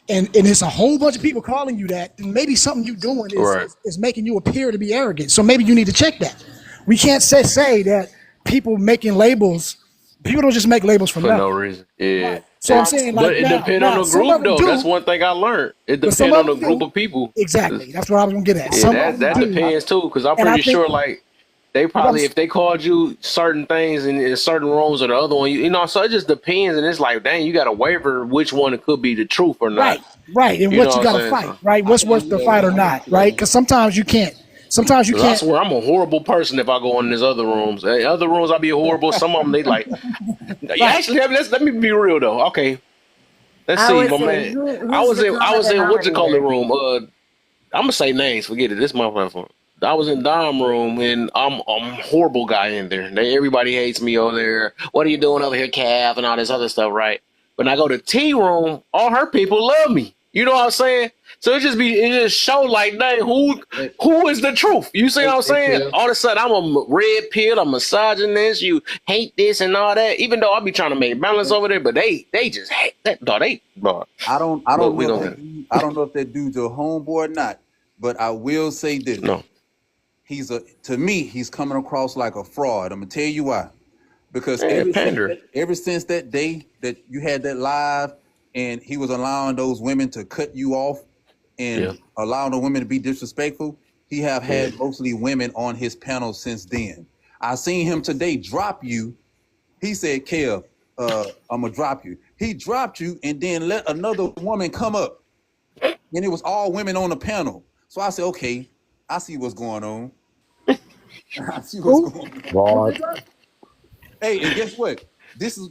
M: and it's a whole bunch of people calling you that, then maybe something you're doing
A: right
M: is making you appear to be arrogant. So maybe you need to check that. We can't say that people making labels, people don't just make labels for
A: for no
M: nothing.
A: reason. Yeah,
M: Right. So I'm saying
A: but
M: like
A: it depends on
M: now
A: the
M: some of
A: group
M: them
A: though. That's
M: do,
A: one thing I learned. It
M: but some
A: depends
M: of
A: on the
M: them
A: group
M: do.
A: of people.
M: Exactly. That's what I was gonna get at.
A: Yeah,
M: Some of
A: that
M: them
A: that
M: do,
A: depends too. Because I'm
M: and I
A: pretty
M: think,
A: sure like they
M: but I'm
A: probably if they called you certain things in certain rooms or the other one, you know, so it just depends. And it's like, dang, you got to waver which one it could be the truth or not.
M: right, right, and
A: You know
M: what
A: what
M: you
A: I'm
M: got to
A: saying?
M: fight,
A: So,
M: right?
D: I
M: What's
D: can
M: worth
D: answer
M: the
D: that
M: fight or
D: one.
M: not, right? Because sometimes you can't. Sometimes you
A: 'cause I
M: can't.
A: swear I'm a horrible person if I go in these other rooms. Other rooms I be horrible. Some of them they like. Yeah,
M: Right.
A: actually, let me be real though. Okay, let's
U: I
A: see,
U: would
A: my
U: say
A: man.
U: who's the
A: I
U: common
A: was in what you call it
U: denominator?
A: room. I'm gonna say names. Forget it. This is my platform. I was in Dom room and I'm a horrible guy in there. Everybody hates me over there. What are you doing over here, Cav, and all this other stuff, right? When I go to T room, all her people love me. You know what I'm saying? So it just show like, dang,
D: Hey,
A: who is the truth? You see what I'm
D: hey,
A: saying?
D: Kev.
A: All of a sudden I'm a red pill, I'm misogynist, you hate this and all that. Even though I be trying to make balance over there, but they just hate that dog. They dog.
D: I
A: But
D: don't
A: we
D: know if
A: gonna
D: I don't know if that dude's a homeboy or not, but I will say this.
A: no.
D: He's a to me, he's coming across like a fraud. I'm gonna tell you why. Because
A: Yeah, pander.
D: ever since that day that you had that live and he was allowing those women to cut you off
A: Yeah,
D: and allowing the women to be disrespectful, he have
A: yeah.
D: had mostly women on his panel since then. I seen him today drop you. He said, Kev, I'm gonna drop you. He dropped you and then let another woman come up. And it was all women on the panel. So I said, okay, I see what's going on. I see what's
M: Who?
D: going on.
M: Who
N: God.
M: did that?
D: Hey, and guess what?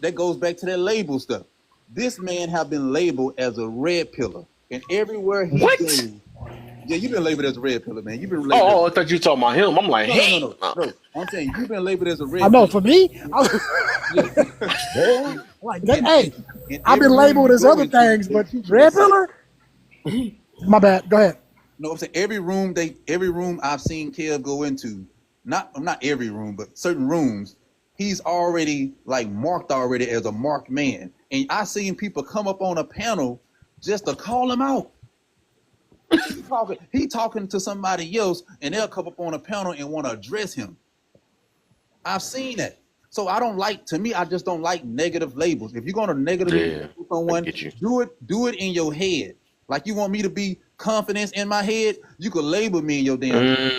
D: That goes back to that label stuff. This man have been labeled as a red pillar, and everywhere he
A: What?
D: goes, yeah, you've been labeled as a red pillar, man. You've been labeled as
A: Oh, I thought you were talking about him. I'm like,
D: no, no,
A: hey,
D: no, no, no. I'm saying you've been labeled as a
M: I
D: red
M: know.
D: pillar.
M: For me,
D: Yeah.
N: Boy.
M: like,
D: in,
M: hey,
D: in
M: I've
D: every
M: been
D: room
M: labeled
D: you
M: as
D: go
M: other
D: into,
M: things,
D: they
M: but
D: treat you the
M: red
D: same.
M: pillar. My bad. Go ahead.
D: No, I'm saying every room I've seen Kev go into, not every room, but certain rooms, he's already like marked already as a marked man. And I seen people come up on a panel just to call him out. He talking to somebody else, and they'll come up on a panel and want to address him. I've seen that. So I don't like. To me, I just don't like negative labels. If you're gonna negatively
A: yeah,
D: label
A: I
D: someone,
A: get you.
D: do it in your head. Like you want me to be confident in my head, you could label me in your damn head.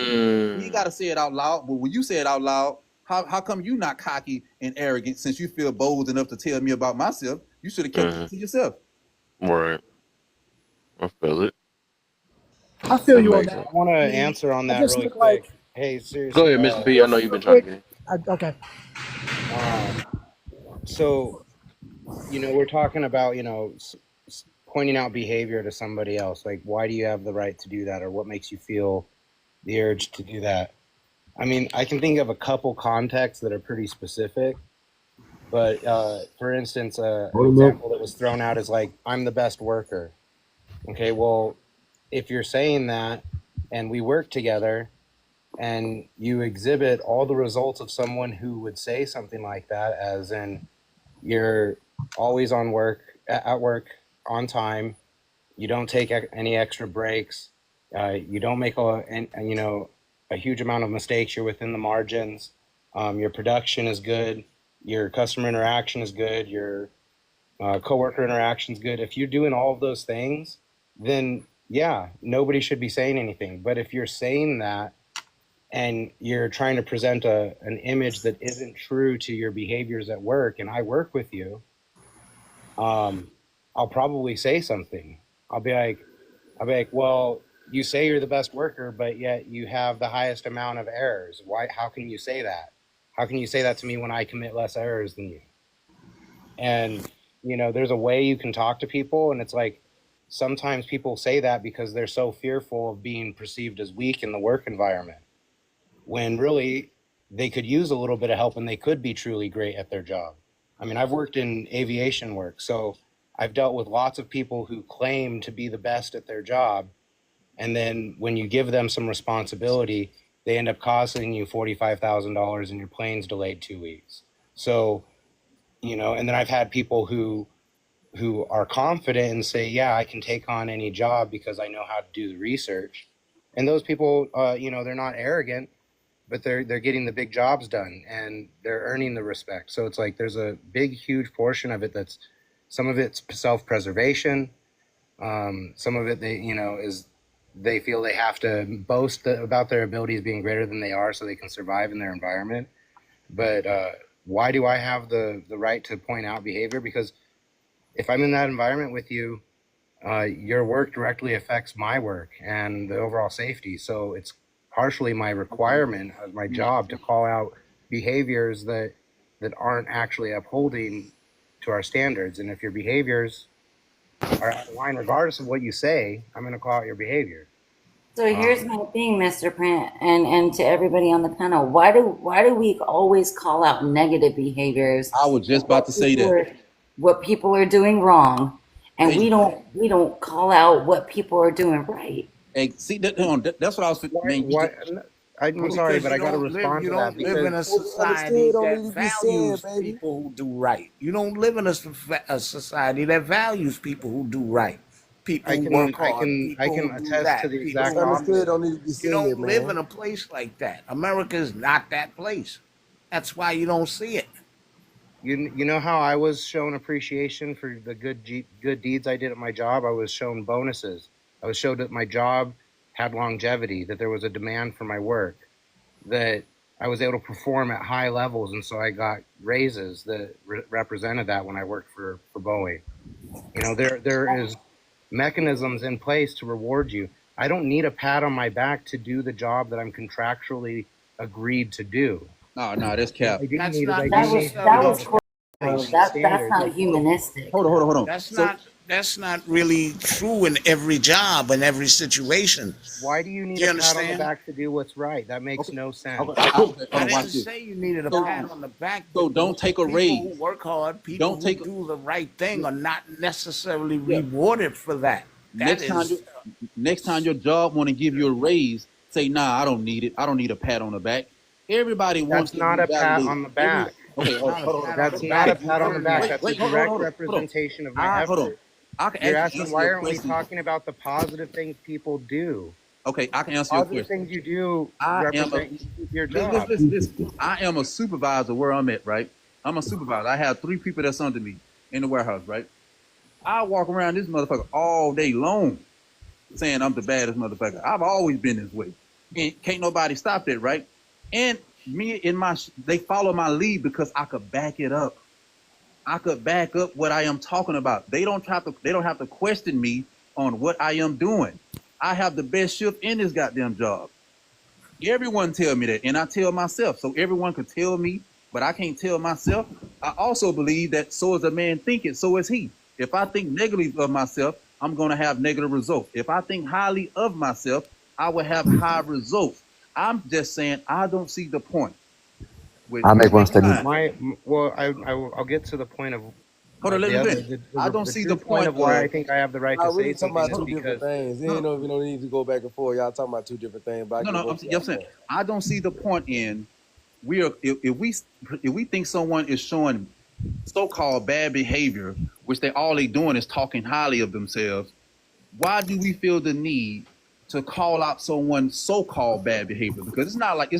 D: You
A: Mm,
D: got to say it out loud. But when you say it out loud, how come you not cocky and arrogant since you feel bold enough to tell me about myself? You should have kept it
A: mm,
D: to yourself.
A: right. I feel it.
M: I feel
A: That
M: you on
A: makes
M: that.
A: sense.
E: I want to
M: I mean,
E: answer on
M: I
E: that
M: just
E: really
M: look like,
E: quick. Hey,
A: Go
E: seriously,
A: ahead, Mr. P. I know you've
M: real
A: been trying to
M: quick.
A: get in.
M: Okay.
E: um, so we're talking about pointing out behavior to somebody else. Like, why do you have the right to do that, or what makes you feel the urge to do that? I mean, I can think of a couple contexts that are pretty specific, but for instance, an example that was thrown out is like, I'm the best worker. Okay, well, if you're saying that and we work together and you exhibit all the results of someone who would say something like that, as in you're always on work, at work, on time, you don't take any extra breaks, you don't make a huge amount of mistakes, you're within the margins, your production is good, your customer interaction is good, your coworker interaction is good. If you're doing all of those things, then yeah, nobody should be saying anything. But if you're saying that and you're trying to present an image that isn't true to your behaviors at work, and I work with you, I'll probably say something. I'll be like, well, you say you're the best worker, but yet you have the highest amount of errors. Why? How can you say that? How can you say that to me when I commit less errors than you? And there's a way you can talk to people, and it's like sometimes people say that because they're so fearful of being perceived as weak in the work environment, when really they could use a little bit of help and they could be truly great at their job. I mean, I've worked in aviation work, so I've dealt with lots of people who claim to be the best at their job, and then when you give them some responsibility, they end up costing you $45,000 and your plane's delayed 2 weeks. So, and then I've had people who are confident and say, yeah, I can take on any job because I know how to do the research. And those people, they're not arrogant, but they're getting the big jobs done and they're earning the respect. So it's like there's a big, huge portion of it that's, some of it's self-preservation. Some of it is they feel they have to boast about their abilities being greater than they are so they can survive in their environment. But why do I have the right to point out behavior? Because if I'm in that environment with you, your work directly affects my work and the overall safety. So it's partially my requirement of my job to call out behaviors that aren't actually upholding to our standards. And if your behaviors are out of line, regardless of what you say, I'm going to call out your behavior.
U: So here's my thing, Mr. Print, and to everybody on the panel. Why do we always call out negative behaviors
D: I was just
U: and
D: about to say that.
U: what people are doing wrong, and
D: Hey,
U: we don't call out what people are doing right?
D: hey, see that? That's what I was. Man, you
E: Why?
D: just
E: I'm sorry,
V: Because
E: but I got to
V: you
E: respond to that
V: don't live in
E: because
V: a
T: Understood
V: society
T: don't
V: that
T: need to be said,
V: values
T: baby.
V: people who do right. You don't live in a society that values people who do right, people
E: I
V: who
E: can
V: work
E: I
V: hard,
E: can I
V: people
E: can
V: who do
E: attest to
V: that,
E: the
V: people
T: What's
E: exact
V: who
T: understood
E: opposite.
T: don't need to be
V: you
T: said,
V: don't live
T: man.
V: in a place like that. America is not that place. That's why you don't see it.
E: You know how I was shown appreciation for the good deeds I did at my job? I was shown bonuses. I was showed that my job had longevity, that there was a demand for my work, that I was able to perform at high levels, and so I got raises that represented that when I worked for Boeing. There is mechanisms in place to reward you. I don't need a pat on my back to do the job that I'm contractually agreed to do.
D: no, that's
E: What
D: cap.
E: I do
V: That's
E: need is
V: not
E: I do need to do
U: That
V: necessarily
E: all
U: was
E: the
V: true.
U: horrible.
E: qualifications and
U: That's
E: standards.
U: not humanistic.
D: Hold on. So
V: That's not really true in every job and every situation.
E: Why do you need
V: Do
E: a
V: you
E: pat on the
V: understand?
E: back to do what's right? That makes
D: okay,
E: no
D: okay,
E: sense.
D: okay, hold
V: I
D: on. Watch
V: didn't
D: this.
V: say you needed a
D: So,
V: pat on the back, but
D: so don't take a
V: people who
D: raise.
V: work hard, people
D: Don't
V: who
D: take.
V: do the right thing are not necessarily
D: Yeah.
V: rewarded for that. That
D: Next time
V: is,
D: you, next time your job want to give you a raise, say, nah, I don't need it. I don't need a pat on the back. Everybody wants
E: That's
D: to
E: not
D: be
E: a pat
D: validated.
E: on the back.
D: Okay,
V: it's not a pat on the
E: That's not a
V: back. You
E: pat on the
V: earn
E: back.
V: that.
E: That's a
D: Hold
E: direct
D: on, hold on.
E: representation of my
D: I hold on.
E: effort.
D: I can
E: You're
D: actually
E: asking
D: answer your
E: why aren't we
D: question.
E: talking about the positive things people do?
D: Okay, I can answer your
E: Positive
D: question.
E: things you do
D: I am a
E: represent you keep your
D: listen,
E: job.
D: listen, listen. I am a supervisor where I'm at, right? I'm a supervisor. I have 3 people that's under me in the warehouse, right? I walk around this motherfucker all day long saying I'm the baddest motherfucker. I've always been this way. And can't nobody stop that, right? And me in they follow my lead because I could back it up. I could back up what I am talking about. They don't have to question me on what I am doing. I have the best shift in this goddamn job. Everyone tell me that, and I tell myself. So everyone could tell me, but I can't tell myself. I also believe that so is a man thinking, so is he. If I think negatively of myself, I'm going to have negative results. If I think highly of myself, I will have high results. I'm just saying I don't see the point with
N: I'll make one statement.
D: mankind.
E: Well, I'll get to the point of
D: Hold on, let
E: the
D: me
E: other
D: finish. I don't
E: the
D: see the
E: true point
D: point
E: of why I
D: of
E: think I have the right
T: I
E: to say
T: really talking
E: something
T: about
E: is
T: two different
E: because
T: things.
D: no,
T: We don't need to go back and forth. Y'all talking about two different things, but I
D: no,
T: get
D: no.
T: both of
D: I'm
T: y'all
D: saying
T: points.
D: I don't see the point in we are if we think someone is showing so-called bad behavior, which they doing is talking highly of themselves. Why do we feel the need to call out someone's so-called bad behavior? Because it's not like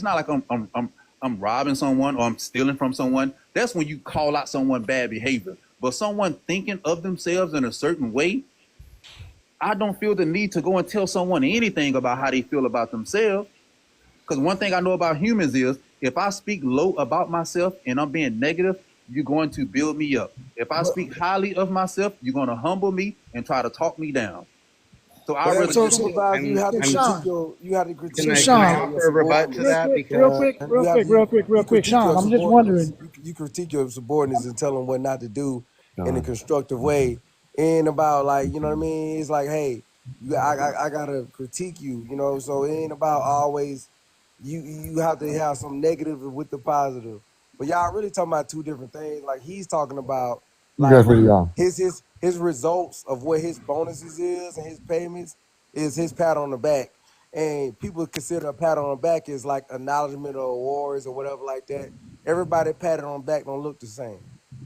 D: I'm robbing someone or I'm stealing from someone. That's when you call out someone bad behavior. But someone thinking of themselves in a certain way, I don't feel the need to go and tell someone anything about how they feel about themselves. Because one thing I know about humans is if I speak low about myself and I'm being negative, you're going to build me up. If I
T: But
D: speak highly of myself, you're going to humble me and try to talk me down. So I
T: but as
D: rather
T: a
M: So,
D: just
T: supervisor, you have to
E: I'm
T: critique
M: Sean.
E: can
T: critique
E: I
M: Sean,
E: offer
T: your
E: a rebut to
M: real
T: subordinates.
E: that
M: quick, real
E: because
M: quick,
T: And
M: real quick, real quick, real
T: you
M: quick,
T: critique
M: Sean.
T: your
M: I'm just
T: subordinates.
M: wondering.
T: You critique your subordinates and tell them what not to do in a
N: John.
T: constructive way. And about like, you know what I mean? It's like, hey, I gotta critique you, you know. So it ain't about always you have to have some negative with the positive. But y'all really talking about two different things. Like he's talking about
N: That's
T: like
N: really y'all.
T: his results of what his bonuses is and his payments is his pat on the back. And people consider a pat on the back is like acknowledgement or awards or whatever like that. Everybody patted on the back don't look the same.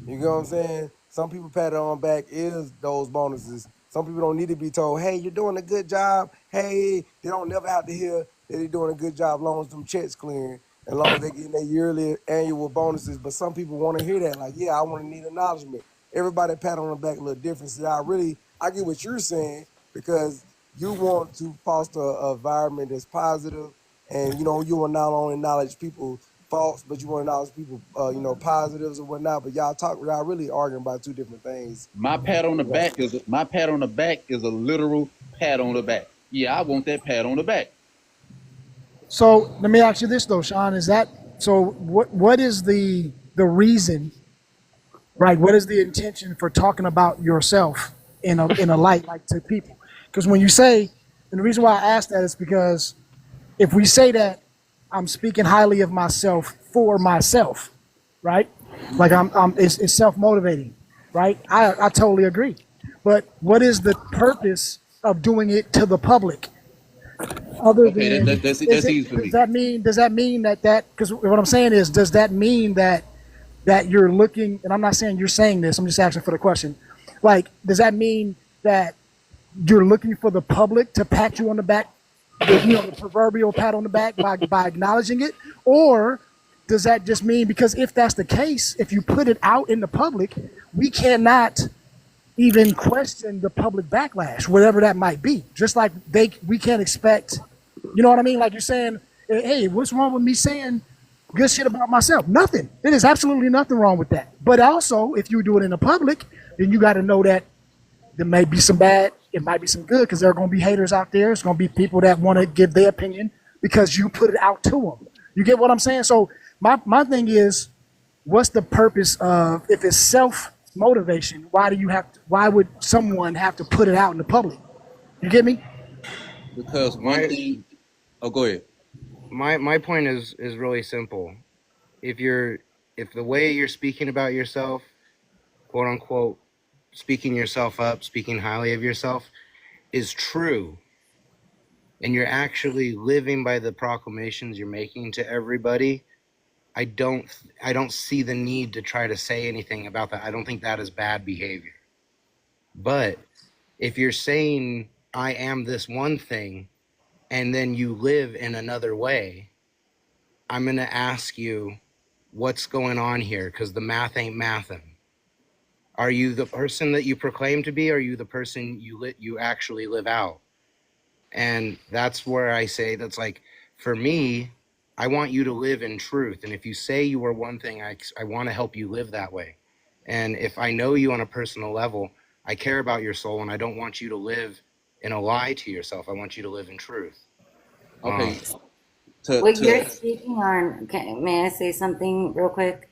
T: You know what I'm saying? Some people patted on the back is those bonuses. Some people don't need to be told, hey, you're doing a good job. Hey, they don't never have to hear that they're doing a good job as long as them checks clearing, as long as they getting their yearly annual bonuses. But some people want to hear that. Like, yeah, I want to need acknowledgement. Everybody pat on the back a little different. So I get what you're saying because you want to foster an environment that's positive, and you will not only acknowledge people faults, but you want to acknowledge people, positives or whatnot. But y'all really arguing about two different things.
D: my pat on the back is a literal pat on the back. Yeah, I want that pat on the back.
M: So let me ask you this though, Sean. Is that so? What is the reason, right? What is the intention for talking about yourself in a light like to people? Because when you say, and the reason why I ask that is because if we say that I'm speaking highly of myself for myself, right? Like it's self motivating, right? I totally agree. But what is the purpose of doing it to the public? Other
D: Okay,
M: than is
D: that's
M: it
D: easy for me.
M: does that mean that because what I'm saying is does that mean that you're looking, and I'm not saying you're saying this, I'm just asking for the question, like does that mean that you're looking for the public to pat you on the back, the proverbial pat on the back by acknowledging it, or does that just mean because if that's the case, if you put it out in the public, we cannot even question the public backlash, whatever that might be. Just like we can't expect, you know what I mean? Like you're saying, hey, what's wrong with me saying good shit about myself? Nothing. There is absolutely nothing wrong with that. But also, if you do it in the public, then you got to know that there may be some bad, it might be some good, because there are going to be haters out there. It's going to be people that want to give their opinion because you put it out to them. You get what I'm saying? So my thing is, what's the purpose of if it's self motivation? Why would someone have to put it out in the public? You get me?
D: Because one
E: my
D: thing. Oh, go ahead.
E: my point is really simple. If you're if the way you're speaking about yourself, quote unquote, speaking yourself up, speaking highly of yourself, is true, and you're actually living by the proclamations you're making to everybody, I don't I don't see the need to try to say anything about that. I don't think that is bad behavior. But if you're saying I am this one thing and then you live in another way, I'm going to ask you what's going on here because the math ain't mathing. Are you the person that you proclaim to be? Or are you the person you actually live out? And that's where I say that's like, for me, I want you to live in truth. And if you say you are one thing, I want to help you live that way. And if I know you on a personal level, I care about your soul and I don't want you to live in a lie to yourself. I want you to live in truth.
D: Okay.
U: What you're
D: To
U: speaking on, may I say something real quick?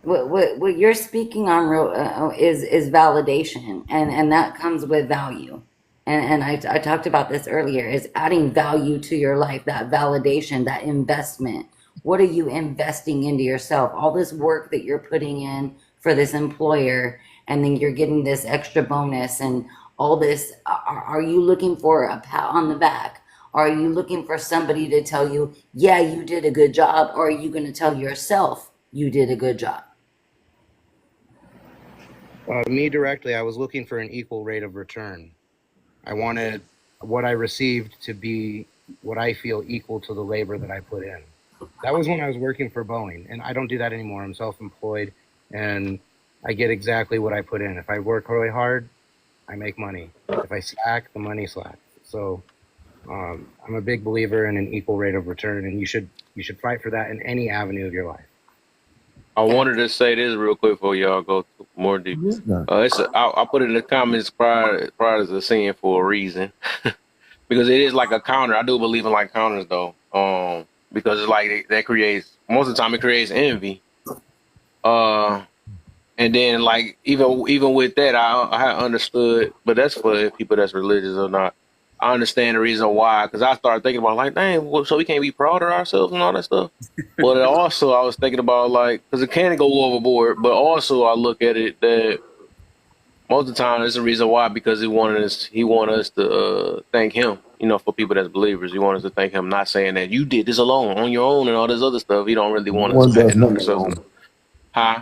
U: What you're speaking on is validation, and that comes with value. And I talked about this earlier, is adding value to your life, that validation, that investment. What are you investing into yourself? All this work that you're putting in for this employer, and then you're getting this extra bonus and all this. Are you looking for a pat on the back? Are you looking for somebody to tell you, yeah, you did a good job? Or are you going to tell yourself you did a good job?
E: Me directly, I was looking for an equal rate of return. I wanted what I received to be what I feel equal to the labor that I put in. That was when I was working for Boeing, and I don't do that anymore. I'm self-employed, and I get exactly what I put in. If I work really hard, I make money. If I slack, the money slacks. So I'm a big believer in an equal rate of return, and you should fight for that in any avenue of your life.
A: I wanted to say this real quick before y'all go more deep. I put it in the comments prior to the scene for a reason, because it is like a counter. I do believe in like counters though, because it's like that creates, most of the time it creates envy. And then like even with that, I understood, but that's for people that's religious or not. I understand the reason why, because I started thinking about like, dang, so we can't be proud of ourselves and all that stuff. But also, I was thinking about like, because it can go overboard. But also, I look at it that most of the time, there's a reason why, because he wanted us to thank him. You know, for people that's believers, he wanted us to thank him, not saying that you did this alone on your own and all this other stuff. He don't really
N: No
A: want us
N: one does
A: patting
N: nothing
A: ourselves.
N: alone.
A: Huh?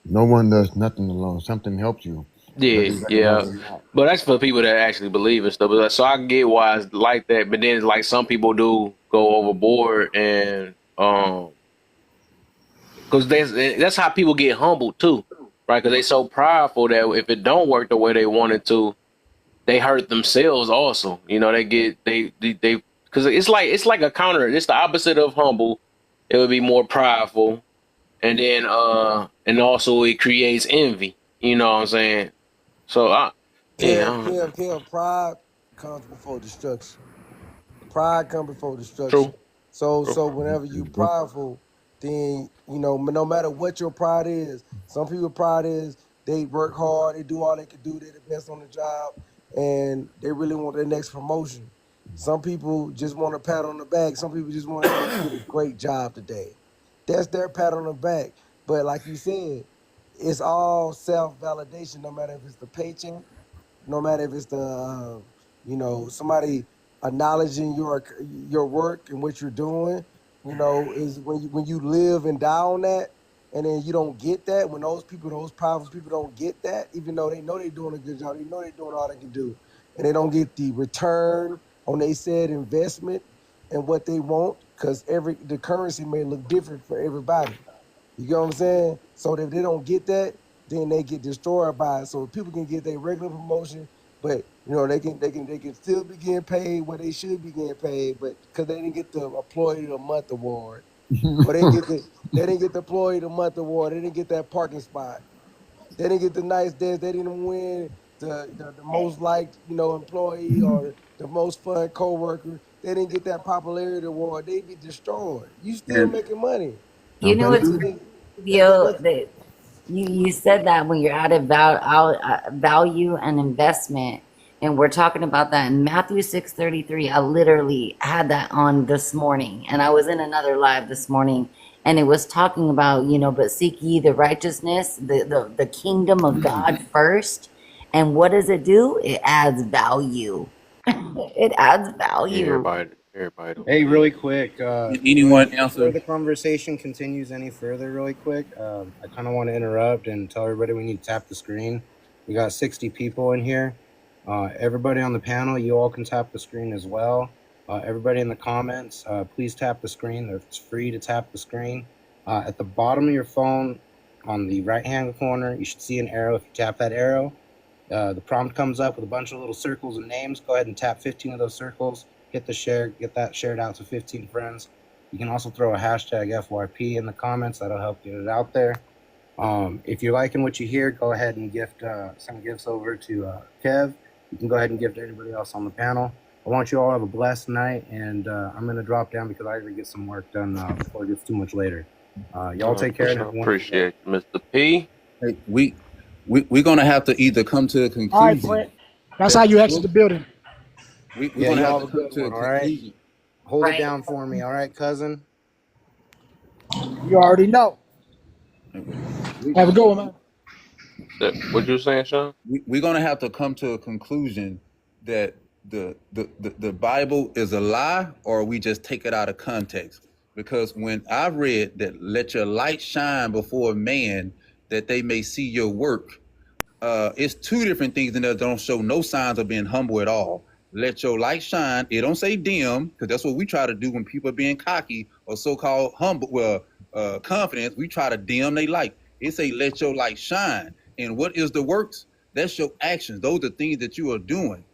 N: No one does nothing alone. Something helps you, whether
A: Yeah,
N: you recognize
A: yeah.
N: it or not.
A: But that's for people that actually believe and stuff. But so I get why it's like that. But then like some people do go overboard, and because that's how people get humbled too, right? Because they so prideful that if it don't work the way they want it to, they hurt themselves also. You know, they because it's like a counter. It's the opposite of humble. It would be more prideful, and then and also it creates envy. You know what I'm saying? So yeah, I don't know.
T: Kev, pride comes before destruction. Pride comes before destruction.
A: True. True.
T: So whenever you prideful, then no matter what your pride is, some people pride is they work hard, they do all they can do, they're the best on the job, and they really want their next promotion. Some people just want a pat on the back. Some people just want, hey, you did a great job today. That's their pat on the back. But like you said, it's all self validation, no matter if it's the paycheck, no matter if it's the somebody acknowledging your work and what you're doing. Is when you live and die on that, and then you don't get that, when those powerful people don't get that, even though they know they're doing a good job, they know they're doing all they can do, and they don't get the return on they said investment and what they want, because the currency may look different for everybody. You get what I'm saying? So if they don't get that, then they get destroyed by it. So people can get their regular promotion, but they can still be getting paid what they should be getting paid, but because they didn't get the employee of the month award, or they didn't get the employee of the month award, they didn't get that parking spot, they didn't get the nice dance, they didn't win the most liked employee or the most fun coworker, they didn't get that popularity award, they be destroyed. You still
N: And
T: making money.
U: You know
N: okay,
U: what's
T: It,
U: crazy,
T: it, that,
U: Theo? That you said that when you're out of value and investment, and we're talking about that in Matthew 6:33. I literally had that on this morning, and I was in another live this morning, and it was talking about but seek ye the righteousness, the kingdom of God first, and what does it do? It adds value. It adds
A: Yeah,
U: value.
A: everybody don't
E: Hey,
A: believe
E: really
A: it.
E: quick,
D: anyone
E: before
D: answer?
E: the conversation continues any further, really quick, I kind of want to interrupt and tell everybody we need to tap the screen. We got 60 people in here. Everybody on the panel, you all can tap the screen as well. Everybody in the comments, please tap the screen. It's free to tap the screen. At the bottom of your phone, on the right-hand corner, you should see an arrow. If you tap that arrow, the prompt comes up with a bunch of little circles and names. Go ahead and tap 15 of those circles. Hit the share, get that shared out to 15 friends. You can also throw a hashtag FYP in the comments. That'll help get it out there. If you're liking what you hear, go ahead and gift some gifts over to Kev. You can go ahead and give to everybody else on the panel. I want you all to have a blessed night, and I'm going to drop down because I got to get some work done before it gets too much later. Y'all take care and have a wonderful day.
A: Appreciate you, Mr. P.
D: Hey, we're gonna have to either come to a
M: All right, Flint.
D: conclusion
M: That's
D: that
M: how you exit the building.
D: we're
E: Yeah,
D: gonna have
E: y'all
D: to
E: have a
D: come
E: good
D: to a
E: one, all right?
D: conclusion.
E: Hold it down for me, all right, cousin?
M: You already know.
D: We,
M: Have a good one, man.
A: What you saying, Sean?
D: we're gonna have to come to a conclusion that the Bible is a lie, or we just take it out of context. Because when I read that, let your light shine before man, that they may see your work, it's two different things in there that don't show no signs of being humble at all. Let your light shine. It don't say dim, because that's what we try to do when people are being cocky or so-called humble, confidence. We try to dim their light. It say, let your light shine. And what is the works? That's your actions. Those are things that you are doing.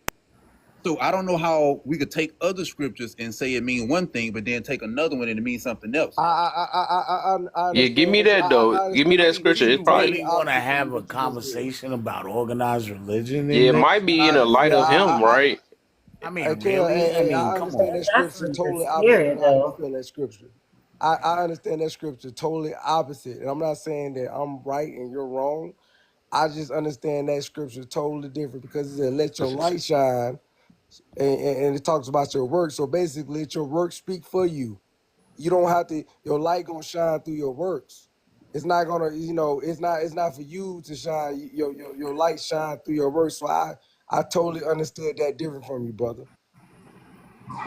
D: So I don't know how we could take other scriptures and say it means one thing, but then take another one and it means something else.
T: I
A: Yeah, give
T: understand
A: me
T: what
A: that though.
T: I
A: Give me
T: understand
A: that
T: what
V: Do
A: scripture.
T: you're
A: It's
V: you
T: saying.
A: probably
V: really
T: The
V: want to
T: opposite
V: have
T: from
V: a
T: what you just said.
V: conversation about organized religion
A: yeah,
V: in
A: it
V: this?
A: might be in the light
T: Yeah,
A: of him, right?
V: I
T: I
V: mean,
T: tell,
V: really? I mean,
T: I
V: come on.
T: understand that
U: That's
T: scripture
U: from the
T: totally opposite
U: spirit,
T: from how you
U: though.
T: feel that scripture. I understand that scripture totally opposite, and I'm not saying that I'm right and you're wrong. I just understand that scripture totally different because it said, "Let your light shine," and it talks about your work. So basically, let your work speak for you. You don't have to. Your light gonna shine through your works. It's not gonna, it's not for you to shine. Your light shine through your works. So I totally understood that different from you, brother.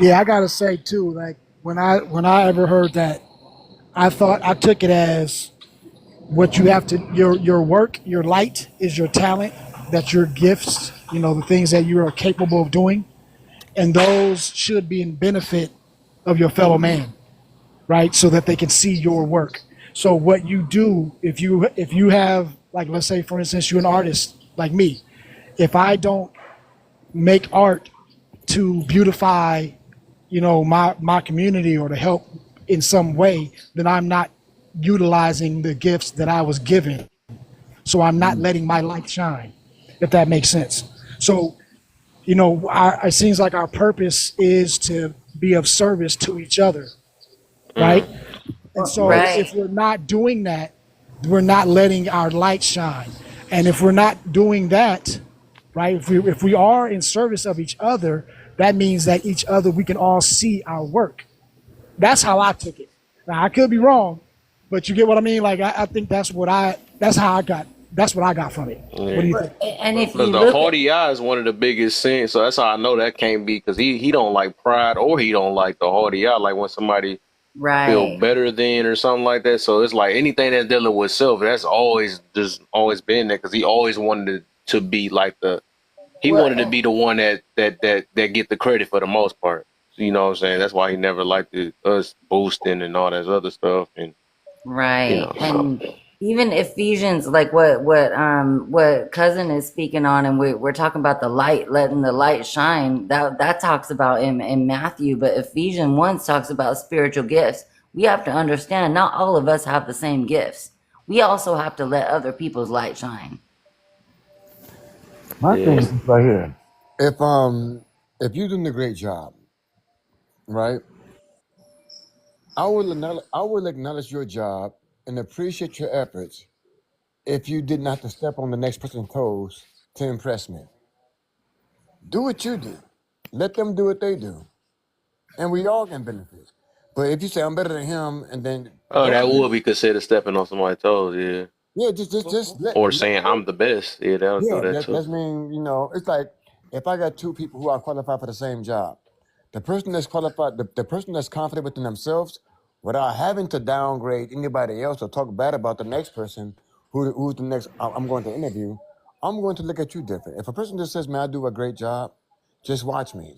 M: Yeah, I gotta say too, like when I ever heard that, I took it as what you have to your work, your light is your talent, that's your gifts, the things that you are capable of doing, and those should be in benefit of your fellow man, right? So that they can see your work. So what you do, if you have, like, let's say for instance you're an artist like me, if I don't make art to beautify, my community or to help in some way, then I'm not utilizing the gifts that I was given. So I'm not letting my light shine, if that makes sense. So, it seems like our purpose is to be of service to each other, right?
A: Mm,
M: And so
A: yes.
M: if
U: Right.
M: we're not doing that, we're not letting our light shine. And if we're not doing that, right, if we are in service of each other, that means that each other, we can all see our work. That's how I took it. Now I could be wrong, but you get what I mean. Like I think that's what I got from it. What do
A: Yeah.
M: you think?
U: And if
A: Because
U: you
A: the
U: look at
A: haughty eye is one of the biggest sins, so that's how I know that can't be. Because he don't like pride, or he don't like the haughty eye, like when somebody feel
U: right,
A: better than or something like that. So it's like anything that's dealing with self, that's always been there. Because he always wanted to be like he
U: well,
A: wanted to be the one that get the credit for the most part. You know what I'm saying? That's why he never liked us boosting and all that other stuff. And
U: right,
A: so
U: and even Ephesians, like what cousin is speaking on, and we're talking about the light, letting the light shine. That talks about in Matthew, but Ephesians 1 talks about spiritual gifts. We have to understand, not all of us have the same gifts. We also have to let other people's light shine.
N: My thing
A: yeah,
N: is this right here. If you're doing a great job, right? I will acknowledge your job and appreciate your efforts if you did not have to step on the next person's toes to impress me. Do what you do. Let them do what they do. And we all can benefit. But if you say I'm better than him and then
A: oh,
N: don't
A: that
N: do
A: would
N: it,
A: be considered stepping on somebody's toes. Yeah,
N: yeah, just
A: or
N: let
A: saying I'm the best. Yeah, that'll do
N: yeah,
A: that
N: that
A: too.
N: that's mean, it's like if I got two people who are qualified for the same job, the person that's qualified, the person that's confident within themselves, without having to downgrade anybody else or talk bad about the next person who's the next I'm going to interview, I'm going to look at you different. If a person just says, man, I do a great job, just watch me.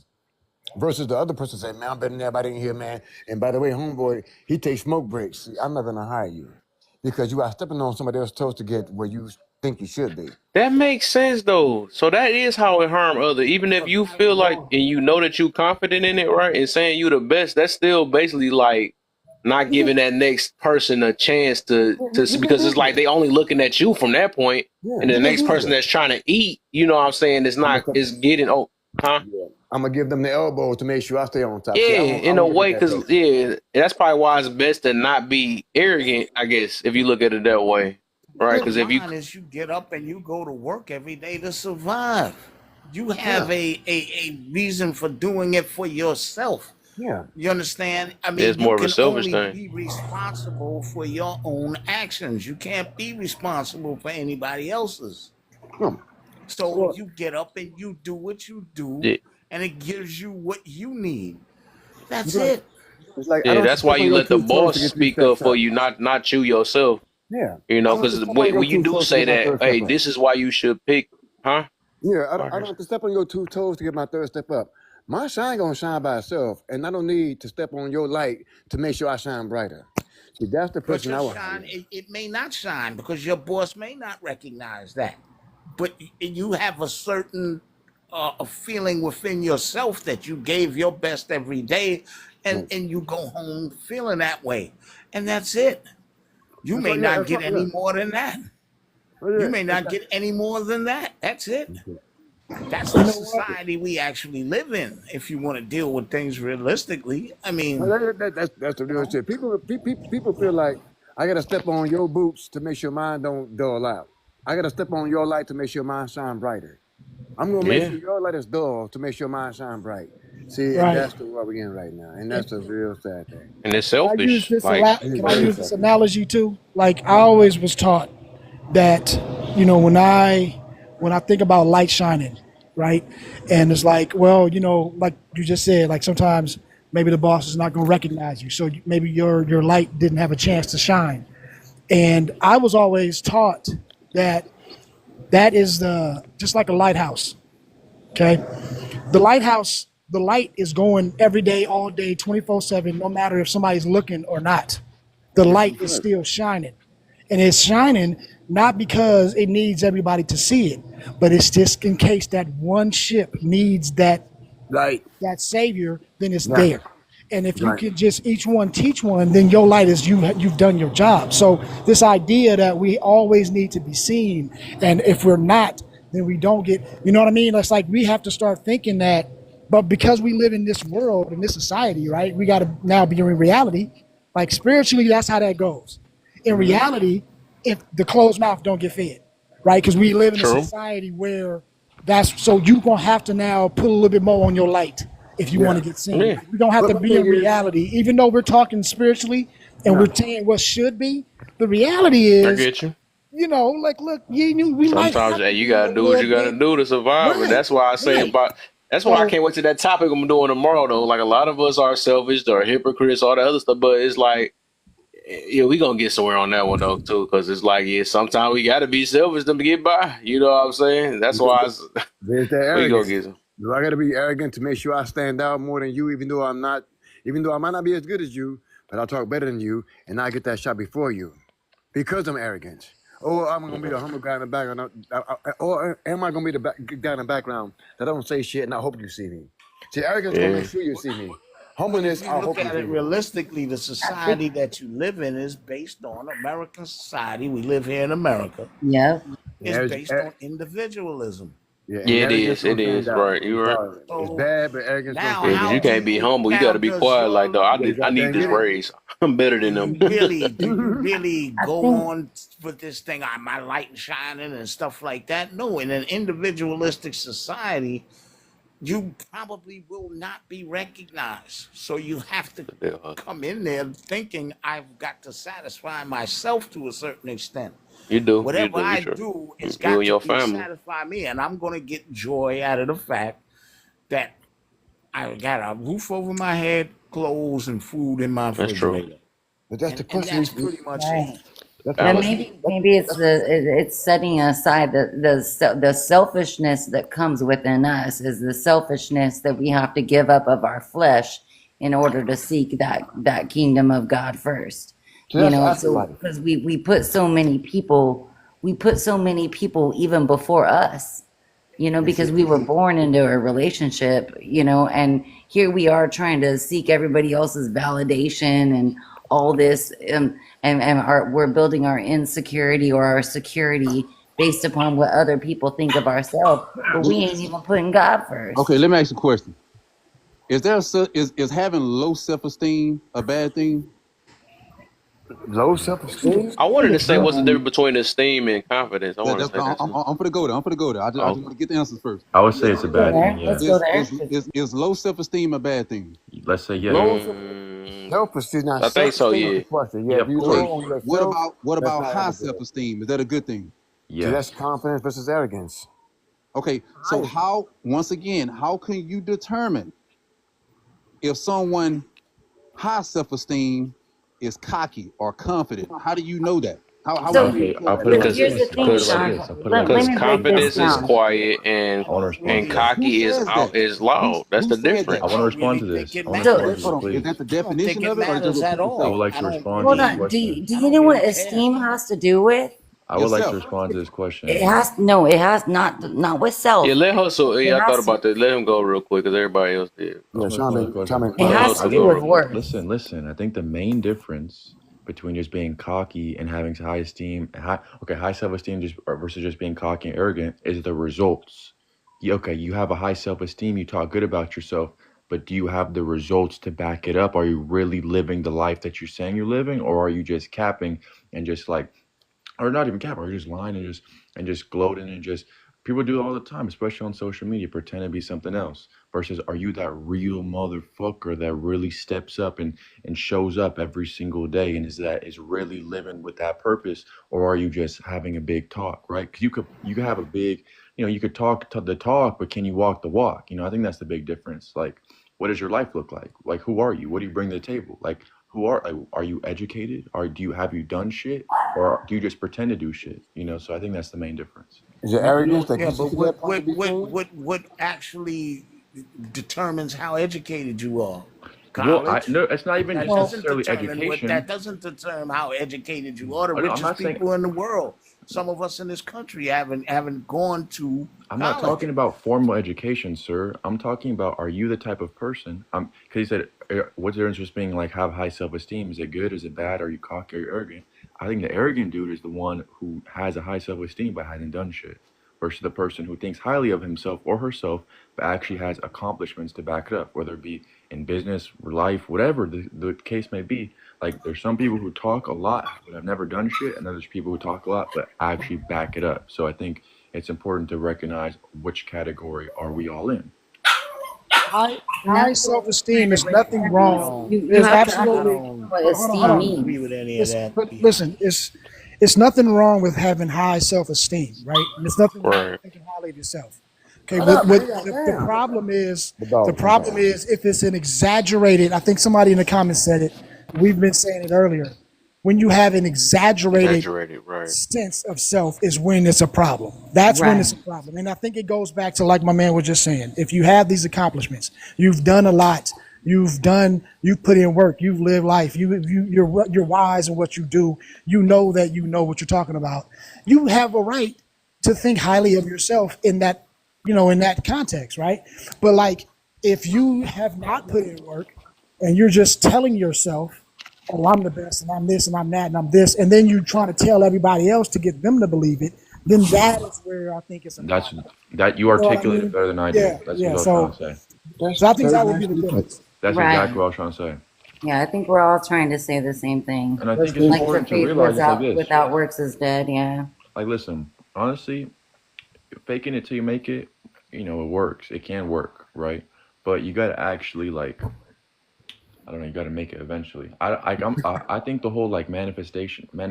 N: Versus the other person saying, man, I'm better than everybody in here, man. And by the way, homeboy, he takes smoke breaks. See, I'm not gonna hire you. Because you are stepping on somebody else's toes to get where you think you should be.
A: That makes sense though. So that is how it harm other. Even if you feel like and you know that you confident in it, right? And saying you the best, that's still basically like not giving that next person a chance to
N: You can
A: because
N: do
A: it's like
N: that.
A: they only looking at you from that point,
N: Yeah,
A: and the
N: you can
A: next
N: do
A: person
N: that.
A: that's trying to eat, you know what I'm saying, is
N: I'm
A: not
N: gonna,
A: is getting huh?
N: yeah, I'm gonna give them the elbow to make sure I stay on top.
A: Yeah,
N: See, I
A: in a
N: don't look at
A: way,
N: that
A: because
N: person.
A: yeah, that's probably why it's best to not be arrogant, I guess, if you look at it that way, right? Because
V: Bottom
A: if you
V: line is you get up and you go to work every day to survive. You
N: Yeah,
V: have a reason for doing it for yourself.
N: yeah.
V: You understand? I mean,
A: it's
V: you
A: more of a
V: can
A: selfish
V: only
A: thing.
V: be responsible for your own actions. You can't be responsible for anybody else's.
N: Hmm.
V: So
N: Well,
V: you get up and you do what you do,
A: Yeah,
V: and it gives you what you need.
N: it's
V: That's
N: like,
V: it.
N: it's like I
A: yeah,
N: don't have to
A: that's why
N: step on
A: you
N: your
A: let the
N: two toes
A: boss
N: to get three
A: speak up
N: steps
A: for
N: up.
A: you, not you yourself.
N: Yeah,
A: You
N: I
A: know,
N: don't have to
A: because
N: step on your
A: when you
N: two
A: do
N: toes to
A: say
N: get my
A: that,
N: third step
A: hey,
N: up.
A: this is why you should pick, huh?
N: Yeah, I
A: Okay.
N: don't have to step on your two toes to get my third step up. My shine gonna shine by itself, and I don't need to step on your light to make sure I shine brighter. See, that's the
V: But
N: person
V: your
N: I want to
V: shine,
N: be.
V: it may not shine because your boss may not recognize that. But you have a certain a feeling within yourself that you gave your best every day,
N: Right.
V: and you go home feeling that way, and that's it. You
N: That's
V: may
N: right. Yeah,
V: not
N: that's
V: get
N: right.
V: any
N: Yeah.
V: more than that.
N: Oh,
V: You
N: yeah.
V: may
N: That's
V: not
N: that.
V: get any more than that. That's it.
N: Okay.
V: That's
M: You
V: the
M: know what?
V: society we actually live in. If you want to deal with things realistically, I
N: Well,
V: mean,
N: that's the
V: you
N: real
V: know.
N: shit. People feel like I gotta step on your boots to make sure mine don't dull out. I gotta step on your light to make sure mine shine brighter. I'm gonna make
A: Yeah,
N: sure your light is dull to make sure mine shine bright. See, and
M: Right.
N: that's the what we're in right now, and
M: And
N: that's a real sad thing.
A: and it's
M: can I use
A: selfish.
M: this
A: Like,
N: It is
M: Can I
N: very
M: use this
N: selfish.
M: analogy too? Like I always was taught that, you know, when I think about light shining, right? And it's like, well, you know, like you just said, like sometimes maybe the boss is not going to recognize you, so maybe your light didn't have a chance to shine. And I was always taught that that is the just like a lighthouse. Okay, the light is going every day, all day, 24/7, no matter if somebody's looking or not. The
N: Yes,
M: light
N: it's
M: is
N: correct.
M: still shining. And it's shining not because it needs everybody to see it, but it's just in case that one ship needs
N: Right,
M: that savior, then it's
N: right,
M: there. And if you
N: right.
M: can just each one teach one, then your light is you've done your job. So this idea that we always need to be seen, and if we're not, then we don't get. You know what I mean? It's like we have to start thinking that. But because we live in this world, in this society, right? We got to now be in reality. Like spiritually, that's how that goes. In
N: Hmm.
M: reality, if the closed mouth don't get fed, right? Because we live in a
A: true.
M: society where that's so you gonna have to now put a little bit more on your light if you want
N: Yeah,
M: to get seen.
A: Yeah,
M: Like we don't have
N: but
M: to
N: my
M: be
N: thing
M: in
N: is,
M: reality, even though we're talking spiritually and
N: yeah,
M: we're saying what should be. The reality
A: I
M: is,
A: get you.
M: you know, like look, we might
A: Sometimes,
M: have
A: hey,
M: to
A: you
M: be a
A: gotta do what
M: little
A: you gotta
M: bit
A: do to survive, and
M: right,
A: that's why I say
M: right.
A: about. That's why I
M: So
A: can't wait to that topic I'm doing tomorrow, though. Like a lot of us are selfish, or hypocrites, all the other stuff, but it's like, yeah, we gonna get somewhere on that one though too, because it's like, yeah, sometimes we gotta be selfish to get by. You know what I'm saying? That's why
N: there's that
A: we gonna
N: arrogance.
A: get some.
N: Do I gotta be arrogant to make sure I stand out more than you, even though I'm not, even though I might not be as good as you, but I talk better than you, and I get that shot before you because I'm arrogant. Or I'm gonna be the humble guy in the background, or am I gonna be the guy in the background that don't say shit and I hope you see me? See, arrogance gonna make
A: Yeah,
N: sure you see me.
V: But if
N: Humbleness,
V: you
N: I
V: look
N: hope you
V: at
N: see
V: it
N: me.
V: realistically, the
U: I think,
V: society that you live in is based on American society. We live here in America.
U: yeah.
V: Is
N: Yeah,
V: based on individualism.
N: yeah, and
A: yeah, it
N: arrogance
A: is.
N: gonna
A: It
N: stand
A: is
N: out
A: right. You right.
N: regardless. It's
V: So
N: bad, but arrogance gonna
V: now,
A: Yeah,
N: stand
A: because you
V: how do
N: out.
A: can't be
V: you?
A: humble. You
V: Now,
A: gotta be
V: does
A: quiet. Like,
V: your
A: though,
N: You
A: I
N: got
A: need
N: there and
A: this
N: get it.
A: raise. I'm better than them.
V: do you really
U: I
V: go
U: think
V: on with this thing? My light shining and stuff like that. No, in an individualistic society, you probably will not be recognized. So you have to come in there thinking I've got to satisfy myself to a certain extent.
A: You do. You
V: Whatever
A: do. You
V: I
A: sure.
V: do, it's
A: You
V: got
A: and
V: to
A: your
V: be
A: family.
V: satisfy me, and I'm going to get joy out of the fact that I got a roof over my head, clothes, and food in my
A: That's true.
V: refrigerator,
N: But that's the
V: and
N: question.
V: that's pretty much it.
U: right.
N: That's the
U: But
A: Balance.
N: question.
U: maybe it's it's setting aside the selfishness that comes within us is the selfishness that we have to give up of our flesh in order to seek that kingdom of God first.
N: So
U: You
N: that's
U: know, so
N: afterlife.
U: because we put so many people even before us, you know,
N: And see,
U: because we were born into a relationship, you know, and here we are trying to seek everybody else's validation and all this, we're building our insecurity or our security based upon what other people think of ourselves, but we ain't even putting God
D: Okay,
U: first.
D: let me ask you a question. Is having low self-esteem a bad thing?
N: Low self-esteem?
A: I wanted to say, what's the
M: Um,
A: difference between esteem and confidence? I
D: That,
A: want to
D: that's
A: say that too.
D: I'm gonna go there. I'm gonna go there. I just
J: I
D: want to get the answers first.
J: I would say
D: Is
J: it's a
U: Go
J: bad
U: there.
J: thing.
U: Let's
J: Yeah.
U: go there.
D: is low self-esteem a bad thing?
J: Let's say yes.
N: Low
A: Mm,
N: self-esteem. Now,
A: I think so.
N: self-esteem is
A: Yeah.
N: the question. Yeah,
J: Yeah,
N: if
J: of
N: you're
D: Okay.
N: low
J: course.
N: on yourself,
D: What
N: that's
D: about
N: not
D: high
N: ever good.
D: self-esteem? Is that a good thing?
N: See, that's
J: Yes.
N: confidence versus arrogance.
D: Okay. So
N: High,
D: how once again, how can you determine if someone high self-esteem is cocky or confident? How do you know that? How
U: So
D: would you
J: Okay,
D: tell
J: I'll
D: that
J: put it
U: here,
J: like
D: person?
U: here's the
J: this. I'll put
U: thing,
J: it like
A: Because
U: Sean.
J: this. I'll put it like
U: Let
A: because
U: me
J: this.
U: break this
A: confidence is
U: down.
A: quiet
J: I want to respond
A: and
J: to this.
A: cocky
D: Who
A: is
D: says
A: out
D: that?
A: is loud. That's
D: Who
A: the
D: said
J: I
D: that?
A: difference.
J: want
K: I
J: to
K: don't
J: respond
K: really
J: to
K: think
J: this.
K: it
J: I want to
U: So
J: respond to
K: matters.
J: this,
D: Hold on. Is
J: please.
D: that the
K: I don't think
D: definition
K: it
D: of it, or just
K: matters
D: what
K: at
D: people
J: I
D: say?
J: would
K: all.
J: like to respond to
U: hold
J: this
U: on.
J: question.
U: Do
K: I
U: you
K: don't
U: know what
K: really care.
U: esteem has to do with?
J: I would like to
D: Yourself.
J: respond to this
U: It
J: question.
U: has no. It has not with
A: Yeah,
U: self.
A: let Hustle.
U: It
A: Yeah, I thought
U: has to.
A: about that. Let him go real quick because everybody else did.
N: yeah,
J: I'm gonna respond to the question.
U: It
A: Let
N: Sean
U: has to
A: Hustle
J: I
U: do
A: go
J: think
U: with
A: real quick.
U: worth.
J: listen. I think the main difference between just being cocky and having high esteem, high self-esteem just versus just being cocky and arrogant is the results. Okay, you have a high self-esteem, you talk good about yourself, but do you have the results to back it up? Are you really living the life that you're saying you're living, or are you just capping and just like, or not even capping, or just lying and just gloating and just people do it all the time, especially on social media, pretend to be something else. Versus, are you that real motherfucker that really steps up and shows up every single day and is really living with that purpose, or are you just having a big talk, right? Because you could have a big, you could talk to the talk, but can you walk the walk? I think that's the big difference. Like, what does your life look like? Like, who are you? What do you bring to the table? Like, are you educated? Or have you done shit? Or do you just pretend to do shit? So I think that's the main difference.
N: is it arrogance that
K: Yeah,
N: gets you
K: but
N: to that point to be king?
K: what actually determines how educated you are?
J: Well, I
K: College?
J: no, it's not even
K: That
J: just
U: Well,
K: doesn't
J: necessarily
K: determine
J: education.
K: how educated you are. The
J: I'm
K: richest
J: not saying
K: people in the world. Some of us in this country haven't gone to
J: I'm not
K: college.
J: talking about formal education, sir. I'm talking about, are you the type of person? Because you said, what's the difference between being like have high self-esteem? Is it good? Is it bad? Are you cocky or arrogant? I think the arrogant dude is the one who has a high self-esteem but hasn't done shit, versus the person who thinks highly of himself or herself but actually has accomplishments to back it up, whether it be in business, life, whatever the case may be. Like, there's some people who talk a lot but have never done shit, and then there's people who talk a lot but actually back it up. So I think it's important to recognize which category are we all in.
U: and that's
M: High
U: what
M: self
U: we're trying
M: esteem
U: to
M: is
U: break
M: nothing
U: down.
K: I
U: Is
M: wrong.
K: don't.
U: you
M: There's
U: have to
K: I
M: absolutely
U: understand
K: don't.
U: what
M: hold
K: I
U: esteem
M: on.
K: don't agree
U: means.
K: with any of
M: Listen,
K: that.
M: but listen, it's nothing wrong with having high self esteem, right? And it's nothing wrong with
A: Right.
M: thinking highly of yourself. Okay,
N: Shut up,
M: what
N: man.
M: the
N: Goddamn.
M: problem is,
N: The
M: the
N: dog keep
M: problem
N: barking.
M: is if it's an exaggerated. I think somebody in the comments said it. We've been saying it earlier. When you have an exaggerated
A: Exaggerated. Right.
M: sense of self is when it's a problem. That's when
U: Right.
M: it's a problem. And I think it goes back to like my man was just saying. If you have these accomplishments, you've done a lot. You've put in work. You've lived life. You're wise in what you do. You know that you know what you're talking about. You have a right to think highly of yourself in that, in that context, right? But like, if you have not put in work and you're just telling yourself, oh, I'm the best and I'm this and I'm that and I'm this, and then you trying to tell everybody else to get them to believe it, then that is where I think it's a
J: That's
M: problem.
J: that you
M: You know what I
J: articulated
M: mean?
J: better than I did.
M: Yeah,
J: That's what
M: yeah.
J: I was trying
M: So,
J: to say.
M: so I think
N: Very
M: that would be the
N: nicely put.
M: difference.
J: That's
U: Right.
J: exactly what I was trying to say.
U: Yeah, I think we're all trying to say the same thing.
J: And I
M: That's
J: think it's
M: good.
U: Like the
J: important to
U: faith
J: realize it's like this.
U: without works is dead. Yeah.
J: Like, listen, honestly, faking it till you make it, it works. It can work, right? But you gotta actually like, I don't know, you gotta make it eventually. I think the whole like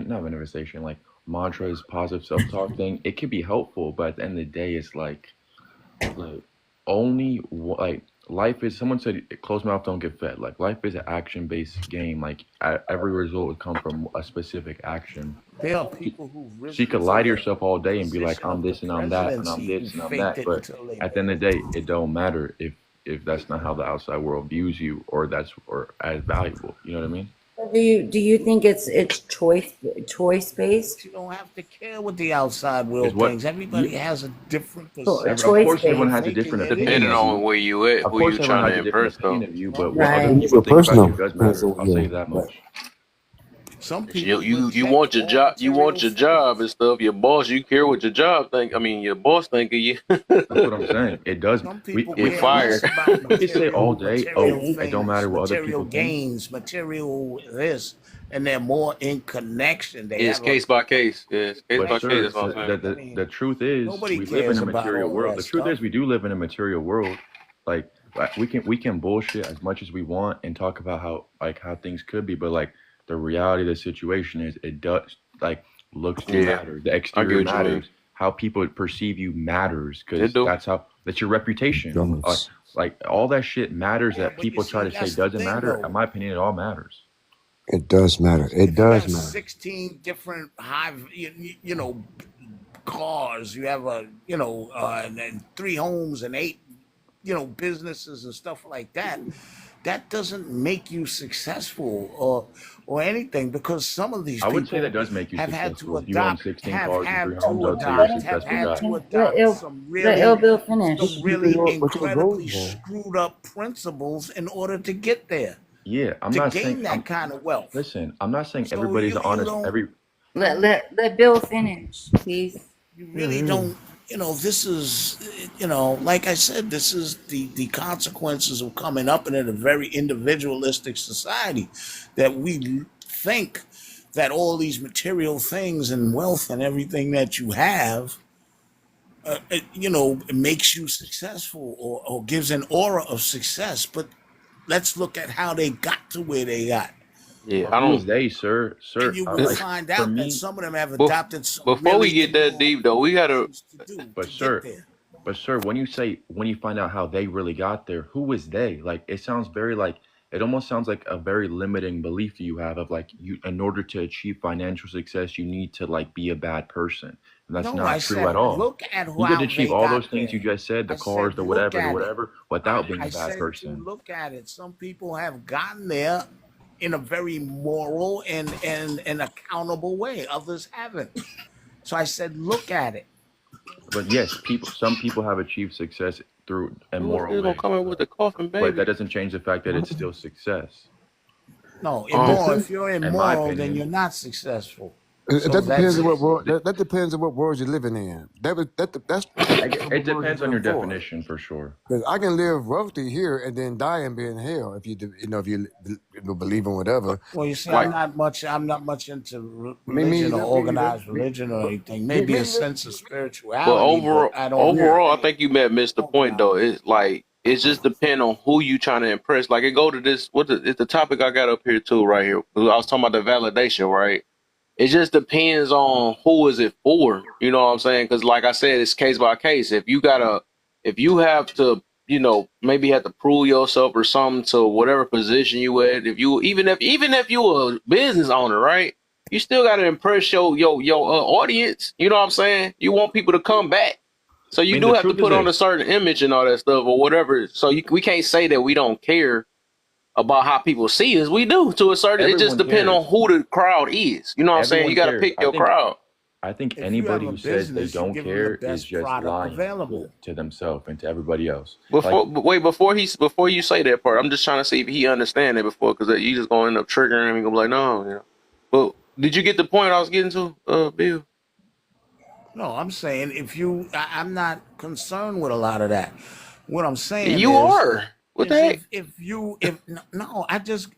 J: not manifestation, like mantras, positive self-talk thing, it can be helpful, but at the end of the day, it's like like life is, someone said closed mouth don't get fed. Like, life is an action based game. Like, every result would come from a specific action.
K: There are people who've
J: So you
K: risen
J: could
K: to
J: lie to
K: the
J: yourself all day and be like,
K: position
J: I'm
K: of the
J: this and I'm that and I'm
K: presidency who
J: this and I'm
K: faked
J: that,
K: it
J: but
K: until they
J: at the end
K: made
J: of the day it don't matter if that's not how the outside world views you, or as valuable, you know what I mean?
U: Do you think it's choice
K: it.
U: based?
K: You don't have to care what the outside
J: Is
K: world
J: what
K: thinks.
J: you
K: Everybody has a different
J: of
K: perception
U: Choice
J: course
K: of
J: everyone
K: what
J: has a
U: based.
K: faking
J: different
K: it
J: opinion
A: Depending
J: of
K: is.
A: on
J: you.
A: where you at,
J: Of
A: who
J: course
A: you
J: everyone
A: trying
J: has
A: to
J: a different
A: impress,
J: opinion
A: though.
J: of you, but what other
U: Right.
N: Believe
J: people
N: or
J: think about you
N: personal?
J: does
N: Depends
J: matter.
N: on
J: I'll tell you
N: yeah.
J: that
N: Right.
J: much.
V: Some
A: You
V: people
A: you you
V: reject
A: want your
V: all
A: job,
V: material
A: and
V: things.
A: stuff. Your boss, you care what your job think. I mean, your boss think of you.
J: That's what I'm saying. It does.
V: Some
J: We
V: people
A: Get
V: care less
A: fired.
V: about
J: we could say all day, oh,
V: material
J: it don't
V: things,
J: matter what other
V: material
J: people think.
V: gains, material this, and they're more in connection. They
A: It's
V: have a
A: case by case. Yeah, it's case
J: But
A: by case.
V: connection.
A: That's
J: sir,
A: what I'm
V: So
A: saying.
V: I
J: the
V: mean,
J: truth is
V: nobody
J: we live in
V: cares
J: a
V: about
J: material
V: all
J: world.
V: that
J: The truth
V: stuff.
J: is we do live in a material world. Like we can bullshit as much as we want and talk about how things could be, but like the reality of the situation is it does like looks do
A: Yeah,
J: matter. The
A: I get
J: exterior
A: what you mean.
J: matters. How people perceive you matters
A: It
J: because
A: do.
J: that's your reputation.
N: Donuts.
J: Like all that shit matters
V: Yeah,
J: that
V: but you
J: people try
V: see,
J: to say
V: that's the
J: doesn't
V: thing,
J: matter. In
V: though.
J: my opinion, it all matters.
N: It does matter. It
V: If you
N: does
V: have
N: matter.
V: 16 different cars, you have and 3 homes and 8, businesses and stuff like that. That doesn't make you successful or anything, because some of these
J: I would say that
V: people
J: does make you
V: have had to
J: successful. If you own
V: adopt,
J: 16
V: have
J: cars and three
V: had
J: homes,
V: to
J: I would say you're a
V: adopt, have
J: successful
V: had
J: guy.
V: to
U: Let
V: adopt
U: ill
V: some
U: let ill
V: really,
U: Bill
N: What
V: some
U: finish.
N: you think
V: really
N: what your goals
V: incredibly
N: are?
V: screwed up principles in order to get there,
J: Yeah, I'm
V: to
J: not saying
V: gain that kind of wealth.
J: listen, I'm not saying
V: So
J: everybody's
V: you
J: honest.
V: don't,
J: Every
U: Let Bill finish, please.
V: you
N: Yeah,
V: really
N: yeah.
V: don't, this is, like I said, this is the consequences of coming up in a very individualistic society, that we think that all these material things and wealth and everything that you have, it makes you successful, or gives an aura of success. But let's look at how they got to where they got.
A: Yeah,
J: but
A: I
J: who is
A: don't.
J: they, sir?
V: And
J: Sir,
V: you will
J: like
V: find
J: for
V: out that
J: me,
V: some of them have
A: Bef-
V: adopted some
A: Before we
V: really
A: get that
V: immoral
A: deep, though, we gotta.
V: things to do
J: but
V: to get
J: sir,
V: there.
J: when you find out how they really got there, who is they? Like it sounds very like it almost sounds like a very limiting belief you have of like you in order to achieve financial success, you need to like be a bad person. And that's
V: No,
J: not
V: I
J: true at
V: said,
J: all.
V: look at
J: You could
V: how
J: achieve
V: they
J: all
V: got
J: those things you
V: there.
J: just said, the
V: I
J: cars,
V: said, look
J: the
V: at it.
J: whatever, without being
V: I
J: a bad
V: said to
J: person.
V: look at it. Some people have gotten there in a very moral and accountable way. Others haven't. So I said, look at it.
J: But yes, some people have achieved success through
A: Who is
J: immoral
A: this gonna
J: ways,
A: come in with the coffin,
J: but that
A: baby?
J: doesn't change the fact that it's still success.
V: No,
A: Um,
V: immoral. If you're
J: In my
V: immoral, then
J: opinion,
V: you're not successful.
N: That
V: So
N: depends
V: that's
N: on what
V: it.
N: world. That depends on what world you're living in. That's
J: it
N: what world you
J: depends
N: can
J: on your
N: afford.
J: definition for sure.
N: Because I can live wealthy here and then die and be in hell if if you believe in whatever.
V: Well, you see,
A: like,
V: I'm not much into
N: Me
V: religion or
N: either. Me either.
V: organized religion or anything. Maybe
N: Me
V: a
N: either.
V: sense of
A: but
V: spirituality, but I don't
N: Yeah.
A: overall, I
V: really
A: think you met missed the point
V: organize.
A: though. It's like it's just depend on who you trying to impress. Like it go to this. It's the topic I got up here too, right here. I was talking about the validation, right? It just depends on who is it for. You know what I'm saying? Because like I said, it's case by case. If you have to, maybe have to prove yourself or something to whatever position you at. If you even if you a business owner, right? You still got to impress your audience. You know what I'm saying? You want people to come back. So
J: I
A: you
J: mean,
A: do
J: the
A: have to
J: truth is
A: put on a
J: this:
A: certain image and all that stuff or whatever. So we can't say that we don't care about how people see us. We do to a certain. It just
J: everyone
A: depends on
J: cares.
A: who the crowd is. You know what I'm saying? You
J: Everyone
A: got to
J: cares.
A: pick your crowd.
J: I think
V: If you have
J: anybody
V: a
J: who says they
V: business, you
J: don't
V: give them the
J: care is
V: best
J: just
V: product
J: lying
V: available.
J: to themselves and to everybody else. Like,
A: Before you say that part, I'm just trying to see if he understand it before, because you just gonna end up triggering him and gonna be like, no. But did you get the point I was getting to, Bill?
V: No, I'm saying I'm not concerned with a lot of that. What I'm saying
A: You are. What the heck?
V: if no,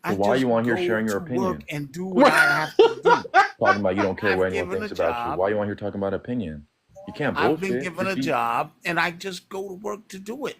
J: so
V: I
J: why are
V: just
J: you on here
V: go
J: sharing your
V: to work
J: opinion?
V: and do what I have to do.
J: Talking about you don't care what
V: I've
J: anyone
V: given a
J: thinks about you.
V: job.
J: Why are you on here talking about opinion? You can't
V: I've been
J: bullshit.
V: given
J: Just
V: a
J: be.
V: job, and I just go to work to do it.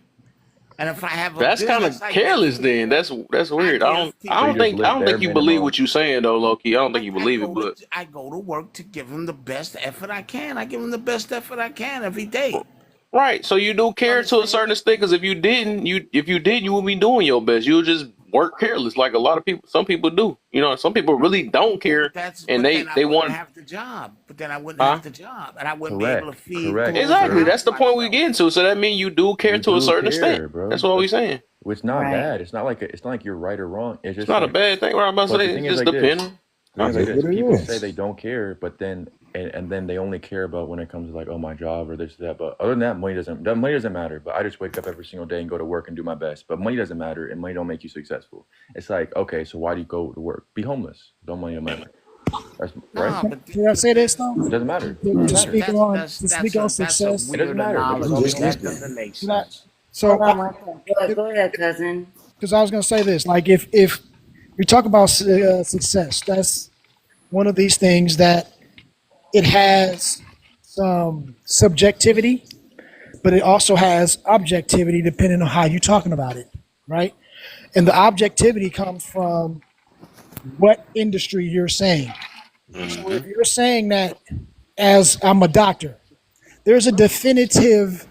V: And if I have a
A: That's kind
V: business,
A: of careless. Then that's
V: I
A: weird.
V: give
J: So you
V: people
J: just
A: I
J: live
A: don't
J: bare
A: think you believe
J: minimum.
A: what you saying though, Loki. I don't think you believe it, but
V: I go to work to give them the best effort I can. I give them the best effort I can every day.
A: right. So you do
V: You
A: care to a certain
V: understand?
A: extent, because if you didn't, you would be doing your best. You would just work careless, like a lot of people. Some people do. Some people really don't
V: Yeah,
A: care, and
V: but then I
A: they
V: wouldn't
A: want,
V: have the job. But then I wouldn't
A: huh?
V: have the job, and I wouldn't be able to feed,
J: Correct,
V: clothe, and
A: Exactly.
J: sir.
A: That's
V: house
A: the point we
V: myself.
A: getting to. So that means you do care
J: You
A: to a
J: do
A: certain extent.
J: care, bro.
A: That's what we
J: That's
A: saying.
J: it's not
U: Right.
J: bad. It's not like you're right or wrong. It's
A: It's
J: just
A: not a
J: like.
A: bad thing. What I'm about to
J: But
A: say,
J: the
A: it
J: thing is
A: just
J: like this.
A: depends.
J: The thing
A: Huh?
J: is
N: It
J: like
N: is
J: this.
N: what
J: People
N: it
J: say
N: is.
J: they don't care, but then and then they only care about when it comes to like, oh, my job or this or that. But other than that, money doesn't matter. But I just wake up every single day and go to work and do my best. But money doesn't matter, and money don't make you successful. It's like, okay, so why do you go to work? Be homeless. Don't money don't matter. That's right.
V: Nah,
M: Can, can I say this though?
J: It doesn't matter. It
M: To
J: doesn't
V: that's
J: matter.
M: speak
V: that's
M: on
V: that's
M: to
V: that's
M: speak on
V: a that's a
M: success.
J: It doesn't
V: weird
J: matter. It
B: We
J: doesn't
V: analogy.
B: just
J: matter.
V: That
B: listening.
V: doesn't make
M: Can I,
V: sense.
M: so
U: Hold on one second. Go ahead, cousin.
M: because I was going to say this, like if we talk about success, that's one of these things that it has some subjectivity, but it also has objectivity depending on how you're talking about it, right? And the objectivity comes from what industry you're saying. So if you're saying that, as I'm a doctor, there's a definitive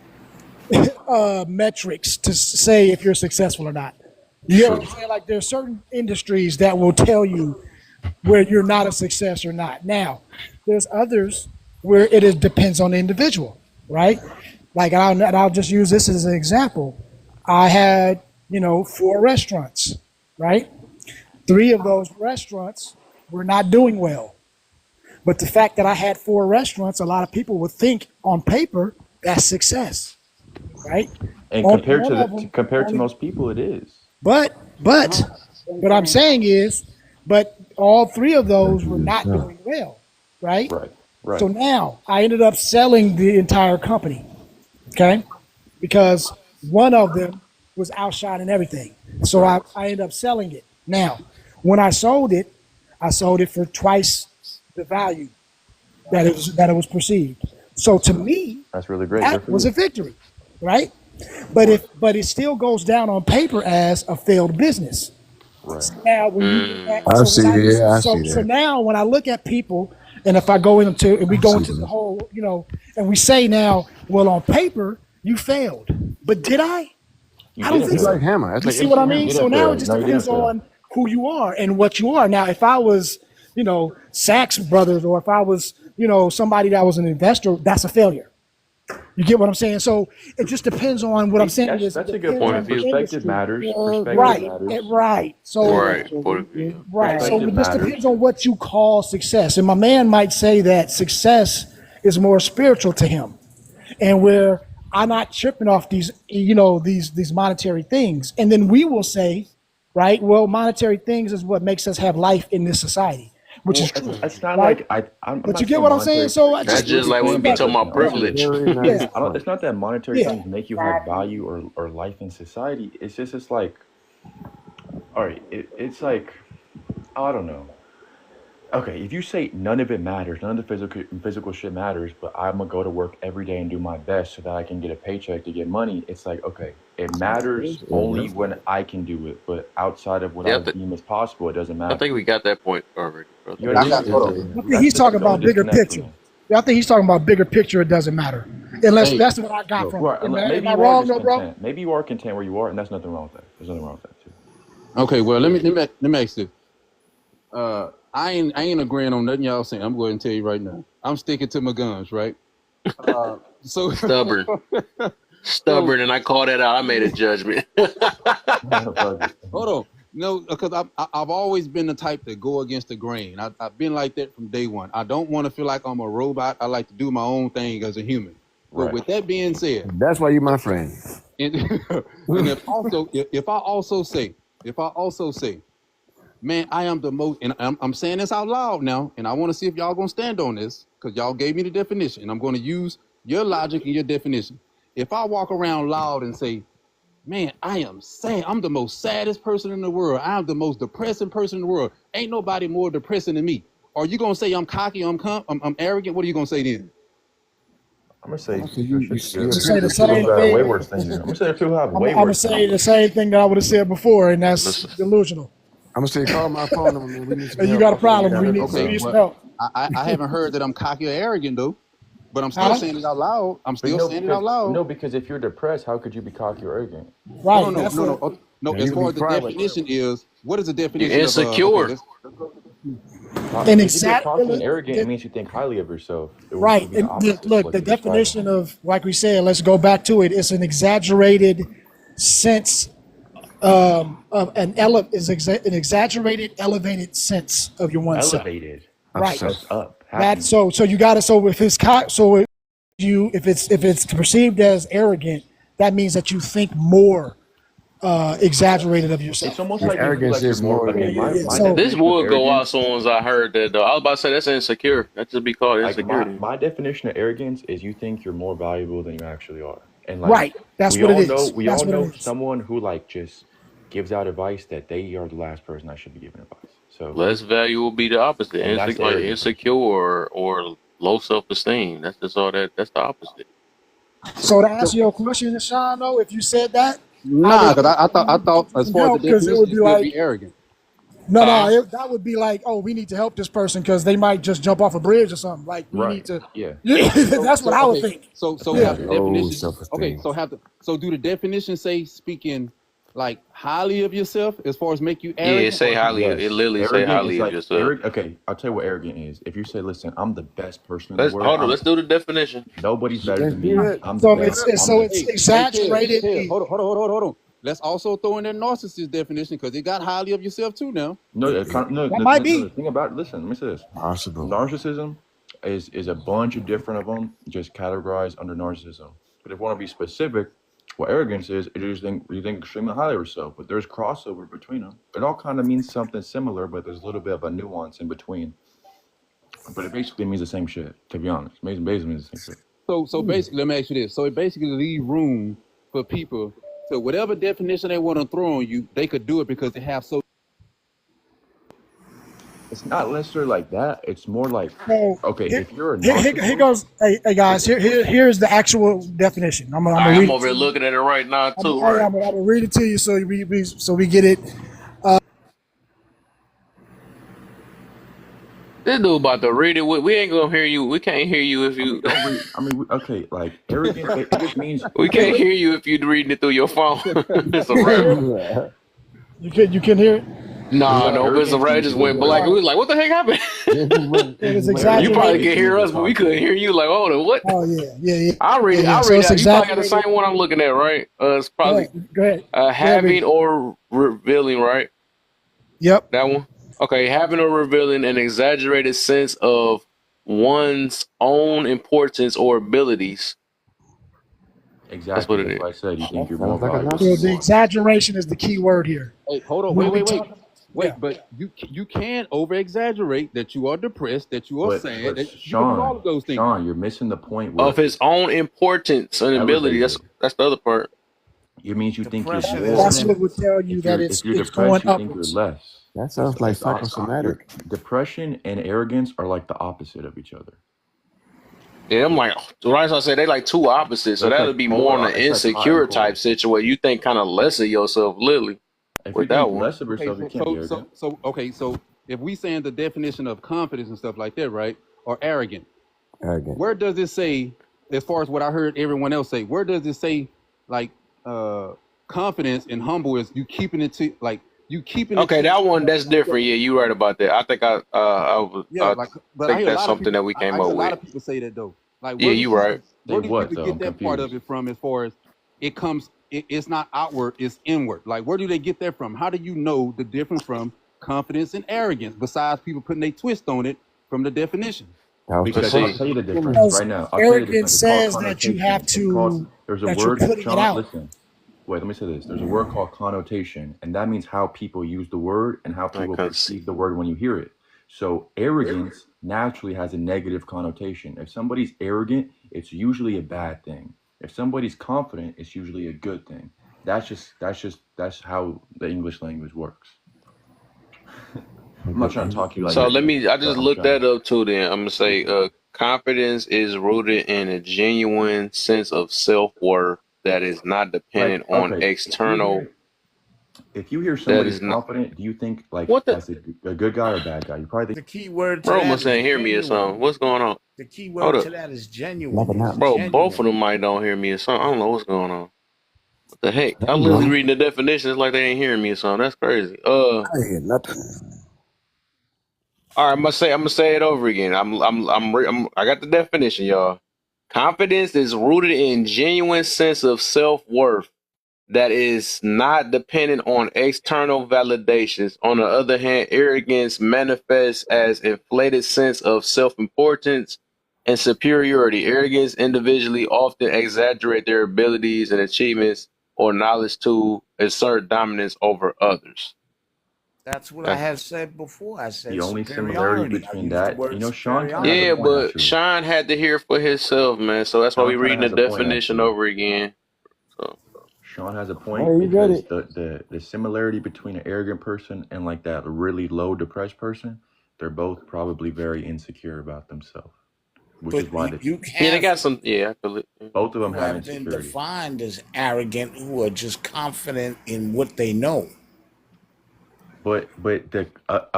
M: metrics to say if you're successful or not. You know what I'm
J: True.
M: saying? Like there's certain industries that will tell you where you're not a success or not. Now, there's others where it is, depends on the individual, right? Like I'll just use this as an example. I had, 4 restaurants, right? 3 of those restaurants were not doing well. But the fact that I had 4 restaurants, a lot of people would think on paper that's success, right?
J: And
M: Only
J: compared
M: one
J: to
M: of them,
J: compared to
M: only,
J: most people, it is.
M: but what I'm saying is, but all 3 of those were not doing well, right?
J: Right.
M: So
J: Right.
M: now I ended up selling the entire company, okay? Because one of them was outshining everything. So
J: Right.
M: I ended up selling it. Now, when I sold it for twice the value that it was perceived. So to me,
J: That's really great. Good
M: that
J: for
M: was a
J: you.
M: victory, right? But
J: Right.
M: it still goes down on paper as a failed business.
J: Right.
M: So now when you look at
B: I see. Yeah, I see
M: so
B: that.
M: now when I look at people, and if I go into and we
B: I
M: go
B: see
M: into the
B: that.
M: whole, and we say now, well, on paper you failed, but did I?
J: You
M: I don't
J: didn't
M: think
B: It's like
M: so.
J: fail.
B: Hammer. That's
M: You
B: like
M: see what
B: MC
M: I
J: You
M: mean?
B: Hammer.
M: So
J: didn't
M: now it
J: fail.
M: just
J: No, you
M: depends
J: didn't fail.
M: on who you are and what you are. Now, if I was, Sachs Brothers, or if I was, somebody that was an investor, that's a failure. You get what I'm saying? So it just depends on what I'm saying is it
J: That's a good
M: depends
A: Point
J: point.
A: of
M: on the
A: view.
J: Perspective
M: industry.
J: matters. Perspective
M: Right.
J: matters.
M: Right. So
A: Right. Point of view.
M: right. So
J: Perspective
M: it just
J: matters.
M: depends on what you call success. And my man might say that success is more spiritual to him. And where I'm not tripping off these monetary things. And then we will say, right, well, monetary things is what makes us have life in this society, which is
J: Well,
M: true,
J: it's not
M: right?
J: like I'm
M: But you
J: not
M: get
J: saying
M: what I'm saying?
J: monetary.
M: So I
J: I
A: That's
M: just
J: get what
A: just
J: you're
A: like we
J: saying,
A: be
J: but
A: talking
J: listen,
A: about
J: hold on.
A: privilege.
B: Very nice
M: yeah,
J: I don't.
B: point.
J: It's not that monetary
M: yeah.
J: things make you have value or life in society. It's like, all right. It's like, I don't know. Okay, if you say none of it matters, none of the physical shit matters, but I'm gonna go to work every day and do my best so that I can get a paycheck to get money. It's like, okay, it matters only when I can do it, but outside of what
A: Yeah,
J: I deem as possible, it doesn't
A: I
J: matter.
A: think we got that point already, brother.
J: You
N: Yeah, I
J: understand?
N: got, hold on.
M: I think he's
J: That's
M: talking
J: the only
M: about bigger
J: disconnect for
M: picture.
J: me.
M: Yeah, I think he's talking about bigger picture. It doesn't matter, unless
T: Hey,
M: that's what I got
N: Look,
M: from it.
J: Right.
M: Am
J: Maybe
M: I
J: you are
M: wrong,
J: just
M: no, bro?
J: content. Maybe you are content where you are, and that's nothing wrong with that. There's nothing wrong with that too.
T: okay, well, let me ask this. I ain't agreeing on nothing y'all saying. I'm going to tell you right now. I'm sticking to my guns, right? So
A: Stubborn.
T: so
A: Stubborn, and I call that out. I made a judgment.
J: Fuck it.
T: hold on. No, because I've always been the type to go against the grain. I've been like that from day one. I don't want to feel like I'm a robot. I like to do my own thing as a human. But
J: Right.
T: with that being said,
N: that's why you my friend.
T: and, and if I also say, man, I am the most, and I'm saying this out loud now, and I want to see if y'all gonna stand on this because y'all gave me the definition, and I'm gonna use your logic and your definition. If I walk around loud and say, man, I am sad, I'm the most saddest person in the world, I'm the most depressing person in the world, ain't nobody more depressing than me. Are you gonna say I'm cocky, I'm arrogant? What are you gonna say then?
J: I'm gonna say
N: So you, you,
J: there
N: you
J: are
M: To say
N: appear
M: the
N: to
J: people
M: same
J: who have way
M: thing,
J: worse than you. I'm gonna say there are people who have
M: I'm
J: way
M: gonna
J: worse than
M: say
J: you.
M: the same thing that I would have said before, and that's
A: Listen,
M: delusional.
N: I'm gonna say, call my phone number, man. We need some
M: And you
N: help.
M: got a
N: Okay, we
M: problem.
N: got
M: We
N: it.
M: need, we
T: Okay,
M: need some
T: well,
M: help.
T: I haven't heard that I'm cocky or arrogant though, but I'm still
M: Huh?
T: saying it out loud. I'm
J: But
T: still saying it out loud.
J: because if you're depressed, how could you be cocky or arrogant?
T: No, no,
M: Right.
T: no,
M: That's
T: no,
M: what.
T: no. No,
N: Now you
T: as
N: can
T: far
N: be
T: as the
N: private.
T: definition is, what is the
A: you're
T: definition of okay,
A: insecure.
T: let's go.
M: And
J: If you're
M: exact.
J: cocky and arrogant, it means you think highly of yourself. It
M: Right.
J: would be the
M: And
J: opposite of
M: look,
J: what
M: the
J: you're describing.
M: definition of, like we said, let's go back to it. It's an exaggerated sense an exaggerated, elevated sense of your oneself.
J: Elevated.
N: Of
M: Right.
N: self.
J: That's up.
M: That
J: Happy.
M: so you got to so if it's so if it's perceived as arrogant, that means that you think more exaggerated of
J: It's
M: yourself.
J: almost
N: And
J: like you feel
N: arrogance
J: like you're
N: is
J: more.
N: more
J: Okay,
N: than
J: my
M: Yeah.
J: my
M: So
A: This
J: definition of
A: would go out
J: arrogance,
A: soon as I heard that. I was about to say that's insecure. That should be called
J: like my
A: insecurity.
J: my definition of arrogance is you think you're more valuable than you actually are. And like
M: right, that's what it is.
J: we
M: That's
J: all
M: what it
J: know
M: is.
J: someone who like just gives out advice that they are the last person I should be giving advice. So,
A: Less value will be the opposite.
J: and that's the
A: Like
J: arrogant
A: insecure
J: person.
A: or low self esteem. That's just all that. That's the opposite.
M: So to
D: So
M: answer your question, Sean, though, if you said that, I
D: nah,
M: would
D: because
M: think that we
D: I
M: need to
D: thought
M: get you
D: as
M: some
D: far as the
M: help because it
D: definition,
M: would
D: it
M: be
D: still
M: like,
D: be arrogant.
A: Huh?
M: that would be like, oh, we need to help this person because they might just jump off a bridge or something. Like we need
J: Right.
M: to.
J: Yeah.
D: So
M: That's what
D: so
M: I would
D: okay.
M: think.
D: So
M: Yeah.
D: have the
N: low
D: definition.
N: self
D: Okay,
N: esteem.
D: so do the definition say speaking like highly of yourself as far as make you
A: Yeah, it
D: arrogant,
A: say
D: or
A: highly. It
J: Yes.
A: literally say
J: Arrogant is
A: highly of
J: like
A: yourself.
J: arrogant. Okay, I'll tell you what arrogant is. If you say, "Listen, I'm the best person in the
A: Let's
J: world.
A: hold on. Let's do the definition.
J: Nobody's better
N: Let's
J: than
N: do
J: me.
N: it.
J: I'm the
M: So
J: best.
M: it's
J: I'm
M: so
J: the
M: it's exaggerated.
D: Kev, hold on. Let's also throw in that narcissist definition because it got highly of yourself too now.
J: no, no,
M: That might
J: no. The
M: be.
J: thing about it, listen, let me say this:
N: Possible.
J: narcissism is a bunch of different of them just categorized under narcissism. But if you want to be specific, what arrogance is, it is you think extremely highly of yourself. But there's crossover between them. It all kind of means something similar, but there's a little bit of a nuance in between. But it basically means the same shit. To be honest, it basically means the same shit.
D: So basically, let me ask you this: so it basically leave room for people to whatever definition they want to throw on you, they could do it because they have so.
J: It's not necessarily like that. It's more like,
M: So
J: okay,
M: here,
J: if you're a
M: here
J: narcissist,
M: goes. Hey guys, here's the actual definition. I'm
A: All
M: gonna
A: right,
M: read
A: I'm
M: it
A: over
M: to
A: here
M: you.
A: looking at it right now too. Right.
M: I'm gonna read it to you so we get it.
A: This dude about to read it. We ain't gonna hear you. We can't hear you if
J: I mean,
A: you.
J: don't read. I mean, okay, like arrogant. It just means
A: We can't hear you if you're reading it through your phone. It's a wrap.
M: You can hear it.
A: Nah, no, it's a
J: arrogance
A: wrap. It
J: means
A: just
J: you just
A: went black. We
J: like
A: was like, what the heck happened?
M: It was
A: You
J: arrogance
A: probably
M: exaggerated.
A: can
J: basically
A: hear
J: means
A: us, but we couldn't
J: confident.
A: hear you. Like, hold on, what?
M: Oh
A: I'll read it.
M: yeah.
A: I'll
M: So
A: read
M: it's
A: it. You probably got the
M: exaggerated.
A: same one I'm looking at, right? It's
M: Go
A: probably
M: ahead. Go ahead. Go ahead. Read
A: having
M: it.
A: or revealing, right?
M: Yep.
A: That one. Okay, having or revealing an exaggerated sense of one's own importance or abilities. That's
J: Exactly.
A: what it
J: That's
A: is.
J: why I said you think
N: That
J: you're more
N: sounds like a
J: valuable than
M: So
J: you
M: the
J: are.
N: narcissist.
M: exaggeration is the key word here.
D: Hey, hold on,
M: When we
D: wait.
M: talk, yeah.
D: But you can over exaggerate that you are depressed, that you are sad,
J: But
D: that you can do all of those things.
J: Sean, you're missing the point
A: Of
J: where
A: his own importance and ability.
J: elevated.
A: That's the other part.
J: It means you think you're
V: Depression
J: more.
V: is
M: That's
V: an
M: what would tell you that
J: If you're
M: it's going
J: depressed, you think you're
M: upwards.
J: less.
N: That sounds like
J: Your
N: psychosomatic.
J: depression and arrogance are like the opposite of each other.
A: Yeah, I'm like, right. So I said they like two opposites. So
J: It's
A: that'll
J: like
A: be more on
J: polar.
A: the
J: It's like hot and
A: insecure type
J: cold.
A: situation. You think kind of less of yourself, literally,
J: If you
A: with that
J: think
A: one.
J: less of
D: Okay,
J: yourself, you can't be arrogant.
D: so if we saying the definition of confidence and stuff like that, right, or arrogant,
N: Arrogant.
D: where does it say, as far as what I heard everyone else say, where does it say like confidence and humble is you keeping it to like you keeping it
A: Okay,
D: to
A: that one
D: yourself,
A: that's different. Yeah, you right about that. I think
D: yeah, like, but I
A: think
D: hear a
A: that's
D: lot of
A: something
D: people
A: that we
D: I
A: came
D: hear
A: up
D: a lot
A: with.
D: of people say that though. Like
A: Yeah, you right.
J: Say
D: where do
J: what
D: people
J: though?
D: get
J: I'm
D: that part of
J: confused.
D: it from as far as it comes it's not outward, it's inward. Like where do they get that from? How do you know the difference from confidence and arrogance besides people putting a twist on it from the definition?
N: That was the
A: Let's
J: Because I'll
A: see.
J: tell you the
N: question.
J: difference
M: Because
J: right now. I'll tell you the
M: arrogance
J: difference. It's called
M: says that you have
J: connotation. It's called.
M: to
J: There's a
M: that you're
J: word,
M: putting it
J: Sean.
M: out.
J: Listen. Wait, let me say this. There's a word called connotation, and that means how people use the word and how
A: I
J: people
A: can see.
J: perceive the word when you hear it. So arrogance naturally has a negative connotation. If somebody's arrogant, it's usually a bad thing. If somebody's confident, it's usually a good thing. That's how the English language works. I'm not trying to talk you like
A: So
J: you're.
A: I just
J: I'm
A: looked
J: trying.
A: that up too. Then I'm gonna say, confidence is rooted in a genuine sense of self worth that is not
J: Like,
A: dependent on
J: okay,
A: external.
J: if you hear
A: That
J: somebody's
A: is not
J: confident, do you think like
A: what the
J: that's a good guy or bad guy? You probably
V: the
J: think
V: key word to
A: bro
V: that
A: must
V: is
A: ain't hear me or something.
V: genuine.
A: What's going on?
V: The key
A: Hold
V: word
A: up,
V: to that is genuine.
N: Never
V: It's
N: not.
A: bro. Both of
V: genuine.
A: them might don't hear me or something. I don't know what's going on. What the heck?
N: There
A: I'm
N: you
A: literally
N: go.
A: reading the definition. It's like they ain't hearing me or something. That's crazy.
N: I ain't hear nothing.
A: All right, I'm gonna say it over again. I got the definition, y'all. Confidence is rooted in genuine sense of self-worth that is not dependent on external validations. On the other hand, arrogance manifests as inflated sense of self-importance and superiority. Arrogance individually often exaggerate their abilities and achievements or knowledge to assert dominance over others.
V: That's what I
A: That's,
V: had said before. I
J: The
V: said
J: only similarity
V: superiority. I
J: between
V: used the
J: that,
V: word
J: Sean kind of has a
V: superiority.
A: yeah,
J: point
A: but
J: actually.
A: Sean had to hear for himself, man. So that's why we
J: Sean kind of
A: reading the
J: has a point
A: definition
J: actually.
A: over again. So
J: Sean has a point
N: Hey, you read
J: because
N: it?
J: the similarity between an arrogant person and like that really low depressed person, they're both probably very insecure about themselves, which is
V: But
J: why they
V: you
A: yeah, they
V: have
A: got some. Yeah, I feel it.
J: both of them
V: who
J: have
V: have been
J: insecurities.
V: defined as arrogant who are just confident in what they know
J: But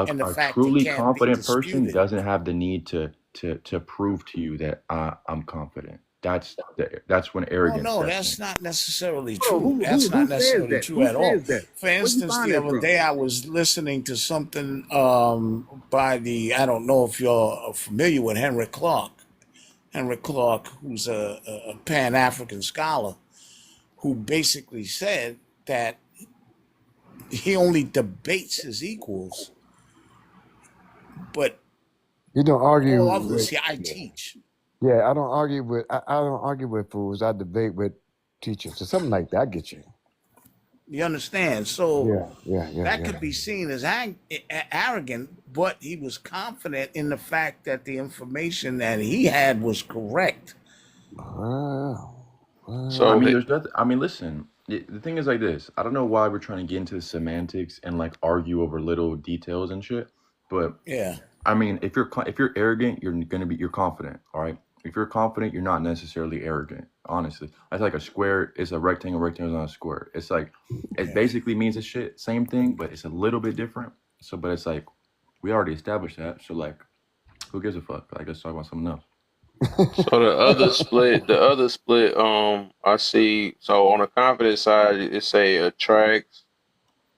V: and the
J: a
V: fact it
J: truly
V: can't be
J: confident person
V: disputed.
J: doesn't have the need to prove to you that I'm confident. That's when
V: Oh
J: arrogance
V: no,
J: steps
V: that's
J: in.
V: not necessarily
N: Oh,
V: true. That's
N: who
V: not
N: says
V: necessarily
N: that?
V: true
N: Who
V: at all.
N: says that?
V: For
N: Where you
V: instance,
N: find
V: the
N: that
V: other
N: from?
V: day I was listening to something by the I don't know if you're familiar with Henry Clark. Henry Clark, who's a Pan African scholar, who basically said that he only debates his equals, but
N: You don't argue
V: all
N: with.
V: others I teach.
N: Yeah, I don't argue with. I don't argue with fools. I debate with teachers or something like that. I get you.
V: You understand? So that
N: Yeah.
V: could be seen as arrogant, but he was confident in the fact that the information that he had was correct.
N: Wow.
J: I
A: So
J: mean,
N: Wow.
J: there's nothing. I mean, listen. The thing is like this. I don't know why we're trying to get into the semantics and like argue over little details and shit. But
V: Yeah.
J: I mean, if you're arrogant, you're confident. All right. If you're confident, you're not necessarily arrogant. Honestly, it's like a square is a rectangle. Rectangle is not a square. It's like it
V: Yeah.
J: basically means the shit same thing, but it's a little bit different. So, but it's like we already established that. So like, who gives a fuck? Like, let's talk about something else.
A: So the other split, I see. So on the confidence side, it say attracts,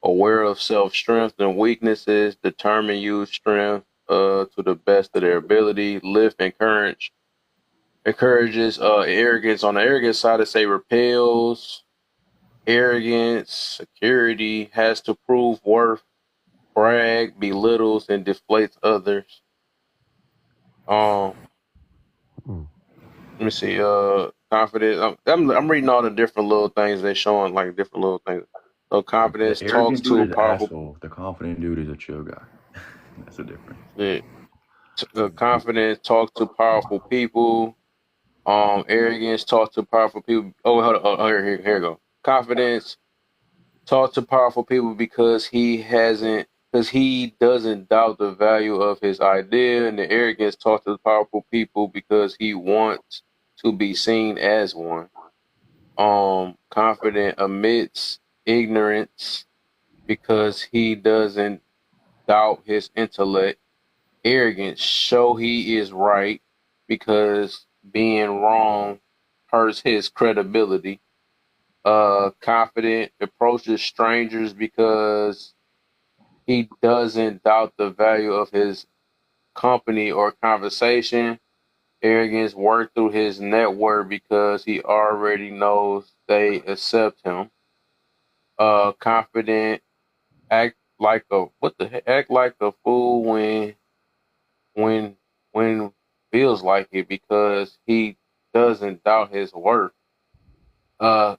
A: aware of self strength and weaknesses, determine use strength to the best of their ability, lift, encourages arrogance. On the arrogance side, it say repels, arrogance, security, has to prove worth, brag, belittles, and deflates others. Um,
N: Hmm.
A: Let me see. Confidence. I'm reading all the different little things they showing, like different little things. So
J: The
A: confidence talks
J: arrogant dude
A: to
J: is an
A: powerful.
J: asshole. The confident dude is a chill guy. That's the difference.
A: Yeah, confidence talks to powerful people. Arrogance talks to powerful people. Oh, hold on. Oh, here you go. Confidence talks to powerful people because he doesn't doubt the value of his idea, and the arrogance talks to powerful people because he wants to be seen as one. Confident admits ignorance because he doesn't doubt his intellect. Arrogant show he is right because being wrong hurts his credibility. Confident approaches strangers because he doesn't doubt the value of his company or conversation. Arrogance work through his network because he already knows they accept him. Confident act like a what the heck? Act like a fool when when feels like it because he doesn't doubt his worth.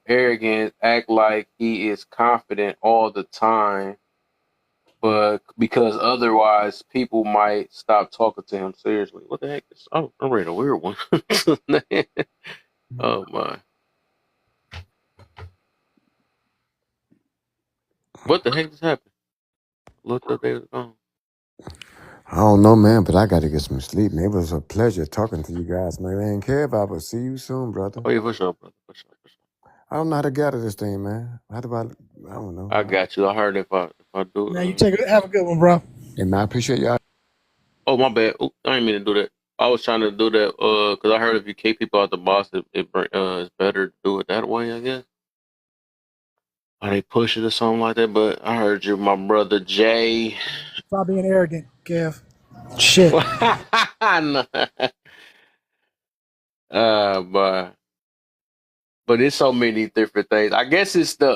A: Arrogant act like he is confident all the time, but because otherwise people might stop talking to him seriously. What the heck is? Oh, I read a weird one. Oh my! What the heck just happened? Looked up, they was gone.
N: I don't know, man, but I got to get some sleep, man. It was a pleasure talking to you guys, man. I ain't care if I will see you soon, brother.
A: Oh yeah, for sure, brother. For sure, for sure.
N: I don't know how to gather this thing, man. How do I don't
A: I
N: know.
A: got you. I heard if I do.
M: Now you have a good one, bro.
N: Hey, man, I appreciate y'all.
A: Oh my bad. Oop, I didn't mean to do that. I was trying to do that because I heard if you kick people out the box, it's better to do it that way. I guess. Or they push it or something like that. But I heard you, my brother Jay.
M: Stop being arrogant, Kev. Shit.
A: Nah. But it's so many different things. I guess it's the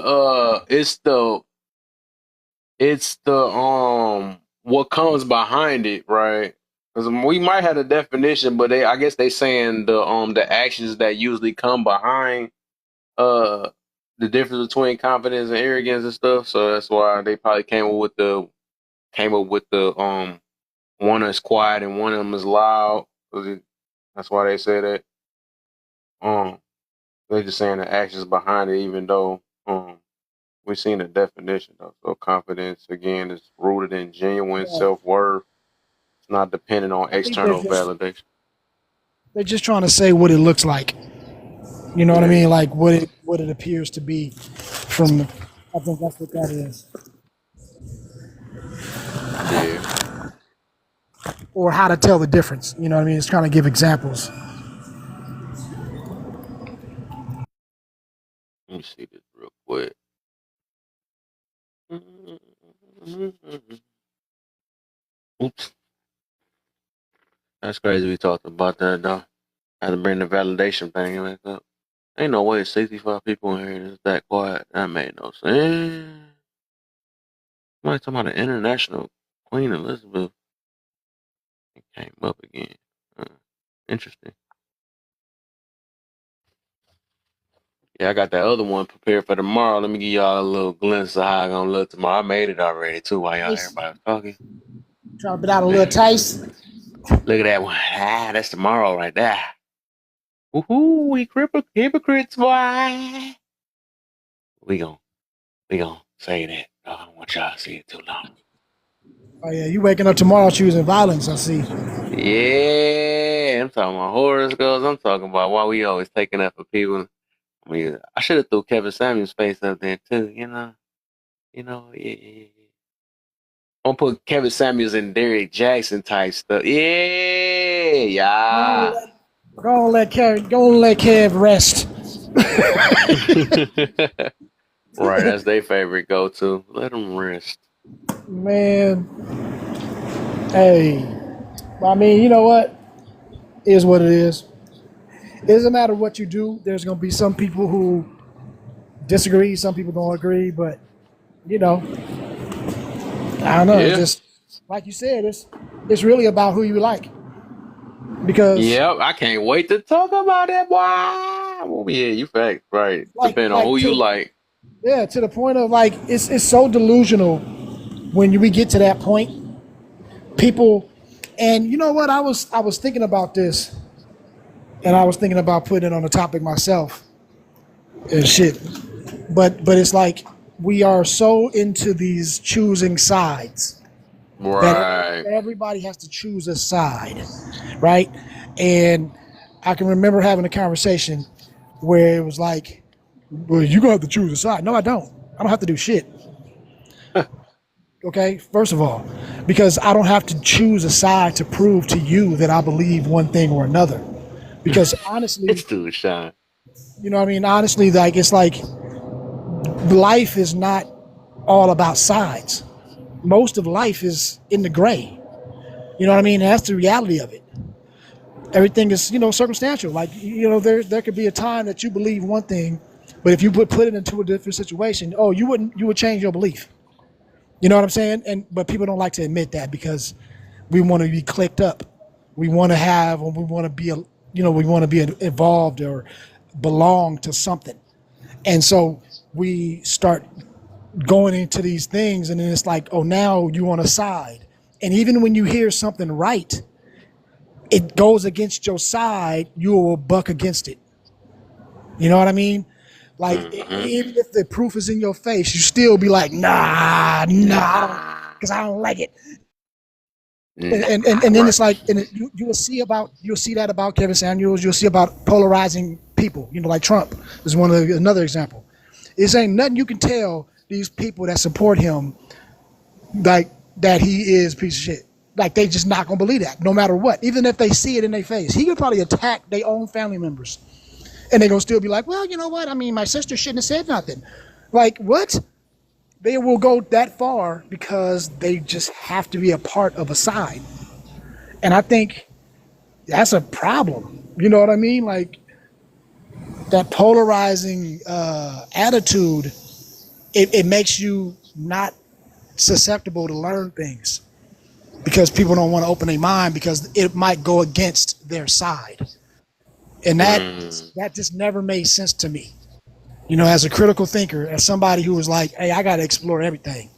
A: what comes behind it, right? Because we might have a definition, but I guess they saying the actions that usually come behind uh the difference between confidence and arrogance and stuff. So that's why they probably came up with the one is quiet and one of them is loud. That's why they say that. Um, they're just saying the actions behind it, even though we've seen the definition though. So confidence again is rooted in genuine
M: Yeah,
A: self worth. It's not dependent on
M: I think they're
A: external
M: just
A: validation.
M: they're just trying to say what it looks like. You know what I
A: Yeah,
M: mean? Like what it appears to be from. I think that's what that is,
A: yeah.
M: or how to tell the difference. You know what I mean? It's trying to give examples.
A: Let me see this real quick. Oops, that's crazy. We talked about that though. I had to bring the validation thing back up. Ain't no way 65 people in here is that quiet. That made no sense. Somebody talking about the international Queen Elizabeth. It came up again. Uh, Interesting. Yeah, I got that other one prepared for tomorrow. Let me give y'all a little glimpse of how I'm gonna look tomorrow. I made it already too while y'all
M: Taste.
A: everybody was talking.
M: Drop it out a little
A: Man,
M: taste.
A: look at that one. That's tomorrow right there. Woohoo, we hypocrites, boy. We gon' we gon' say that. I don't want y'all to see it too long.
M: Oh yeah, you waking up tomorrow choosing violence. I see.
A: Yeah, I'm talking about horoscopes. I'm talking about why we always taking up for people. I mean, I should have threw Kevin Samuel's face up there too. Yeah. I'm gonna put Kevin Samuels and Derrick Jackson type stuff. Yeah, yeah.
M: Go and let Kev rest.
A: Right, that's their favorite go to. Let them rest.
M: Man, hey, I mean, you know what? It is what it is. It doesn't matter what you do. There's gonna be some people who disagree. Some people don't agree. But you know, I don't know. It's
A: Yeah.
M: just like you said. It's really about who you like because
A: Yep, I can't wait to talk about that, boy. Well, yeah, you fact, right. Depending on who
M: like
A: you like.
M: to the point of like it's so delusional when we get to that point. People, and you know what? I was thinking about this, and I was thinking about putting it on the topic myself and shit. But it's like we are so into these choosing sides that
A: Right.
M: everybody has to choose a side, right? And I can remember having a conversation where it was like, well, you're gonna have to choose a side. No, I don't. I don't have to do shit. Okay, first of all, because I don't have to choose a side to prove to you that I believe one thing or another. Because honestly,
A: It's too shy.
M: you know what I mean? Honestly, like it's like life is not all about sides. Most of life is in the gray. You know what I mean? That's the reality of it. Everything is, circumstantial. Like, there could be a time that you believe one thing, but if you put it into a different situation, you would change your belief. You know what I'm saying? But people don't like to admit that because we want to be clicked up. We want to have, or we want to be, we want to be involved or belong to something. And so we start going into these things, and then it's like, oh, now you on a side. And even when you hear something right, it goes against your side, you will buck against it. You know what I mean? Like,
A: Mm-hmm.
M: even if the proof is in your face, you still be like, nah,
A: Nah.
M: because I don't like it.
A: Nah.
M: And then
A: Right.
M: it's like, you'll see that about Kevin Samuels. You'll see about polarizing people. Like Trump is another example. It's ain't nothing you can tell these people that support him like that he is a piece of shit. Like they just not gonna believe that, no matter what. Even if they see it in their face, he could probably attack their own family members, and they gonna still be like, "Well, you know what? I mean, my sister shouldn't have said nothing." Like what? They will go that far because they just have to be a part of a side, and I think that's a problem. You know what I mean? Like that polarizing attitude, it makes you not susceptible to learn things because people don't want to open their mind because it might go against their side, and that
A: Mm.
M: that just never made sense to me. You know, as a critical thinker, as somebody who was like, hey, I got to explore everything.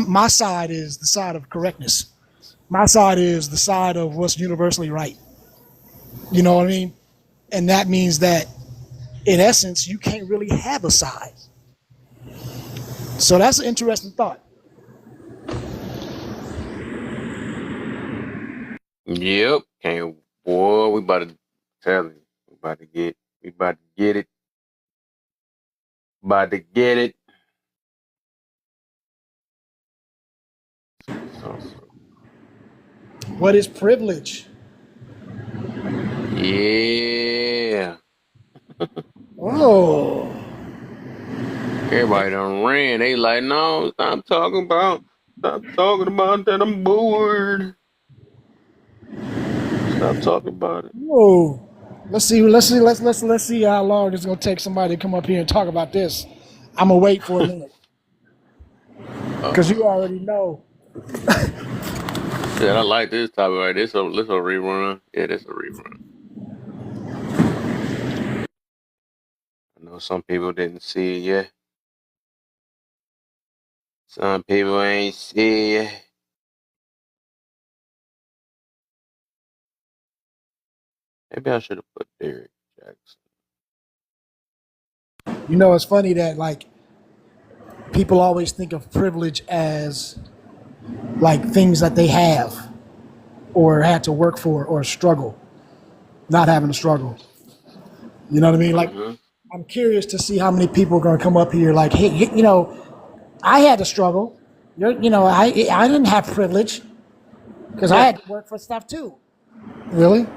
M: My side is the side of correctness. My side is the side of what's universally right. You know what I mean? And that means that in essence, you can't really have a side. So that's an interesting thought.
A: Yep. Can't. Boy, we about to tell you. We about to get it. About to get it. So.
M: What is privilege?
A: Yeah.
M: Oh,
A: Everybody done ran. They like, no, stop talking about. Stop talking about that. I'm bored. Stop talking about it.
M: whoa. Let's see how long it's gonna take somebody to come up here and talk about this. I'm gonna wait for a minute because you
A: Uh-oh.
M: already know.
A: Yeah, I like this topic right. This a rerun. Yeah, this a rerun. I know some people didn't see it yet. Some people ain't see it yet. Maybe I should have put Derek Jackson.
M: You know, it's funny that like people always think of privilege as like things that they have or had to work for or struggle, not having to struggle. You know what I mean? Like,
A: Mm-hmm.
M: I'm curious to see how many people are going to come up here like, hey, you know, I had to struggle. You know, I didn't have privilege because I had to work for stuff too. Really?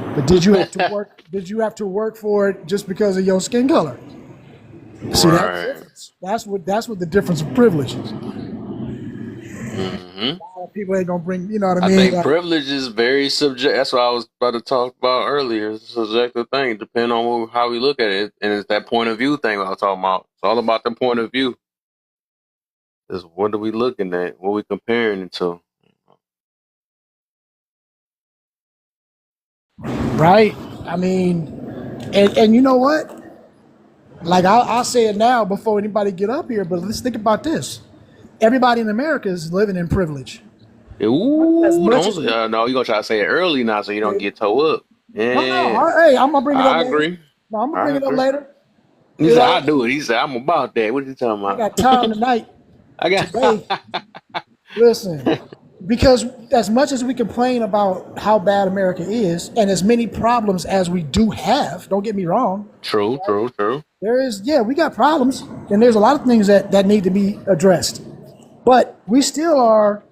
M: But did you have to work? Did you have to work for it just because of your skin color? See, that's the
A: Right.
M: difference. That's what the difference of privilege is.
A: Mm-hmm.
M: A lot of people ain't gonna bring. You know what I
A: I
M: mean?
A: think
M: Like,
A: privilege is very subject. That's what I was about to talk about earlier. It's a subjective thing, depending on how we look at it, and it's that point of view thing I was talking about. It's all about the point of view. Is what are we looking at? What are we comparing it to?
M: right? I mean, and you know what? Like, I'll say it now before anybody get up here. But let's think about this. Everybody in America is living in privilege. As
A: Ooh,
M: much
A: don't
M: as
A: say,
M: we,
A: no, you gonna try to say it early now so you don't get toe up.
M: no,
A: Yeah,
M: hey, I'm gonna bring it up
A: I
M: later.
A: agree.
M: No, I'm gonna bring
A: I
M: it up
A: agree.
M: later.
A: He
M: You
A: said,
M: know,
A: I do it. He said, I'm about that. What are you talking
M: I got
A: about?
M: time tonight,
A: I
M: today.
A: got
M: Listen, because as much as we complain about how bad America is, and as many problems as we do have, don't get me wrong,
A: true, true, true.
M: there is, yeah, we got problems, and there's a lot of things that need to be addressed. But we still are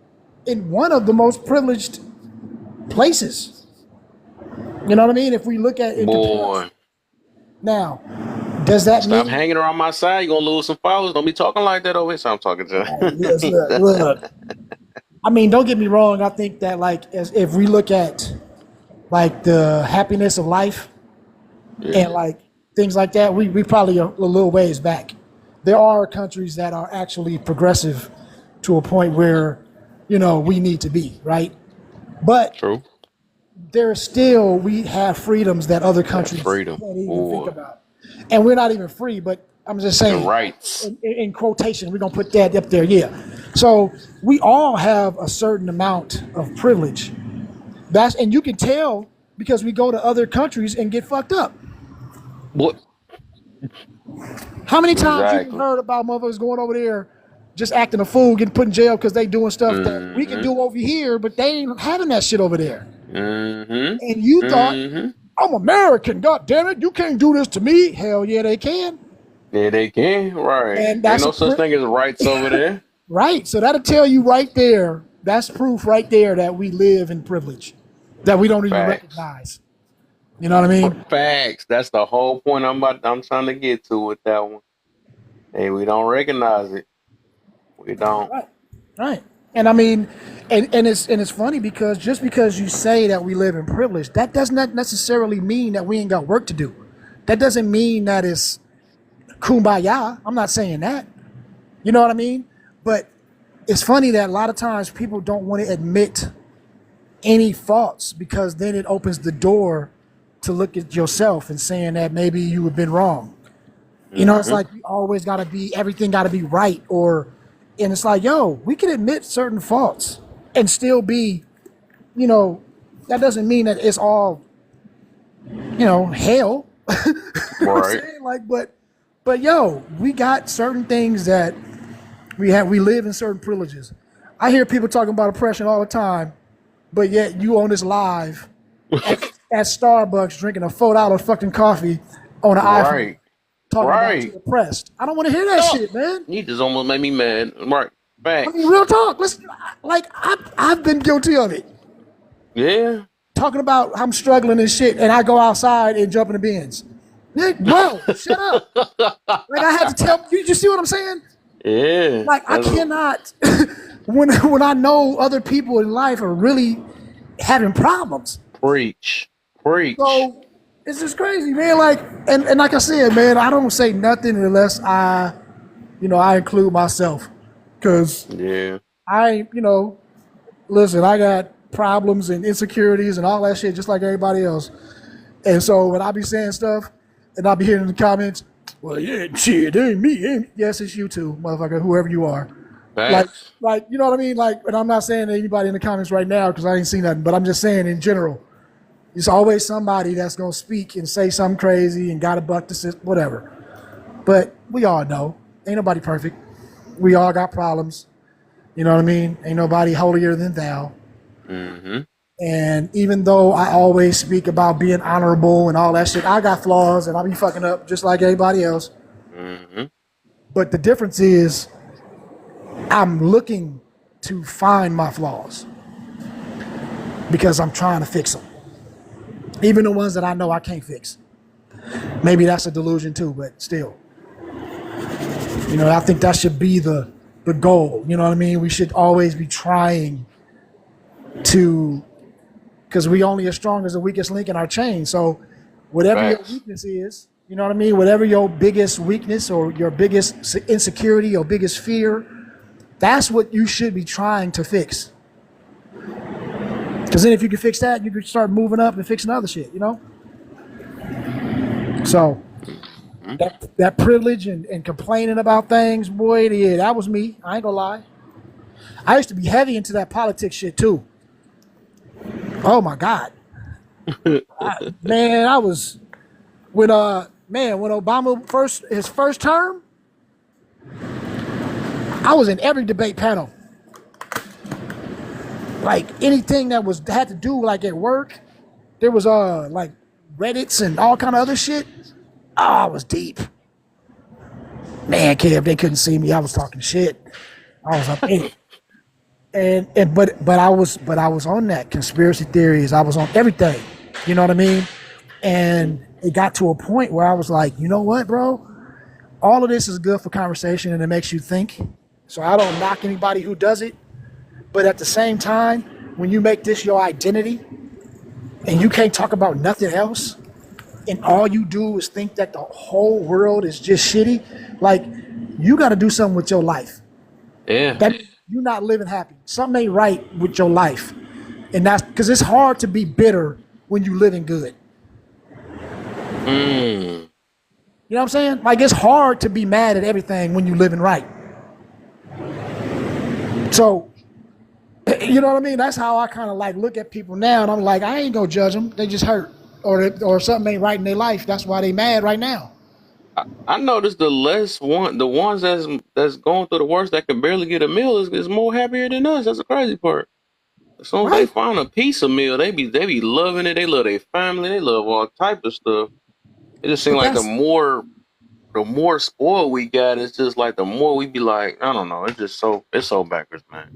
M: in one of the most privileged places. You know what I mean? If we look at in comparison.
A: Boy,
M: Now, does that
A: stop
M: mean?
A: hanging around my side. You're gonna lose some followers. Don't be talking like that over here. So I'm talking
M: Look,
A: to.
M: look. I mean, don't get me wrong. I think that like as if we look at like the happiness of life and
A: Yeah,
M: like things like that, we probably are a little ways back. There are countries that are actually progressive to a point where, you know, we need to be, right? But
A: true.
M: there still we have freedoms that other
A: That
M: countries
A: freedom,
M: can't even think
A: boy,
M: about. And we're not even free, but I'm just
A: and
M: saying,
A: rights.
M: in quotation, we're gonna put that up there, yeah. So we all have a certain amount of privilege. And you can tell because we go to other countries and get fucked up.
A: What?
M: How many times you
A: Exactly.
M: heard about motherfuckers going over there just acting a fool, getting put in jail because they doing stuff that we can
A: Mm-hmm.
M: do over here, but they ain't having that shit over there.
A: Mm-hmm.
M: And you thought,
A: Mm-hmm.
M: I'm American, god damn it, you can't do this to me. Hell yeah, they can.
A: Yeah, they can. Right.
M: And
A: Ain't
M: that's
A: no such thing as rights over there.
M: right. So that'll tell you right there. That's proof right there that we live in privilege that we don't even
A: Facts.
M: recognize. You know what I mean?
A: Facts. That's the whole point I'm trying to get to with that one. Hey, we don't recognize it. We don't.
M: Right. Right. And I mean, and it's funny because just because you say that we live in privilege, that does not necessarily mean that we ain't got work to do. That doesn't mean that it's kumbaya. I'm not saying that. You know what I mean? But it's funny that a lot of times people don't want to admit any faults because then it opens the door to look at yourself and saying that maybe you have been wrong. You know, it's
A: Mm-hmm.
M: like you always got to be, everything got to be right. And it's like, yo, we can admit certain faults and still be, you know, that doesn't mean that it's all, you know, hell. You know what I'm
A: Right.
M: saying? Like, but yo, we got certain things that we live in certain privileges. I hear people talking about oppression all the time, but yet you on this live at Starbucks drinking a $4 fucking coffee on an iPhone
A: Right.
M: talking about you
A: Right.
M: oppressed. I don't want to hear that
A: No.
M: shit, man.
A: You just almost made me mad. Right.
M: I mean,
A: Facts.
M: real talk. Listen, like I've been guilty of it.
A: Yeah.
M: Talking about I'm struggling and shit, and I go outside and jump in the bins. Nick, bro, shut up. Like I had to tell you see what I'm saying?
A: Yeah.
M: Like I
A: That's a
M: cannot when I know other people in life are really having problems.
A: preach. Preach.
M: So it's just crazy, man. Like and like I said, man, I don't say nothing unless I include myself. Cause
A: Yeah.
M: listen, I got problems and insecurities and all that shit just like everybody else. And so when I be saying stuff and I'll be hearing in the comments, well, yeah, shit, it ain't me. Yes, it's you too, motherfucker, whoever you are. Like,
A: Facts.
M: like, you know what I mean? Like, and I'm not saying to anybody in the comments right now because I ain't seen nothing, but I'm just saying in general, there's always somebody that's going to speak and say something crazy and got a buck to sit, whatever. But we all know, ain't nobody perfect. We all got problems. You know what I mean? Ain't nobody holier than thou.
A: Mm-hmm.
M: And even though I always speak about being honorable and all that shit, I got flaws and I'll be fucking up just like everybody else.
A: Mm-hmm.
M: But the difference is I'm looking to find my flaws because I'm trying to fix them. Even the ones that I know I can't fix. Maybe that's a delusion too, but still. I think that should be the goal. You know what I mean? We should always be trying to, because we only as strong as the weakest link in our chain. So whatever your
A: Facts.
M: weakness is, you know what I mean? Whatever your biggest weakness or your biggest insecurity, your biggest fear, that's what you should be trying to fix. Because then if you can fix that, you can start moving up and fixing other shit, So
A: Mm-hmm.
M: that privilege and complaining about things, boy, yeah, that was me. I ain't gonna lie. I used to be heavy into that politics shit too. Oh my God. Man, I was when Obama his first term, I was in every debate panel. Like anything that had to do like at work, there was like Reddits and all kind of other shit. Oh, I was deep. Man, Kev, they couldn't see me. I was talking shit. I was up in it. But I was on that conspiracy theories. I was on everything. You know what I mean? And it got to a point where I was like, you know what, bro? All of this is good for conversation and it makes you think. So I don't knock anybody who does it. But at the same time, when you make this your identity and you can't talk about nothing else, and all you do is think that the whole world is just shitty, like you got to do something with your life.
A: Yeah.
M: That means you're not living happy. Something ain't right with your life, and that's because it's hard to be bitter when you living good.
A: Mm.
M: You know what I'm saying? Like it's hard to be mad at everything when you living right. So, you know what I mean? That's how I kind of like look at people now, and I'm like, I ain't gonna judge them. They just hurt, or something ain't right in their life. That's why they mad right now.
A: I noticed the ones that's going through the worst that can barely get a meal is more happier than us. That's the crazy part. As soon as they
M: Right?
A: find a piece of meal, they be loving it. They love their family. They love all type of stuff. It just seems
M: But
A: like the
M: that's
A: more spoiled we got, it's just like the more we be like, I don't know. It's so backwards, man.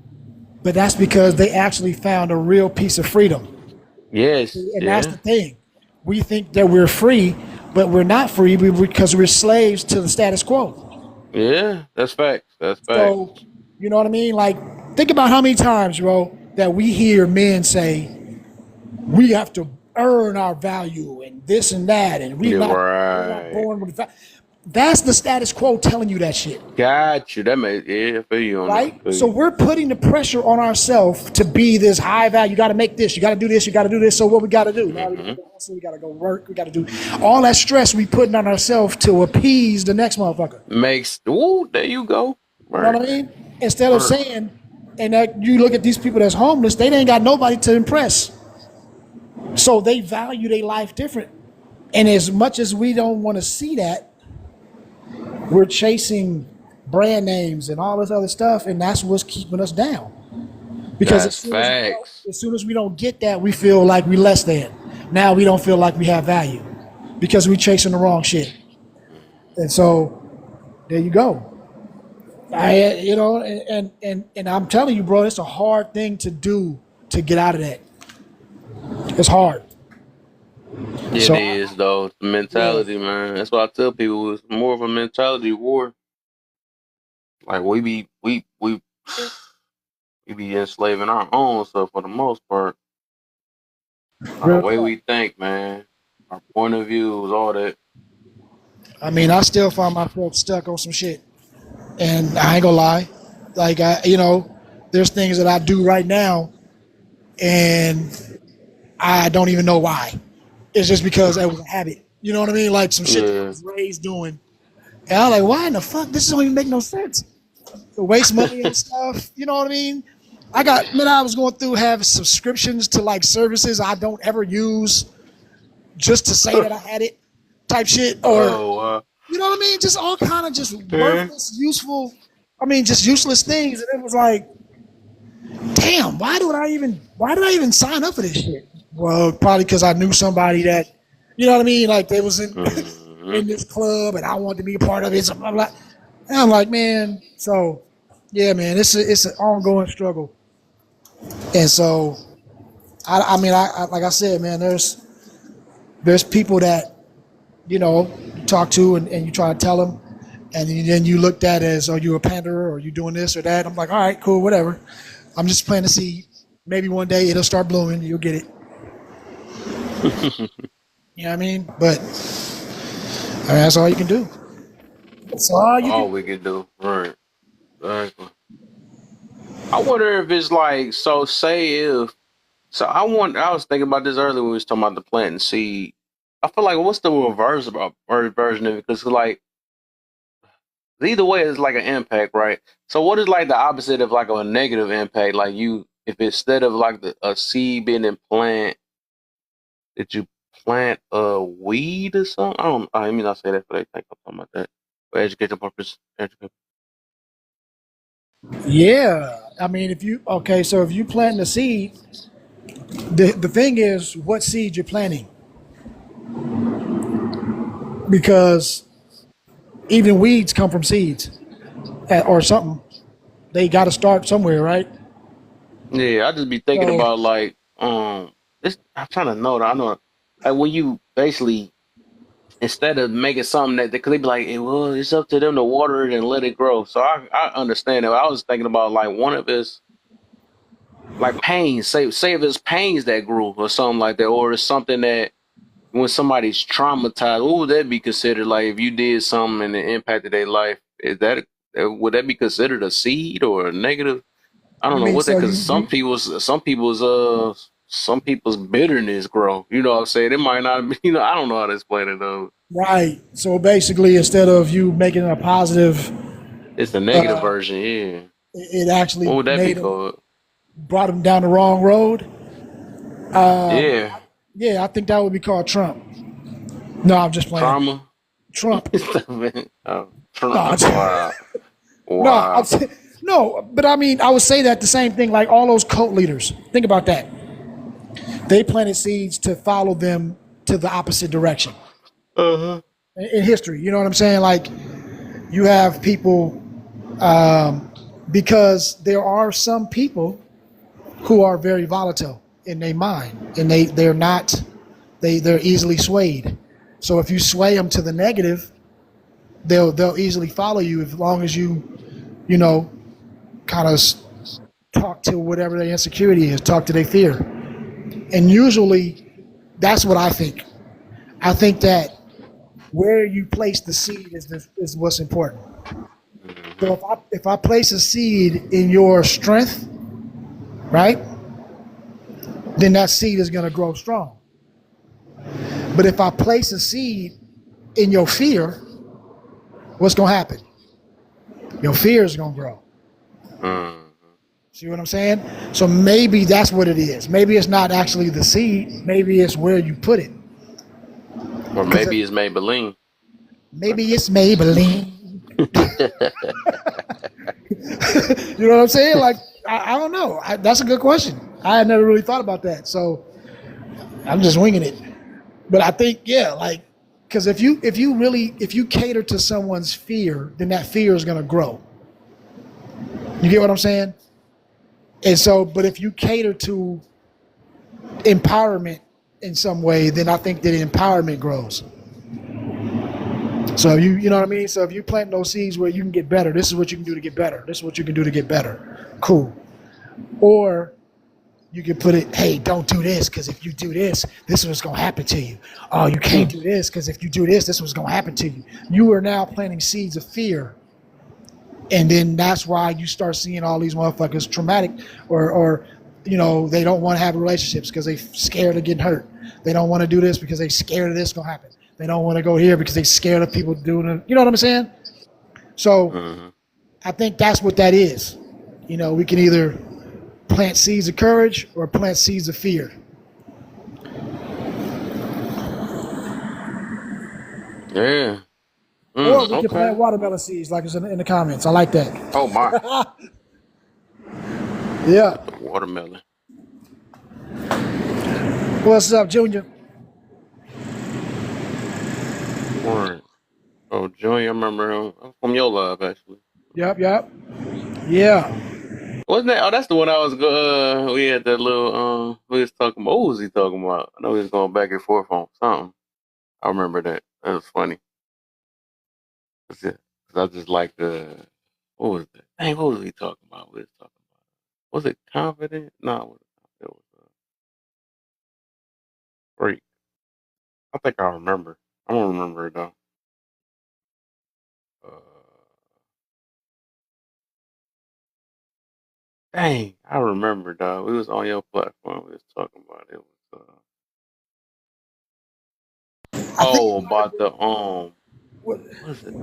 M: but that's because they actually found a real piece of freedom.
A: Yes,
M: And that's
A: yeah,
M: the thing. We think that we're free, but we're not free because we're slaves to the status quo.
A: yeah. That's facts. That's facts.
M: So, you know what I mean? Like, think about how many times, bro, that we hear men say, we have to earn our value and this and that, and
A: You're
M: we're not
A: right.
M: born with that. That's the status quo telling you that shit.
A: Got you. That makes I feel you on that.
M: Right? So we're putting the pressure on ourselves to be this high value. You got to make this. You got to do this. You got to do this. So what we got to do? Now we got to go hustle. We got to go work. We got to do all that stress we putting on ourselves to appease the next motherfucker.
A: There you go.
M: Right. You know what I mean? Instead of saying, and that you look at these people that's homeless, they ain't got nobody to impress. So they value their life different. And as much as we don't want to see that, we're chasing brand names and all this other stuff, and that's what's keeping us down. Because as soon as we don't get that, we feel like we less than. Now we don't feel like we have value because we're chasing the wrong shit. And so there you go. And I'm telling you, bro, it's a hard thing to do to get out of that. It's hard.
A: It is though. The mentality, man. That's why I tell people it's more of a mentality war. Like we be enslaving our own stuff for the most part. The way we think, man. Our point of views, all that.
M: I mean, I still find myself stuck on some shit. And I ain't gonna lie. Like there's things that I do right now and I don't even know why. It's just because it was a habit. You know what I mean? Like some shit that I was raised doing. And I'm like, why in the fuck? This don't even make no sense. To waste money and stuff. You know what I mean? I was going through have subscriptions to like services I don't ever use just to say that I had it type shit. Or you know what I mean? Just all kind of just worthless, just useless things. And it was like, damn, why did I even sign up for this shit? Well, probably because I knew somebody that, you know what I mean? Like they was in this club and I wanted to be a part of it. So blah, blah. And I'm like, man, so yeah, man, it's an ongoing struggle. And so, I like I said, man, there's people that, you talk to and you try to tell them, and then you looked at as, are you a panderer or you doing this or that? I'm like, all right, cool, whatever. I'm just planting a seed. Maybe one day it'll start blooming. You'll get it. You know what I mean? But that's all you can do. That's all
A: we can do. Right. Exactly. I wonder if it's like, I was thinking about this earlier when we was talking about the planting seed. I feel like what's the reverse version of it? Because like either way it's like an impact, right? So what is like the opposite of like a negative impact? Like if instead of like a seed being in plant, did you plant a weed or something? I mean, I say that, but I think I'm talking about that for educational purpose.
M: Yeah, I mean, if you plant the seed, the thing is what seed you're planting, because even weeds come from seeds or something. They got to start somewhere, right?
A: Yeah, I just be thinking about like I'm trying to know that I know like when you basically instead of making something that they could be like, well, it's up to them to water it and let it grow. So I understand it. I was thinking about like one of his like pains, say if it's pains that grew or something like that, or it's something that when somebody's traumatized, what would that be considered? Like if you did something and it impacted their life, would that be considered a seed or a negative? I don't know what that, because some people's bitterness grow. You know what I'm saying? It might not be, I don't know how to explain it though.
M: Right. So basically, instead of you making it a positive,
A: it's the negative version. Yeah.
M: It actually
A: what would that be called?
M: Brought him down the wrong road.
A: Yeah.
M: Yeah, I think that would be called Trump. No, I'm just playing.
A: Trauma.
M: Trump.
A: Trump. Wow.
M: Wow. No, but I mean, I would say that the same thing, like all those cult leaders. Think about that. They planted seeds to follow them to the opposite direction. In history, you know what I'm saying? Like, you have people, because there are some people who are very volatile in their mind, and they're easily swayed. So if you sway them to the negative, they'll easily follow you as long as you kind of talk to whatever their insecurity is, talk to their fear. And usually that's what I think. I think that where you place the seed is what's important.
A: Mm-hmm.
M: So if I place a seed in your strength, right, then that seed is going to grow strong. But if I place a seed in your fear, what's going to happen? Your fear is going to grow.
A: Mm-hmm.
M: See what I'm saying? So maybe that's what it is. Maybe it's not actually the seed. Maybe it's where you put it.
A: Or
M: Because
A: maybe it's Maybelline.
M: maybe it's Maybelline. You know what I'm saying? Like I don't know. That's a good question. I had never really thought about that. So I'm just winging it. But I think yeah, like because if you cater to someone's fear, then that fear is going to grow. You get what I'm saying? And so, but if you cater to empowerment in some way, then I think that empowerment grows. So you know what I mean? So if you plant those seeds where you can get better, this is what you can do to get better. This is what you can do to get better. Cool. Or you can put it, hey, don't do this because if you do this, this is what's gonna happen to you. Oh, you can't do this because if you do this, this is what's gonna happen to you. You are now planting seeds of fear. And then that's why you start seeing all these motherfuckers traumatic or you know, they don't want to have relationships because they're scared of getting hurt. They don't want to do this because they're scared of this gonna happen. They don't want to go here because they're scared of people doing it. You know what I'm saying? So
A: Mm-hmm.
M: I think that's what that is. You know, we can either plant seeds of courage or plant seeds of fear.
A: Yeah.
M: Or we can
A: Okay.
M: plant watermelon seeds like it's in the comments. I like
A: Oh my.
M: that. Yeah.
A: Put the watermelon.
M: What's up, Junior?
A: Right. Oh, Joey, I remember him from your love actually.
M: Yep, yep. Yeah.
A: Wasn't that? Oh, that's the one I was. We had that little. We was talking about. What was he talking about? I know he was going back and forth on something. I remember that. That was funny. Cause I just like the. What was that? Dang, what was he talking about? We was talking about. Was it confident? No, it was great. I think I remember. I don't remember it though. Uh, Dang, I remember though. We was on your platform. We was talking about it. Was
M: I think it might have
A: about
M: been.
A: the
M: What,
A: what was it?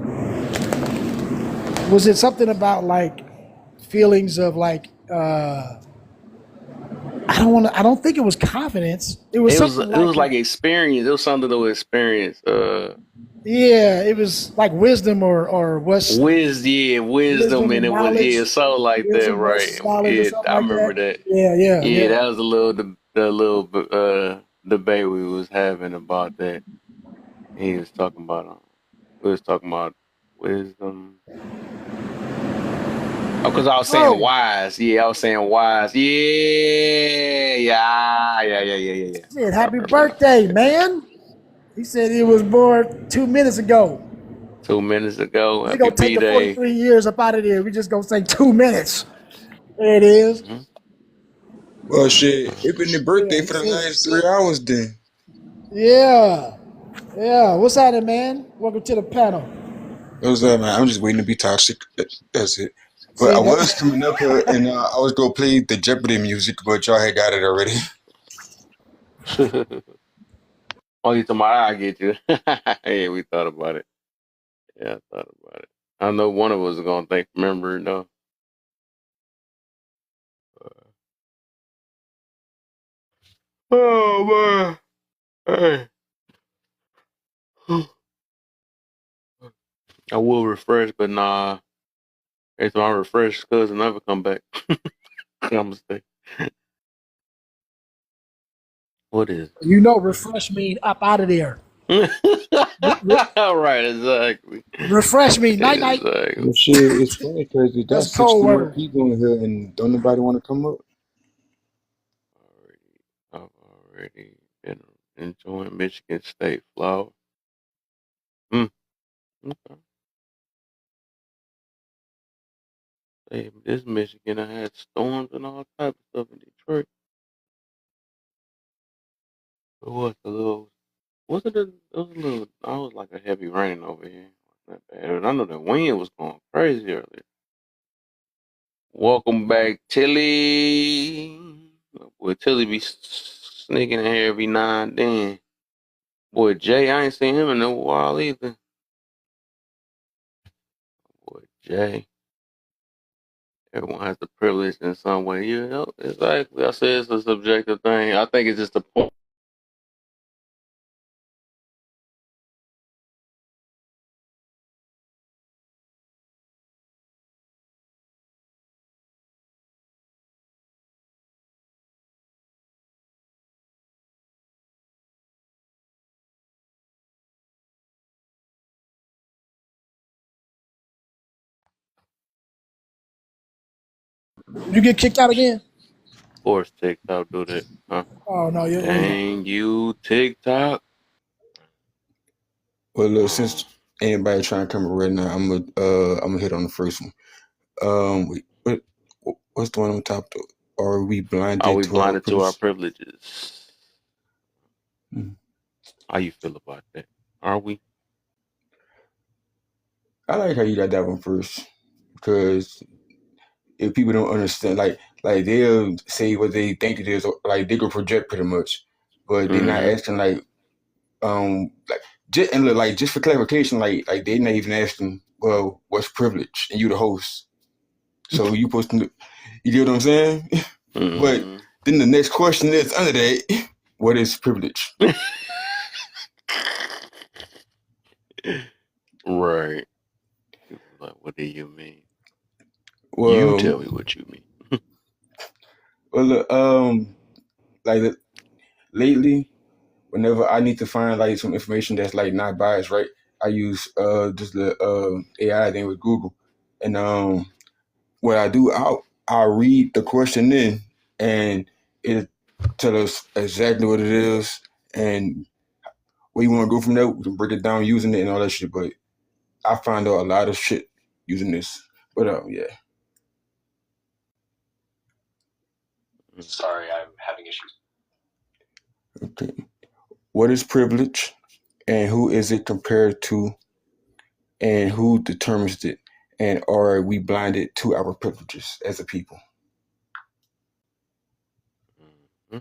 M: was it something about like feelings of like I don't want to. I don't think it was confidence. It was something
A: It
M: like
A: was like experience. It was something to experience.
M: yeah. It was like wisdom or what's
A: Wisdom,
M: wisdom
A: and
M: and
A: it was
M: knowledge.
A: so like that,
M: Wisdom
A: right?
M: versus knowledge or
A: Yeah,
M: something
A: I
M: like
A: remember
M: that.
A: that.
M: Yeah, yeah,
A: Yeah,
M: yeah.
A: that was a little the little debate we was having about that. He was talking about we was talking about wisdom. Oh, because I was saying
M: Oh
A: wise. Yeah, I was saying wise. Yeah, yeah.
M: shit!
A: I
M: Happy
A: remember that.
M: birthday,
A: Yeah.
M: man! He said he was born 2 minutes ago.
A: 2 minutes ago,
M: We
A: happy
M: gonna take
A: B
M: the
A: day.
M: 43 years up out of there. We just gonna say 2 minutes. There it is.
A: Mm-hmm.
O: Well, shit, it been the
M: Yeah,
O: birthday
M: he
O: for the
M: said.
O: last 3 hours then.
M: Yeah, yeah. What's happening, man? Welcome to the panel.
O: What's up, man? I'm just waiting to be toxic. That's it. But
M: See
O: I
M: that?
O: was coming up here and I was gonna play the Jeopardy music, but y'all had got it already.
A: Oh, you talking about I get you. Yeah, we thought about it. Yeah, I thought about it. I know one of us is gonna think remember it though. Oh man. Hey. I will refresh, but nah. Every time I refresh, cousin never come back. I'm mistake. What is
M: You know, refresh me up out of there.
A: it?
M: Re- re-
A: Right, exactly.
M: refresh me. Night night.
A: Exactly.
O: Well, shit, it's funny because we got
M: That's a cold
O: 61
M: word.
O: people in here and don't nobody want to come up.
A: I've already been enjoying Michigan State flower. Mm, okay. Hey, this Michigan, I had storms and all types of stuff in Detroit. It was a little. Was it a? It was a little. I was like a heavy rain over here. Not bad. And I know the wind was going crazy earlier. Welcome back, Tilly. Boy, Tilly be sneaking in here every now and then. Boy, Jay, I ain't seen him in a while either. Boy, Jay. Everyone has the privilege in some way. You know, exactly. I said it's a subjective thing. I think it's just a point.
M: You get kicked out again?
A: Of course, TikTok do that, huh?
M: Oh no, you
A: Dang you, TikTok.
O: Well, look, since anybody trying to come right now, I'm gonna hit on the first one. What's the one on top? Are we
A: Are
O: blinded
A: we
O: to our
A: blinded to our
O: privilege?
A: privileges? How you feel about that? Are we?
O: I like how you got that one first, because if people don't understand, like they'll say what they think it is, or, like they can project pretty much, but they're not
A: Mm-hmm.
O: asking like just for clarification, like they're not even asking, well, what's privilege, and you the host, so you supposed to, you get what I'm saying? But
A: Mm-hmm.
O: then the next question is under that, what is privilege?
A: Right. People like, what do you mean? You
O: Well,
A: tell me what you mean.
O: well, like lately, whenever I need to find like some information that's like not biased, right? I use just the AI thing with Google, and what I do, I'll read the question in, and it tell us exactly what it is and where you want to go from there. We can break it down using it and all that shit. But I find out a lot of shit using this. But yeah.
A: Sorry, I'm having issues.
O: Okay. What is privilege, and who is it compared to, and who determines it? And are we blinded to our privileges as a people?
A: Mm-hmm.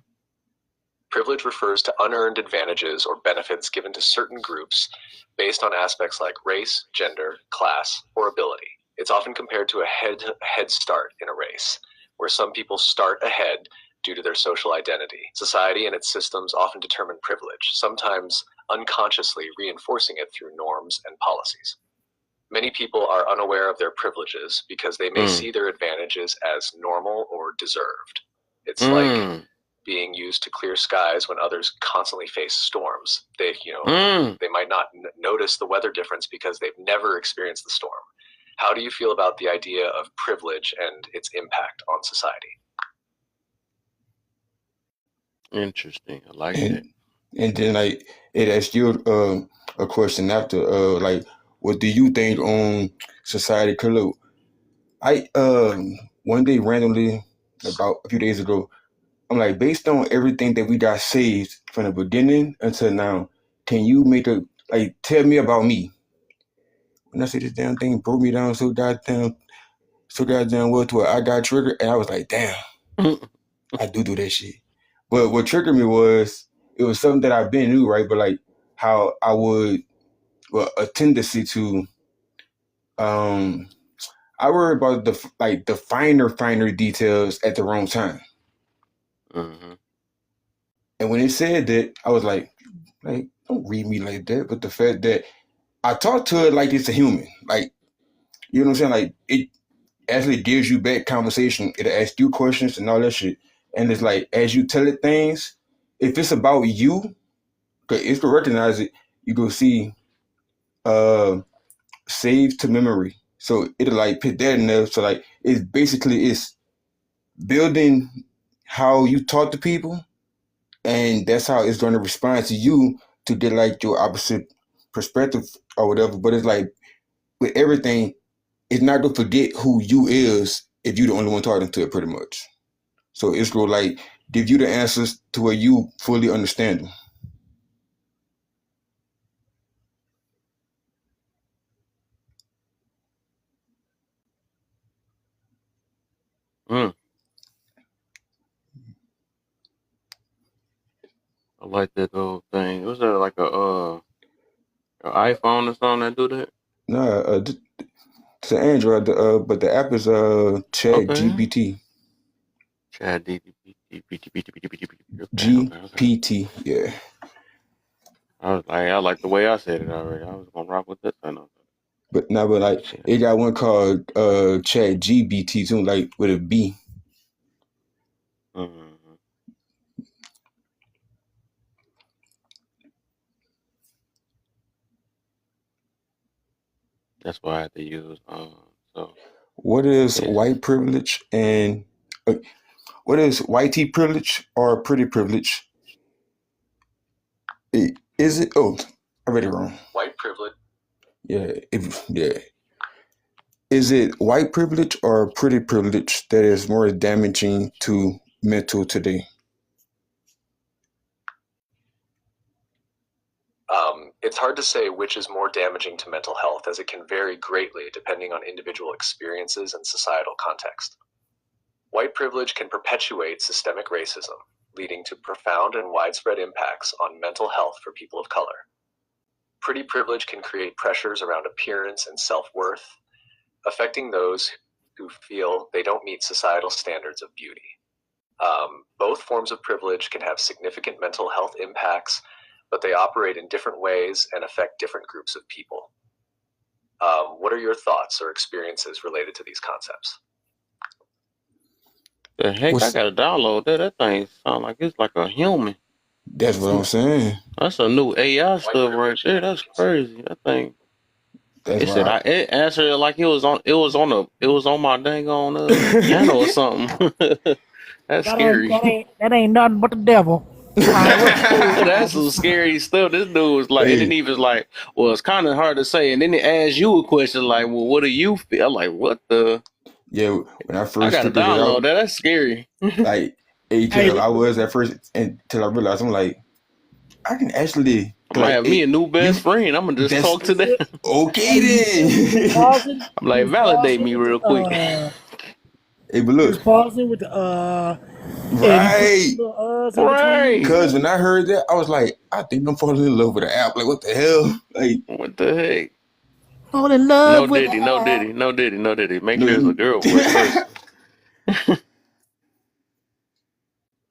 A: Privilege refers to unearned advantages or benefits given to certain groups based on aspects like race, gender, class, or ability. It's often compared to a head start in a race, where some people start ahead due to their social identity. Society and its systems often determine privilege, sometimes unconsciously reinforcing it through norms and policies. Many people are unaware of their privileges because they may see their advantages as normal or deserved. It's like being used to clear skies when others constantly face storms. They might not notice the weather difference because they've never experienced the storm. How do you feel about the idea of privilege and its impact on society? Interesting. I like that.
O: And then like it asks you a question after like what do you think on society? Cause look, I one day randomly about a few days ago, I'm like, based on everything that we got saved from the beginning until now, can you make a like tell me about me? When I say this damn thing broke me down so goddamn well to where I got triggered, and I was like, damn, I do that shit. But what triggered me was it was something that I've been knew, right? But like how I would, well, a tendency to I worry about the finer details at the wrong time.
A: Mm-hmm.
O: And when it said that, I was like don't read me like that. But the fact that I talk to it like it's a human, like you know what I'm saying, like it actually gives you back conversation. It'll ask you questions and all that shit. And it's like as you tell it things, if it's about you, cause it's gonna recognize it, you go see uh save to memory. So it'll like put that in there. So like it's building how you talk to people, and that's how it's going to respond to you to get like your opposite perspective or whatever. But it's like with everything, it's not gonna forget who you is if you the only one talking to it, pretty much. So it's gonna like give you the answers to where you fully understand them.
A: I like that little thing. Was that like an iPhone or something that do that?
O: Nah, it's an Android, but the app is Chat
A: Okay.
O: GPT.
A: Chad okay.
O: GPT, yeah.
A: I like the way I said it already. I was gonna rock with this. I know.
O: But now, but like it got one called Chat GBT too, like with a B.
A: Mm-hmm. That's why I had to use. So
O: What is
A: yeah.
O: white privilege and what is whitey privilege or pretty privilege? Is it? Oh, I read it wrong.
L: White privilege.
O: Yeah, yeah. Is it white privilege or pretty privilege that is more damaging to mental today?
L: It's hard to say which is more damaging to mental health, as it can vary greatly depending on individual experiences and societal context. White privilege can perpetuate systemic racism, leading to profound and widespread impacts on mental health for people of color. Pretty privilege can create pressures around appearance and self-worth, affecting those who feel they don't meet societal standards of beauty. Both forms of privilege can have significant mental health impacts, but they operate in different ways and affect different groups of people. What are your thoughts or experiences related to these concepts?
A: The heck, I gotta download that. That thing sound like it's like a human.
O: That's what I'm saying.
A: That's a new AI stuff right there. That's crazy. That thing.
O: That's
A: It said
O: why.
A: it answered it like it was on my dang on panel or something. That's scary.
M: That ain't nothing but the devil.
A: That's some scary stuff. This dude was like, and then
O: Hey,
A: he was like, well, it's kind of hard to say. And then he asked you a question like, well, what do you feel? I'm like, what the?
O: yeah, when I
A: I
O: first
A: gotta
O: figured it
A: download
O: out,
A: that. That's scary.
O: like, because I was at first until I realized I'm like, I can actually
A: I might
O: like
A: have me a new best friend. I'm gonna just
O: that's
A: talk to them.
O: okay then.
A: I'm like, validate me real quick.
O: Hey, but
M: He was
O: look,
M: pausing with the and he put
O: right.
M: little in between.
A: Right.
O: Cause when I heard that, I was like, I think I'm falling in love with the app. Like, what the hell? Like,
A: What the heck?
M: Fall in love
A: No
M: with
A: diddy, no diddy, no diddy, no diddy. Make
O: no,
A: sure it's a girl voice first.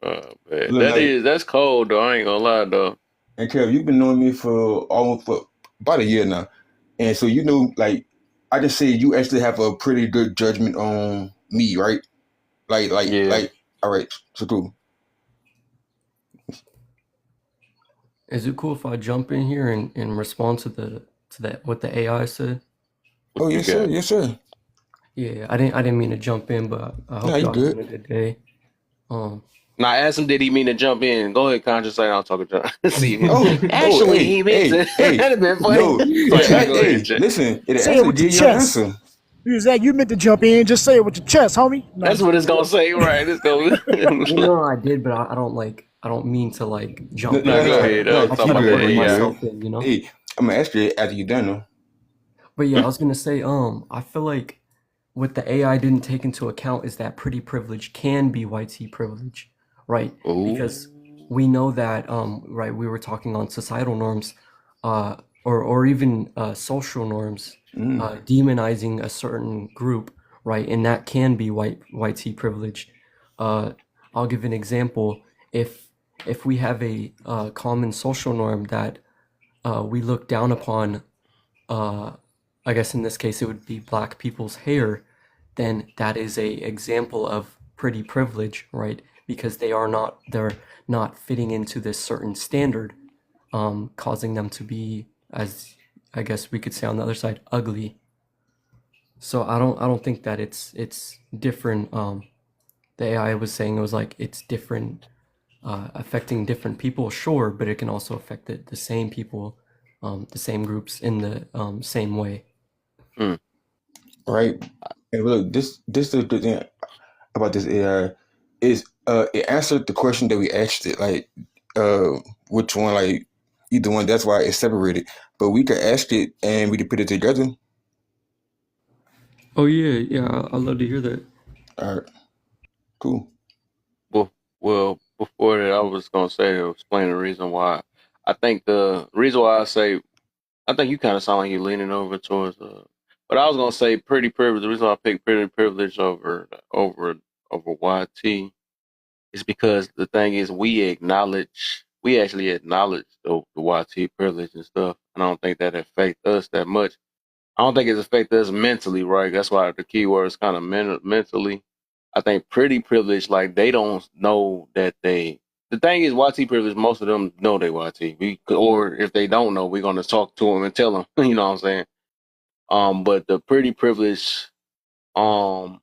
A: Man,
O: look like,
A: that's cold though. I ain't gonna lie though.
O: and Kev, you've been knowing me for almost for about a year now, and so you know, like, I just say you actually have a pretty good judgment on me, right?
A: Yeah.
O: All right, so cool.
P: Is it cool if I jump in here and respond to that what the AI said?
A: What
O: Oh
A: you
O: yes, sir,
A: got?
O: yes, sir.
P: Yeah, I didn't mean to jump in, but I
O: Nah,
P: hope
O: you
P: y'all having
O: good.
P: a good day.
A: Now I asked him, did he mean to jump in? Go ahead, Conscious. Say I'm talking to see.
O: Oh,
A: Actually, he meant to.
O: hey,
A: That'd have been funny.
O: no,
A: Like, go ahead,
O: hey,
A: Jay.
O: listen, it
M: say it
O: actually
M: with your
O: gave you an
M: chest.
O: answer.
M: Who's that? You meant to jump in. Just say it with your chest, homie. No, I'm
A: That's
M: just
A: what it's
M: kidding.
A: gonna say, right? It's gonna.
P: Well, no, I did, but I don't mean to like
O: No,
P: jump
A: No,
P: in.
O: no,
A: go
P: Try
A: ahead.
P: to
O: no,
A: I'm
P: I
A: talking
P: try
O: you
P: to
A: about
O: good,
A: the
O: bro,
P: order
O: you
A: AI.
O: good.
P: myself in, you know.
O: Hey, I'm gonna ask you after you done though.
P: But yeah, I was gonna say, I feel like what the AI didn't take into account is that pretty privilege can be white privilege, right? Because
A: Ooh.
P: we know that, right? We were talking on societal norms, or even social norms, demonizing a certain group, right? And that can be white privilege. I'll give an example. If we have a common social norm that we look down upon, I guess in this case it would be black people's hair, then that is a example of pretty privilege, right? Because they're not fitting into this certain standard, causing them to be, as I guess we could say on the other side, ugly. So I don't think that it's different. The AI was saying it was like it's different, affecting different people, sure, but it can also affect the same people, the same groups in the same way.
O: Right. And look, this is the thing about this AI is it answered the question that we asked it, like which one, like either one. That's why it's separated. But we could ask it and we could put it together.
P: Oh yeah, I'd love to hear that.
O: All right, cool.
A: Well, before that, I was gonna say to explain the reason why. I think the reason why I say I think you kind of sound like you're leaning over towards. But I was gonna say pretty privilege. The reason why I picked pretty privilege over YT is because the thing is we actually acknowledge the YT privilege and stuff. And I don't think that affect us that much. I don't think it's affect us mentally, right? That's why the key word is kind of mentally. I think pretty privilege, like they don't know that they. The thing is, YT privilege. Most of them know they YT. Or if they don't know, we're gonna talk to them and tell them. You know what I'm saying? But the pretty privilege, um,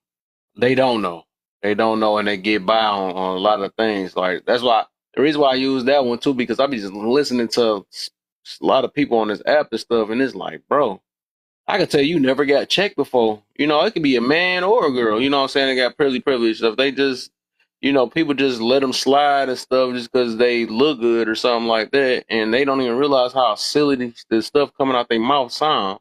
A: they don't know. They don't know, and they get by on a lot of things. Like that's why the reason why I use that one too, because I be just listening to a lot of people on this app and stuff, and it's like, bro, I can tell you never got checked before. You know, it could be a man or a girl. You know what I'm saying? They got privilege stuff. They just, people just let them slide and stuff just because they look good or something like that. And they don't even realize how silly the stuff coming out their mouth sound.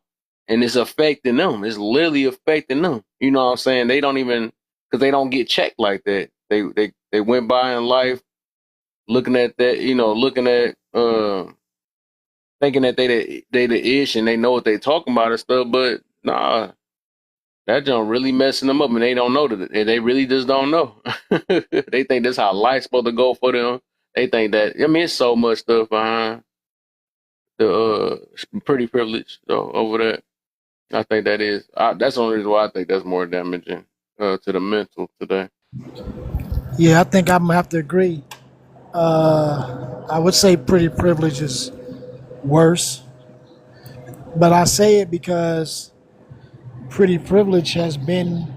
A: And it's affecting them. It's literally affecting them. You know what I'm saying? They don't even, because they don't get checked like that. They went by in life looking at that, thinking that they the ish and they know what they talking about and stuff, but nah, that junk really messing them up, and they don't know that. They really just don't know. They think that's how life's supposed to go for them. They think that. I mean, it's so much stuff behind the pretty privilege over that. I think that is. That's the only reason why I think that's more damaging to the mental today.
M: Yeah, I think I'm gonna have to agree. I would say pretty privilege is worse, but I say it because pretty privilege has been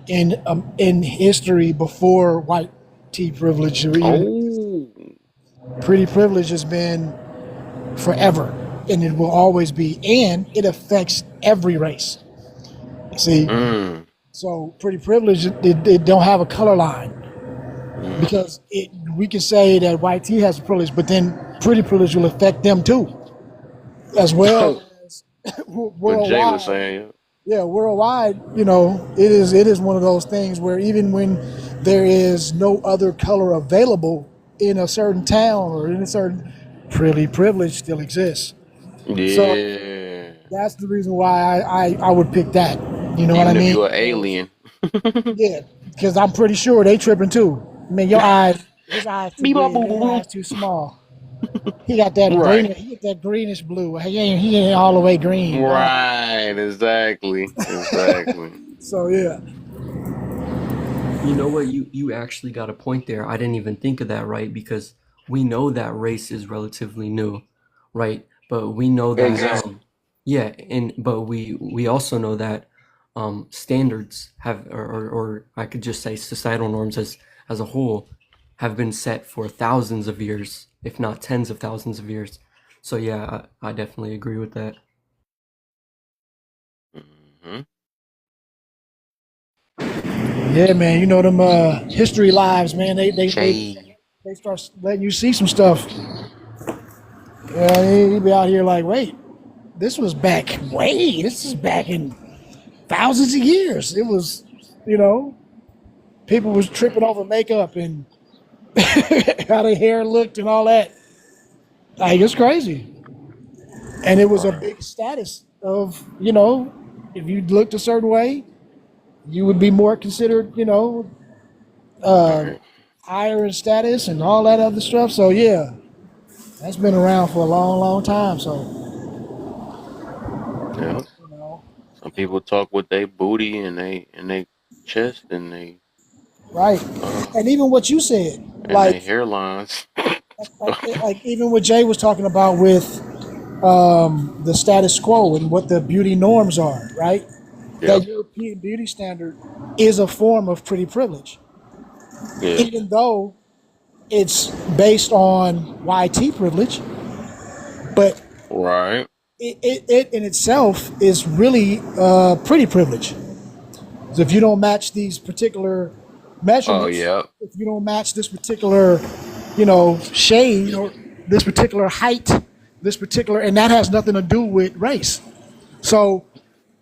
M: in history before white tea privilege. Or even
A: Oh.
M: pretty privilege has been forever, and it will always be, and it affects every race. See,
A: Mm.
M: so pretty privilege it don't have a color line
A: Mm.
M: because we can say that white tea has a privilege, but then pretty privilege will affect them too, as well as
A: What Jay was
M: worldwide.
A: saying.
M: Yeah, worldwide, it is one of those things where even when there is no other color available in a certain town or in a certain pretty privilege still exists. So
A: Yeah.
M: that's the reason why I would pick that. You know what I
A: Even if
M: mean?
A: you're an alien.
M: Yeah, because I'm pretty sure they tripping too. I mean, his eyes too big, your eyes too small. He got that
A: Right.
M: green, he got that greenish blue. He ain't all the way green.
A: Right. Exactly. Exactly.
M: So yeah,
P: You know what? You actually got a point there. I didn't even think of that, right? Because we know that race is relatively new, right? But we know that
A: Exactly.
P: yeah, and but we also know that standards have or I could just say societal norms as a whole have been set for thousands of years, if not tens of thousands of years. So yeah, I definitely agree with that.
A: Hmm.
M: yeah, man. You know them history lives, man.
A: Jay.
M: They start letting you see some stuff. He be out here like, wait, this was back. Wait, this is back in thousands of years. It was, you know, people was tripping over makeup and how their hair looked and all that. Like it's crazy. And it was a
A: Right.
M: big status of, if you looked a certain way, you would be more considered, uh,
A: Right.
M: higher in status and all that other stuff. So yeah, that's been around for a long, long time. So,
A: Yeah.
M: you know,
A: Some people talk with their booty and they chest
M: right.
A: uh
M: And even what you said,
A: and
M: like,
A: their hairlines.
M: like even what Jay was talking about with the status quo and what the beauty norms are, right?
A: Yep.
M: That European beauty standard is a form of pretty privilege,
A: Yeah.
M: even though it's based on YT privilege, but
A: Right.
M: it in itself is really pretty privilege. So if you don't match these particular
A: Oh
M: measurements,
A: yeah.
M: if you don't match this particular, shade or this particular height, this particular, and that has nothing to do with race. So,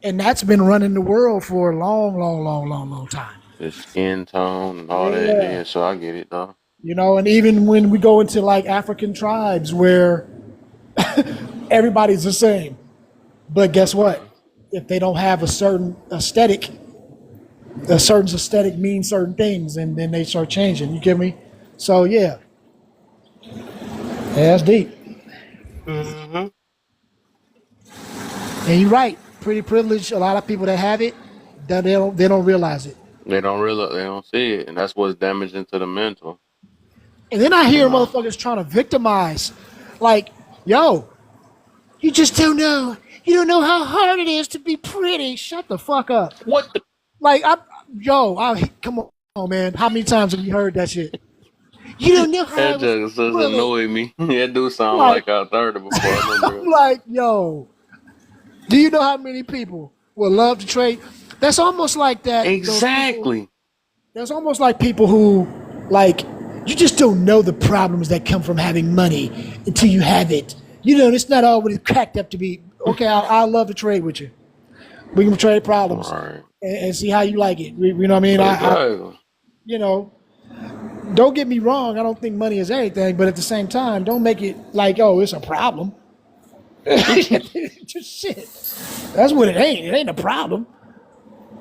M: and that's been running the world for a long, long, long, long, long time.
A: The skin tone and all that.
M: Yeah,
A: Yeah, so I get it though.
M: You know, and even when we go into like African tribes where everybody's the same, but guess what? If they don't have a certain aesthetic means certain things, and then they start changing. You get me? So yeah, that's deep.
A: Mm-hmm.
M: And you're right. Pretty privilege. A lot of people that have it, that they don't realize it.
A: They don't see it, and that's what's damaging to the mental.
M: And then I
A: You
M: hear
A: know
M: motherfuckers trying to victimize, like, yo, you just don't know. You don't know how hard it is to be pretty. Shut the fuck up.
A: what?
M: Like, come on, man. How many times have you heard that shit? You don't know how I
A: That
M: was
A: just
M: really
A: annoyed me. That do sound
M: like.
A: like I've heard it before. I
M: I'm
A: remember.
M: like, yo, do you know how many people would love to trade? That's almost like that. Those people.
A: Exactly.
M: There's almost like people who, like, you just don't know the problems that come from having money until you have it. You know, it's not always cracked up to be, okay, I'll love to trade with you. We can trade problems
A: Right.
M: and see how you like it. You know what I mean?
A: Exactly.
M: You know, don't get me wrong. I don't think money is everything, but at the same time, don't make it like, oh, it's a problem. Just shit. That's what it ain't. It ain't a problem.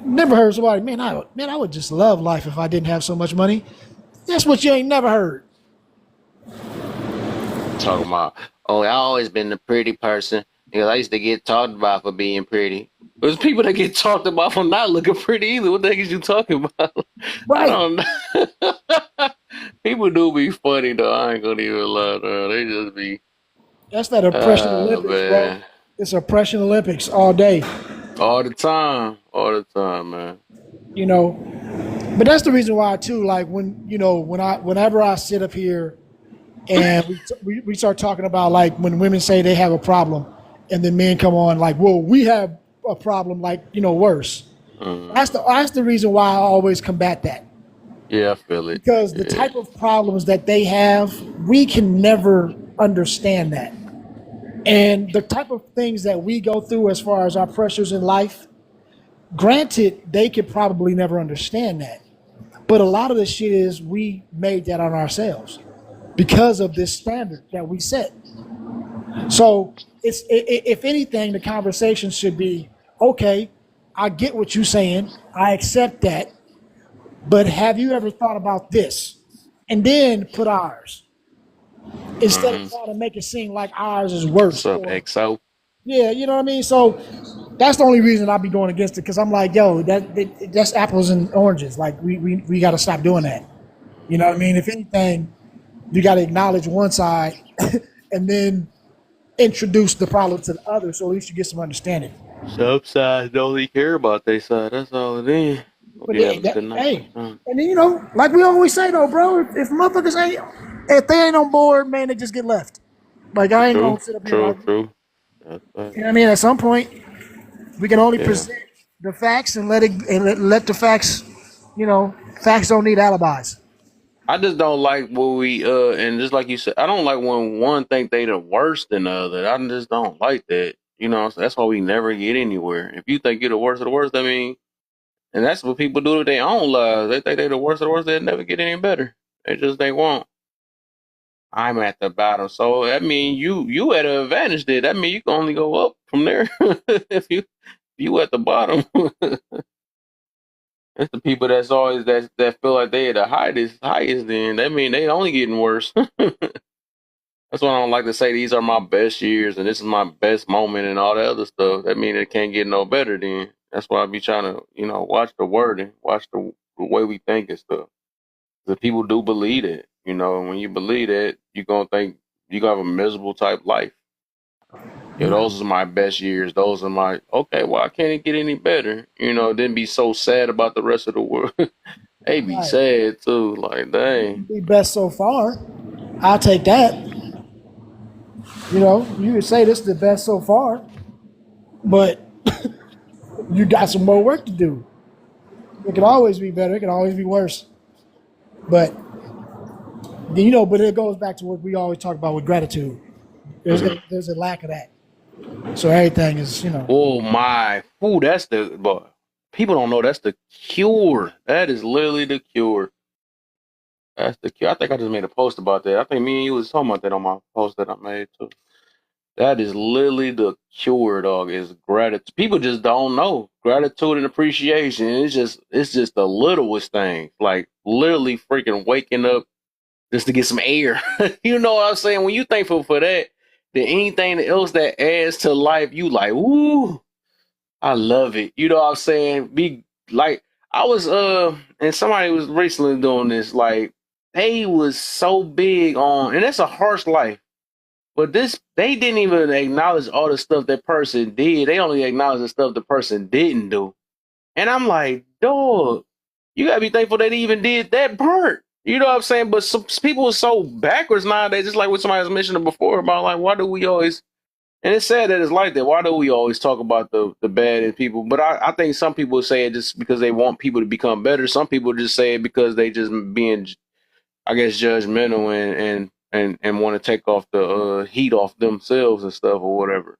M: Never heard somebody, I would just love life if I didn't have so much money. That's what you ain't never heard.
A: Talking about, oh, I always been the pretty person because I used to get talked about for being pretty. There's people that get talked about for not looking pretty either. What the heck is you talking about? I
M: Right.
A: don't know. People do be funny though. I ain't gonna even lie. Though. They just be,
M: That's that oppression Olympics, bro.
A: man,
M: It's oppression Olympics all day.
A: all the time, man.
M: You know, but that's the reason why too. Like whenever I sit up here and we start talking about like when women say they have a problem, and then men come on like, well, we have a problem like worse. That's the reason why I always combat that.
A: Yeah, I feel it.
M: Because the
A: Yeah.
M: type of problems that they have, we can never understand that. And the type of things that we go through as far as our pressures in life, granted, they could probably never understand that. But a lot of the shit is we made that on ourselves because of this standard that we set. So if anything, the conversation should be, okay, I get what you're saying. I accept that. But have you ever thought about this? And then put ours. Instead of trying to make it seem like ours is
A: What's
M: worse.
A: up,
M: Or
A: XO?
M: yeah, you know what I mean? So that's the only reason I'll be going against it, because I'm like, yo, that's apples and oranges. Like we got to stop doing that. You know what I mean? If anything, you got to acknowledge one side and then introduce the problem to the other, so at least you get some understanding.
A: Some sides don't really care about their side. That's all it is. Hope
M: But
A: you having a good night, my
M: hey,
A: son.
M: and then like we always say though, bro, if motherfuckers ain't, if they ain't on board, man, they just get left. Like I ain't
A: True,
M: gonna sit up here and
A: true,
M: argue.
A: true. That's right.
M: You know what I mean? At some point, we can only
A: Yeah.
M: present the facts and let the facts. Facts don't need alibis.
A: I just don't like what we and just like you said, I don't like when one think they the worst than the other. I just don't like that. You know, so that's why we never get anywhere. If you think you're the worst of the worst, I mean, and that's what people do with their own lives. They think they're the worst of the worst. They'll never get any better. They won't. I'm at the bottom, so that mean you at an advantage there. That mean you can only go up from there. If you at the bottom. It's the people that's always that feel like they are the highest. Then that mean they only getting worse. That's why I don't like to say these are my best years and this is my best moment and all that other stuff. That mean it can't get no better. Then that's why I be trying to watch the wording, watch the way we think and stuff. The people do believe it, and when you believe that, you gonna think you gonna have a miserable type life. Yeah, those are my best years. Those are my okay. Why can't it get any better? Then be so sad about the rest of the world. They be
M: Right.
A: sad too. Like, dang.
M: Be best so far. I'll take that. You could say this is the best so far, but you got some more work to do. It can always be better. It can always be worse. But but it goes back to what we always talk about with gratitude. There's a lack of that. So everything is.
A: Oh my. Ooh, that's but people don't know that's the cure. That is literally the cure. That's the cure. I think I just made a post about that. I think me and you was talking about that on my post that I made too. That is literally the cure, dog. Is gratitude. People just don't know gratitude and appreciation. It's just the littlest thing. Like literally freaking waking up just to get some air. You know what I'm saying? When you thankful for that, then anything else that adds to life, you like, woo, I love it. You know what I'm saying? Be like, I was and somebody was recently doing this. Like, they was so big on, and that's a harsh life. But this, they didn't even acknowledge all the stuff that person did. They only acknowledge the stuff the person didn't do. And I'm like, dog, you gotta be thankful that he even did that part. You know what I'm saying? But some people are so backwards nowadays, just like what somebody was mentioning before about like, why do we always, and it's sad that it's like that. Why do we always talk about the bad in people? But I think some people say it just because they want people to become better. Some people just say it because they just being, I guess, judgmental and want to take off the heat off themselves and stuff or whatever.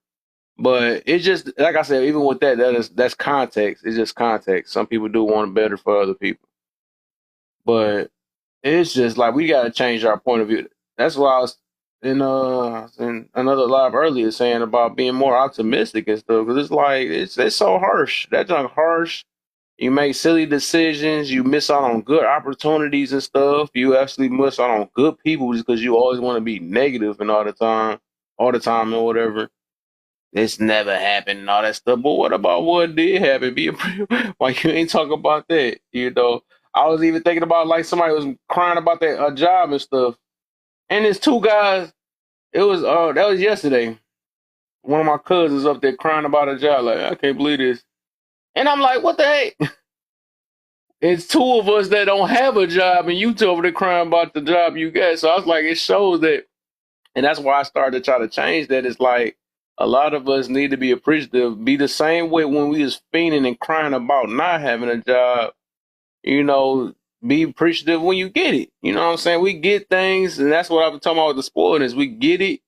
A: But it's just like I said, even with that's context. It's just context. Some people do want it better for other people, but it's just like we gotta change our point of view. That's why I was in another live earlier saying about being more optimistic and stuff. Because it's like it's so harsh. That junk harsh. You make silly decisions. You miss out on good opportunities and stuff. You actually miss out on good people just because you always want to be negative and all the time and whatever. This never happened and all that stuff. But what about what did happen? Why you ain't talking about that? You know, I was even thinking about like somebody was crying about that job and stuff. And there's two guys. It was that was yesterday. One of my cousins up there crying about a job. Like, I can't believe this. And I'm like, what the heck? It's two of us that don't have a job, and you two over there crying about the job you got. So I was like, it shows that, and that's why I started to try to change that. It's like a lot of us need to be appreciative, be the same way when we was fiending and crying about not having a job. You know, be appreciative when you get it. You know what I'm saying? We get things, and that's what I've been talking about with the spoiledness. We get it,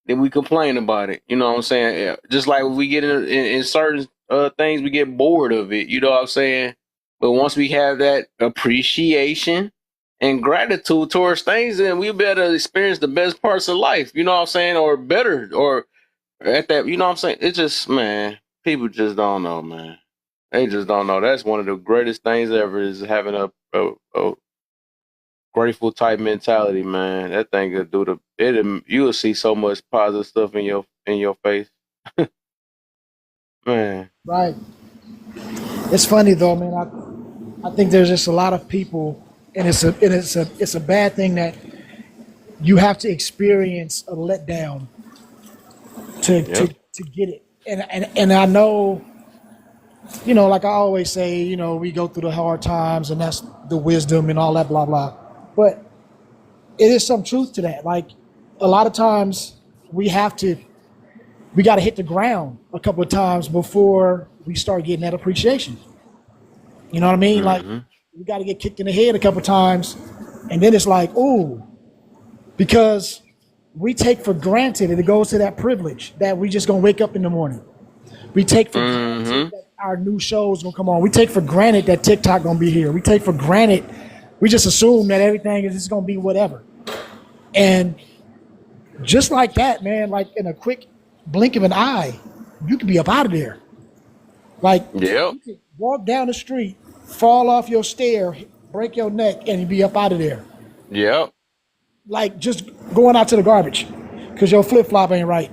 A: then we complain about it. You know what I'm saying? Yeah. Just like we get in certain things, we get bored of it. You know what I'm saying? But once we have that appreciation and gratitude towards things, then we better experience the best parts of life. You know what I'm saying? Or better, or at that. You know what I'm saying? It's just, man, people just don't know, man. They just don't know. That's one of the greatest things ever is having a grateful type mentality, man. That thing could do you'll see so much positive stuff in your face. Man.
M: Right. It's funny though, man. I think there's just a lot of people, and it's a bad thing that you have to experience a letdown
A: Yep.
M: to get it. And I know, you know, like I always say, you know, we go through the hard times, and that's the wisdom and all that, blah blah. But it is some truth to that. Like a lot of times, we got to hit the ground a couple of times before we start getting that appreciation. You know what I mean? Like
A: Mm-hmm.
M: we got to get kicked in the head a couple of times, and then it's like, ooh, because we take for granted, and it goes to that privilege that we just gonna wake up in the morning. We take for granted
A: Mm-hmm.
M: that our new show's gonna come on. We take for granted that TikTok gonna be here. We take for granted. We just assume that everything is just gonna be whatever. And just like that, man, like in a quick blink of an eye, you could be up out of there. Like
A: Yep.
M: you could walk down the street, fall off your stair, break your neck, and you be up out of there.
A: Yep.
M: Like just going out to the garbage because your flip flop ain't right.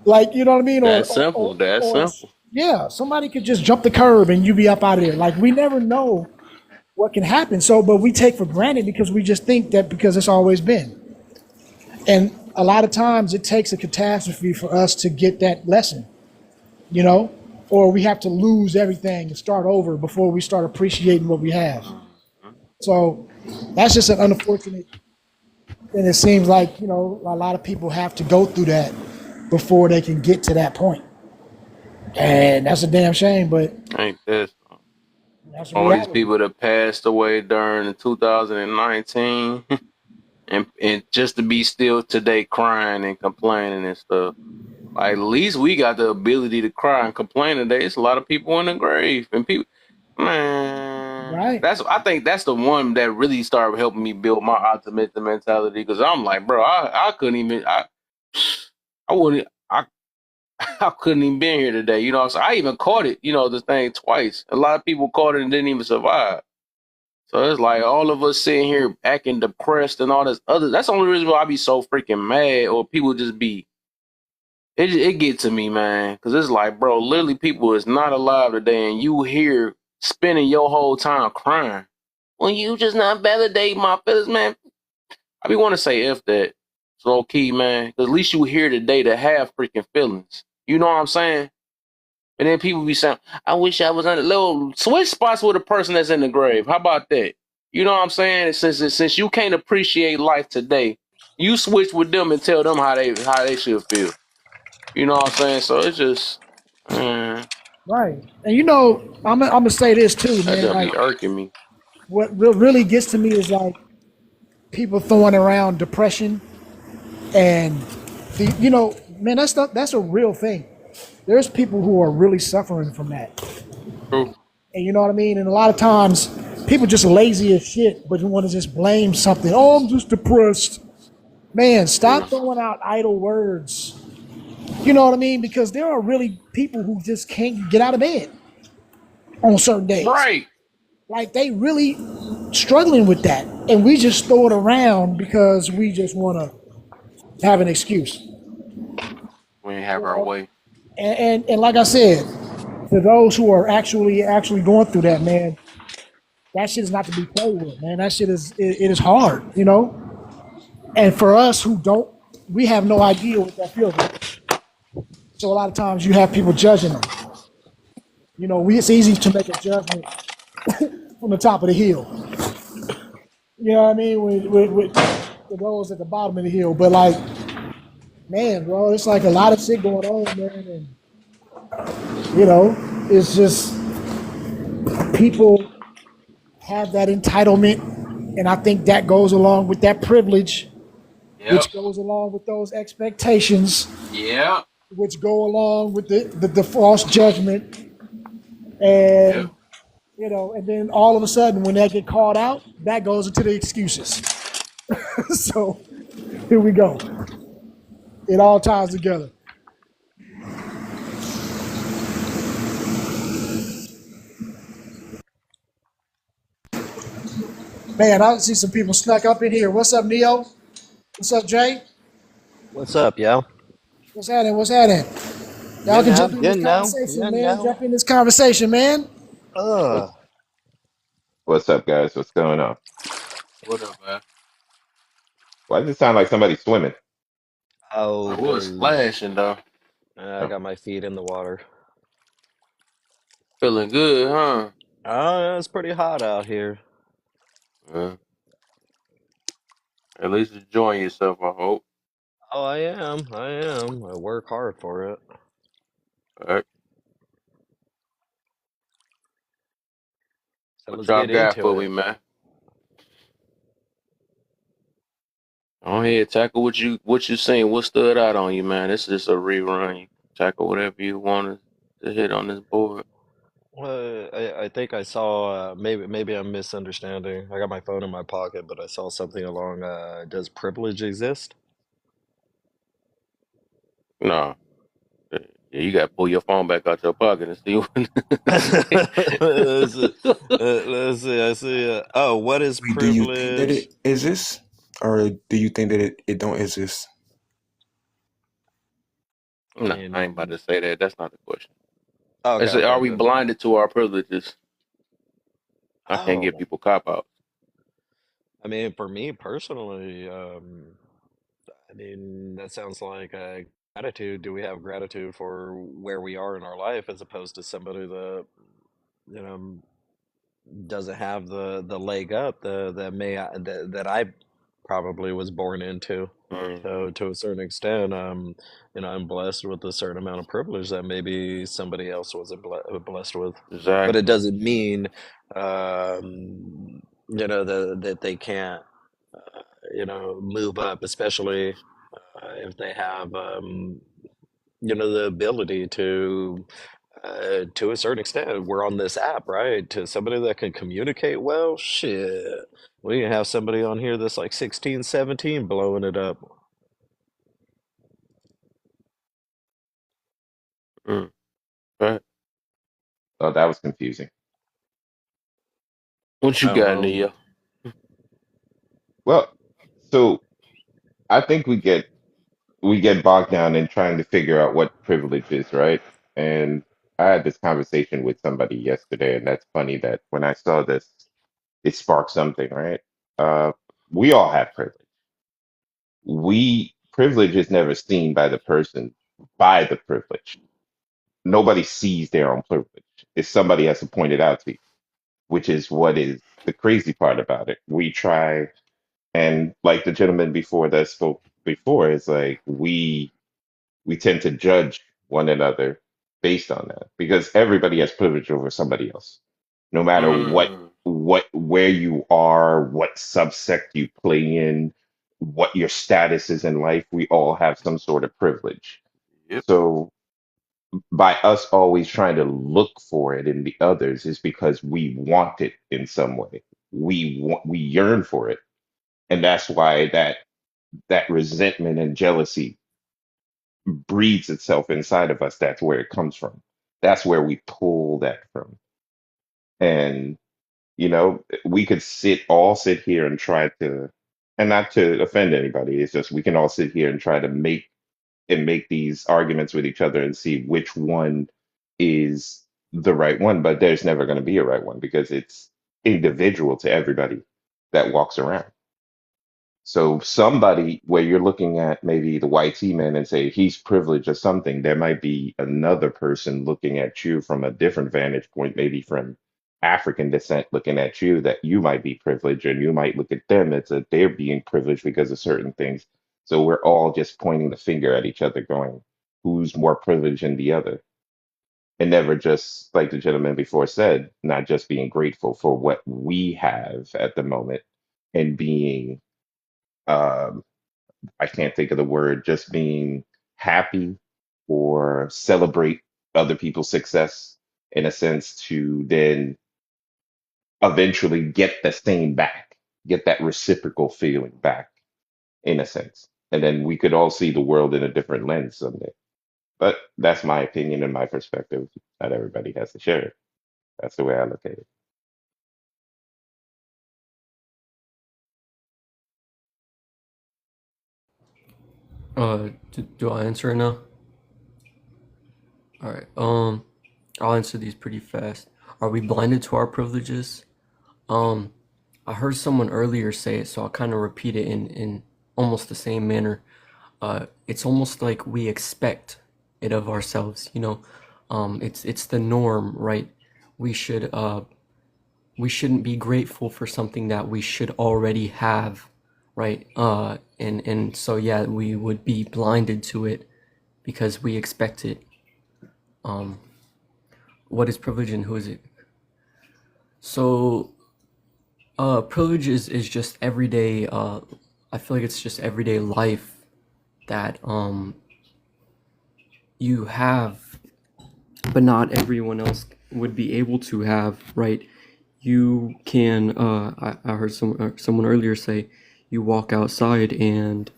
M: Like you know what I mean?
A: That's simple. That's
M: Or
A: simple.
M: yeah, somebody could just jump the curb and you be up out of there. Like we never know what can happen. So, but we take for granted because we just think that because it's always been. And a lot of times it takes a catastrophe for us to get that lesson, you know, or we have to lose everything and start over before we start appreciating what we have. So that's just an unfortunate, and it seems like, you know, a lot of people have to go through that before they can get to that point. And that's a damn shame, but
A: Ain't this
M: that's a
A: all these
M: reality.
A: people that passed away during 2019 and just to be still today crying and complaining and stuff. Like, at least we got the ability to cry and complain today. It's a lot of people in the grave and people, man.
M: Right.
A: I think that's the one that really started helping me build my optimistic mentality because I'm like, bro, I couldn't even I wouldn't I couldn't even been here today. You know, so I even caught it, this thing twice. A lot of people caught it and didn't even survive. So it's like all of us sitting here acting depressed and all this other. That's the only reason why I be so freaking mad, or people just be. It get to me, man, because it's like, bro, literally, people is not alive today, and you here spending your whole time crying. Well, you just not validate my feelings, man. I be want to say if that. It's low key, man. 'Cause at least you here today to have freaking feelings. You know what I'm saying? And then people be saying, I wish I was on the little switch spots with a person that's in the grave. How about that? You know what I'm saying? Since you can't appreciate life today, you switch with them and tell them how they should feel. You know what I'm saying? So it's just
M: Right. And I'm gonna say this too,
A: that
M: man.
A: just
M: Like
A: be irking me.
M: what really gets to me is like people throwing around depression and man, that's a real thing. There's people who are really suffering from that.
A: True.
M: And you know what I mean? And a lot of times people just lazy as shit, but you want to just blame something. Oh, I'm just depressed. Man, stop throwing out idle words. You know what I mean? Because there are really people who just can't get out of bed on certain days.
A: Right.
M: Like they really struggling with that. And we just throw it around because we just want to have an excuse.
A: We ain't have
M: You
A: our
M: know?
A: way.
M: And like I said, to those who are actually going through that, man, that shit is not to be played with, man. That shit it is hard. And for us who don't, we have no idea what that feels like. So a lot of times you have people judging them. It's easy to make a judgment from the top of the hill. You know what I mean? With those at the bottom of the hill. But like, man, bro, it's like a lot of shit going on, man. And it's just people have that entitlement. And I think that goes along with that privilege,
A: Yep.
M: which goes along with those expectations,
A: Yeah.
M: which go along with the false judgment.
A: Yep.
M: And and then all of a sudden when that get called out, that goes into the excuses. So here we go. It all ties together. Man, I see some people snuck up in here. What's up, Neo? What's up, Jay?
R: What's up, yo?
M: What's happening? What's happening? Y'all can jump in this conversation, man. Jump in this conversation, man.
R: Ugh.
S: What's up, guys? What's going on?
A: What up, man?
S: Why does it sound like somebody's swimming?
R: Oh,
A: I was
R: cause
A: splashing though.
R: I
S: Oh,
R: got my feet in the water.
A: Feeling good, huh?
R: Oh, it's pretty hot out here.
A: Yeah. At least enjoying yourself, I hope.
R: Oh, I am. I am. I work hard for it.
A: All right.
R: So
A: What
R: let's
A: y'all
R: get
A: got
R: into
A: for me,
R: it.
A: man? Go ahead, tackle what you seen. What stood out on you, man? This is just a rerun. You tackle whatever you wanted to hit on this board.
R: I think I saw maybe I'm misunderstanding. I got my phone in my pocket, but I saw something along. Does privilege exist?
A: No. Yeah, you gotta pull your phone back out your pocket and see what
R: let's, see, let's see. I see. Oh, what is
O: Wait, do you think that
R: privilege?
O: it exists, or do you think that it don't exist?
R: I
A: No, I ain't about
R: mean,
A: to say that. That's not the question. I
R: okay,
A: said, are
R: okay,
A: we
R: good.
A: blinded to our privileges? I can't give
R: Oh,
A: people cop outs.
R: I mean, for me personally, I mean, that sounds like gratitude. Do we have gratitude for where we are in our life as opposed to somebody that, you know, doesn't have the leg up that I probably was born into.
A: Mm-hmm.
R: So to a certain extent, I'm blessed with a certain amount of privilege that maybe somebody else wasn't blessed with. But it
A: Exactly.
R: doesn't mean, that they can't, move up, especially if they have, the ability to. To a certain extent, we're on this app, right? To somebody that can communicate well, shit. We can have somebody on here that's like 16, 17 blowing it up.
A: Right.
S: Oh, that was confusing.
A: What you
R: I don't
A: got,
R: know.
A: Nia?
S: Well, so I think we get bogged down in trying to figure out what privilege is, right? And I had this conversation with somebody yesterday, and that's funny that when I saw this, it sparked something, right? Uh, we all have privilege. Privilege is never seen by the person by the privilege. Nobody sees their own privilege. If somebody has to point it out to you, which is what is the crazy part about it. We try, and like the gentleman before that spoke before, is like we tend to judge one another based on that because everybody has privilege over somebody else, no matter
A: Mm.
S: where you are, what subsect you play in, what your status is in life. We all have some sort of privilege.
A: Yep.
S: So by us always trying to look for it in the others is because we want it in some way. We yearn for it, and that's why that resentment and jealousy breeds itself inside of us. That's where it comes from. That's where we pull that from. And we could all sit here and try to, and not to offend anybody. It's just we can all sit here and try to make these arguments with each other and see which one is the right one. But there's never going to be a right one because it's individual to everybody that walks around. So somebody where you're looking at maybe the white man and say he's privileged or something, there might be another person looking at you from a different vantage point, maybe from African descent, looking at you that you might be privileged, and you might look at them as if they're being privileged because of certain things. So we're all just pointing the finger at each other, going, who's more privileged than the other? And never just like the gentleman before said, not just being grateful for what we have at the moment and being um, I can't think of the word, just being happy or celebrate other people's success in a sense to then eventually get the same back, get that reciprocal feeling back in a sense. And then we could all see the world in a different lens someday. But that's my opinion and my perspective. Not everybody has to share it. That's the way I look at it.
P: Do I answer it now? All right. I'll answer these pretty fast. Are we blinded to our privileges? I heard someone earlier say it, so I'll kind of repeat it in almost the same manner. It's almost like we expect it of ourselves, you know. It's the norm, right? We shouldn't be grateful for something that we should already have, right? And so yeah, we would be blinded to it because we expect it. What is privilege and who is it? So privilege is just everyday. I feel like it's just everyday life that you have, but not everyone else would be able to have, right? You can. I heard someone earlier say, you walk outside and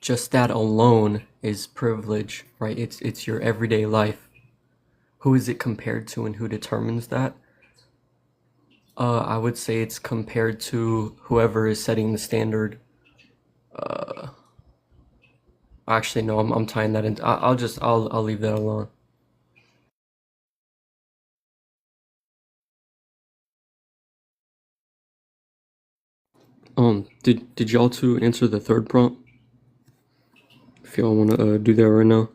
P: just that alone is privilege, right? It's your everyday life. Who is it compared to, and who determines that? I would say it's compared to whoever is setting the standard. Actually, no, I'm tying that in. I'll leave that alone. Did y'all two answer the third prompt? If y'all want to do that right now.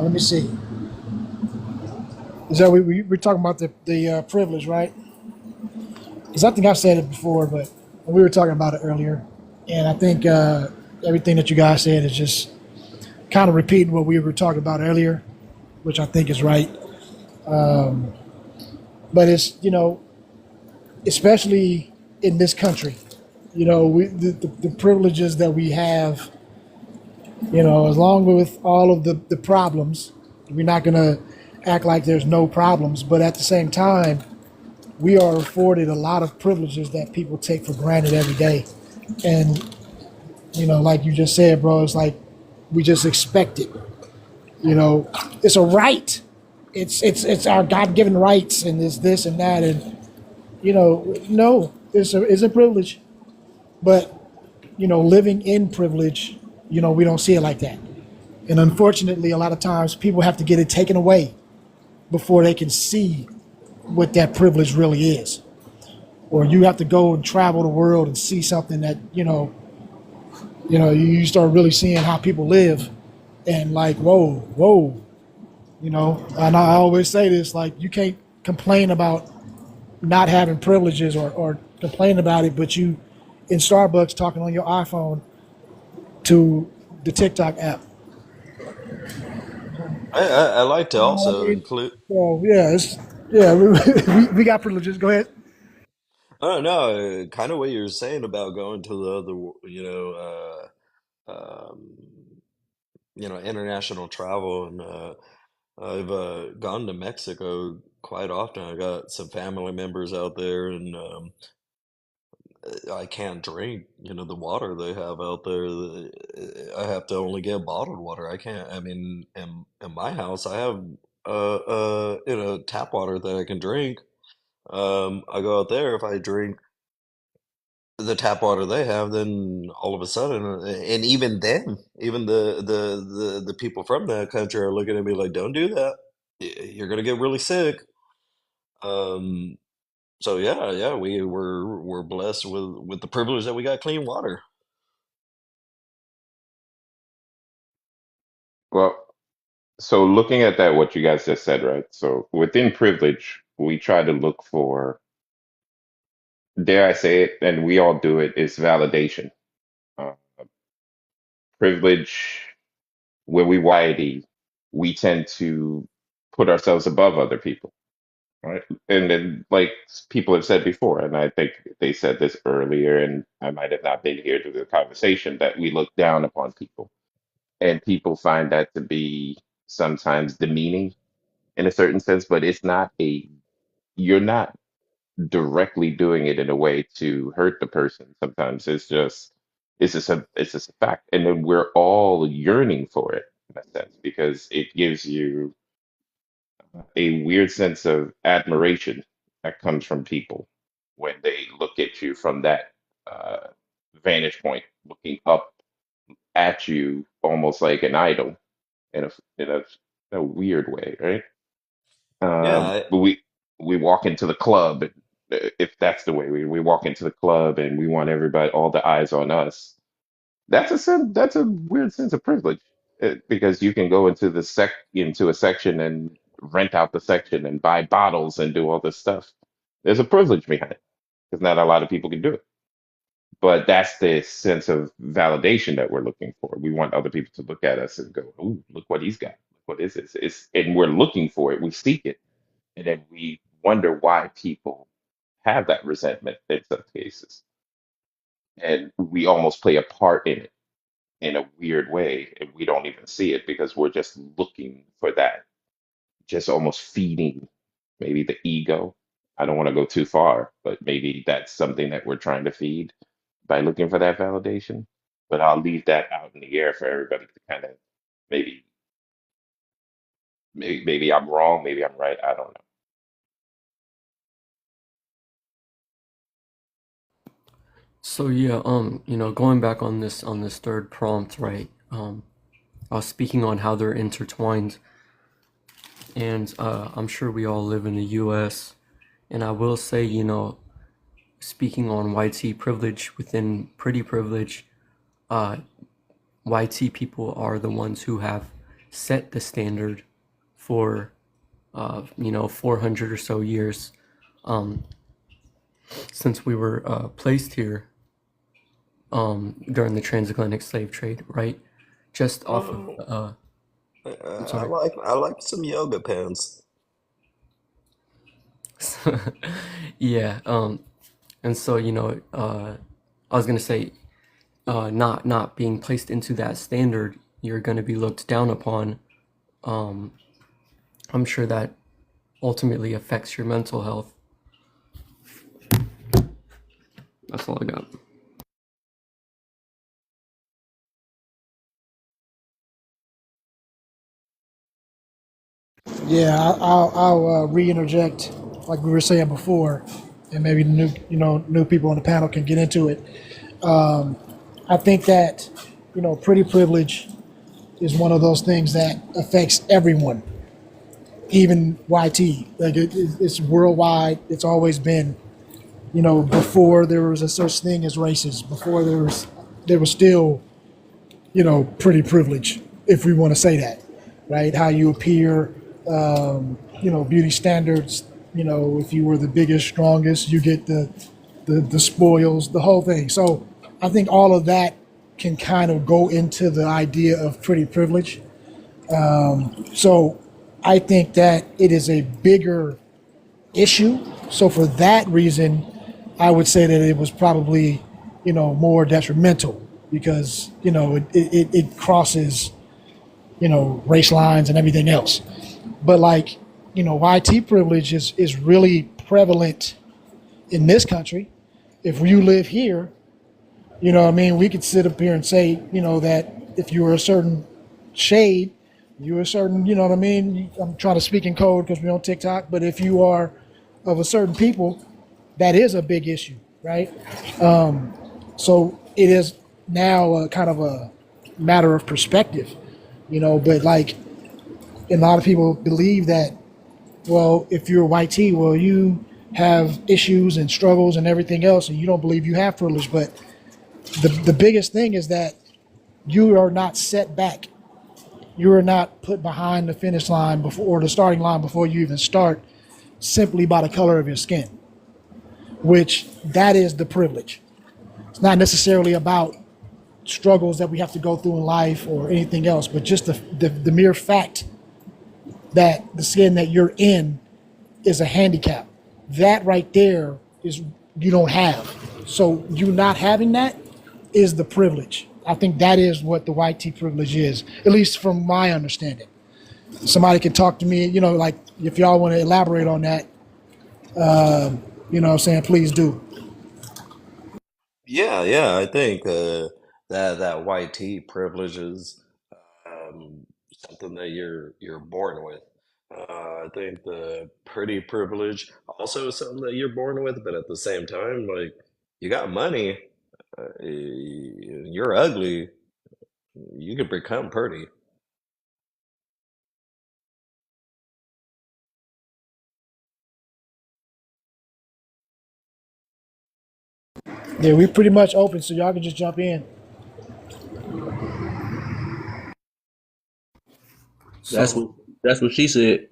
M: Let me see. Is that we're talking about the privilege, right? Because I think I've said it before, but we were talking about it earlier, and I think everything that you guys said is just kind of repeating what we were talking about earlier, which I think is right. But it's especially in this country, You know, the privileges that we have, you know, as long with all of the problems, we're not going to act like there's no problems. But at the same time, we are afforded a lot of privileges that people take for granted every day. And, you know, like you just said, bro, it's like we just expect it. You know, it's a right. It's our God given rights, and it's this and that. And, you know, no, it's a privilege. But, you know, living in privilege, you know, we don't see it like that. And unfortunately, a lot of times people have to get it taken away before they can see what that privilege really is. Or you have to go and travel the world and see something that, you start really seeing how people live and like, whoa, you know. And I always say this, like, you can't complain about not having privileges or complain about it, but you in Starbucks talking on your iPhone to the TikTok app.
R: I like to
M: You know what I
R: also
M: mean?
R: include.
M: So yeah, we got privileges. Go ahead.
R: I don't know, kind of what you're saying about going to the other, international travel, and I've gone to Mexico quite often. I got some family members out there, and I can't drink, the water they have out there. I have to only get bottled water. I can't. I mean, in my house, I have tap water that I can drink. I go out there, if I drink the tap water they have, then all of a sudden, and even then, even the people from that country are looking at me like, "Don't do that. You're gonna get really sick." Um, so yeah, we're blessed with the privilege that we got clean water.
S: Well, so looking at that, what you guys just said, right? So within privilege, we try to look for, dare I say it, and we all do it, is validation. Uh, privilege, when we tend to put ourselves above other people, right? And then, like people have said before, and I think they said this earlier, and I might have not been here to the conversation, that we look down upon people, and people find that to be sometimes demeaning in a certain sense, but you're not directly doing it in a way to hurt the person. Sometimes it's just a fact, and then we're all yearning for it in a sense because it gives you a weird sense of admiration that comes from people when they look at you from that uh, vantage point, looking up at you almost like an idol in a in a, in a weird way, right?
R: Yeah,
S: But we walk into the club, if that's the way we walk into the club and we want everybody, all the eyes on us. That's a weird sense of privilege, because you can go into a section and rent out the section and buy bottles and do all this stuff. There's a privilege behind it because not a lot of people can do it. But that's the sense of validation that we're looking for. We want other people to look at us and go, "Ooh, look what he's got. Look what is this?" And we're looking for it. We seek it, and then we wonder why people have that resentment in some cases, and we almost play a part in it in a weird way, and we don't even see it because we're just looking for that, just almost feeding maybe the ego. I don't want to go too far, but maybe that's something that we're trying to feed by looking for that validation. But I'll leave that out in the air for everybody to kind of maybe, maybe I'm wrong, maybe I'm right. I don't know.
P: So yeah, going back on this third prompt, right? I was speaking on how they're intertwined, and I'm sure we all live in the U.S. And I will say, speaking on YT privilege within pretty privilege, uh, YT people are the ones who have set the standard for 400 or so years um, since we were placed here during the transatlantic slave trade, right? Just off of
R: oh,
P: I'm
R: I
P: sorry.
R: like some yoga pants.
P: Yeah, and so I was gonna say, not being placed into that standard, you're gonna be looked down upon. I'm sure that ultimately affects your mental health. That's all I got.
M: Yeah, I'll re-interject like we were saying before, and maybe new people on the panel can get into it. I think that pretty privilege is one of those things that affects everyone, even YT. Like it's worldwide. It's always been. Before there was a such thing as races. Before there was still pretty privilege, if we want to say that, right? How you appear, beauty standards. If you were the biggest, strongest, you get the spoils, the whole thing. So I think all of that can kind of go into the idea of pretty privilege. So I think that it is a bigger issue. So for that reason, I would say that it was probably, more detrimental because, it crosses, race lines and everything else. But like, YT privilege is really prevalent in this country. If you live here, what I mean, we could sit up here and say, that if you were a certain shade, you were a certain, what I mean? I'm trying to speak in code because we're on TikTok, but if you are of a certain people, that is a big issue, right? So it is now a kind of a matter of perspective, but like a lot of people believe that, well, if you're a white T, well, you have issues and struggles and everything else, and you don't believe you have privilege. But the biggest thing is that you are not set back. You are not put behind the finish line before or the starting line before you even start simply by the color of your skin, which that is the privilege. It's not necessarily about struggles that we have to go through in life or anything else, but just the mere fact that the skin that you're in is a handicap. That right there is you don't have. So you not having that is the privilege. I think that is what the white T privilege is, at least from my understanding. Somebody can talk to me, like if y'all want to elaborate on that, what I'm saying, please do.
R: Yeah, I think that white tea privilege is something that you're born with. I think the pretty privilege also is something that you're born with, but at the same time, like you got money, you're ugly, you could become pretty.
M: Yeah, we pretty much open, so y'all can just jump in.
A: That's
P: So
A: what that's what she said.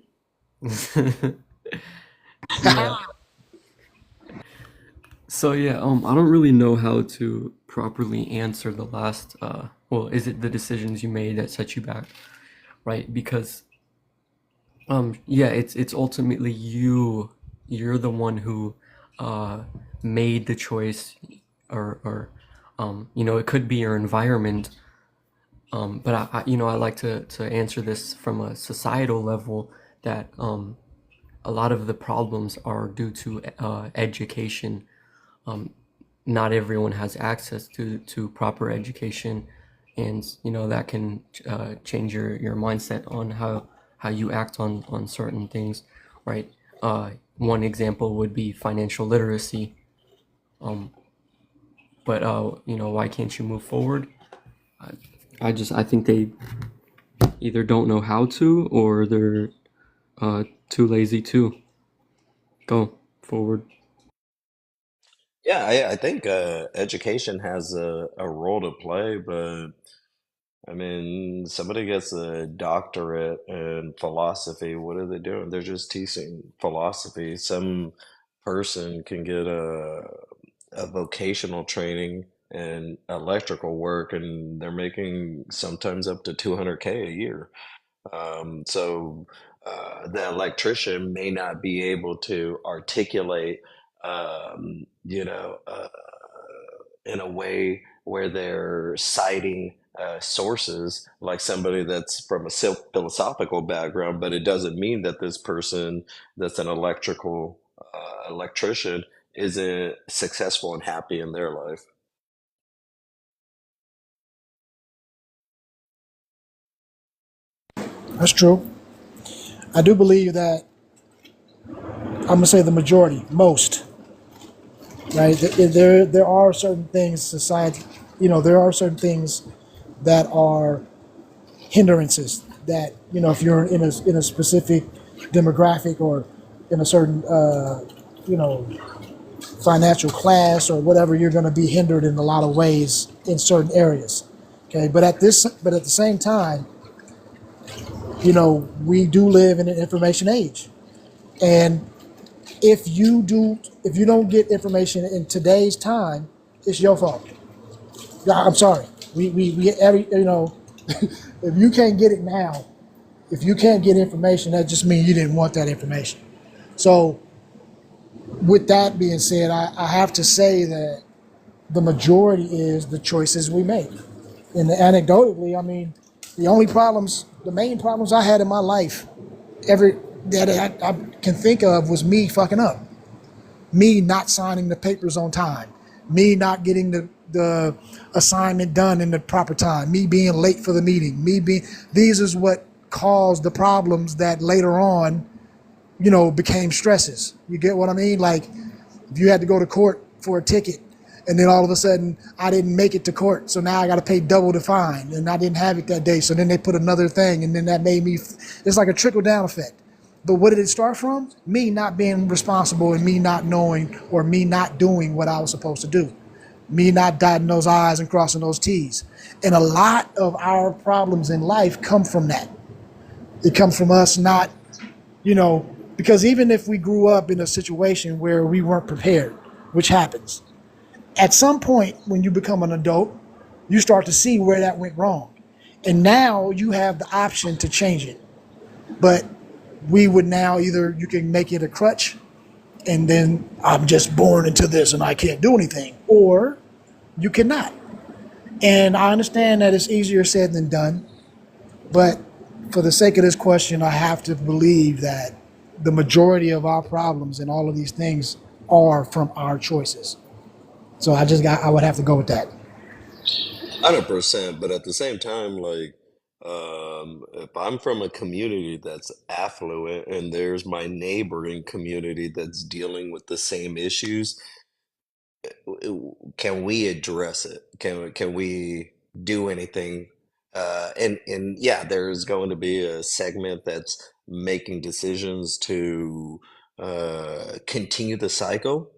P: yeah. So yeah, I don't really know how to properly answer the last well, is it the decisions you made that set you back, right? Because yeah, it's ultimately you're the one who uh made the choice or it could be your environment. But I like to answer this from a societal level that a lot of the problems are due to education. Not everyone has access to proper education, and that can change your mindset on how you act on certain things, right? One example would be financial literacy. Um, but why can't you move forward? I think they either don't know how to or they're too lazy to go forward.
R: Yeah, I think education has a role to play, but I mean, somebody gets a doctorate in philosophy. What are they doing? They're just teaching philosophy. Some person can get a vocational training in electrical work, and they're making sometimes up to 200K a year. The electrician may not be able to articulate, um, you know, uh, in a way where they're citing sources like somebody that's from a philosophical background, but it doesn't mean that this person that's an electrician isn't successful and happy in their life.
M: That's true. I do believe that I'm gonna say the majority, most, right? There are certain things society, there are certain things that are hindrances that if you're in a specific demographic or in a certain you know financial class or whatever, you're going to be hindered in a lot of ways in certain areas. Okay, but at the same time, we do live in an information age, and if you don't get information in today's time, it's your fault. Yeah, I'm sorry. We every if you can't get it now, if you can't get information, that just means you didn't want that information. So with that being said, I have to say that the majority is the choices we make. And anecdotally, I mean, the main problems I had in my life, every that I can think of, was me fucking up, me not signing the papers on time, me not getting the assignment done in the proper time, me being late for the meeting, these is what caused the problems that later on, became stresses. You get what I mean? Like, if you had to go to court for a ticket and then all of a sudden I didn't make it to court, so now I got to pay double the fine, and I didn't have it that day, so then they put another thing, and then that made me, it's like a trickle down effect. But what did it start from? Me not being responsible, and me not knowing, or me not doing what I was supposed to do. Me not dotting those I's and crossing those T's. And a lot of our problems in life come from that. It comes from us not, because even if we grew up in a situation where we weren't prepared, which happens, at some point when you become an adult, you start to see where that went wrong. And now you have the option to change it. But we would now, either you can make it a crutch and then I'm just born into this and I can't do anything, or you cannot. And I understand that it's easier said than done, but for the sake of this question, I have to believe that the majority of our problems and all of these things are from our choices. So I would have to go with that.
R: 100%, but at the same time, like, if I'm from a community that's affluent and there's my neighboring community that's dealing with the same issues, can we address it? Can we do anything? And yeah, there's going to be a segment that's making decisions to continue the cycle.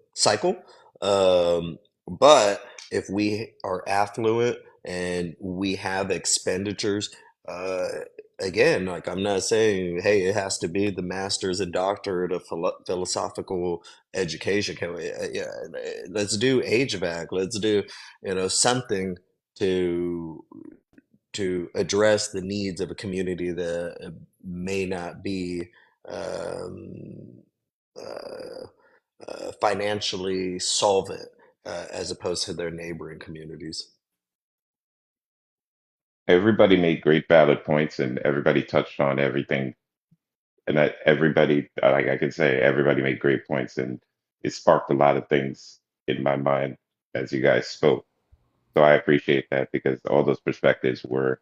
R: But if we are affluent and we have expenditures, uh, again, like, I'm not saying, hey, it has to be the master's and doctorate of philosophical education. Can we, yeah, let's do HVAC. Let's do, something to address the needs of a community that may not be um, uh, financially solvent, as opposed to their neighboring communities.
S: Everybody made great valid points, and everybody touched on everything. And that everybody, like I can say, everybody made great points, and it sparked a lot of things in my mind as you guys spoke. So I appreciate that because all those perspectives were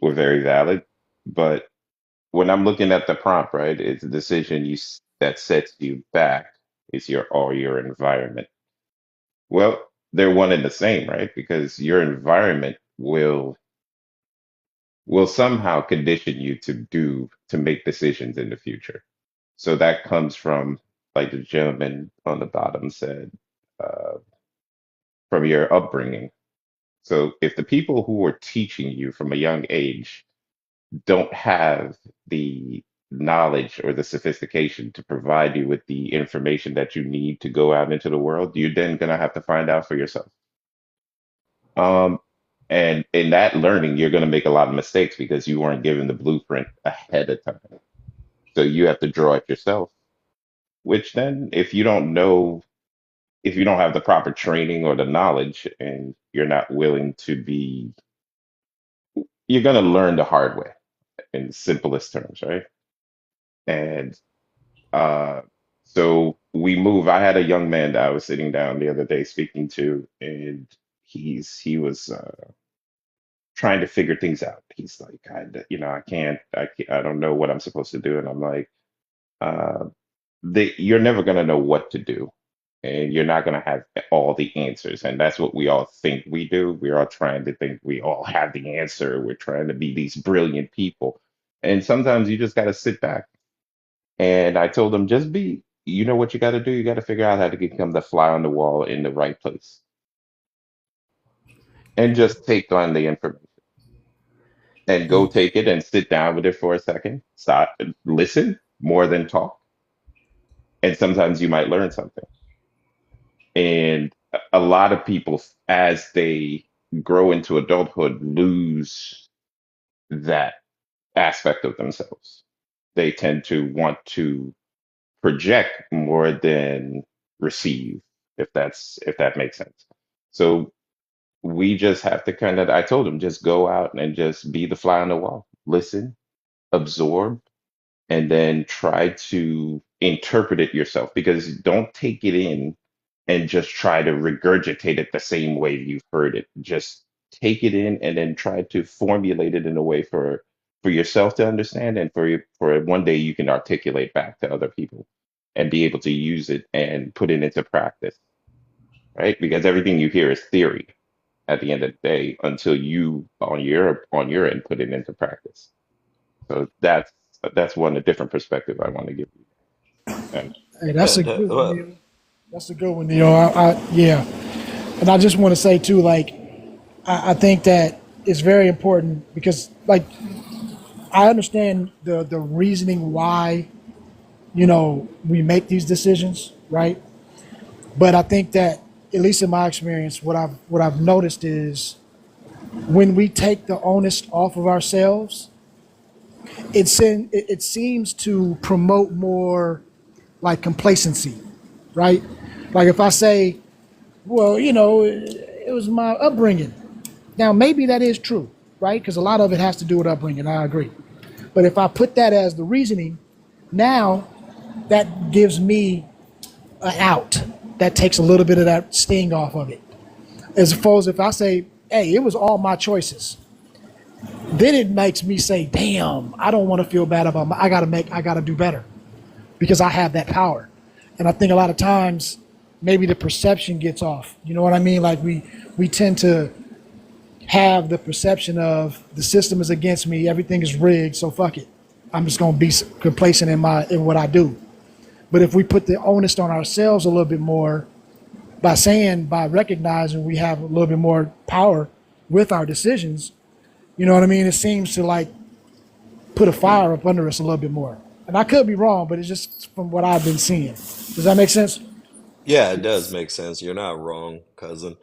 S: very valid. But when I'm looking at the prompt, right, it's a decision that sets you back is your environment. Well, they're one and the same, right? Because your environment will somehow condition you to make decisions in the future. So that comes from, like the gentleman on the bottom said, uh, from your upbringing. So if the people who are teaching you from a young age don't have the knowledge or the sophistication to provide you with the information that you need to go out into the world, you're then gonna have to find out for yourself. Um, and in that learning, you're gonna make a lot of mistakes because you weren't given the blueprint ahead of time. So you have to draw it yourself, which then, if you don't know if you don't have the proper training or the knowledge, and you're not willing to be, you're going to learn the hard way in the simplest terms, right? And uh, so we move. I had a young man that I was sitting down the other day speaking to, and he was trying to figure things out. He's like, I don't know what I'm supposed to do. And I'm like, uh, you're never going to know what to do, and you're not going to have all the answers. And that's what we all think we do. We're all trying to think we all have the answer. We're trying to be these brilliant people. And sometimes you just got to sit back. And I told him, just be, you know what you got to do? You got to figure out how to become the fly on the wall in the right place and just take on the information and go take it and sit down with it for a second. Stop, listen more than talk. And sometimes you might learn something. And a lot of people, as they grow into adulthood, lose that aspect of themselves. They tend to want to project more than receive, if that makes sense. So we just have to kind of, I told him, just go out and just be the fly on the wall, listen, absorb, and then try to interpret it yourself, because don't take it in and just try to regurgitate it the same way you've heard it. Just take it in and then try to formulate it in a way for yourself to understand, and for one day you can articulate back to other people and be able to use it and put it into practice, right? Because everything you hear is theory at the end of the day until you on your end put it into practice. So that's one a different perspective I want to give you. And
M: Hey,
R: Yeah,
M: that's a good one, Neil. That's a good one, Neil. Yeah, and I just want to say too, like, I think that it's very important because, like, I understand the reasoning why we make these decisions, right? But I think that, at least in my experience, what I've noticed is when we take the onus off of ourselves, it seems to promote more like complacency, right? Like if I say, well, it was my upbringing. Now maybe that is true, right? Because a lot of it has to do with upbringing. I agree. But if I put that as the reasoning, now that gives me an out. That takes a little bit of that sting off of it. As opposed if I say, hey, it was all my choices, then it makes me say, damn, I don't want to feel bad about I gotta do better because I have that power. And I think a lot of times maybe the perception gets off. You know what I mean? Like we tend to have the perception of the system is against me, everything is rigged, so fuck it. I'm just gonna be complacent in what I do. But if we put the onus on ourselves a little bit more by recognizing we have a little bit more power with our decisions, you know what I mean? It seems to like put a fire up under us a little bit more. And I could be wrong, but it's just from what I've been seeing. Does that make sense?
R: yeah, it does make sense. You're not wrong, cousin.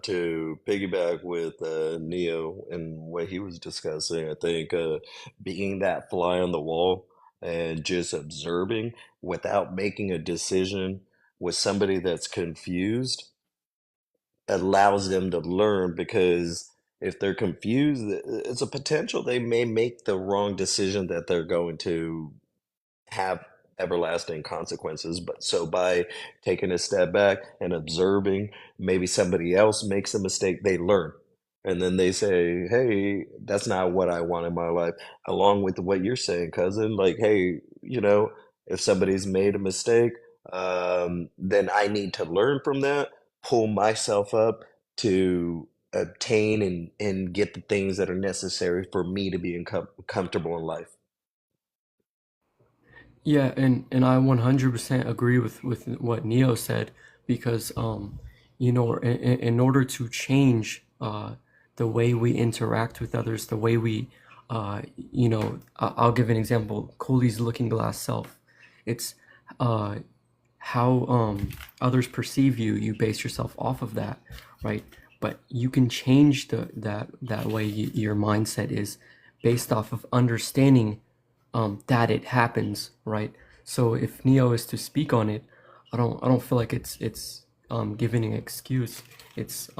R: To piggyback with Neo and what he was discussing, I think being that fly on the wall and just observing without making a decision with somebody that's confused allows them to learn, because if they're confused, it's a potential they may make the wrong decision that they're going to have everlasting consequences. But so by taking a step back and observing, maybe somebody else makes a mistake, they learn. And then they say, hey, that's not what I want in my life. Along with what you're saying, cousin, like, hey, if somebody's made a mistake, then I need to learn from that, pull myself up to obtain and get the things that are necessary for me to be comfortable in life.
P: Yeah, and I 100% agree with what Neo said, because in order to change the way we interact with others, the way we I'll give an example. Cooley's looking glass self. It's how others perceive you. You base yourself off of that, right? But you can change that way your mindset is based off of understanding that it happens, right? So if Neo is to speak on it, I don't feel like it's giving an excuse. It's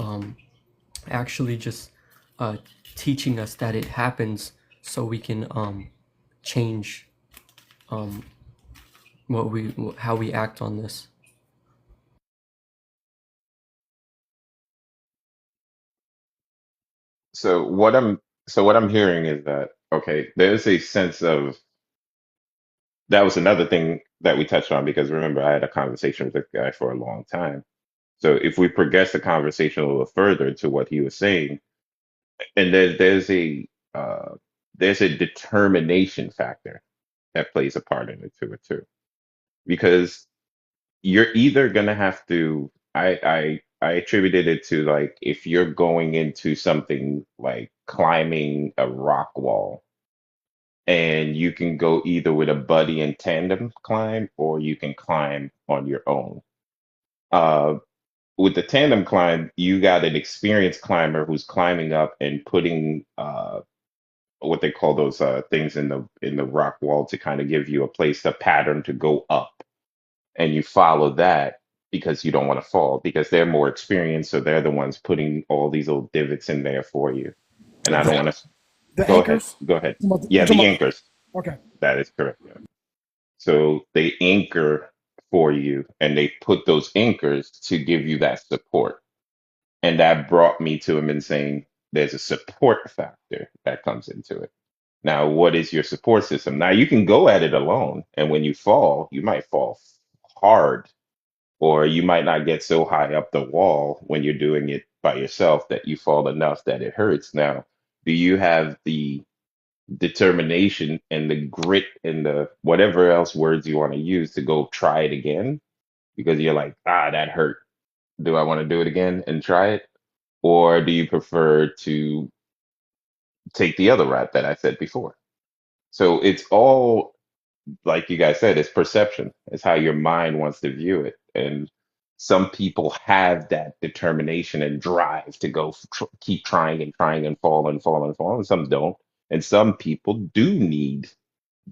P: actually just teaching us that it happens so we can change how we act on this.
S: So what I'm hearing is that okay, there's a sense of that was another thing that we touched on because remember I had a conversation with this guy for a long time. So if we progress the conversation a little further to what he was saying, and uh, there's a determination factor that plays a part into it too, because you're either gonna have to. I attributed it to like if you're going into something like climbing a rock wall, and you can go either with a buddy and tandem climb, or you can climb on your own. Uh, with the tandem climb, you got an experienced climber who's climbing up and putting what they call those things in the rock wall to kind of give you a place, a pattern to go up, and you follow that because you don't want to fall because they're more experienced, so they're the ones putting all these little divots in there for you. And I don't
M: The,
S: want to
M: the
S: go ahead,
M: anchors.
S: go ahead.
M: You
S: Yeah,
M: talking
S: the
M: about?
S: anchors.
M: Okay.
S: That is correct. Yeah. So they anchor for you, and they put those anchors to give you that support. And that brought me to him and saying, there's a support factor that comes into it. Now, what is your support system? Now, you can go at it alone, and when you fall, you might fall hard, or you might not get so high up the wall when you're doing it by yourself that you fall enough that it hurts. Now, do you have the determination and the grit and the whatever else words you want to use to go try it again? Because you're like, that hurt. Do I want to do it again and try it? Or do you prefer to take the other route that I said before? So it's all, like you guys said, it's perception. It's how your mind wants to view it. And some people have that determination and drive to go keep trying and trying and fall and fall and fall, and some don't. And some people do need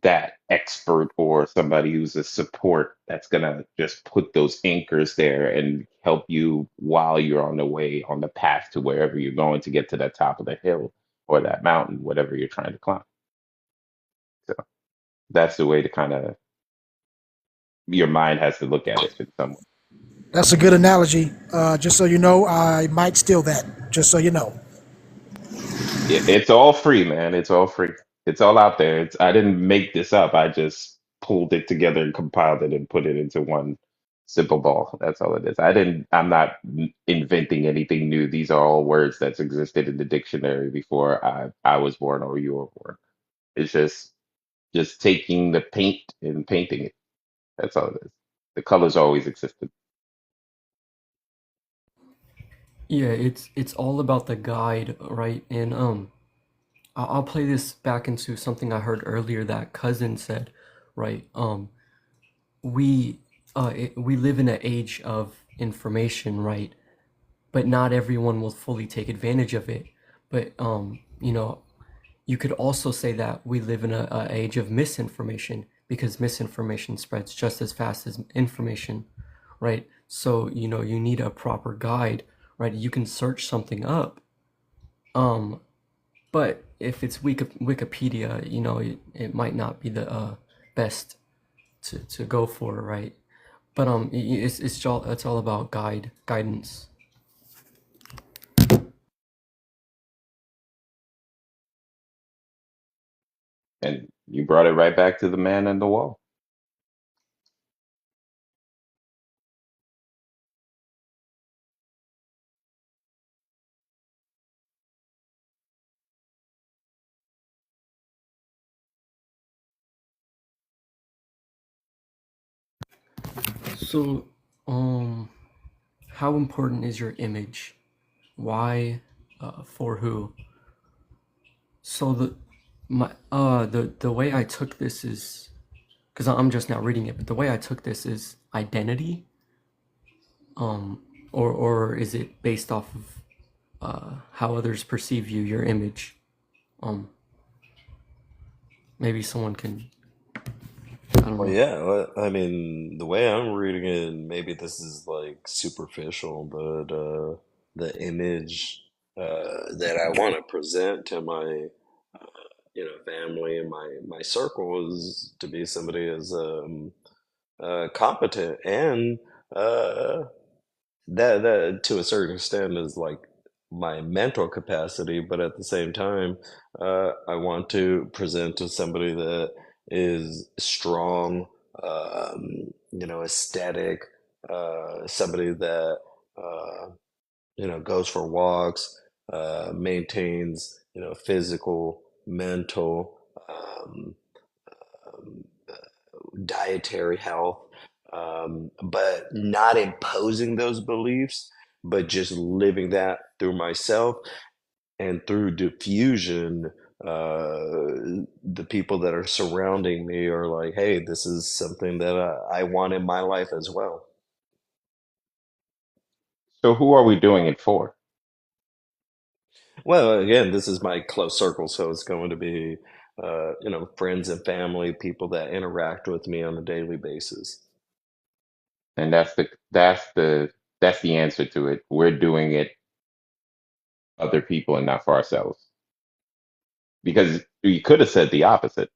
S: that expert or somebody who's a support that's going to just put those anchors there and help you while you're on the way on the path to wherever you're going to get to the top of the hill or that mountain, whatever you're trying to climb. So that's the way to kind of your mind has to look at it in some way.
M: That's a good analogy. Just so you know, I might steal that. Just so you know.
S: It's all free, man. It's all free. It's all out there. I didn't make this up. I just pulled it together and compiled it and put it into one simple ball. That's all it is. I'm not inventing anything new. These are all words that's existed in the dictionary before I was born or you were born. It's just taking the paint and painting it. That's all it is. The colors always existed.
P: Yeah, it's all about the guide, right? And I'll play this back into something I heard earlier that cousin said, right? We we live in an age of information, right? But not everyone will fully take advantage of it. But you could also say that we live in a age of misinformation because misinformation spreads just as fast as information, right? So you need a proper guide, right? You can search something up, um, but if it's Wikipedia, it might not be the best to go for, right? But it's all about guidance.
S: And you brought it right back to the man on the wall.
P: So, how important is your image? Why? For who? So the way I took this is because I'm just now reading it, but the way I took this is identity, or is it based off of how others perceive you, your image? Um, Maybe someone can. I don't
R: Well,
P: know.
R: yeah, I mean, the way I'm reading it, maybe this is like superficial, but the image that I want to present to my, family and my circle is to be somebody as competent and uh, that to a certain extent is like my mental capacity, but at the same time, I want to present to somebody that is strong, aesthetic, somebody that goes for walks, maintains physical, mental, um, um, dietary health, but not imposing those beliefs, but just living that through myself and through diffusion. The people that are surrounding me are like, hey, this is something that I want in my life as well.
S: So who are we doing it for?
R: Well, again, this is my close circle, so it's going to be, friends and family, people that interact with me on a daily basis.
S: And that's the answer to it. We're doing it for other people and not for ourselves. Because you could have said the opposite,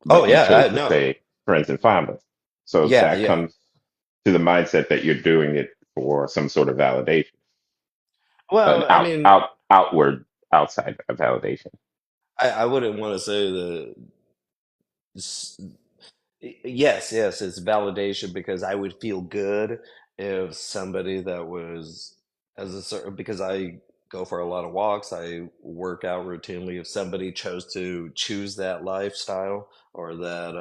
R: Oh
S: but you
R: yeah,
S: chose
R: I
S: to
R: no,
S: say friends and family. So
R: yeah,
S: that
R: yeah.
S: comes to the mindset that you're doing it for some sort of validation, an
R: Well, I mean,
S: outward outside of validation.
R: I wouldn't want to say that. Yes, it's validation because I would feel good if somebody that was as a certain because I go for a lot of walks, I work out routinely. If somebody chose to choose that lifestyle or that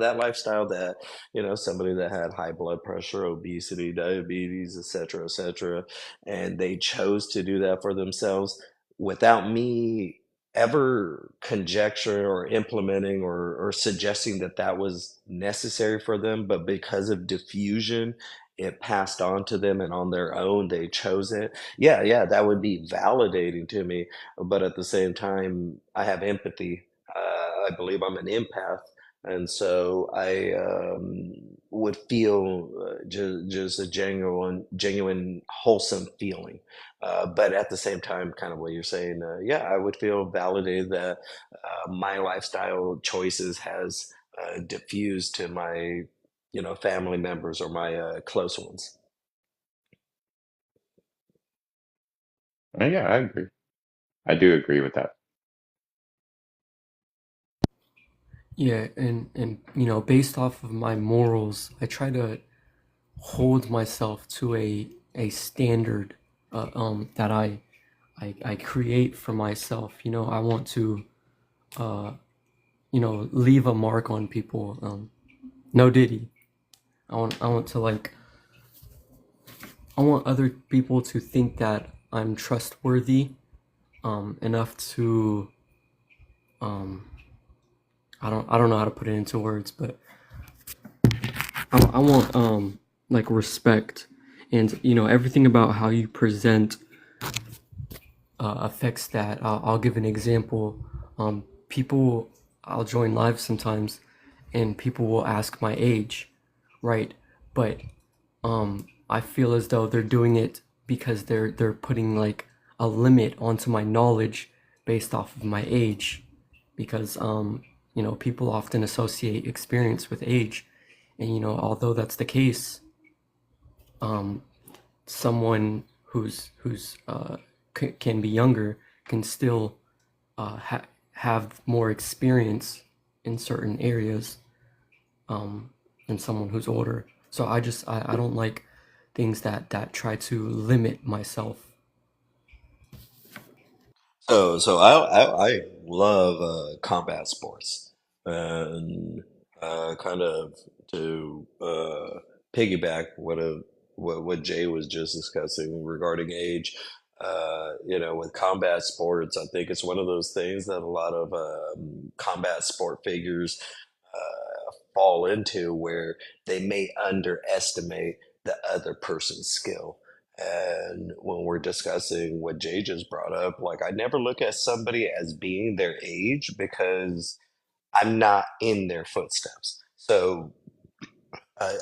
R: that lifestyle that somebody that had high blood pressure, obesity, diabetes, etc., and they chose to do that for themselves without me ever conjecture or implementing or suggesting that that was necessary for them, but because of diffusion, it passed on to them and on their own they chose it. Yeah, that would be validating to me. But at the same time, I have empathy. I believe I'm an empath. And so I would feel just a genuine, wholesome feeling but at the same time, kind of what you're saying, yeah, I would feel validated that my lifestyle choices has diffused to my, family members or my close ones.
S: Yeah, I agree. I do agree with that.
P: Yeah, and based off of my morals, I try to hold myself to a standard that I create for myself. I want to leave a mark on people. No Diddy. I want to like I want other people to think that I'm trustworthy enough to um I don't know how to put it into words, but I want like respect, and everything about how you present affects that. I'll give an example. People, I'll join live sometimes, and people will ask my age, right? But I feel as though they're doing it because they're putting like a limit onto my knowledge based off of my age, because people often associate experience with age, and although that's the case, um, someone who's can be younger can still have more experience in certain areas than someone who's older. So I don't like things that try to limit myself.
R: So I love combat sports and kind of to piggyback what Jay was just discussing regarding age. With combat sports, I think it's one of those things that a lot of combat sport figures fall into where they may underestimate the other person's skill. And when we're discussing what Jay just brought up, like I never look at somebody as being their age because I'm not in their footsteps. So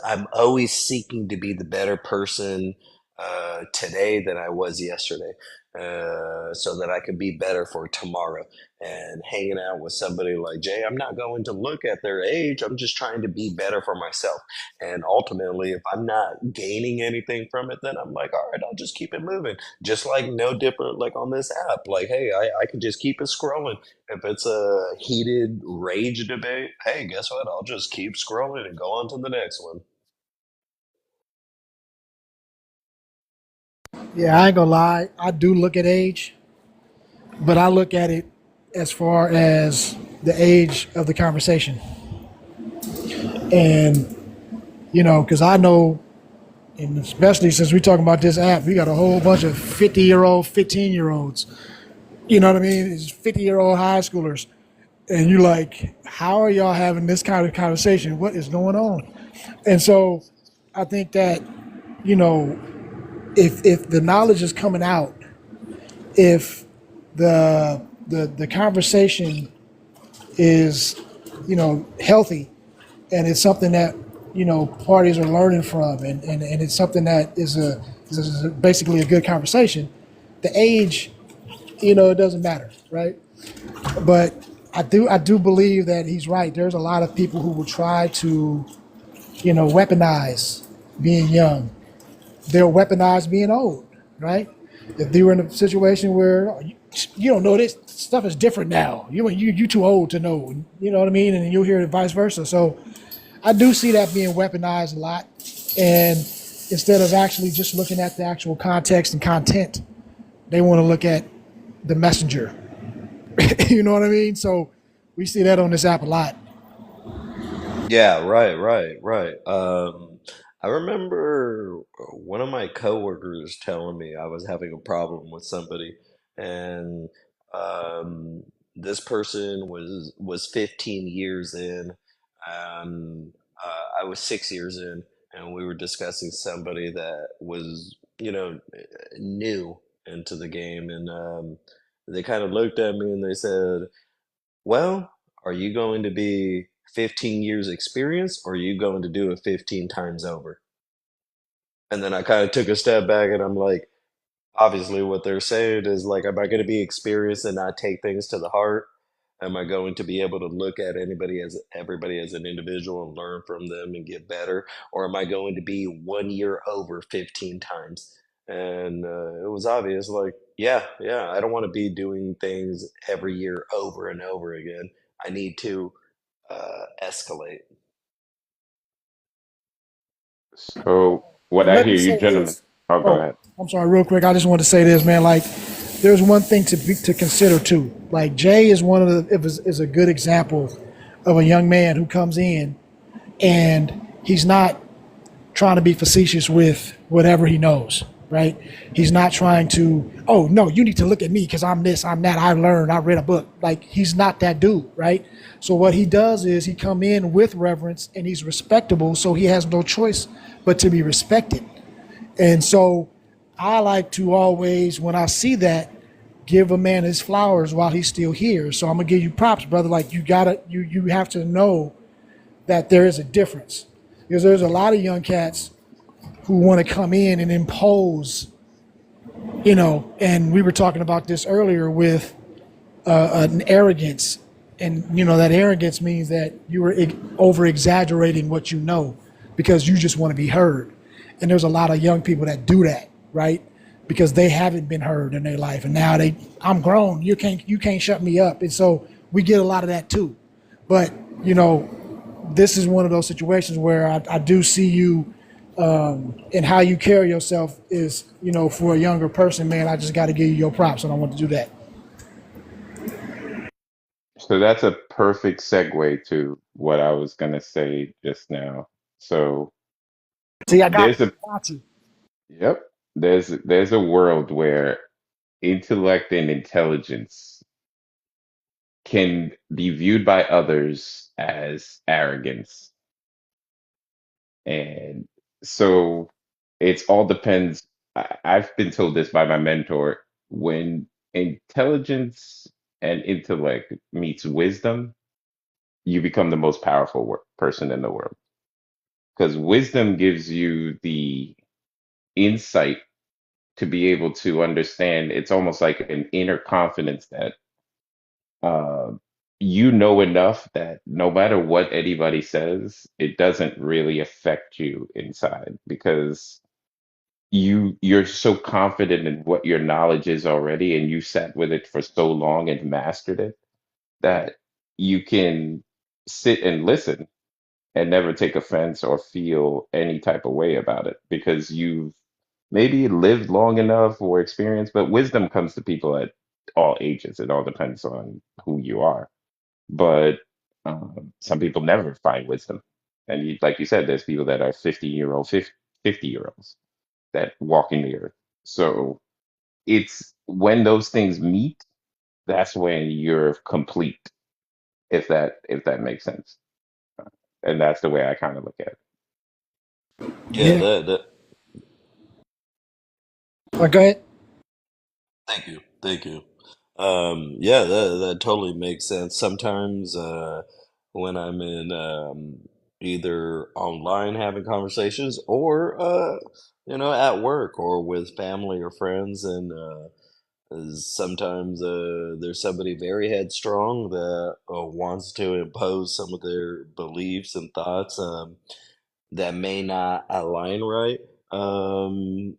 R: I'm always seeking to be the better person today than I was yesterday, so that I could be better for tomorrow. And hanging out with somebody like Jay, I'm not going to look at their age. I'm just trying to be better for myself. And ultimately, if I'm not gaining anything from it, then I'm like, all right, I'll just keep it moving. Just like no different, like on this app. Like, hey, I can just keep it scrolling. If it's a heated rage debate, hey, guess what? I'll just keep scrolling and go on to the next one.
M: Yeah, I ain't gonna lie. I do look at age, but I look at it as far as the age of the conversation. And, because I know, and especially since we're talking about this app, we got a whole bunch of 50-year-old, 15-year-olds. You know what I mean? It's 50-year-old high schoolers. And you're like, how are y'all having this kind of conversation? What is going on? And so I think that, you know, if the knowledge is coming out, if the conversation is, healthy, and it's something that, parties are learning from, and it's something that is basically a good conversation, the age, it doesn't matter, right? But I do believe that he's right. There's a lot of people who will try to, weaponize being young. They'll weaponize being old, right? If they were in a situation where, oh, you don't know, this stuff is different now. You too old to know. You know what I mean? And you'll hear it vice versa. So I do see that being weaponized a lot. And instead of actually just looking at the actual context and content, they want to look at the messenger. You know what I mean? So we see that on this app a lot.
R: Yeah, right. I remember one of my coworkers telling me I was having a problem with somebody, and um, this person was 15 years in, and I was 6 years in, and we were discussing somebody that was, new into the game, and they kind of looked at me and they said, well, are you going to be 15 years experience or are you going to do it 15 times over? And then I kind of took a step back and I'm like, obviously what they're saying is like, am I going to be experienced and not take things to the heart? Am I going to be able to look at everybody as an individual and learn from them and get better? Or am I going to be 1 year over 15 times? And it was obvious, like, yeah, I don't want to be doing things every year over and over again. I need to escalate.
S: So what
M: And
S: I
M: let me
S: hear you
M: say
S: gentlemen,
M: this.
S: oh, go
M: Oh,
S: ahead.
M: I'm sorry, real quick. I just want to say this, man. Like, there's one thing to consider too. Like, Jay is one of is a good example of a young man who comes in and he's not trying to be facetious with whatever he knows, right? He's not trying to, oh, no, you need to look at me because I'm this, I'm that, I learned, I read a book. Like, he's not that dude, right? So what he does is he come in with reverence and he's respectable, so he has no choice but to be respected. And so I like to always, when I see that, give a man his flowers while he's still here. So I'm gonna give you props, brother. Like, you have to know that there is a difference, because there's a lot of young cats who want to come in and impose, and we were talking about this earlier with an arrogance. And, that arrogance means that you are over exaggerating what you know because you just want to be heard. And there's a lot of young people that do that, right? Because they haven't been heard in their life. And now I'm grown. You can't shut me up. And so we get a lot of that too. But, this is one of those situations where I do see you, and how you carry yourself is, for a younger person, man, I just got to give you your props, and I want to do that.
S: So that's a perfect segue to what I was gonna say just now. So
M: See, I got
S: there's
M: you.
S: a
M: Got you.
S: yep, there's a world where intellect and intelligence can be viewed by others as arrogance. And so it's all depends. I've been told this by my mentor, when intelligence and intellect meets wisdom, you become the most powerful person in the world. Because wisdom gives you the insight to be able to understand. It's almost like an inner confidence that uh, you know enough that no matter what anybody says, it doesn't really affect you inside because you're so confident in what your knowledge is already, and you sat with it for so long and mastered it that you can sit and listen and never take offense or feel any type of way about it because you've maybe lived long enough or experienced, but wisdom comes to people at all ages. It all depends on who you are. But some people never find wisdom. And you, like you said, there's people that are 50-year-old, 50-year-olds that walk in the earth. So it's when those things meet, that's when you're complete, if that makes sense. And that's the way I kind of look at it.
R: Yeah,
M: Yeah.
R: that
M: Go ahead.
R: thank you. Thank you. Yeah, that totally makes sense. Sometimes when I'm in either online having conversations or at work or with family or friends, and sometimes there's somebody very headstrong that wants to impose some of their beliefs and thoughts that may not align right. Um,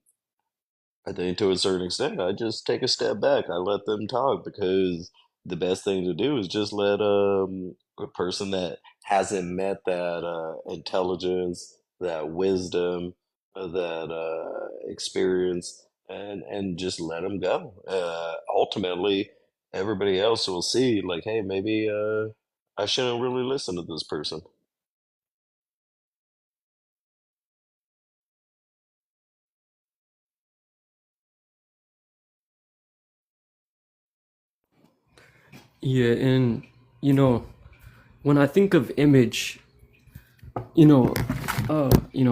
R: I think to a certain extent, I just take a step back. I let them talk because the best thing to do is just let a person that hasn't met that intelligence, that wisdom, that experience, and just let them go. Ultimately, everybody else will see, like, hey, maybe I shouldn't really listen to this person.
P: Yeah, and you know, when I think of image, you know,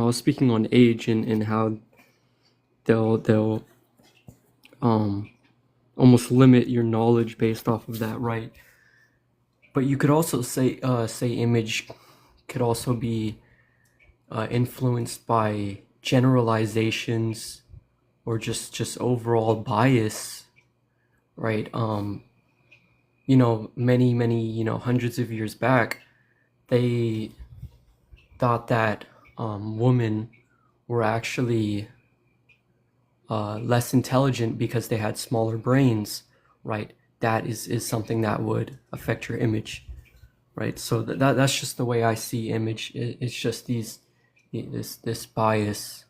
P: I was speaking on age and how they'll um almost limit your knowledge based off of that, right? But you could also say image could also be influenced by generalizations or just overall bias, right? Many hundreds of years back, they thought that women were actually less intelligent because they had smaller brains, right? That is something that would affect your image, right? So that's just the way I see image. It's just this bias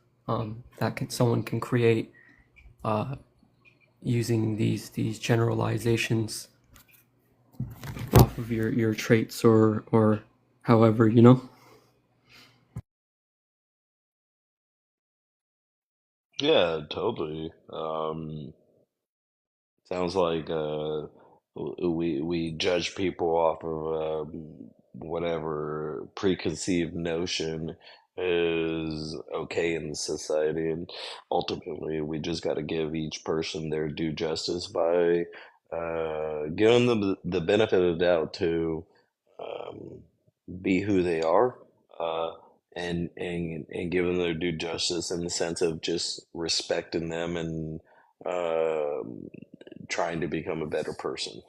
P: that someone can create using these generalizations off of your traits or however,
R: Yeah, totally. Sounds like we judge people off of whatever preconceived notion is okay in the society, and ultimately we just got to give each person their due justice by giving them the benefit of the doubt to um, be who they are, uh, and giving them their due justice in the sense of just respecting them and trying to become a better person.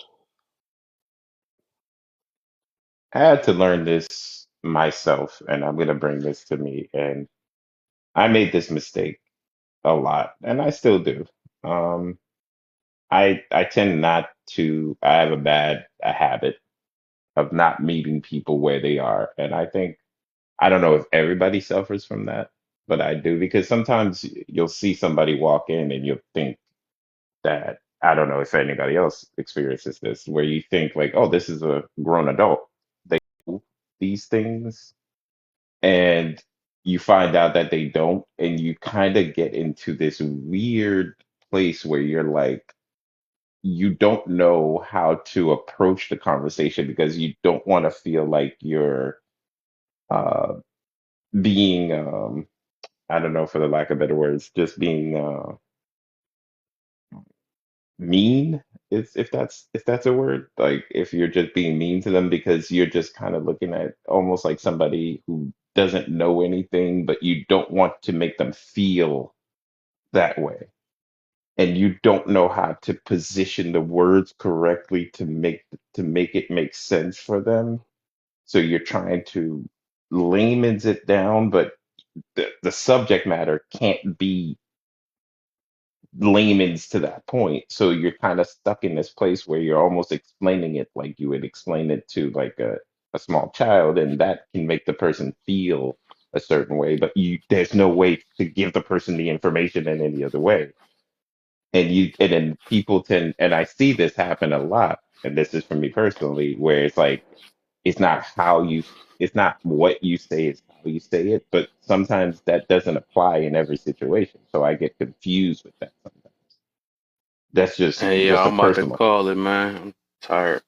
S: I had to learn this myself, and I'm going to bring this to me. And I made this mistake a lot, and I still do. Um, I tend not to. I have a habit of not meeting people where they are, and I think I don't know if everybody suffers from that, but I do because sometimes you'll see somebody walk in and you'll think that I don't know if anybody else experiences this, where you think like, oh, this is a grown adult. They do these things, and you find out that they don't, and you kind of get into this weird place where you're like, you don't know how to approach the conversation because you don't want to feel like you're uh, being, I don't know, for the lack of better words, just being mean. It's if that's a word, like if you're just being mean to them because you're just kind of looking at almost like somebody who doesn't know anything, but you don't want to make them feel that way. And you don't know how to position the words correctly to make it make sense for them. So you're trying to layman's it down, but the subject matter can't be layman's to that point. So you're kind of stuck in this place where you're almost explaining it like you would explain it to like a small child, and that can make the person feel a certain way, but there's no way to give the person the information in any other way. And then people tend, and I see this happen a lot, and this is for me personally, where it's like it's not how you it's not what you say, it's how you say it, but sometimes that doesn't apply in every situation, so I get confused with that sometimes. That's
A: Hey,
S: just
A: yeah,
S: a
A: I'm about to
S: personal
A: call it, man. I'm tired.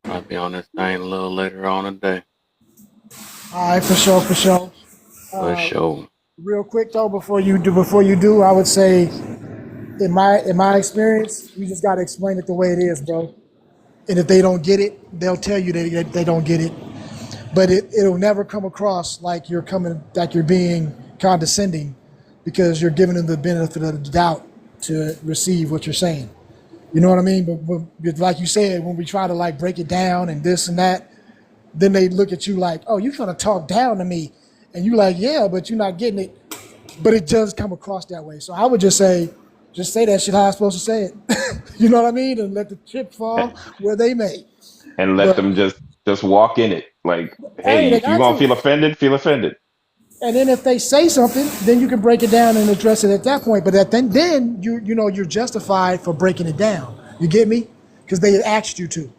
A: I'll be on this thing a little later on today.
M: All right, for sure, for sure.
A: For sure.
M: Real quick though, before you do, I would say, in my experience, you just gotta explain it the way it is, bro. And if they don't get it, they'll tell you they don't get it. But it'll never come across like you're being condescending, because you're giving them the benefit of the doubt to receive what you're saying. You know what I mean? But like you said, when we try to like break it down and this and that, then they look at you like, oh, you're trying to talk down to me. And you like, yeah, but you're not getting it. But it does come across that way. So I would just say that shit how I'm supposed to say it. You know what I mean? And let the chip fall where they may.
S: and let
M: But
S: them just walk in it. Like,
M: hey,
S: hey,
M: they
S: if you
M: got
S: gonna
M: to.
S: feel offended, feel offended.
M: And then if they say something, then you can break it down and address it at that point. But then you're justified for breaking it down. You get me? Because they asked you to.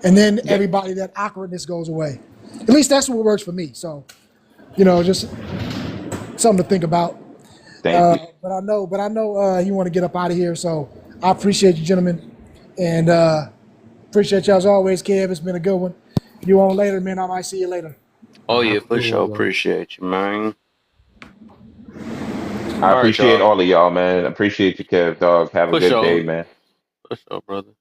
M: And then
S: Yeah,
M: everybody, that awkwardness goes away. At least that's what works for me. So, just something to think about.
S: thank you.
M: But I know you want to get up out of here. So I appreciate you, gentlemen, and appreciate you as always, Kev. It's been a good one. You on later, man. I might see you later.
A: Oh,
P: Have
A: yeah,
P: a
A: for
P: good
A: sure.
P: one, bro.
A: Appreciate you, man.
S: I
A: All right,
S: appreciate
A: y'all.
S: all of y'all, man. Appreciate you, Kev, dog. Have a
A: For
S: good day,
A: sure.
S: man.
A: For sure, brother.